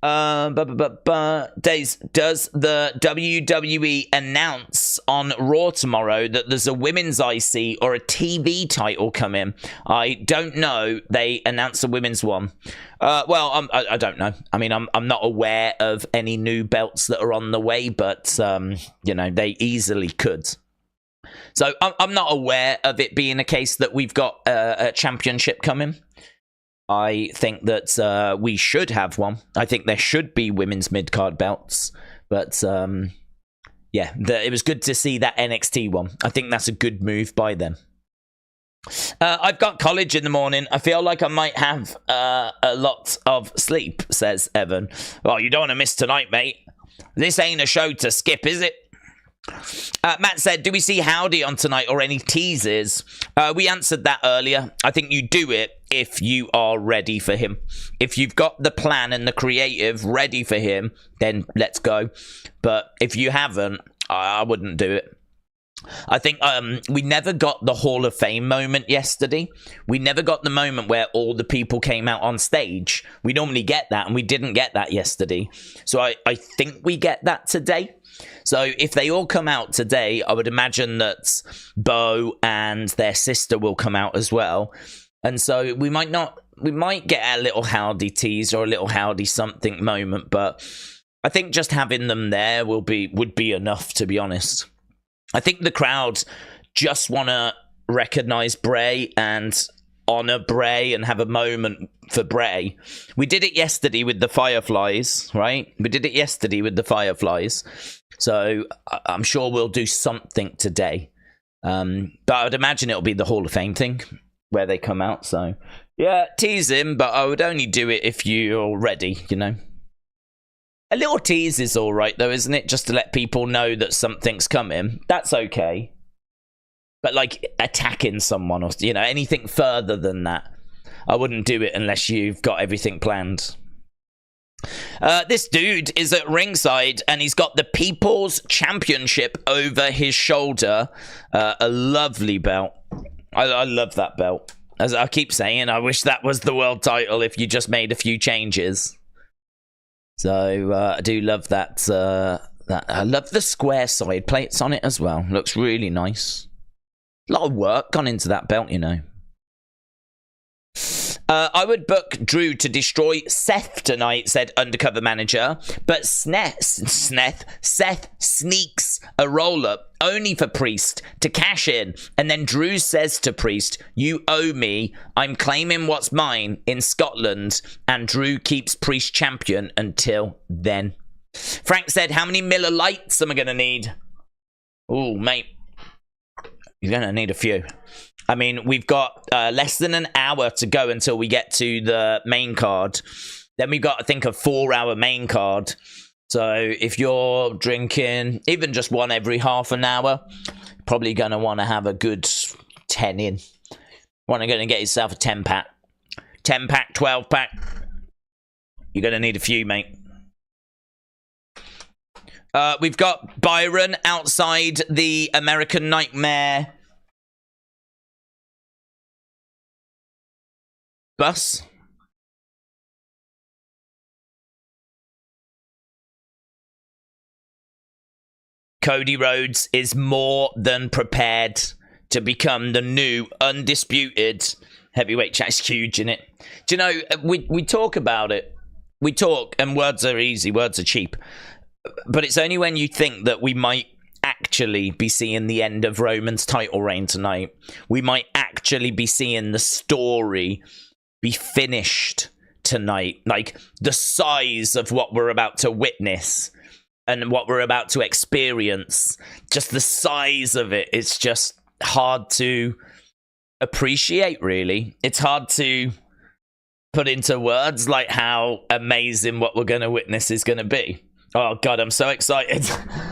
Days, does the WWE announce on Raw tomorrow that there's a women's IC or a TV title coming? I don't know. They announced a women's one. Well, I don't know. I mean, I'm not aware of any new belts that are on the way, but you know, they easily could. So I'm not aware of it being a case that we've got a championship coming. I think that we should have one. I think there should be women's mid-card belts. But, yeah, it was good to see that NXT one. I think that's a good move by them. I've got college in the morning. I feel like I might have a lot of sleep, says Evan. Well, you don't want to miss tonight, mate. This ain't a show to skip, is it? Matt said, do we see Howdy on tonight or any teases? We answered that earlier. I think you do it if you are ready for him. If you've got the plan and the creative ready for him, then let's go. But if you haven't, I wouldn't do it. I think we never got the Hall of Fame moment yesterday. We never got the moment where all the people came out on stage. We normally get that, and we didn't get that yesterday. So I think we get that today. So if they all come out today, I would imagine that Bo and their sister will come out as well. And so we might get a little Howdy tease or a little Howdy something moment, but I think just having them there would be enough, to be honest. I think the crowd just want to recognize Bray and honor Bray and have a moment for Bray. We did it yesterday with the Fireflies, right? We did it yesterday with the Fireflies. So I'm sure we'll do something today. But I would imagine it'll be the Hall of Fame thing where they come out. So yeah, tease him, but I would only do it if you're ready, you know. A little tease is all right, though, isn't it? Just to let people know that something's coming. That's okay. But, like, attacking someone or, you know, anything further than that, I wouldn't do it unless you've got everything planned. This dude is at ringside, and he's got the People's Championship over his shoulder. A lovely belt. I love that belt. As I keep saying, I wish that was the world title if you just made a few changes. So I do love that. I love the square side plates on it as well. Looks really nice. A lot of work gone into that belt, you know. I would book Drew to destroy Seth tonight, said Undercover Manager. But Seth sneaks a roll-up only for Priest to cash in. And then Drew says to Priest, you owe me. I'm claiming what's mine in Scotland. And Drew keeps Priest champion until then. Frank said, how many Miller Lights am I going to need? Oh, mate. You're going to need a few. I mean, we've got less than an hour to go until we get to the main card. Then we've got, I think, a 4-hour main card. So if you're drinking even just one every half an hour, probably going to want to have a good 10 in. Going to get yourself a 10-pack. 10-pack, 12-pack. You're going to need a few, mate. We've got Byron outside the American Nightmare bus. Cody Rhodes is more than prepared to become the new undisputed heavyweight champion. It's huge, isn't it? Do you know, we talk about it. We talk, and words are easy, words are cheap. But it's only when you think that we might actually be seeing the end of Roman's title reign tonight. We might actually be seeing the story be finished tonight. Like, the size of what we're about to witness and what we're about to experience, just the size of it, it's just hard to appreciate, really. It's hard to put into words, like how amazing what we're going to witness is going to be. Oh, God, I'm so excited.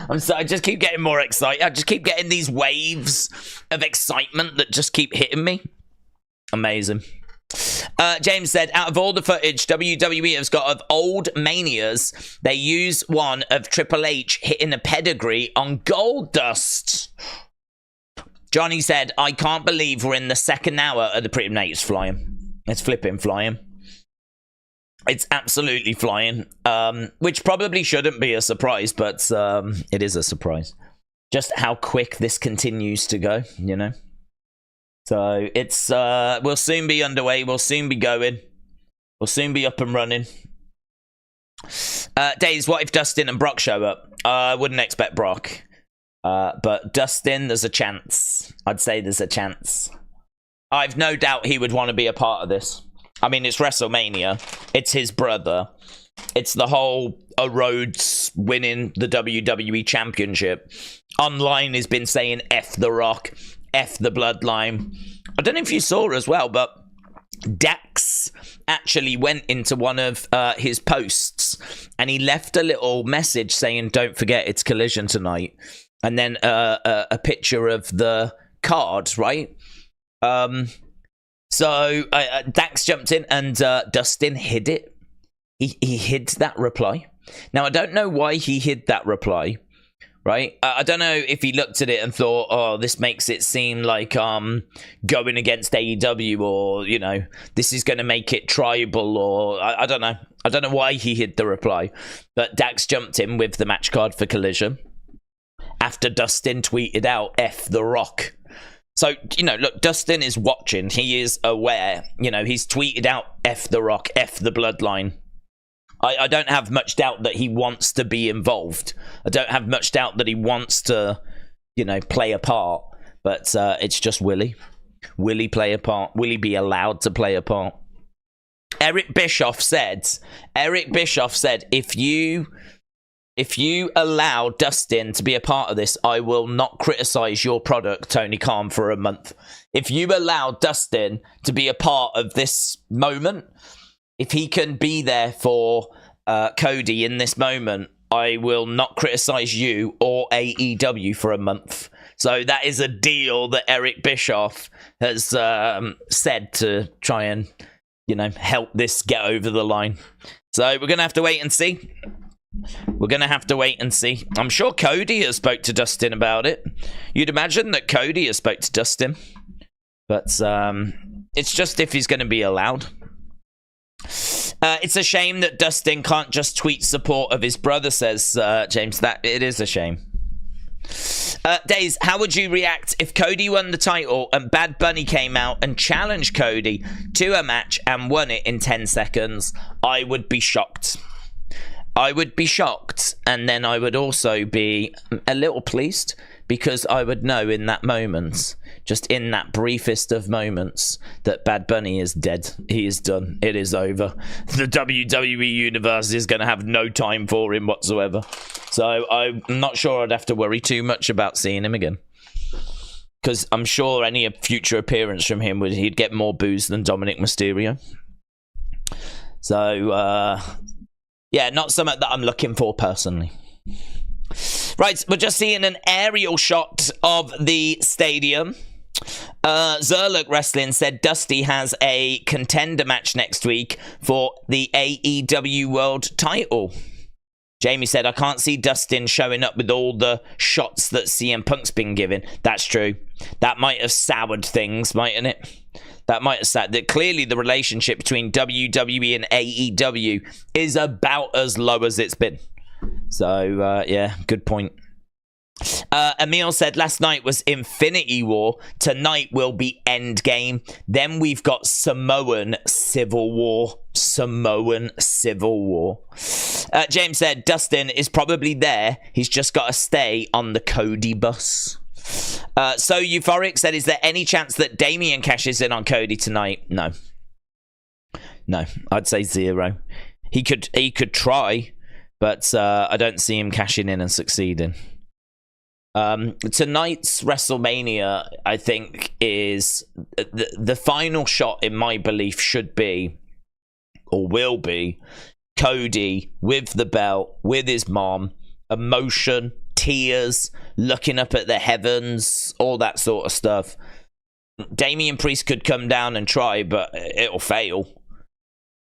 I just keep getting more excited. I just keep getting these waves of excitement that just keep hitting me. Amazing. James said, out of all the footage WWE has got of old Manias, they use one of Triple H hitting a pedigree on Goldust. Johnny said, I can't believe we're in the second hour of the predicament. It's flying. It's flipping flying. It's absolutely flying. Which probably shouldn't be a surprise, but it is a surprise. Just how quick this continues to go, you know? So it's we'll soon be underway. We'll soon be going. We'll soon be up and running. Days, what if Dustin and Brock show up? I wouldn't expect Brock. But Dustin, there's a chance. I'd say there's a chance. I've no doubt he would want to be a part of this. I mean, it's WrestleMania. It's his brother. It's the whole Rhodes winning the WWE Championship. Online has been saying F The Rock, F the Bloodline. I don't know if you saw as well, but Dax actually went into one of his posts and he left a little message saying, don't forget it's Collision tonight. And then a picture of the card, right? So Dax jumped in and Dustin hid it. He hid that reply. Now, I don't know why he hid that reply, right? I don't know if he looked at it and thought, oh, this makes it seem like going against AEW, or, you know, this is going to make it tribal, or I don't know. I don't know why he hid the reply. But Dax jumped in with the match card for Collision after Dustin tweeted out F The Rock. So, you know, look, Dustin is watching. He is aware. You know, he's tweeted out F The Rock, F the Bloodline. I don't have much doubt that he wants to be involved. I don't have much doubt that he wants to, you know, play a part. But it's just will he? Will he play a part? Will he be allowed to play a part? Eric Bischoff said, if you allow Dustin to be a part of this, I will not criticize your product, Tony Khan, for a month. If you allow Dustin to be a part of this moment, if he can be there for Cody in this moment, I will not criticize you or AEW for a month. So that is a deal that Eric Bischoff has said to try and, you know, help this get over the line. So we're going to have to wait and see. We're going to have to wait and see. I'm sure Cody has spoke to Dustin about it. You'd imagine that Cody has spoke to Dustin. But it's just if he's going to be allowed. It's a shame that Dustin can't just tweet support of his brother, says James. That it is a shame. Days, how would you react if Cody won the title and Bad Bunny came out and challenged Cody to a match and won it in 10 seconds? I would be shocked. I would be shocked, and then I would also be a little pleased, because I would know in that moment, just in that briefest of moments, that Bad Bunny is dead. He is done. It is over. The WWE Universe is going to have no time for him whatsoever. So I'm not sure I'd have to worry too much about seeing him again. because I'm sure any future appearance from him he'd get more boos than Dominic Mysterio. So, yeah, not something that I'm looking for personally. Right, we're just seeing an aerial shot of the stadium. Zerluk Wrestling said Dusty has a contender match next week for the AEW World title. Jamie said, I can't see Dustin showing up with all the shots that CM Punk's been given. That's true. That might have soured things, mightn't it? That might have soured. That clearly the relationship between WWE and AEW is about as low as it's been. So, yeah, good point. Emil said last night was Infinity War. Tonight will be Endgame. Then we've got Samoan Civil War. Samoan Civil War. James said Dustin is probably there. He's just got to stay on the Cody bus. So Euphoric said, is there any chance that Damian cashes in on Cody tonight? No. No, I'd say 0. He could try, but I don't see him cashing in and succeeding. Tonight's WrestleMania, I think, is the final shot, in my belief, should be, or will be, Cody with the belt, with his mom, emotion, tears, looking up at the heavens, all that sort of stuff. Damian Priest could come down and try, but it'll fail.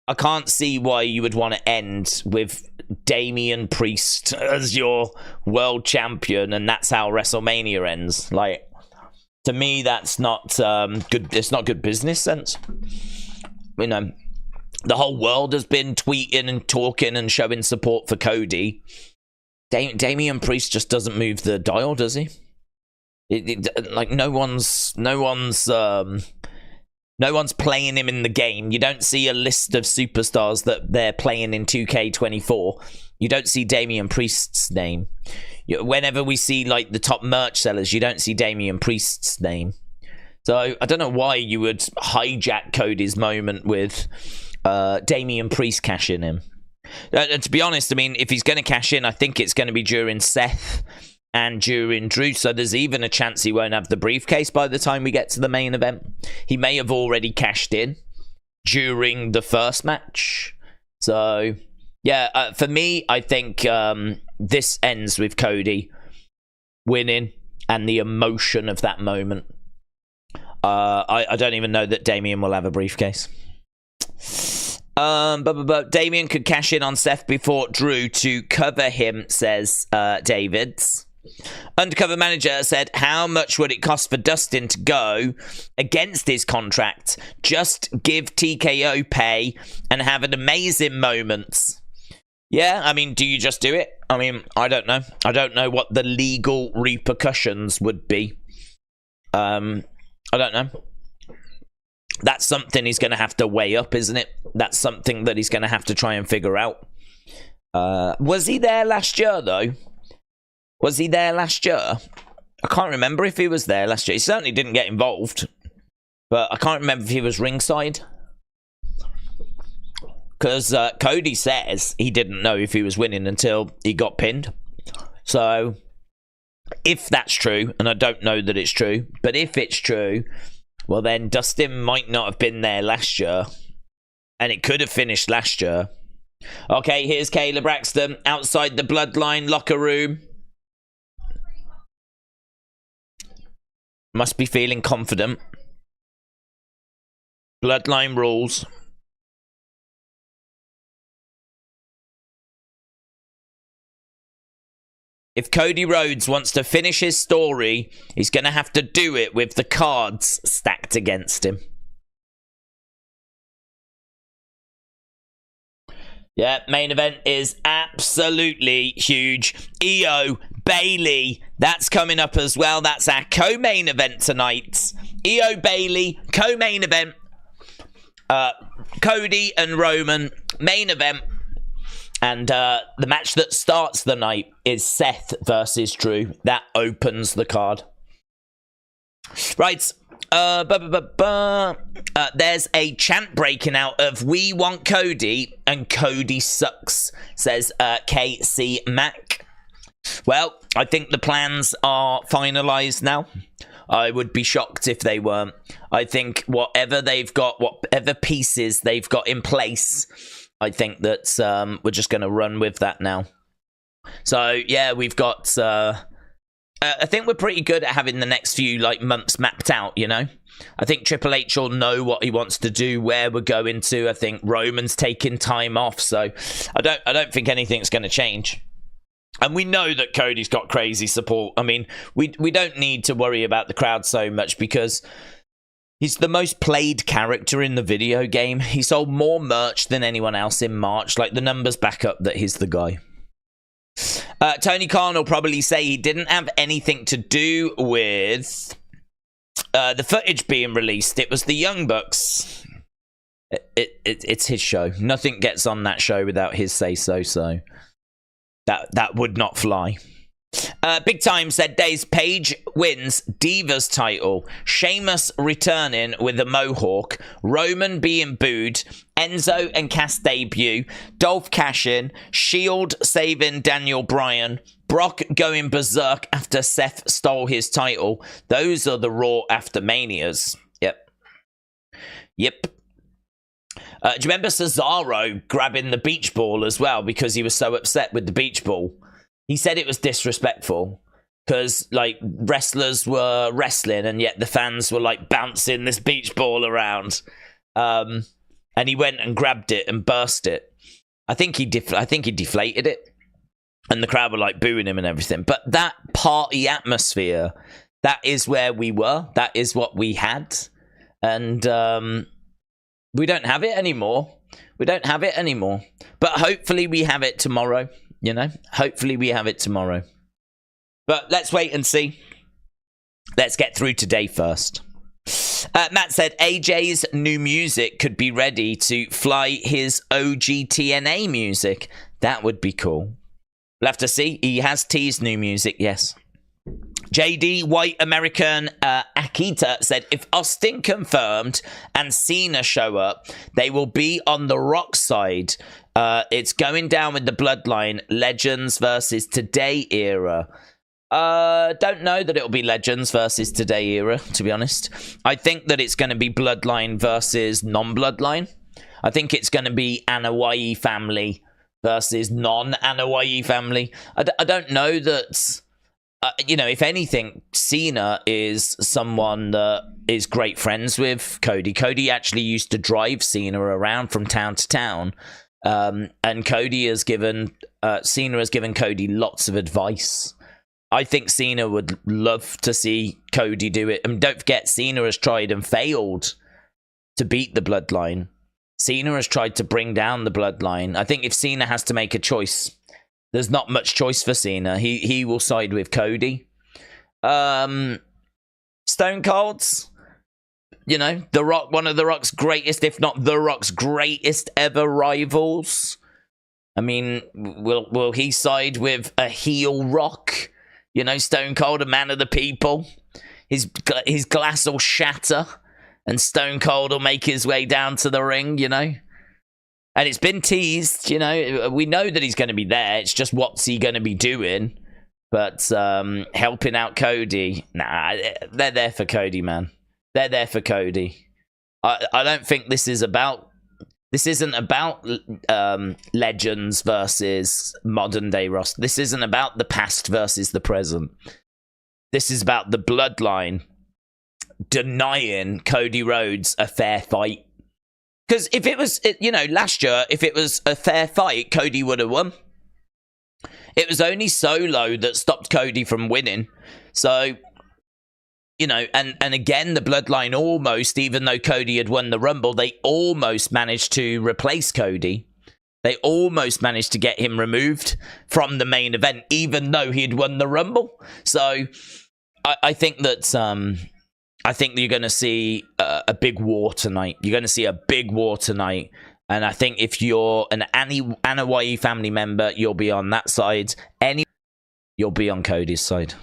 I can't see why you would want to end with Damian Priest as your world champion, and that's how WrestleMania ends. Like, to me, that's not good. It's not good business sense. You know, the whole world has been tweeting and talking and showing support for Cody. Damian Priest just doesn't move the dial, does he? Like, no one's playing him in the game. You don't see a list of superstars that they're playing in 2K24. You don't see Damian Priest's name. Whenever we see, like, the top merch sellers, you don't see Damian Priest's name. So I don't know why you would hijack Cody's moment with Damian Priest cashing him. To be honest, I mean, if he's going to cash in, I think it's going to be during Seth and during Drew, so there's even a chance he won't have the briefcase by the time we get to the main event. He may have already cashed in during the first match. So, yeah, for me, I think this ends with Cody winning and the emotion of that moment. I don't even know that Damian will have a briefcase. But Damian could cash in on Seth before Drew to cover him, says Davids. Undercover Manager said, how much would it cost for Dustin to go against his contract? Just give TKO pay and have an amazing moment. Yeah, I mean, do you just do it? I mean, I don't know. I don't know what the legal repercussions would be. I don't know. That's something he's going to have to weigh up, isn't it? That's something that he's going to have to try and figure out. Was he there last year, though? Was he there last year? I can't remember if he was there last year. He certainly didn't get involved. But I can't remember if he was ringside. Because Cody says he didn't know if he was winning until he got pinned. So, if that's true, and I don't know that it's true, but if it's true, well then Dustin might not have been there last year. And it could have finished last year. Okay, here's Kayla Braxton outside the Bloodline locker room. Must be feeling confident. Bloodline rules. If Cody Rhodes wants to finish his story, he's going to have to do it with the cards stacked against him. Yeah, main event is absolutely huge. Io, Bayley, that's coming up as well. That's our co-main event tonight. Io, Bayley, co-main event. Cody and Roman, main event. And the match that starts the night is Seth versus Drew. That opens the card. Right. There's a chant breaking out of "We want Cody" and "Cody sucks," says KC Mack. Well, I think the plans are finalized now. I would be shocked if they weren't. I think whatever they've got, whatever pieces they've got in place, I think that we're just going to run with that now. So, yeah, we've got... I think we're pretty good at having the next few months mapped out, you know? I think Triple H will know what he wants to do, where we're going to. I think Roman's taking time off, so I don't think anything's going to change. And we know that Cody's got crazy support. I mean, we don't need to worry about the crowd so much because he's the most played character in the video game. He sold more merch than anyone else in March. Like, the numbers back up that he's the guy. Tony Khan will probably say he didn't have anything to do with the footage being released. It was the Young Bucks. It's his show. Nothing gets on that show without his say-so, so that would not fly. Big Time said Days Page wins Divas title, Sheamus returning with a mohawk, Roman being booed, Enzo and Cass debut, Dolph cash-in, Shield saving Daniel Bryan, Brock going berserk after Seth stole his title. Those are the Raw after Manias. Yep. Do you remember Cesaro grabbing the beach ball as well because he was so upset with the beach ball? He said it was disrespectful because, wrestlers were wrestling and yet the fans were, bouncing this beach ball around. And he went and grabbed it and burst it. I think he deflated it. And the crowd were, booing him and everything. But that party atmosphere, that is where we were. That is what we had. And we don't have it anymore. But hopefully we have it tomorrow. You know, hopefully we have it tomorrow. But let's wait and see. Let's get through today first. Matt said AJ's new music could be ready to fly his OG TNA music. That would be cool. We'll have to see. He has teased new music, yes. JD White American Akita said if Austin confirmed and Cena show up, they will be on the Rock side. It's going down with the Bloodline, Legends versus Today era. Don't know that it'll be Legends versus Today era, to be honest. I think that it's going to be Bloodline versus non-Bloodline. I think it's going to be Anoa'i family versus non-Anoa'i family. I don't know that... if anything, Cena is someone that is great friends with Cody. Cody actually used to drive Cena around from town to town. And Cena has given Cody lots of advice. I think Cena would love to see Cody do it. And don't forget, Cena has tried and failed to beat the Bloodline. Cena has tried to bring down the Bloodline. I think if Cena has to make a choice... There's not much choice for Cena. He will side with Cody. Stone Cold's, The Rock, one of The Rock's greatest, if not The Rock's greatest ever rivals. I mean, will he side with a heel Rock? Stone Cold, a man of the people. His glass will shatter, and Stone Cold will make his way down to the ring. And it's been teased, we know that he's going to be there. It's just what's he going to be doing? But helping out Cody, nah, they're there for Cody, man. They're there for Cody. I don't think this isn't about Legends versus modern day roster. This isn't about the past versus the present. This is about the Bloodline denying Cody Rhodes a fair fight. Because if it was, last year, if it was a fair fight, Cody would have won. It was only Solo that stopped Cody from winning. So, and again, the Bloodline almost, even though Cody had won the Rumble, they almost managed to replace Cody. They almost managed to get him removed from the main event, even though he had won the Rumble. So, I think that... I think you're going to see a big war tonight. You're going to see a big war tonight. And I think if you're an Anoa'i family member, you'll be on that side. You'll be on Cody's side.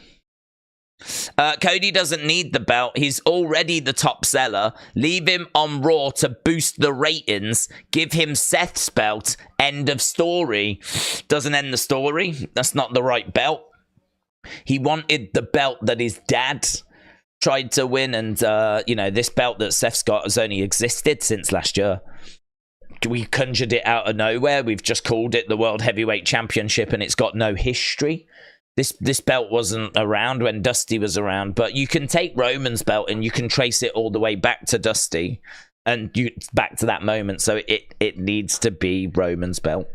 Cody doesn't need the belt. He's already the top seller. Leave him on Raw to boost the ratings. Give him Seth's belt. End of story. Doesn't end the story. That's not the right belt. He wanted the belt that his dad... tried to win, and you know, this belt that Seth's got has only existed since last year. We conjured it out of nowhere. We've just called it the World Heavyweight Championship, and it's got no history. This belt wasn't around when Dusty was around, but you can take Roman's belt and you can trace it all the way back to Dusty and back to that moment. So it needs to be Roman's belt.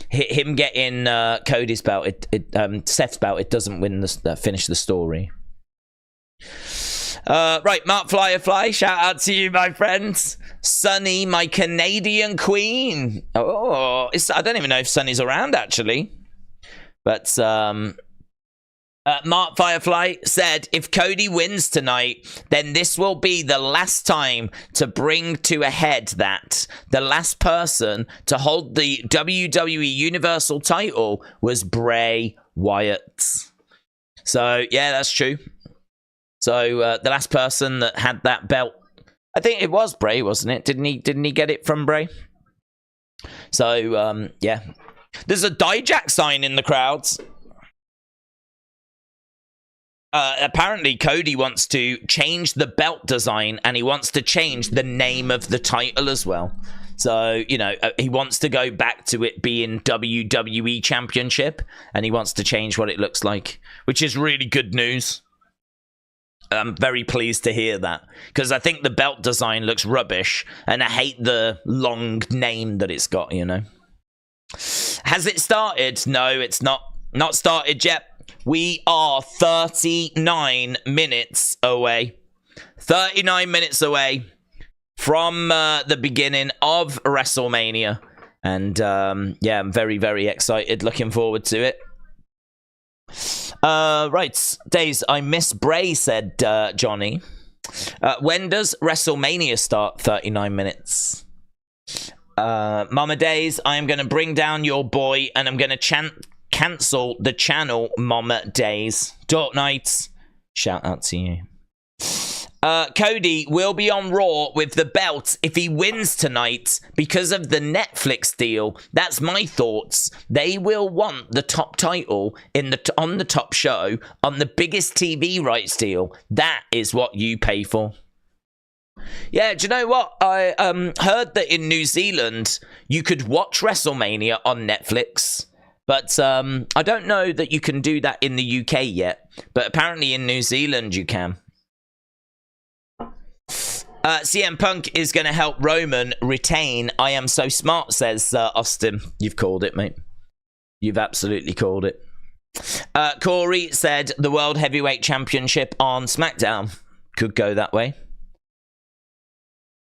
Him getting Cody's belt, Seth's belt, it doesn't finish the story. Right, Mark Fly, shout out to you, my friends. Sunny, my Canadian queen. Oh, I don't even know if Sunny's around, actually. But Mark Firefly said, if Cody wins tonight, then this will be the last time to bring to a head that the last person to hold the WWE Universal title was Bray Wyatt. So, yeah, that's true. So, the last person that had that belt, I think it was Bray, wasn't it? Didn't he get it from Bray? So, yeah. There's a Dijak sign in the crowds. Apparently, Cody wants to change the belt design, and he wants to change the name of the title as well. So, you know, he wants to go back to it being WWE Championship, and he wants to change what it looks like, which is really good news. I'm very pleased to hear that, because I think the belt design looks rubbish, and I hate the long name that it's got, you know. Has it started? No, it's not started yet. We are 39 minutes away. 39 minutes away from the beginning of WrestleMania. And yeah, I'm very, very excited. Looking forward to it. Right, Days, I miss Bray, said Johnny. When does WrestleMania start? 39 minutes. Mama Days, I am going to bring down your boy, and I'm going to cancel the channel, Mama Days. Dark Knights, shout out to you. Cody will be on Raw with the belt if he wins tonight because of the Netflix deal. That's my thoughts. They will want the top title on the top show on the biggest TV rights deal. That is what you pay for. Yeah, do you know what? I heard that in New Zealand you could watch WrestleMania on Netflix. But I don't know that you can do that in the UK yet. But apparently in New Zealand you can. CM Punk is going to help Roman retain. I am so smart, says Austin. You've called it, mate. You've absolutely called it. Corey said the World Heavyweight Championship on SmackDown. Could go that way.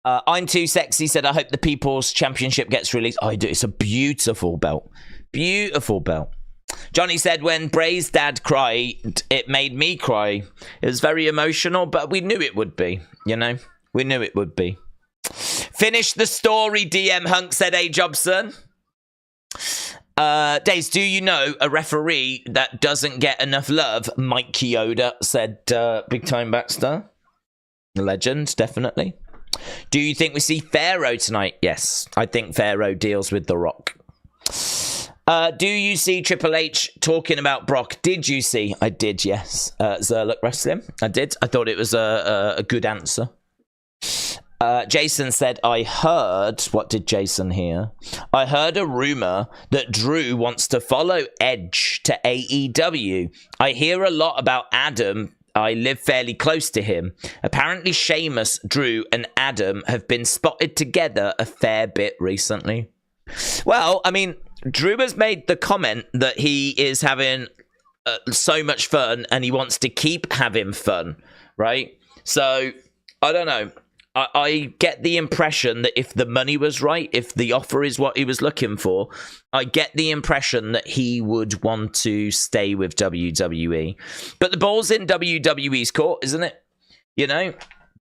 I'm Too Sexy said, I hope the People's Championship gets released. I do. It's a beautiful belt. Beautiful belt. Johnny said, when Bray's dad cried, it made me cry. It was very emotional, but we knew it would be, you know? We knew it would be. Finish the story, DM Hunk, said A. Jobson. Days, do you know a referee that doesn't get enough love? Mike Chioda said, Big Time Baxter. Legend, definitely. Do you think we see Pharaoh tonight? Yes, I think Pharaoh deals with The Rock. Do you see Triple H talking about Brock? Did you see? I did, yes. Zerlook Wrestling. I did. I thought it was a good answer. Jason said, I heard... What did Jason hear? I heard a rumor that Drew wants to follow Edge to AEW. I hear a lot about Adam. I live fairly close to him. Apparently Sheamus, Drew, and Adam have been spotted together a fair bit recently. Well, I mean, Drew has made the comment that he is having so much fun and he wants to keep having fun, right? So, I don't know. I get the impression that if the money was right, if the offer is what he was looking for, I get the impression that he would want to stay with WWE. But the ball's in WWE's court, isn't it? You know,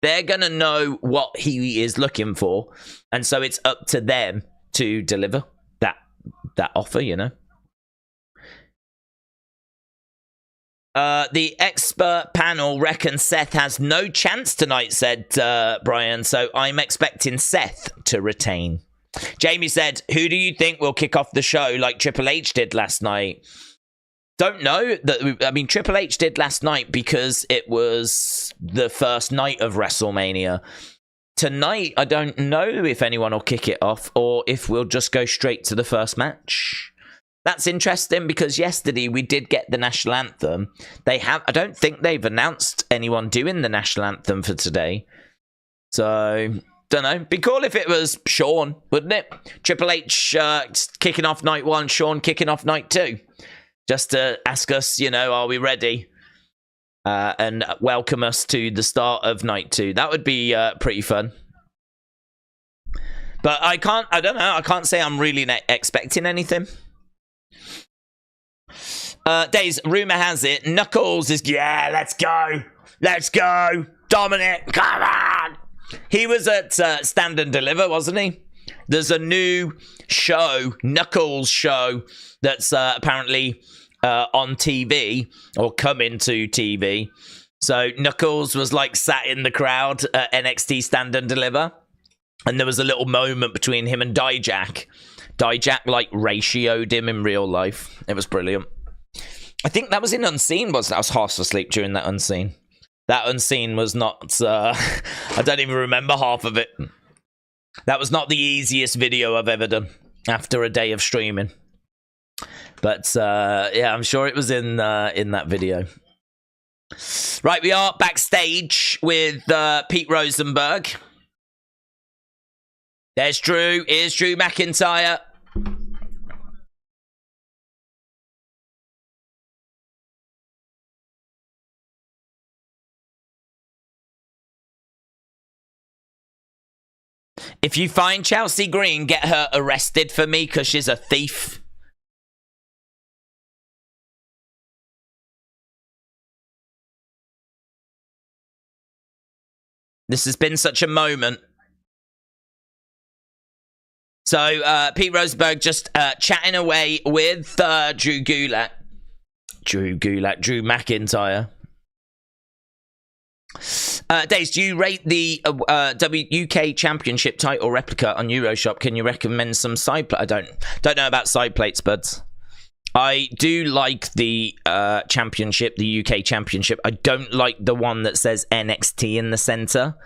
they're going to know what he is looking for. And so it's up to them to deliver that offer, you know. The expert panel reckons Seth has no chance tonight, said Brian. So I'm expecting Seth to retain. Jamie said, who do you think will kick off the show like Triple H did last night? don't know that. I mean, Triple H did last night because it was the first night of WrestleMania. Tonight, I don't know if anyone will kick it off or if we'll just go straight to the first match. That's interesting because yesterday we did get the national anthem. I don't think they've announced anyone doing the national anthem for today. So, don't know. Be cool if it was Shawn, wouldn't it? Triple H kicking off night 1, Shawn kicking off night 2. Just to ask us, are we ready? And welcome us to the start of night 2. That would be pretty fun. But I don't know. I can't say I'm really expecting anything. Days, rumor has it, Knuckles is, let's go. Let's go. Dominic, come on. He was at Stand and Deliver, wasn't he? There's a new show, Knuckles show, that's apparently on TV or coming to TV. So Knuckles was like sat in the crowd at NXT Stand and Deliver. And there was a little moment between him and Dijak. Dijak like ratioed him in real life. It was brilliant. I think that was in Unseen, wasn't it? I was half asleep during that Unseen. That Unseen was not... I don't even remember half of it. That was not the easiest video I've ever done after a day of streaming. But, yeah, I'm sure it was in that video. Right, we are backstage with Pete Rosenberg. There's Drew. Here's Drew McIntyre. If you find Chelsea Green, get her arrested for me because she's a thief. This has been such a moment. So, Pete Rosenberg just chatting away with Drew McIntyre. Days, do you rate the UK Championship title replica on Euroshop? Can you recommend some side plates? I don't know about side plates, but I do like the championship, the UK Championship. I don't like the one that says NXT in the center.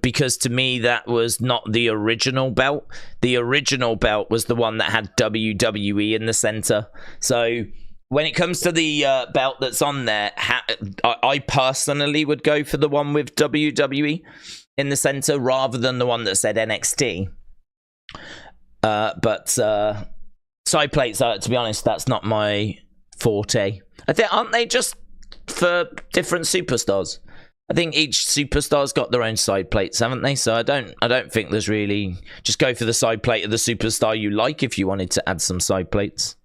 Because to me, that was not the original belt. The original belt was the one that had WWE in the center. So when it comes to the belt that's on there, I personally would go for the one with WWE in the center rather than the one that said NXT. But side plates, to be honest, that's not my forte. I think, aren't they just for different superstars? I think each superstar's got their own side plates, haven't they? So I don't think there's really... Just go for the side plate of the superstar you like if you wanted to add some side plates.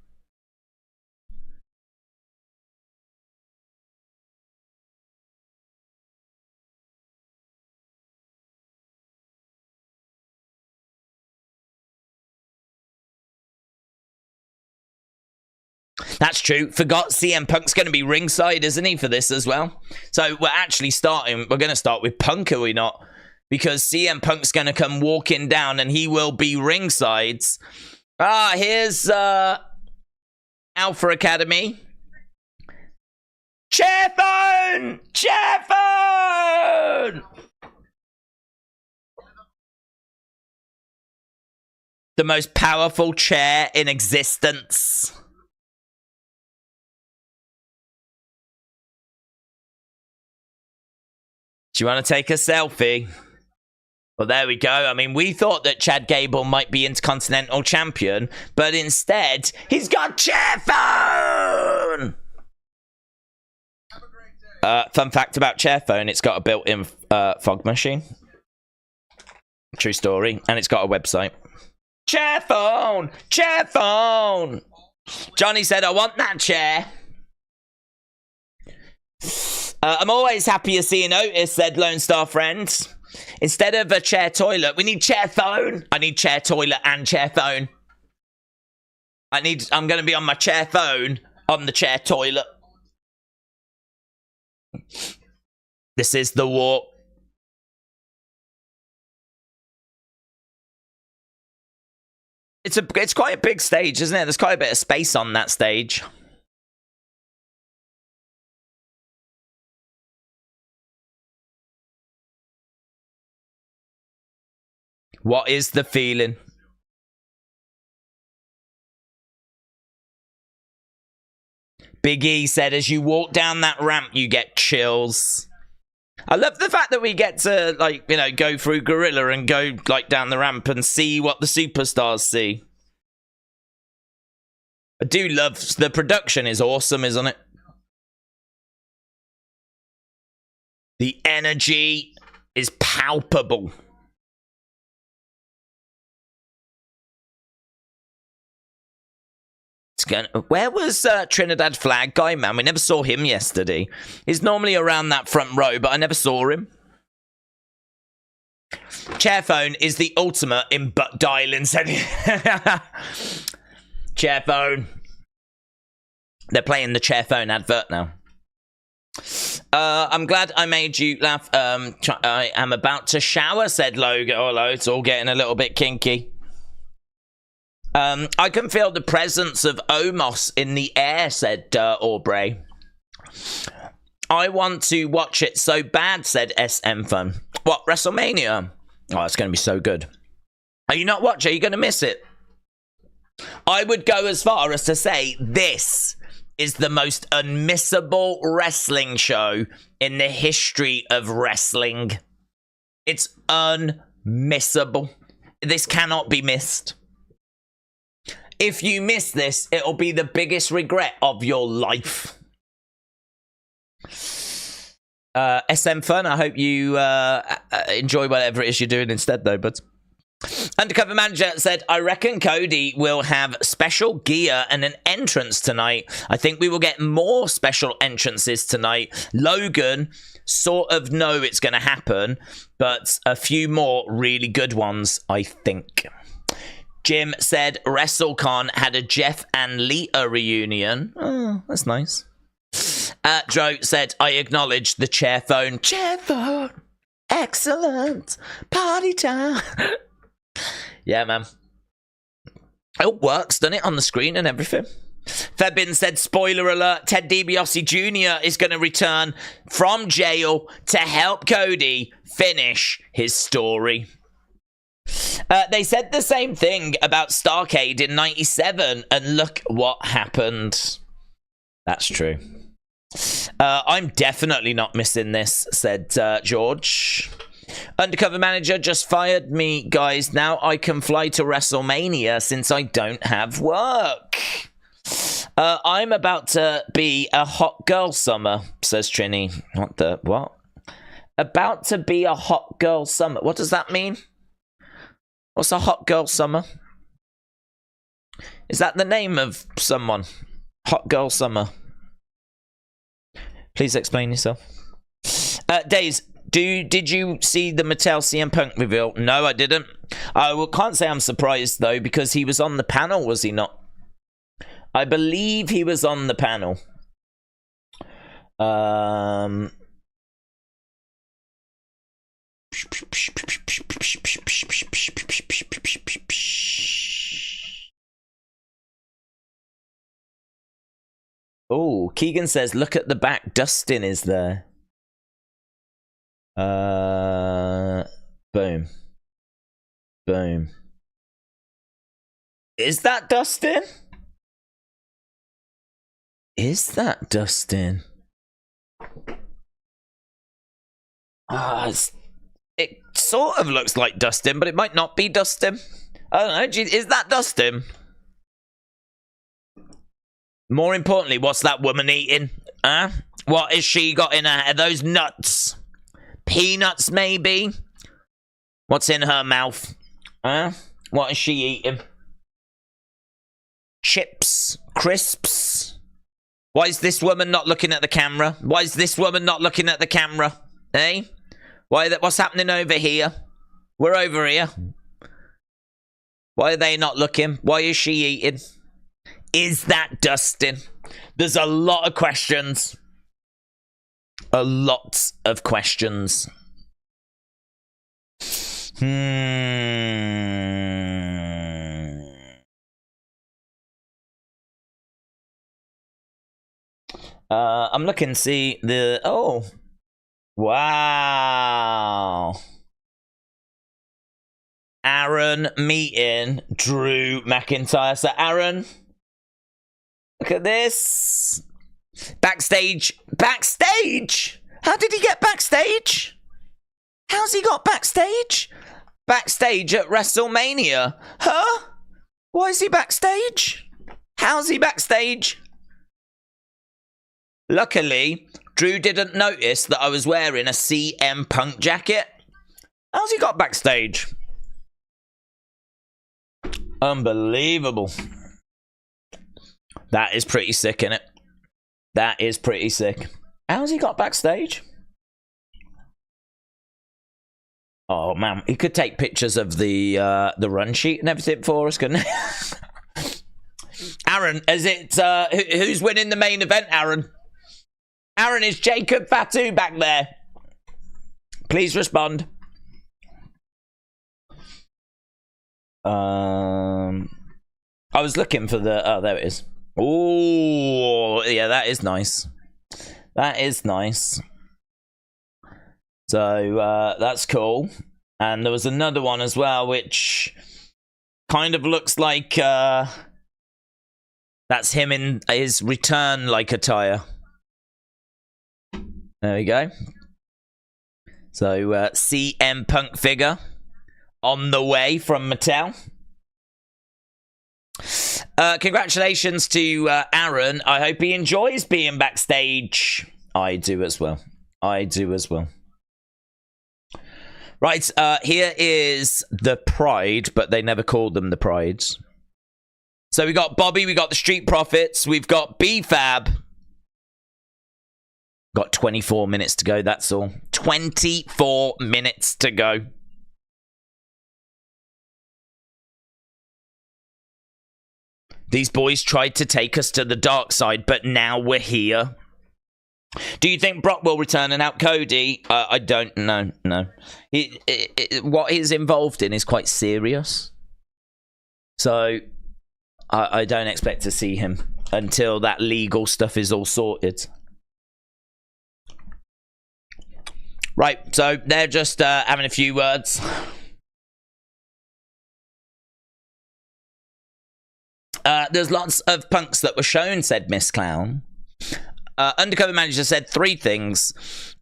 That's true. Forgot CM Punk's going to be ringside, isn't he, for this as well? So we're actually starting... We're going to start with Punk, are we not? Because CM Punk's going to come walking down and he will be ringside. Here's Alpha Academy. Chair phone! Chair phone! The most powerful chair in existence. Do you want to take a selfie? Well, there we go. I mean, we thought that Chad Gable might be Intercontinental Champion, but instead, he's got chair phone! Fun fact about chair phone, it's got a built-in fog machine. True story. And it's got a website. Chair phone! Chair phone! Johnny said, I want that chair. I'm always happier seeing Otis, said Lone Star Friends. Instead of a chair toilet, we need chair phone. I need chair toilet and chair phone. I'm going to be on my chair phone on the chair toilet. This is the walk. It's quite a big stage, isn't it? There's quite a bit of space on that stage. What is the feeling? Big E said, as you walk down that ramp, you get chills. I love the fact that we get to, like, you know, go through Gorilla and go, like, down the ramp and see what the superstars see. I do love, the production is awesome, isn't it? The energy is palpable. Where was Trinidad Flag guy, man? We never saw him yesterday. He's normally around that front row, but I never saw him. Chair phone is the ultimate in butt dialing. Chair phone. They're playing the chair phone advert now. I'm glad I made you laugh. I am about to shower, said Logan. Oh, hello, it's all getting a little bit kinky. I can feel the presence of Omos in the air, said Aubrey. I want to watch it so bad, said SM Fun. What, WrestleMania? Oh, it's going to be so good. Are you not watching? Are you going to miss it? I would go as far as to say this is the most unmissable wrestling show in the history of wrestling. It's unmissable. This cannot be missed. If you miss this, it'll be the biggest regret of your life. SM Fun, I hope you enjoy whatever it is you're doing instead, though, but... Undercover Manager said, I reckon Cody will have special gear and an entrance tonight. I think we will get more special entrances tonight. Logan sort of know it's going to happen, but a few more really good ones, I think. Jim said, WrestleCon had a Jeff and Lita reunion. Oh, that's nice. Joe said, I acknowledge the chair phone. Chair phone. Excellent. Party time. Yeah, man. It works, doesn't it, on the screen and everything? Febin said, spoiler alert, Ted DiBiase Jr. is going to return from jail to help Cody finish his story. They said the same thing about Starrcade in 97, and look what happened. That's true. I'm definitely not missing this, said George. Undercover Manager just fired me, guys. Now I can fly to WrestleMania since I don't have work. I'm about to be a hot girl summer, says Trini. What? About to be a hot girl summer. What does that mean? What's a hot girl summer? Is that the name of someone? Hot girl summer. Please explain yourself. Days, did you see the Mattel CM Punk reveal? No, I didn't. I can't say I'm surprised, though, because he was on the panel, was he not? I believe he was on the panel. Oh, Keegan says, look at the back. Dustin is there. Boom. Boom. Is that Dustin? Is that Dustin? It sort of looks like Dustin, but it might not be Dustin. I don't know. Is that Dustin? More importantly, what's that woman eating? Huh? What has she got in her? Are those nuts? Peanuts, maybe? What's in her mouth? Huh? What is she eating? Chips? Crisps? Why is this woman not looking at the camera? Why is this woman not looking at the camera? Eh? What's happening over here? We're over here. Why are they not looking? Why is she eating? Is that Dustin? There's a lot of questions. A lot of questions. I'm looking to see the... Oh. Wow. Aaron meeting Drew McIntyre. So Aaron, look at this. Backstage. Backstage? How did he get backstage? How's he got backstage? Backstage at WrestleMania. Huh? Why is he backstage? How's he backstage? Luckily, Drew didn't notice that I was wearing a CM Punk jacket. How's he got backstage? Unbelievable. That is pretty sick, innit? That is pretty sick. How's he got backstage? Oh man, he could take pictures of the run sheet and everything for us, couldn't he? Aaron, is it who's winning the main event, Aaron? Aaron, is Jacob Fatu back there? Please respond. I was looking for the... Oh, there it is. Oh, yeah, that is nice. That is nice. So, that's cool. And there was another one as well, which kind of looks like... that's him in his return-like attire. There we go. So, CM Punk figure on the way from Mattel. Congratulations to Aaron. I hope he enjoys being backstage. I do as well. I do as well. Right, here is the Pride, but they never called them the Prides. So we got Bobby, we got the Street Profits, we've got B-Fab. Got 24 minutes to go, that's all. 24 minutes to go. These boys tried to take us to the dark side, but now we're here. Do you think Brock will return and out Cody? I don't know. No. What he's involved in is quite serious. So, I don't expect to see him until that legal stuff is all sorted. Right, so they're just having a few words. There's lots of punks that were shown, said Miss Clown. Undercover Manager said 3 things.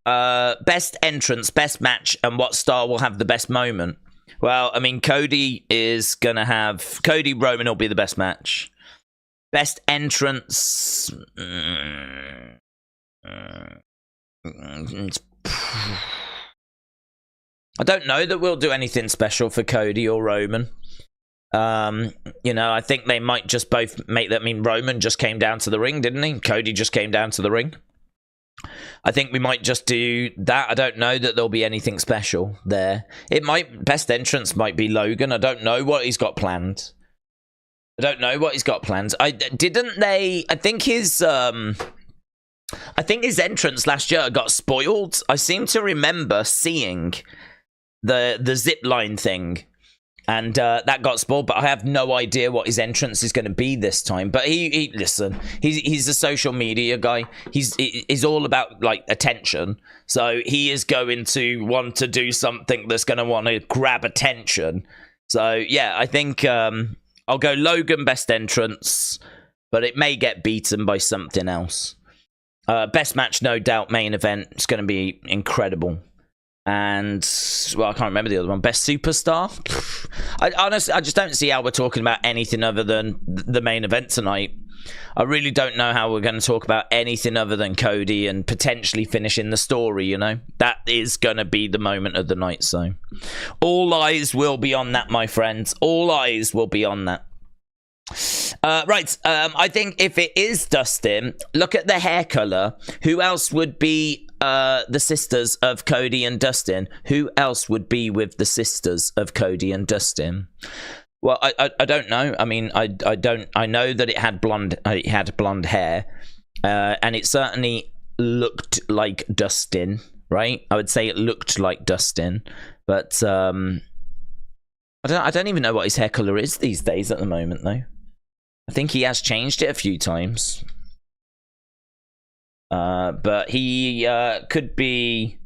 Best entrance, best match, and what star will have the best moment. Well, I mean, Cody is going to have... Cody Roman will be the best match. Best entrance... I don't know that we'll do anything special for Cody or Roman. You know, I think they might just both make that. I mean, Roman just came down to the ring, didn't he? Cody just came down to the ring. I think we might just do that. I don't know that there'll be anything special there. It might... Best entrance might be Logan. I don't know what he's got planned. I don't know what he's got planned. I think his entrance last year got spoiled. I seem to remember seeing the zip line thing, and that got spoiled, but I have no idea what his entrance is going to be this time. But listen, he's a social media guy. He's all about, like, attention. So he is going to want to do something that's going to want to grab attention. So, yeah, I think I'll go Logan best entrance, but it may get beaten by something else. Best match, no doubt, main event. It's going to be incredible. And, well, I can't remember the other one. Best superstar? Honestly, I just don't see how we're talking about anything other than the main event tonight. I really don't know how we're going to talk about anything other than Cody and potentially finishing the story, you know? That is going to be the moment of the night, so. All eyes will be on that, my friends. All eyes will be on that. Right, I think if it is Dustin, look at the hair color. Who else would be the sisters of Cody and Dustin? Who else would be with the sisters of Cody and Dustin? Well, I don't know. I mean, I know that it had blonde hair, and it certainly looked like Dustin, right? I would say it looked like Dustin, but I don't even know what his hair color is these days at the moment, though. I think he has changed it a few times. But he could be...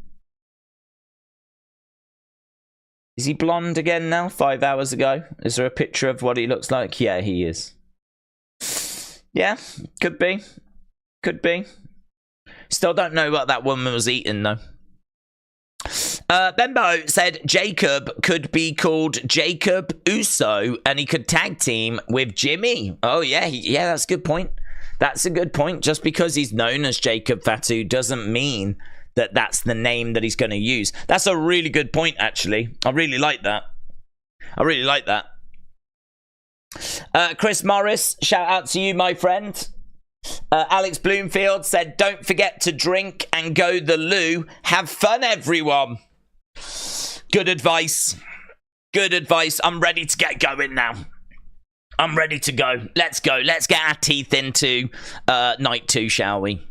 Is he blonde again now? 5 hours ago? Is there a picture of what he looks like? Yeah, he is. Yeah, could be. Could be. Still don't know what that woman was eating, though. Bembo said Jacob could be called Jacob Uso and he could tag team with Jimmy. Oh, yeah. Yeah, that's a good point. That's a good point. Just because he's known as Jacob Fatu doesn't mean that that's the name that he's going to use. That's a really good point, actually. I really like that. I really like that. Chris Morris, shout out to you, my friend. Alex Bloomfield said, don't forget to drink and go the loo. Have fun, everyone. Good advice. Good advice. I'm ready to get going now. I'm ready to go. Let's go. Let's get our teeth into night 2, shall we?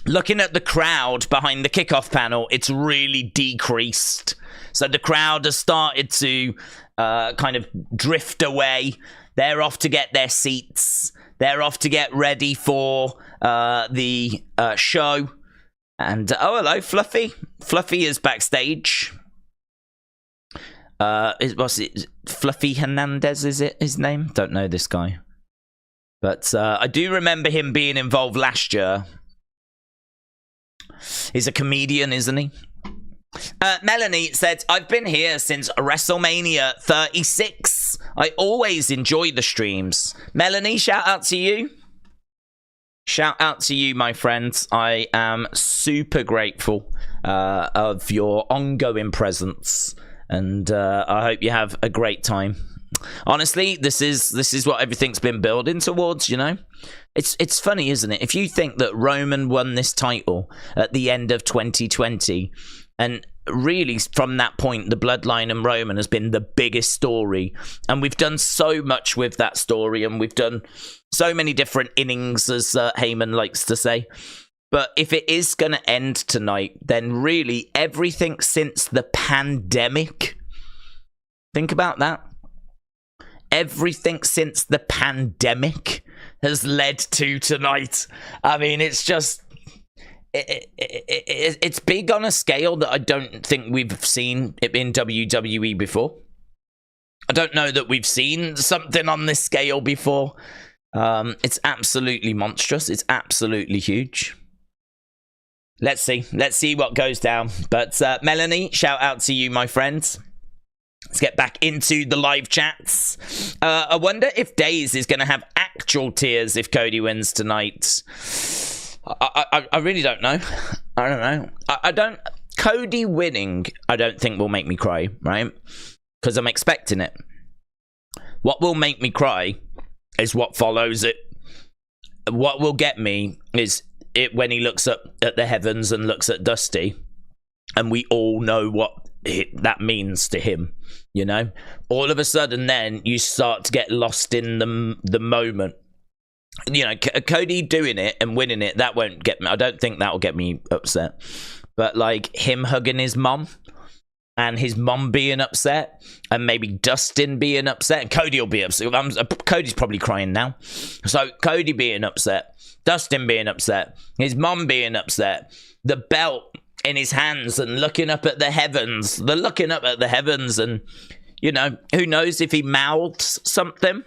Looking at the crowd behind the kickoff panel, it's really decreased. So the crowd has started to kind of drift away. They're off to get their seats. They're off to get ready for the show. And, oh, hello, Fluffy. Fluffy is backstage. What's it? Fluffy Hernandez, is it his name? Don't know this guy. But I do remember him being involved last year. He's a comedian, isn't he? Melanie said, I've been here since WrestleMania 36. I always enjoy the streams. Melanie, shout out to you. Shout out to you, my friends. I am super grateful of your ongoing presence. And I hope you have a great time. Honestly, this is what everything's been building towards, you know? It's funny, isn't it? If you think that Roman won this title at the end of 2020, and really from that point, the Bloodline and Roman has been the biggest story, and we've done so much with that story, and we've done so many different innings, as Heyman likes to say. But if it is going to end tonight, then really everything since the pandemic, think about that. Everything since the pandemic has led to tonight. I mean, it's just... It's big on a scale that I don't think we've seen it in WWE before. I don't know that we've seen something on this scale before. It's absolutely monstrous. It's absolutely huge. Let's see. Let's see what goes down. But Melanie, shout out to you, my friends. Let's get back into the live chats. I wonder if Days is going to have actual tears if Cody wins tonight. I really don't know. I don't know. I don't... Cody winning, I don't think will make me cry, right? Because I'm expecting it. What will make me cry is what follows it. What will get me is it when he looks up at the heavens and looks at Dusty, and we all know what that means to him, you know? All of a sudden then you start to get lost in the moment. You know, Cody doing it and winning it, that won't get me. I don't think that will get me upset. But like him hugging his mom and his mom being upset and maybe Dustin being upset, and Cody will be upset. Cody's probably crying now. So Cody being upset, Dustin being upset, his mom being upset, the belt in his hands and looking up at the heavens. They're looking up at the heavens, and you know, who knows if he mouths something.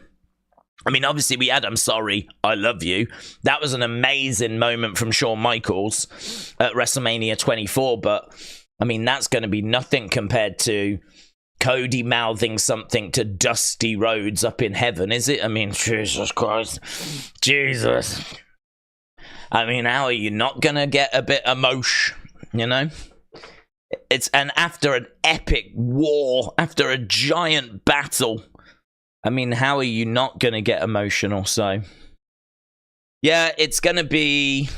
I mean, obviously we had "I'm sorry, I love you." That was an amazing moment from Shawn Michaels at WrestleMania 24, but I mean, that's going to be nothing compared to Cody mouthing something to Dusty Rhodes up in heaven, is it? I mean, Jesus Christ. Jesus. I mean, how are you not going to get a bit emotion, you know? And after an epic war, after a giant battle, I mean, how are you not going to get emotional? So, yeah, it's going to be...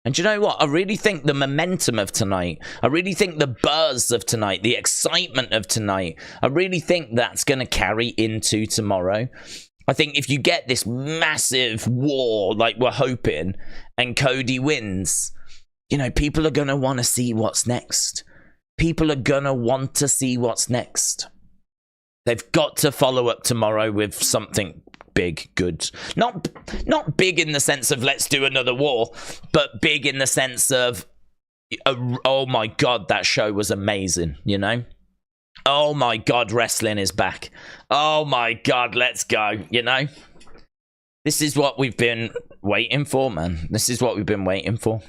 And you know what? I really think the momentum of tonight, I really think the buzz of tonight, the excitement of tonight, I really think that's going to carry into tomorrow. I think if you get this massive war like we're hoping and Cody wins, you know, people are going to want to see what's next. People are going to want to see what's next. They've got to follow up tomorrow with something big, good. Not big in the sense of let's do another war, but big in the sense of, oh my God, that show was amazing, you know? Oh my God, wrestling is back. Oh my God, let's go, you know? This is what we've been waiting for, man. This is what we've been waiting for.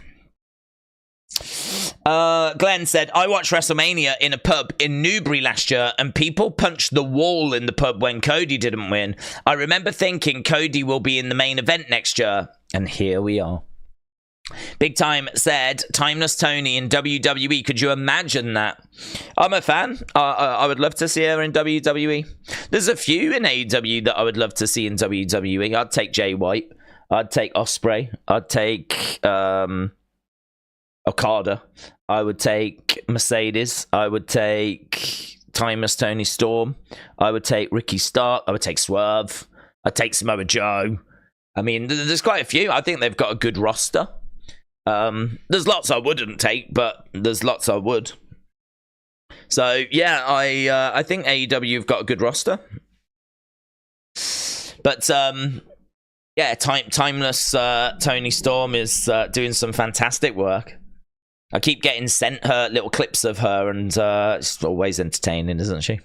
Glenn said, I watched WrestleMania in a pub in Newbury last year and people punched the wall in the pub when Cody didn't win. I remember thinking Cody will be in the main event next year. And here we are. Big Time said, Timeless Tony in WWE. Could you imagine that? I'm a fan. I would love to see her in WWE. There's a few in AEW that I would love to see in WWE. I'd take Jay White. I'd take Ospreay. I'd take Okada. I would take Mercedes. I would take Timeless Tony Storm. I would take Ricky Stark. I would take Swerve. I'd take Samoa Joe. I mean, there's quite a few. I think they've got a good roster. There's lots I wouldn't take, but there's lots I would. So yeah, I think AEW have got a good roster. But yeah, Timeless Tony Storm is doing some fantastic work. I keep getting sent her little clips of her, and it's always entertaining, isn't she?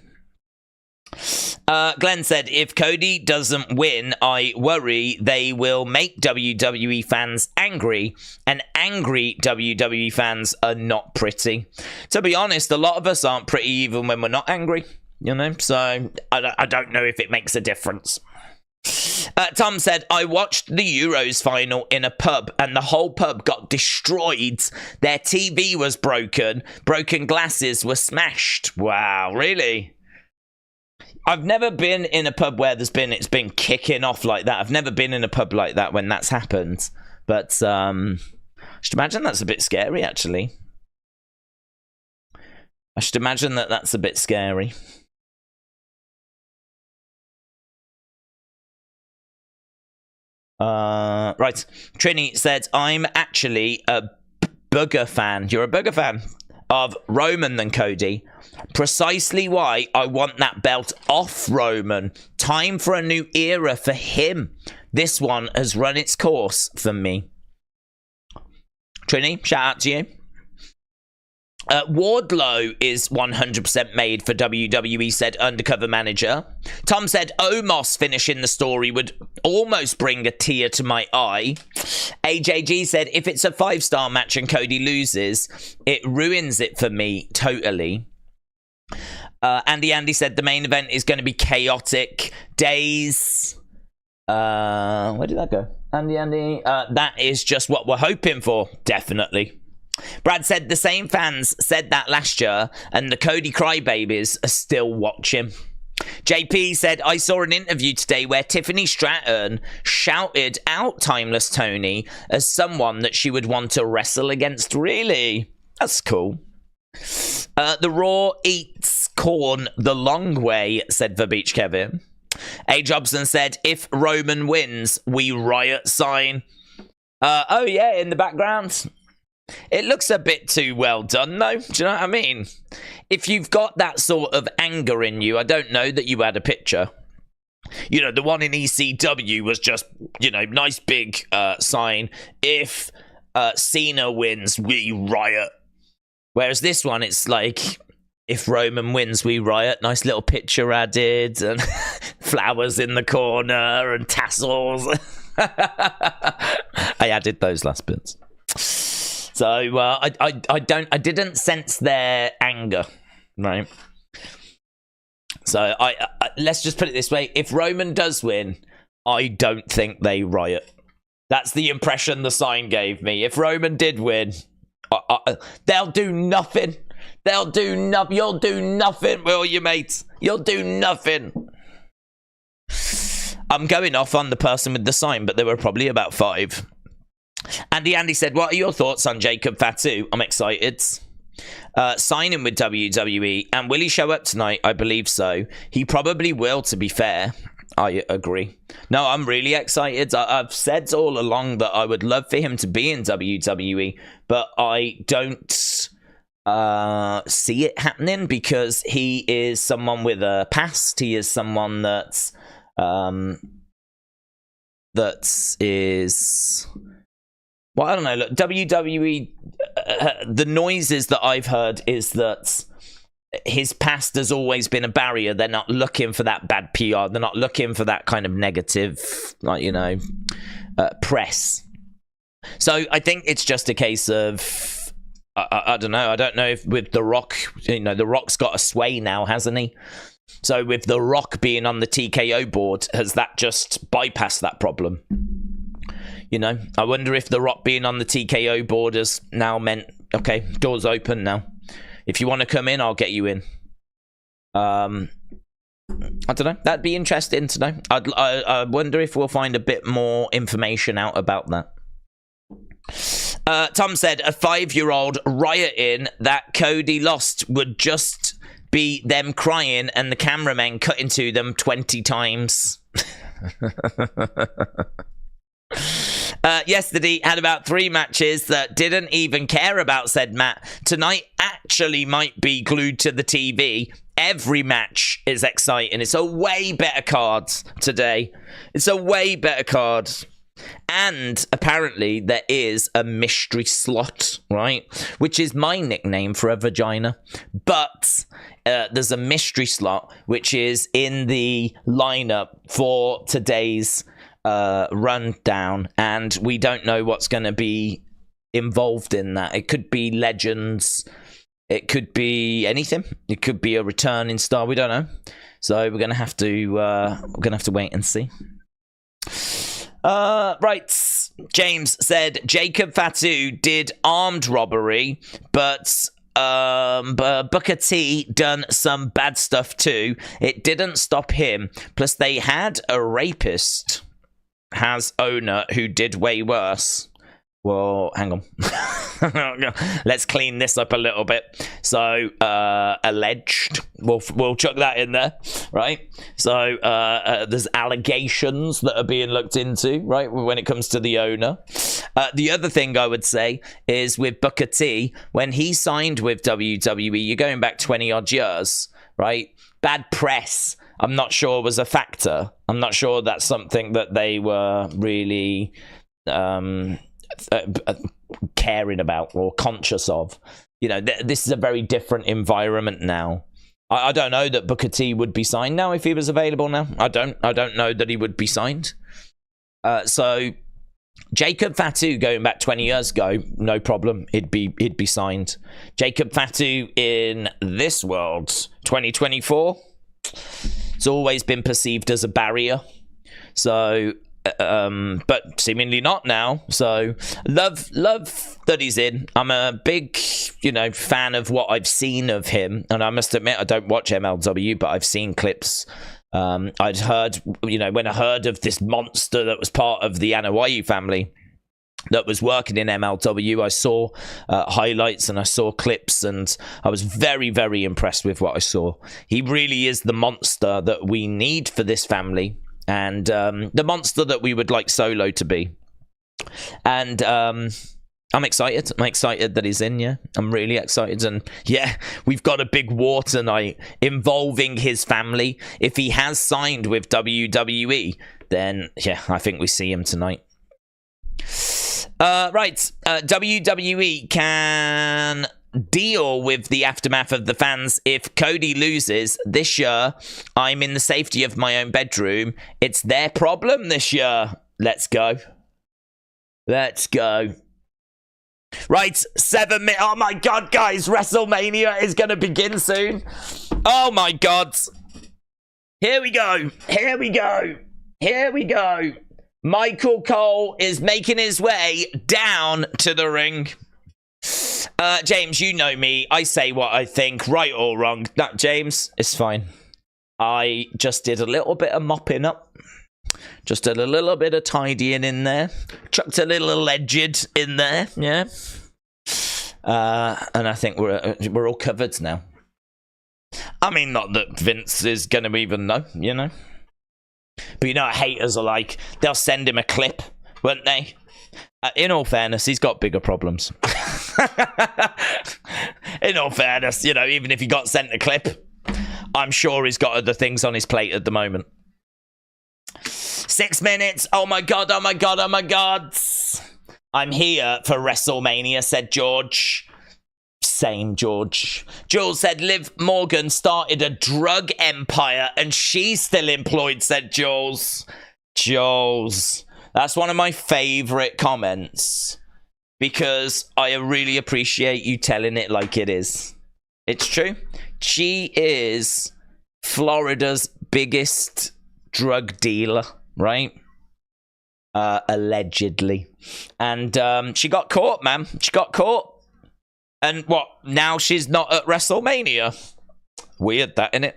Glenn said, if Cody doesn't win, I worry they will make WWE fans angry, and angry WWE fans are not pretty. To be honest, a lot of us aren't pretty even when we're not angry, you know, so I don't know if it makes a difference. Tom said, I watched the Euros final in a pub and the whole pub got destroyed. Their TV was broken. Broken glasses were smashed. Wow, really? I've never been in a pub where it's been kicking off like that. I've never been in a pub like that when that's happened. But I should imagine that's a bit scary, actually. I should imagine that's a bit scary. Right. Trini said, I'm actually a bigger fan. You're a bigger fan of Roman than Cody. Precisely why I want that belt off Roman. Time for a new era for him. This one has run its course for me. Trini, shout out to you. Wardlow is 100% made for WWE, said Undercover Manager. Tom said Omos finishing the story would almost bring a tear to my eye. AJG said if it's a 5-star match and Cody loses, it ruins it for me totally. Andy said the main event is going to be chaotic. Days. Where did that go? Andy. That is just what we're hoping for. Definitely. Brad said the same fans said that last year and the Cody crybabies are still watching. JP said, I saw an interview today where Tiffany Stratton shouted out Timeless Tony as someone that she would want to wrestle against. Really? That's cool. The Raw eats corn the long way, said the Beach Kevin. A. Jobson said, if Roman wins, we riot sign. Oh yeah, in the background. It looks a bit too well done, though. Do you know what I mean? If you've got that sort of anger in you, I don't know that you had a picture. You know, the one in ECW was just, you know, nice big sign. If Cena wins, we riot. Whereas this one, it's like, if Roman wins, we riot. Nice little picture added, and flowers in the corner, and tassels. I added those last bits. So I didn't sense their anger, right? So let's just put it this way: if Roman does win, I don't think they riot. That's the impression the sign gave me. If Roman did win, they'll do nothing. They'll do nothing. You'll do nothing, will you, mate? You'll do nothing. I'm going off on the person with the sign, but there were probably about 5. Andy said, what are your thoughts on Jacob Fatu? I'm excited. Signing with WWE. And will he show up tonight? I believe so. He probably will, to be fair. I agree. No, I'm really excited. I've said all along that I would love for him to be in WWE, but I don't see it happening because he is someone with a past. He is someone that's that is... Well, I don't know. Look, WWE the noises that I've heard is that his past has always been a barrier. They're not looking for that bad PR. They're not looking for that kind of negative, like, you know, press. So I think it's just a case of, I don't know. I don't know if with The Rock, you know, The Rock's got a sway now, hasn't he? So with The Rock being on the TKO board, has that just bypassed that problem? You know, I wonder if The Rock being on the TKO board has now meant, okay, doors open now. If you want to come in, I'll get you in. I don't know. That'd be interesting to know. I wonder if we'll find a bit more information out about that. Tom said, a 5-year-old rioting that Cody lost would just be them crying and the cameramen cutting to them 20 times. Yesterday had about 3 matches that didn't even care about said Matt. Tonight actually might be glued to the TV. Every match is exciting. It's a way better card today. It's a way better card. And apparently there is a mystery slot, right? Which is my nickname for a vagina. But there's a mystery slot which is in the lineup for today's rundown, and we don't know what's going to be involved in that. It could be legends, it could be anything, it could be a returning star, we don't know. So we're gonna have to wait and see. Right, James said Jacob Fatu did armed robbery, but Booker T done some bad stuff too. It didn't stop him. Plus they had a rapist has owner who did way worse. Well, hang on. Let's clean this up a little bit. So, alleged. We'll chuck that in there, right? So, there's allegations that are being looked into, right, when it comes to the owner. The other thing I would say is with Booker T, when he signed with WWE, you're going back 20-odd years, right? Bad press, I'm not sure was a factor. I'm not sure that's something that they were really caring about or conscious of. You know, this is a very different environment now. I don't know that Booker T would be signed now if he was available now. I don't know that he would be signed. So Jacob Fatu going back 20 years ago, no problem. He'd be signed. Jacob Fatu in this world, 2024, it's always been perceived as a barrier. So, but seemingly not now. So love that he's in. I'm a big, fan of what I've seen of him, and I must admit I don't watch MLW, but I've seen clips. I'd heard, when I heard of this monster that was part of the Anoa'i family that was working in MLW, I saw highlights and I saw clips, and I was very, very impressed with what I saw. He really is the monster that we need for this family, and the monster that we would like Solo to be. And I'm excited. I'm excited that he's in, yeah. I'm really excited. And yeah, we've got a big war tonight involving his family. If he has signed with WWE, then yeah, I think we see him tonight. Right, WWE can deal with the aftermath of the fans if Cody loses this year. I'm in the safety of my own bedroom. It's their problem this year. Let's go. Let's go. Right, 7 minutes. Oh my god, guys, WrestleMania is going to begin soon. Oh my god. Here we go. Here we go. Here we go. Michael Cole is making his way down to the ring. James, you know me. I say what I think, right or wrong. No, James, it's fine. I just did a little bit of mopping up. Just did a little bit of tidying in there. Chucked a little alleged in there, yeah. And I think we're all covered now. I mean, not that Vince is going to even know, But you know what haters are like? They'll send him a clip, won't they? In all fairness, he's got bigger problems. In all fairness, even if he got sent a clip, I'm sure he's got other things on his plate at the moment. 6 minutes. Oh my god, oh my god, oh my god. I'm here for WrestleMania, said George. Same, George. Jules said Liv Morgan started a drug empire and she's still employed, said Jules. Jules. That's one of my favourite comments because I really appreciate you telling it like it is. It's true. She is Florida's biggest drug dealer, right? Allegedly. And she got caught, man. She got caught. And what? Now she's not at WrestleMania. Weird, that, innit?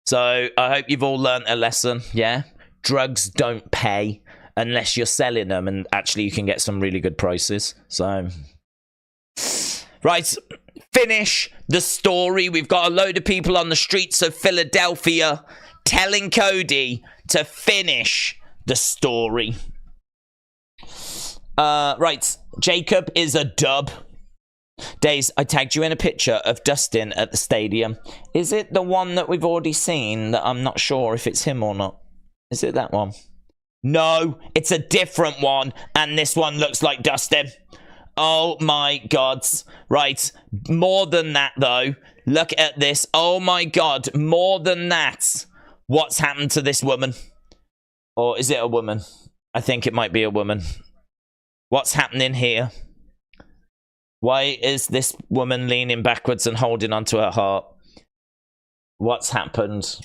So I hope you've all learnt a lesson, yeah? Drugs don't pay unless you're selling them, and actually you can get some really good prices. So, right, finish the story. We've got a load of people on the streets of Philadelphia telling Cody to finish the story. Right, Jacob is a dub. Days, I tagged you in a picture of Dustin at the stadium. Is it the one that we've already seen that I'm not sure if it's him or not? Is it that one? No, it's a different one, and this one looks like Dustin. Oh my god. Right, more than that though. Look at this. Oh my god, more than that. What's happened to this woman? Or is it a woman? I think it might be a woman. What's happening here? Why is this woman leaning backwards and holding onto her heart? What's happened?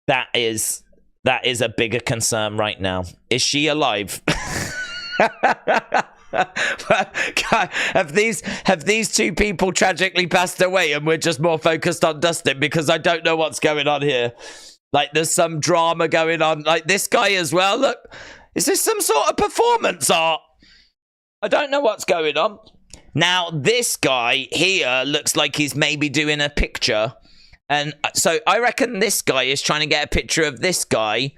That is a bigger concern right now. Is she alive? have these two people tragically passed away and we're just more focused on Dustin? Because I don't know what's going on here. Like, there's some drama going on. Like, this guy as well. Look, is this some sort of performance art? I don't know what's going on. Now, this guy here looks like he's maybe doing a picture. And so I reckon this guy is trying to get a picture of this guy.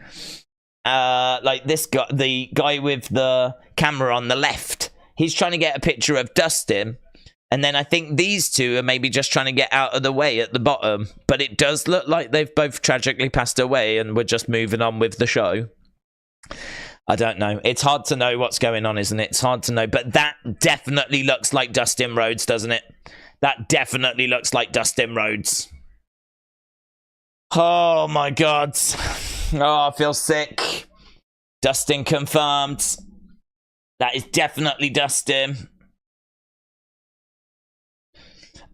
Like this guy, the guy with the camera on the left. He's trying to get a picture of Dustin. And then I think these two are maybe just trying to get out of the way at the bottom. But it does look like they've both tragically passed away and we're just moving on with the show. I don't know. It's hard to know what's going on, isn't it? It's hard to know. But that definitely looks like Dustin Rhodes, doesn't it? That definitely looks like Dustin Rhodes. Oh, my God. Oh, I feel sick. Dustin confirmed. That is definitely Dustin.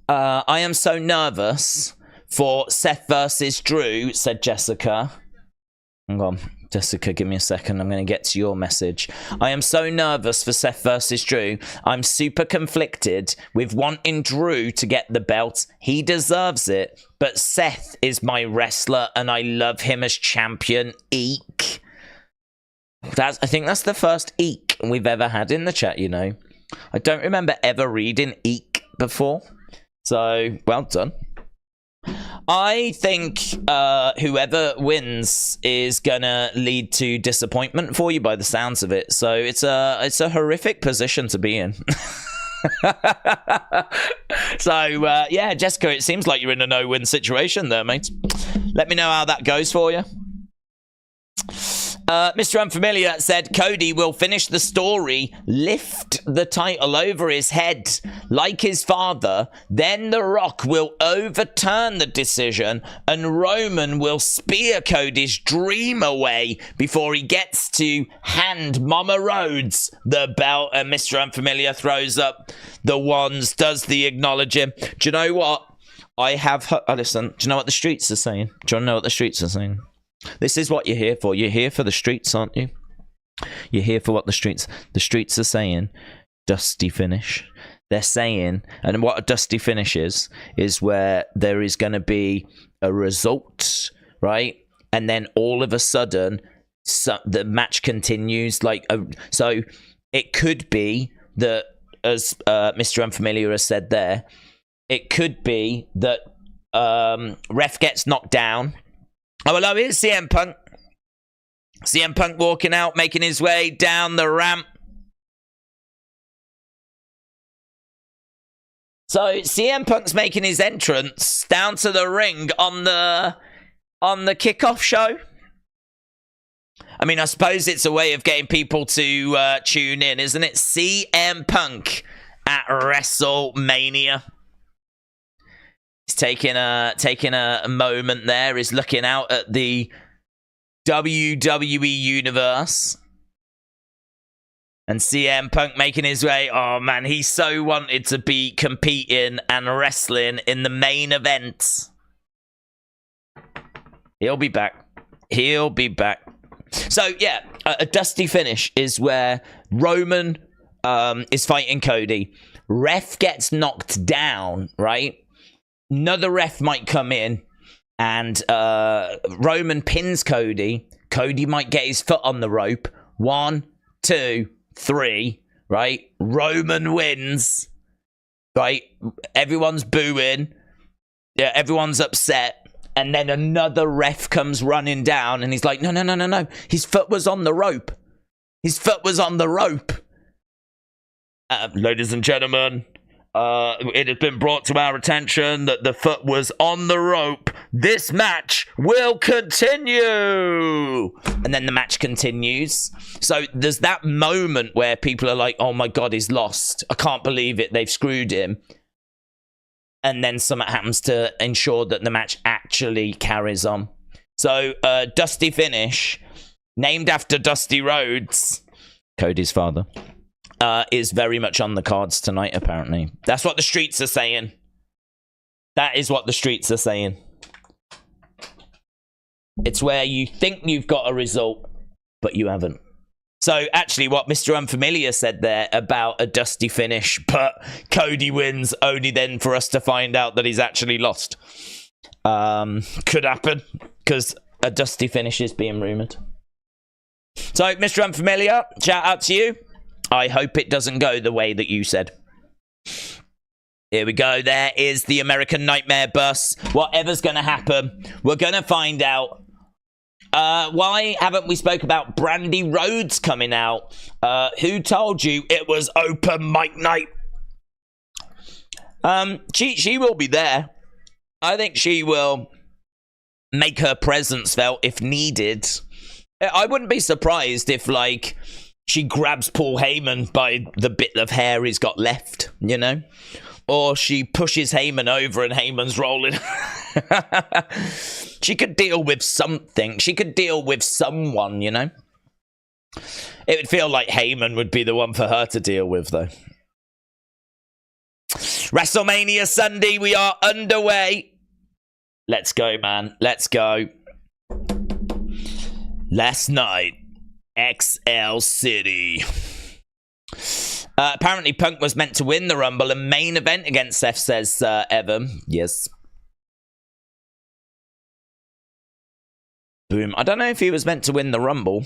I am so nervous for Seth versus Drew, said Jessica. Hang on. Jessica, give me a second. I'm going to get to your message. I am so nervous for Seth versus Drew. I'm super conflicted with wanting Drew to get the belt. He deserves it. But Seth is my wrestler and I love him as champion. Eek. I think that's the first eek we've ever had in the chat, you know. I don't remember ever reading eek before. So, well done. I think whoever wins is gonna lead to disappointment for you by the sounds of it. So it's a horrific position to be in. So yeah, Jessica, it seems like you're in a no-win situation there, mate. Let me know how that goes for you. Mr. Unfamiliar said Cody will finish the story, lift the title over his head like his father, then The Rock will overturn the decision and Roman will spear Cody's dream away before he gets to hand Mama Rhodes the belt. And Mr. Unfamiliar throws up the wands, does the acknowledging. Do you know what? I have listen, do you know what the streets are saying? Do you want to know what the streets are saying? This is what you're here for. You're here for the streets, aren't you? You're here for what the streets are saying. Dusty finish. They're saying, and what a dusty finish is where there is going to be a result, right? And then all of a sudden, the match continues. So it could be that, as Mr. Unfamiliar has said there, it could be that ref gets knocked down. Oh, hello, here's CM Punk. CM Punk walking out, making his way down the ramp. So CM Punk's making his entrance down to the ring on the Kickoff show. I mean, I suppose it's a way of getting people to tune in, isn't it? CM Punk at WrestleMania. He's taking a moment there. He's looking out at the WWE Universe. And CM Punk making his way. Oh, man, he so wanted to be competing and wrestling in the main event. He'll be back. He'll be back. So, yeah, a dusty finish is where Roman is fighting Cody. Ref gets knocked down, right? Another ref might come in and Roman pins Cody. Cody might get his foot on the rope. 1, 2, 3, right? Roman wins, right? Everyone's booing. Yeah, everyone's upset. And then another ref comes running down and he's like, no. His foot was on the rope. His foot was on the rope. Ladies and gentlemen, it has been brought to our attention that the foot was on the rope. This match will continue. And then the match continues. So there's that moment where people are like, oh my God, he's lost. I can't believe it. They've screwed him. And then something happens to ensure that the match actually carries on. So Dusty finish, named after Dusty Rhodes, Cody's father, is very much on the cards tonight, apparently. That's what the streets are saying. That is what the streets are saying. It's where you think you've got a result, but you haven't. So, actually, what Mr. Unfamiliar said there about a dusty finish, but Cody wins, only then for us to find out that he's actually lost. Could happen, because a dusty finish is being rumoured. So, Mr. Unfamiliar, shout out to you. I hope it doesn't go the way that you said. Here we go. There is the American Nightmare bus. Whatever's going to happen, we're going to find out. Why haven't we spoke about Brandy Rhodes coming out? Who told you it was open mic night? She will be there. I think she will make her presence felt if needed. I wouldn't be surprised if, like, she grabs Paul Heyman by the bit of hair he's got left, you know? Or she pushes Heyman over and Heyman's rolling. She could deal with something. She could deal with someone, you know? It would feel like Heyman would be the one for her to deal with, though. WrestleMania Sunday, we are underway. Let's go, man. Let's go. Last night, XL City. Apparently, Punk was meant to win the Rumble and main event against Seth, says Evan. Yes. Boom. I don't know if he was meant to win the Rumble.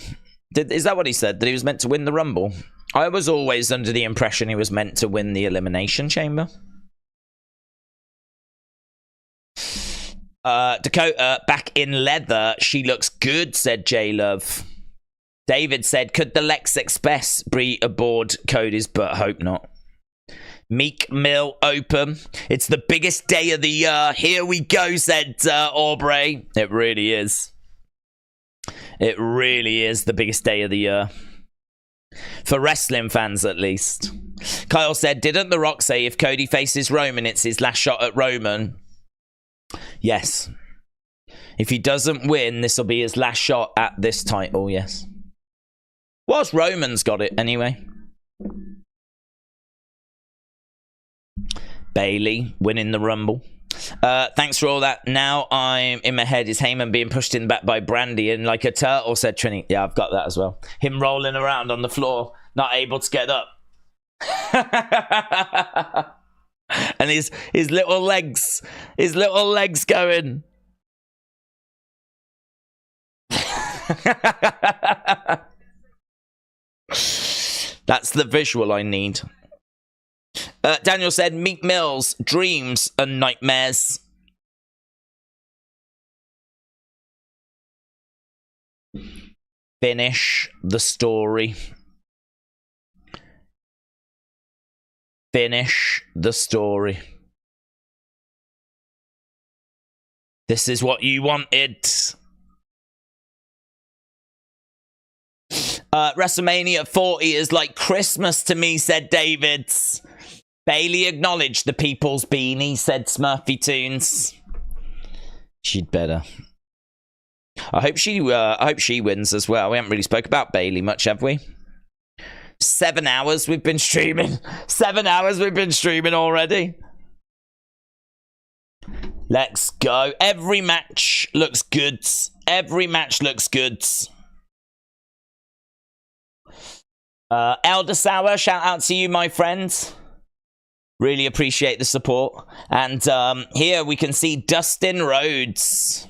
Is that what he said? That he was meant to win the Rumble? I was always under the impression he was meant to win the Elimination Chamber. Dakota, back in leather. She looks good, said J-Love. David said, could the Lex Express be aboard Cody's, but hope not. Meek Mill open. It's the biggest day of the year. Here we go, said Aubrey. It really is. It really is the biggest day of the year. For wrestling fans, at least. Kyle said, didn't The Rock say if Cody faces Roman, it's his last shot at Roman? Yes. If he doesn't win, this will be his last shot at this title, yes. Whilst Roman's got it, anyway. Bayley winning the Rumble. Thanks for all that. Now I'm in my head. Is Heyman being pushed in the back by Brandy and like a turtle, said Trini. Yeah, I've got that as well. Him rolling around on the floor, not able to get up. And his little legs going. That's the visual I need. Daniel said, Meek Mill's dreams and nightmares. Finish the story. Finish the story. This is what you wanted. WrestleMania 40 is like Christmas to me, said Davids. Bayley acknowledged the people's beanie, said Smurfy Tunes. She'd better. I hope she wins as well. We haven't really spoke about Bayley much, have we? 7 hours we've been streaming. 7 hours we've been streaming already. Let's go. Every match looks good. Every match looks good. Elder Sour, shout out to you, my friend. Really appreciate the support. And here we can see Dustin Rhodes.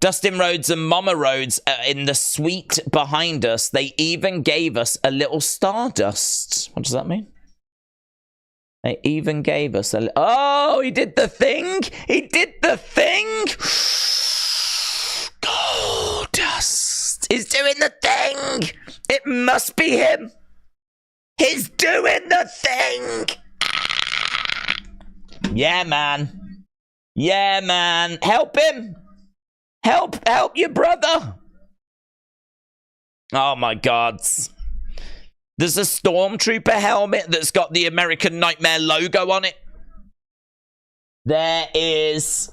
Dustin Rhodes and Mama Rhodes in the suite behind us. They even gave us a little Stardust. What does that mean? They even gave us a... Oh, he did the thing! He did the thing! Goldust is doing the thing! It must be him! He's doing the thing! Yeah, man. Yeah, man. Help him! Help your brother! Oh, my God. There's a Stormtrooper helmet that's got the American Nightmare logo on it. There is...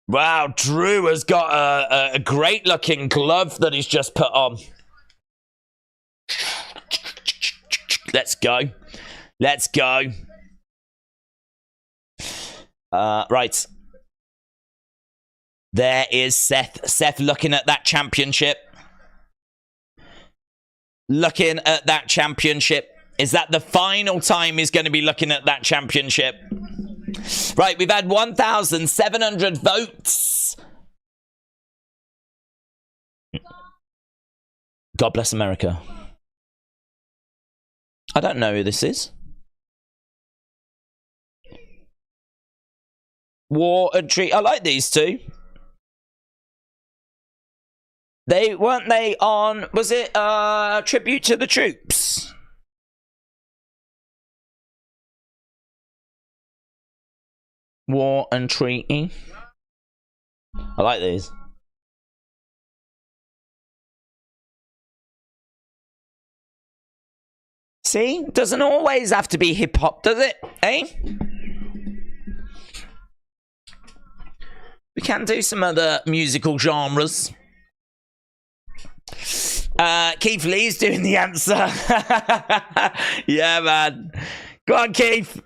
Wow, Drew has got a great-looking glove that he's just put on. Let's go. Let's go. Right. There is Seth. Seth looking at that championship. Looking at that championship. Is that the final time he's going to be looking at that championship? Right, we've had 1,700 votes. God bless America. I don't know who this is. War and Treat. I like these two. Weren't they on, was it Tribute to the Troops? War and Treaty. I like these. See? Doesn't always have to be hip-hop, does it? Eh? We can do some other musical genres. Keith Lee's doing the answer. Yeah, man. Go on, Keith.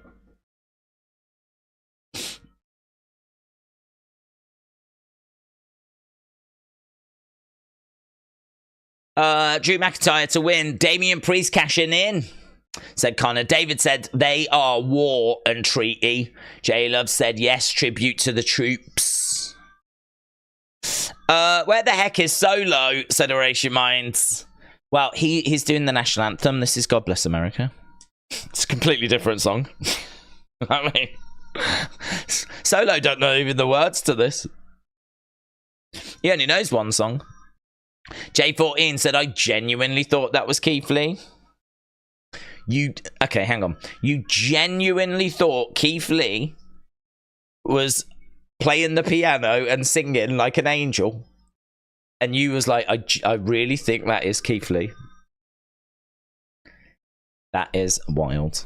Drew McIntyre to win. Damian Priest cashing in, said Connor. David said they are war and treaty. J-Love said yes, tribute to the troops. Where the heck is Solo, said Horatio Minds. Well, he's doing the national anthem. This is God Bless America. It's a completely different song. I mean, Solo don't know even the words to this. He only knows one song. J14 said, I genuinely thought that was Keith Lee. Okay, hang on. You genuinely thought Keith Lee was playing the piano and singing like an angel? And you was like, I really think that is Keith Lee. That is wild.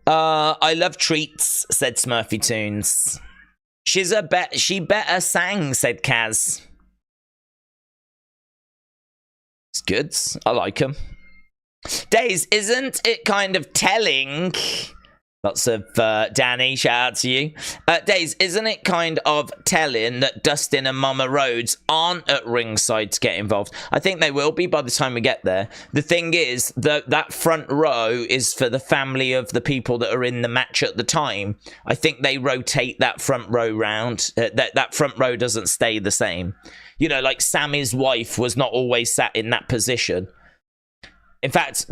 I love treats, said Smurfy Tunes. She better sang, said Kaz. It's good. I like him. Days, isn't it kind of telling? Lots of Danny, shout out to you. Days, isn't it kind of telling that Dustin and Mama Rhodes aren't at ringside to get involved? I think they will be by the time we get there. The thing is, that front row is for the family of the people that are in the match at the time. I think they rotate that front row round. That front row doesn't stay the same. You know, like Sammy's wife was not always sat in that position. In fact,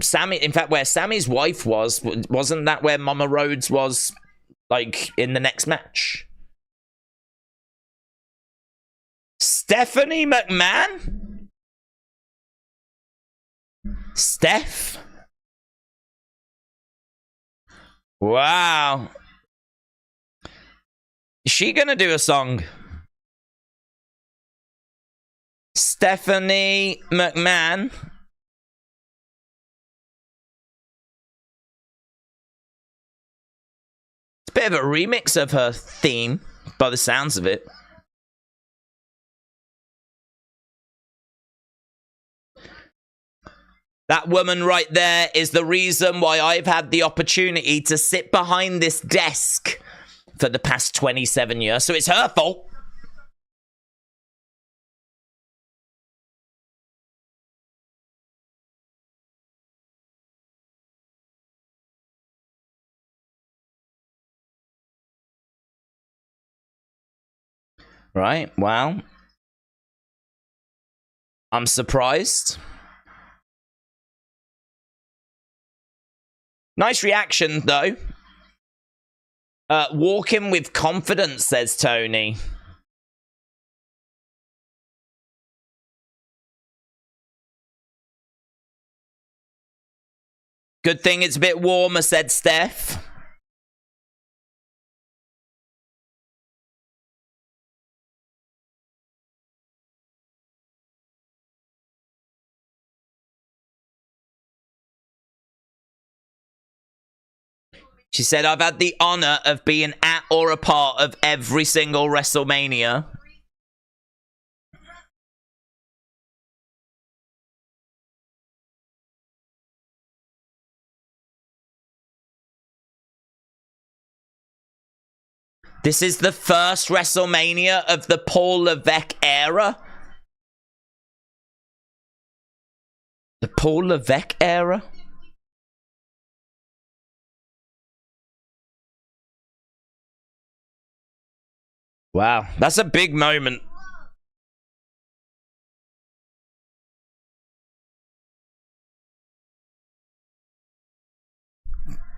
where Sammy's wife wasn't that where Mama Rhodes was, like, in the next match? Stephanie McMahon? Steph? Wow. Is she gonna do a song? Stephanie McMahon. It's a bit of a remix of her theme, by the sounds of it. That woman right there is the reason why I've had the opportunity to sit behind this desk for the past 27 years. So it's her fault. Right, well, I'm surprised. Nice reaction, though. Walking with confidence, says Tony. Good thing it's a bit warmer, said Steph. She said, I've had the honor of being at or a part of every single WrestleMania. This is the first WrestleMania of the Paul Levesque era. The Paul Levesque era? Wow, that's a big moment.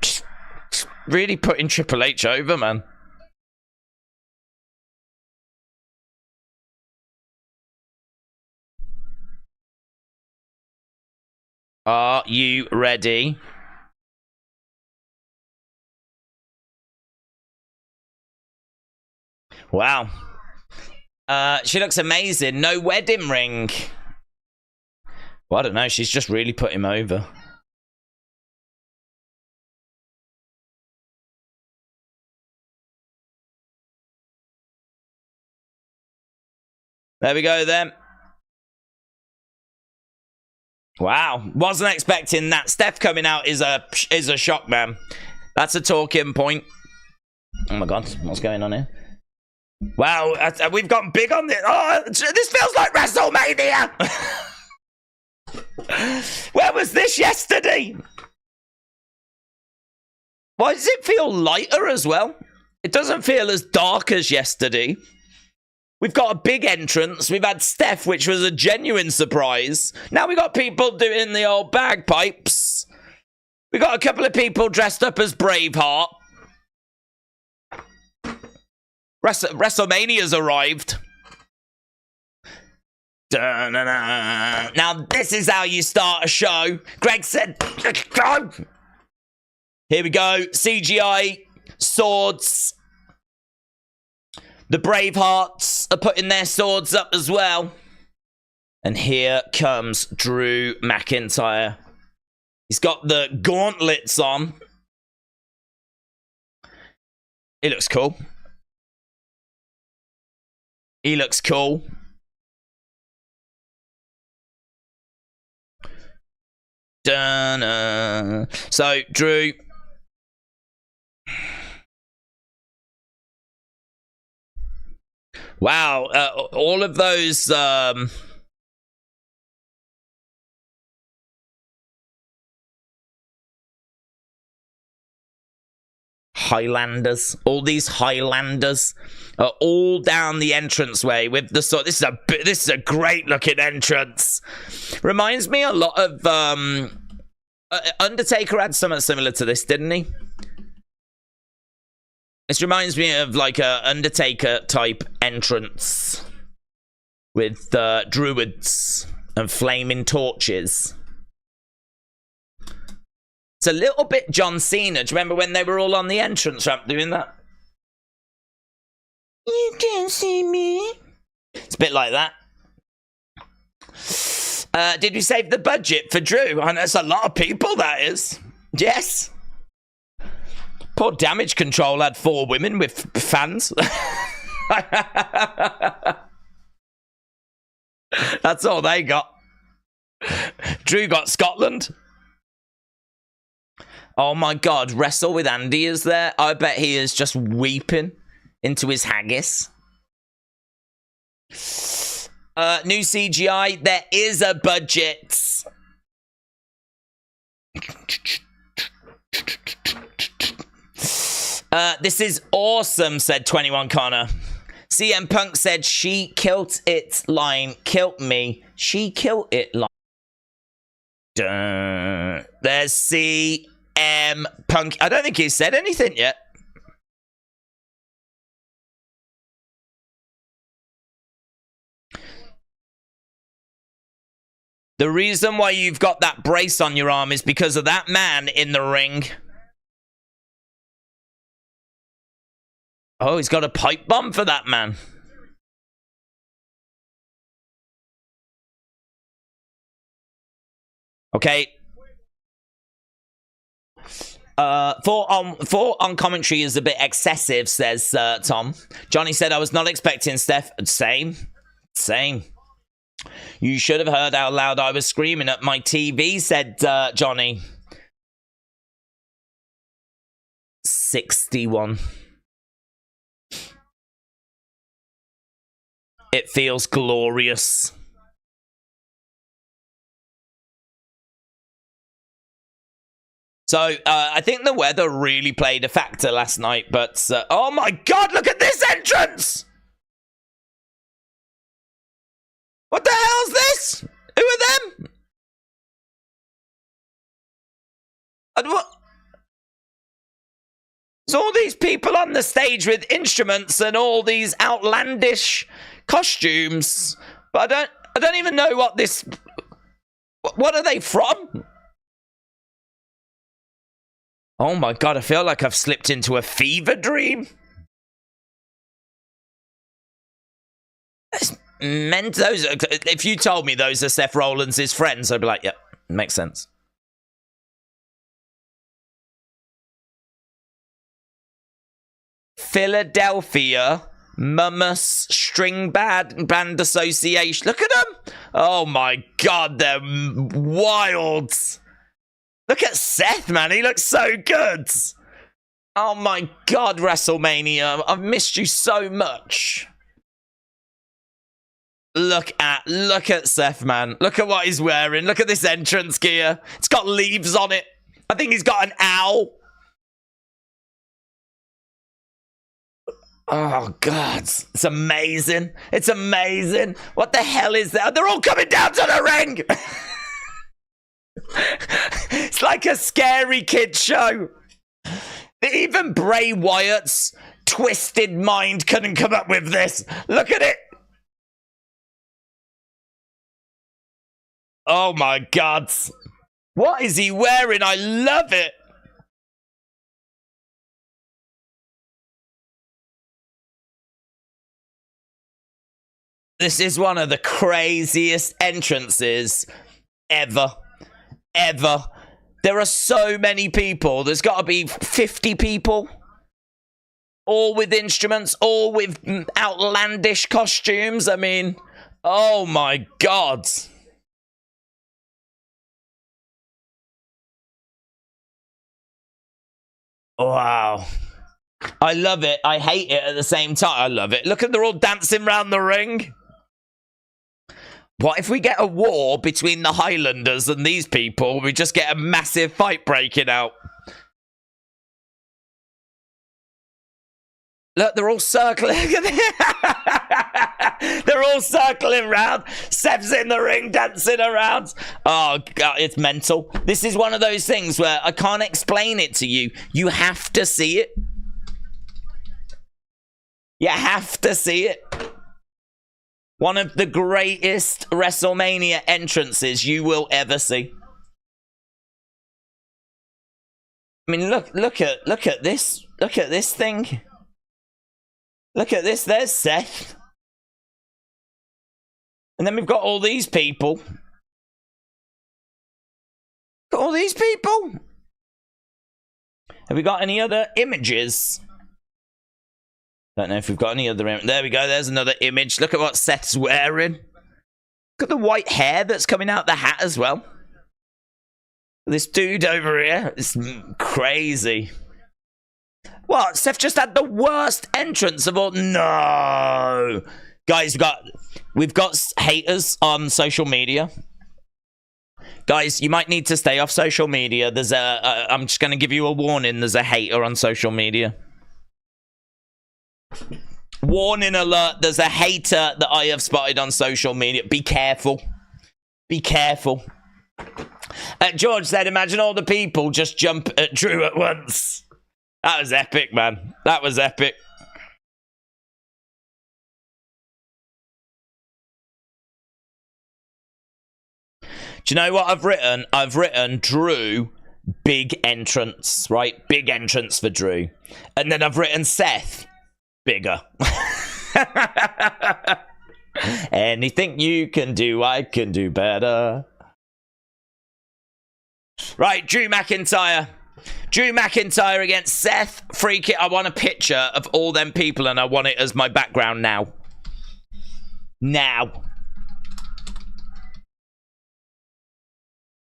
Just really putting Triple H over, man. Are you ready? Wow. She looks amazing. No wedding ring. Well, I don't know. She's just really put him over. There we go then. Wow. Wasn't expecting that. Steph coming out is a shock, man. That's a talking point. Oh my God. What's going on here? Wow, we've gotten big on this. Oh, this feels like WrestleMania. Where was this yesterday? Why does it feel lighter as well? It doesn't feel as dark as yesterday. We've got a big entrance. We've had Steph, which was a genuine surprise. Now we got people doing the old bagpipes. We got a couple of people dressed up as Braveheart. WrestleMania's arrived. Da-na-na. Now, this is how you start a show. Greg said, go. Here we go. CGI, swords. The Bravehearts are putting their swords up as well. And here comes Drew McIntyre. He's got the gauntlets on. He looks cool. He looks cool. Dun-na. So, Drew. Wow, all of those Highlanders, all these Highlanders are all down the entranceway with the sword. This is a great looking entrance. Reminds me a lot of Undertaker had something similar to this, didn't he? This reminds me of like a Undertaker type entrance with druids and flaming torches. It's a little bit John Cena. Do you remember when they were all on the entrance ramp doing that? You can't see me. It's a bit like that. Did we save the budget for Drew? And that's a lot of people, that is. Yes. Poor Damage Control had 4 women with fans. That's all they got. Drew got Scotland. Oh my God, Wrestle with Andy is there. I bet he is just weeping into his haggis. New CGI. There is a budget. This is awesome, said 21 Connor. CM Punk said, she killed it line. Killed me. She killed it line. There's CM Punk. I don't think he's said anything yet. The reason why you've got that brace on your arm is because of that man in the ring. Oh, he's got a pipe bomb for that man. Okay. 4 on commentary is a bit excessive, says Tom. Johnny said, I was not expecting Steph. Same. You should have heard how loud I was screaming at my TV, said Johnny. 61. It feels glorious. So, I think the weather really played a factor last night, but... oh my God, look at this entrance! What the hell's this? Who are them? And what? There's all these people on the stage with instruments and all these outlandish costumes, but I don't even know what this... What are they from? Oh my God, I feel like I've slipped into a fever dream. Those, if you told me those are Seth Rollins' friends, I'd be like, yep, makes sense. Philadelphia Mummus String Band Association. Look at them. Oh my God, they're wild. Look at Seth, man. He looks so good. Oh my God, WrestleMania. I've missed you so much. Look at Seth, man. Look at what he's wearing. Look at this entrance gear. It's got leaves on it. I think he's got an owl. Oh, God. It's amazing. It's amazing. What the hell is that? They're all coming down to the ring. It's like a scary kid show. Even Bray Wyatt's twisted mind couldn't come up with this. Look at it. Oh my God. What is he wearing? I love it. This is one of the craziest entrances ever. Ever. There are so many people. There's got to be 50 people. All with instruments, all with outlandish costumes. I mean, oh my God. Wow. I love it. I hate it at the same time. I love it. Look at, they're all dancing around the ring. What if we get a war between the Highlanders and these people? We just get a massive fight breaking out. Look, they're all circling. They're all circling around. Seth's in the ring, dancing around. Oh, God, it's mental. This is one of those things where I can't explain it to you. You have to see it. You have to see it. One of the greatest WrestleMania entrances you will ever see. I mean, look at this. Look at this thing. Look at this. There's Seth. And then we've got all these people. these people? Have we got any other images? Don't know if we've got any other images. There we go. There's another image. Look at what Seth's wearing. Look at the white hair that's coming out the hat as well. This dude over here is crazy. What? Seth just had the worst entrance of all. No. Guys, we've got haters on social media. Guys, you might need to stay off social media. There's I'm just going to give you a warning. There's a hater on social media. Warning alert. There's a hater that I have spotted on social media. Be careful. Be careful. George said, imagine all the people just jump at Drew at once. That was epic, man. That was epic. Do you know what I've written? I've written Drew, big entrance, right? Big entrance for Drew. And then I've written Seth, bigger. Anything you can do, I can do better. Right, Drew McIntyre. Drew McIntyre against Seth. Freak it. I want a picture of all them people and I want it as my background now. Now.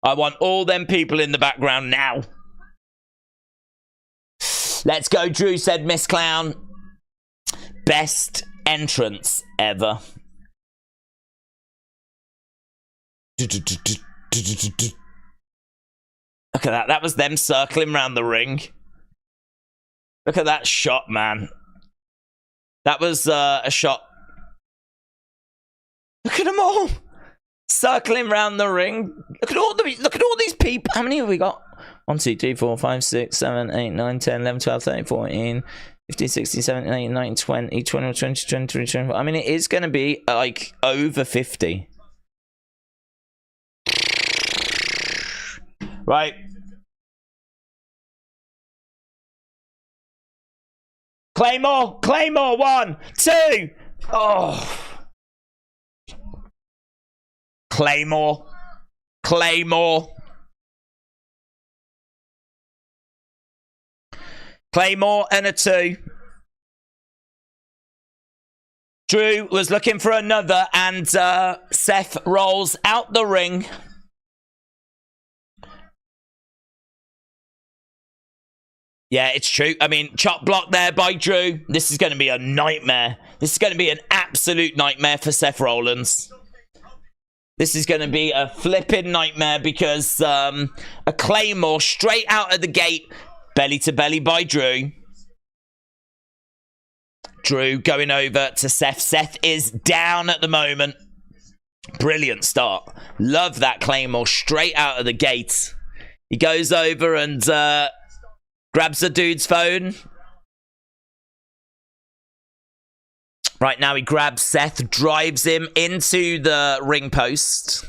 I want all them people in the background now. Let's go, Drew, said Miss Clown. Best entrance ever. Look at that. That was them circling around the ring. Look at that shot, man. That was a shot. Look at them all. Circling around the ring. Look at all these people. How many have we got? 1, 2, 3, 4, 5, 6, 7, 8, 9, 10, 11, 12, 13, 14, 15, 16, 17, 18, 19, 20, 21, 22, 23, 24. I mean, it is going to be like over 50. Right. Claymore. Claymore. 1, 2. Oh. Claymore. Claymore. Claymore and a 2. Drew was looking for another and Seth rolls out the ring. Yeah, it's true. I mean, chop block there by Drew. This is going to be a nightmare. This is going to be an absolute nightmare for Seth Rollins. This is going to be a flipping nightmare because a Claymore straight out of the gate. Belly to belly by Drew. Drew going over to Seth. Seth is down at the moment. Brilliant start. Love that Claymore straight out of the gate. He goes over and grabs the dude's phone. Right now he grabs Seth, drives him into the ring post.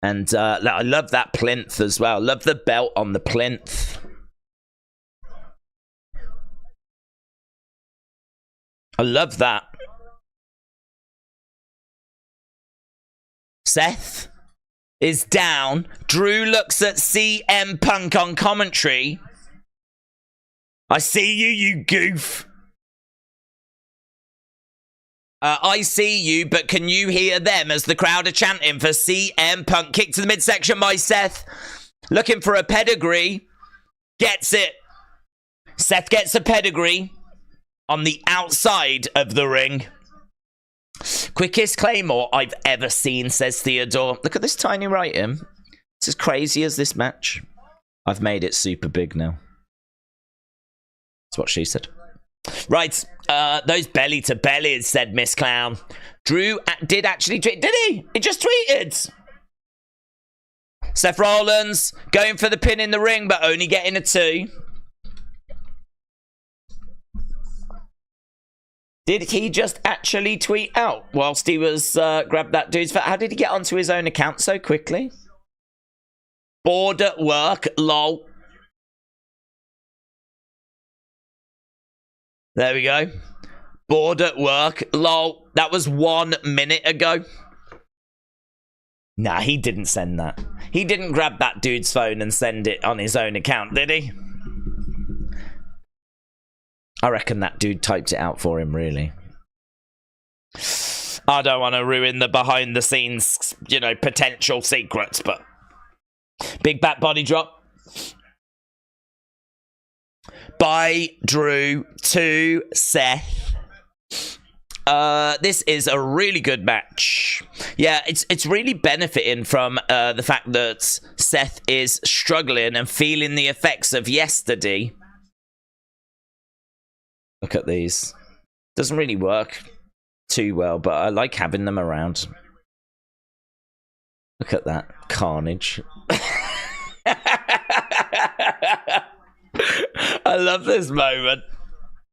And I love that plinth as well. Love the belt on the plinth. I love that. Seth is down. Drew looks at CM Punk on commentary. I see you, you goof. I see you, but can you hear them as the crowd are chanting for CM Punk? Kick to the midsection by Seth. Looking for a pedigree. Gets it. Seth gets a pedigree on the outside of the ring. Quickest Claymore I've ever seen, says Theodore. Look at this tiny writing. It's as crazy as this match. I've made it super big now. That's what she said. Right, those belly to bellies, said Miss Clown. Drew did actually tweet, did he? He just tweeted. Seth Rollins going for the pin in the ring, but only getting a 2. Did he just actually tweet out whilst he was grabbed that dude's foot? How did he get onto his own account so quickly? Bored at work, lol. There we go. Bored at work. Lol. That was 1 minute ago. Nah, he didn't send that. He didn't grab that dude's phone and send it on his own account, did he? I reckon that dude typed it out for him, really. I don't want to ruin the behind-the-scenes, you know, potential secrets, but... Big back body drop. By Drew to Seth. This is a really good match. Yeah, it's really benefiting from the fact that Seth is struggling and feeling the effects of yesterday. Look at these. Doesn't really work too well, but I like having them around. Look at that carnage. I love this moment.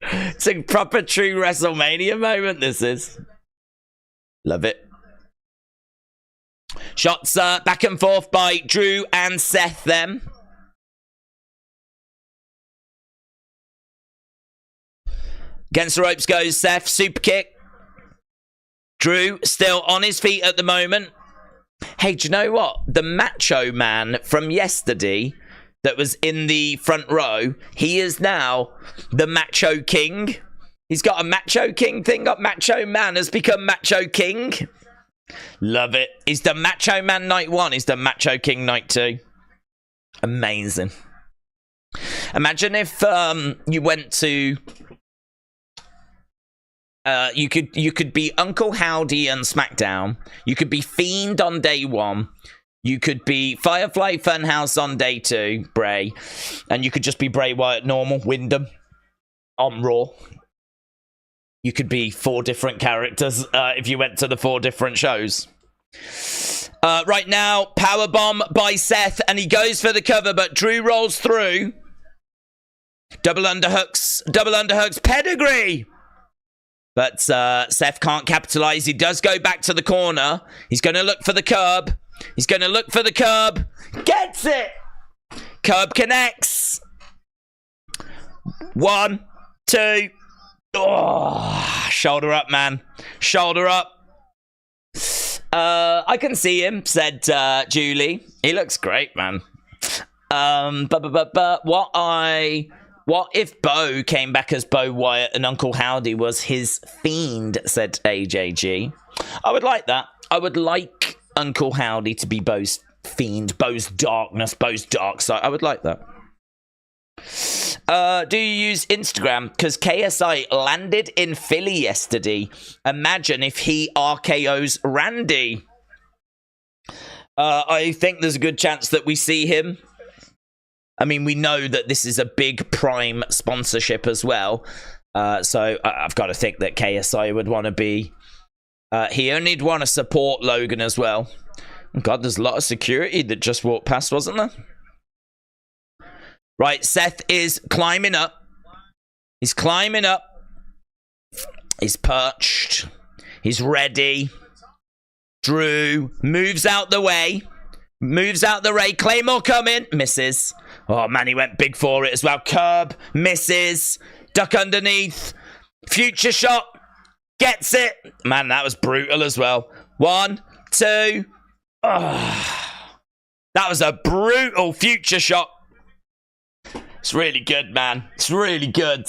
It's a proper true WrestleMania moment, this is. Love it. Shots back and forth by Drew and Seth then. Against the ropes goes Seth. Super kick. Drew still on his feet at the moment. Hey, do you know what? The Macho Man from yesterday that was in the front row, he is now the Macho King. He's got a Macho King thing. Got Macho Man has become Macho King. Love it. He's the Macho Man night 1. He's the Macho King night 2. Amazing. Imagine if you went to... you could be Uncle Howdy on SmackDown. You could be Fiend on day 1. You could be Firefly Funhouse on day 2, Bray. And you could just be Bray Wyatt normal, Wyndham, on Raw. You could be 4 different characters if you went to the 4 different shows. Right now, powerbomb by Seth, and he goes for the cover, but Drew rolls through. Double underhooks, pedigree! But Seth can't capitalize. He does go back to the corner. He's going to look for the curb. Gets it! Curb connects. 1, 2. Oh, shoulder up, man. Shoulder up. I can see him, said Julie. He looks great, man. What if Bo came back as Bo Wyatt and Uncle Howdy was his Fiend, said AJG. I would like that. I would like Uncle Howdy to be Bo's Fiend, Bo's darkness, Bo's dark side. I would like that. Do you use Instagram? Because KSI landed in Philly yesterday. Imagine if he RKO's Randy. I think there's a good chance that we see him. I mean, we know that this is a big Prime sponsorship as well. So I've got to think that KSI would want to be... he only'd want to support Logan as well. God, there's a lot of security that just walked past, wasn't there? Right, Seth is climbing up. He's climbing up. He's perched. He's ready. Drew moves out the way. Claymore coming. Misses. Oh, man, he went big for it as well. Curb. Misses. Duck underneath. Future shot. Gets it. Man, that was brutal as well. 1, 2. Oh, that was a brutal future shot. It's really good, man. It's really good.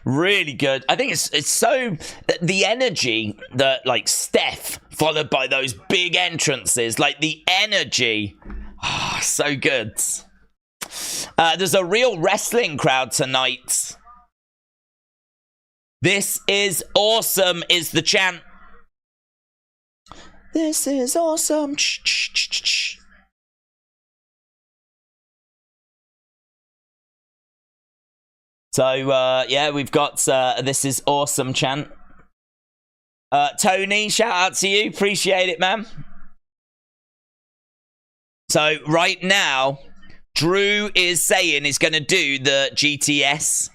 Really good. I think it's so... The energy that, like, Steph, followed by those big entrances, like, the energy... Oh, so good. There's a real wrestling crowd tonight. This is awesome, is the chant. This is awesome. So, yeah, we've got this is awesome chant. Tony, shout out to you. Appreciate it, man. So, right now, Drew is saying he's going to do the GTS.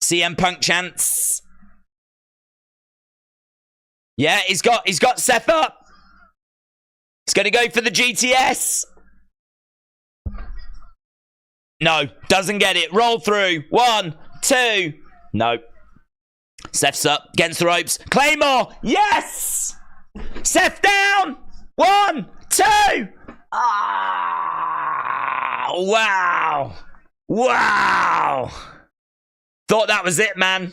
CM Punk chants. Yeah, he's got Seth up. He's going to go for the GTS. No, doesn't get it. Roll through. 1, 2. No. Seth's up against the ropes. Claymore. Yes. Seth down. 1, 2. Ah, wow. Wow. Thought that was it, man.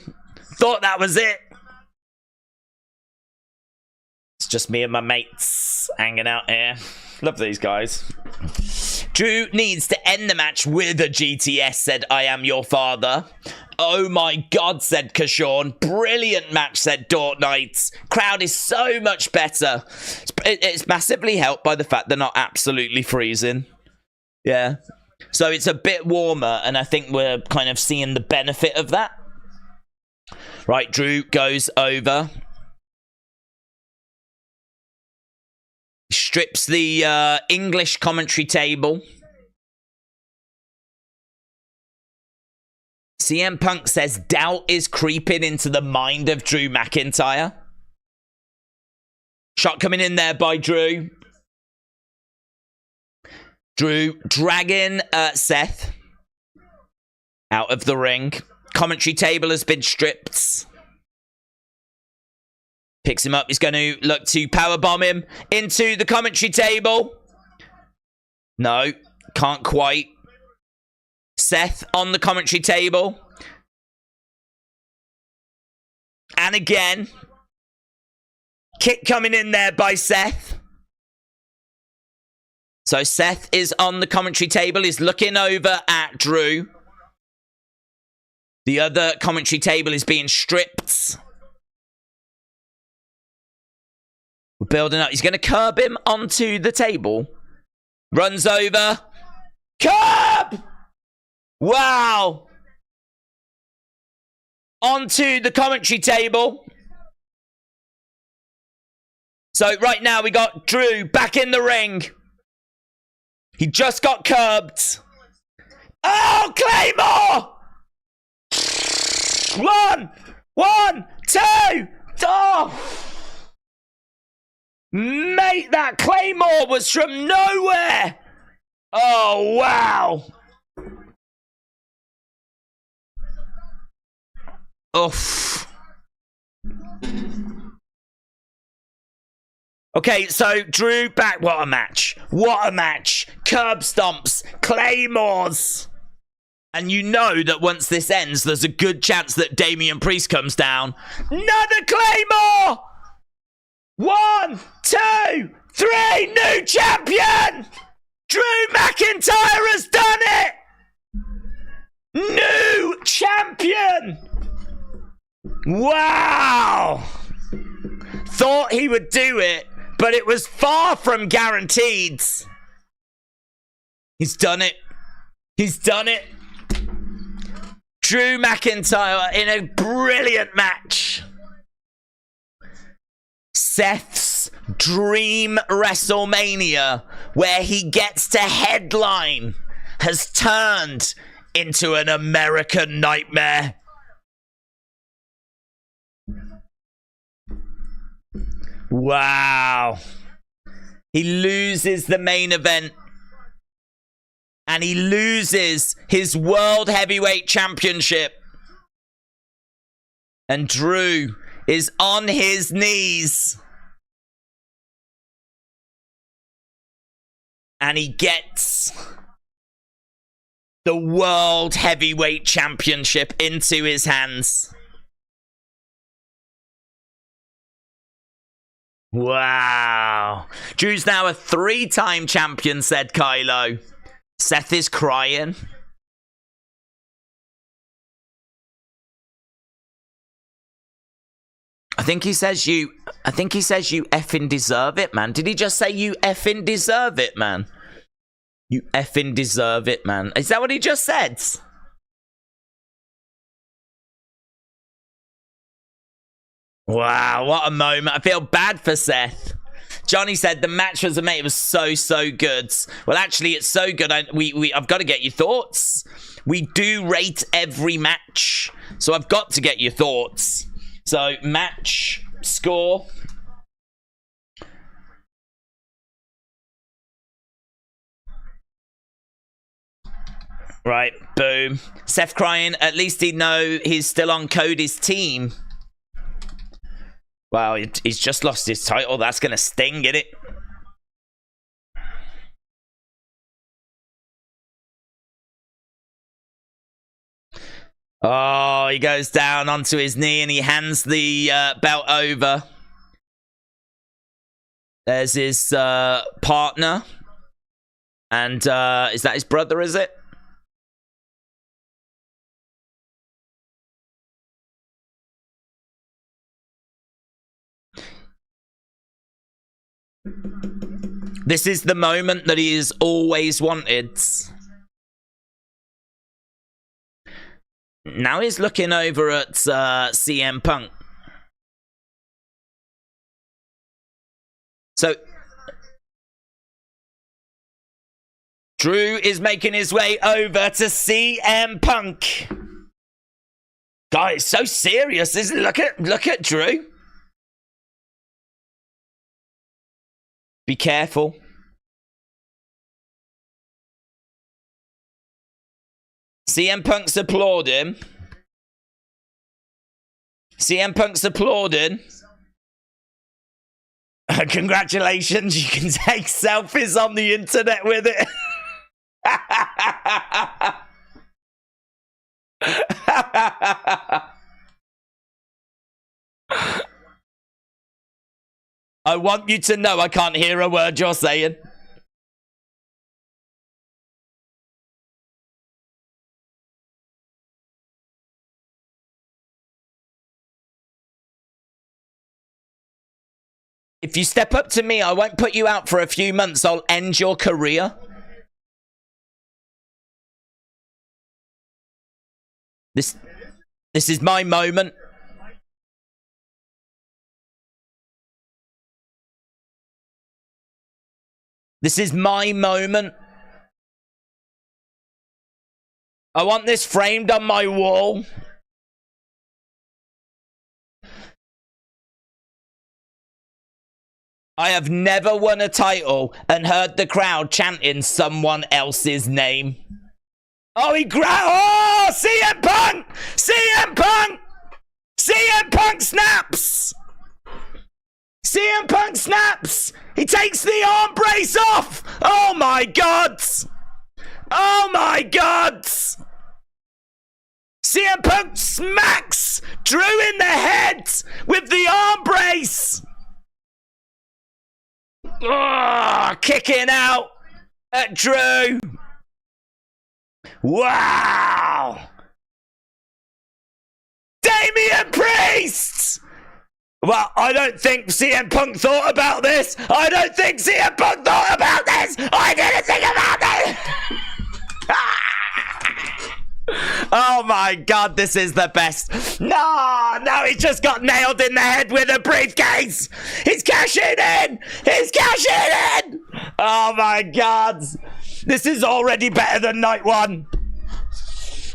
Thought that was it. It's just me and my mates hanging out here. Love these guys. Drew needs to end the match with a GTS, said I am your father. Oh my god, said Karrion. Brilliant match, said Dort Knights. Crowd is so much better. It's massively helped by the fact they're not absolutely freezing. Yeah. So it's a bit warmer, and I think we're kind of seeing the benefit of that. Right, Drew goes over. Strips the English commentary table. CM Punk says doubt is creeping into the mind of Drew McIntyre. Shot coming in there by Drew. Drew dragging Seth out of the ring. Commentary table has been stripped. Picks him up. He's going to look to powerbomb him into the commentary table. No, can't quite. Seth on the commentary table. And again. Kick coming in there by Seth. So Seth is on the commentary table. He's looking over at Drew. The other commentary table is being stripped. We're building up. He's going to curb him onto the table. Runs over. Curb! Wow. Onto the commentary table. So right now we got Drew back in the ring. He just got curbed. Oh, Claymore! 1, 2. Oh! Mate, that Claymore was from nowhere. Oh, wow. Oof. Okay, so Drew back. What a match. What a match. Curb stomps. Claymores. And you know that once this ends, there's a good chance that Damian Priest comes down. Another Claymore! 1, 2, 3. New champion! Drew McIntyre has done it! New champion! Wow! Thought he would do it, but it was far from guaranteed. He's done it. He's done it. Drew McIntyre in a brilliant match. Seth's dream WrestleMania, where he gets to headline, has turned into an American nightmare. Wow. He loses the main event. And he loses his World Heavyweight Championship. And Drew is on his knees. And he gets the World Heavyweight Championship into his hands. Wow. Drew's now a 3-time champion, said Kylo. Seth is crying. I think he says you effing deserve it, man. Did he just say you effing deserve it, man? You effing deserve it, man. Is that what he just said? Wow, what a moment. I feel bad for Seth. Johnny said the match was amazing. It was so good. Well, actually, it's so good. I've got to get your thoughts. We do rate every match, so I've got to get your thoughts. So, match score. Right, boom. Seth crying. At least he know he's still on Cody's team. Wow, he's just lost his title. That's going to sting, isn't it? Oh, he goes down onto his knee and he hands the belt over. There's his partner. And is that his brother, is it? This is the moment that he has always wanted. Now he's looking over at CM Punk. So Drew is making his way over to CM Punk. God, it's so serious, isn't it? Look at Drew. Be careful. CM Punk's applauding. CM Punk's applauding. Congratulations, you can take selfies on the internet with it. I want you to know I can't hear a word you're saying. If you step up to me, I won't put you out for a few months. I'll end your career. This is my moment. This is my moment. I want this framed on my wall. I have never won a title and heard the crowd chanting someone else's name. Oh, oh, CM Punk! CM Punk! CM Punk snaps! CM Punk snaps! He takes the arm brace off! Oh my God! Oh my God! CM Punk smacks Drew in the head with the arm brace! Oh, kicking out at Drew. Wow! Damian Priest! Well, I don't think CM Punk thought about this. I don't think CM Punk thought about this. I didn't think about this. Oh my God, this is the best. No, he just got nailed in the head with a briefcase. He's cashing in. He's cashing in. Oh my God. This is already better than night one.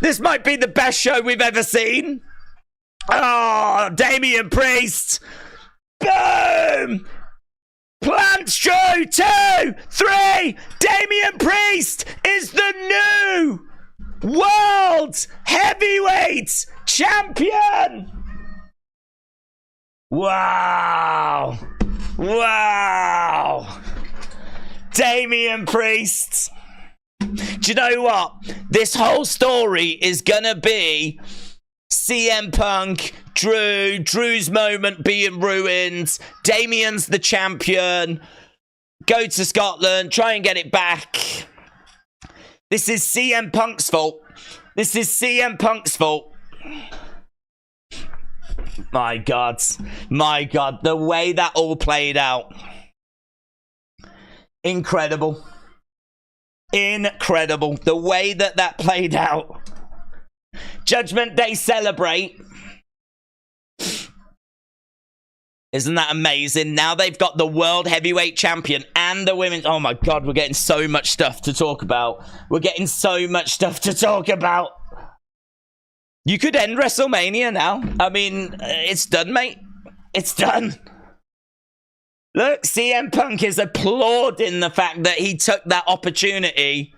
This might be the best show we've ever seen. Oh, Damian Priest. Boom. Plants Drew. 2, 3. Damian Priest is the new World Heavyweight Champion! Wow! Wow! Damian Priest. Do you know what? This whole story is gonna be CM Punk, Drew's moment being ruined, Damian's the champion, go to Scotland, try and get it back. This is CM Punk's fault. This is CM Punk's fault. My God. My God. The way that all played out. Incredible. Incredible. The way that played out. Judgment Day celebrate. Isn't that amazing? Now they've got the World Heavyweight Champion and the Women's... Oh my God, we're getting so much stuff to talk about. We're getting so much stuff to talk about. You could end WrestleMania now. I mean, it's done, mate. It's done. Look, CM Punk is applauding the fact that he took that opportunity.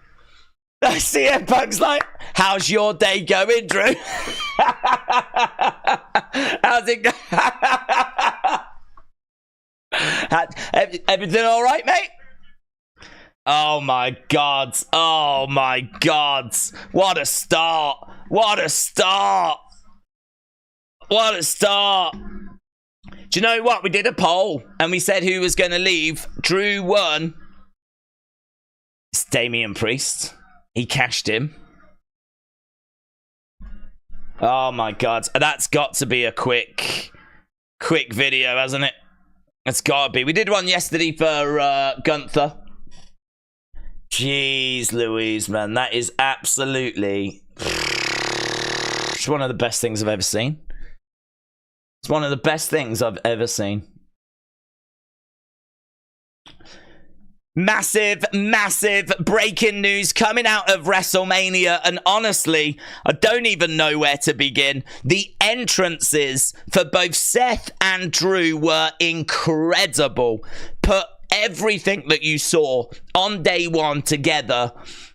CM Punk's like, how's your day going, Drew? How's it going? Everything all right, mate? Oh my God. Oh my God. What a start. What a start. What a start. Do you know what? We did a poll and we said who was going to leave. Drew won. It's Damian Priest. He cashed him. Oh my God. That's got to be a quick video, hasn't it? It's got to be. We did one yesterday for Gunther. Jeez Louise, man. That is absolutely... It's one of the best things I've ever seen. It's one of the best things I've ever seen. Massive, massive breaking news coming out of WrestleMania. And honestly, I don't even know where to begin. The entrances for both Seth and Drew were incredible. Put everything that you saw on day one together,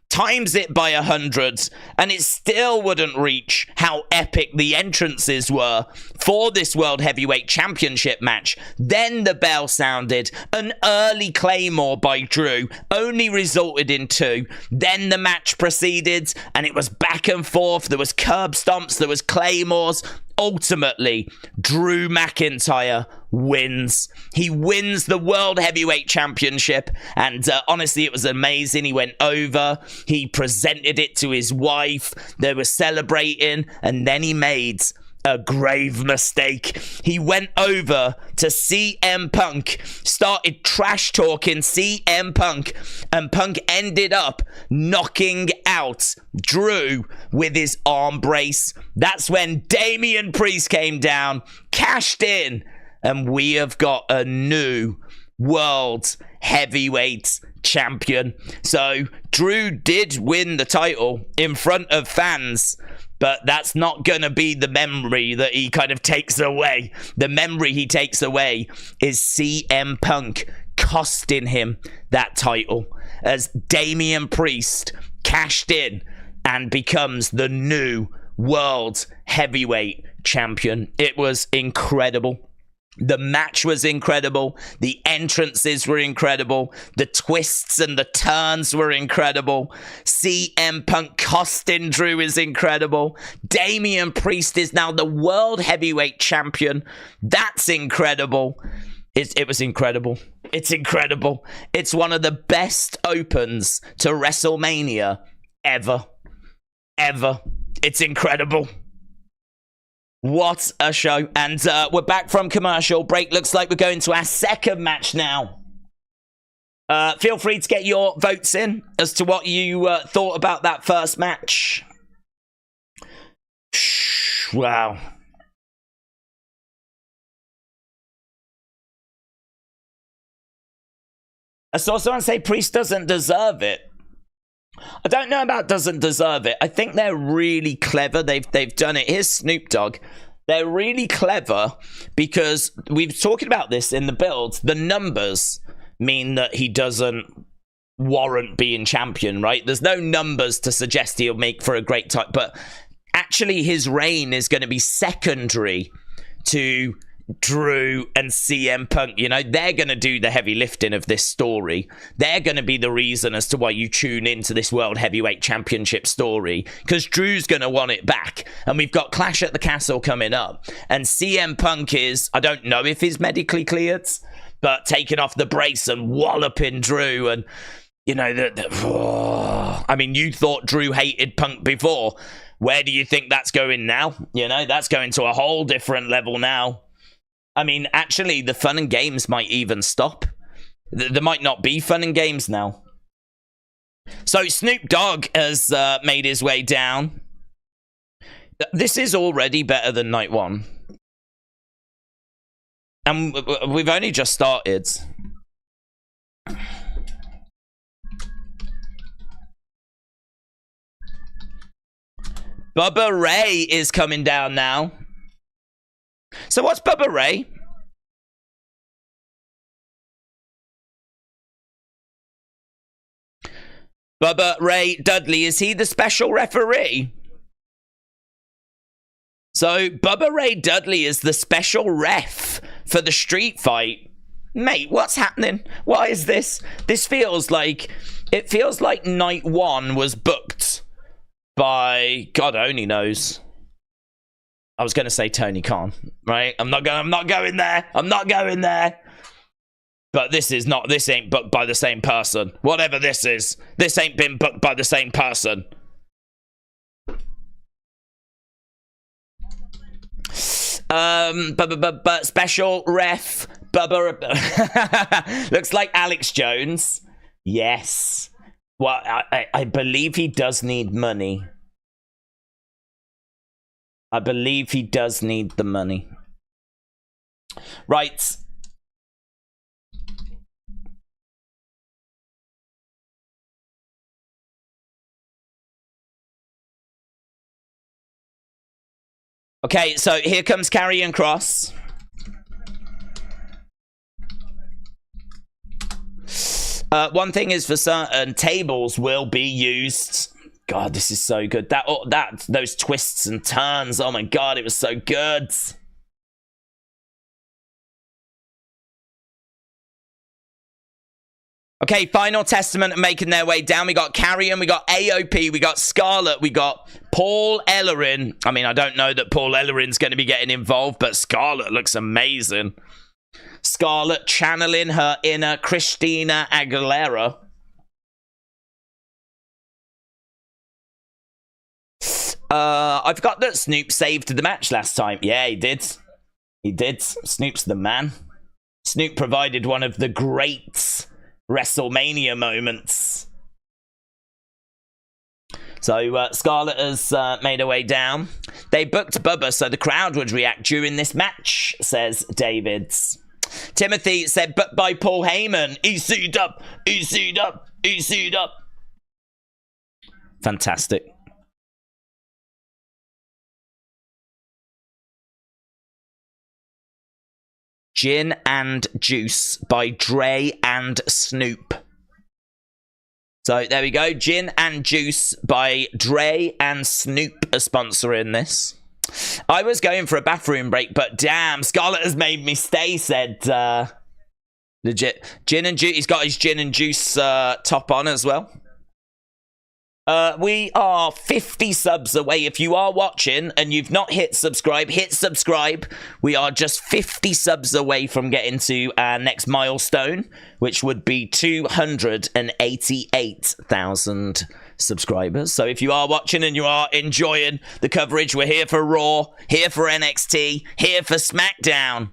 times it by 100, and it still wouldn't reach how epic the entrances were for this World Heavyweight Championship match. Then the bell sounded. An early Claymore by Drew only resulted in 2. Then the match proceeded, and it was back and forth. There was curb stomps, there was Claymores. Ultimately, Drew McIntyre wins. He wins the World Heavyweight Championship, and honestly, it was amazing. He went over, he presented it to his wife, they were celebrating, and then he made a grave mistake. He went over to CM Punk, started trash talking CM Punk, and Punk ended up knocking out Drew with his arm brace. That's when Damian Priest came down, cashed in, and we have got a new World Heavyweight Champion. So Drew did win the title in front of fans, but that's not going to be the memory that he kind of takes away. The memory he takes away is CM Punk costing him that title as Damian Priest cashed in and becomes the new World Heavyweight Champion. It was incredible. The match was incredible. The entrances were incredible. The twists and the turns were incredible. CM Punk costing Drew is incredible. Damian Priest is now the World Heavyweight Champion. That's incredible. It was incredible. It's incredible. It's one of the best opens to WrestleMania ever. Ever. It's incredible. What a show. And we're back from commercial break. Looks like we're going to our second match now. Feel free to get your votes in as to what you thought about that first match. Wow. I saw someone say Priest doesn't deserve it. I don't know about doesn't deserve it. I think they're really clever. They've done it. Here's Snoop Dogg. They're really clever because we've talked about this in the build. The numbers mean that he doesn't warrant being champion, right? There's no numbers to suggest he'll make for a great time, but actually his reign is going to be secondary to Drew and CM Punk. You know, they're going to do the heavy lifting of this story. They're going to be the reason as to why you tune into this World Heavyweight Championship story, because Drew's going to want it back. And we've got Clash at the Castle coming up. And CM Punk is, I don't know if he's medically cleared, but taking off the brace and walloping Drew. And, you know, I mean, you thought Drew hated Punk before. Where do you think that's going now? You know, that's going to a whole different level now. I mean, actually, the fun and games might even stop. There might not be fun and games now. So Snoop Dogg has made his way down. This is already better than night one. And we've only just started. Bubba Ray is coming down now. So what's Bubba Ray? Bubba Ray Dudley, is he the special referee? So Bubba Ray Dudley is the special ref for the street fight Mate, what's happening? Why is this? This feels like... It feels like night one was booked by... God only knows. I was going to say Tony Khan, right? I'm not going there. I'm not going there. But this ain't booked by the same person. Whatever this is, this ain't been booked by the same person. But special ref Bubba looks like Alex Jones. Yes. Well, I believe he does need money. I believe he does need the money. Right. Okay, so here comes Karrion Kross. One thing is for certain, tables will be used. God, this is so good. Those twists and turns. Oh my God, it was so good. Okay, Final Testament making their way down. We got Karrion, we got AOP, we got Scarlett, we got Paul Ellering. I mean, I don't know that Paul Ellering's going to be getting involved, but Scarlett looks amazing. Scarlett channeling her inner Christina Aguilera. I forgot that Snoop saved the match last time. Yeah, he did. He did. Snoop's the man. Snoop provided one of the great WrestleMania moments. So Scarlett has made her way down. They booked Bubba so the crowd would react during this match, says Davids. Timothy said, but by Paul Heyman. EC'd up, EC'd up, EC'd up. Fantastic. Gin and Juice by Dre and Snoop. So there we go. Gin and Juice by Dre and Snoop are sponsoring this. I was going for a bathroom break, but damn, Scarlett has made me stay, said legit. Gin and Juice. He's got his Gin and Juice top on as well. We are 50 subs away. If you are watching and you've not hit subscribe, hit subscribe. We are just 50 subs away from getting to our next milestone, which would be 288,000 subscribers. So if you are watching and you are enjoying the coverage, we're here for Raw, here for NXT, here for SmackDown,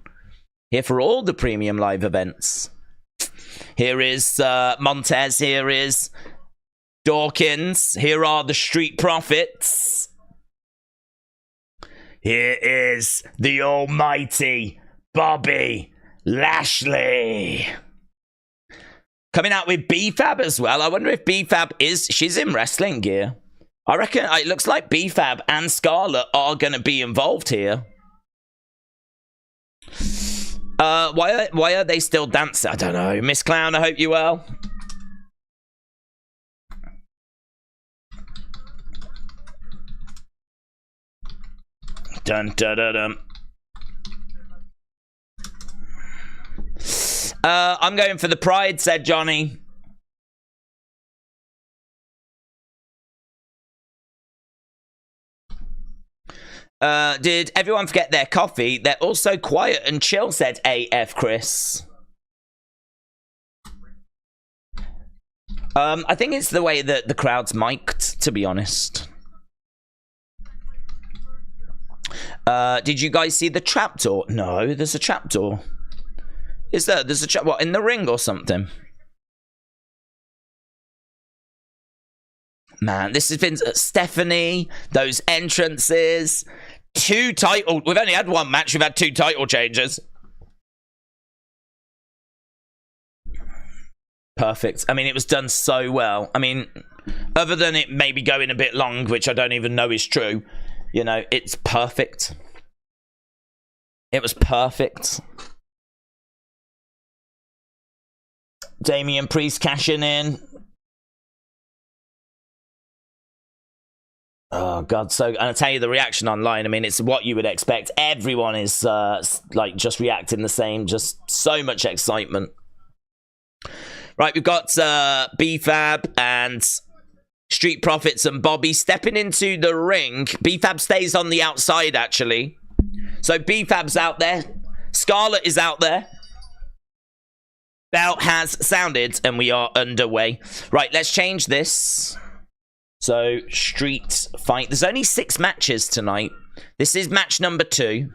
here for all the premium live events. Here is Montez, here is Dawkins. Here are the Street Profits. Here is the almighty Bobby Lashley. Coming out with B-Fab as well. I wonder if B-Fab she's in wrestling gear. I reckon it looks like B-Fab and Scarlett are going to be involved here. Why are they still dancing? I don't know. Miss Clown, I hope you're well. Dun, dun, dun, dun. I'm going for the Pride, said Johnny. Did everyone forget their coffee? They're also quiet and chill, said AF Chris. I think it's the way that the crowd's mic'd, to be honest. Did you guys see the trapdoor? No, there's a trapdoor. Is there? There's a trap. What, in the ring or something? Man, this has been Stephanie. Those entrances. 2 title. We've only had 1 match. We've had 2 title changes. Perfect. I mean, it was done so well. I mean, other than it maybe going a bit long, which I don't even know is true. You know, it's perfect. It was perfect. Damian Priest cashing in. Oh, God. So, and I'll tell you the reaction online. I mean, it's what you would expect. Everyone is, like, just reacting the same. Just so much excitement. Right, we've got B-Fab and Street Profits and Bobby stepping into the ring. B-Fab stays on the outside, actually. So, B-Fab's out there. Scarlett is out there. Bell has sounded, and we are underway. Right, let's change this. So, street fight. There's only 6 matches tonight. This is match number 2.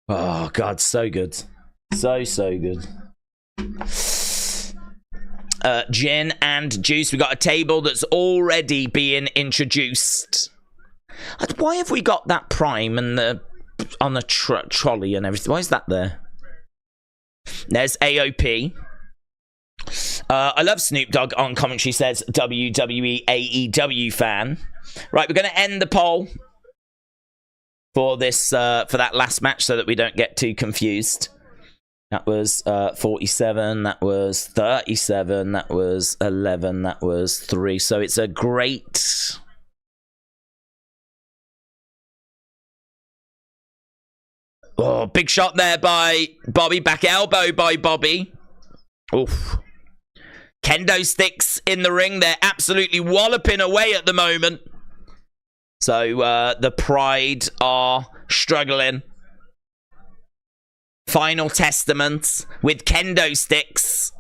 Oh, God, so good. So good. Gin and juice. We got a table that's already being introduced. Why have we got that Prime and the on the trolley and everything? Why is that there? There's AOP. I love Snoop Dogg on commentary, says WWE AEW fan. Right, we're going to end the poll for this for that last match so that we don't get too confused. That was 47, that was 37, that was 11, that was 3. So it's a great... Oh, big shot there by Bobby. Back elbow by Bobby. Oof. Kendo sticks in the ring. They're absolutely walloping away at the moment. So the Pride are struggling. Final Testament with kendo sticks.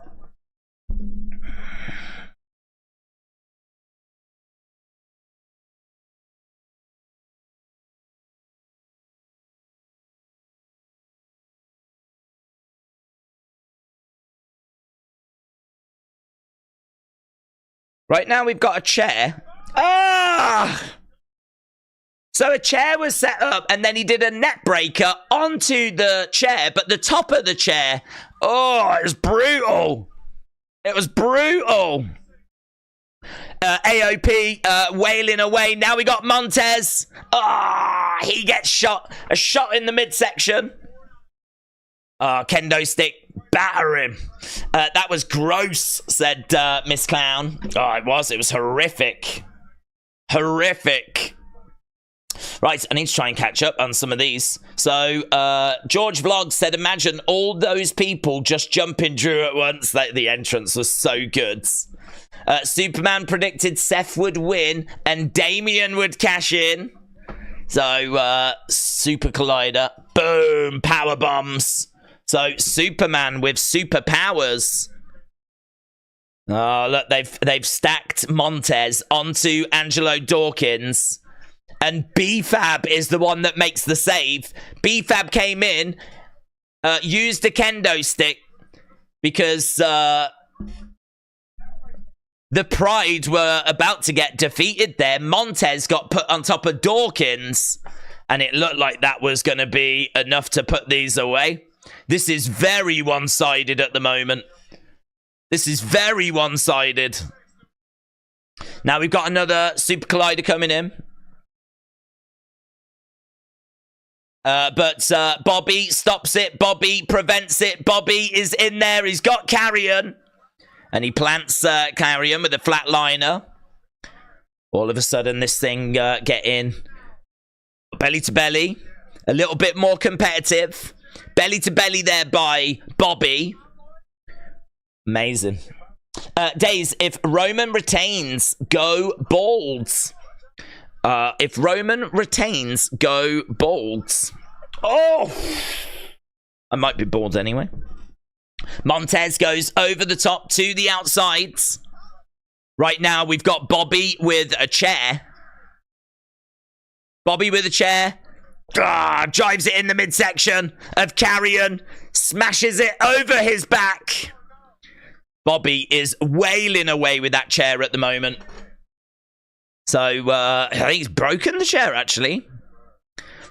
Right now we've got a chair. Ah! So a chair was set up and then he did a net breaker onto the chair, but the top of the chair, oh, it was brutal. It was brutal. AOP wailing away. Now we got Montez. Ah, he gets shot. A shot in the midsection. Kendo stick, batter him. That was gross, said Miss Clown. Oh, it was horrific. Horrific. Right, I need to try and catch up on some of these. So, George Vlog said, imagine all those people just jumping Drew at once. The entrance was so good. Superman predicted Seth would win and Damian would cash in. So, Super Collider. Boom, power bombs. So, Superman with superpowers. Oh, look, they've stacked Montez onto Angelo Dawkins. And B-Fab is the one that makes the save. B-Fab came in, used a kendo stick because the Pride were about to get defeated there. Montez got put on top of Dawkins, and it looked like that was going to be enough to put these away. This is very one-sided at the moment. This is very one-sided. Now we've got another Super Collider coming in. But Bobby stops it. Bobby prevents it. Bobby is in there. He's got Karrion. And he plants Karrion with a flatliner. All of a sudden, this thing getting belly to belly. A little bit more competitive. Belly to belly there by Bobby. Amazing. Days, if Roman retains, go balds. If Roman retains, go balds. Oh! I might be bald anyway. Montez goes over the top to the outsides. Right now, we've got Bobby with a chair. Bobby with a chair. Drives it in the midsection of Karrion. Smashes it over his back. Bobby is wailing away with that chair at the moment. So, I think he's broken the chair, actually.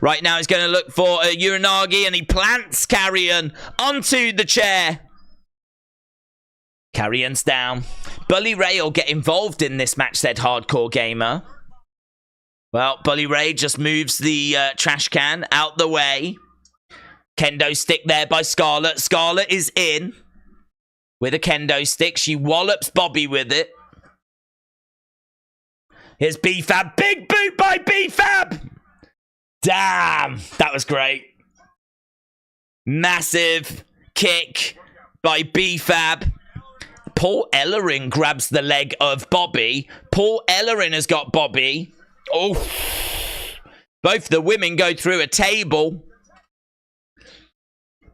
Right now, he's going to look for a Uranagi, and he plants Karrion onto the chair. Karrion's down. Bully Ray will get involved in this match, said Hardcore Gamer. Well, Bully Ray just moves the trash can out the way. Kendo stick there by Scarlett. Scarlett is in with a kendo stick. She wallops Bobby with it. Here's B-Fab. Big boot by B-Fab. Damn. That was great. Massive kick by B-Fab. Paul Ellering grabs the leg of Bobby. Paul Ellering has got Bobby. Oh. Both the women go through a table.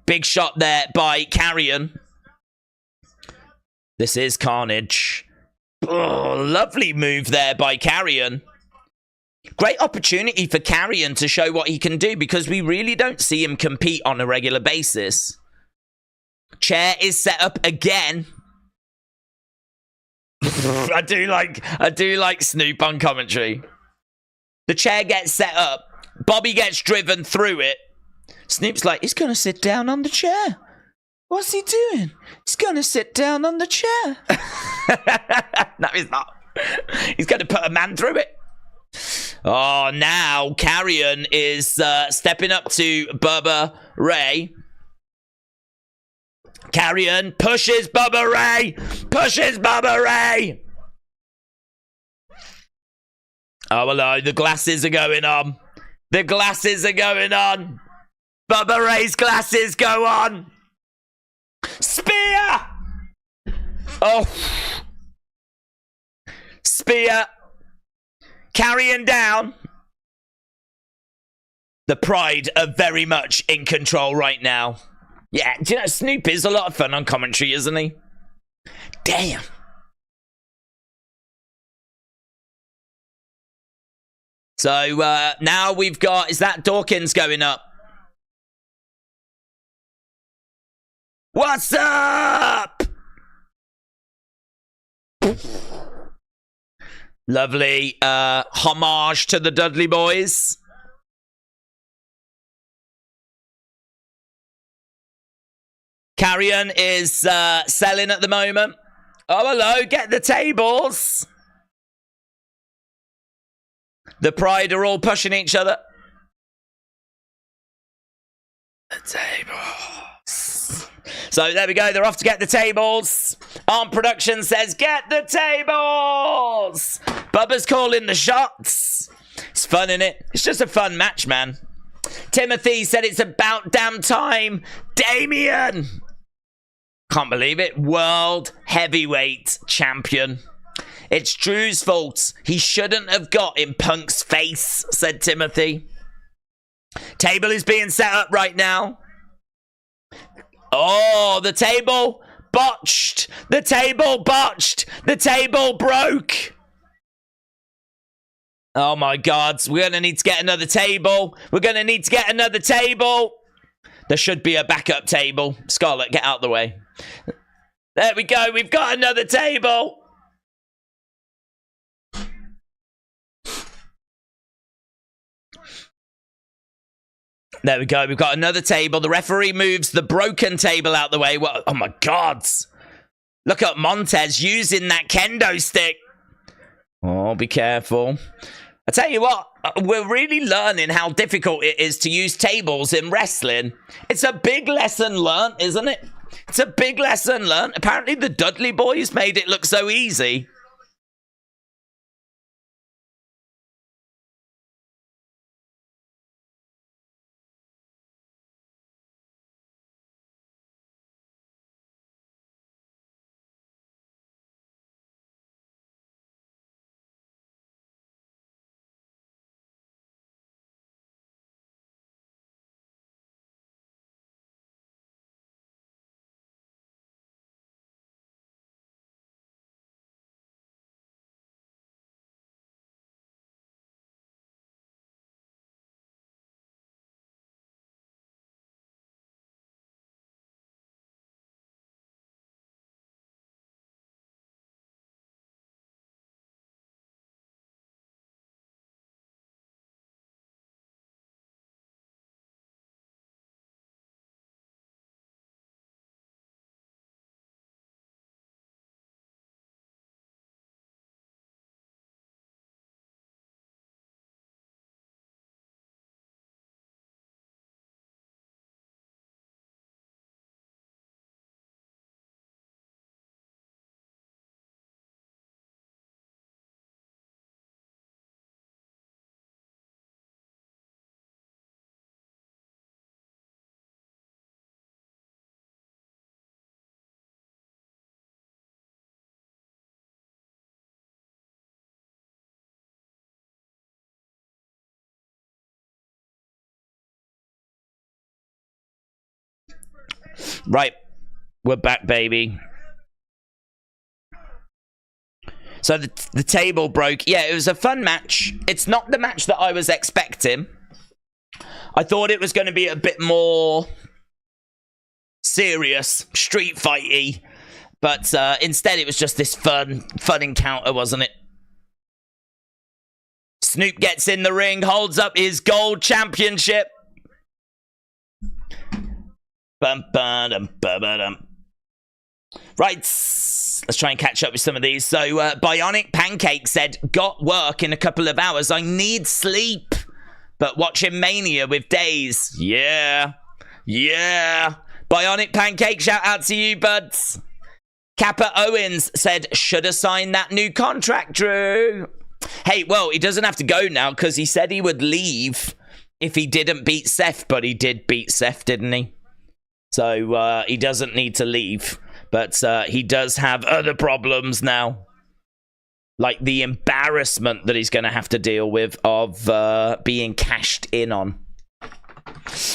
Big shot there by Karrion. This is Carnage. Oh, lovely move there by Karrion. Great opportunity for Karrion to show what he can do because we really don't see him compete on a regular basis. Chair is set up again. I do like Snoop on commentary. The chair gets set up. Bobby gets driven through it. Snoop's like, he's going to sit down on the chair. What's he doing? He's going to sit down on the chair. No, he's not. He's going to put a man through it. Oh, now Karrion is stepping up to Bubba Ray. Karrion pushes Bubba Ray. Pushes Bubba Ray. Oh, hello. The glasses are going on. The glasses are going on. Bubba Ray's glasses go on. Spear! Oh. Spear. Karrion down. The Pride are very much in control right now. Yeah, do you know, Snoop is a lot of fun on commentary, isn't he? Damn. So, now we've got... Is that Dawkins going up? What's up? Lovely homage to the Dudley Boys. Karrion is selling at the moment. Oh, hello. Get the tables. The Pride are all pushing each other. The tables. So there we go. They're off to get the tables. Arm Production says, get the tables. Bubba's calling the shots. It's fun, isn't it? It's just a fun match, man. Timothy said it's about damn time. Damian. Can't believe it. World Heavyweight Champion. It's Drew's fault. He shouldn't have got in Punk's face, said Timothy. Table is being set up right now. Oh, the table botched. The table botched. The table broke. Oh, my God. We're going to need to get another table. We're going to need to get another table. There should be a backup table. Scarlett, get out of the way. There we go. We've got another table. There we go. We've got another table. The referee moves the broken table out the way. Oh, my God. Look at Montez using that kendo stick. Oh, be careful. I tell you what, we're really learning how difficult it is to use tables in wrestling. It's a big lesson learned, isn't it? It's a big lesson learned. Apparently the Dudley Boys made it look so easy. Right. We're back, baby. So the table broke. Yeah, it was a fun match. It's not the match that I was expecting. I thought it was going to be a bit more serious, street fighty. But instead, it was just this fun encounter, wasn't it? Snoop gets in the ring, holds up his gold championship. Bum, ba-dum, ba-ba-dum. Right, let's try and catch up with some of these. So, Bionic Pancake said, got work in a couple of hours. I need sleep. But watching Mania with Days. Yeah. Yeah. Bionic Pancake, shout out to you, buds. Kappa Owens said, should have signed that new contract, Drew. Hey, well, he doesn't have to go now because he said he would leave if he didn't beat Seth. But he did beat Seth, didn't he? So, he doesn't need to leave. But he does have other problems now. Like the embarrassment that he's going to have to deal with of being cashed in on.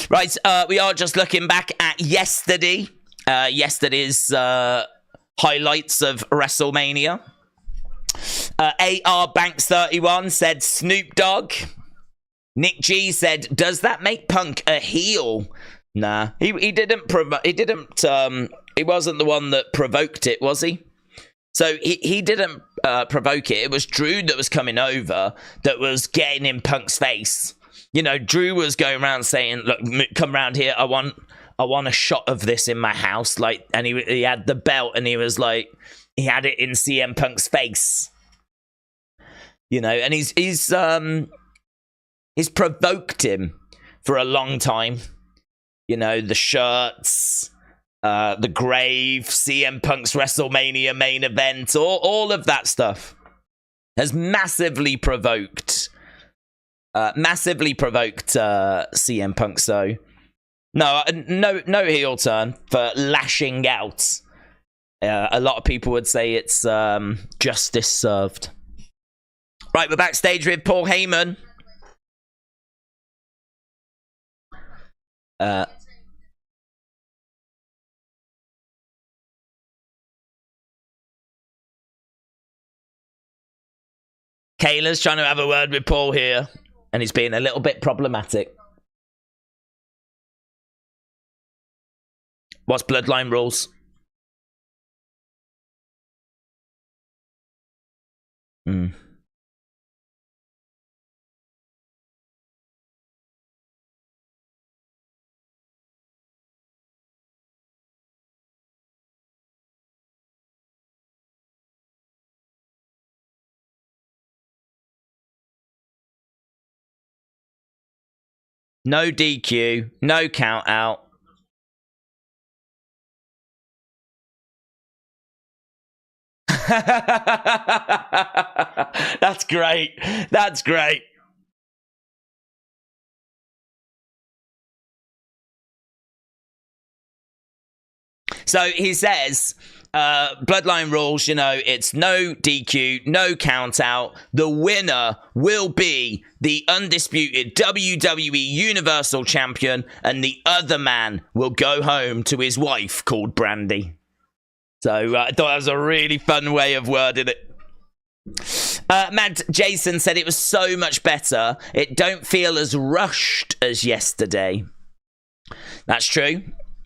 Right, we are just looking back at yesterday. Yesterday's highlights of WrestleMania. AR Banks 31 said Snoop Dogg. Nick G said, does that make Punk a heel? Nah, he didn't. He wasn't the one that provoked it, was he? So he didn't provoke it. It was Drew that was coming over that was getting in Punk's face. You know, Drew was going around saying, "Look, come around here. I want a shot of this in my house." Like, and he had the belt, and he was like, he had it in CM Punk's face. You know, and he's provoked him for a long time. You know, the shirts, the grave, CM Punk's WrestleMania main event, all of that stuff has massively provoked CM Punk. So no heel turn for lashing out. A lot of people would say it's justice served. Right, we're backstage with Paul Heyman. Kayla's trying to have a word with Paul here, and he's being a little bit problematic. What's Bloodline rules? No DQ, no count out. That's great. That's great. So he says, Bloodline rules, you know, it's no DQ, no count out. The winner will be the undisputed WWE Universal Champion, and the other man will go home to his wife called Brandy. So I thought that was a really fun way of wording it. Mad Jason said it was so much better. It don't feel as rushed as yesterday. That's true.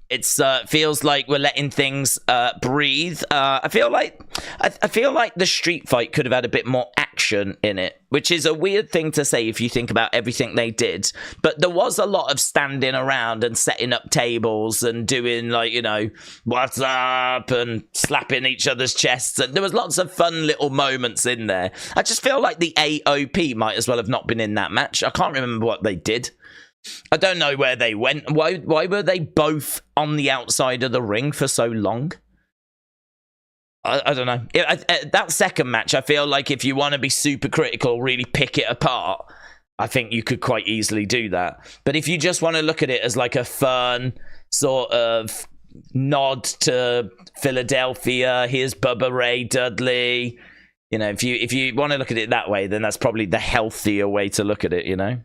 It feels like we're letting things breathe. I feel like the street fight could have had a bit more action in it, which is a weird thing to say if you think about everything they did. But there was a lot of standing around and setting up tables and doing, like, you know, what's up, and slapping each other's chests. And there was lots of fun little moments in there. I just feel like the AOP might as well have not been in that match. I can't remember what they did. I don't know where they went. Why were they both on the outside of the ring for so long? I don't know. That second match, I feel like if you want to be super critical, really pick it apart, I think you could quite easily do that. But if you just want to look at it as like a fun sort of nod to Philadelphia, here's Bubba Ray Dudley. You know, if you want to look at it that way, then that's probably the healthier way to look at it, you know?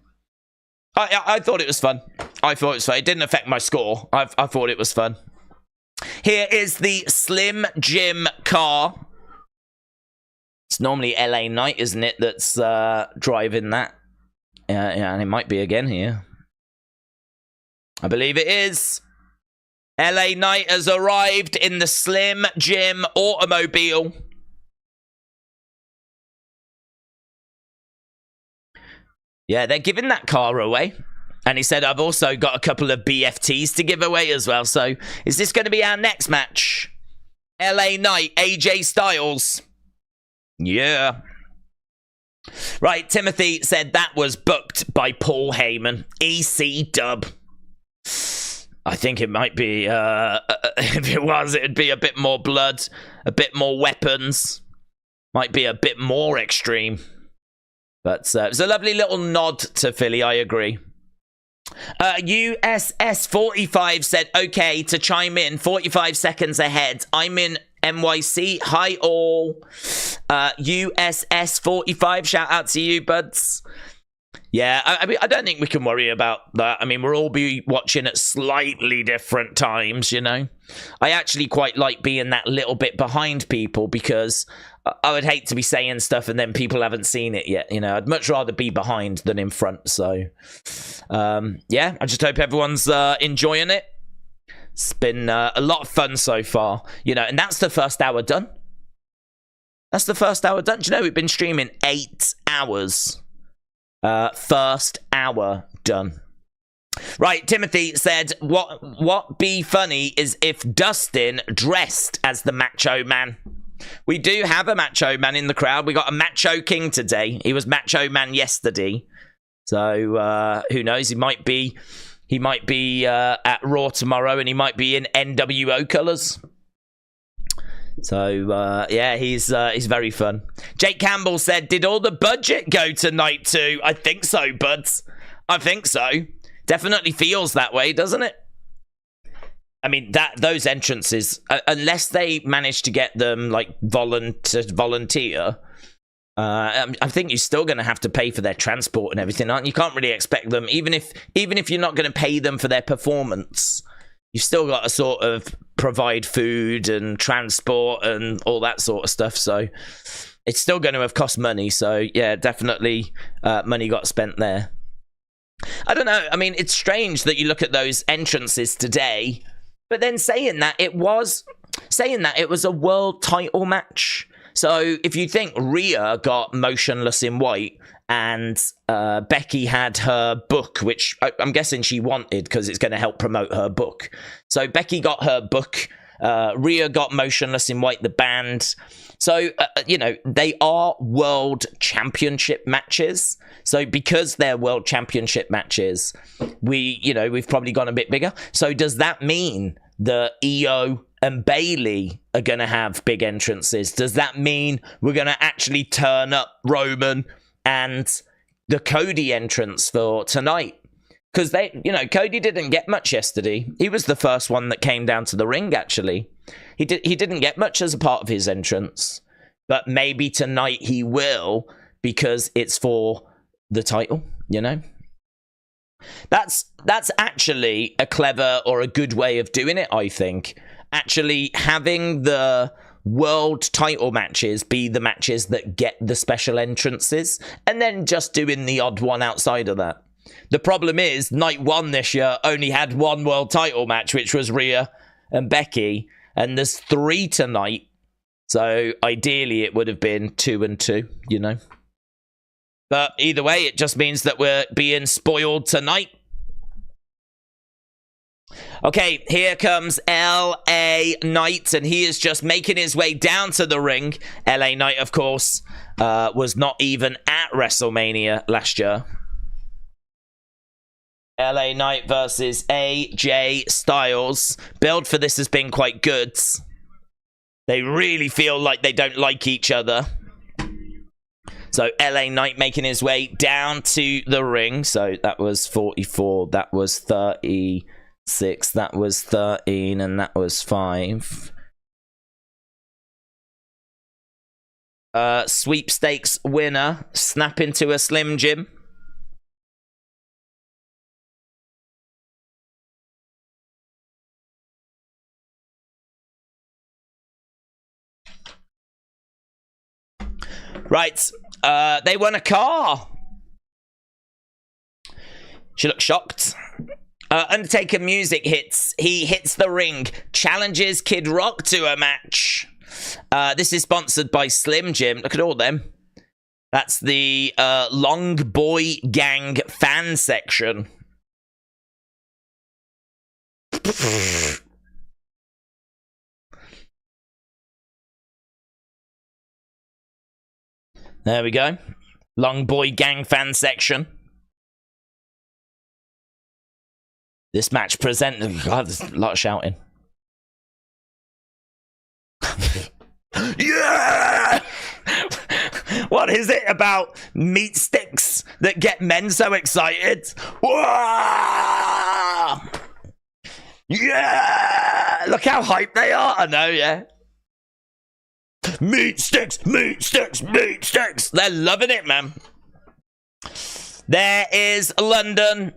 I thought it was fun. I thought it was fun. It didn't affect my score. I thought it was fun. Here is the Slim Jim car. It's normally LA Knight, isn't it, that's driving that. Yeah, and it might be again here. I believe it is. LA Knight has arrived in the Slim Jim automobile. Yeah, they're giving that car away. And he said, I've also got a couple of BFTs to give away as well. So, is this going to be our next match? LA Knight, AJ Styles. Yeah. Right, Timothy said that was booked by Paul Heyman. EC dub. I think it might be, if it was, it'd be a bit more blood, a bit more weapons. Might be a bit more extreme. But it's a lovely little nod to Philly, I agree. USS45 said, okay, to chime in, 45 seconds ahead. I'm in NYC. Hi, all. USS45, shout out to you, buds. Yeah, I mean, I don't think we can worry about that. I mean, we'll all be watching at slightly different times, you know. I actually quite like being that little bit behind people because I would hate to be saying stuff and then people haven't seen it yet, you know. I'd much rather be behind than in front, so... yeah, I just hope everyone's enjoying it. It's been a lot of fun so far, you know, and that's the first hour done. That's the first hour done. Do you know, we've been streaming 8 hours. First hour done. Right, Timothy said, what be funny is if Dustin dressed as the Macho Man. We do have a Macho Man in the crowd. We got a Macho King today. He was Macho Man yesterday. So, who knows? He might be at Raw tomorrow, and he might be in NWO colours. So, yeah, he's very fun. Jake Campbell said, did all the budget go to night 2? I think so, buds. I think so. Definitely feels that way, doesn't it? I mean, those entrances, unless they manage to get them, like, volunteer... I think you're still going to have to pay for their transport and everything, aren't you? You can't really expect them, even if you're not going to pay them for their performance, you've still got to sort of provide food and transport and all that sort of stuff. So it's still going to have cost money. So yeah, definitely money got spent there. I don't know. I mean, it's strange that you look at those entrances today, but then saying that it was a world title match. So if you think Rhea got motionless in white and Becky had her book, which I'm guessing she wanted because it's going to help promote her book. So Becky got her book. Rhea got motionless in white, the band. So, you know, they are world championship matches. So because they're world championship matches, we've probably gone a bit bigger. So does that mean the Io and Bayley are going to have big entrances? Does that mean we're going to actually turn up Roman and the Cody entrance for tonight? Because Cody didn't get much yesterday. He was the first one that came down to the ring, actually. He didn't get much as a part of his entrance. But maybe tonight he will, because it's for the title, you know? That's actually a clever or a good way of doing it, I think. Actually having the world title matches be the matches that get the special entrances, and then just doing the odd one outside of that. The problem is, night 1 this year only had 1 world title match, which was Rhea and Becky, and there's 3 tonight. So ideally it would have been 2 and 2, you know. But either way, it just means that we're being spoiled tonight. Okay, here comes LA Knight, and he is just making his way down to the ring. LA Knight, of course, was not even at WrestleMania last year. LA Knight versus AJ Styles. Build for this has been quite good. They really feel like they don't like each other. So LA Knight making his way down to the ring. So that was 44, that was 36, that was 13, and that was 5. Sweepstakes winner, snap into a Slim Jim. Right. They won a car. She looks shocked. Undertaker music hits. He hits the ring. Challenges Kid Rock to a match. This is sponsored by Slim Jim. Look at all them. That's the Long Boy Gang fan section. There we go. Long Boy Gang fan section. This match presented... God, there's a lot of shouting. Yeah! What is it about meat sticks that get men so excited? Whoa! Yeah! Look how hyped they are. I know, yeah. Meat sticks, meat sticks, meat sticks. They're loving it, man. There is London.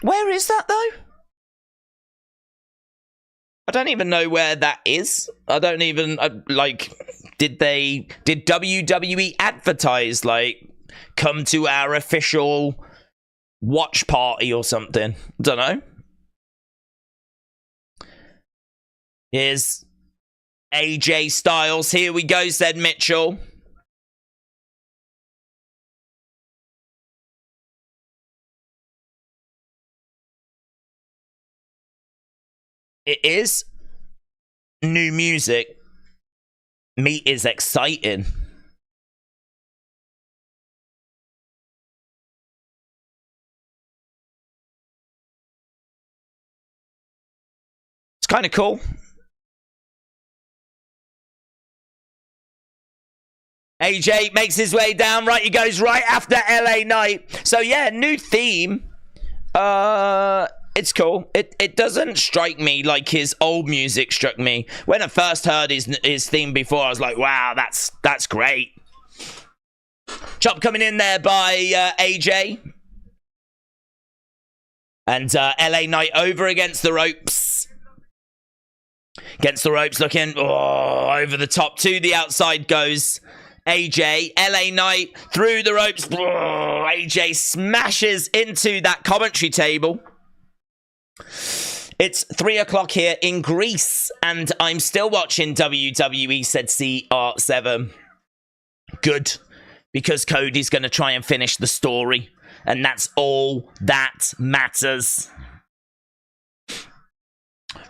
Where is that, though? I don't even know where that is. I don't even, like, did WWE advertise, like, come to our official watch party or something? Don't know. Here's AJ Styles. Here we go, said Mitchell. It is new music. Meat is exciting. It's kind of cool. AJ makes his way down. Right, he goes right after LA Knight. So yeah, new theme. It's cool. It doesn't strike me like his old music struck me. When I first heard his theme before, I was like, wow, that's great. Chop coming in there by AJ. And LA Knight over against the ropes. Against the ropes, looking over the top to the outside goes AJ. LA Knight through the ropes. AJ smashes into that commentary table. It's 3 o'clock here in Greece, and I'm still watching WWE, said CR7. Good, because Cody's going to try and finish the story, and that's all that matters.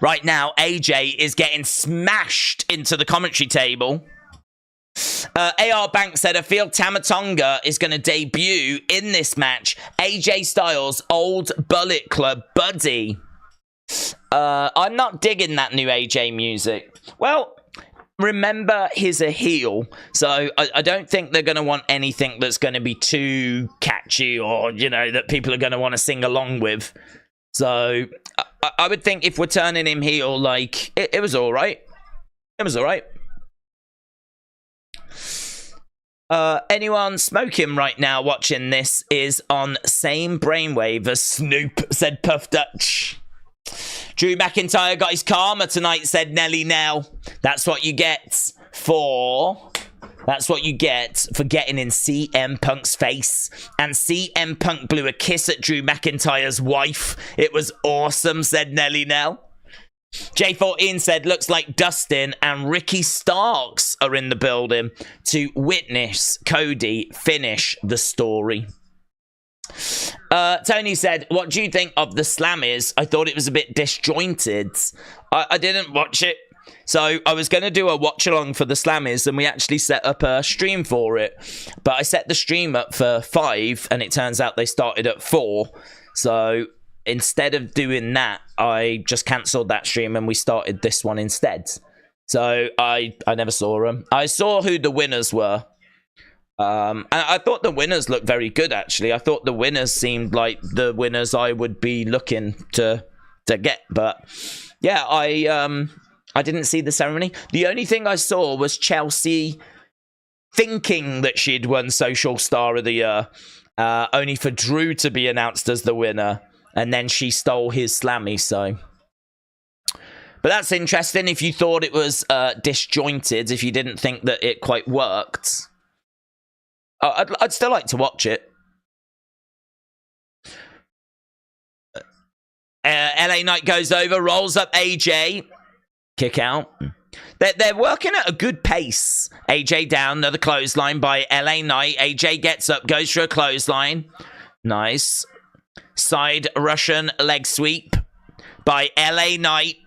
Right now, AJ is getting smashed into the commentary table. AR Bank said, I feel Tama Tonga is going to debut in this match. AJ Styles, old Bullet Club buddy. I'm not digging that new AJ music. Well, remember, he's a heel, so I don't think they're going to want anything that's going to be too catchy or, you know, that people are going to want to sing along with. So I would think if we're turning him heel, like, it was all right. It was all right. Anyone smoking right now watching this is on same brainwave as Snoop, said Puff Dutch. Drew McIntyre got his karma tonight, said Nelly Nell. That's what you get for getting in CM Punk's face. And CM Punk blew a kiss at Drew McIntyre's wife. It was awesome, said Nelly Nell. J14 said, looks like Dustin and Ricky Starks are in the building to witness Cody finish the story. Tony said, what do you think of the Slammers? I thought it was a bit disjointed. I didn't watch it. So I was going to do a watch along for the Slammers, and we actually set up a stream for it. But I set the stream up for 5, and it turns out they started at 4. So instead of doing that, I just cancelled that stream and we started this one instead. So I never saw them. I saw who the winners were. And I thought the winners looked very good, actually. I thought the winners seemed like the winners I would be looking to get. But yeah, I didn't see the ceremony. The only thing I saw was Chelsea thinking that she'd won Social Star of the Year, only for Drew to be announced as the winner. And then she stole his Slammy, so. But that's interesting. If you thought it was disjointed, if you didn't think that it quite worked. I'd still like to watch it. LA Knight goes over, rolls up AJ. Kick out. They're working at a good pace. AJ down, another clothesline by LA Knight. AJ gets up, goes for a clothesline. Nice. Side Russian leg sweep by LA Knight.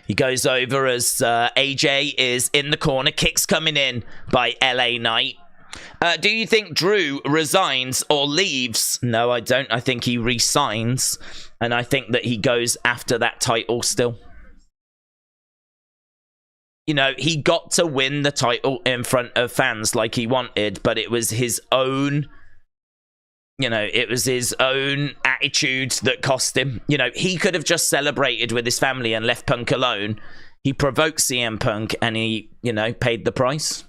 He goes over as AJ is in the corner. Kicks coming in by LA Knight. Do you think Drew resigns or leaves? No, I don't. I think he resigns. And I think that he goes after that title still. You know, he got to win the title in front of fans like he wanted, but it was his own, you know, it was his own attitude that cost him. You know, he could have just celebrated with his family and left Punk alone. He provoked CM Punk and he, you know, paid the price.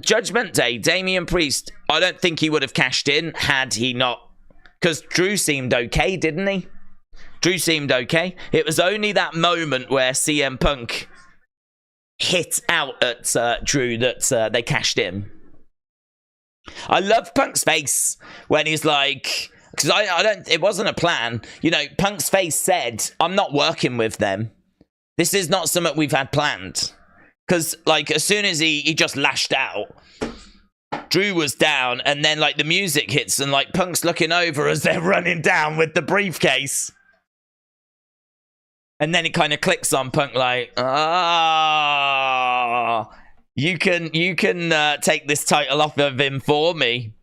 Judgment Day, Damian Priest, I don't think he would have cashed in had he not. Because Drew seemed okay, didn't he? Drew seemed okay. It was only that moment where CM Punk hit out at Drew that they cashed in. I love Punk's face when he's like, because I don't, it wasn't a plan. You know, Punk's face said, I'm not working with them. This is not something we've had planned. Because, like, as soon as he just lashed out, Drew was down, and then, like, the music hits, and, like, Punk's looking over as they're running down with the briefcase. And then it kind of clicks on Punk, like, you can take this title off of him for me.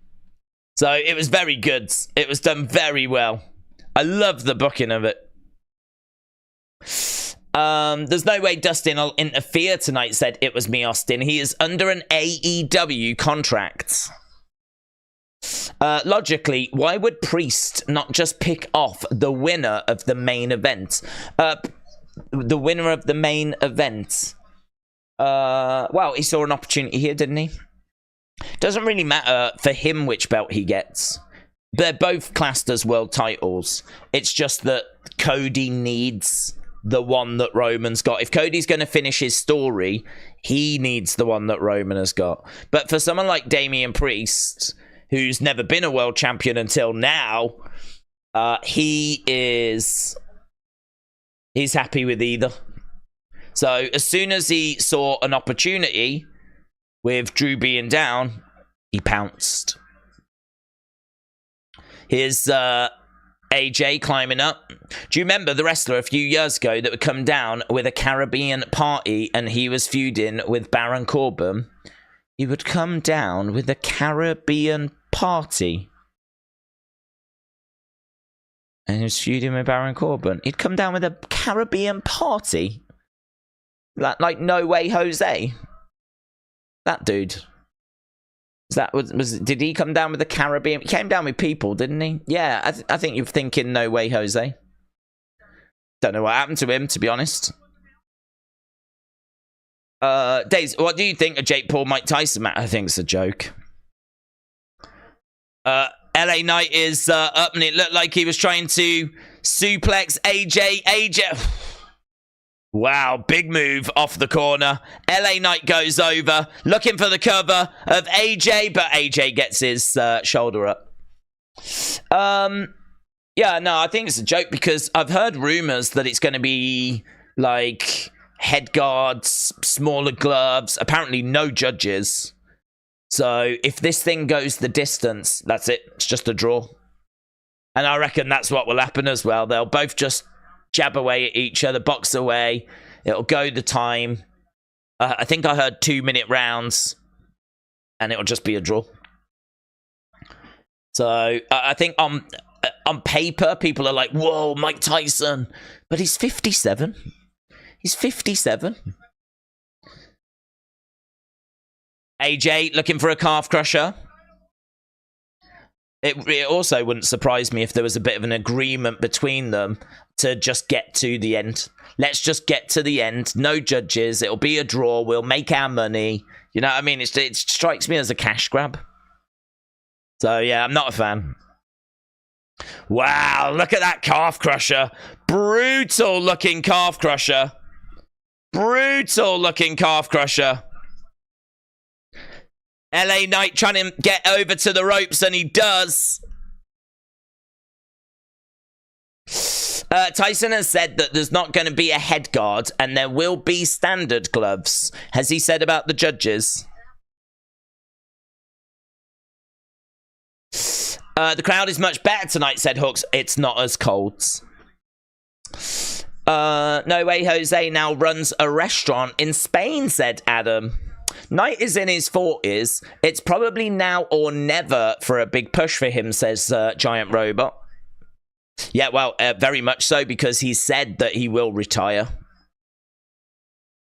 So it was very good. It was done very well. I love the booking of it. There's no way Dustin will interfere tonight, said It Was Me Austin. He is under an AEW contract. Logically, why would Priest not just pick off the winner of the main event? The winner of the main event. Well, he saw an opportunity here, didn't he? Doesn't really matter for him which belt he gets. They're both classed as world titles. It's just that Cody needs the one that Roman's got. If Cody's going to finish his story, he needs the one that Roman has got. But for someone like Damian Priest, who's never been a world champion until now, he's happy with either. So as soon as he saw an opportunity with Drew being down, he pounced. Here's AJ climbing up. Do you remember the wrestler a few years ago that would come down with a Caribbean party and he was feuding with Baron Corbin? He would come down with a Caribbean party. And he was feuding with Baron Corbin. He'd come down with a Caribbean party. Like No Way Jose. That dude. Did he come down with the Caribbean? He came down with people, didn't he? Yeah, I think you're thinking No Way Jose. Don't know what happened to him, to be honest. Days, what do you think of Jake Paul Mike Tyson match? I think it's a joke. LA Knight is up and it looked like he was trying to suplex AJ. Wow, big move off the corner. LA Knight goes over, looking for the cover of AJ, but AJ gets his shoulder up. Yeah, no, I think it's a joke because I've heard rumors that it's going to be like head guards, smaller gloves, apparently no judges. So if this thing goes the distance, that's it. It's just a draw. And I reckon that's what will happen as well. They'll both just jab away at each other, box away. It'll go the time. I think I heard 2-minute rounds. And it'll just be a draw. So I think on paper, people are like, whoa, Mike Tyson. But he's 57. He's 57. AJ looking for a calf crusher. It also wouldn't surprise me if there was a bit of an agreement between them to just get to the end. Let's just get to the end. No judges. It'll be a draw. We'll make our money. You know what I mean? It strikes me as a cash grab. So, yeah, I'm not a fan. Wow, look at that calf crusher. Brutal looking calf crusher. Brutal looking calf crusher. LA Knight trying to get over to the ropes, and he does. Tyson has said that there's not going to be a head guard and there will be standard gloves. Has he said about the judges? The crowd is much better tonight, said Hooks. It's not as cold. No way Jose now runs a restaurant in Spain, said Adam. Knight is in his 40s. It's probably now or never for a big push for him, says Giant Robot. Yeah, well, very much so, because he said that he will retire.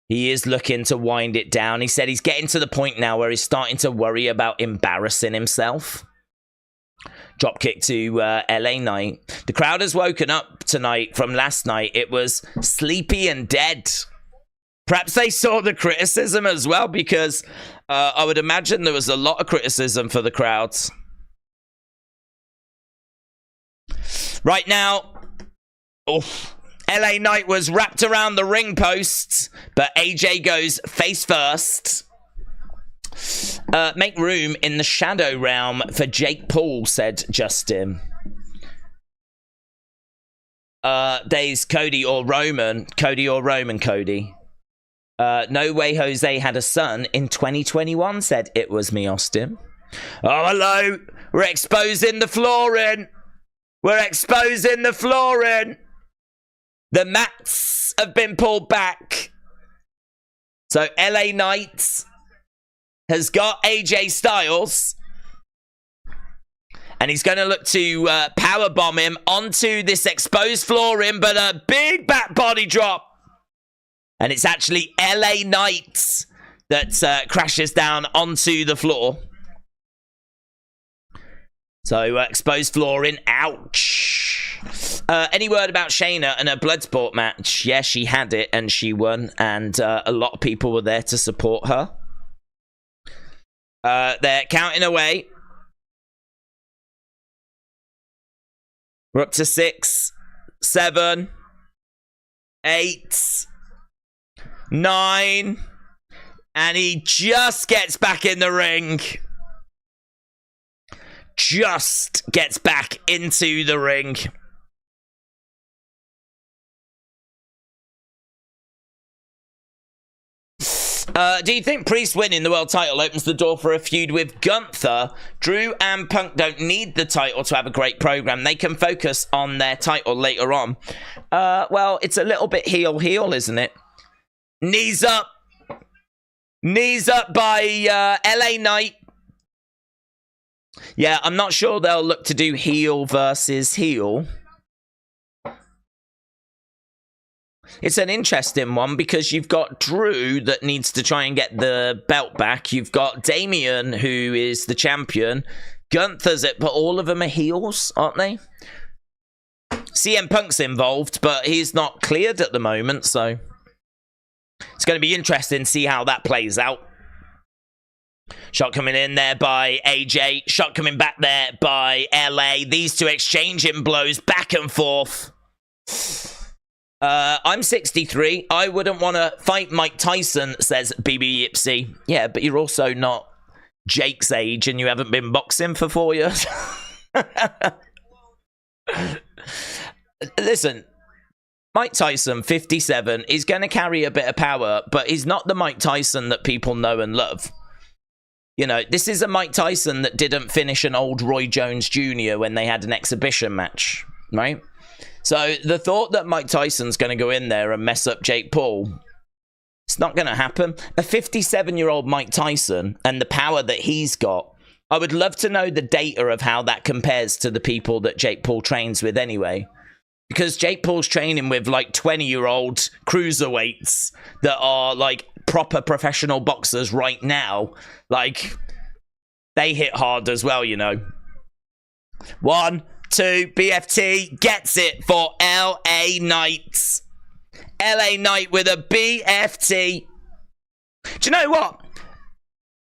He is looking to wind it down. He said he's getting to the point now where he's starting to worry about embarrassing himself. Dropkick to LA Knight. The crowd has woken up tonight from last night. It was sleepy and dead. Perhaps they saw the criticism as well, because I would imagine there was a lot of criticism for the crowds. Right now, LA Knight was wrapped around the ring posts, but AJ goes face first. Make room in the shadow realm for Jake Paul, said Justin. Days Cody or Roman. Cody or Roman, Cody. No way Jose had a son in 2021, said It Was Me, Austin. Oh, hello. We're exposing the flooring. We're exposing the flooring. The mats have been pulled back. So LA Knight has got AJ Styles. And he's going to look to powerbomb him onto this exposed flooring, but a big back body drop. And it's actually LA Knight that crashes down onto the floor. So, exposed flooring. Ouch. Any word about Shayna and her Bloodsport match? Yeah, she had it and she won. And a lot of people were there to support her. They're counting away. We're up to 6, 7, 8, 9. And he just gets back in the ring. Just gets back into the ring. Do you think Priest winning the world title opens the door for a feud with Gunther? Drew and Punk don't need the title to have a great program. They can focus on their title later on. Well, it's a little bit heel-heel, isn't it? Knees up. Knees up by LA Knight. Yeah, I'm not sure they'll look to do heel versus heel. It's an interesting one because you've got Drew that needs to try and get the belt back. You've got Damian, who is the champion. Gunther's it, but all of them are heels, aren't they? CM Punk's involved, but he's not cleared at the moment, so it's going to be interesting to see how that plays out. Shot coming in there by AJ. Shot coming back there by LA. These two exchanging blows back and forth. I'm 63. I wouldn't want to fight Mike Tyson, says BB Yipsy. Yeah, but you're also not Jake's age and you haven't been boxing for 4 years. Listen, Mike Tyson, 57, is going to carry a bit of power, but he's not the Mike Tyson that people know and love. You know, this is a Mike Tyson that didn't finish an old Roy Jones Jr. when they had an exhibition match, right? So the thought that Mike Tyson's going to go in there and mess up Jake Paul, it's not going to happen. A 57-year-old Mike Tyson and the power that he's got, I would love to know the data of how that compares to the people that Jake Paul trains with anyway. Because Jake Paul's training with like 20-year-old cruiserweights that are like proper professional boxers right now. Like, they hit hard as well, you know. 1, 2, BFT gets it for LA Knight. LA Knight with a BFT. Do you know what?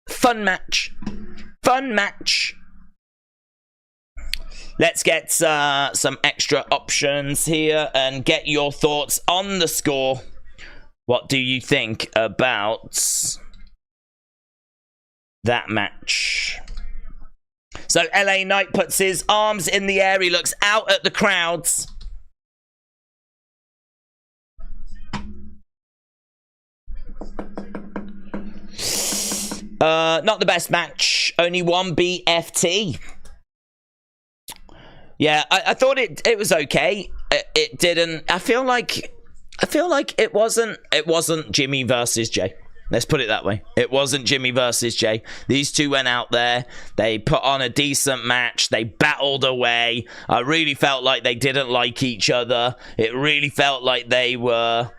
Fun match. Fun match. Let's get some extra options here and get your thoughts on the score. What do you think about that match. So LA Knight puts his arms in the air. He looks out at the crowds. Not the best match. Only one BFT. Yeah, I thought it was okay. It didn't. I feel like it wasn't Jimmy versus Jay. Let's put it that way. It wasn't Jimmy versus Jay. These two went out there. They put on a decent match. They battled away. I really felt like they didn't like each other. It really felt like they were,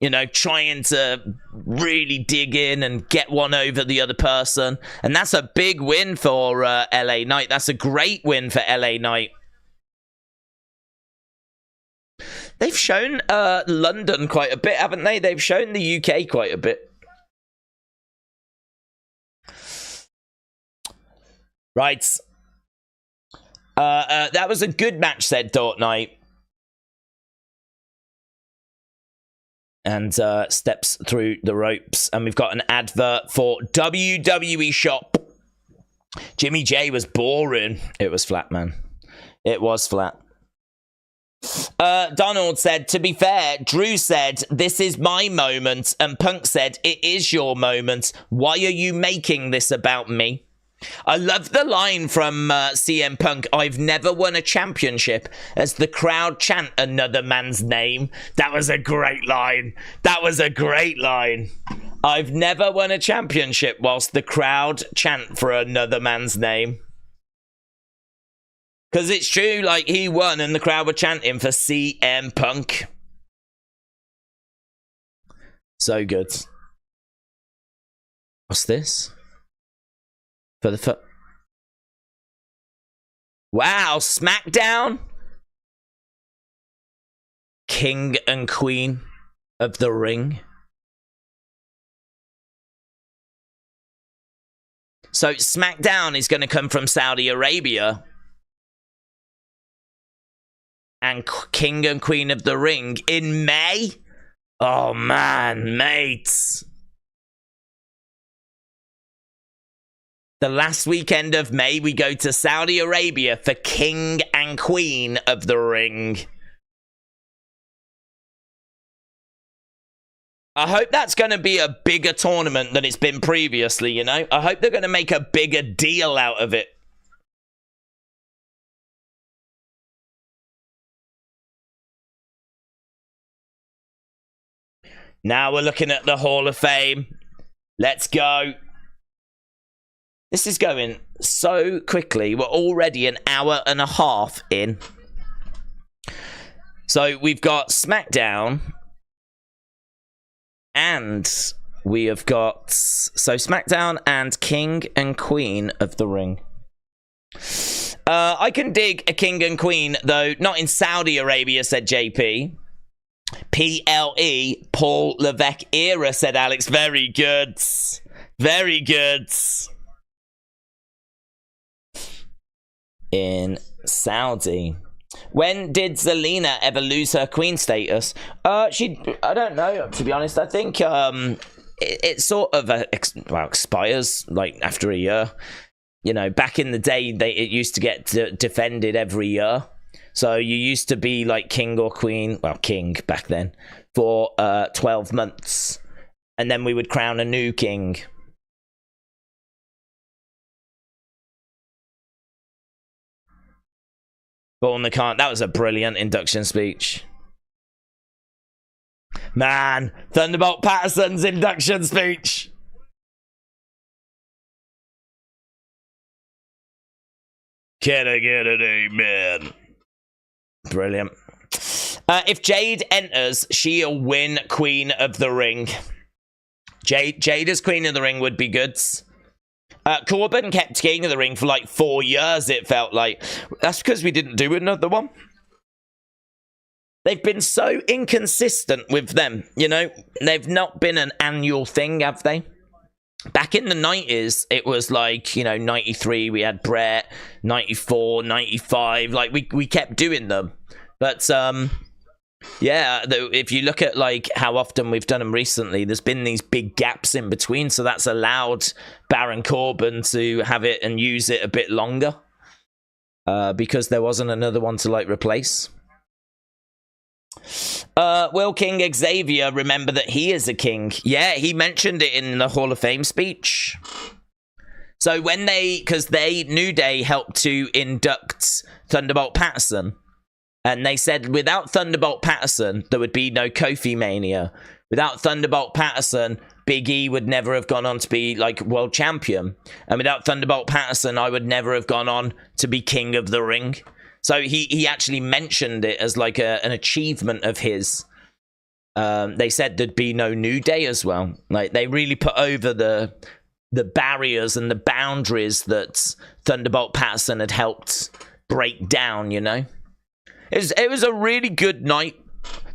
you know, trying to really dig in and get one over the other person. And that's a big win for LA Knight. That's a great win for LA Knight. They've shown London quite a bit, haven't they? They've shown the UK quite a bit. Right. That was a good match, said Dort Knight. And steps through the ropes. And we've got an advert for WWE Shop. Jimmy J was boring. It was flat, man. It was flat. Donald said, to be fair, Drew said, this is my moment. And Punk said, it is your moment. Why are you making this about me? I love the line from CM Punk, I've never won a championship, as the crowd chant another man's name. That was a great line. That was a great line. I've never won a championship whilst the crowd chant for another man's name. Because it's true, like, he won and the crowd were chanting for CM Punk. So good. What's this? For the wow, SmackDown. King and Queen of the Ring. So SmackDown is going to come from Saudi Arabia. And King and Queen of the Ring in May. Oh man, mates. The last weekend of May, we go to Saudi Arabia for King and Queen of the Ring. I hope that's going to be a bigger tournament than it's been previously, you know? I hope they're going to make a bigger deal out of it. Now we're looking at the Hall of Fame. Let's go. This is going so quickly. We're already an hour and a half in. So we've got SmackDown. And we have got... So SmackDown and King and Queen of the Ring. I can dig a King and Queen, though not in Saudi Arabia, said JP. PLE, Paul Levesque era, said Alex. Very good. Very good. In Saudi. When did Zelina ever lose her queen status? I don't know, to be honest. I think it sort of expires like after a year. You know, back in the day, it used to get defended every year. So you used to be like king or queen, well, king back then, for 12 months. And then we would crown a new king. Born the Can't. That was a brilliant induction speech. Man, Thunderbolt Patterson's induction speech. Can I get an amen? Brilliant. If Jade enters, she'll win Queen of the Ring. Jade as Queen of the Ring would be good. Corbin kept King of the Ring for like 4 years, it felt like. That's because we didn't do another one. They've been so inconsistent with them, you know. They've not been an annual thing, have they? Back in the 90s, it was like, you know, 93, we had Brett, 94, 95. Like, we kept doing them. But, Yeah, if you look at like how often we've done them recently, there's been these big gaps in between, so that's allowed Baron Corbin to have it and use it a bit longer because there wasn't another one to like replace. Will King Xavier remember that he is a king? Yeah, he mentioned it in the Hall of Fame speech. So when because New Day helped to induct Thunderbolt Patterson. And they said without Thunderbolt Patterson, there would be no Kofi Mania. Without Thunderbolt Patterson, Big E would never have gone on to be like world champion. And without Thunderbolt Patterson, I would never have gone on to be king of the ring. So he actually mentioned it as like an achievement of his. They said there'd be no New Day as well. Like they really put over the barriers and the boundaries that Thunderbolt Patterson had helped break down, you know? It was a really good night.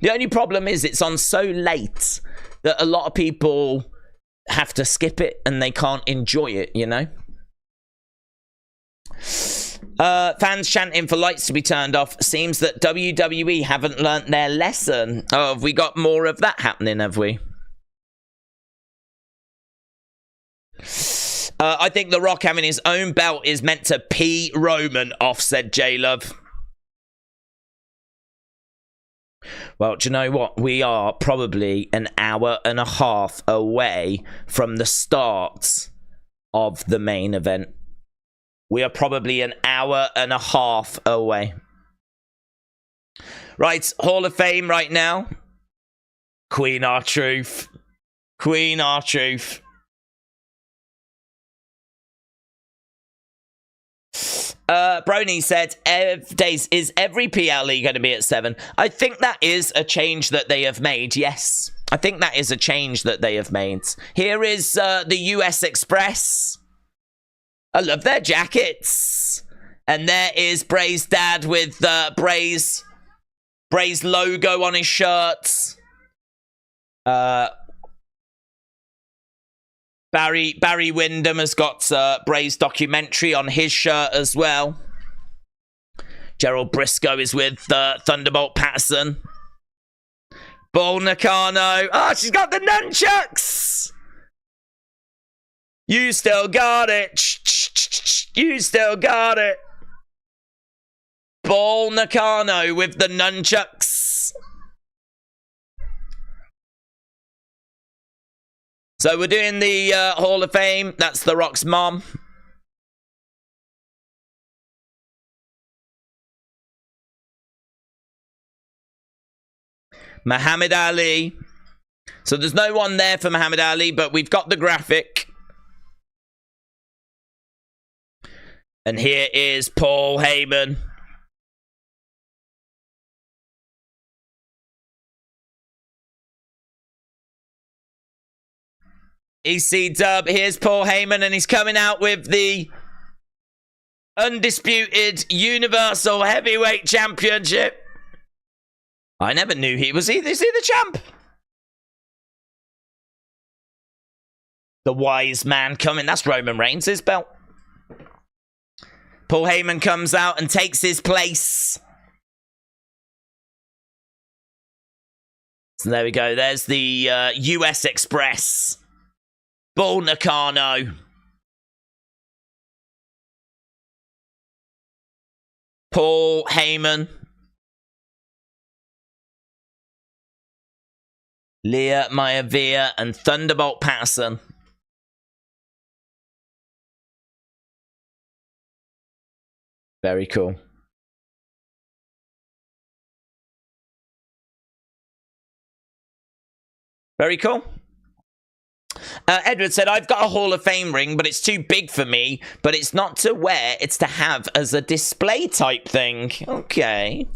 The only problem is it's on so late that a lot of people have to skip it and they can't enjoy it, you know? Fans chanting for lights to be turned off. Seems that WWE haven't learnt their lesson. Oh, have we got more of that happening, have we? I think The Rock having his own belt is meant to pee Roman off, said J-Love. Well, do you know what? We are probably an hour and a half away from the start of the main event. We are probably an hour and a half away. Right, Hall of Fame right now. Queen R-Truth. Queen R-Truth. Brony said, Days, is every PLE going to be at 7? I think that is a change that they have made, yes. I think that is a change that they have made. Here is the US Express. I love their jackets. And there is Bray's dad with Bray's logo on his shirt. Barry Windham has got Bray's documentary on his shirt as well. Gerald Briscoe is with Thunderbolt Patterson. Bull Nakano. Oh, she's got the nunchucks. You still got it. You still got it. Bull Nakano with the nunchucks. So we're doing the Hall of Fame. That's The Rock's mom. Muhammad Ali. So there's no one there for Muhammad Ali, but we've got the graphic. And here is Paul Heyman. EC Dub, here's Paul Heyman, and he's coming out with the Undisputed Universal Heavyweight Championship. I never knew is he the champ? The wise man coming, that's Roman Reigns' belt. Paul Heyman comes out and takes his place. So there we go, there's the US Express. Bull Nakano. Paul Heyman. Leah Maivia and Thunderbolt Patterson. Very cool. Very cool. Edward said, I've got a Hall of Fame ring, but it's too big for me. But it's not to wear, it's to have as a display type thing. Okay.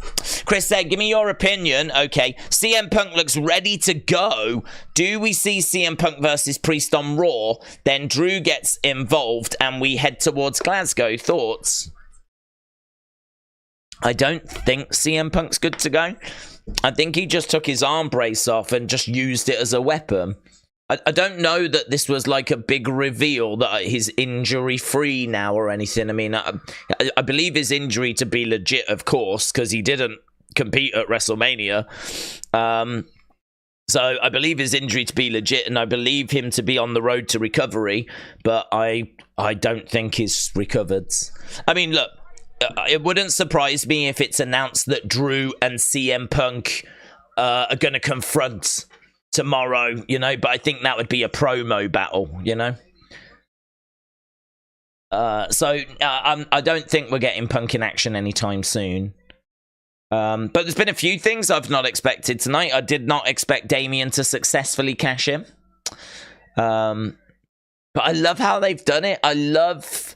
Chris said, give me your opinion. Okay. CM Punk looks ready to go. Do we see CM Punk versus Priest on Raw? Then Drew gets involved and we head towards Glasgow. Thoughts? I don't think CM Punk's good to go. I think he just took his arm brace off and just used it as a weapon. I don't know that this was like a big reveal that he's injury-free now or anything. I mean, I believe his injury to be legit, of course, because he didn't compete at WrestleMania. So I believe his injury to be legit, and I believe him to be on the road to recovery, but I don't think he's recovered. I mean, look, it wouldn't surprise me if it's announced that Drew and CM Punk are going to confront tomorrow, you know, but I think that would be a promo battle, you know. So I don't think we're getting Punk in action anytime soon. But there's been a few things I've not expected tonight. I did not expect Damian to successfully cash in. But I love how they've done it. I love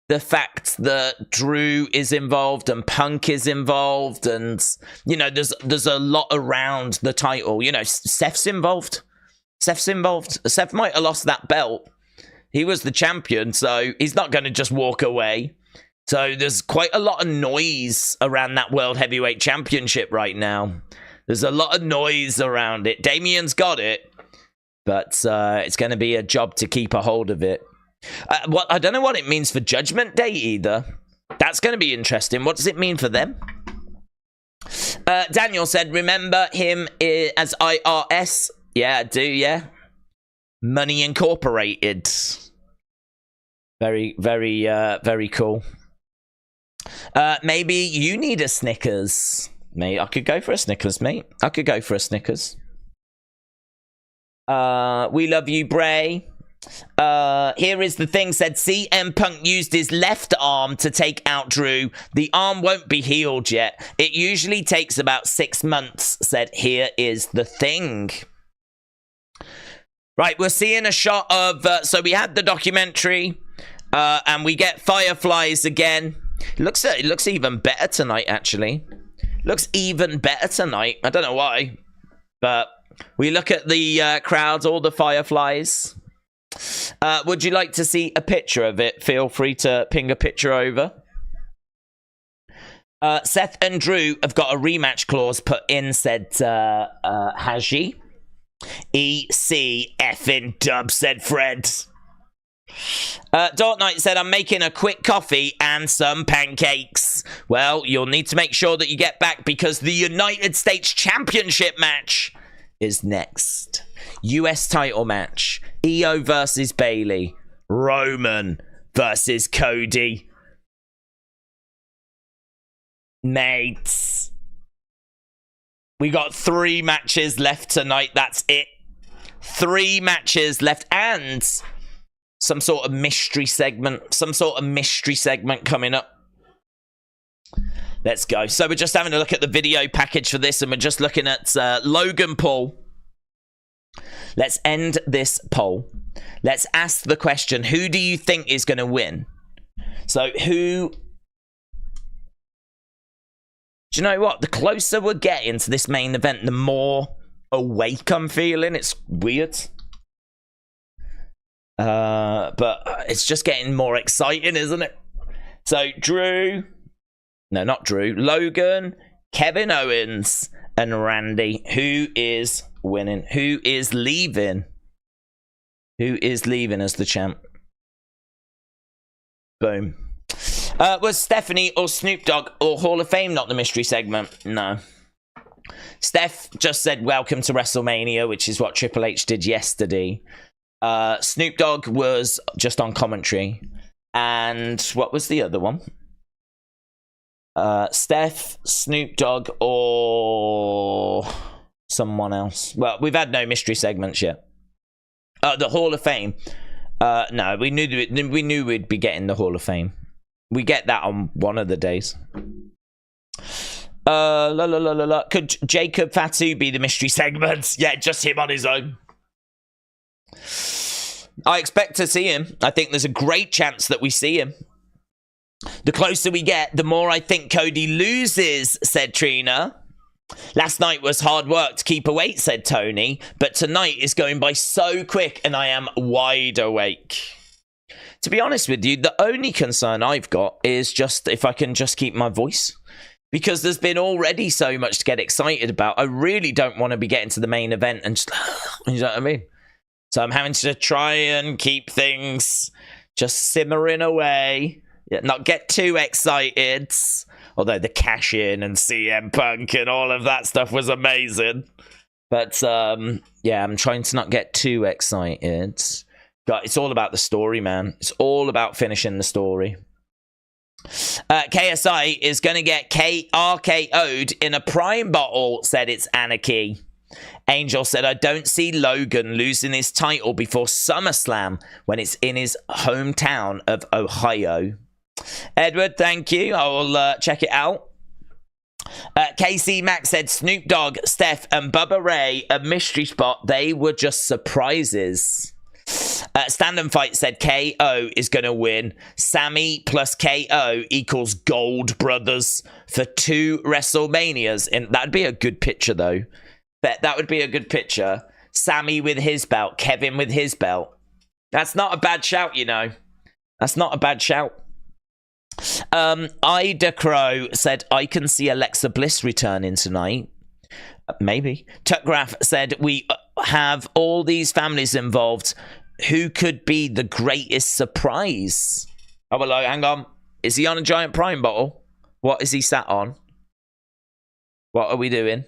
the fact that Drew is involved and Punk is involved. And, you know, there's a lot around the title. You know, Seth's involved. Seth might have lost that belt. He was the champion, so he's not going to just walk away. So there's quite a lot of noise around that World Heavyweight Championship right now. There's a lot of noise around it. Damian's got it, but it's going to be a job to keep a hold of it. I don't know what it means for Judgment Day either. That's going to be interesting. What does it mean for them? Daniel said, remember him as IRS? Yeah, I do, yeah. Money Incorporated. Very, very, very cool. Maybe you need a Snickers. Mate, I could go for a Snickers, mate. I could go for a Snickers. We love you, Bray. Here is the thing, said CM Punk used his left arm to take out Drew. The arm won't be healed yet. It usually takes about 6 months, said here is the thing. Right, we're seeing a shot of... so we had the documentary, and we get Fireflies again. It looks even better tonight, actually. Looks even better tonight. I don't know why. But we look at the crowds, all the Fireflies. Would you like to see a picture of it? Feel free to ping a picture over. Seth and Drew have got a rematch clause put in, said Haji. EC effing dub, said Fred. Dark Knight said, I'm making a quick coffee and some pancakes. Well, you'll need to make sure that you get back because the United States Championship match is next. US title match. Io versus Bayley. Roman versus Cody. Mates. We got 3 matches left tonight. That's it. 3 matches left and some sort of mystery segment. Some sort of mystery segment coming up. Let's go. So we're just having a look at the video package for this and we're just looking at Logan Paul. Let's end this poll. Let's ask the question, who do you think is going to win? So who... Do you know what? The closer we're getting to this main event, the more awake I'm feeling. It's weird. But it's just getting more exciting, isn't it? So Drew... No, not Drew. Logan, Kevin Owens, and Randy. Who is winning? Who is leaving? Who is leaving as the champ? Boom. Was Stephanie or Snoop Dogg or Hall of Fame not the mystery segment? No. Steph just said welcome to WrestleMania, which is what Triple H did yesterday. Snoop Dogg was just on commentary. And what was the other one? Steph, Snoop Dogg, or someone else. Well, we've had no mystery segments yet. The Hall of Fame. No, we knew we'd be getting the Hall of Fame. We get that on one of the days. Could Jacob Fatu be the mystery segment? Yeah, just him on his own. I expect to see him. I think there's a great chance that we see him. The closer we get, the more I think Cody loses, said Trina. Last night was hard work to keep awake, said Tony. But tonight is going by so quick and I am wide awake. To be honest with you, the only concern I've got is just if I can just keep my voice. Because there's been already so much to get excited about. I really don't want to be getting to the main event and just... You know what I mean? So I'm having to try and keep things just simmering away. Not get too excited. Although the cash in and CM Punk and all of that stuff was amazing. But yeah, I'm trying to not get too excited. But it's all about the story, man. It's all about finishing the story. KSI is going to get RKO'd in a prime bottle, said it's anarchy. Angel said, I don't see Logan losing his title before SummerSlam when it's in his hometown of Ohio. Edward, thank you. I will check it out. KC Max said, Snoop Dogg, Steph, and Bubba Ray, a mystery spot. They were just surprises. Stand and Fight said KO is going to win. Sammy plus KO equals Gold Brothers for 2 WrestleManias. And that'd be a good picture, though. That would be a good picture. Sammy with his belt, Kevin with his belt. That's not a bad shout, you know. That's not a bad shout. Ida Crow said, I can see Alexa Bliss returning tonight. Maybe. Tuckgraph said, we have all these families involved. Who could be the greatest surprise? Oh, hello, hang on. Is he on a giant prime bottle? What is he sat on? What are we doing?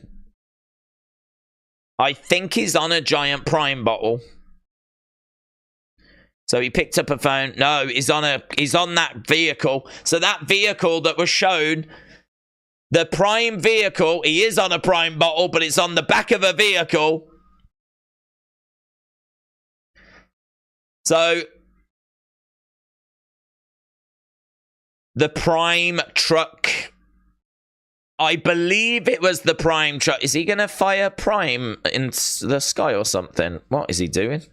I think he's on a giant prime bottle. So he picked up a phone. No, he's on that vehicle. So that vehicle that was shown, the prime vehicle, he is on a prime bottle, but it's on the back of a vehicle. So the prime truck, I believe it was the prime truck. Is he going to fire prime in the sky or something? What is he doing?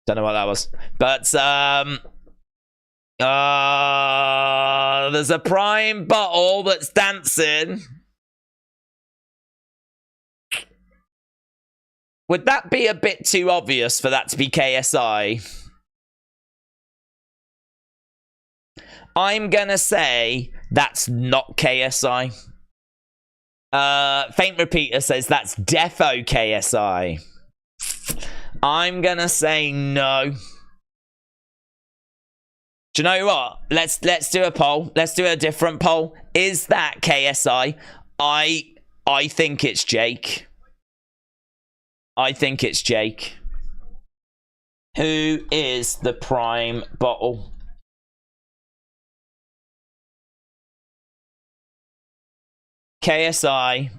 Don't know what that was. But, there's a prime bottle that's dancing. Would that be a bit too obvious for that to be KSI? I'm gonna say that's not KSI. Faint Repeater says that's defo KSI. I'm gonna say no. Do you know what? Let's do a poll. Let's do a different poll. Is that KSI? I think it's Jake. I think it's Jake. Who is the prime bottle? KSI.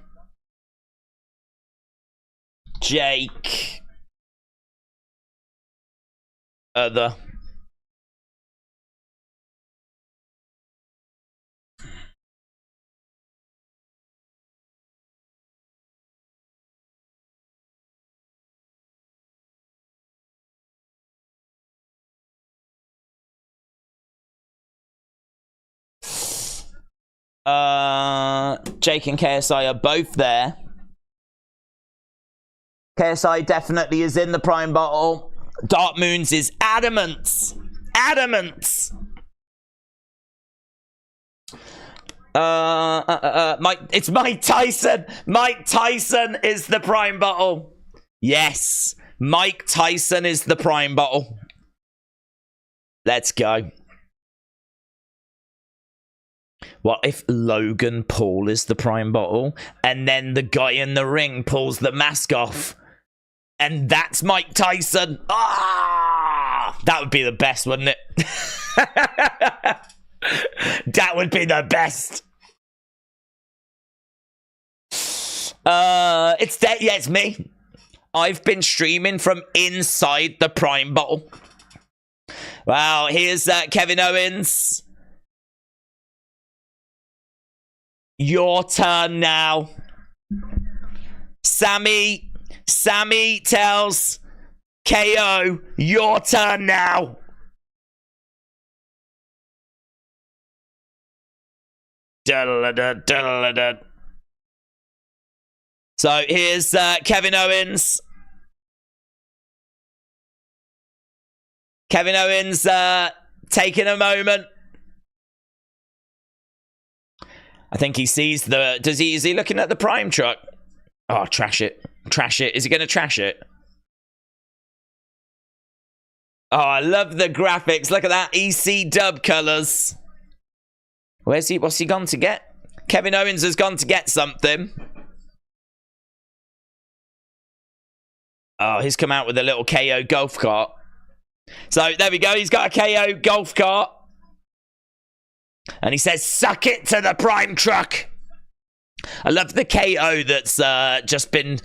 Jake. Other. Jake and KSI are both there. KSI definitely is in the prime bottle. Dark Moons is adamant. Adamant. It's Mike Tyson. Mike Tyson is the prime bottle. Yes. Mike Tyson is the prime bottle. Let's go. What if Logan Paul is the prime bottle and then the guy in the ring pulls the mask off and that's Mike Tyson? Ah, that would be the best, wouldn't it? That would be the best. It's me. I've been streaming from inside the prime bottle. Wow, here's Kevin Owens. Your turn now. Sammy tells KO, your turn now. So here's Kevin Owens. Kevin Owens taking a moment. I think he sees the... Is he looking at the prime truck? Oh, trash it. Trash it. Is he going to trash it? Oh, I love the graphics. Look at that. EC dub colors. Where's he? What's he gone to get? Kevin Owens has gone to get something. Oh, he's come out with a little KO golf cart. So, there we go. He's got a KO golf cart. And he says, suck it to the prime truck. I love the KO that's just been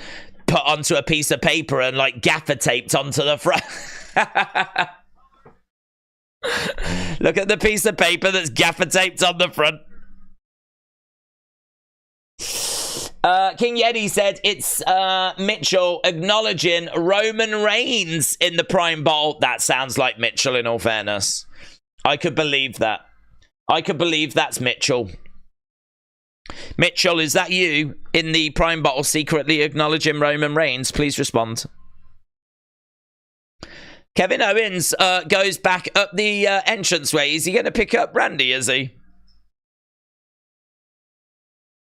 put onto a piece of paper and, like, gaffer taped onto the front. Look at the piece of paper that's gaffer taped on the front. King Yeti said it's Mitchell acknowledging Roman Reigns in the Prime Bowl. That sounds like Mitchell, in all fairness. I could believe that. I could believe that's Mitchell. Mitchell, is that you in the Prime Bottle secretly acknowledging Roman Reigns? Please respond. Kevin Owens goes back up the entranceway. Is he going to pick up Randy, is he?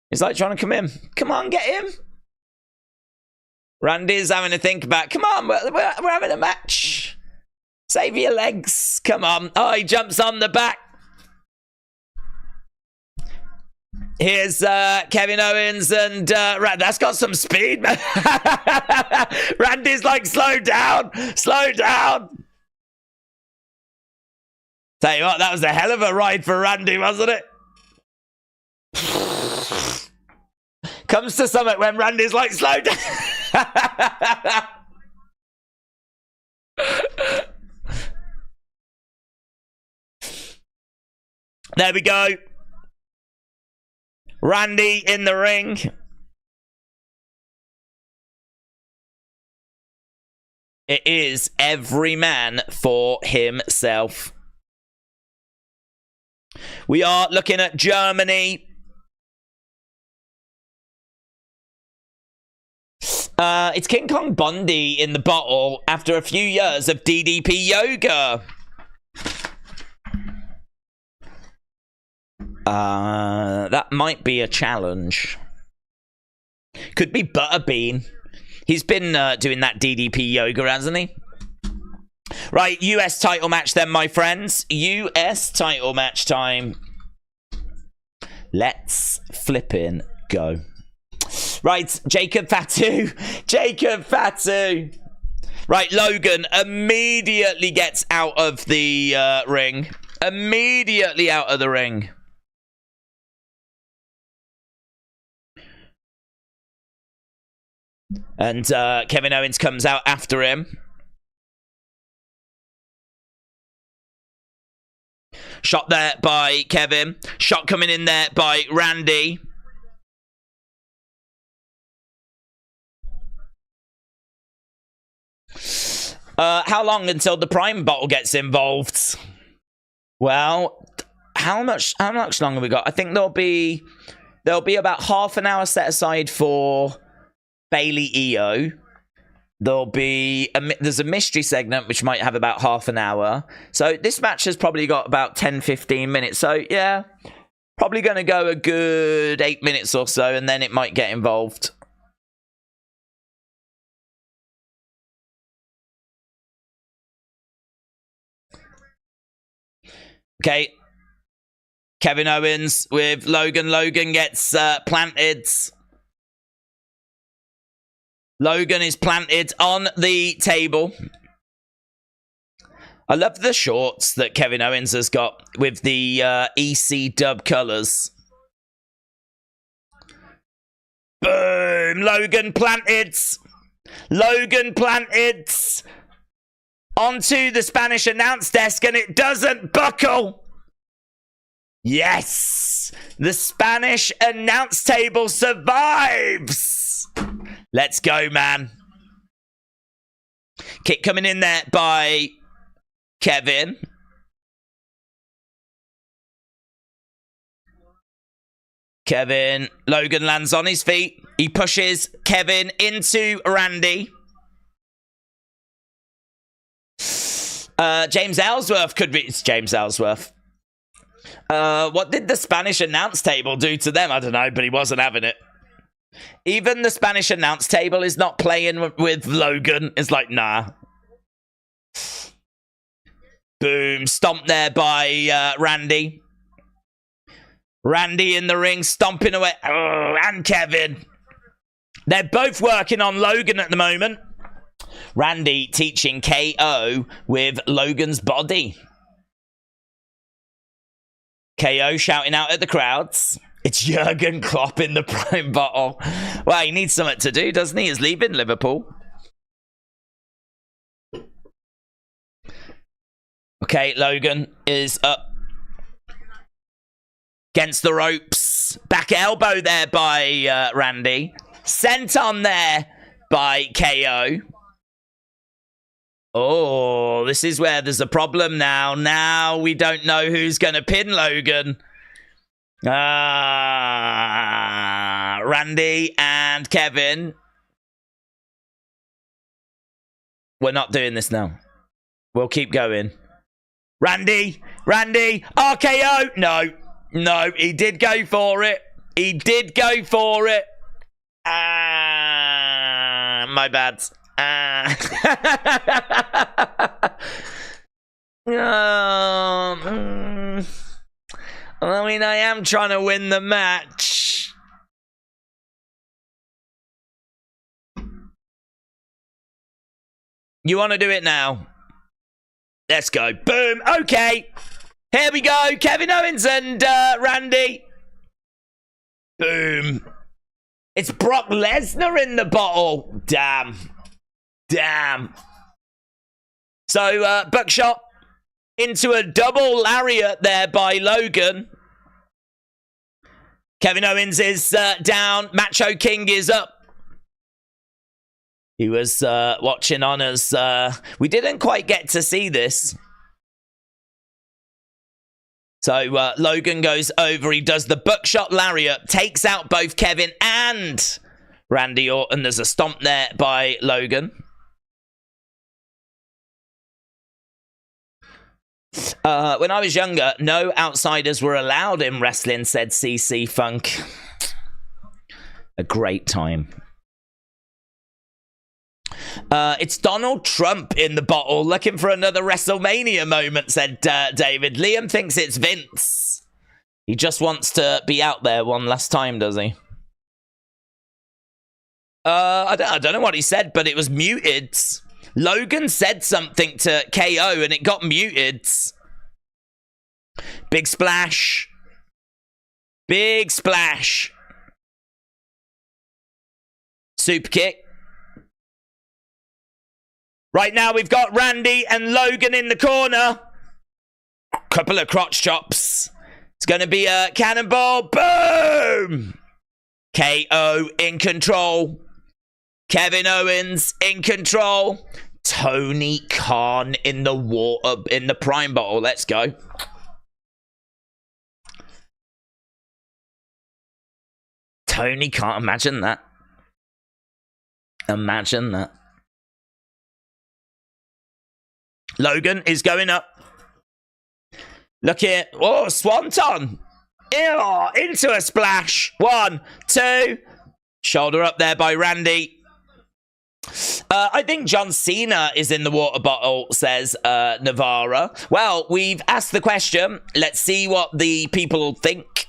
He's like trying to come in. Come on, get him. Randy's having to think about, come on, we're having a match. Save your legs. Come on. Oh, he jumps on the back. Here's Kevin Owens and Randy. That's got some speed, man. Randy's like, slow down. Slow down. Tell you what, that was a hell of a ride for Randy, wasn't it? Comes to summit when Randy's like, slow down. There we go. Randy in the ring. It is every man for himself. We are looking at Germany. It's King Kong Bundy in the bottle after a few years of DDP yoga. That might be a challenge. Could be Butterbean. He's been doing that DDP yoga, hasn't he? Right, US title match then, my friends. US title match time. Let's flippin' go. Right, Jacob Fatu. Jacob Fatu. Right, Logan immediately gets out of the ring. Immediately out of the ring. And Kevin Owens comes out after him. Shot there by Kevin. Shot coming in there by Randy. How long until the Prime Bottle gets involved? Well, how much longer we got? I think there'll be about half an hour set aside for Bayley EO. There's a mystery segment which might have about half an hour. So this match has probably got about 10-15 minutes. So yeah, probably going to go a good 8 minutes or so, and then it might get involved. Okay. Kevin Owens with Logan. Logan gets planted. Logan is planted on the table. I love the shorts that Kevin Owens has got with the EC dub colours. Boom! Logan planted. Logan planted. Onto the Spanish announce desk, and it doesn't buckle. Yes! The Spanish announce table survives. Let's go, man. Kick coming in there by Kevin. Logan lands on his feet. He pushes Kevin into Randy. James Ellsworth could be... It's James Ellsworth. What did the Spanish announce table do to them? I don't know, but he wasn't having it. Even the Spanish announce table is not playing with Logan. It's like, nah. Boom. Stomped there by Randy. Randy in the ring, stomping away. Oh, and Kevin. They're both working on Logan at the moment. Randy teaching KO with Logan's body. KO shouting out at the crowds. It's Jurgen Klopp in the prime bottle. Well, he needs something to do, doesn't he? He's leaving Liverpool. Okay, Logan is up against the ropes. Back elbow there by Randy. Sent on there by KO. Oh, this is where there's a problem now. Now we don't know who's going to pin Logan. Randy and Kevin. We're not doing this now. We'll keep going. Randy, RKO. No, he did go for it. He did go for it. My bad. I mean, I am trying to win the match. You want to do it now? Let's go. Boom. Okay. Here we go. Kevin Owens and Randy. Boom. It's Brock Lesnar in the bottle. Damn. So, Buckshot into a double lariat there by Logan. Kevin Owens is down. Macho King is up. He was watching on us. We didn't quite get to see this. So, Logan goes over. He does the Buckshot lariat. Takes out both Kevin and Randy Orton. There's a stomp there by Logan. When I was younger, no outsiders were allowed in wrestling, said CC Funk. A great time. It's Donald Trump in the bottle, looking for another WrestleMania moment, said David. Liam thinks it's Vince. He just wants to be out there one last time, does he? I don't know what he said, but it was muted. Logan said something to KO and it got muted. Big splash. Big splash. Super kick. Right now we've got Randy and Logan in the corner. Couple of crotch chops. It's going to be a cannonball. Boom! KO in control. Kevin Owens in control. Tony Khan in the water, in the prime bottle. Let's go. Tony Khan. Imagine that. Imagine that. Logan is going up. Look here. Oh, Swanton. Ew, into a splash. 1, 2. Shoulder up there by Randy. I think John Cena is in the water bottle, says Navarra. Well, we've asked the question. Let's see what the people think.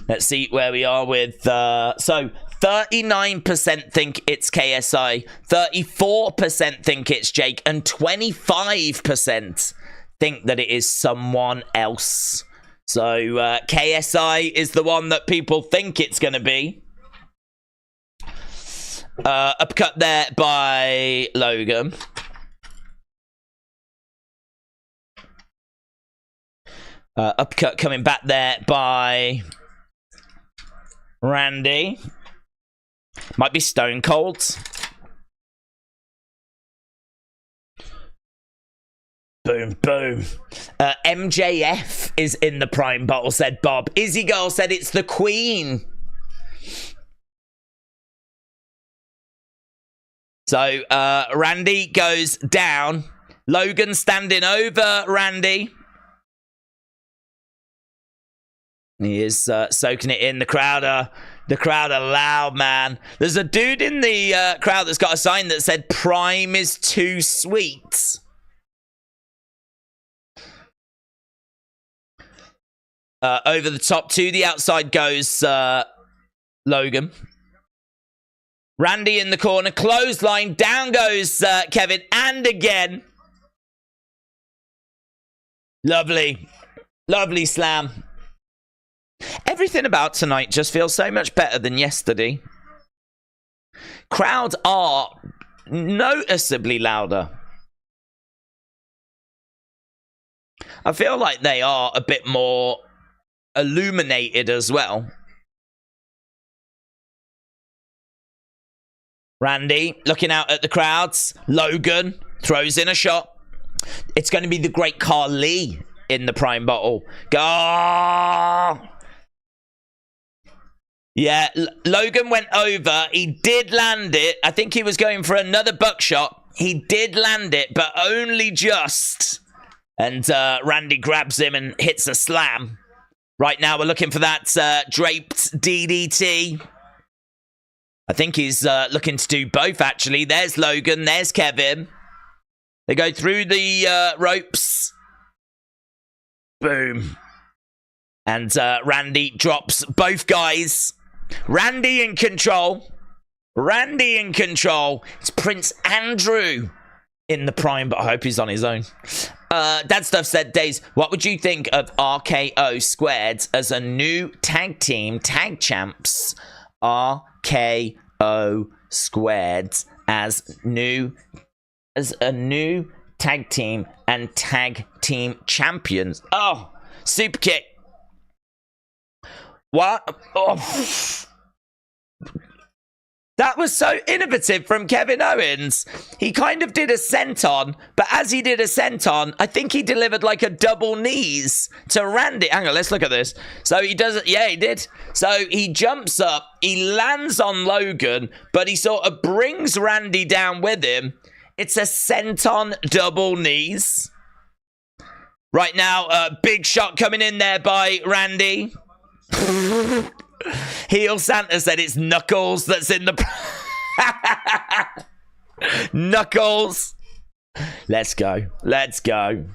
Let's see where we are with... So, 39% think it's KSI. 34% think it's Jake. And 25% think that it is someone else. So, KSI is the one that people think it's going to be. Uppercut there by Logan. Uppercut coming back there by Randy. Might be Stone Cold. Boom, boom. MJF is in the prime bottle, said Bob. Izzy Girl said it's the Queen. So, Randy goes down. Logan standing over Randy. He is soaking it in. The crowd are loud, man. There's a dude in the crowd that's got a sign that said, "Prime is too sweet." Over the top to the outside goes Logan. Randy in the corner. Clothesline. Down goes Kevin. And again. Lovely. Lovely slam. Everything about tonight just feels so much better than yesterday. Crowds are noticeably louder. I feel like they are a bit more illuminated as well. Randy looking out at the crowds. Logan throws in a shot. It's going to be the great Carly in the prime bottle. Go! Yeah, Logan went over. He did land it. I think he was going for another buckshot. He did land it, but only just. And Randy grabs him and hits a slam. Right now, we're looking for that draped DDT. I think he's looking to do both, actually. There's Logan. There's Kevin. They go through the ropes. Boom. And Randy drops both guys. Randy in control. Randy in control. It's Prince Andrew in the prime, but I hope he's on his own. Dad Stuff said, Days, what would you think of RKO squared as a new tag team, tag champs? RKO squared as a new tag team and tag team champions. Oh, super kick. What? Oh. That was so innovative from Kevin Owens. He kind of did a senton, but as he did a senton, I think he delivered like a double knees to Randy. Hang on, let's look at this. So he does it. Yeah, he did. So he jumps up, he lands on Logan, but he sort of brings Randy down with him. It's a senton double knees. Right now, a big shot coming in there by Randy. Heel Santa said it's Knuckles that's in the... Knuckles. Let's go. Let's go.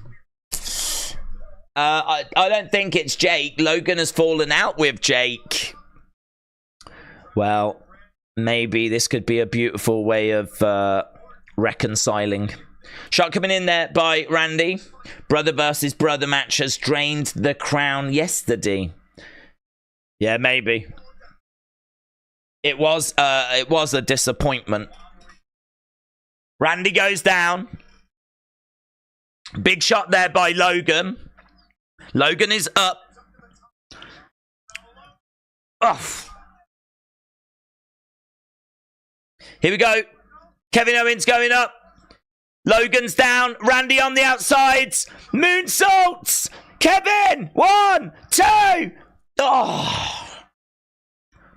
I don't think it's Jake. Logan has fallen out with Jake. Well, maybe this could be a beautiful way of reconciling. Shot coming in there by Randy. Brother versus brother match has drained the crown yesterday. Yeah, maybe. It was a disappointment. Randy goes down. Big shot there by Logan. Logan is up. Off. Here we go. Kevin Owens going up. Logan's down. Randy on the outsides. Moonsaults. Kevin. 1, 2. Oh.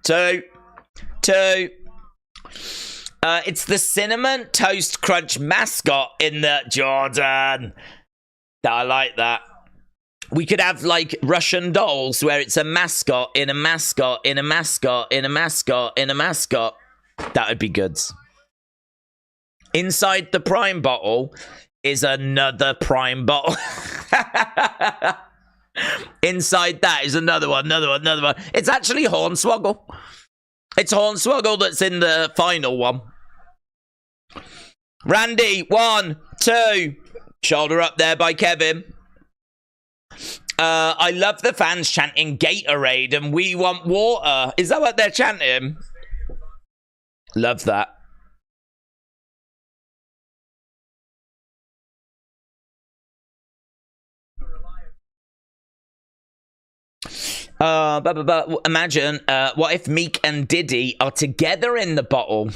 2. It's the Cinnamon Toast Crunch mascot in the Jordan. I like that. We could have like Russian dolls where it's a mascot in a mascot in a mascot in a mascot in a mascot. That would be good. Inside the prime bottle is another prime bottle. Inside that is another one. It's actually Hornswoggle. It's Hornswoggle that's in the final one. Randy, 1, 2. Shoulder up there by Kevin. I love the fans chanting Gatorade and we want water. Is that what they're chanting? Love that. Imagine, what if Meek and Diddy are together in the bottle?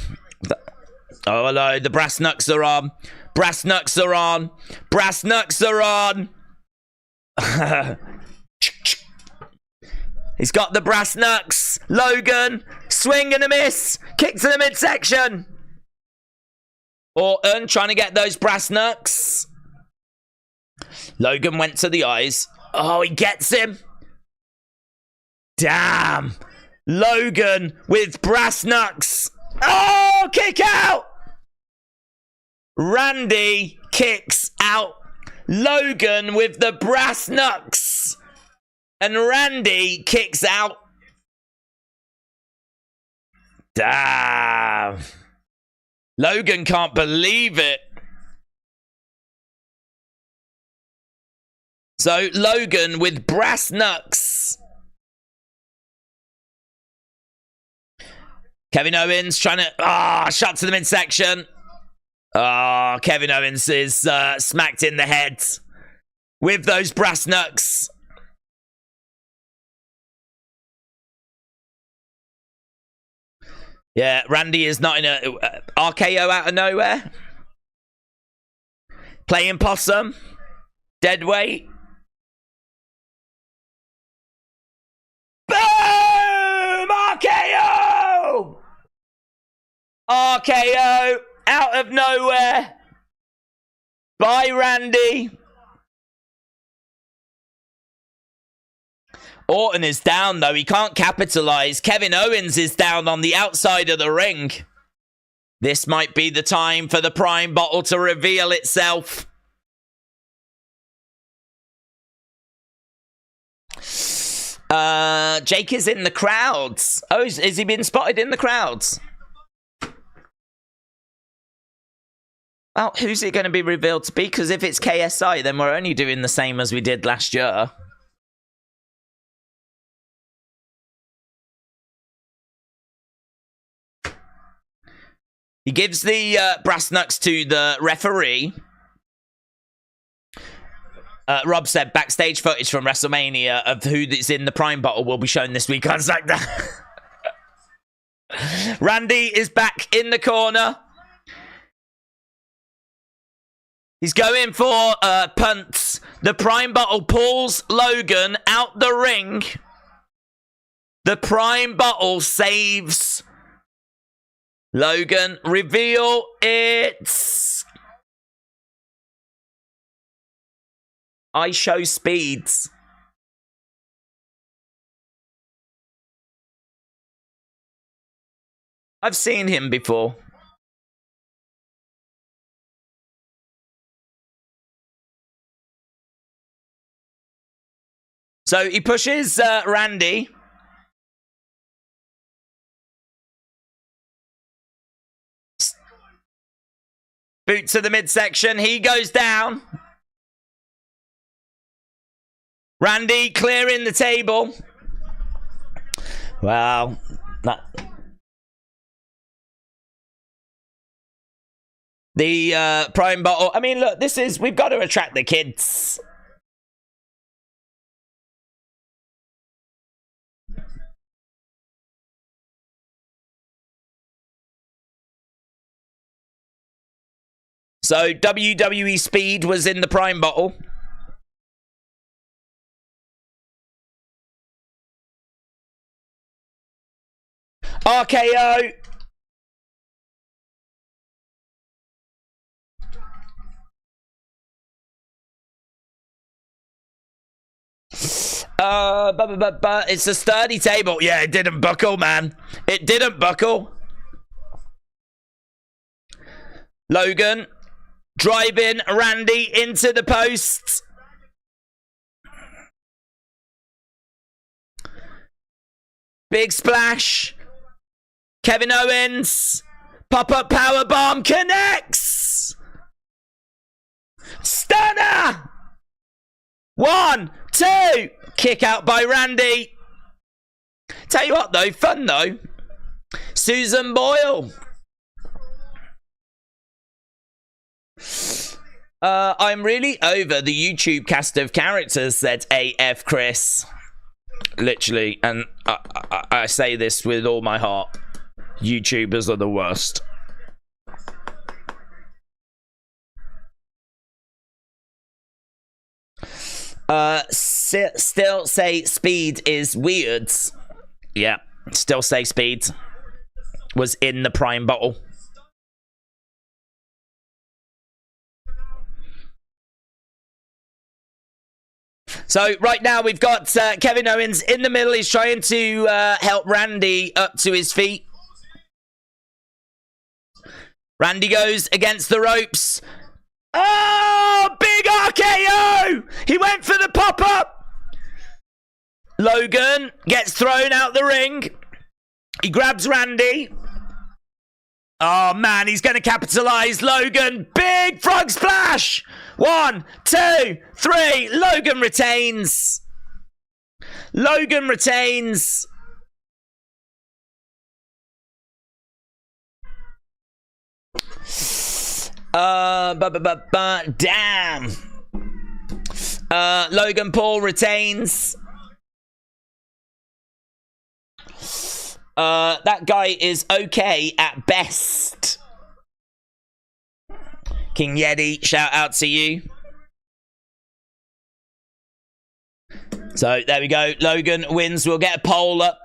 Oh, hello, the brass knucks are on. Brass knucks are on. Brass knucks are on. He's got the brass knucks. Logan, swing and a miss. Kick to the midsection. Orton trying to get those brass knucks. Logan went to the eyes. Oh, he gets him. Damn. Logan with brass knucks. Oh, kick out. Randy kicks out Logan with the brass knucks. And Randy kicks out. Damn. Logan can't believe it. So Logan with brass knucks. Kevin Owens trying to... shot to the midsection. Kevin Owens is smacked in the head with those brass knucks. Yeah, Randy is not in a RKO out of nowhere. Playing possum. Dead weight. Boom! RKO! RKO out of nowhere by Randy. Orton is down, though. He can't capitalize. Kevin Owens is down on the outside of the ring. This might be the time for the Prime Bottle to reveal itself. Jake is in the crowds. Oh, has he been spotted in the crowds? Well, who's it going to be revealed to be? Because if it's KSI, then we're only doing the same as we did last year. He gives the brass knucks to the referee. Rob said backstage footage from WrestleMania of who is in the Prime Bottle will be shown this week on SmackDown. Randy is back in the corner. He's going for punts. The Prime Bottle pulls Logan out the ring. The Prime Bottle saves Logan. Reveal it. I show speeds. I've seen him before. So he pushes Randy. Boot to the midsection. He goes down. Randy clearing the table. Wow. The Prime Bottle. I mean, look, we've got to attract the kids. So WWE Speed was in the Prime Bottle. RKO. It's a sturdy table. Yeah, it didn't buckle, man. It didn't buckle. Logan driving Randy into the posts. Big splash. Kevin Owens. Pop-up powerbomb connects. Stunner. 1, 2. Kick out by Randy. Tell you what, though. Fun, though. Susan Boyle. I'm really over the YouTube cast of characters, said AF Chris. Literally, and I say this with all my heart. YouTubers are the worst. Still say Speed is weird. Yeah, still say Speed was in the Prime Bottle. So right now we've got Kevin Owens in the middle. He's trying to help Randy up to his feet. Randy goes against the ropes. Oh, big RKO! He went for the pop-up. Logan gets thrown out the ring. He grabs Randy. Oh, man, he's going to capitalize. Logan, big frog splash. 1, 2, 3. Logan retains. Logan retains. Damn. Logan Paul retains. That guy is okay at best. King Yeti, shout out to you. So there we go. Logan wins. We'll get a poll up.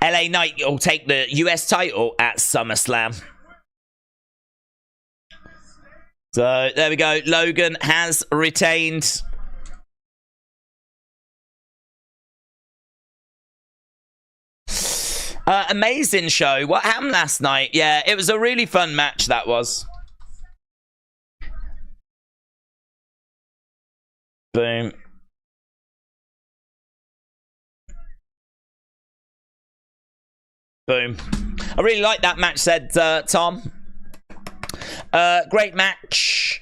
LA Knight will take the US title at SummerSlam. So there we go. Logan has retained. Amazing show. What happened last night? Yeah, it was a really fun match, that was. Boom. Boom. I really like that match, said Tom. Great match.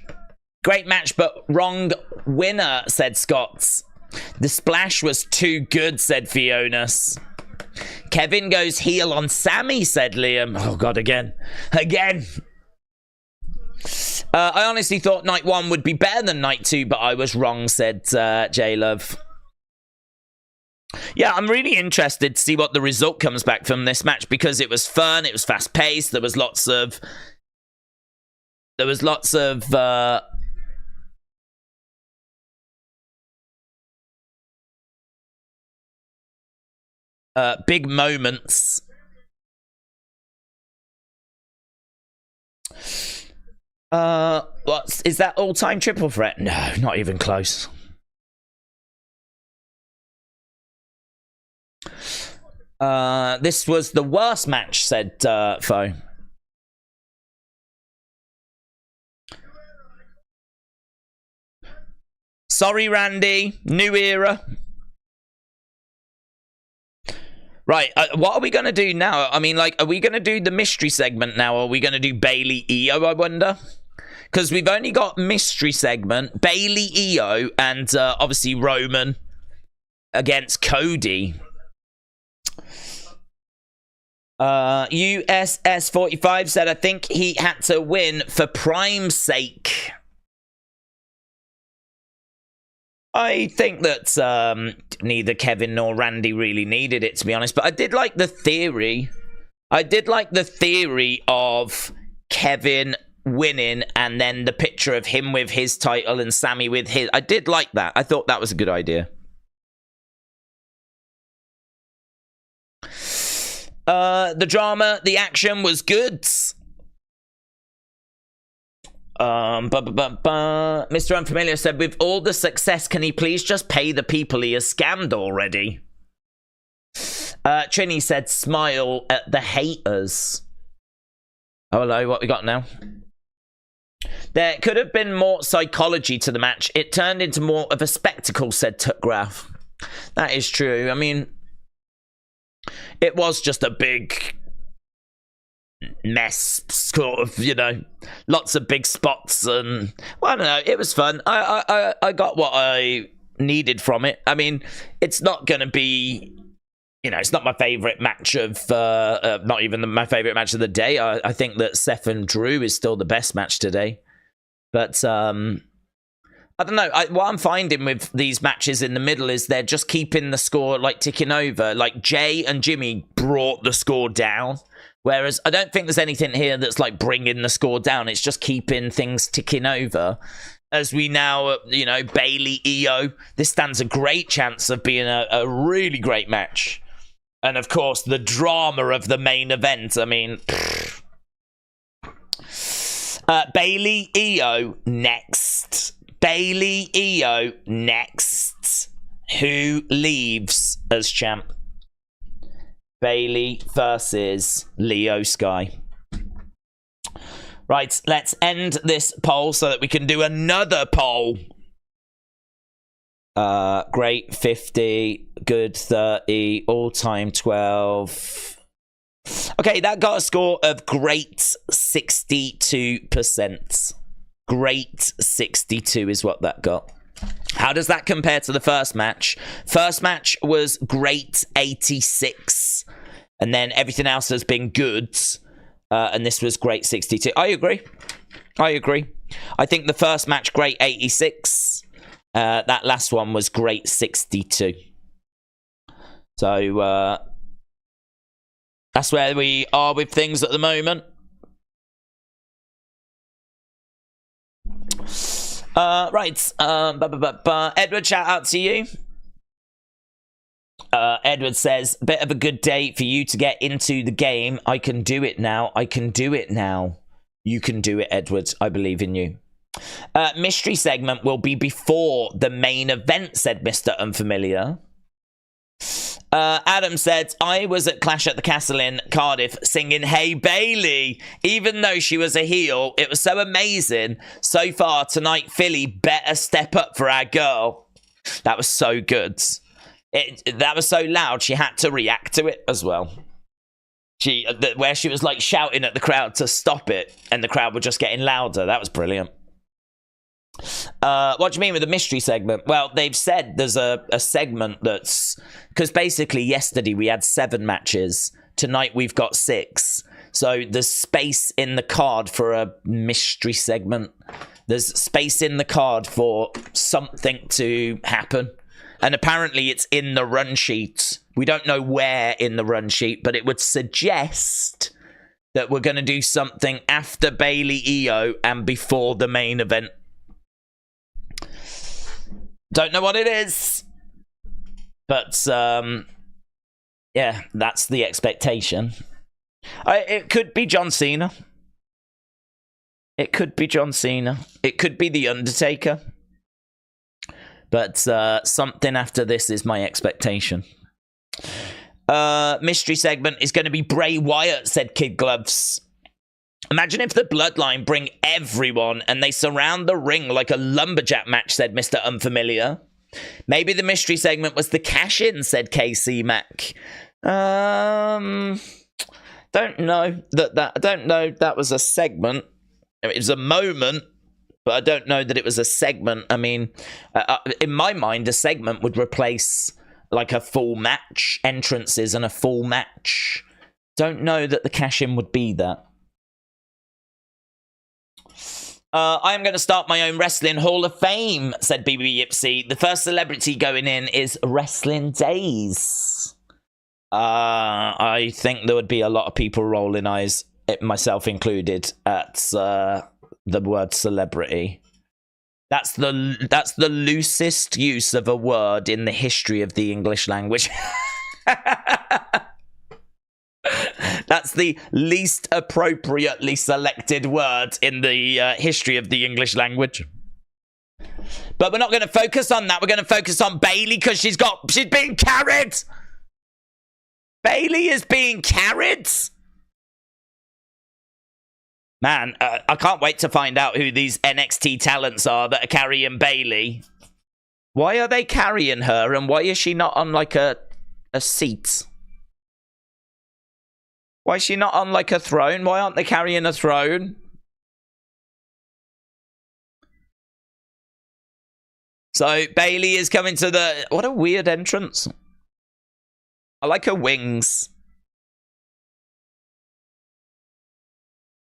Great match, but wrong winner, said Scott. The splash was too good, said Fionas. Kevin goes heel on Sammy, said Liam. Oh, God, again. Again. I honestly thought night 1 would be better than night 2, but I was wrong, said J-Love. Yeah, I'm really interested to see what the result comes back from this match, because it was fun, it was fast-paced, there was lots of big moments. Is that all-time triple threat? No, not even close. This was the worst match, said Foe. Sorry, Randy. New era. Right, what are we going to do now? I mean, like, are we going to do the mystery segment now? Or are we going to do Bayley EO, I wonder? Because we've only got mystery segment, Bayley EO, and obviously Roman against Cody. USS45 said, I think he had to win for Prime's sake. I think that neither Kevin nor Randy really needed it, to be honest. But I did like the theory. I did like the theory of Kevin winning and then the picture of him with his title and Sammy with his. I did like that. I thought that was a good idea. The drama, the action was good. Mr. Unfamiliar said, with all the success, can he please just pay the people he has scammed already? Trini said, smile at the haters. Oh, hello, what we got now? There could have been more psychology to the match. It turned into more of a spectacle, said Tuckgraph. That is true. I mean, it was just a big mess, sort of, you know, lots of big spots, and well, I don't know, it was fun. I got what I needed from it. I mean, it's not gonna be, you know, it's not my favorite match of not even my favorite match of the day. I think that Seth and Drew is still the best match today, but I don't know. What I'm finding with these matches in the middle is they're just keeping the score like ticking over. Like Jay and Jimmy brought the score down. Whereas I don't think there's anything here that's like bringing the score down. It's just keeping things ticking over. As we now, you know, Bayley, EO. This stands a great chance of being a really great match. And of course, the drama of the main event. I mean, Bayley, EO next. Bayley, EO next. Who leaves as champ? Bayley versus Leo Sky. Right, let's end this poll so that we can do another poll. Great 50, good 30, all-time 12. Okay, that got a score of great 62%. Great 62 is what that got. How does that compare to the first match? First match was great 86. And then everything else has been good. And this was great 62. I agree. I think the first match, great 86. That last one was great 62. So, that's where we are with things at the moment. Right. Edward, shout out to you. Edward says, bit of a good day for you to get into the game. I can do it now. You can do it, Edward. I believe in you. Mystery segment will be before the main event, said Mr. Unfamiliar. Adam said, I was at Clash at the Castle in Cardiff singing Hey Bayley. Even though she was a heel, it was so amazing. So far tonight, Philly better step up for our girl. That was so good. That was so loud, she had to react to it as well. Where she was like shouting at the crowd to stop it, and the crowd were just getting louder. That was brilliant. What do you mean with the mystery segment? Well, they've said there's a segment that's... Because basically yesterday we had 7 matches. Tonight we've got 6. So there's space in the card for a mystery segment. There's space in the card for something to happen. And apparently it's in the run sheet. We don't know where in the run sheet, but it would suggest that we're going to do something after Bayley EO and before the main event. Don't know what it is. But, yeah, that's the expectation. It could be John Cena. It could be John Cena. It could be The Undertaker. But something after this is my expectation. Mystery segment is going to be Bray Wyatt, said Kid Gloves. Imagine if the Bloodline bring everyone and they surround the ring like a lumberjack match, said Mr. Unfamiliar. Maybe the mystery segment was the cash-in, said KC Mac. Don't know that was a segment. It was a moment, but I don't know that it was a segment. I mean, in my mind, a segment would replace like a full match, entrances and a full match. Don't know that the cash-in would be that. I am going to start my own Wrestling Hall of Fame, said BB Yipsy. The first celebrity going in is Wrestling Days. I think there would be a lot of people rolling eyes, myself included, at the word celebrity. That's the loosest use of a word in the history of the English language. That's the least appropriately selected word in the history of the English language. But we're not going to focus on that. We're going to focus on Bayley because she's being carried. Bayley is being carried. Man, I can't wait to find out who these NXT talents are that are carrying Bayley. Why are they carrying her, and why is she not on like a seat? Why is she not on like a throne? Why aren't they carrying a throne? So Bayley is coming to the... What a weird entrance. I like her wings.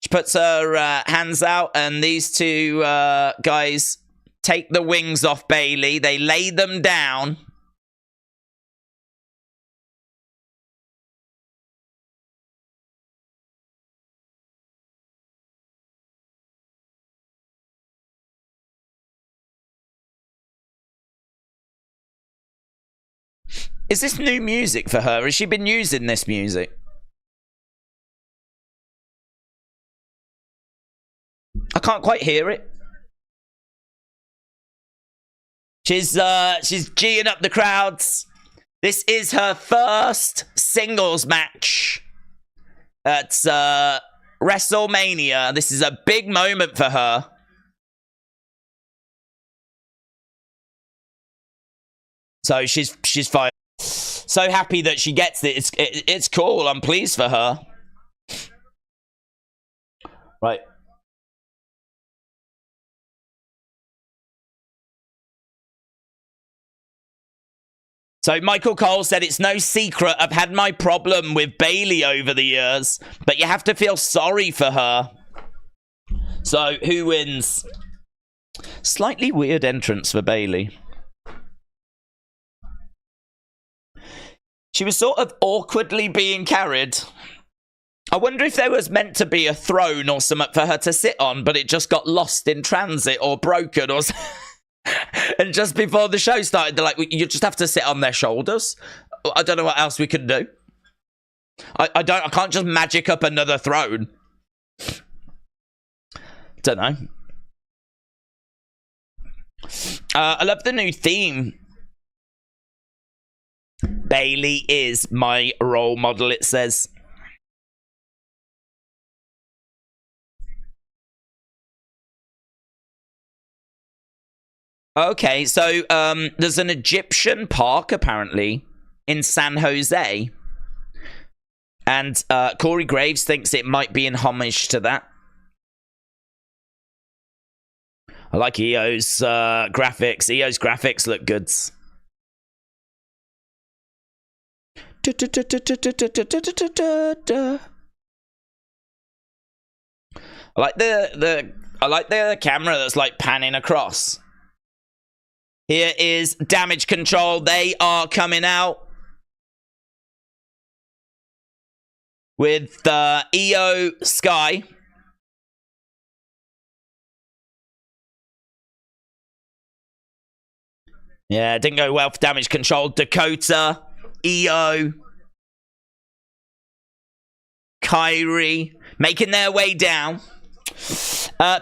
She puts her hands out, and these two guys take the wings off Bayley. They lay them down. Is this new music for her? Has she been using this music? I can't quite hear it. She's geeing up the crowds. This is her first singles match at WrestleMania. This is a big moment for her. So she's fine. So happy that she gets it. It's cool. I'm pleased for her. Right. So Michael Cole said, it's no secret I've had my problem with Bayley over the years, but you have to feel sorry for her. So who wins? Slightly weird entrance for Bayley. She was sort of awkwardly being carried. I wonder if there was meant to be a throne or something for her to sit on, but it just got lost in transit or broken or something. And just before the show started, they're like, you just have to sit on their shoulders. I don't know what else we can do. I can't just magic up another throne. Don't know. I love the new theme. Bayley is my role model, it says. Okay, so there's an Egyptian park, apparently, in San Jose. And Corey Graves thinks it might be in homage to that. I like EO's graphics. EO's graphics look good. I like the camera that's like panning across. Here is Damage Control. They are coming out with EO Sky. Yeah, didn't go well for Damage Control. Dakota, EO, Kyrie making their way down.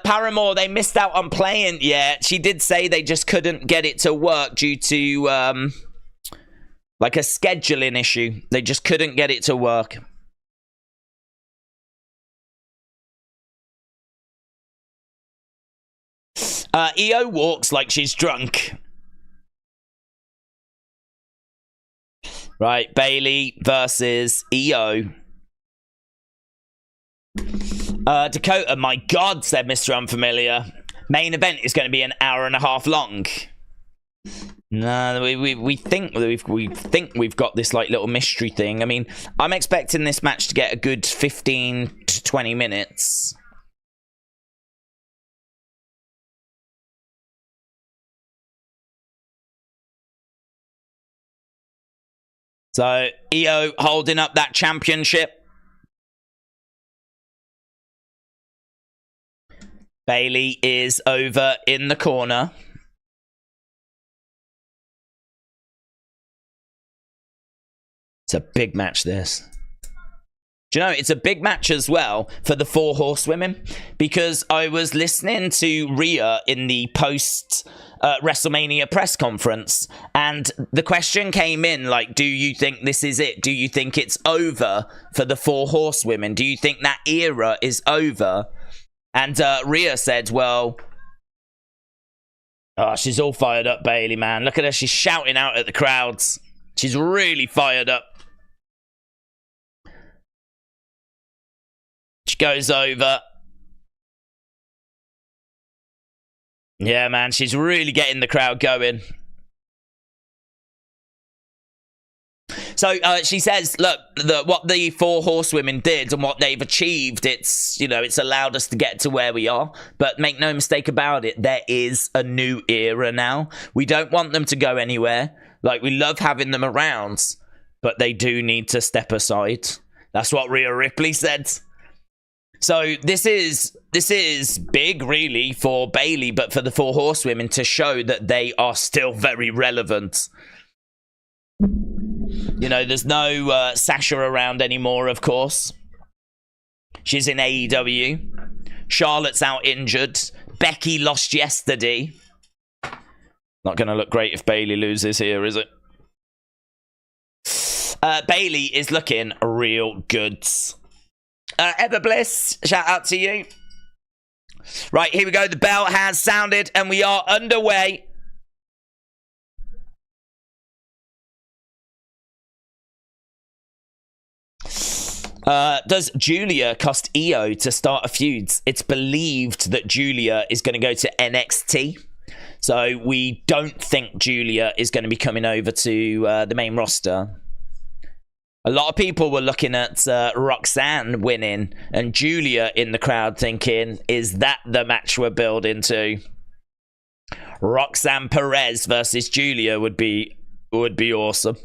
Paramore, they missed out on playing. Yeah, she did say they just couldn't get it to work due to like a scheduling issue. They just couldn't get it to work. EO walks like she's drunk. Right, Bayley versus EO. Dakota, my God, said Mr. Unfamiliar. Main event is going to be an hour and a half long. No, we think we've got this like little mystery thing. I mean, I'm expecting this match to get a good 15 to 20 minutes. So, EO holding up that championship. Bayley is over in the corner. It's a big match, this. Do you know, it's a big match as well for the 4 horsewomen, because I was listening to Rhea in the post WrestleMania press conference, and the question came in like, do you think this is it? Do you think it's over for the 4 horsewomen? Do you think that era is over? And Rhea said, well, oh, she's all fired up, Bayley, man. Look at her. She's shouting out at the crowds. She's really fired up. She goes over. Yeah, man. She's really getting the crowd going. So she says, look, what the 4 horsewomen did and what they've achieved, it's, you know, it's allowed us to get to where we are. But make no mistake about it, there is a new era now. We don't want them to go anywhere. Like, we love having them around, but they do need to step aside. That's what Rhea Ripley said. So this is big, really, for Bayley, but for the 4 horsewomen to show that they are still very relevant. You know, there's no Sasha around anymore, of course. She's in AEW. Charlotte's out injured. Becky lost yesterday. Not going to look great if Bayley loses here, is it? Bayley is looking real good. Everbliss, shout out to you. Right, here we go. The bell has sounded and we are underway. Does Julia cost Io to start a feud? It's believed that Julia is going to go to NXT. So we don't think Julia is going to be coming over to the main roster. A lot of people were looking at Roxanne winning and Julia in the crowd thinking, is that the match we're building to? Roxanne Perez versus Julia would be awesome.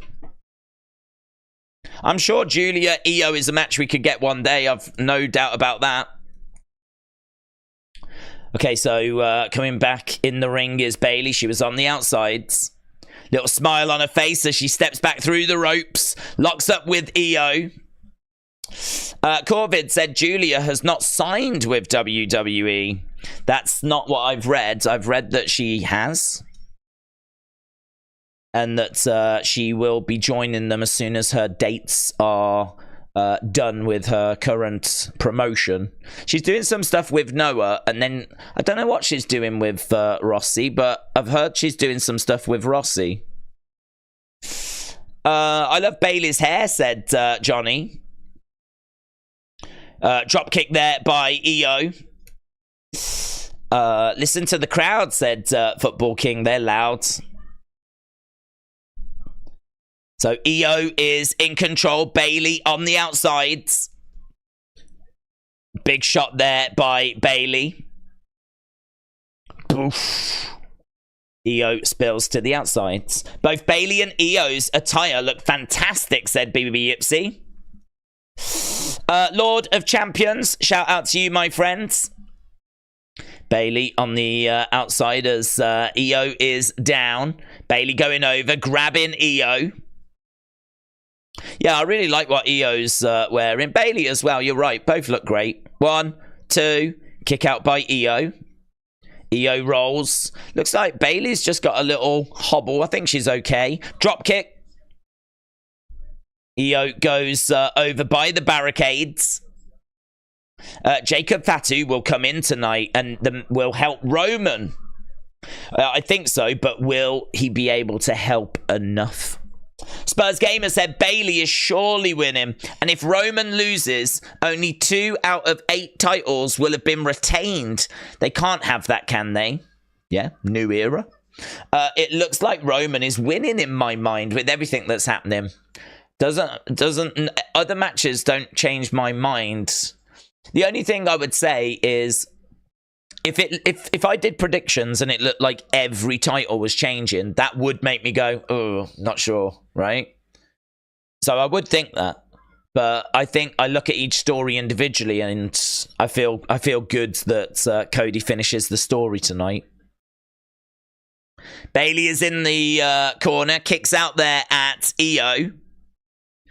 I'm sure Julia Io is a match we could get one day. I've no doubt about that. Okay, so coming back in the ring is Bayley. She was on the outsides. Little smile on her face as she steps back through the ropes. Locks up with Io. Corvid said Julia has not signed with WWE. That's not what I've read. I've read that she has. And that she will be joining them as soon as her dates are done with her current promotion. She's doing some stuff with Noah, and then I don't know what she's doing with Rossi, but I've heard she's doing some stuff with Rossi. I love Bayley's hair, said Johnny. Drop kick there by Io. Listen to the crowd, said Football King. They're loud. So Io is in control. Bayley on the outsides. Big shot there by Bayley. Oof. Io spills to the outsides. Both Bayley and Io's attire look fantastic, said BB Yipsy. Lord of Champions, shout out to you, my friends. Bayley on the outside as Io is down. Bayley going over, grabbing Io. Yeah, I really like what Io's wearing. Bayley as well, you're right. Both look great. 1, 2, kick out by Io. Io rolls. Looks like Bayley's just got a little hobble. I think she's okay. Drop kick. Io goes over by the barricades. Jacob Fatu will come in tonight and will help Roman. I think so, but will he be able to help enough? Spurs Gamer said Bayley is surely winning, and if Roman loses, only 2 out of 8 titles will have been retained. They can't have that, can they? Yeah, new era. It looks like Roman is winning in my mind with everything that's happening. Doesn't other matches don't change my mind. The only thing I would say is if I did predictions and it looked like every title was changing, that would make me go, oh, not sure, right? So I would think that. But I think I look at each story individually and I feel good that Cody finishes the story tonight. Bayley is in the corner, kicks out there at Io.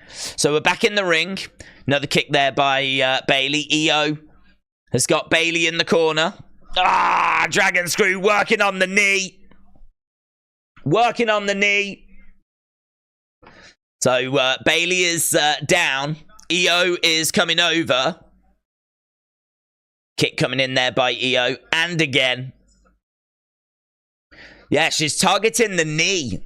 So we're back in the ring. Another kick there by Bayley. Io has got Bayley in the corner. Ah, Dragon Screw working on the knee. Working on the knee. So Bayley is down. Io is coming over. Kick coming in there by Io. And again. Yeah, she's targeting the knee.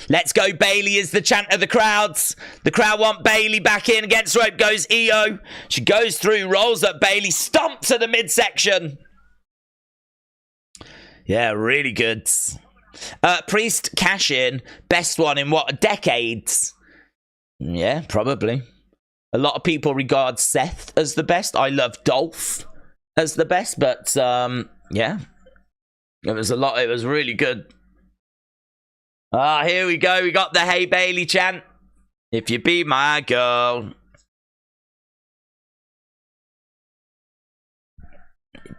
Let's go, Bayley is the chant of the crowds. The crowd want Bayley back in. Against rope goes Io. She goes through, rolls up Bayley, stomps to the midsection. Yeah, really good. Priest cash in. Best one in what, decades? Yeah, probably. A lot of people regard Seth as the best. I love Dolph as the best, but yeah. It was really good. Ah, here we go. We got the Hey Bayley chant. If you be my girl.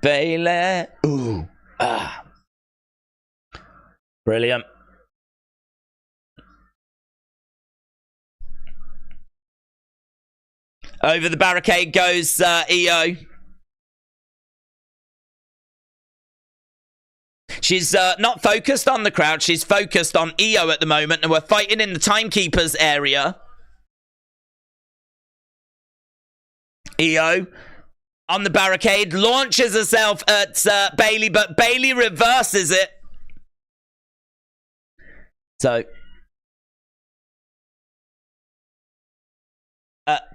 Bayley. Ooh. Ah. Brilliant. Over the barricade goes Io. She's not focused on the crowd. She's focused on Io at the moment. And we're fighting in the timekeeper's area. Io on the barricade. Launches herself at Bayley. But Bayley reverses it. So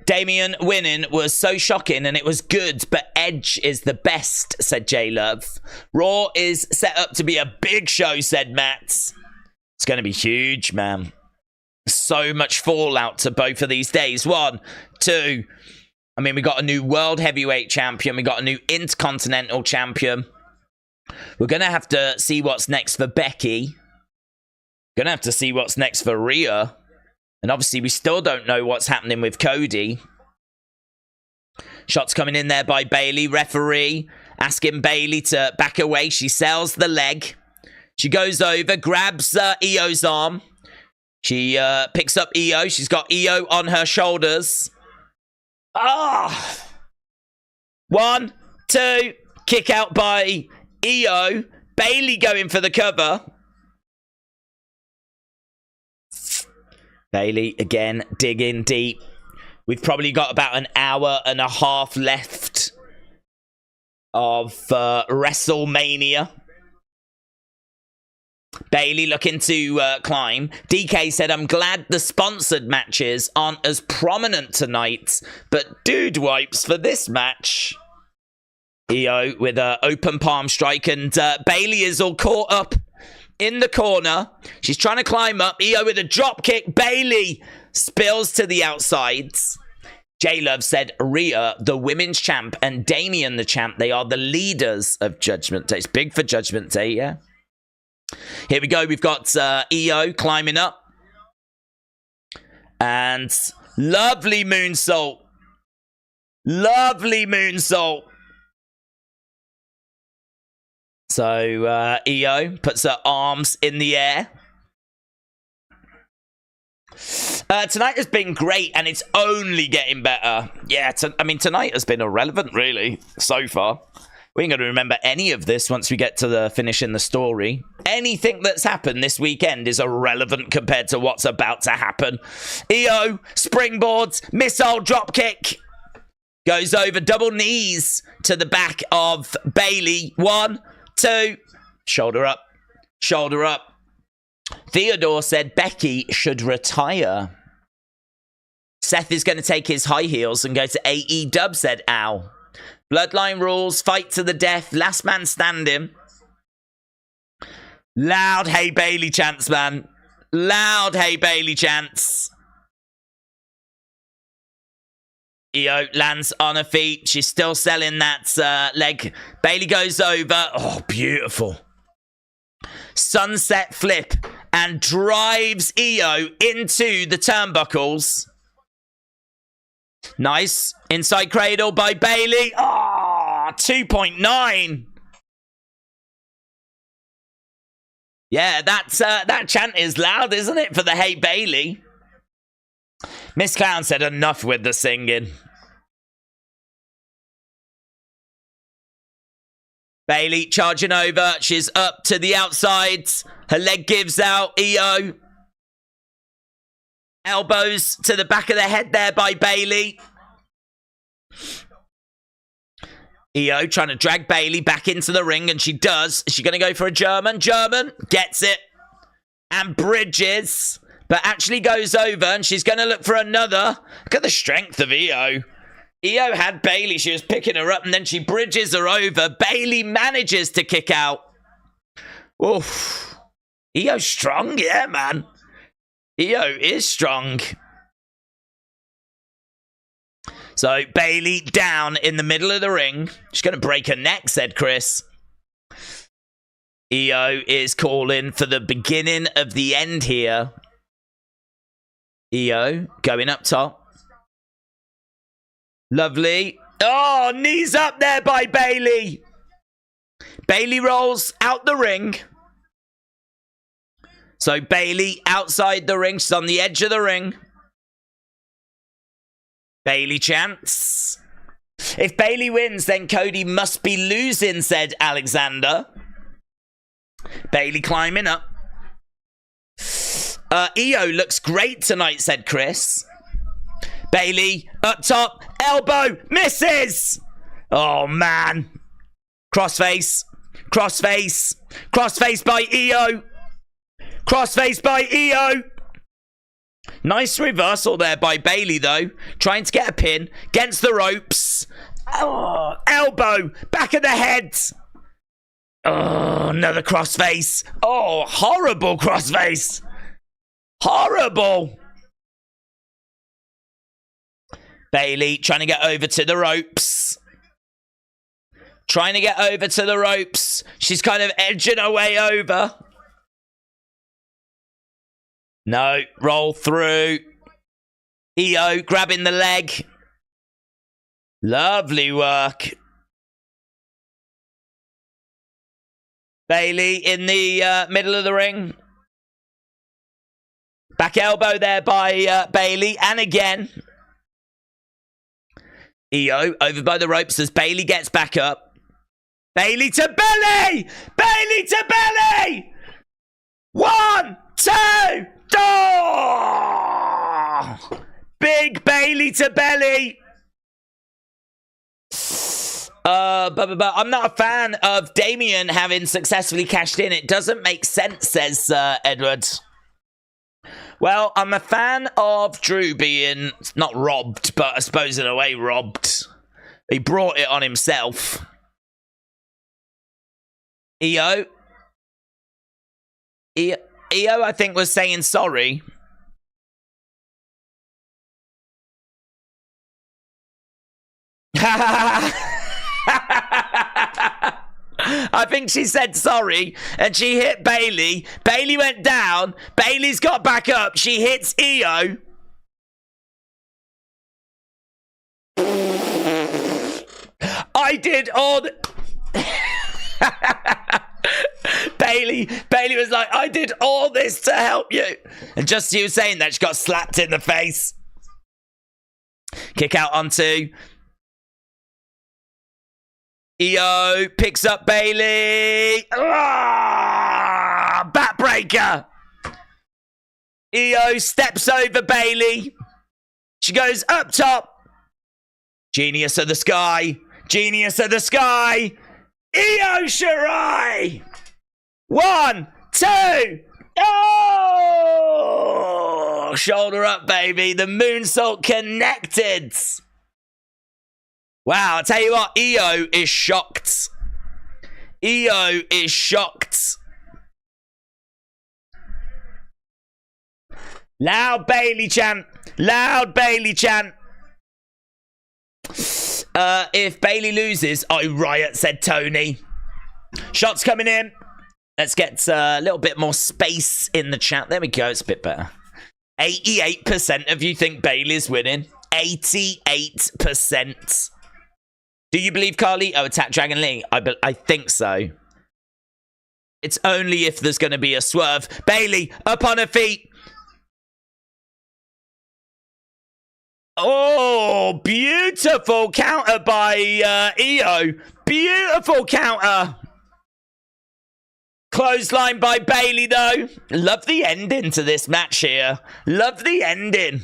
Damian winning was so shocking and it was good, but Edge is the best, said J-Love. Raw is set up to be a big show, said Matt. It's going to be huge, man. So much fallout to both of these days. 1, 2. I mean, we got a new World Heavyweight Champion. We got a new Intercontinental Champion. We're going to have to see what's next for Becky. Going to have to see what's next for Rhea. And obviously, we still don't know what's happening with Cody. Shots coming in there by Bayley. Referee asking Bayley to back away. She sells the leg. She goes over, grabs Io's arm. She picks up Io. She's got Io on her shoulders. Ah! 1, 2. Kick out by Io. Bayley going for the cover. Bayley, again, digging deep. We've probably got about an hour and a half left of WrestleMania. Bayley looking to climb. DK said, I'm glad the sponsored matches aren't as prominent tonight, but dude wipes for this match. Io with an open palm strike, and Bayley is all caught up in the corner. She's trying to climb up. Io with a drop kick. Bayley spills to the outsides. J-Love said Rhea, the women's champ, and Damian, the champ, they are the leaders of Judgment Day. It's big for Judgment Day, yeah. Here we go. We've got Io climbing up. And lovely moonsault. Lovely moonsault. So, Io puts her arms in the air. Tonight has been great, and it's only getting better. Yeah, I mean, tonight has been irrelevant, really, so far. We ain't going to remember any of this once we get to the finish in the story. Anything that's happened this weekend is irrelevant compared to what's about to happen. Io springboards, missile dropkick. Goes over double knees to the back of Bayley. 1, 2. Shoulder up. Shoulder up. Theodore said Becky should retire. Seth is going to take his high heels and go to AEW, said Al. Bloodline rules, fight to the death, last man standing. Loud Hey Bayley chants, man. Loud Hey Bayley chants. Io lands on her feet. She's still selling that leg. Bayley goes over. Oh, beautiful. Sunset flip and drives Io into the turnbuckles. Nice. Inside cradle by Bayley. Oh, 2.9. Yeah, that chant is loud, isn't it, for the Hey Bayley? Miss Clown said enough with the singing. Bayley charging over. She's up to the outsides. Her leg gives out. Io. Elbows to the back of the head there by Bayley. Io trying to drag Bayley back into the ring, and she does. Is she going to go for a German? German gets it. And bridges. But actually goes over, and she's going to look for another. Look at the strength of Io. Io had Bayley. She was picking her up, and then she bridges her over. Bayley manages to kick out. Oof. Io's strong, yeah, man. Io is strong. So, Bayley down in the middle of the ring. She's going to break her neck, said Chris. Io is calling for the beginning of the end here. Io going up top. Lovely. Oh, knees up there by Bayley. Bayley rolls out the ring. So Bayley outside the ring. She's on the edge of the ring. Bayley chants. If Bayley wins, then Cody must be losing, said Alexander. Bayley climbing up. Io looks great tonight, said Chris. Bayley up top. Elbow. Misses. Oh, man. Crossface. Crossface. Crossface by Io. Crossface by Io. Nice reversal there by Bayley, though. Trying to get a pin. Against the ropes. Oh, elbow. Back of the head. Oh, another crossface. Oh, horrible crossface. Horrible. Bayley trying to get over to the ropes. Trying to get over to the ropes. She's kind of edging her way over. No, roll through. Io grabbing the leg. Lovely work. Bayley in the middle of the ring. Back elbow there by Bayley. And again. Io over by the ropes as Bayley gets back up. Bayley to belly! Bayley to belly! 1, 2, oh! Big Bayley to belly. I'm not a fan of Damian having successfully cashed in. It doesn't make sense, says Edwards. Well, I'm a fan of Drew being not robbed, but I suppose in a way robbed. He brought it on himself. Io, I think, was saying sorry. I think she said sorry, and she hit Bayley. Bayley went down. Bayley's got back up. She hits Io. I did all the... Bayley was like, I did all this to help you. And just you saying that, she got slapped in the face. Kick out onto... Io picks up Bayley. Ah, backbreaker. Io steps over Bayley. She goes up top. Genius of the sky. Genius of the sky. Io Shirai. 1, 2. Oh! Shoulder up, baby. The moonsault connected. Wow, I'll tell you what, Io is shocked. Io is shocked. Loud Bayley chant. Loud Bayley chant. If Bayley loses, I riot, said Tony. Shots coming in. Let's get a little bit more space in the chat. There we go, it's a bit better. 88% of you think Bayley's winning. 88%. Do you believe Carlito attacked Dragon Lee? I think so. It's only if there's going to be a swerve. Bayley up on her feet. Oh, beautiful counter by Io. Beautiful counter. Clothesline by Bayley, though. Love the ending to this match here. Love the ending.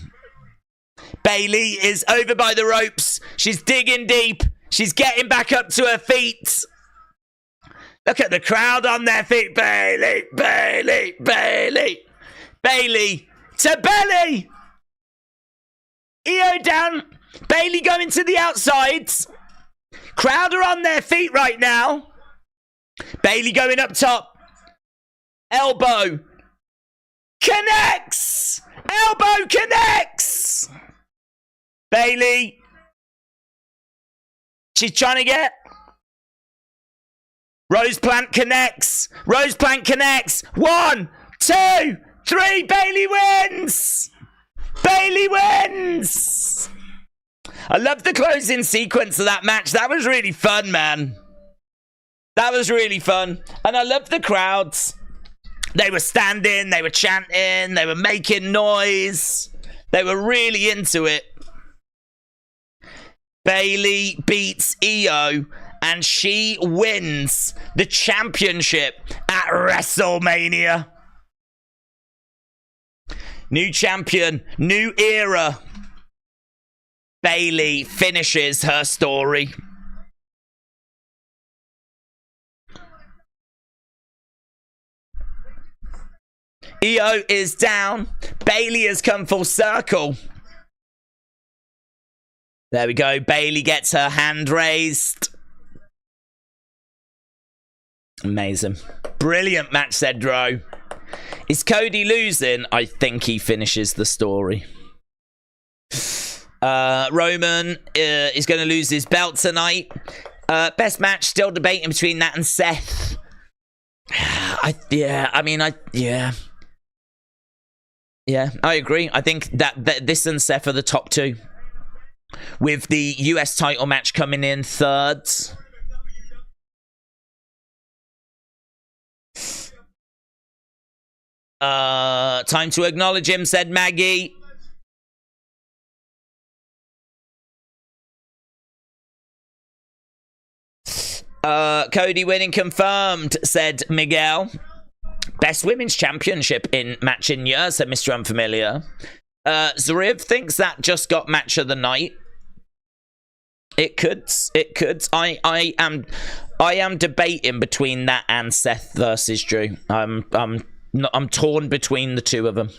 Bayley is over by the ropes. She's digging deep. She's getting back up to her feet. Look at the crowd on their feet. Bayley, Bayley, Bayley. Bayley to belly. Io down. Bayley going to the outsides. Crowd are on their feet right now. Bayley going up top. Elbow. Connects. Elbow connects. Bayley. She's trying to get... Rose Plant connects. Rose Plant connects. 1, 2, 3. Bayley wins. Bayley wins. I love the closing sequence of that match. That was really fun, man. That was really fun. And I love the crowds. They were standing. They were chanting. They were making noise. They were really into it. Bayley beats Io, and she wins the championship at WrestleMania. New champion, new era. Bayley finishes her story. Io is down. Bayley has come full circle. There we go. Bayley gets her hand raised. Amazing. Brilliant match, said Dro. Is Cody losing? I think he finishes the story. Roman is going to lose his belt tonight. Best match, still debating between that and Seth. Yeah, I agree. I think that this and Seth are the top two, with the US title match coming in third. Time to acknowledge him, said Maggie. Cody winning confirmed, said Miguel. Best women's championship in match in years, said Mr. Unfamiliar. Zariv thinks that just got match of the night. It could. I am debating between that and Seth versus Drew. I'm torn between the two of them.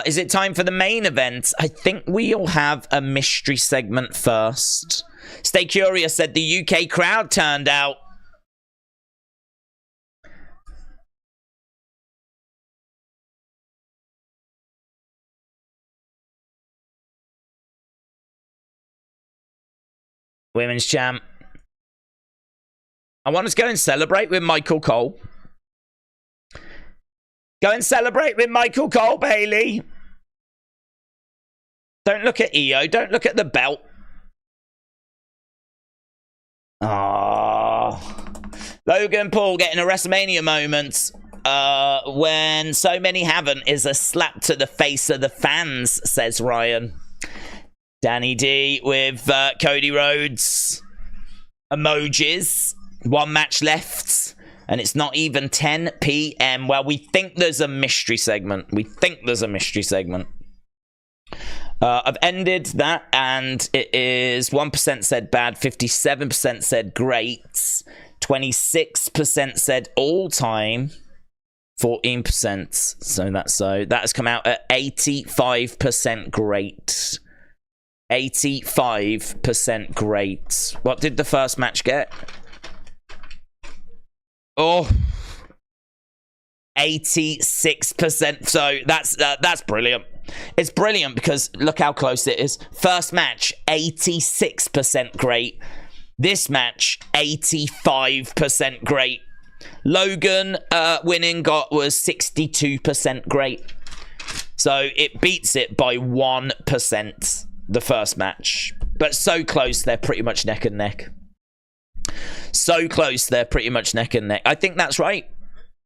Is it time for the main event? I think we'll have a mystery segment first. Stay Curious said the UK crowd turned out. Women's champ. I want us to go and celebrate with Michael Cole. Go and celebrate with Michael Cole, Bayley. Don't look at Io. Don't look at the belt. Logan Paul getting a WrestleMania moment when so many haven't is a slap to the face of the fans, says Ryan. Danny D with Cody Rhodes emojis. One match left. And it's not even 10 p.m. Well, we think there's a mystery segment. I've ended that, and it is 1% said bad, 57% said great, 26% said all time, 14%. So that has come out at 85% great. 85% great. What did the first match get? Oh, 86%. So that's brilliant. It's brilliant because look how close it is. First match, 86% great. This match, 85% great. Logan winning was 62% great. So it beats it by 1%, the first match. But so close, they're pretty much neck and neck. So close, they're pretty much neck and neck. I think that's right.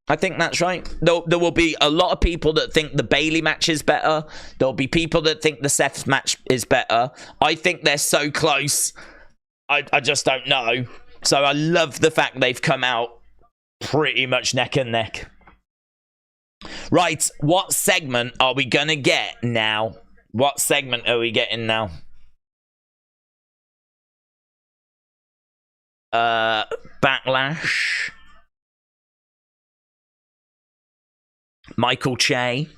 There will be a lot of people that think the Bayley match is better. There'll be people that think the Seth match is better. I think they're so close. I just don't know. So I love the fact they've come out pretty much neck and neck. Right, what segment are we going to get now? What segment are we getting now? Backlash. Michael Che.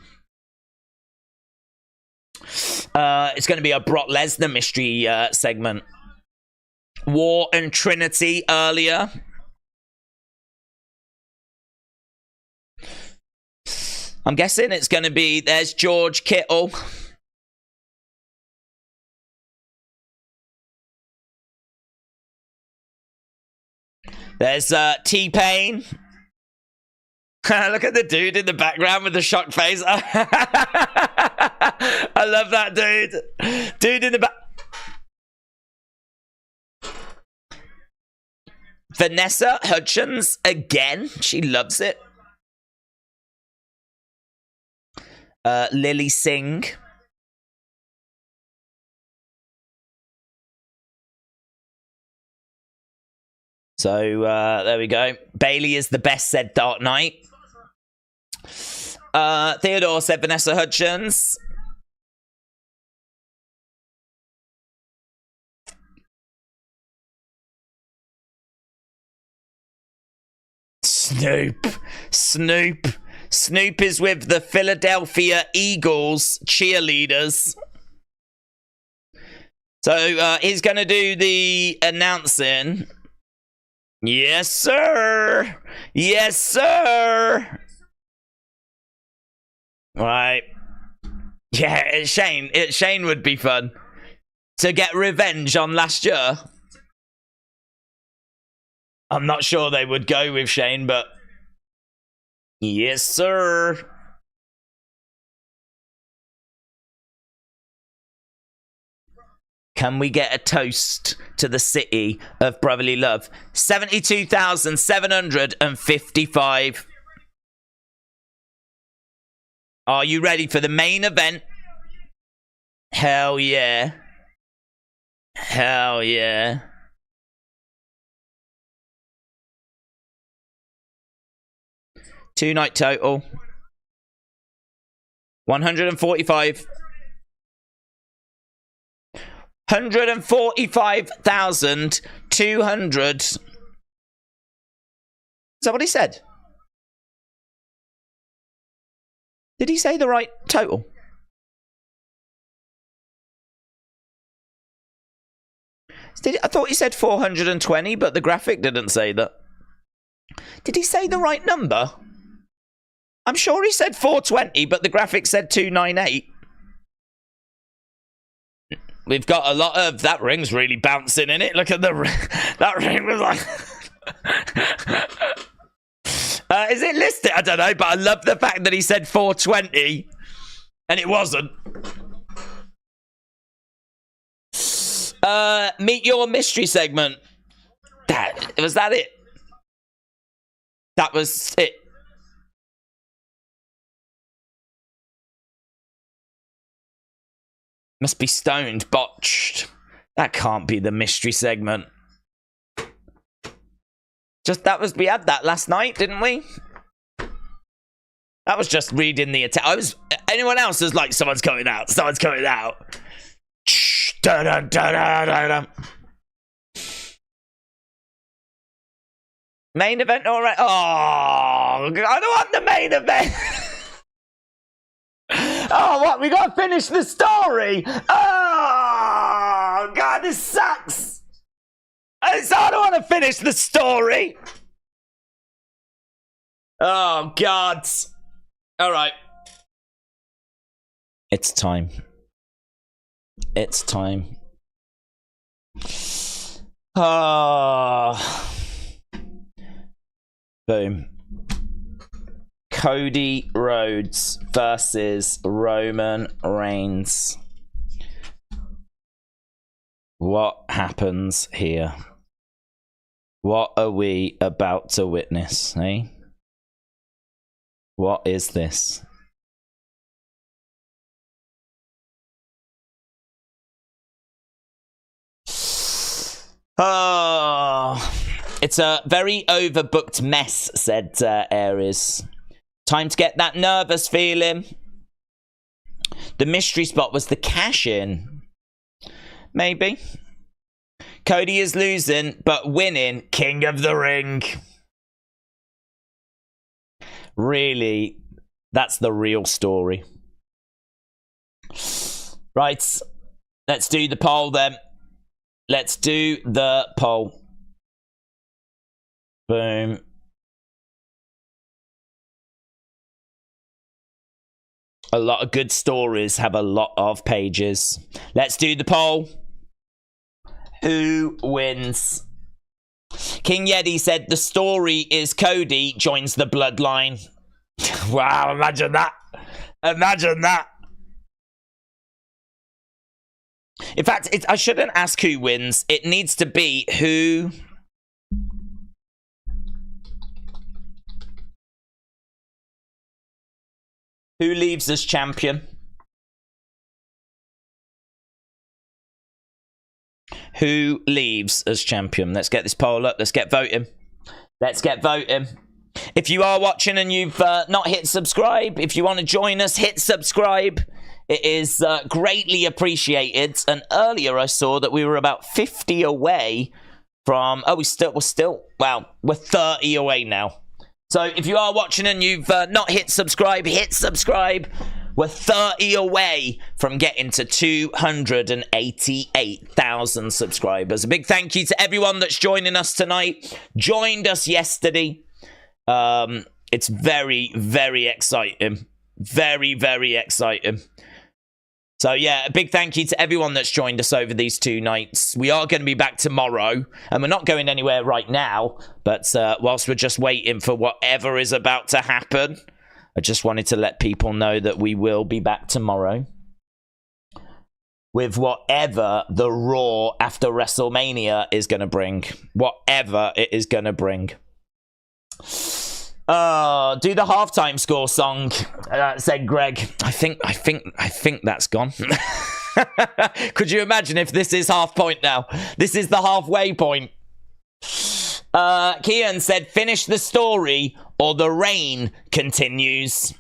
It's going to be a Brock Lesnar mystery segment. War and Trinity earlier. I'm guessing it's going to be, there's George Kittle. There's T-Pain. Look at the dude in the background with the shocked face. I love that dude. Dude in the back. Vanessa Hudgens again. She loves it. Lily Singh. So there we go. Bayley is the best, said Dark Knight. Theodore said Vanessa Hudgens. Snoop. Snoop is with the Philadelphia Eagles cheerleaders. So he's going to do the announcing. Yes, sir. Yes, sir. Right. Yeah, Shane would be fun. To get revenge on last year. I'm not sure they would go with Shane, but... Yes, sir. Can we get a toast to the city of brotherly love? 72,755. Are you ready for the main event? Hell yeah. Hell yeah. Two-night total. 145. 145,200. Is that what he said? Did he say the right total? I thought he said 420, but the graphic didn't say that. Did he say the right number? I'm sure he said 420, but the graphic said 298. We've got a lot of... That ring's really bouncing in it. Look at the... That ring was like... is it listed? I don't know, but I love the fact that he said 420 and it wasn't. Meet your mystery segment. Was that it? That was it. Must be stoned, botched. That can't be the mystery segment. We had that last night, didn't we? That was just reading the attack. Anyone else is like, someone's coming out. Someone's coming out. Main event already. Oh, I don't want the main event. Oh, what? We gotta finish the story. Oh, God, this sucks. I don't want to finish the story. Oh, God. All right. It's time. It's time. Oh. Boom. Cody Rhodes versus Roman Reigns. What happens here? What are we about to witness, eh? What is this? Oh, it's a very overbooked mess, said Aries. Time to get that nervous feeling. The mystery spot was the cash-in. Maybe. Cody is losing, but winning. King of the Ring. Really, that's the real story. Right. Let's do the poll then. Let's do the poll. Boom. A lot of good stories have a lot of pages. Let's do the poll. Who wins? King Yeti said the story is Cody joins the Bloodline. Wow, imagine that. Imagine that. In fact, I shouldn't ask who wins. It needs to be who... Who leaves as champion? Who leaves as champion? Let's get this poll up. Let's get voting. Let's get voting. If you are watching and you've not hit subscribe, if you want to join us, hit subscribe. It is greatly appreciated. And earlier I saw that we were about 50 away from... Oh, we're still... Wow, we're 30 away now. So if you are watching and you've not hit subscribe, hit subscribe. We're 30 away from getting to 288,000 subscribers. A big thank you to everyone that's joining us tonight. Joined us yesterday. It's very, very exciting. Very, very exciting. So yeah, a big thank you to everyone that's joined us over these 2 nights. We are going to be back tomorrow, and we're not going anywhere right now, but whilst we're just waiting for whatever is about to happen, I just wanted to let people know that we will be back tomorrow with whatever the Raw after WrestleMania is going to bring. Whatever it is going to bring. Do the halftime score song, said Greg. I think that's gone. Could you imagine if this is half point now? This is the halfway point. Kian said, finish the story or the reign continues.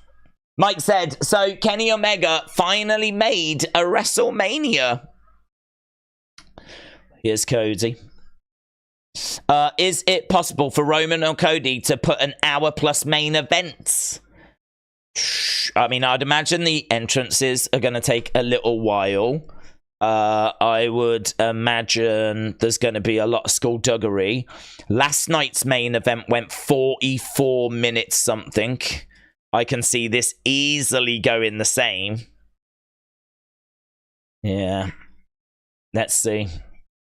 Mike said, so Kenny Omega finally made a WrestleMania. Here's Cody. Is it possible for Roman or Cody to put an hour-plus main event? I mean, I'd imagine the entrances are going to take a little while. I would imagine there's going to be a lot of skullduggery. Last night's main event went 44 minutes something. I can see this easily going the same. Yeah. Let's see.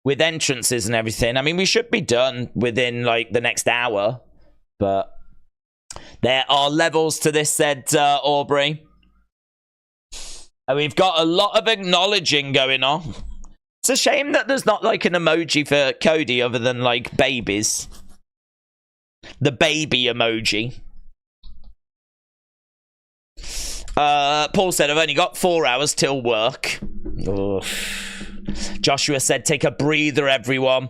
With entrances and everything, I mean, we should be done within, like, the next hour. But there are levels to this, said Aubrey. And we've got a lot of acknowledging going on. It's a shame that there's not, like, an emoji for Cody other than, like, babies. The baby emoji. Paul said, I've only got 4 hours till work. Ugh. Joshua said, take a breather, everyone.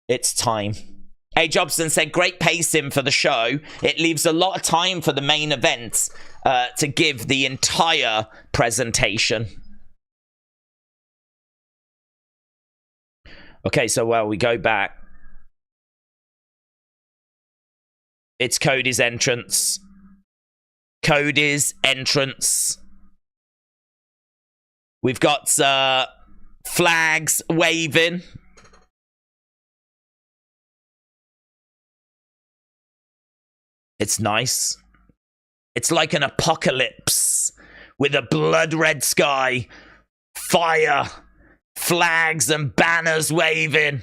It's time. A. Jobson said, great pacing for the show. It leaves a lot of time for the main event to give the entire presentation. Okay, so, well, we go back. It's Cody's entrance. Cody's entrance. We've got flags waving. It's nice. It's like an apocalypse with a blood red sky, fire, flags and banners waving.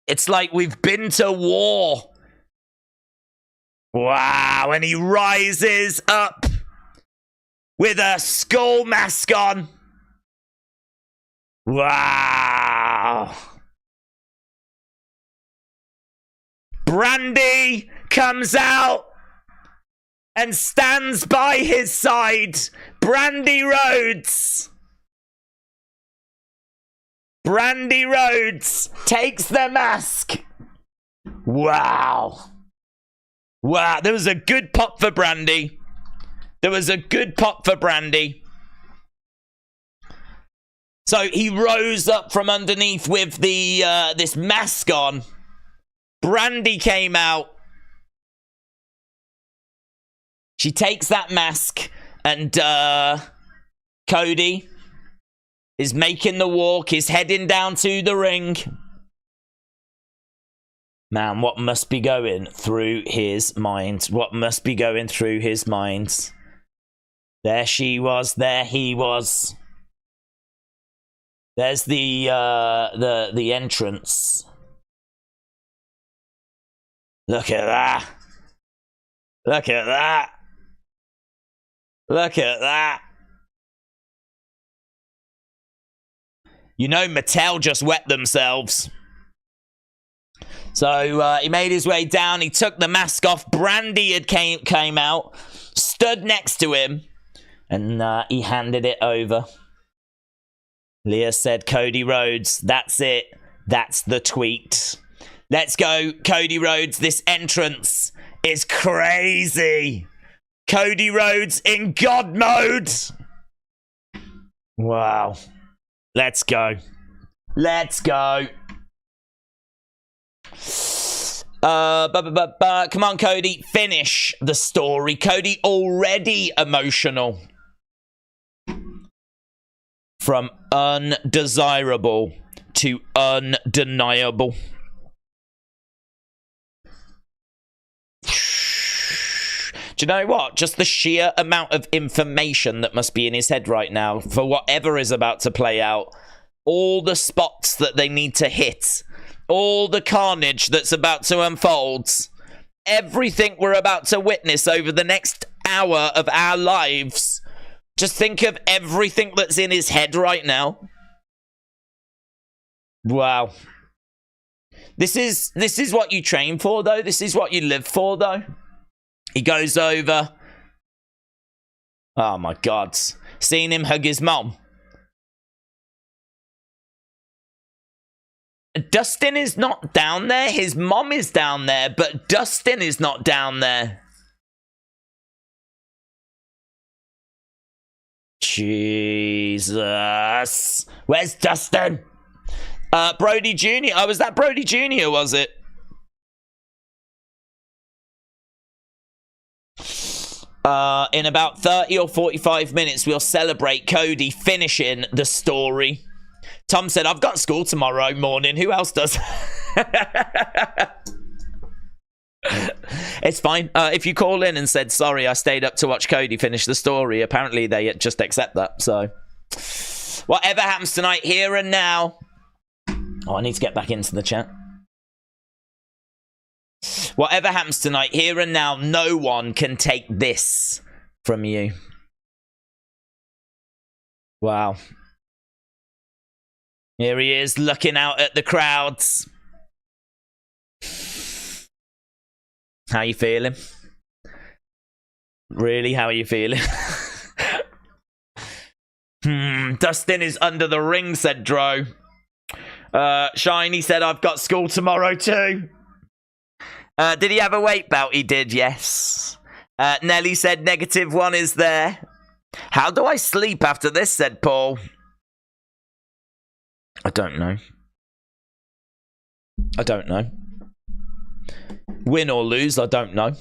It's like we've been to war. Wow, and he rises up with a skull mask on. Wow. Brandy comes out and stands by his side. Brandy Rhodes. Brandy Rhodes takes the mask. Wow. Wow, there was a good pop for Brandy. There was a good pop for Brandy. So he rose up from underneath with the this mask on. Brandy came out. She takes that mask, and Cody is making the walk. He's heading down to the ring. Man, what must be going through his mind? What must be going through his mind? There she was. There he was. There's the entrance. Look at that. Look at that. Look at that. You know Mattel just wet themselves. So he made his way down. He took the mask off. Brandy came out, stood next to him, and he handed it over. Leah said, Cody Rhodes, that's it. That's the tweet. Let's go, Cody Rhodes. This entrance is crazy. Cody Rhodes in God mode. Wow. Let's go. Let's go. Come on, Cody. Finish the story. Cody already emotional. From undesirable to undeniable. Do you know what? Just the sheer amount of information that must be in his head right now for whatever is about to play out. All the spots that they need to hit. All the carnage that's about to unfold. Everything we're about to witness over the next hour of our lives. Just think of everything that's in his head right now. Wow. This is what you train for, though. This is what you live for, though. He goes over. Oh, my God. Seeing him hug his mom. Dustin is not down there. His mom is down there, but Dustin is not down there. Jesus. Where's Dustin? Brody Jr. Oh, was that Brody Jr., was it? In about 30 or 45 minutes, we'll celebrate Cody finishing the story. Tom said, I've got school tomorrow morning. Who else does? It's fine. If you call in and said, sorry, I stayed up to watch Cody finish the story, apparently they just accept that. So, whatever happens tonight, here and now. Oh, I need to get back into the chat. Whatever happens tonight, here and now, no one can take this from you. Wow. Here he is, looking out at the crowds. How you feeling? Really, how are you feeling? Dustin is under the ring, said Dro. Shiny said, I've got school tomorrow too. Did he have a weight belt? He did, yes. Nelly said, -1 is there. How do I sleep after this, said Paul. I don't know. I don't know. Win or lose, I don't know.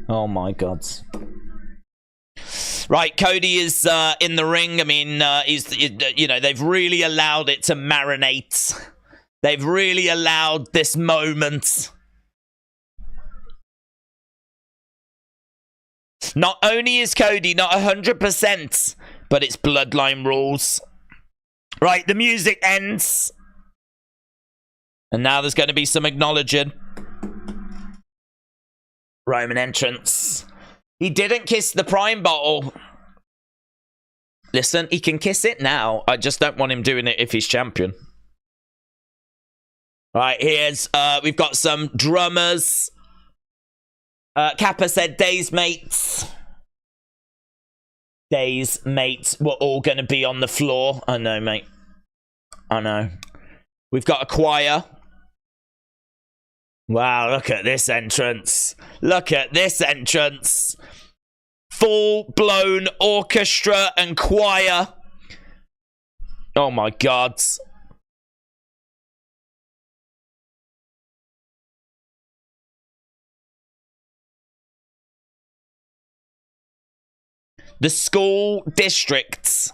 Oh my God. Right, Cody is in the ring. I mean, they've really allowed it to marinate. They've really allowed this moment. Not only is Cody not 100%, but it's Bloodline rules. Right, the music ends. And now there's going to be some acknowledging. Roman entrance. He didn't kiss the Prime bottle. Listen, he can kiss it now. I just don't want him doing it if he's champion. Right, here's, we've got some drummers. Kappa said days mates. Days mates were all going to be on the floor. I know, mate. I know. We've got a choir. Wow, look at this entrance. Look at this entrance. Full-blown orchestra and choir. Oh my God. The school districts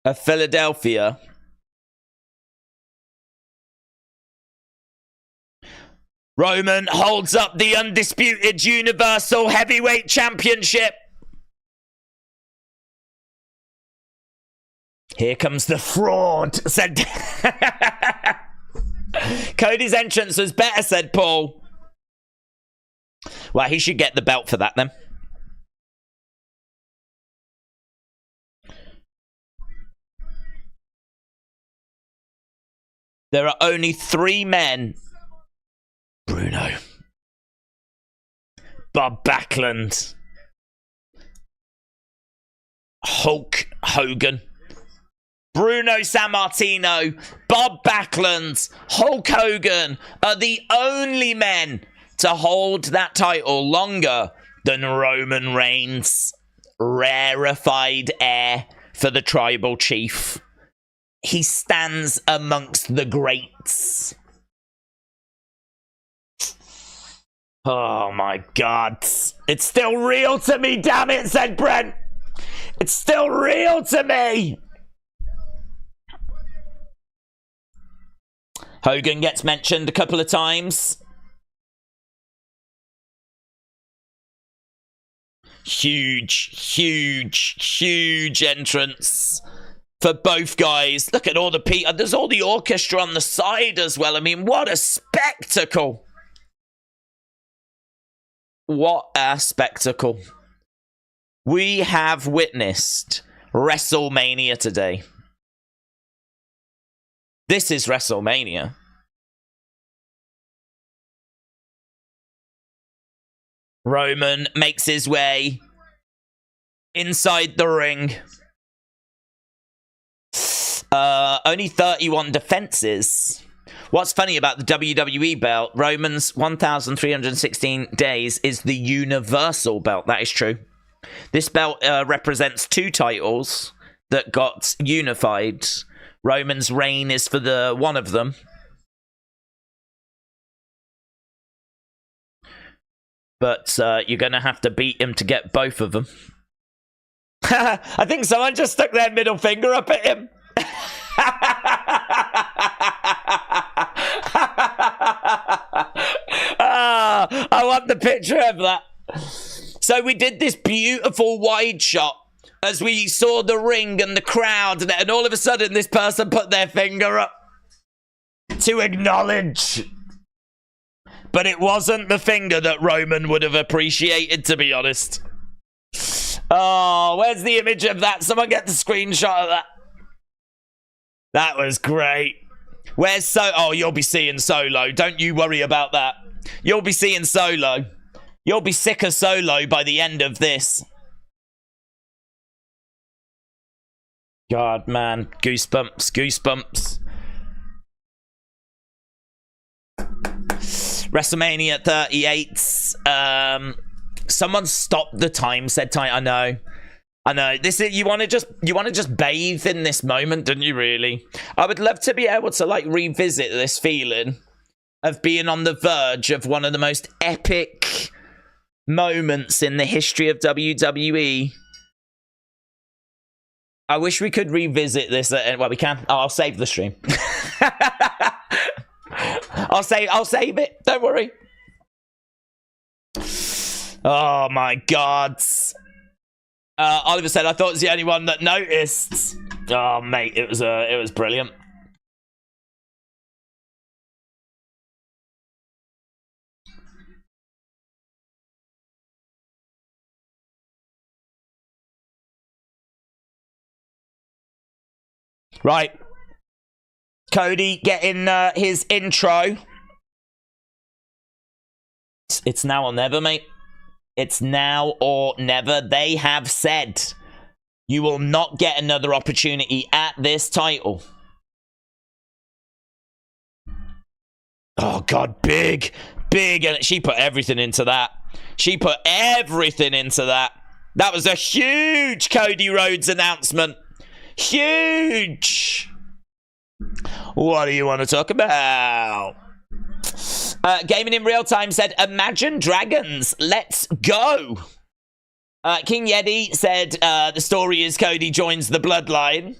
of Philadelphia Roman holds up the Undisputed Universal Heavyweight Championship. Here comes the fraud, said... Cody's entrance was better, said Paul. Well, he should get the belt for that, then. There are only 3 men. Bruno. Bob Backlund. Hulk Hogan. Bruno Sammartino. Bob Backlund. Hulk Hogan are the only men to hold that title longer than Roman Reigns. Rarefied air for the tribal chief. he stands amongst the greats. Oh my God. It's still real to me, damn it, said Brent. It's still real to me. Hogan gets mentioned a couple of times. Huge entrance for both guys. Look at all the people. There's all the orchestra on the side as well. I mean, what a spectacle. What a spectacle. We have witnessed WrestleMania today. This is WrestleMania. Roman makes his way inside the ring. Only 31 defenses. What's funny about the WWE belt, Roman's 1,316 days is the universal belt. That is true. This belt represents 2 titles that got unified. Roman's reign is for the one of them. But you're going to have to beat him to get both of them. I think someone just stuck their middle finger up at him. I want the picture of that. So we did this beautiful wide shot as we saw the ring and the crowd, and all of a sudden this person put their finger up to acknowledge. But it wasn't the finger that Roman would have appreciated, to be honest. Oh, where's the image of that? Someone get the screenshot of that. That was great. Where's Oh, you'll be seeing Solo. Don't you worry about that. You'll be seeing Solo. You'll be sick of Solo by the end of this. God, man. Goosebumps. Goosebumps. WrestleMania 38. Someone stopped the time, said time. I know. This is you want to just bathe in this moment, don't you? Really, I would love to be able to like revisit this feeling of being on the verge of one of the most epic moments in the history of WWE. I wish we could revisit this. Well, we can. Oh, I'll save the stream. I'll save it. Don't worry. Oh my God. Oliver said, I thought it was the only one that noticed. Oh, mate, it was brilliant. Right. Cody getting his intro. It's now or never, mate. It's now or never. They have said you will not get another opportunity at this title. Oh, God, big. And she put everything into that. That was a huge Cody Rhodes announcement. Huge. What do you want to talk about? Gaming in Real Time said, Imagine Dragons, let's go. King Yeti said, the story is Cody joins the Bloodline.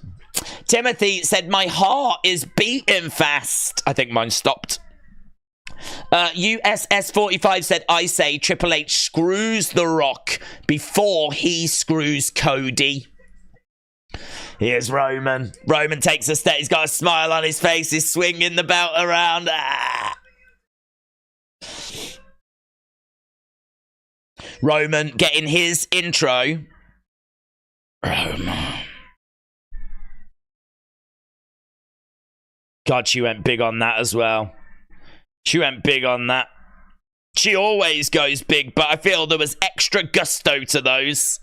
Timothy said, my heart is beating fast. I think mine stopped. USS45 said, I say Triple H screws The Rock before he screws Cody. Here's Roman. Roman takes a step. He's got a smile on his face. He's swinging the belt around. Roman getting his intro. Roman. God, she went big on that as well. She went big on that. She always goes big, but I feel there was extra gusto to those.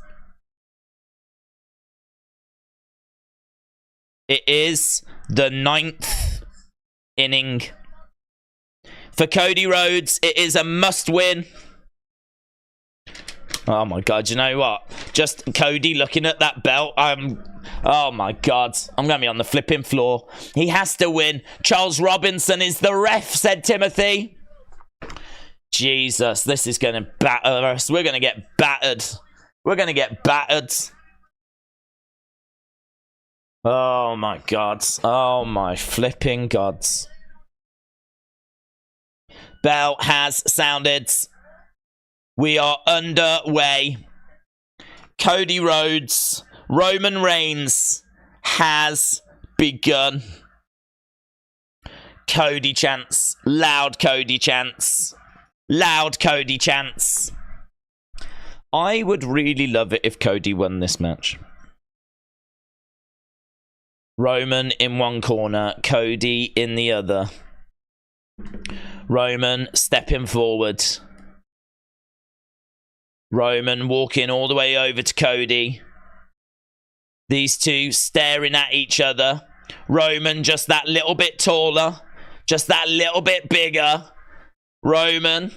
It is the 9th inning. For Cody Rhodes, it is a must-win. Oh my god, you know what? Just Cody looking at that belt. Oh my god. I'm going to be on the flipping floor. He has to win. Charles Robinson is the ref, said Timothy. Jesus, this is going to batter us. We're going to get battered. We're going to get battered. Oh my god. Oh my flipping gods. Bell has sounded. We are underway. Cody Rhodes, Roman Reigns has begun. Cody chants. Loud Cody chants. Loud Cody chants. I would really love it if Cody won this match. Roman in one corner, Cody in the other. Roman stepping forward. Roman walking all the way over to Cody. These two staring at each other. Roman just that little bit taller. Just that little bit bigger. Roman.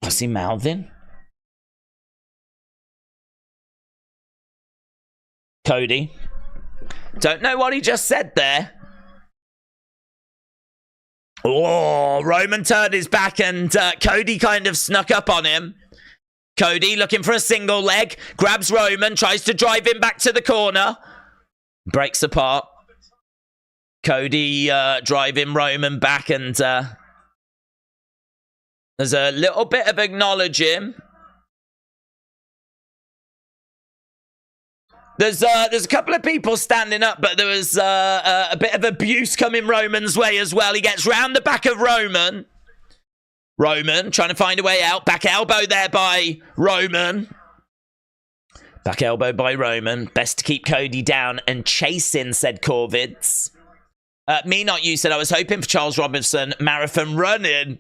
What's he mouthing? Cody. Don't know what he just said there. Oh, Roman turned his back and Cody kind of snuck up on him. Cody looking for a single leg. Grabs Roman, tries to drive him back to the corner. Breaks apart. Cody driving Roman back and there's a little bit of acknowledging. There's a couple of people standing up, but there was a bit of abuse coming Roman's way as well. He gets round the back of Roman. Roman trying to find a way out. Back elbow there by Roman. Back elbow by Roman. Best to keep Cody down and chasing, said Corvids. Me not you said I was hoping for Charles Robinson. Marathon running.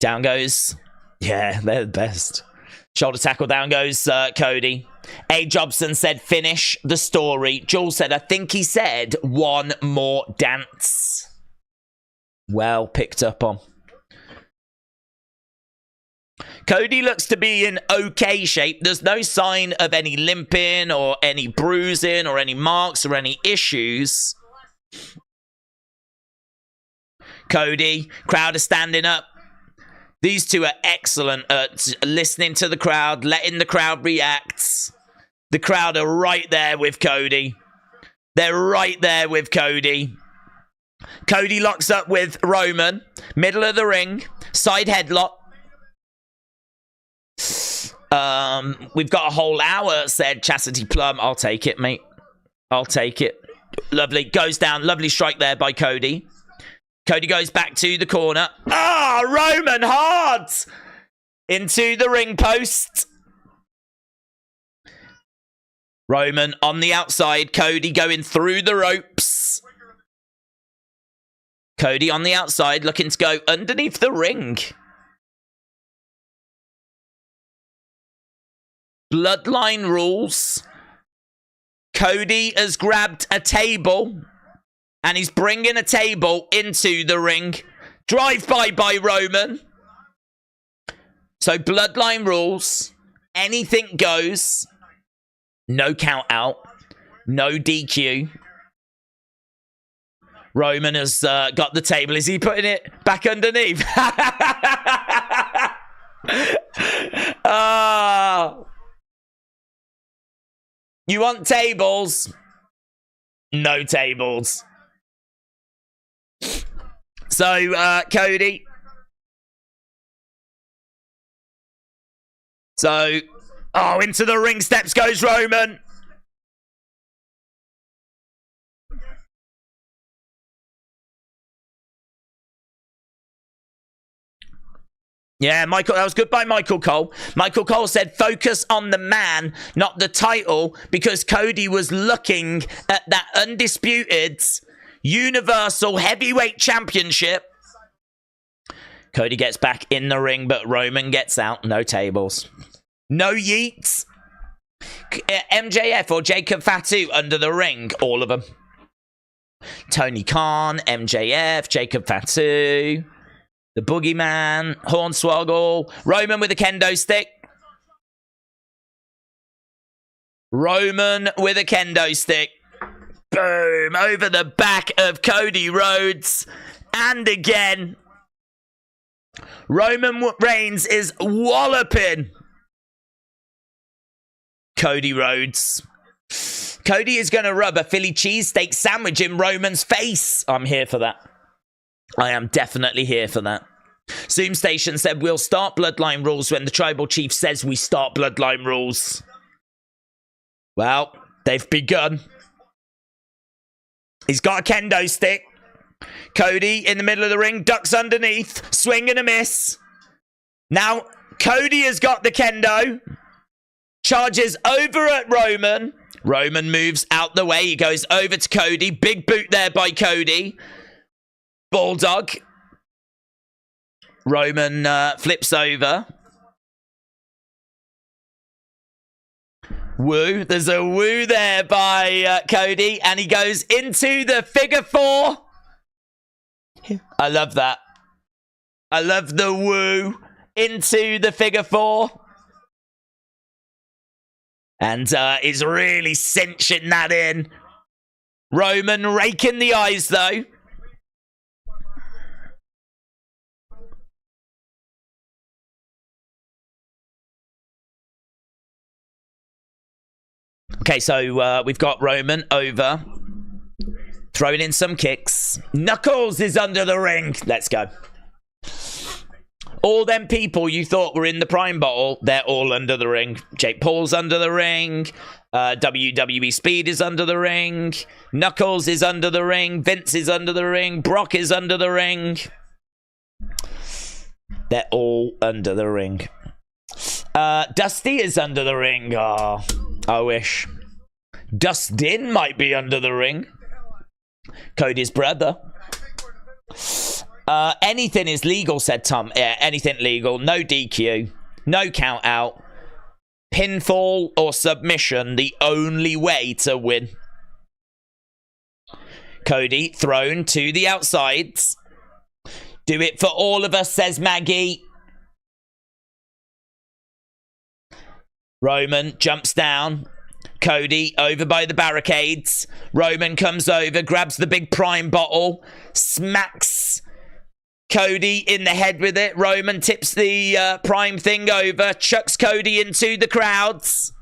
Down goes. Yeah, they're the best. Shoulder tackle, down goes Cody. A. Jobson said, finish the story. Jules said, I think he said, one more dance. Well picked up on. Cody looks to be in okay shape. There's no sign of any limping or any bruising or any marks or any issues. Cody, crowd are standing up. These two are excellent at listening to the crowd, letting the crowd react. The crowd are right there with Cody. They're right there with Cody. Cody locks up with Roman. Middle of the ring. Side headlock. We've got a whole hour, said Chastity Plum. I'll take it, mate. I'll take it. Lovely. Goes down. Lovely strike there by Cody. Cody goes back to the corner. Ah, Roman hard! Into the ring post. Roman on the outside. Cody going through the ropes. Cody on the outside looking to go underneath the ring. Bloodline rules. Cody has grabbed a table. And he's bringing a table into the ring. Drive-by by Roman. So Bloodline rules. Anything goes. No count out. No DQ. Roman has got the table. Is he putting it back underneath? You want tables? No tables. So, Cody. So, into the ring steps goes Roman. Yeah, Michael, that was good by Michael Cole. Michael Cole said, focus on the man, not the title, because Cody was looking at that undisputed Universal Heavyweight Championship. Cody gets back in the ring, but Roman gets out. No tables. No yeets. MJF or Jacob Fatu under the ring. All of them. Tony Khan, MJF, Jacob Fatu. The Boogeyman, Hornswoggle, Roman with a kendo stick. Roman with a kendo stick. Boom, over the back of Cody Rhodes. And again, Roman Reigns is walloping Cody Rhodes. Cody is going to rub a Philly cheesesteak sandwich in Roman's face. I'm here for that. I am definitely here for that. Zoom Station said, we'll start Bloodline rules when the Tribal Chief says we start Bloodline rules. Well, they've begun. He's got a kendo stick. Cody in the middle of the ring, ducks underneath, swing and a miss. Now, Cody has got the kendo. Charges over at Roman. Roman moves out the way. He goes over to Cody. Big boot there by Cody. Bulldog. Roman flips over. Woo. There's a woo there by Cody. And he goes into the figure four. I love that. I love the woo into the figure four. And is really cinching that in. Roman raking the eyes, though. Okay, so we've got Roman over. Throwing in some kicks. Knuckles is under the ring. Let's go. All them people you thought were in the Prime bottle, they're all under the ring. Jake Paul's under the ring. WWE Speed is under the ring. Knuckles is under the ring. Vince is under the ring. Brock is under the ring. They're all under the ring. Dusty is under the ring. Oh, I wish. Dustin might be under the ring. Cody's brother. Anything is legal, said Tom. Yeah, anything legal. No DQ. No count out. Pinfall or submission, the only way to win. Cody thrown to the outsides. Do it for all of us, says Maggie. Roman jumps down. Cody over by the barricades. Roman comes over, grabs the big Prime bottle, smacks Cody in the head with it. Roman tips the Prime thing over, chucks Cody into the crowds.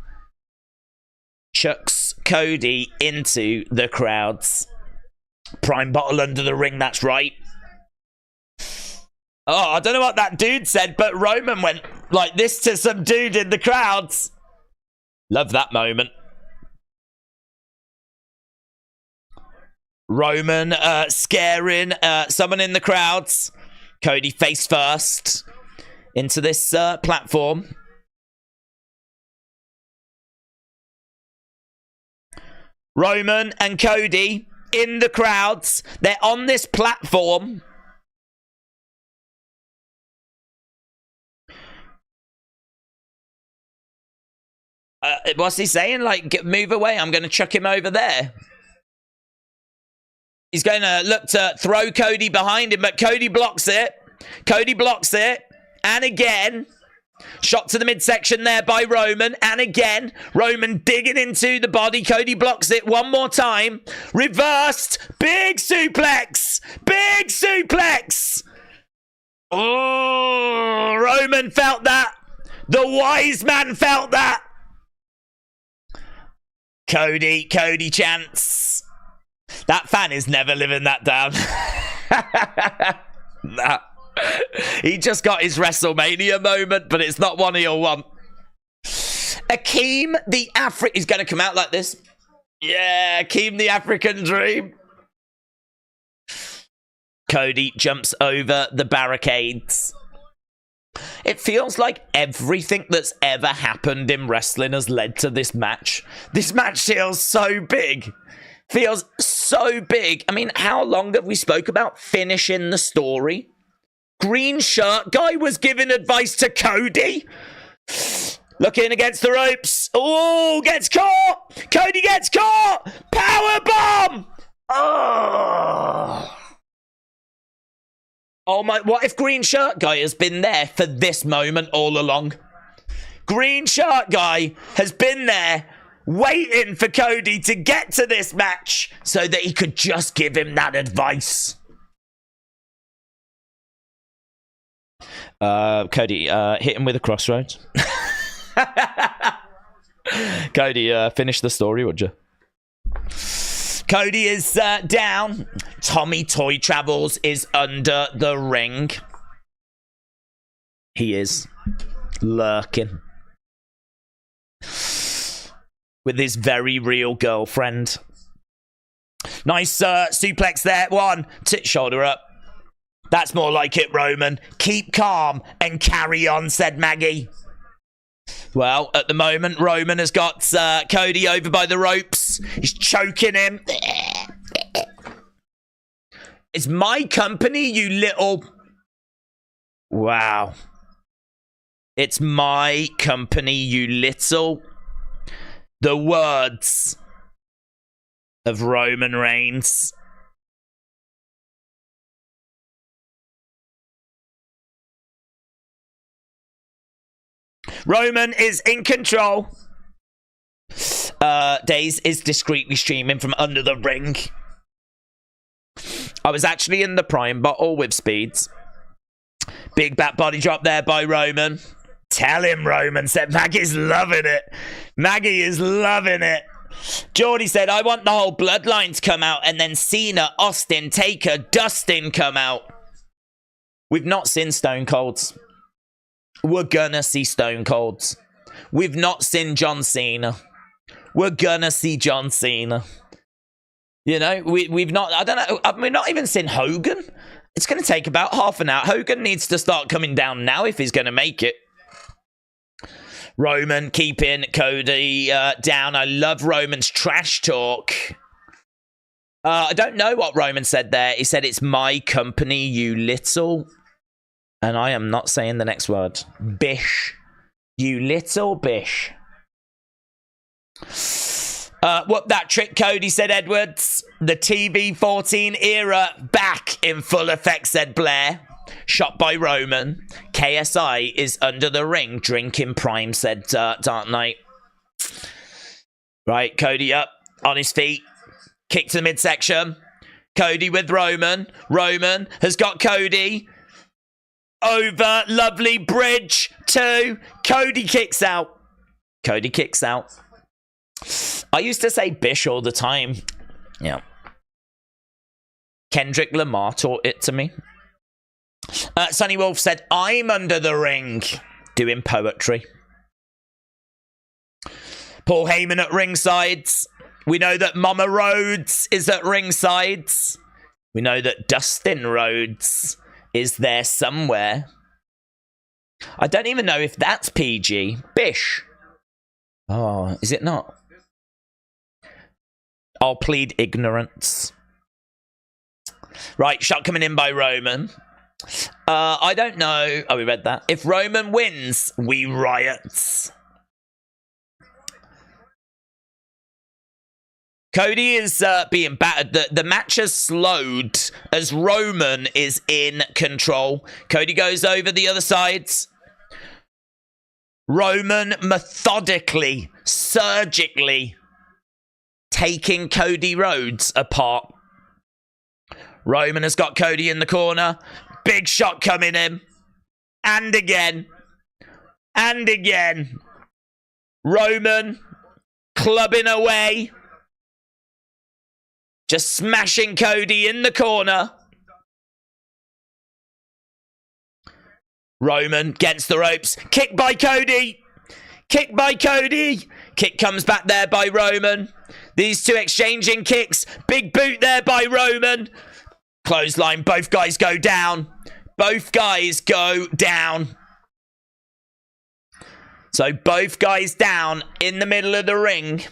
Chucks Cody into the crowds. Prime bottle under the ring, that's right. Oh, I don't know what that dude said, but Roman went like this to some dude in the crowds. Love that moment. Roman scaring someone in the crowds. Cody face first into this platform. Roman and Cody in the crowds. They're on this platform. What's he saying? Like, move away. I'm going to chuck him over there. He's going to look to throw Cody behind him, but Cody blocks it. Cody blocks it. And again, shot to the midsection there by Roman. And again, Roman digging into the body. Cody blocks it one more time. Reversed. Big suplex. Big suplex. Oh, Roman felt that. The wise man felt that. Cody chants. That fan is never living that down. Nah. He just got his WrestleMania moment, but it's not one he'll want. Akeem the African... He's going to come out like this. Yeah, Akeem the African Dream. Cody jumps over the barricades. It feels like everything that's ever happened in wrestling has led to this match. This match feels so big. Feels so big. I mean, how long have we spoke about finishing the story? Green shirt guy was giving advice to Cody. Looking against the ropes. Oh, gets caught. Cody gets caught. Power bomb. Oh. Oh my, what if Green Shirt Guy has been there for this moment all along? Green Shirt Guy has been there waiting for Cody to get to this match so that he could just give him that advice. Cody, hit him with a crossroads. Cody, finish the story, would you? Cody is down. Tommy Toy Travels is under the ring. He is lurking with his very real girlfriend. Nice suplex there. 1, shoulder up. That's more like it, Roman. Keep calm and carry on, said Maggie. Well, at the moment, Roman has got Cody over by the ropes. He's choking him. It's my company, you little... Wow. It's my company, you little... The words of Roman Reigns. Roman is in control. Daze is discreetly streaming from under the ring. I was actually in the prime bottle with speeds. Big back body drop there by Roman. Tell him, Roman said. Maggie's loving it. Maggie is loving it. Geordie said, I want the whole bloodline to come out and then Cena, Austin, Taker, Dustin come out. We've not seen Stone Colds. We're gonna see Stone Colds. We've not seen John Cena. We're gonna see John Cena. You know, we've not, I don't know, we've not even seen Hogan. It's gonna take about half an hour. Hogan needs to start coming down now if he's gonna make it. Roman keeping Cody down. I love Roman's trash talk. I don't know what Roman said there. He said, it's my company, you little... And I am not saying the next word. Bish. You little bish. What that trick, Cody, said Edwards. The TV-14 era back in full effect, said Blair. Shot by Roman. KSI is under the ring drinking prime, said Dark Knight. Right, Cody up on his feet. Kick to the midsection. Cody with Roman. Roman has got Cody. Over, lovely bridge, 2. Cody kicks out. Cody kicks out. I used to say Bish all the time. Yeah. Kendrick Lamar taught it to me. Sonny Wolf said, I'm under the ring. Doing poetry. Paul Heyman at ringside. We know that Mama Rhodes is at ringside. We know that Dustin Rhodes is there somewhere. I don't even know if that's PG. Bish. Oh, is it not? I'll plead ignorance. Right, shot coming in by Roman. I don't know. Oh, we read that. If Roman wins, we riot. Cody is being battered. The match has slowed as Roman is in control. Cody goes over the other sides. Roman methodically, surgically taking Cody Rhodes apart. Roman has got Cody in the corner. Big shot coming in. And again. And again. Roman clubbing away. Just smashing Cody in the corner. Roman gets the ropes. Kick by Cody. Kick by Cody. Kick comes back there by Roman. These two exchanging kicks. Big boot there by Roman. Clothesline. Both guys go down. Both guys go down. So both guys down in the middle of the ring.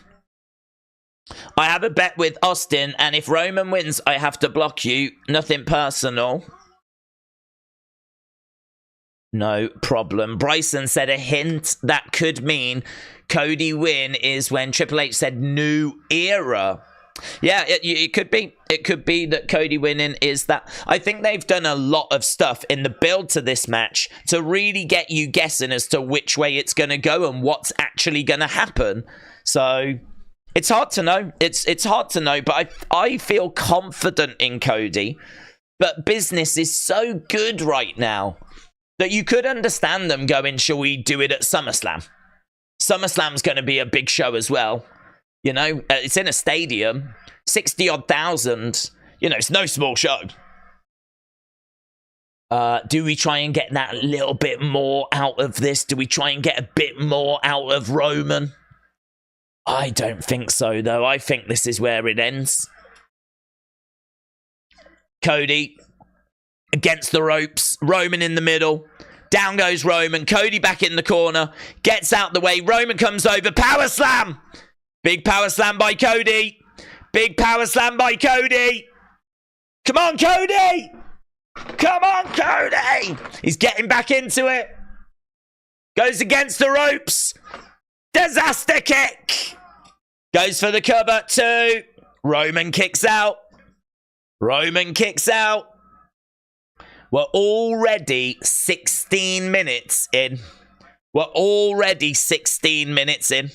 I have a bet with Austin, and if Roman wins, I have to block you. Nothing personal. No problem. Bryson said a hint that could mean Cody win is when Triple H said new era. Yeah, it could be. It could be that Cody winning is that. I think they've done a lot of stuff in the build to this match to really get you guessing as to which way it's going to go and what's actually going to happen. So it's hard to know. It's hard to know, but I feel confident in Cody. But business is so good right now that you could understand them going, shall we do it at SummerSlam? SummerSlam's going to be a big show as well. You know, it's in a stadium, 60-odd thousand. You know, it's no small show. Do we try and get that little bit more out of this? Do we try and get a bit more out of Roman? I don't think so, though. I think this is where it ends. Cody against the ropes. Roman in the middle. Down goes Roman. Cody back in the corner. Gets out the way. Roman comes over. Power slam. Big power slam by Cody. Big power slam by Cody. Come on, Cody. Come on, Cody. He's getting back into it. Goes against the ropes. Disaster kick. Goes for the cover. 2. Roman kicks out. Roman kicks out. We're already 16 minutes in. We're already 16 minutes in.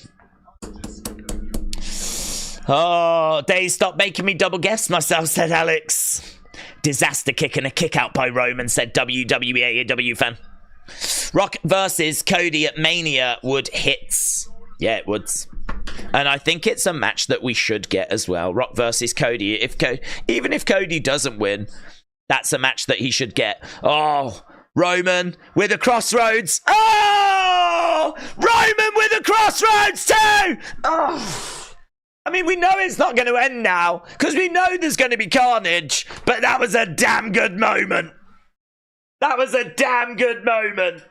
Oh, Dave, stop making me double guess myself, said Alex. Disaster kick and a kick out by Roman, said WWE AEW fan. Rock versus Cody at Mania would hit. Yeah, it would. And I think it's a match that we should get as well. Rock versus Cody. Even if Cody doesn't win, that's a match that he should get. Oh, Roman with a crossroads. Oh, Roman with a crossroads too. Oh. I mean, we know it's not going to end now because we know there's going to be carnage, but that was a damn good moment. That was a damn good moment.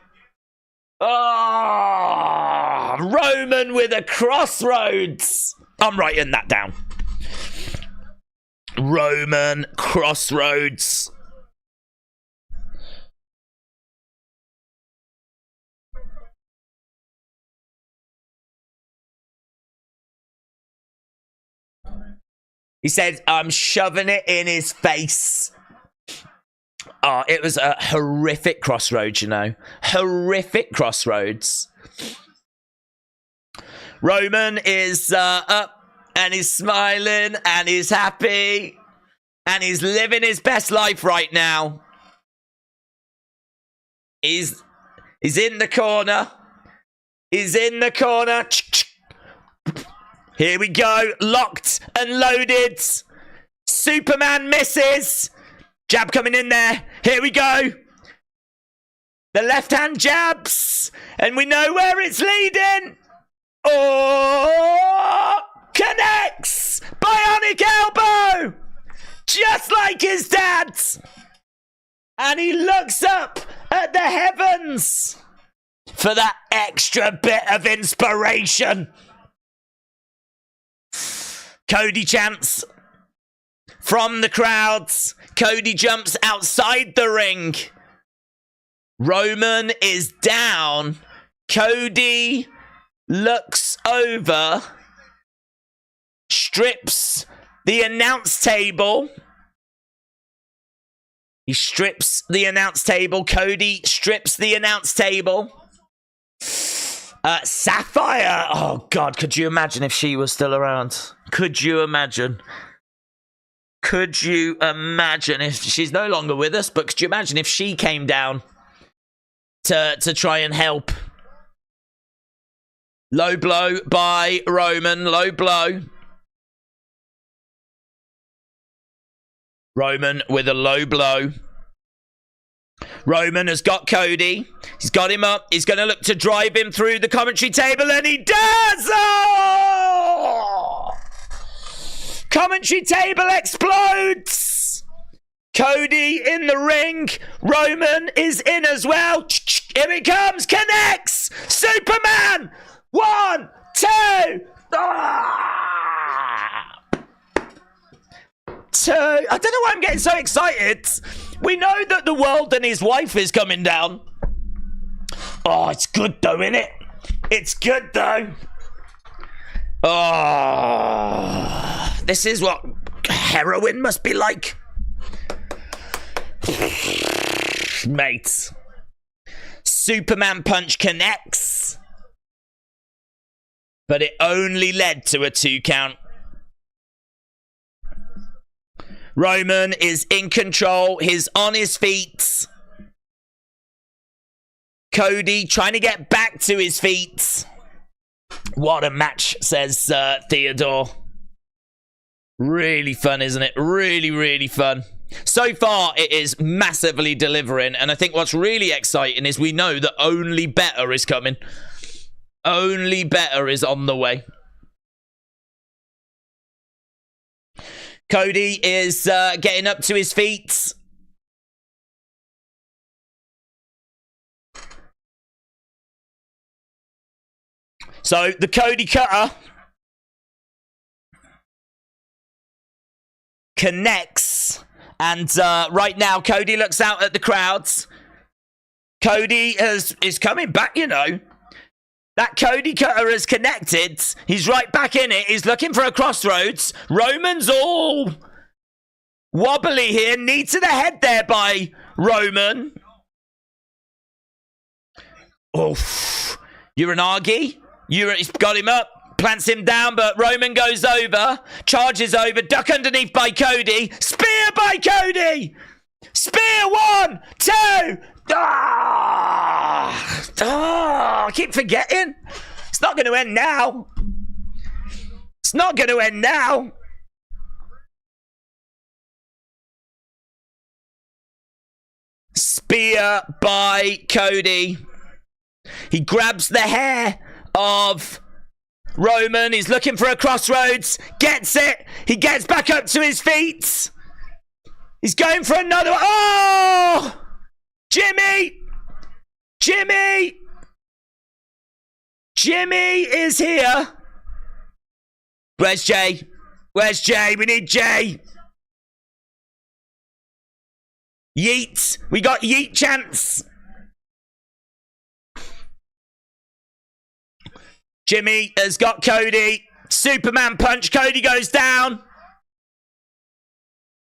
Oh, Roman with a crossroads. I'm writing that down. Roman crossroads. He said, I'm shoving it in his face. Oh, it was a horrific crossroads, you know. Horrific crossroads. Roman is up and he's smiling and he's happy and he's living his best life right now. He's in the corner. He's in the corner. Here we go. Locked and loaded. Superman misses. Jab coming in there. Here we go. The left hand jabs. And we know where it's leading. Oh, connects. Bionic elbow. Just like his dad's. And he looks up at the heavens for that extra bit of inspiration. Cody chants from the crowds. Cody jumps outside the ring. Roman is down. Cody looks over. Strips the announce table. He strips the announce table. Cody strips the announce table. Sapphire. Oh, God. Could you imagine if she was still around? Could you imagine? Could you imagine if she's no longer with us? But could you imagine if she came down to try and help? Low blow by Roman. Low blow. Roman with a low blow. Roman has got Cody. He's got him up. He's going to look to drive him through the commentary table, and he does! Oh! Commentary table explodes! Cody in the ring. Roman is in as well. Here he comes. Connects! Superman! 1, 2... Ah! 2... I don't know why I'm getting so excited. We know that the world and his wife is coming down. Oh, it's good though, isn't it? It's good though. Oh, This is what heroin must be like. Mate. Superman punch connects. But it only led to a 2 count. Roman is in control. He's on his feet. Cody trying to get back to his feet. What a match, says Theodore. Really fun, isn't it? Really, really fun. So far, it is massively delivering. And I think what's really exciting is we know that only better is coming. Only better is on the way. Cody is getting up to his feet. So, the Cody cutter connects. And right now, Cody looks out at the crowds. Cody is coming back, you know. That Cody cutter has connected. He's right back in it. He's looking for a crossroads. Roman's all wobbly here. Knee to the head there by Roman. Oof. Uranagi. He's got him up. Plants him down, but Roman goes over. Charges over. Duck underneath by Cody. Spear by Cody. Spear 1, 2. I keep forgetting. It's not going to end now. It's not going to end now. Spear by Cody. He grabs the hair of Roman. He's looking for a crossroads. Gets it. He gets back up to his feet. He's going for another one. Oh! Jimmy! Jimmy! Jimmy is here. Where's Jay? Where's Jay? We need Jay. Yeet. We got yeet chance. Jimmy has got Cody. Superman punch. Cody goes down.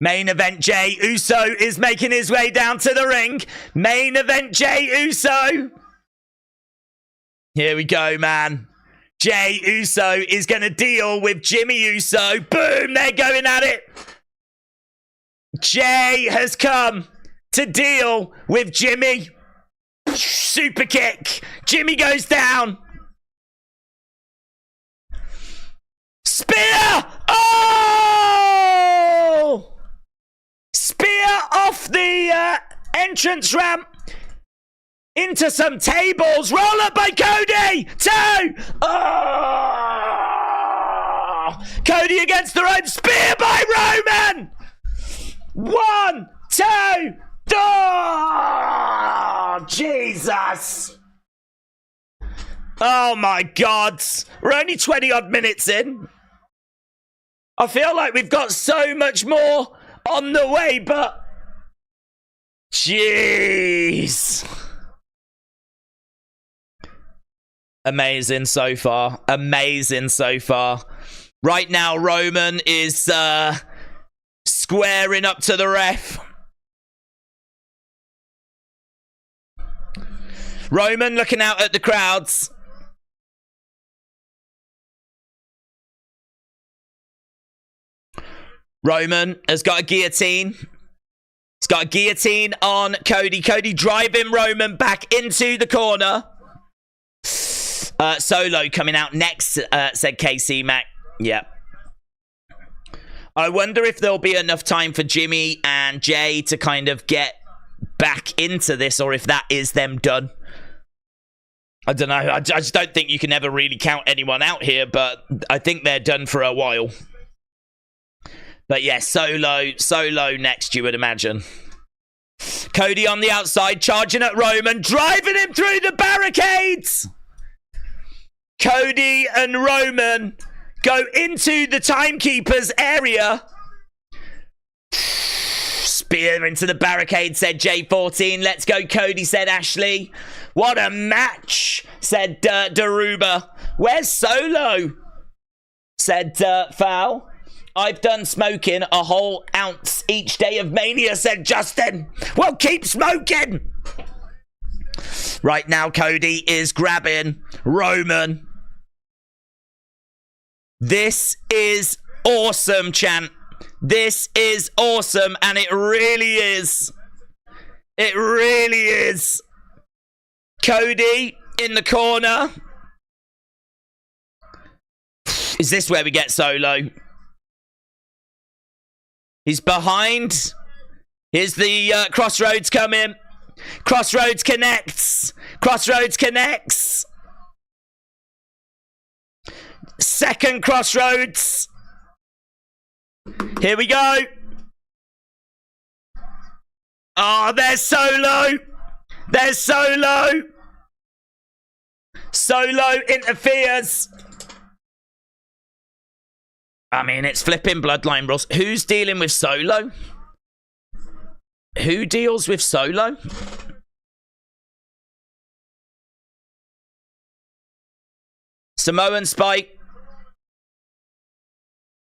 Main event, Jey Uso is making his way down to the ring. Main event, Jey Uso. Here we go, man. Jey Uso is going to deal with Jimmy Uso. Boom, they're going at it. Jey has come to deal with Jimmy. Super kick. Jimmy goes down. Spear! Oh! Spear off the entrance ramp into some tables. Roll up by Cody. 2. Oh! Cody against the rope. Spear by Roman. 1, 2. Oh! Jesus. Oh my God. We're only 20 odd minutes in. I feel like we've got so much more on the way, but jeez. Amazing so far. Amazing so far. Right now, Roman is squaring up to the ref. Roman looking out at the crowds. Roman has got a guillotine. He's got a guillotine on Cody. Cody driving Roman back into the corner. Solo coming out next, said KC Mac. Yeah. I wonder if there'll be enough time for Jimmy and Jay to kind of get back into this, or if that is them done. I don't know. I just don't think you can ever really count anyone out here, but I think they're done for a while. But yeah, Solo next, you would imagine. Cody on the outside, charging at Roman, driving him through the barricades. Cody and Roman go into the timekeeper's area. Spear into the barricade, said J14. Let's go, Cody, said Ashley. What a match, said Daruba. Where's Solo? Said Foul. I've done smoking a whole ounce each day of Mania, said Justin. Well, keep smoking. Right now, Cody is grabbing Roman. This is awesome, Chant. This is awesome, and it really is. It really is. Cody in the corner. Is this where we get Solo? He's behind. Here's the Crossroads coming. Crossroads connects. Crossroads connects. Second Crossroads. Here we go. Oh, there's Solo. There's Solo. Solo interferes. I mean, it's flipping Bloodline rules. Who's dealing with Solo? Who deals with Solo? Samoan Spike.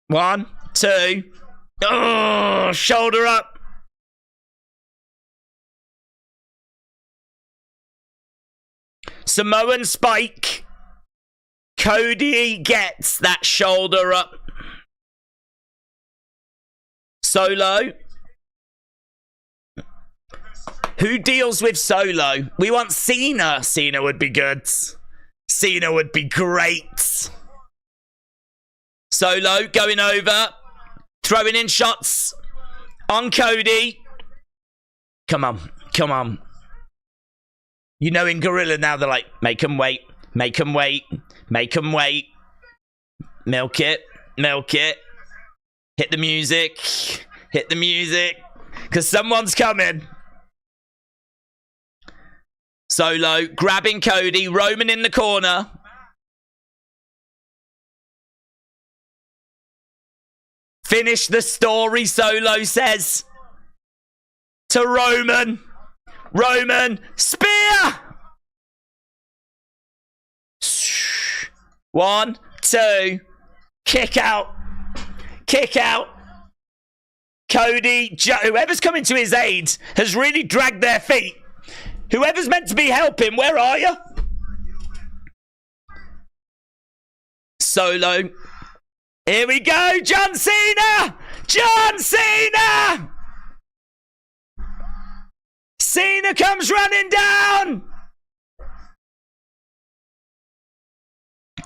1, 2. Oh, shoulder up. Samoan Spike. Cody gets that shoulder up. Solo. Who deals with Solo? We want Cena. Cena would be good. Cena would be great. Solo going over. Throwing in shots on Cody. Come on. Come on. You know, in Gorilla now, they're like, make him wait. Make him wait. Make him wait. Milk it. Milk it. Hit the music. Hit the music. Because someone's coming. Solo grabbing Cody. Roman in the corner. Finish the story, Solo says. To Roman. Roman. Spear. 1, 2. Kick out. Kick out. Cody, whoever's coming to his aid has really dragged their feet. Whoever's meant to be helping, where are you? Solo. Here we go, John Cena! John Cena! Cena comes running down!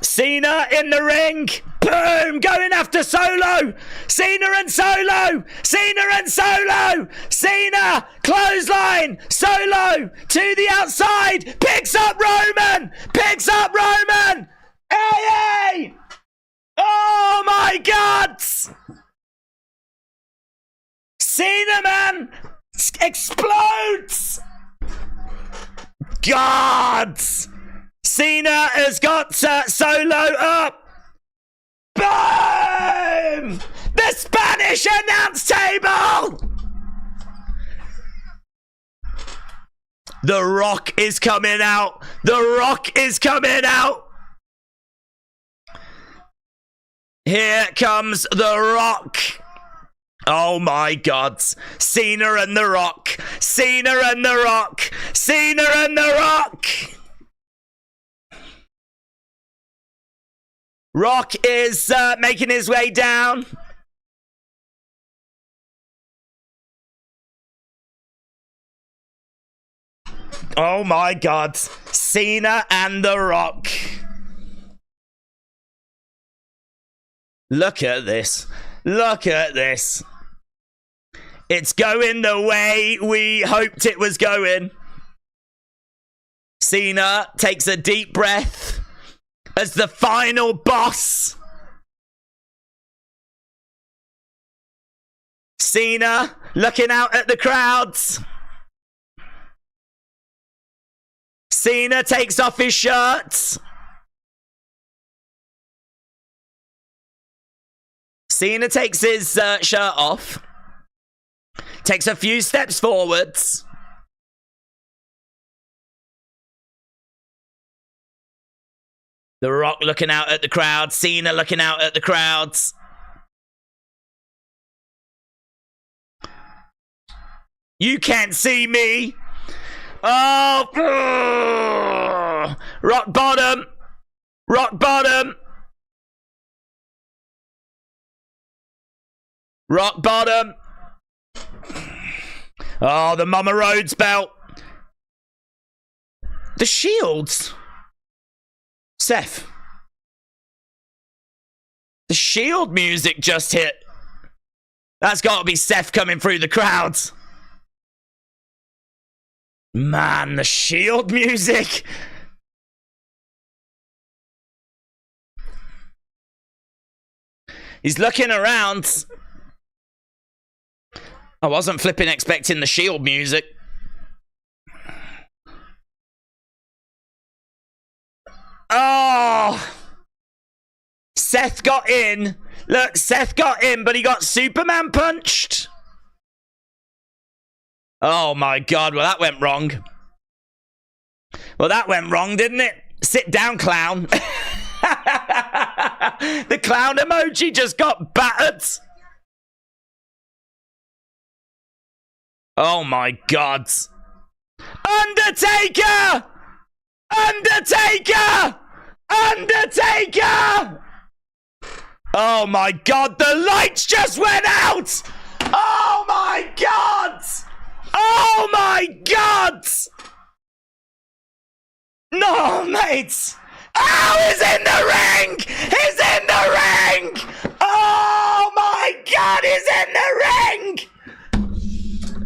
Cena in the ring. Boom! Going after Solo. Cena and Solo. Cena and Solo. Cena. Clothesline. Solo to the outside. Picks up Roman. Picks up Roman. Hey! Oh my God! Cena, man, explodes. God! Cena has got Solo up. Boom! The Spanish announce table! The Rock is coming out. The Rock is coming out. Here comes The Rock. Oh my God. Cena and The Rock. Cena and The Rock. Cena and The Rock. Rock is making his way down. Oh my God. Cena and The Rock. Look at this. Look at this. It's going the way we hoped it was going. Cena takes a deep breath as the final boss. Cena looking out at the crowds. Cena takes off his shirt. Cena takes his shirt off. Takes a few steps forwards. The Rock looking out at the crowd. Cena looking out at the crowds. You can't see me. Oh, rock bottom. Rock bottom. Rock bottom. Oh, the Mama Rhodes belt. The Shields. Seth. The Shield music just hit. That's got to be Seth coming through the crowds. Man, the Shield music. He's looking around. I wasn't flipping expecting the Shield music. Oh! Seth got in. Look, Seth got in, but he got Superman punched. Oh my God, well that went wrong. Well, that went wrong, didn't it? Sit down, clown. The clown emoji just got battered. Oh my God. Undertaker! Undertaker! Undertaker! Oh my God, the lights just went out! Oh my God! Oh my God! No, mates! Oh, he's in the ring! He's in the ring! Oh my God, he's in the ring!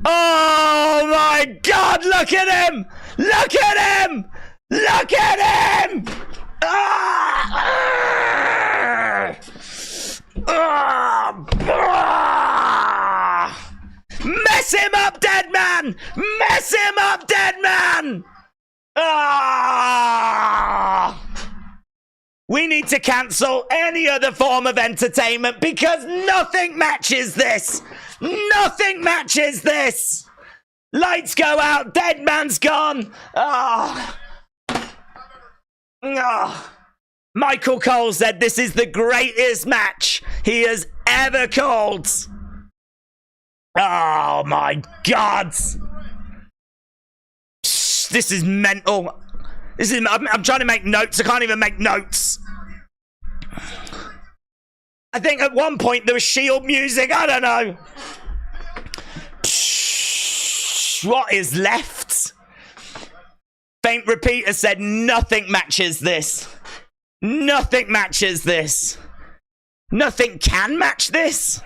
Oh my God, look at him! Look at him! Look at him! Mess him up, dead man! Mess him up, dead man! We need to cancel any other form of entertainment because nothing matches this! Nothing matches this! Lights go out, dead man's gone! Michael Cole said this is the greatest match he has ever called. Oh my God. This is mental. I'm trying to make notes. I can't even make notes. I think at one point there was Shield music. I don't know. What is left? Faint Repeater said nothing matches this. Nothing matches this. Nothing can match this.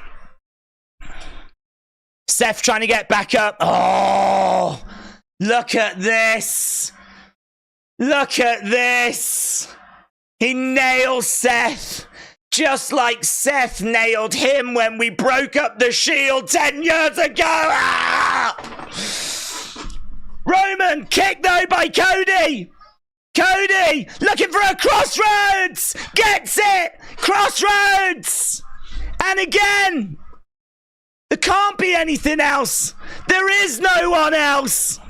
Seth trying to get back up. Oh, look at this. Look at this. He nails Seth. Just like Seth nailed him when we broke up the Shield 10 years ago. Roman, kick though by Cody. Cody, looking for a crossroads. Gets it. Crossroads. And again. There can't be anything else. There is no one else.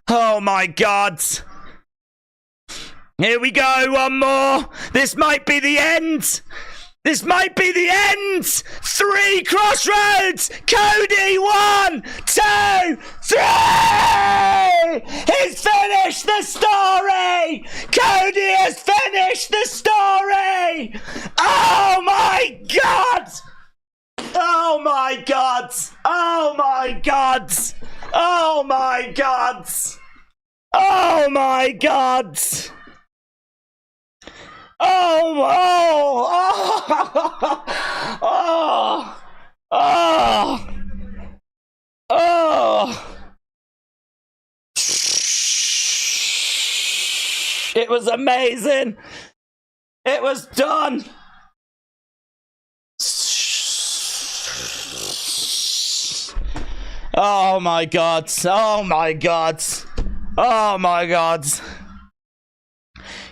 Oh my God. Here we go, one more. This might be the end. This might be the end. 3 crossroads. Cody, 1, 2, 3. He's finished the story. Cody has finished the story. Oh my God. Oh my God. Oh my God. Oh my God. Oh my God. Oh, oh, oh, oh, oh. It was amazing. It was done. Oh my God. Oh my God. Oh my God.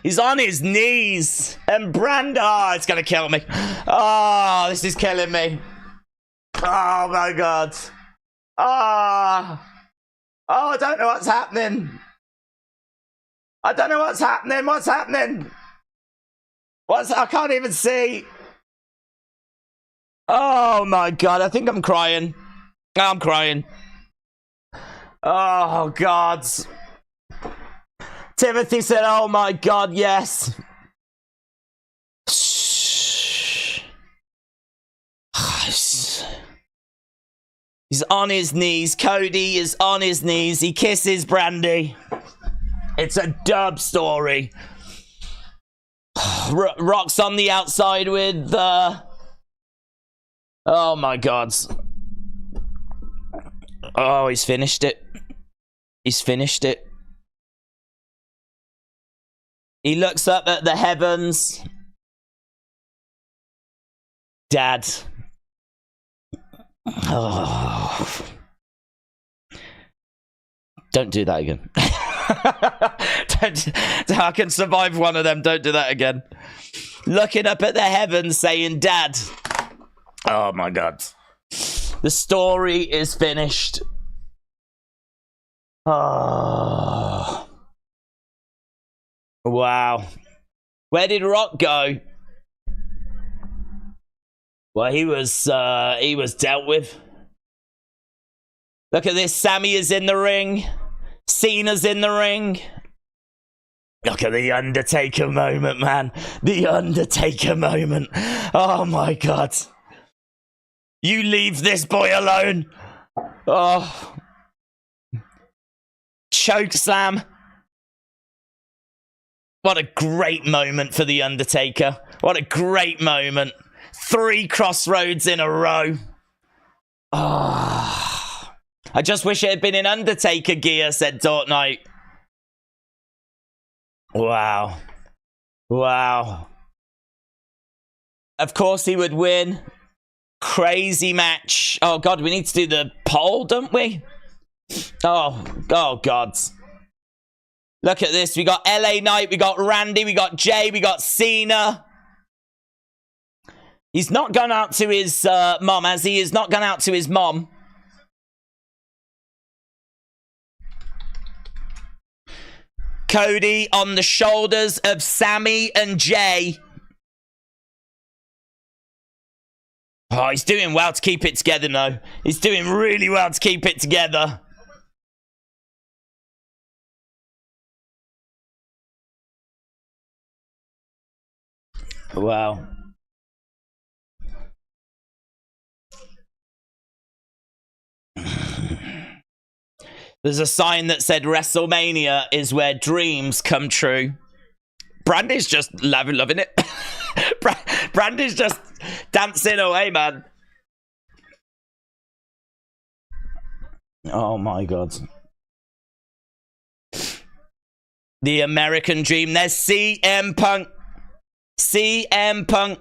He's on his knees. And oh, it's gonna kill me. Oh, this is killing me. Oh my God. Oh, I don't know what's happening. I don't know what's happening. What's happening? I can't even see. Oh my God, I think I'm crying. I'm crying. Oh, God. Timothy said, oh, my God, yes. He's on his knees. Cody is on his knees. He kisses Brandy. It's a dub story. Rock's on the outside with... Oh, my God. Oh, he's finished it. He's finished it. He looks up at the heavens. Dad. Oh. Don't do that again. I can survive one of them. Don't do that again. Looking up at the heavens saying, Dad. Oh, my God. The story is finished. Oh. Wow. Where did Rock go? Well, he was dealt with. Look at this. Sammy is in the ring. Cena's in the ring. Look at the Undertaker moment, man. The Undertaker moment. Oh, my God. You leave this boy alone. Oh. Choke slam. What a great moment for The Undertaker. What a great moment. 3 crossroads in a row. Oh. I just wish it had been in Undertaker gear, said Dortnight. Wow. Wow. Of course he would win. Crazy match. Oh, God, we need to do the poll, don't we? Oh, God. Look at this. We got LA Knight, we got Randy, we got Jay, we got Cena. He's not gone out to his mom, has he? He's not gone out to his mom. Cody on the shoulders of Sammy and Jay. Oh, he's doing well to keep it together, though. He's doing really well to keep it together. Wow. There's a sign that said WrestleMania is where dreams come true. Brandy's just loving it. Brandy's just dancing away, man. Oh, my God. The American dream. There's CM Punk. CM Punk.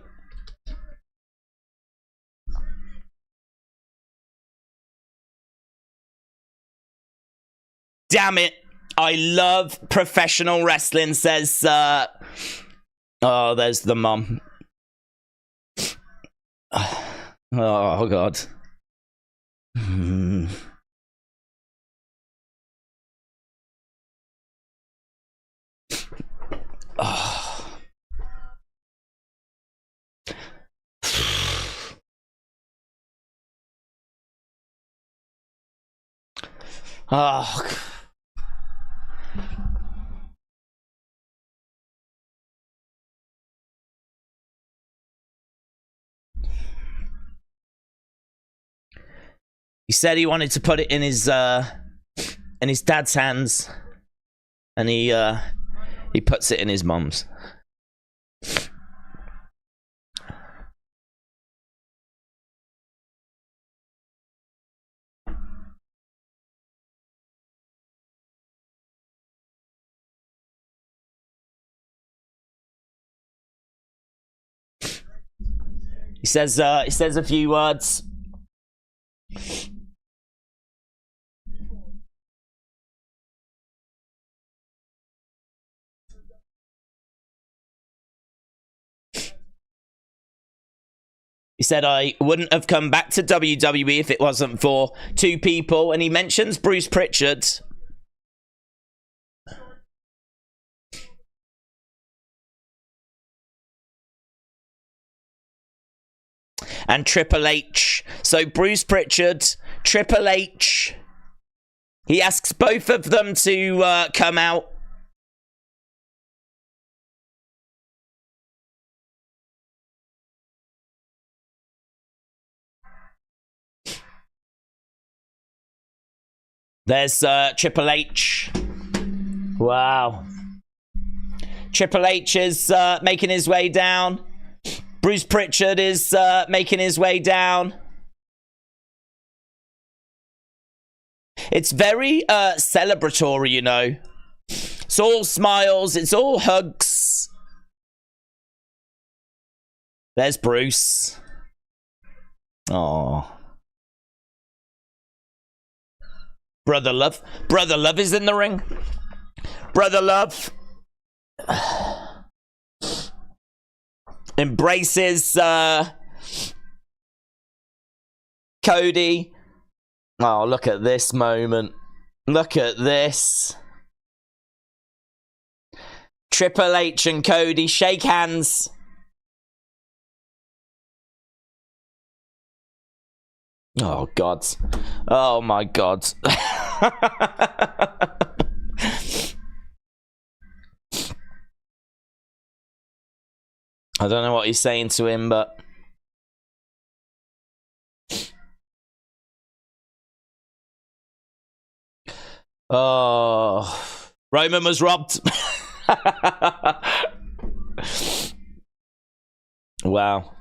Damn it. I love professional wrestling, says... Oh, there's the mum. Oh, God. Oh. Oh. He said he wanted to put it in his dad's hands, and he puts it in his mum's. He says a few words. He said, I wouldn't have come back to WWE if it wasn't for 2 people. And he mentions Bruce Pritchard. And Triple H. So Bruce Pritchard, Triple H. He asks both of them to come out. There's Triple H. Wow. Triple H is making his way down. Bruce Pritchard is making his way down. It's very celebratory, you know. It's all smiles. It's all hugs. There's Bruce. Oh. Brother Love. Brother Love is in the ring. Brother Love embraces Cody. Oh, look at this moment. Look at this. Triple H and Cody shake hands. Oh, God. Oh, my God. I don't know what he's saying to him, but... Oh... Roman was robbed. Wow.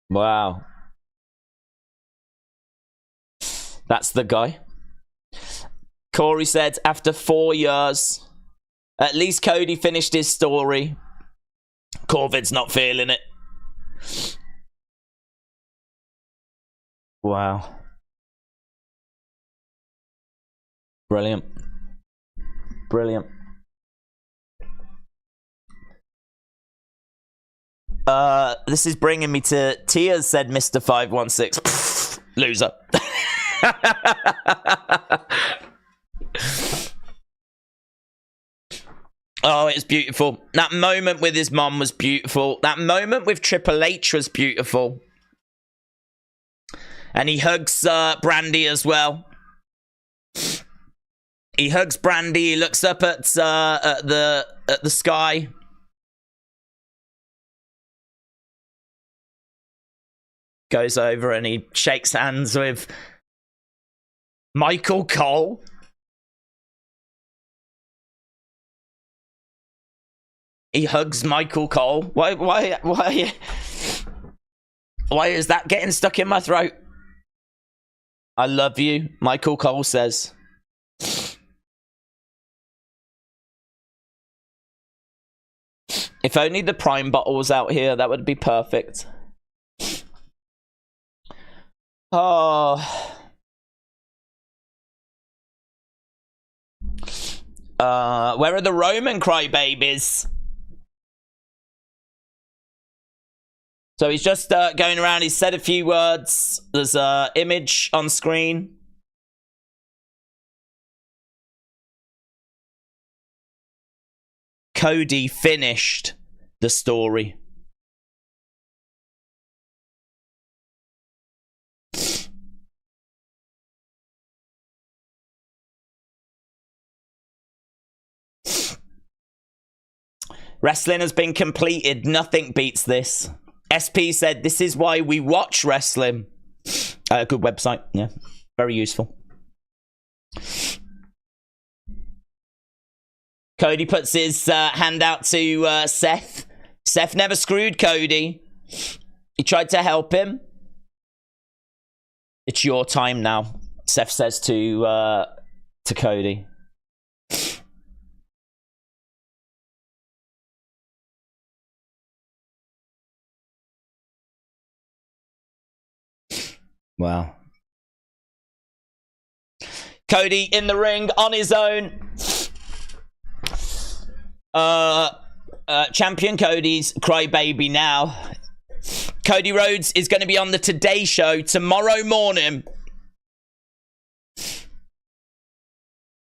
Wow. That's the guy. Corey said, after 4 years, at least Cody finished his story. Corvid's not feeling it. Wow. Brilliant. Brilliant. This is bringing me to tears, said Mr. 516. Pfft, loser. Oh, it's beautiful. That moment with his mom was beautiful. That moment with Triple H was beautiful. And he hugs Brandy as well. He hugs Brandy. He looks up at the sky. Goes over and he shakes hands with Michael Cole. He hugs Michael Cole. Why is that getting stuck in my throat? I love you, Michael Cole says. If only the Prime bottle was out here, that would be perfect. Oh. Where are the Roman crybabies? So he's just going around. He's said a few words. There's an image on screen. Cody finished the story. Wrestling has been completed. Nothing beats this. SP said, this is why we watch wrestling. Good website. Yeah. Very useful. Cody puts his hand out to Seth. Seth never screwed Cody. He tried to help him. It's your time now, Seth says to Cody. Wow. Cody in the ring on his own. Champion Cody's crybaby now. Cody Rhodes is going to be on the Today Show tomorrow morning.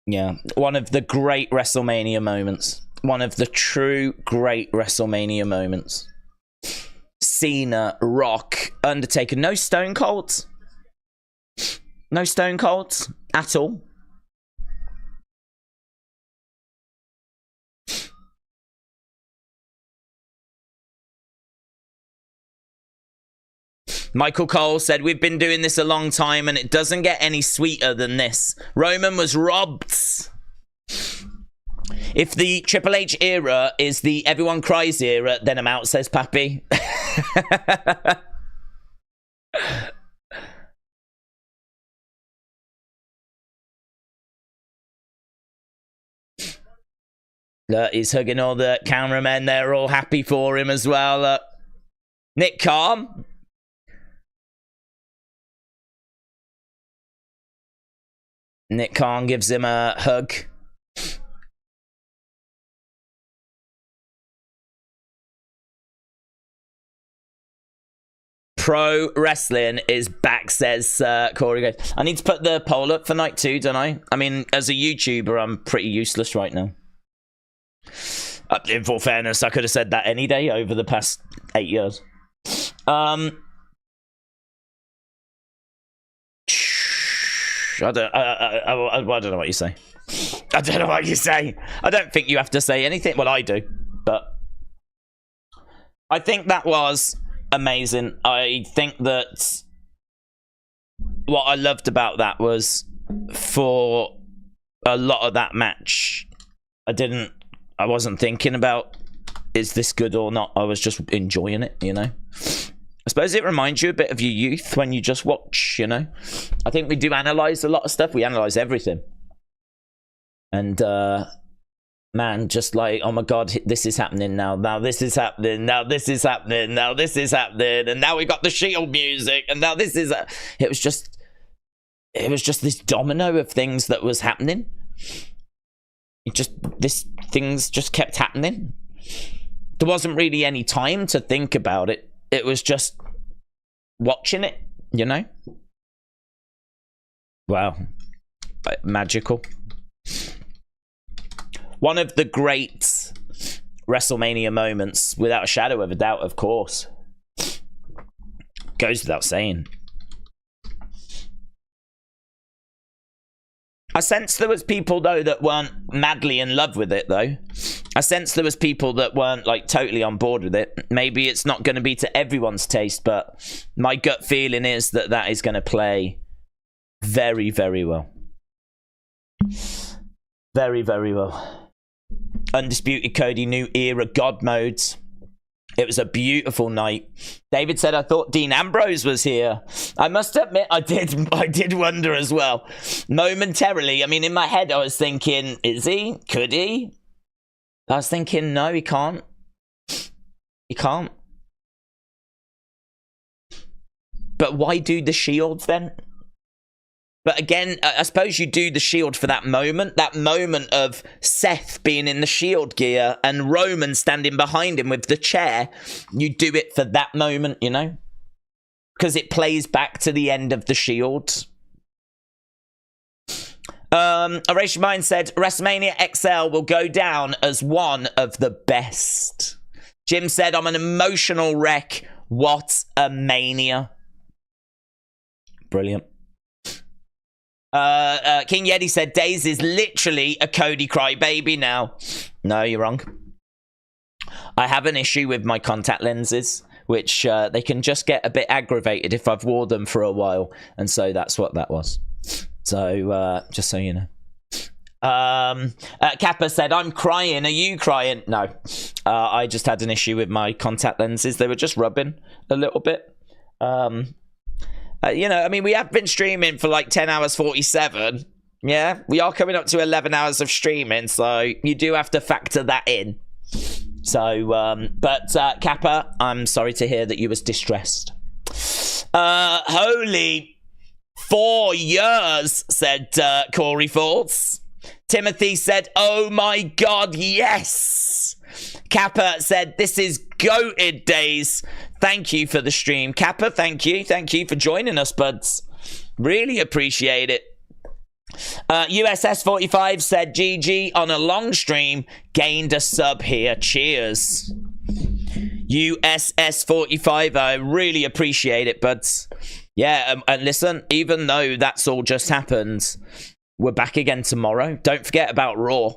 Yeah, one of the great WrestleMania moments. One of the true great WrestleMania moments. Cena, Rock, Undertaker. No Stone Cold. No Stone Colds at all. Michael Cole said, we've been doing this a long time and it doesn't get any sweeter than this. Roman was robbed. If the Triple H era is the everyone cries era, then I'm out, says Pappy. Look, he's hugging all the cameramen. They're all happy for him as well. Look. Nick Khan. Nick Khan gives him a hug. Pro wrestling is back, says Corey. I need to put the poll up for night 2, don't I? I mean, as a YouTuber, I'm pretty useless right now. In full fairness, I could have said that any day over the past 8 years. I don't know what you say. I don't know what you say. I don't think you have to say anything. Well, I do, but I think that was amazing. I think that what I loved about that was for a lot of that match, I wasn't thinking about, is this good or not? I was just enjoying it, you know? I suppose it reminds you a bit of your youth when you just watch, you know? I think we do analyse a lot of stuff. We analyse everything. And, man, just like, oh my God, this is happening now. Now this is happening. Now this is happening. Now this is happening. And now we got the Shield music. And now this is... It was just this domino of things that was happening. Things just kept happening. There wasn't really any time to think about it. It was just watching it, you know? Wow. Magical. One of the great WrestleMania moments, without a shadow of a doubt, of course. Goes without saying. I sense there was people, though, that weren't madly in love with it, though. I sense there was people that weren't, like, totally on board with it. Maybe it's not going to be to everyone's taste, but my gut feeling is that that is going to play very, very well. Very, very well. Undisputed Cody, new era, God modes. It was a beautiful night. David said, I thought Dean Ambrose was here. I must admit, I did wonder as well. Momentarily, I mean, in my head, I was thinking, is he? Could he? I was thinking, no, he can't. He can't. But why do the Shield then? But again, I suppose you do the Shield for that moment of Seth being in the Shield gear and Roman standing behind him with the chair. You do it for that moment, you know? Because it plays back to the end of the Shield. Oration Mind said, WrestleMania XL will go down as one of the best. Jim said, I'm an emotional wreck. What a mania. Brilliant. King Yeti said, Daze is literally a Cody crybaby now. No, you're wrong. I have an issue with my contact lenses, which they can just get a bit aggravated if I've worn them for a while. And so that's what that was. So, just so you know. Kappa said, I'm crying. Are you crying? No. I just had an issue with my contact lenses. They were just rubbing a little bit. You know, I mean, we have been streaming for like 10 hours 47. Yeah, we are coming up to 11 hours of streaming, so you do have to factor that in. So, but Kappa, I'm sorry to hear that you was distressed. Holy 4 years, said Corey Falls. Timothy said, oh my God, yes. Kappa said, this is goated days. Thank you for the stream. Kappa, thank you. Thank you for joining us, buds. Really appreciate it. USS45 said, GG on a long stream. Gained a sub here. Cheers. USS45, I really appreciate it, buds. Yeah, and listen, even though that's all just happened, we're back again tomorrow. Don't forget about Raw.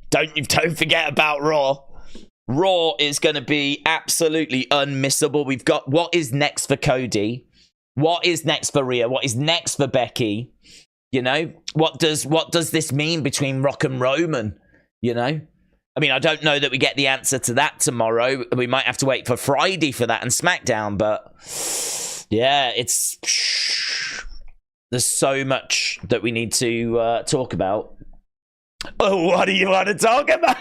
Don't forget about Raw. Raw is going to be absolutely unmissable. We've got what is next for Cody, what is next for Rhea, what is next for Becky. You know, what does this mean between Rock and Roman? You know, I mean, I don't know that we get the answer to that tomorrow. We might have to wait for Friday for that and SmackDown. But yeah, there's so much that we need to talk about. Oh, what do you want to talk about?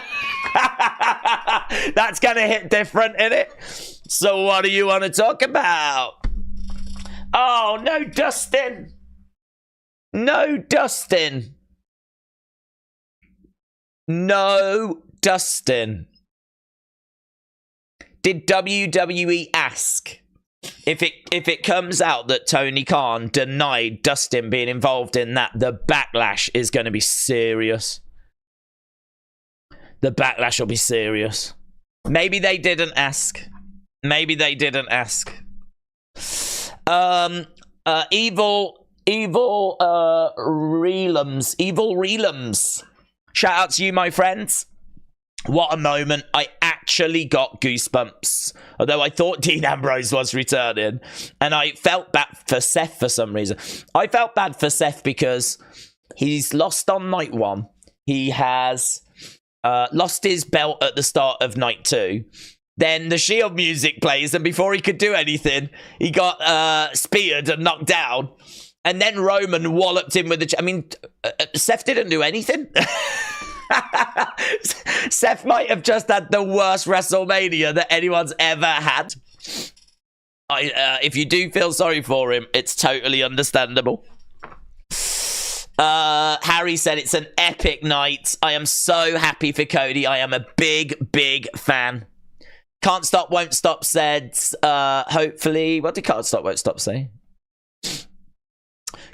That's going to hit different, innit? So what do you want to talk about? Oh, no, Dustin. No, Dustin. No, Dustin. Did WWE ask if it comes out that Tony Khan denied Dustin being involved in that? The backlash is going to be serious. The backlash will be serious. Maybe they didn't ask. Maybe they didn't ask. Evil Relums. Shout out to you, my friends. What a moment. I actually got goosebumps. Although I thought Dean Ambrose was returning. And I felt bad for Seth for some reason. I felt bad for Seth because he's lost on night 1. He has lost his belt at the start of night 2. Then the Shield music plays, and before he could do anything, he got speared and knocked down. And then Roman walloped him with the... I mean, Seth didn't do anything. Seth might have just had the worst WrestleMania that anyone's ever had. If you do feel sorry for him, it's totally understandable. Harry said it's an epic night. I am so happy for Cody. I am a big fan. Can't Stop, Won't Stop said, hopefully... What did Can't Stop, Won't Stop say?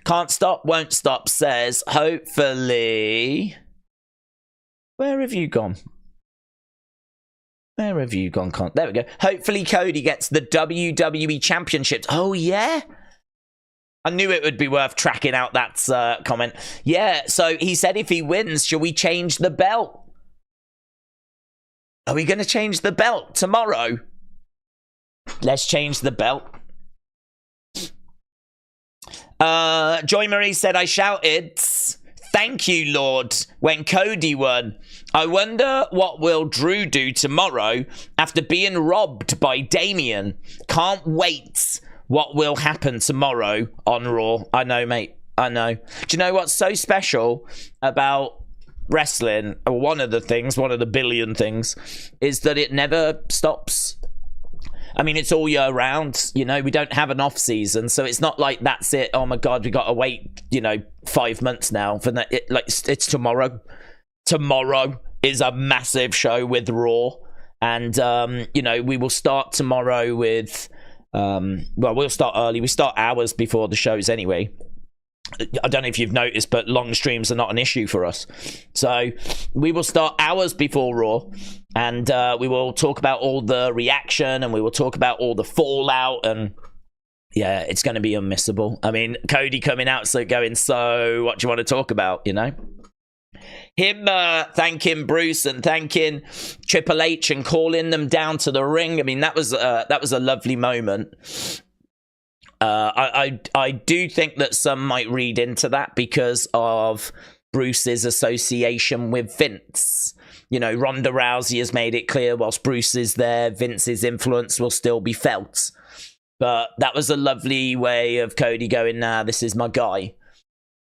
Can't Stop, Won't Stop says, hopefully... Where have you gone? Where have you gone? There we go. Hopefully Cody gets the WWE Championships. Oh, yeah? I knew it would be worth tracking out that comment. Yeah, so he said if he wins, shall we change the belt? Are we going to change the belt tomorrow? Let's change the belt. Joy Marie said, I shouted, thank you, Lord, when Cody won. I wonder what will Drew do tomorrow after being robbed by Damian. Can't wait what will happen tomorrow on Raw. I know, mate. I know. Do you know what's so special about wrestling? One of the billion things is that it never stops. I mean, it's all year round. You know, we don't have an off season, so it's not like that's it. Oh my God, we got to wait, 5 months now for that. It's tomorrow. Tomorrow is a massive show with Raw, and we will start tomorrow with. We'll start early. We start hours before the shows anyway. I don't know if you've noticed, but long streams are not an issue for us. So we will start hours before Raw, and we will talk about all the reaction, and we will talk about all the fallout, and yeah, it's going to be unmissable. I mean, Cody coming out, so what do you want to talk about, Him thanking Bruce and thanking Triple H and calling them down to the ring. I mean, that was a lovely moment. I do think that some might read into that because of Bruce's association with Vince. Ronda Rousey has made it clear whilst Bruce is there, Vince's influence will still be felt. But that was a lovely way of Cody going, nah, this is my guy.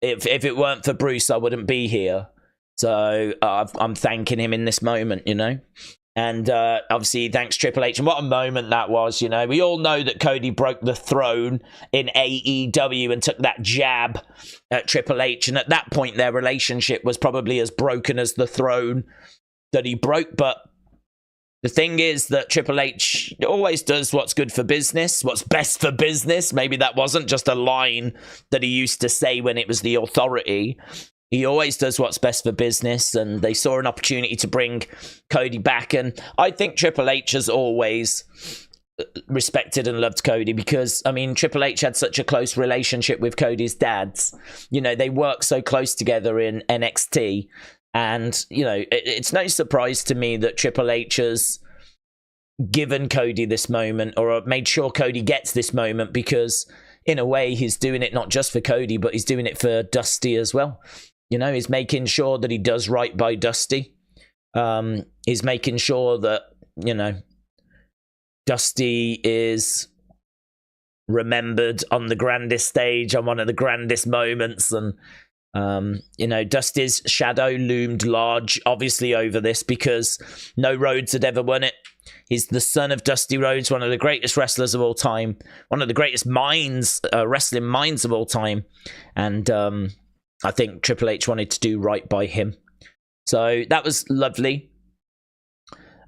If it weren't for Bruce, I wouldn't be here. So I'm thanking him in this moment, And obviously, thanks Triple H. And what a moment that was, We all know that Cody broke the throne in AEW and took that jab at Triple H. And at that point, their relationship was probably as broken as the throne that he broke. But the thing is that Triple H always does what's good for business, what's best for business. Maybe that wasn't just a line that he used to say when it was the authority. He always does what's best for business, and they saw an opportunity to bring Cody back. And I think Triple H has always respected and loved Cody because, I mean, Triple H had such a close relationship with Cody's dads. You know, they work so close together in NXT. And, you know, it's no surprise to me that Triple H has given Cody this moment, or made sure Cody gets this moment, because in a way he's doing it not just for Cody, but he's doing it for Dusty as well. You know, he's making sure that he does right by Dusty. He's making sure that, you know, Dusty is remembered on the grandest stage, on one of the grandest moments. And, you know, Dusty's shadow loomed large, obviously, over this, because no Rhodes had ever won it. He's the son of Dusty Rhodes, one of the greatest wrestlers of all time, one of the greatest minds, wrestling minds of all time. And I think Triple H wanted to do right by him. So that was lovely.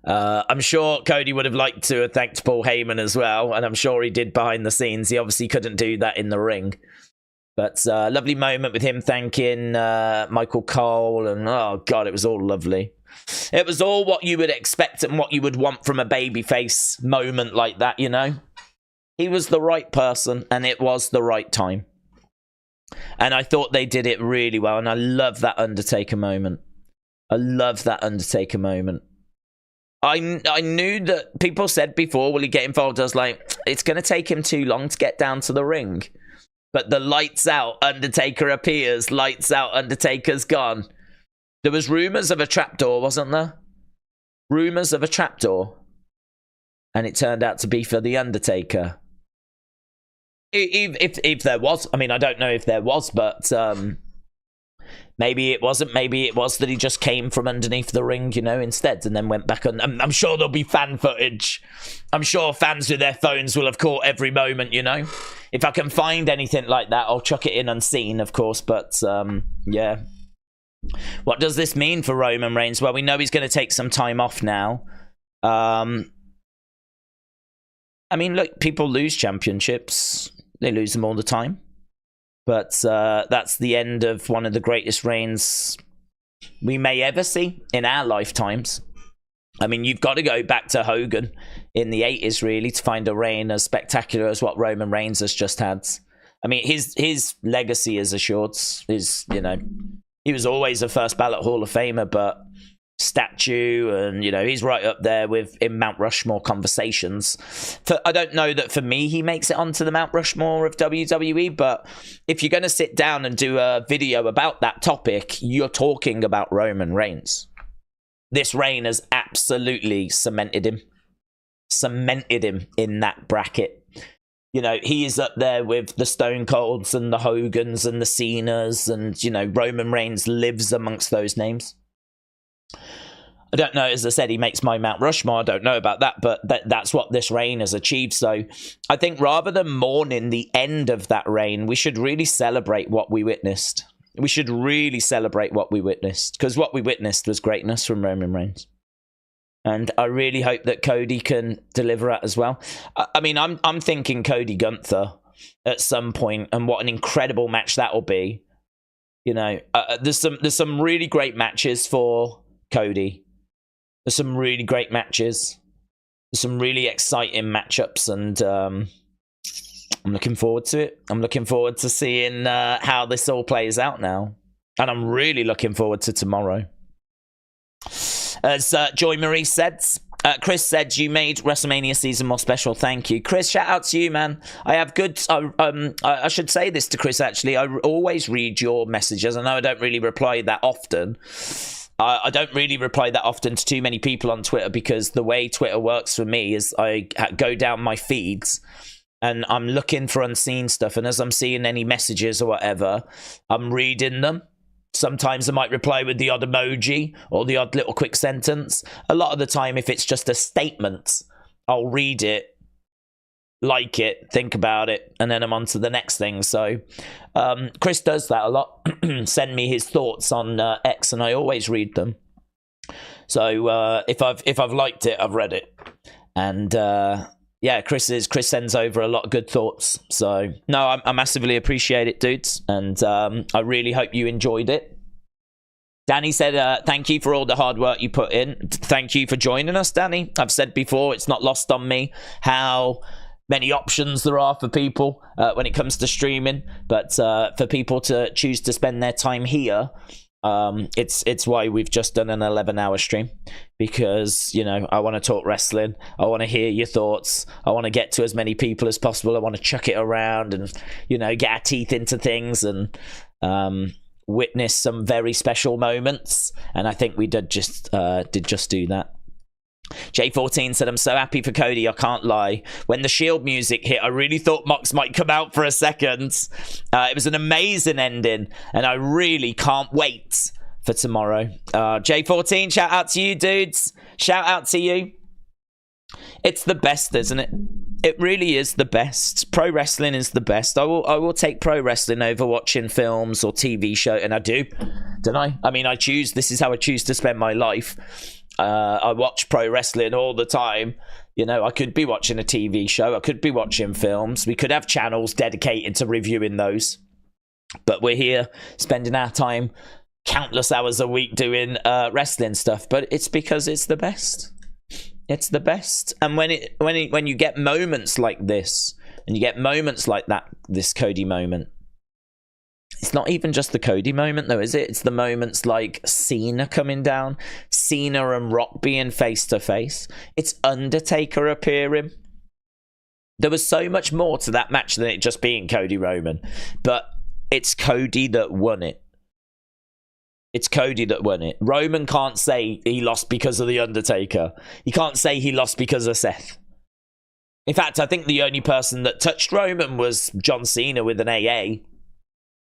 I'm sure Cody would have liked to have thanked Paul Heyman as well, and I'm sure he did behind the scenes. He obviously couldn't do that in the ring. But lovely moment with him thanking Michael Cole, and oh God, it was all lovely. It was all what you would expect and what you would want from a babyface moment like that, you know? He was the right person, and it was the right time. And I thought they did it really well, and I love that Undertaker moment. I love that Undertaker moment. I knew that people said before, will he get involved? I was like, it's going to take him too long to get down to the ring. But the lights out, Undertaker appears, lights out, Undertaker's gone. There was rumours of a trapdoor, wasn't there? Rumours of a trapdoor. And it turned out to be for the Undertaker. If there was, I mean, I don't know if there was, but maybe it wasn't. Maybe it was that he just came from underneath the ring, you know, instead, and then went back on. I'm sure there'll be fan footage. I'm sure fans with their phones will have caught every moment, you know. If I can find anything like that, I'll chuck it in unseen, of course. But yeah. What does this mean for Roman Reigns? Well, we know he's going to take some time off now. I mean, look, people lose championships. They lose them all the time. But that's the end of one of the greatest reigns we may ever see in our lifetimes. I mean, you've got to go back to Hogan in the 80s, really, to find a reign as spectacular as what Roman Reigns has just had. I mean, his legacy is assured. You know, he was always a first ballot Hall of Famer, but statue, and you know, he's right up there with in Mount Rushmore conversations. I don't know that for me he makes it onto the Mount Rushmore of WWE, but if you're going to sit down and do a video about that topic, you're talking about Roman Reigns. This reign has absolutely cemented him in that bracket. You know, he is up there with the Stone Colds and the Hogans and the Cenas, and you know, Roman Reigns lives amongst those names. I don't know, as I said, he makes my Mount Rushmore. I don't know about that, but that's what this reign has achieved. So I think rather than mourning the end of that reign, we should really celebrate what we witnessed. We should really celebrate what we witnessed, because what we witnessed was greatness from Roman Reigns. And I really hope that Cody can deliver it as well. I mean, I'm thinking Cody Gunther at some point, and what an incredible match that will be. You know, there's some really great matches for Cody. There's some really great matches. There's some really exciting matchups, and I'm looking forward to it. I'm looking forward to seeing how this all plays out now. And I'm really looking forward to tomorrow. As Joy Marie said, Chris said, you made WrestleMania season more special. Thank you. Chris, shout out to you, man. I have good... I should say this to Chris, actually. I always read your messages. I know I don't really reply that often. I don't really reply that often to too many people on Twitter, because the way Twitter works for me is I go down my feeds and I'm looking for unseen stuff. And as I'm seeing any messages or whatever, I'm reading them. Sometimes I might reply with the odd emoji or the odd little quick sentence. A lot of the time, if it's just a statement, I'll read it, like it, think about it, and then I'm on to the next thing. So Chris does that a lot. Send me his thoughts on X, and I always read them. So if I've liked it, I've read it. And yeah, Chris sends over a lot of good thoughts. So no, I massively appreciate it, dudes, and I really hope you enjoyed it. Danny said, thank you for all the hard work you put in. Thank you for joining us, Danny. I've said before, it's not lost on me how many options there are for people when it comes to streaming. But for people to choose to spend their time here, it's why we've just done an 11-hour stream. Because, you know, I want to talk wrestling. I want to hear your thoughts. I want to get to as many people as possible. I want to chuck it around and, you know, get our teeth into things and witness some very special moments. And I think we did just do that. J14 said, I'm so happy for Cody, I can't lie. When the Shield music hit, I really thought Mox might come out for a second. It was an amazing ending, and I really can't wait for tomorrow. J14, shout out to you, dudes. Shout out to you. It's the best, isn't it? It really is the best. Pro wrestling is the best. I will take pro wrestling over watching films or TV show, and I do, don't I? I mean, this is how I choose to spend my life. I watch pro wrestling all the time. You know, I could be watching a TV show. I could be watching films. We could have channels dedicated to reviewing those. But we're here spending our time countless hours a week doing wrestling stuff. But it's because it's the best. It's the best. And when you get moments like this, and you get moments like that, this Cody moment, it's not even just the Cody moment, though, is it? It's the moments like Cena coming down, Cena and Rock being face to face. It's Undertaker appearing. There was so much more to that match than it just being Cody Roman, but it's Cody that won it. It's Cody that won it. Roman can't say he lost because of the Undertaker. He can't say he lost because of Seth. In fact, I think the only person that touched Roman was John Cena with an AA.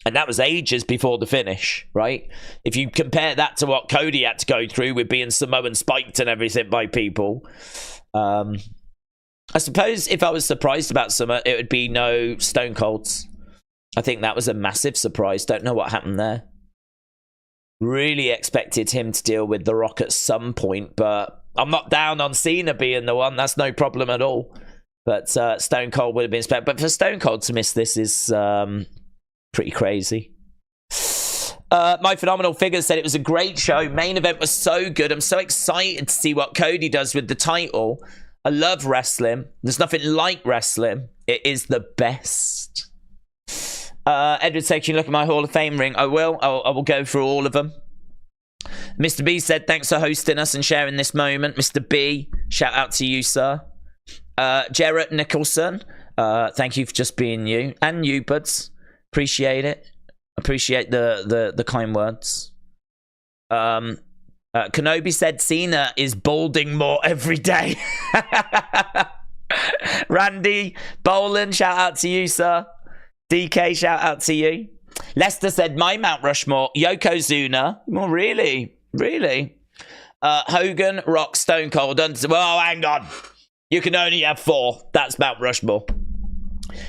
And that was ages before the finish, right? If you compare that to what Cody had to go through with being Samoan spiked and everything by people, I suppose if I was surprised about something, it would be no Stone Colds. I think that was a massive surprise. Don't know what happened there. Really expected him to deal with The Rock at some point, but I'm not down on Cena being the one. That's no problem at all. But Stone Cold would have been expected. But for Stone Cold to miss this is pretty crazy. My Phenomenal Figure said it was a great show. Main event was so good. I'm so excited to see what Cody does with the title. I love wrestling. There's nothing like wrestling. It is the best. Edward said, "Can you look at my Hall of Fame ring?" I will. I will go through all of them. Mr. B said, "Thanks for hosting us and sharing this moment." Mr. B, shout out to you, sir. Jarrett Nicholson, thank you for just being you. And you, buds. Appreciate it. Appreciate the kind words. Kenobi said Cena is balding more every day. Randy Boland, shout out to you, sir. DK, shout out to you. Lester said my Mount Rushmore, Yokozuna. Well, really? Hogan, Rock, Stone Cold. Well, hang on. You can only have 4. That's Mount Rushmore.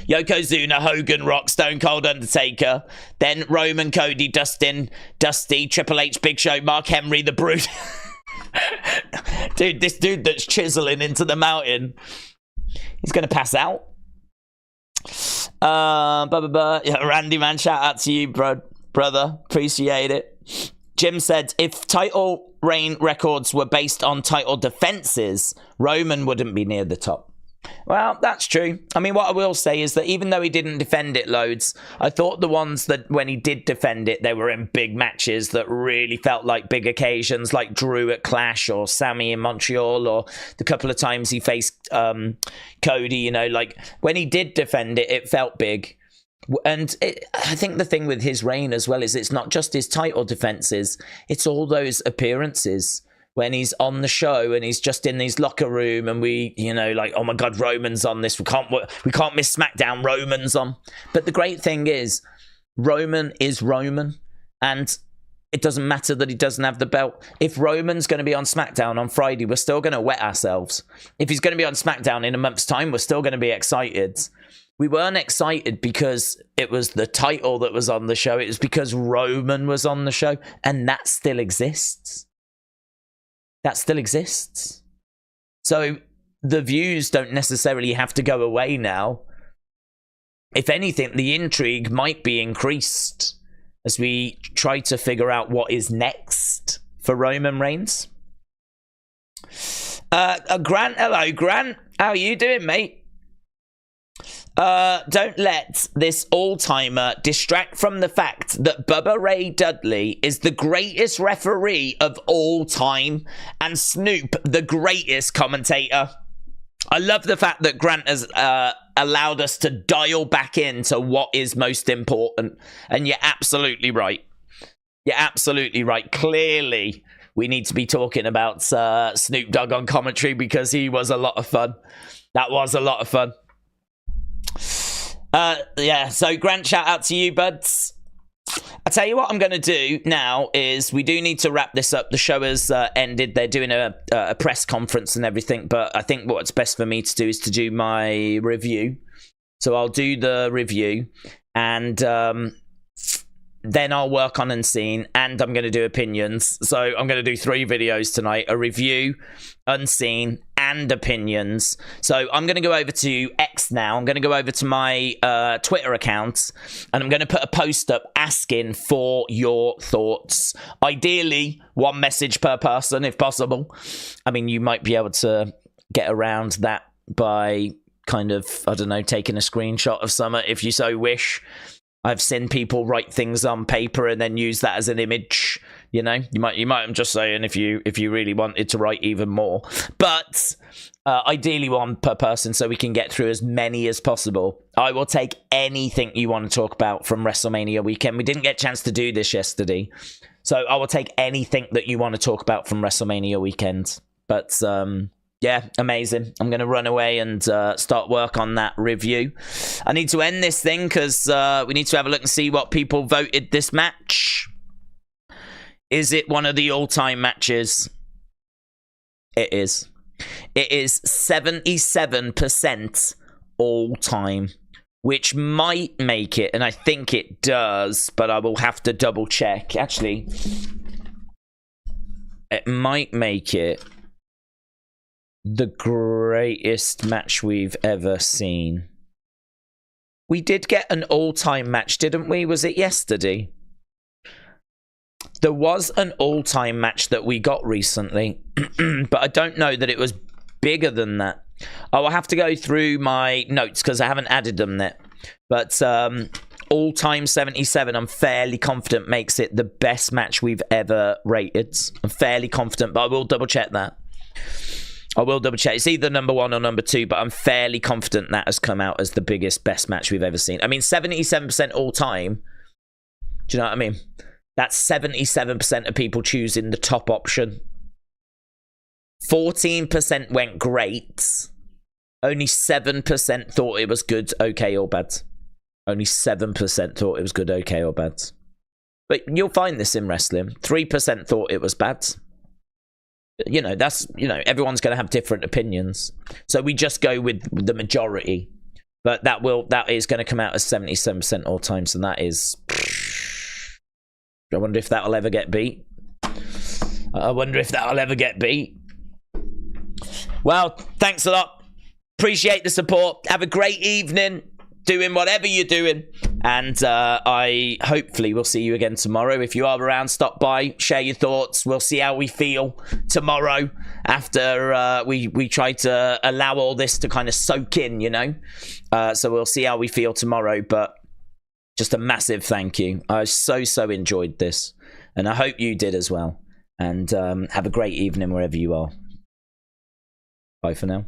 Yokozuna, Hogan, Rock, Stone Cold, Undertaker. Then Roman, Cody, Dustin, Dusty, Triple H, Big Show, Mark Henry, The Brood. Dude, this dude that's chiseling into the mountain, he's going to pass out. Yeah, Randy, man, shout out to you, brother. Appreciate it. Jim said, if title reign records were based on title defenses, Roman wouldn't be near the top. Well, that's true. I mean, what I will say is that even though he didn't defend it loads, I thought the ones that when he did defend it, they were in big matches that really felt like big occasions, like Drew at Clash or Sammy in Montreal, or the couple of times he faced Cody, you know, like when he did defend it, it felt big. And I think the thing with his reign as well is it's not just his title defenses, it's all those appearances. When he's on the show and he's just in his locker room and we, you know, like, oh my God, Roman's on this. We can't miss SmackDown. Roman's on. But the great thing is, Roman is Roman, and it doesn't matter that he doesn't have the belt. If Roman's going to be on SmackDown on Friday, we're still going to wet ourselves. If he's going to be on SmackDown in a month's time, we're still going to be excited. We weren't excited because it was the title that was on the show. It was because Roman was on the show, and that still exists. That still exists. So the views don't necessarily have to go away now. If anything, the intrigue might be increased as we try to figure out what is next for Roman Reigns. Grant, hello, Grant. How are you doing, mate? Don't let this all-timer distract from the fact that Bubba Ray Dudley is the greatest referee of all time and Snoop the greatest commentator. I love the fact that Grant has allowed us to dial back into what is most important. And you're absolutely right. You're absolutely right. Clearly, we need to be talking about Snoop Dogg on commentary because he was a lot of fun. That was a lot of fun. Yeah, so Grant, shout out to you, buds. I tell you what I'm going to do now is we do need to wrap this up. The show has ended. They're doing a press conference and everything, but I think what's best for me to do is to do my review. So I'll do the review, and then I'll work on Unseen, and I'm going to do opinions. So I'm going to do 3 videos tonight: a review, Unseen, and opinions. So I'm going to go over to X now. I'm going to go over to my Twitter account, and I'm going to put a post up asking for your thoughts. Ideally, 1 message per person, if possible. I mean, you might be able to get around that by kind of, I don't know, taking a screenshot of something if you so wish. I've seen people write things on paper and then use that as an image. You know, you might. I'm just saying if you really wanted to write even more, but ideally 1 per person so we can get through as many as possible. I will take anything you want to talk about from WrestleMania weekend. We didn't get a chance to do this yesterday, so I will take anything that you want to talk about from WrestleMania weekend. But yeah, amazing. I'm going to run away and start work on that review. I need to end this thing because we need to have a look and see what people voted this match. Is it one of the all-time matches? It is. It is 77% all-time, which might make it, and I think it does, but I will have to double-check. Actually, it might make it the greatest match we've ever seen. We did get an all-time match, didn't we? Was it yesterday? There was an all-time match that we got recently, but I don't know that it was bigger than that. Oh, I'll have to go through my notes because I haven't added them yet. But all-time 77, I'm fairly confident makes it the best match we've ever rated. I'm fairly confident, but I will double-check that. I will double check. It's either number 1 or number 2, but I'm fairly confident that has come out as the biggest, best match we've ever seen. I mean, 77% all time. Do you know what I mean? That's 77% of people choosing the top option. 14% went great. Only 7% thought it was good, okay, or bad. Only 7% thought it was good, okay, or bad. But you'll find this in wrestling. 3% thought it was bad. You know, that's, you know, everyone's going to have different opinions. So we just go with the majority. But that is going to come out as 77% all time. So that is... I wonder if that'll ever get beat. I wonder if that'll ever get beat. Well, thanks a lot. Appreciate the support. Have a great evening doing whatever you're doing. And I hopefully will see you again tomorrow. If you are around, stop by, share your thoughts. We'll see how we feel tomorrow after we try to allow all this to kind of soak in, you know. So we'll see how we feel tomorrow. But just a massive thank you. I so enjoyed this. And I hope you did as well. And have a great evening wherever you are. Bye for now.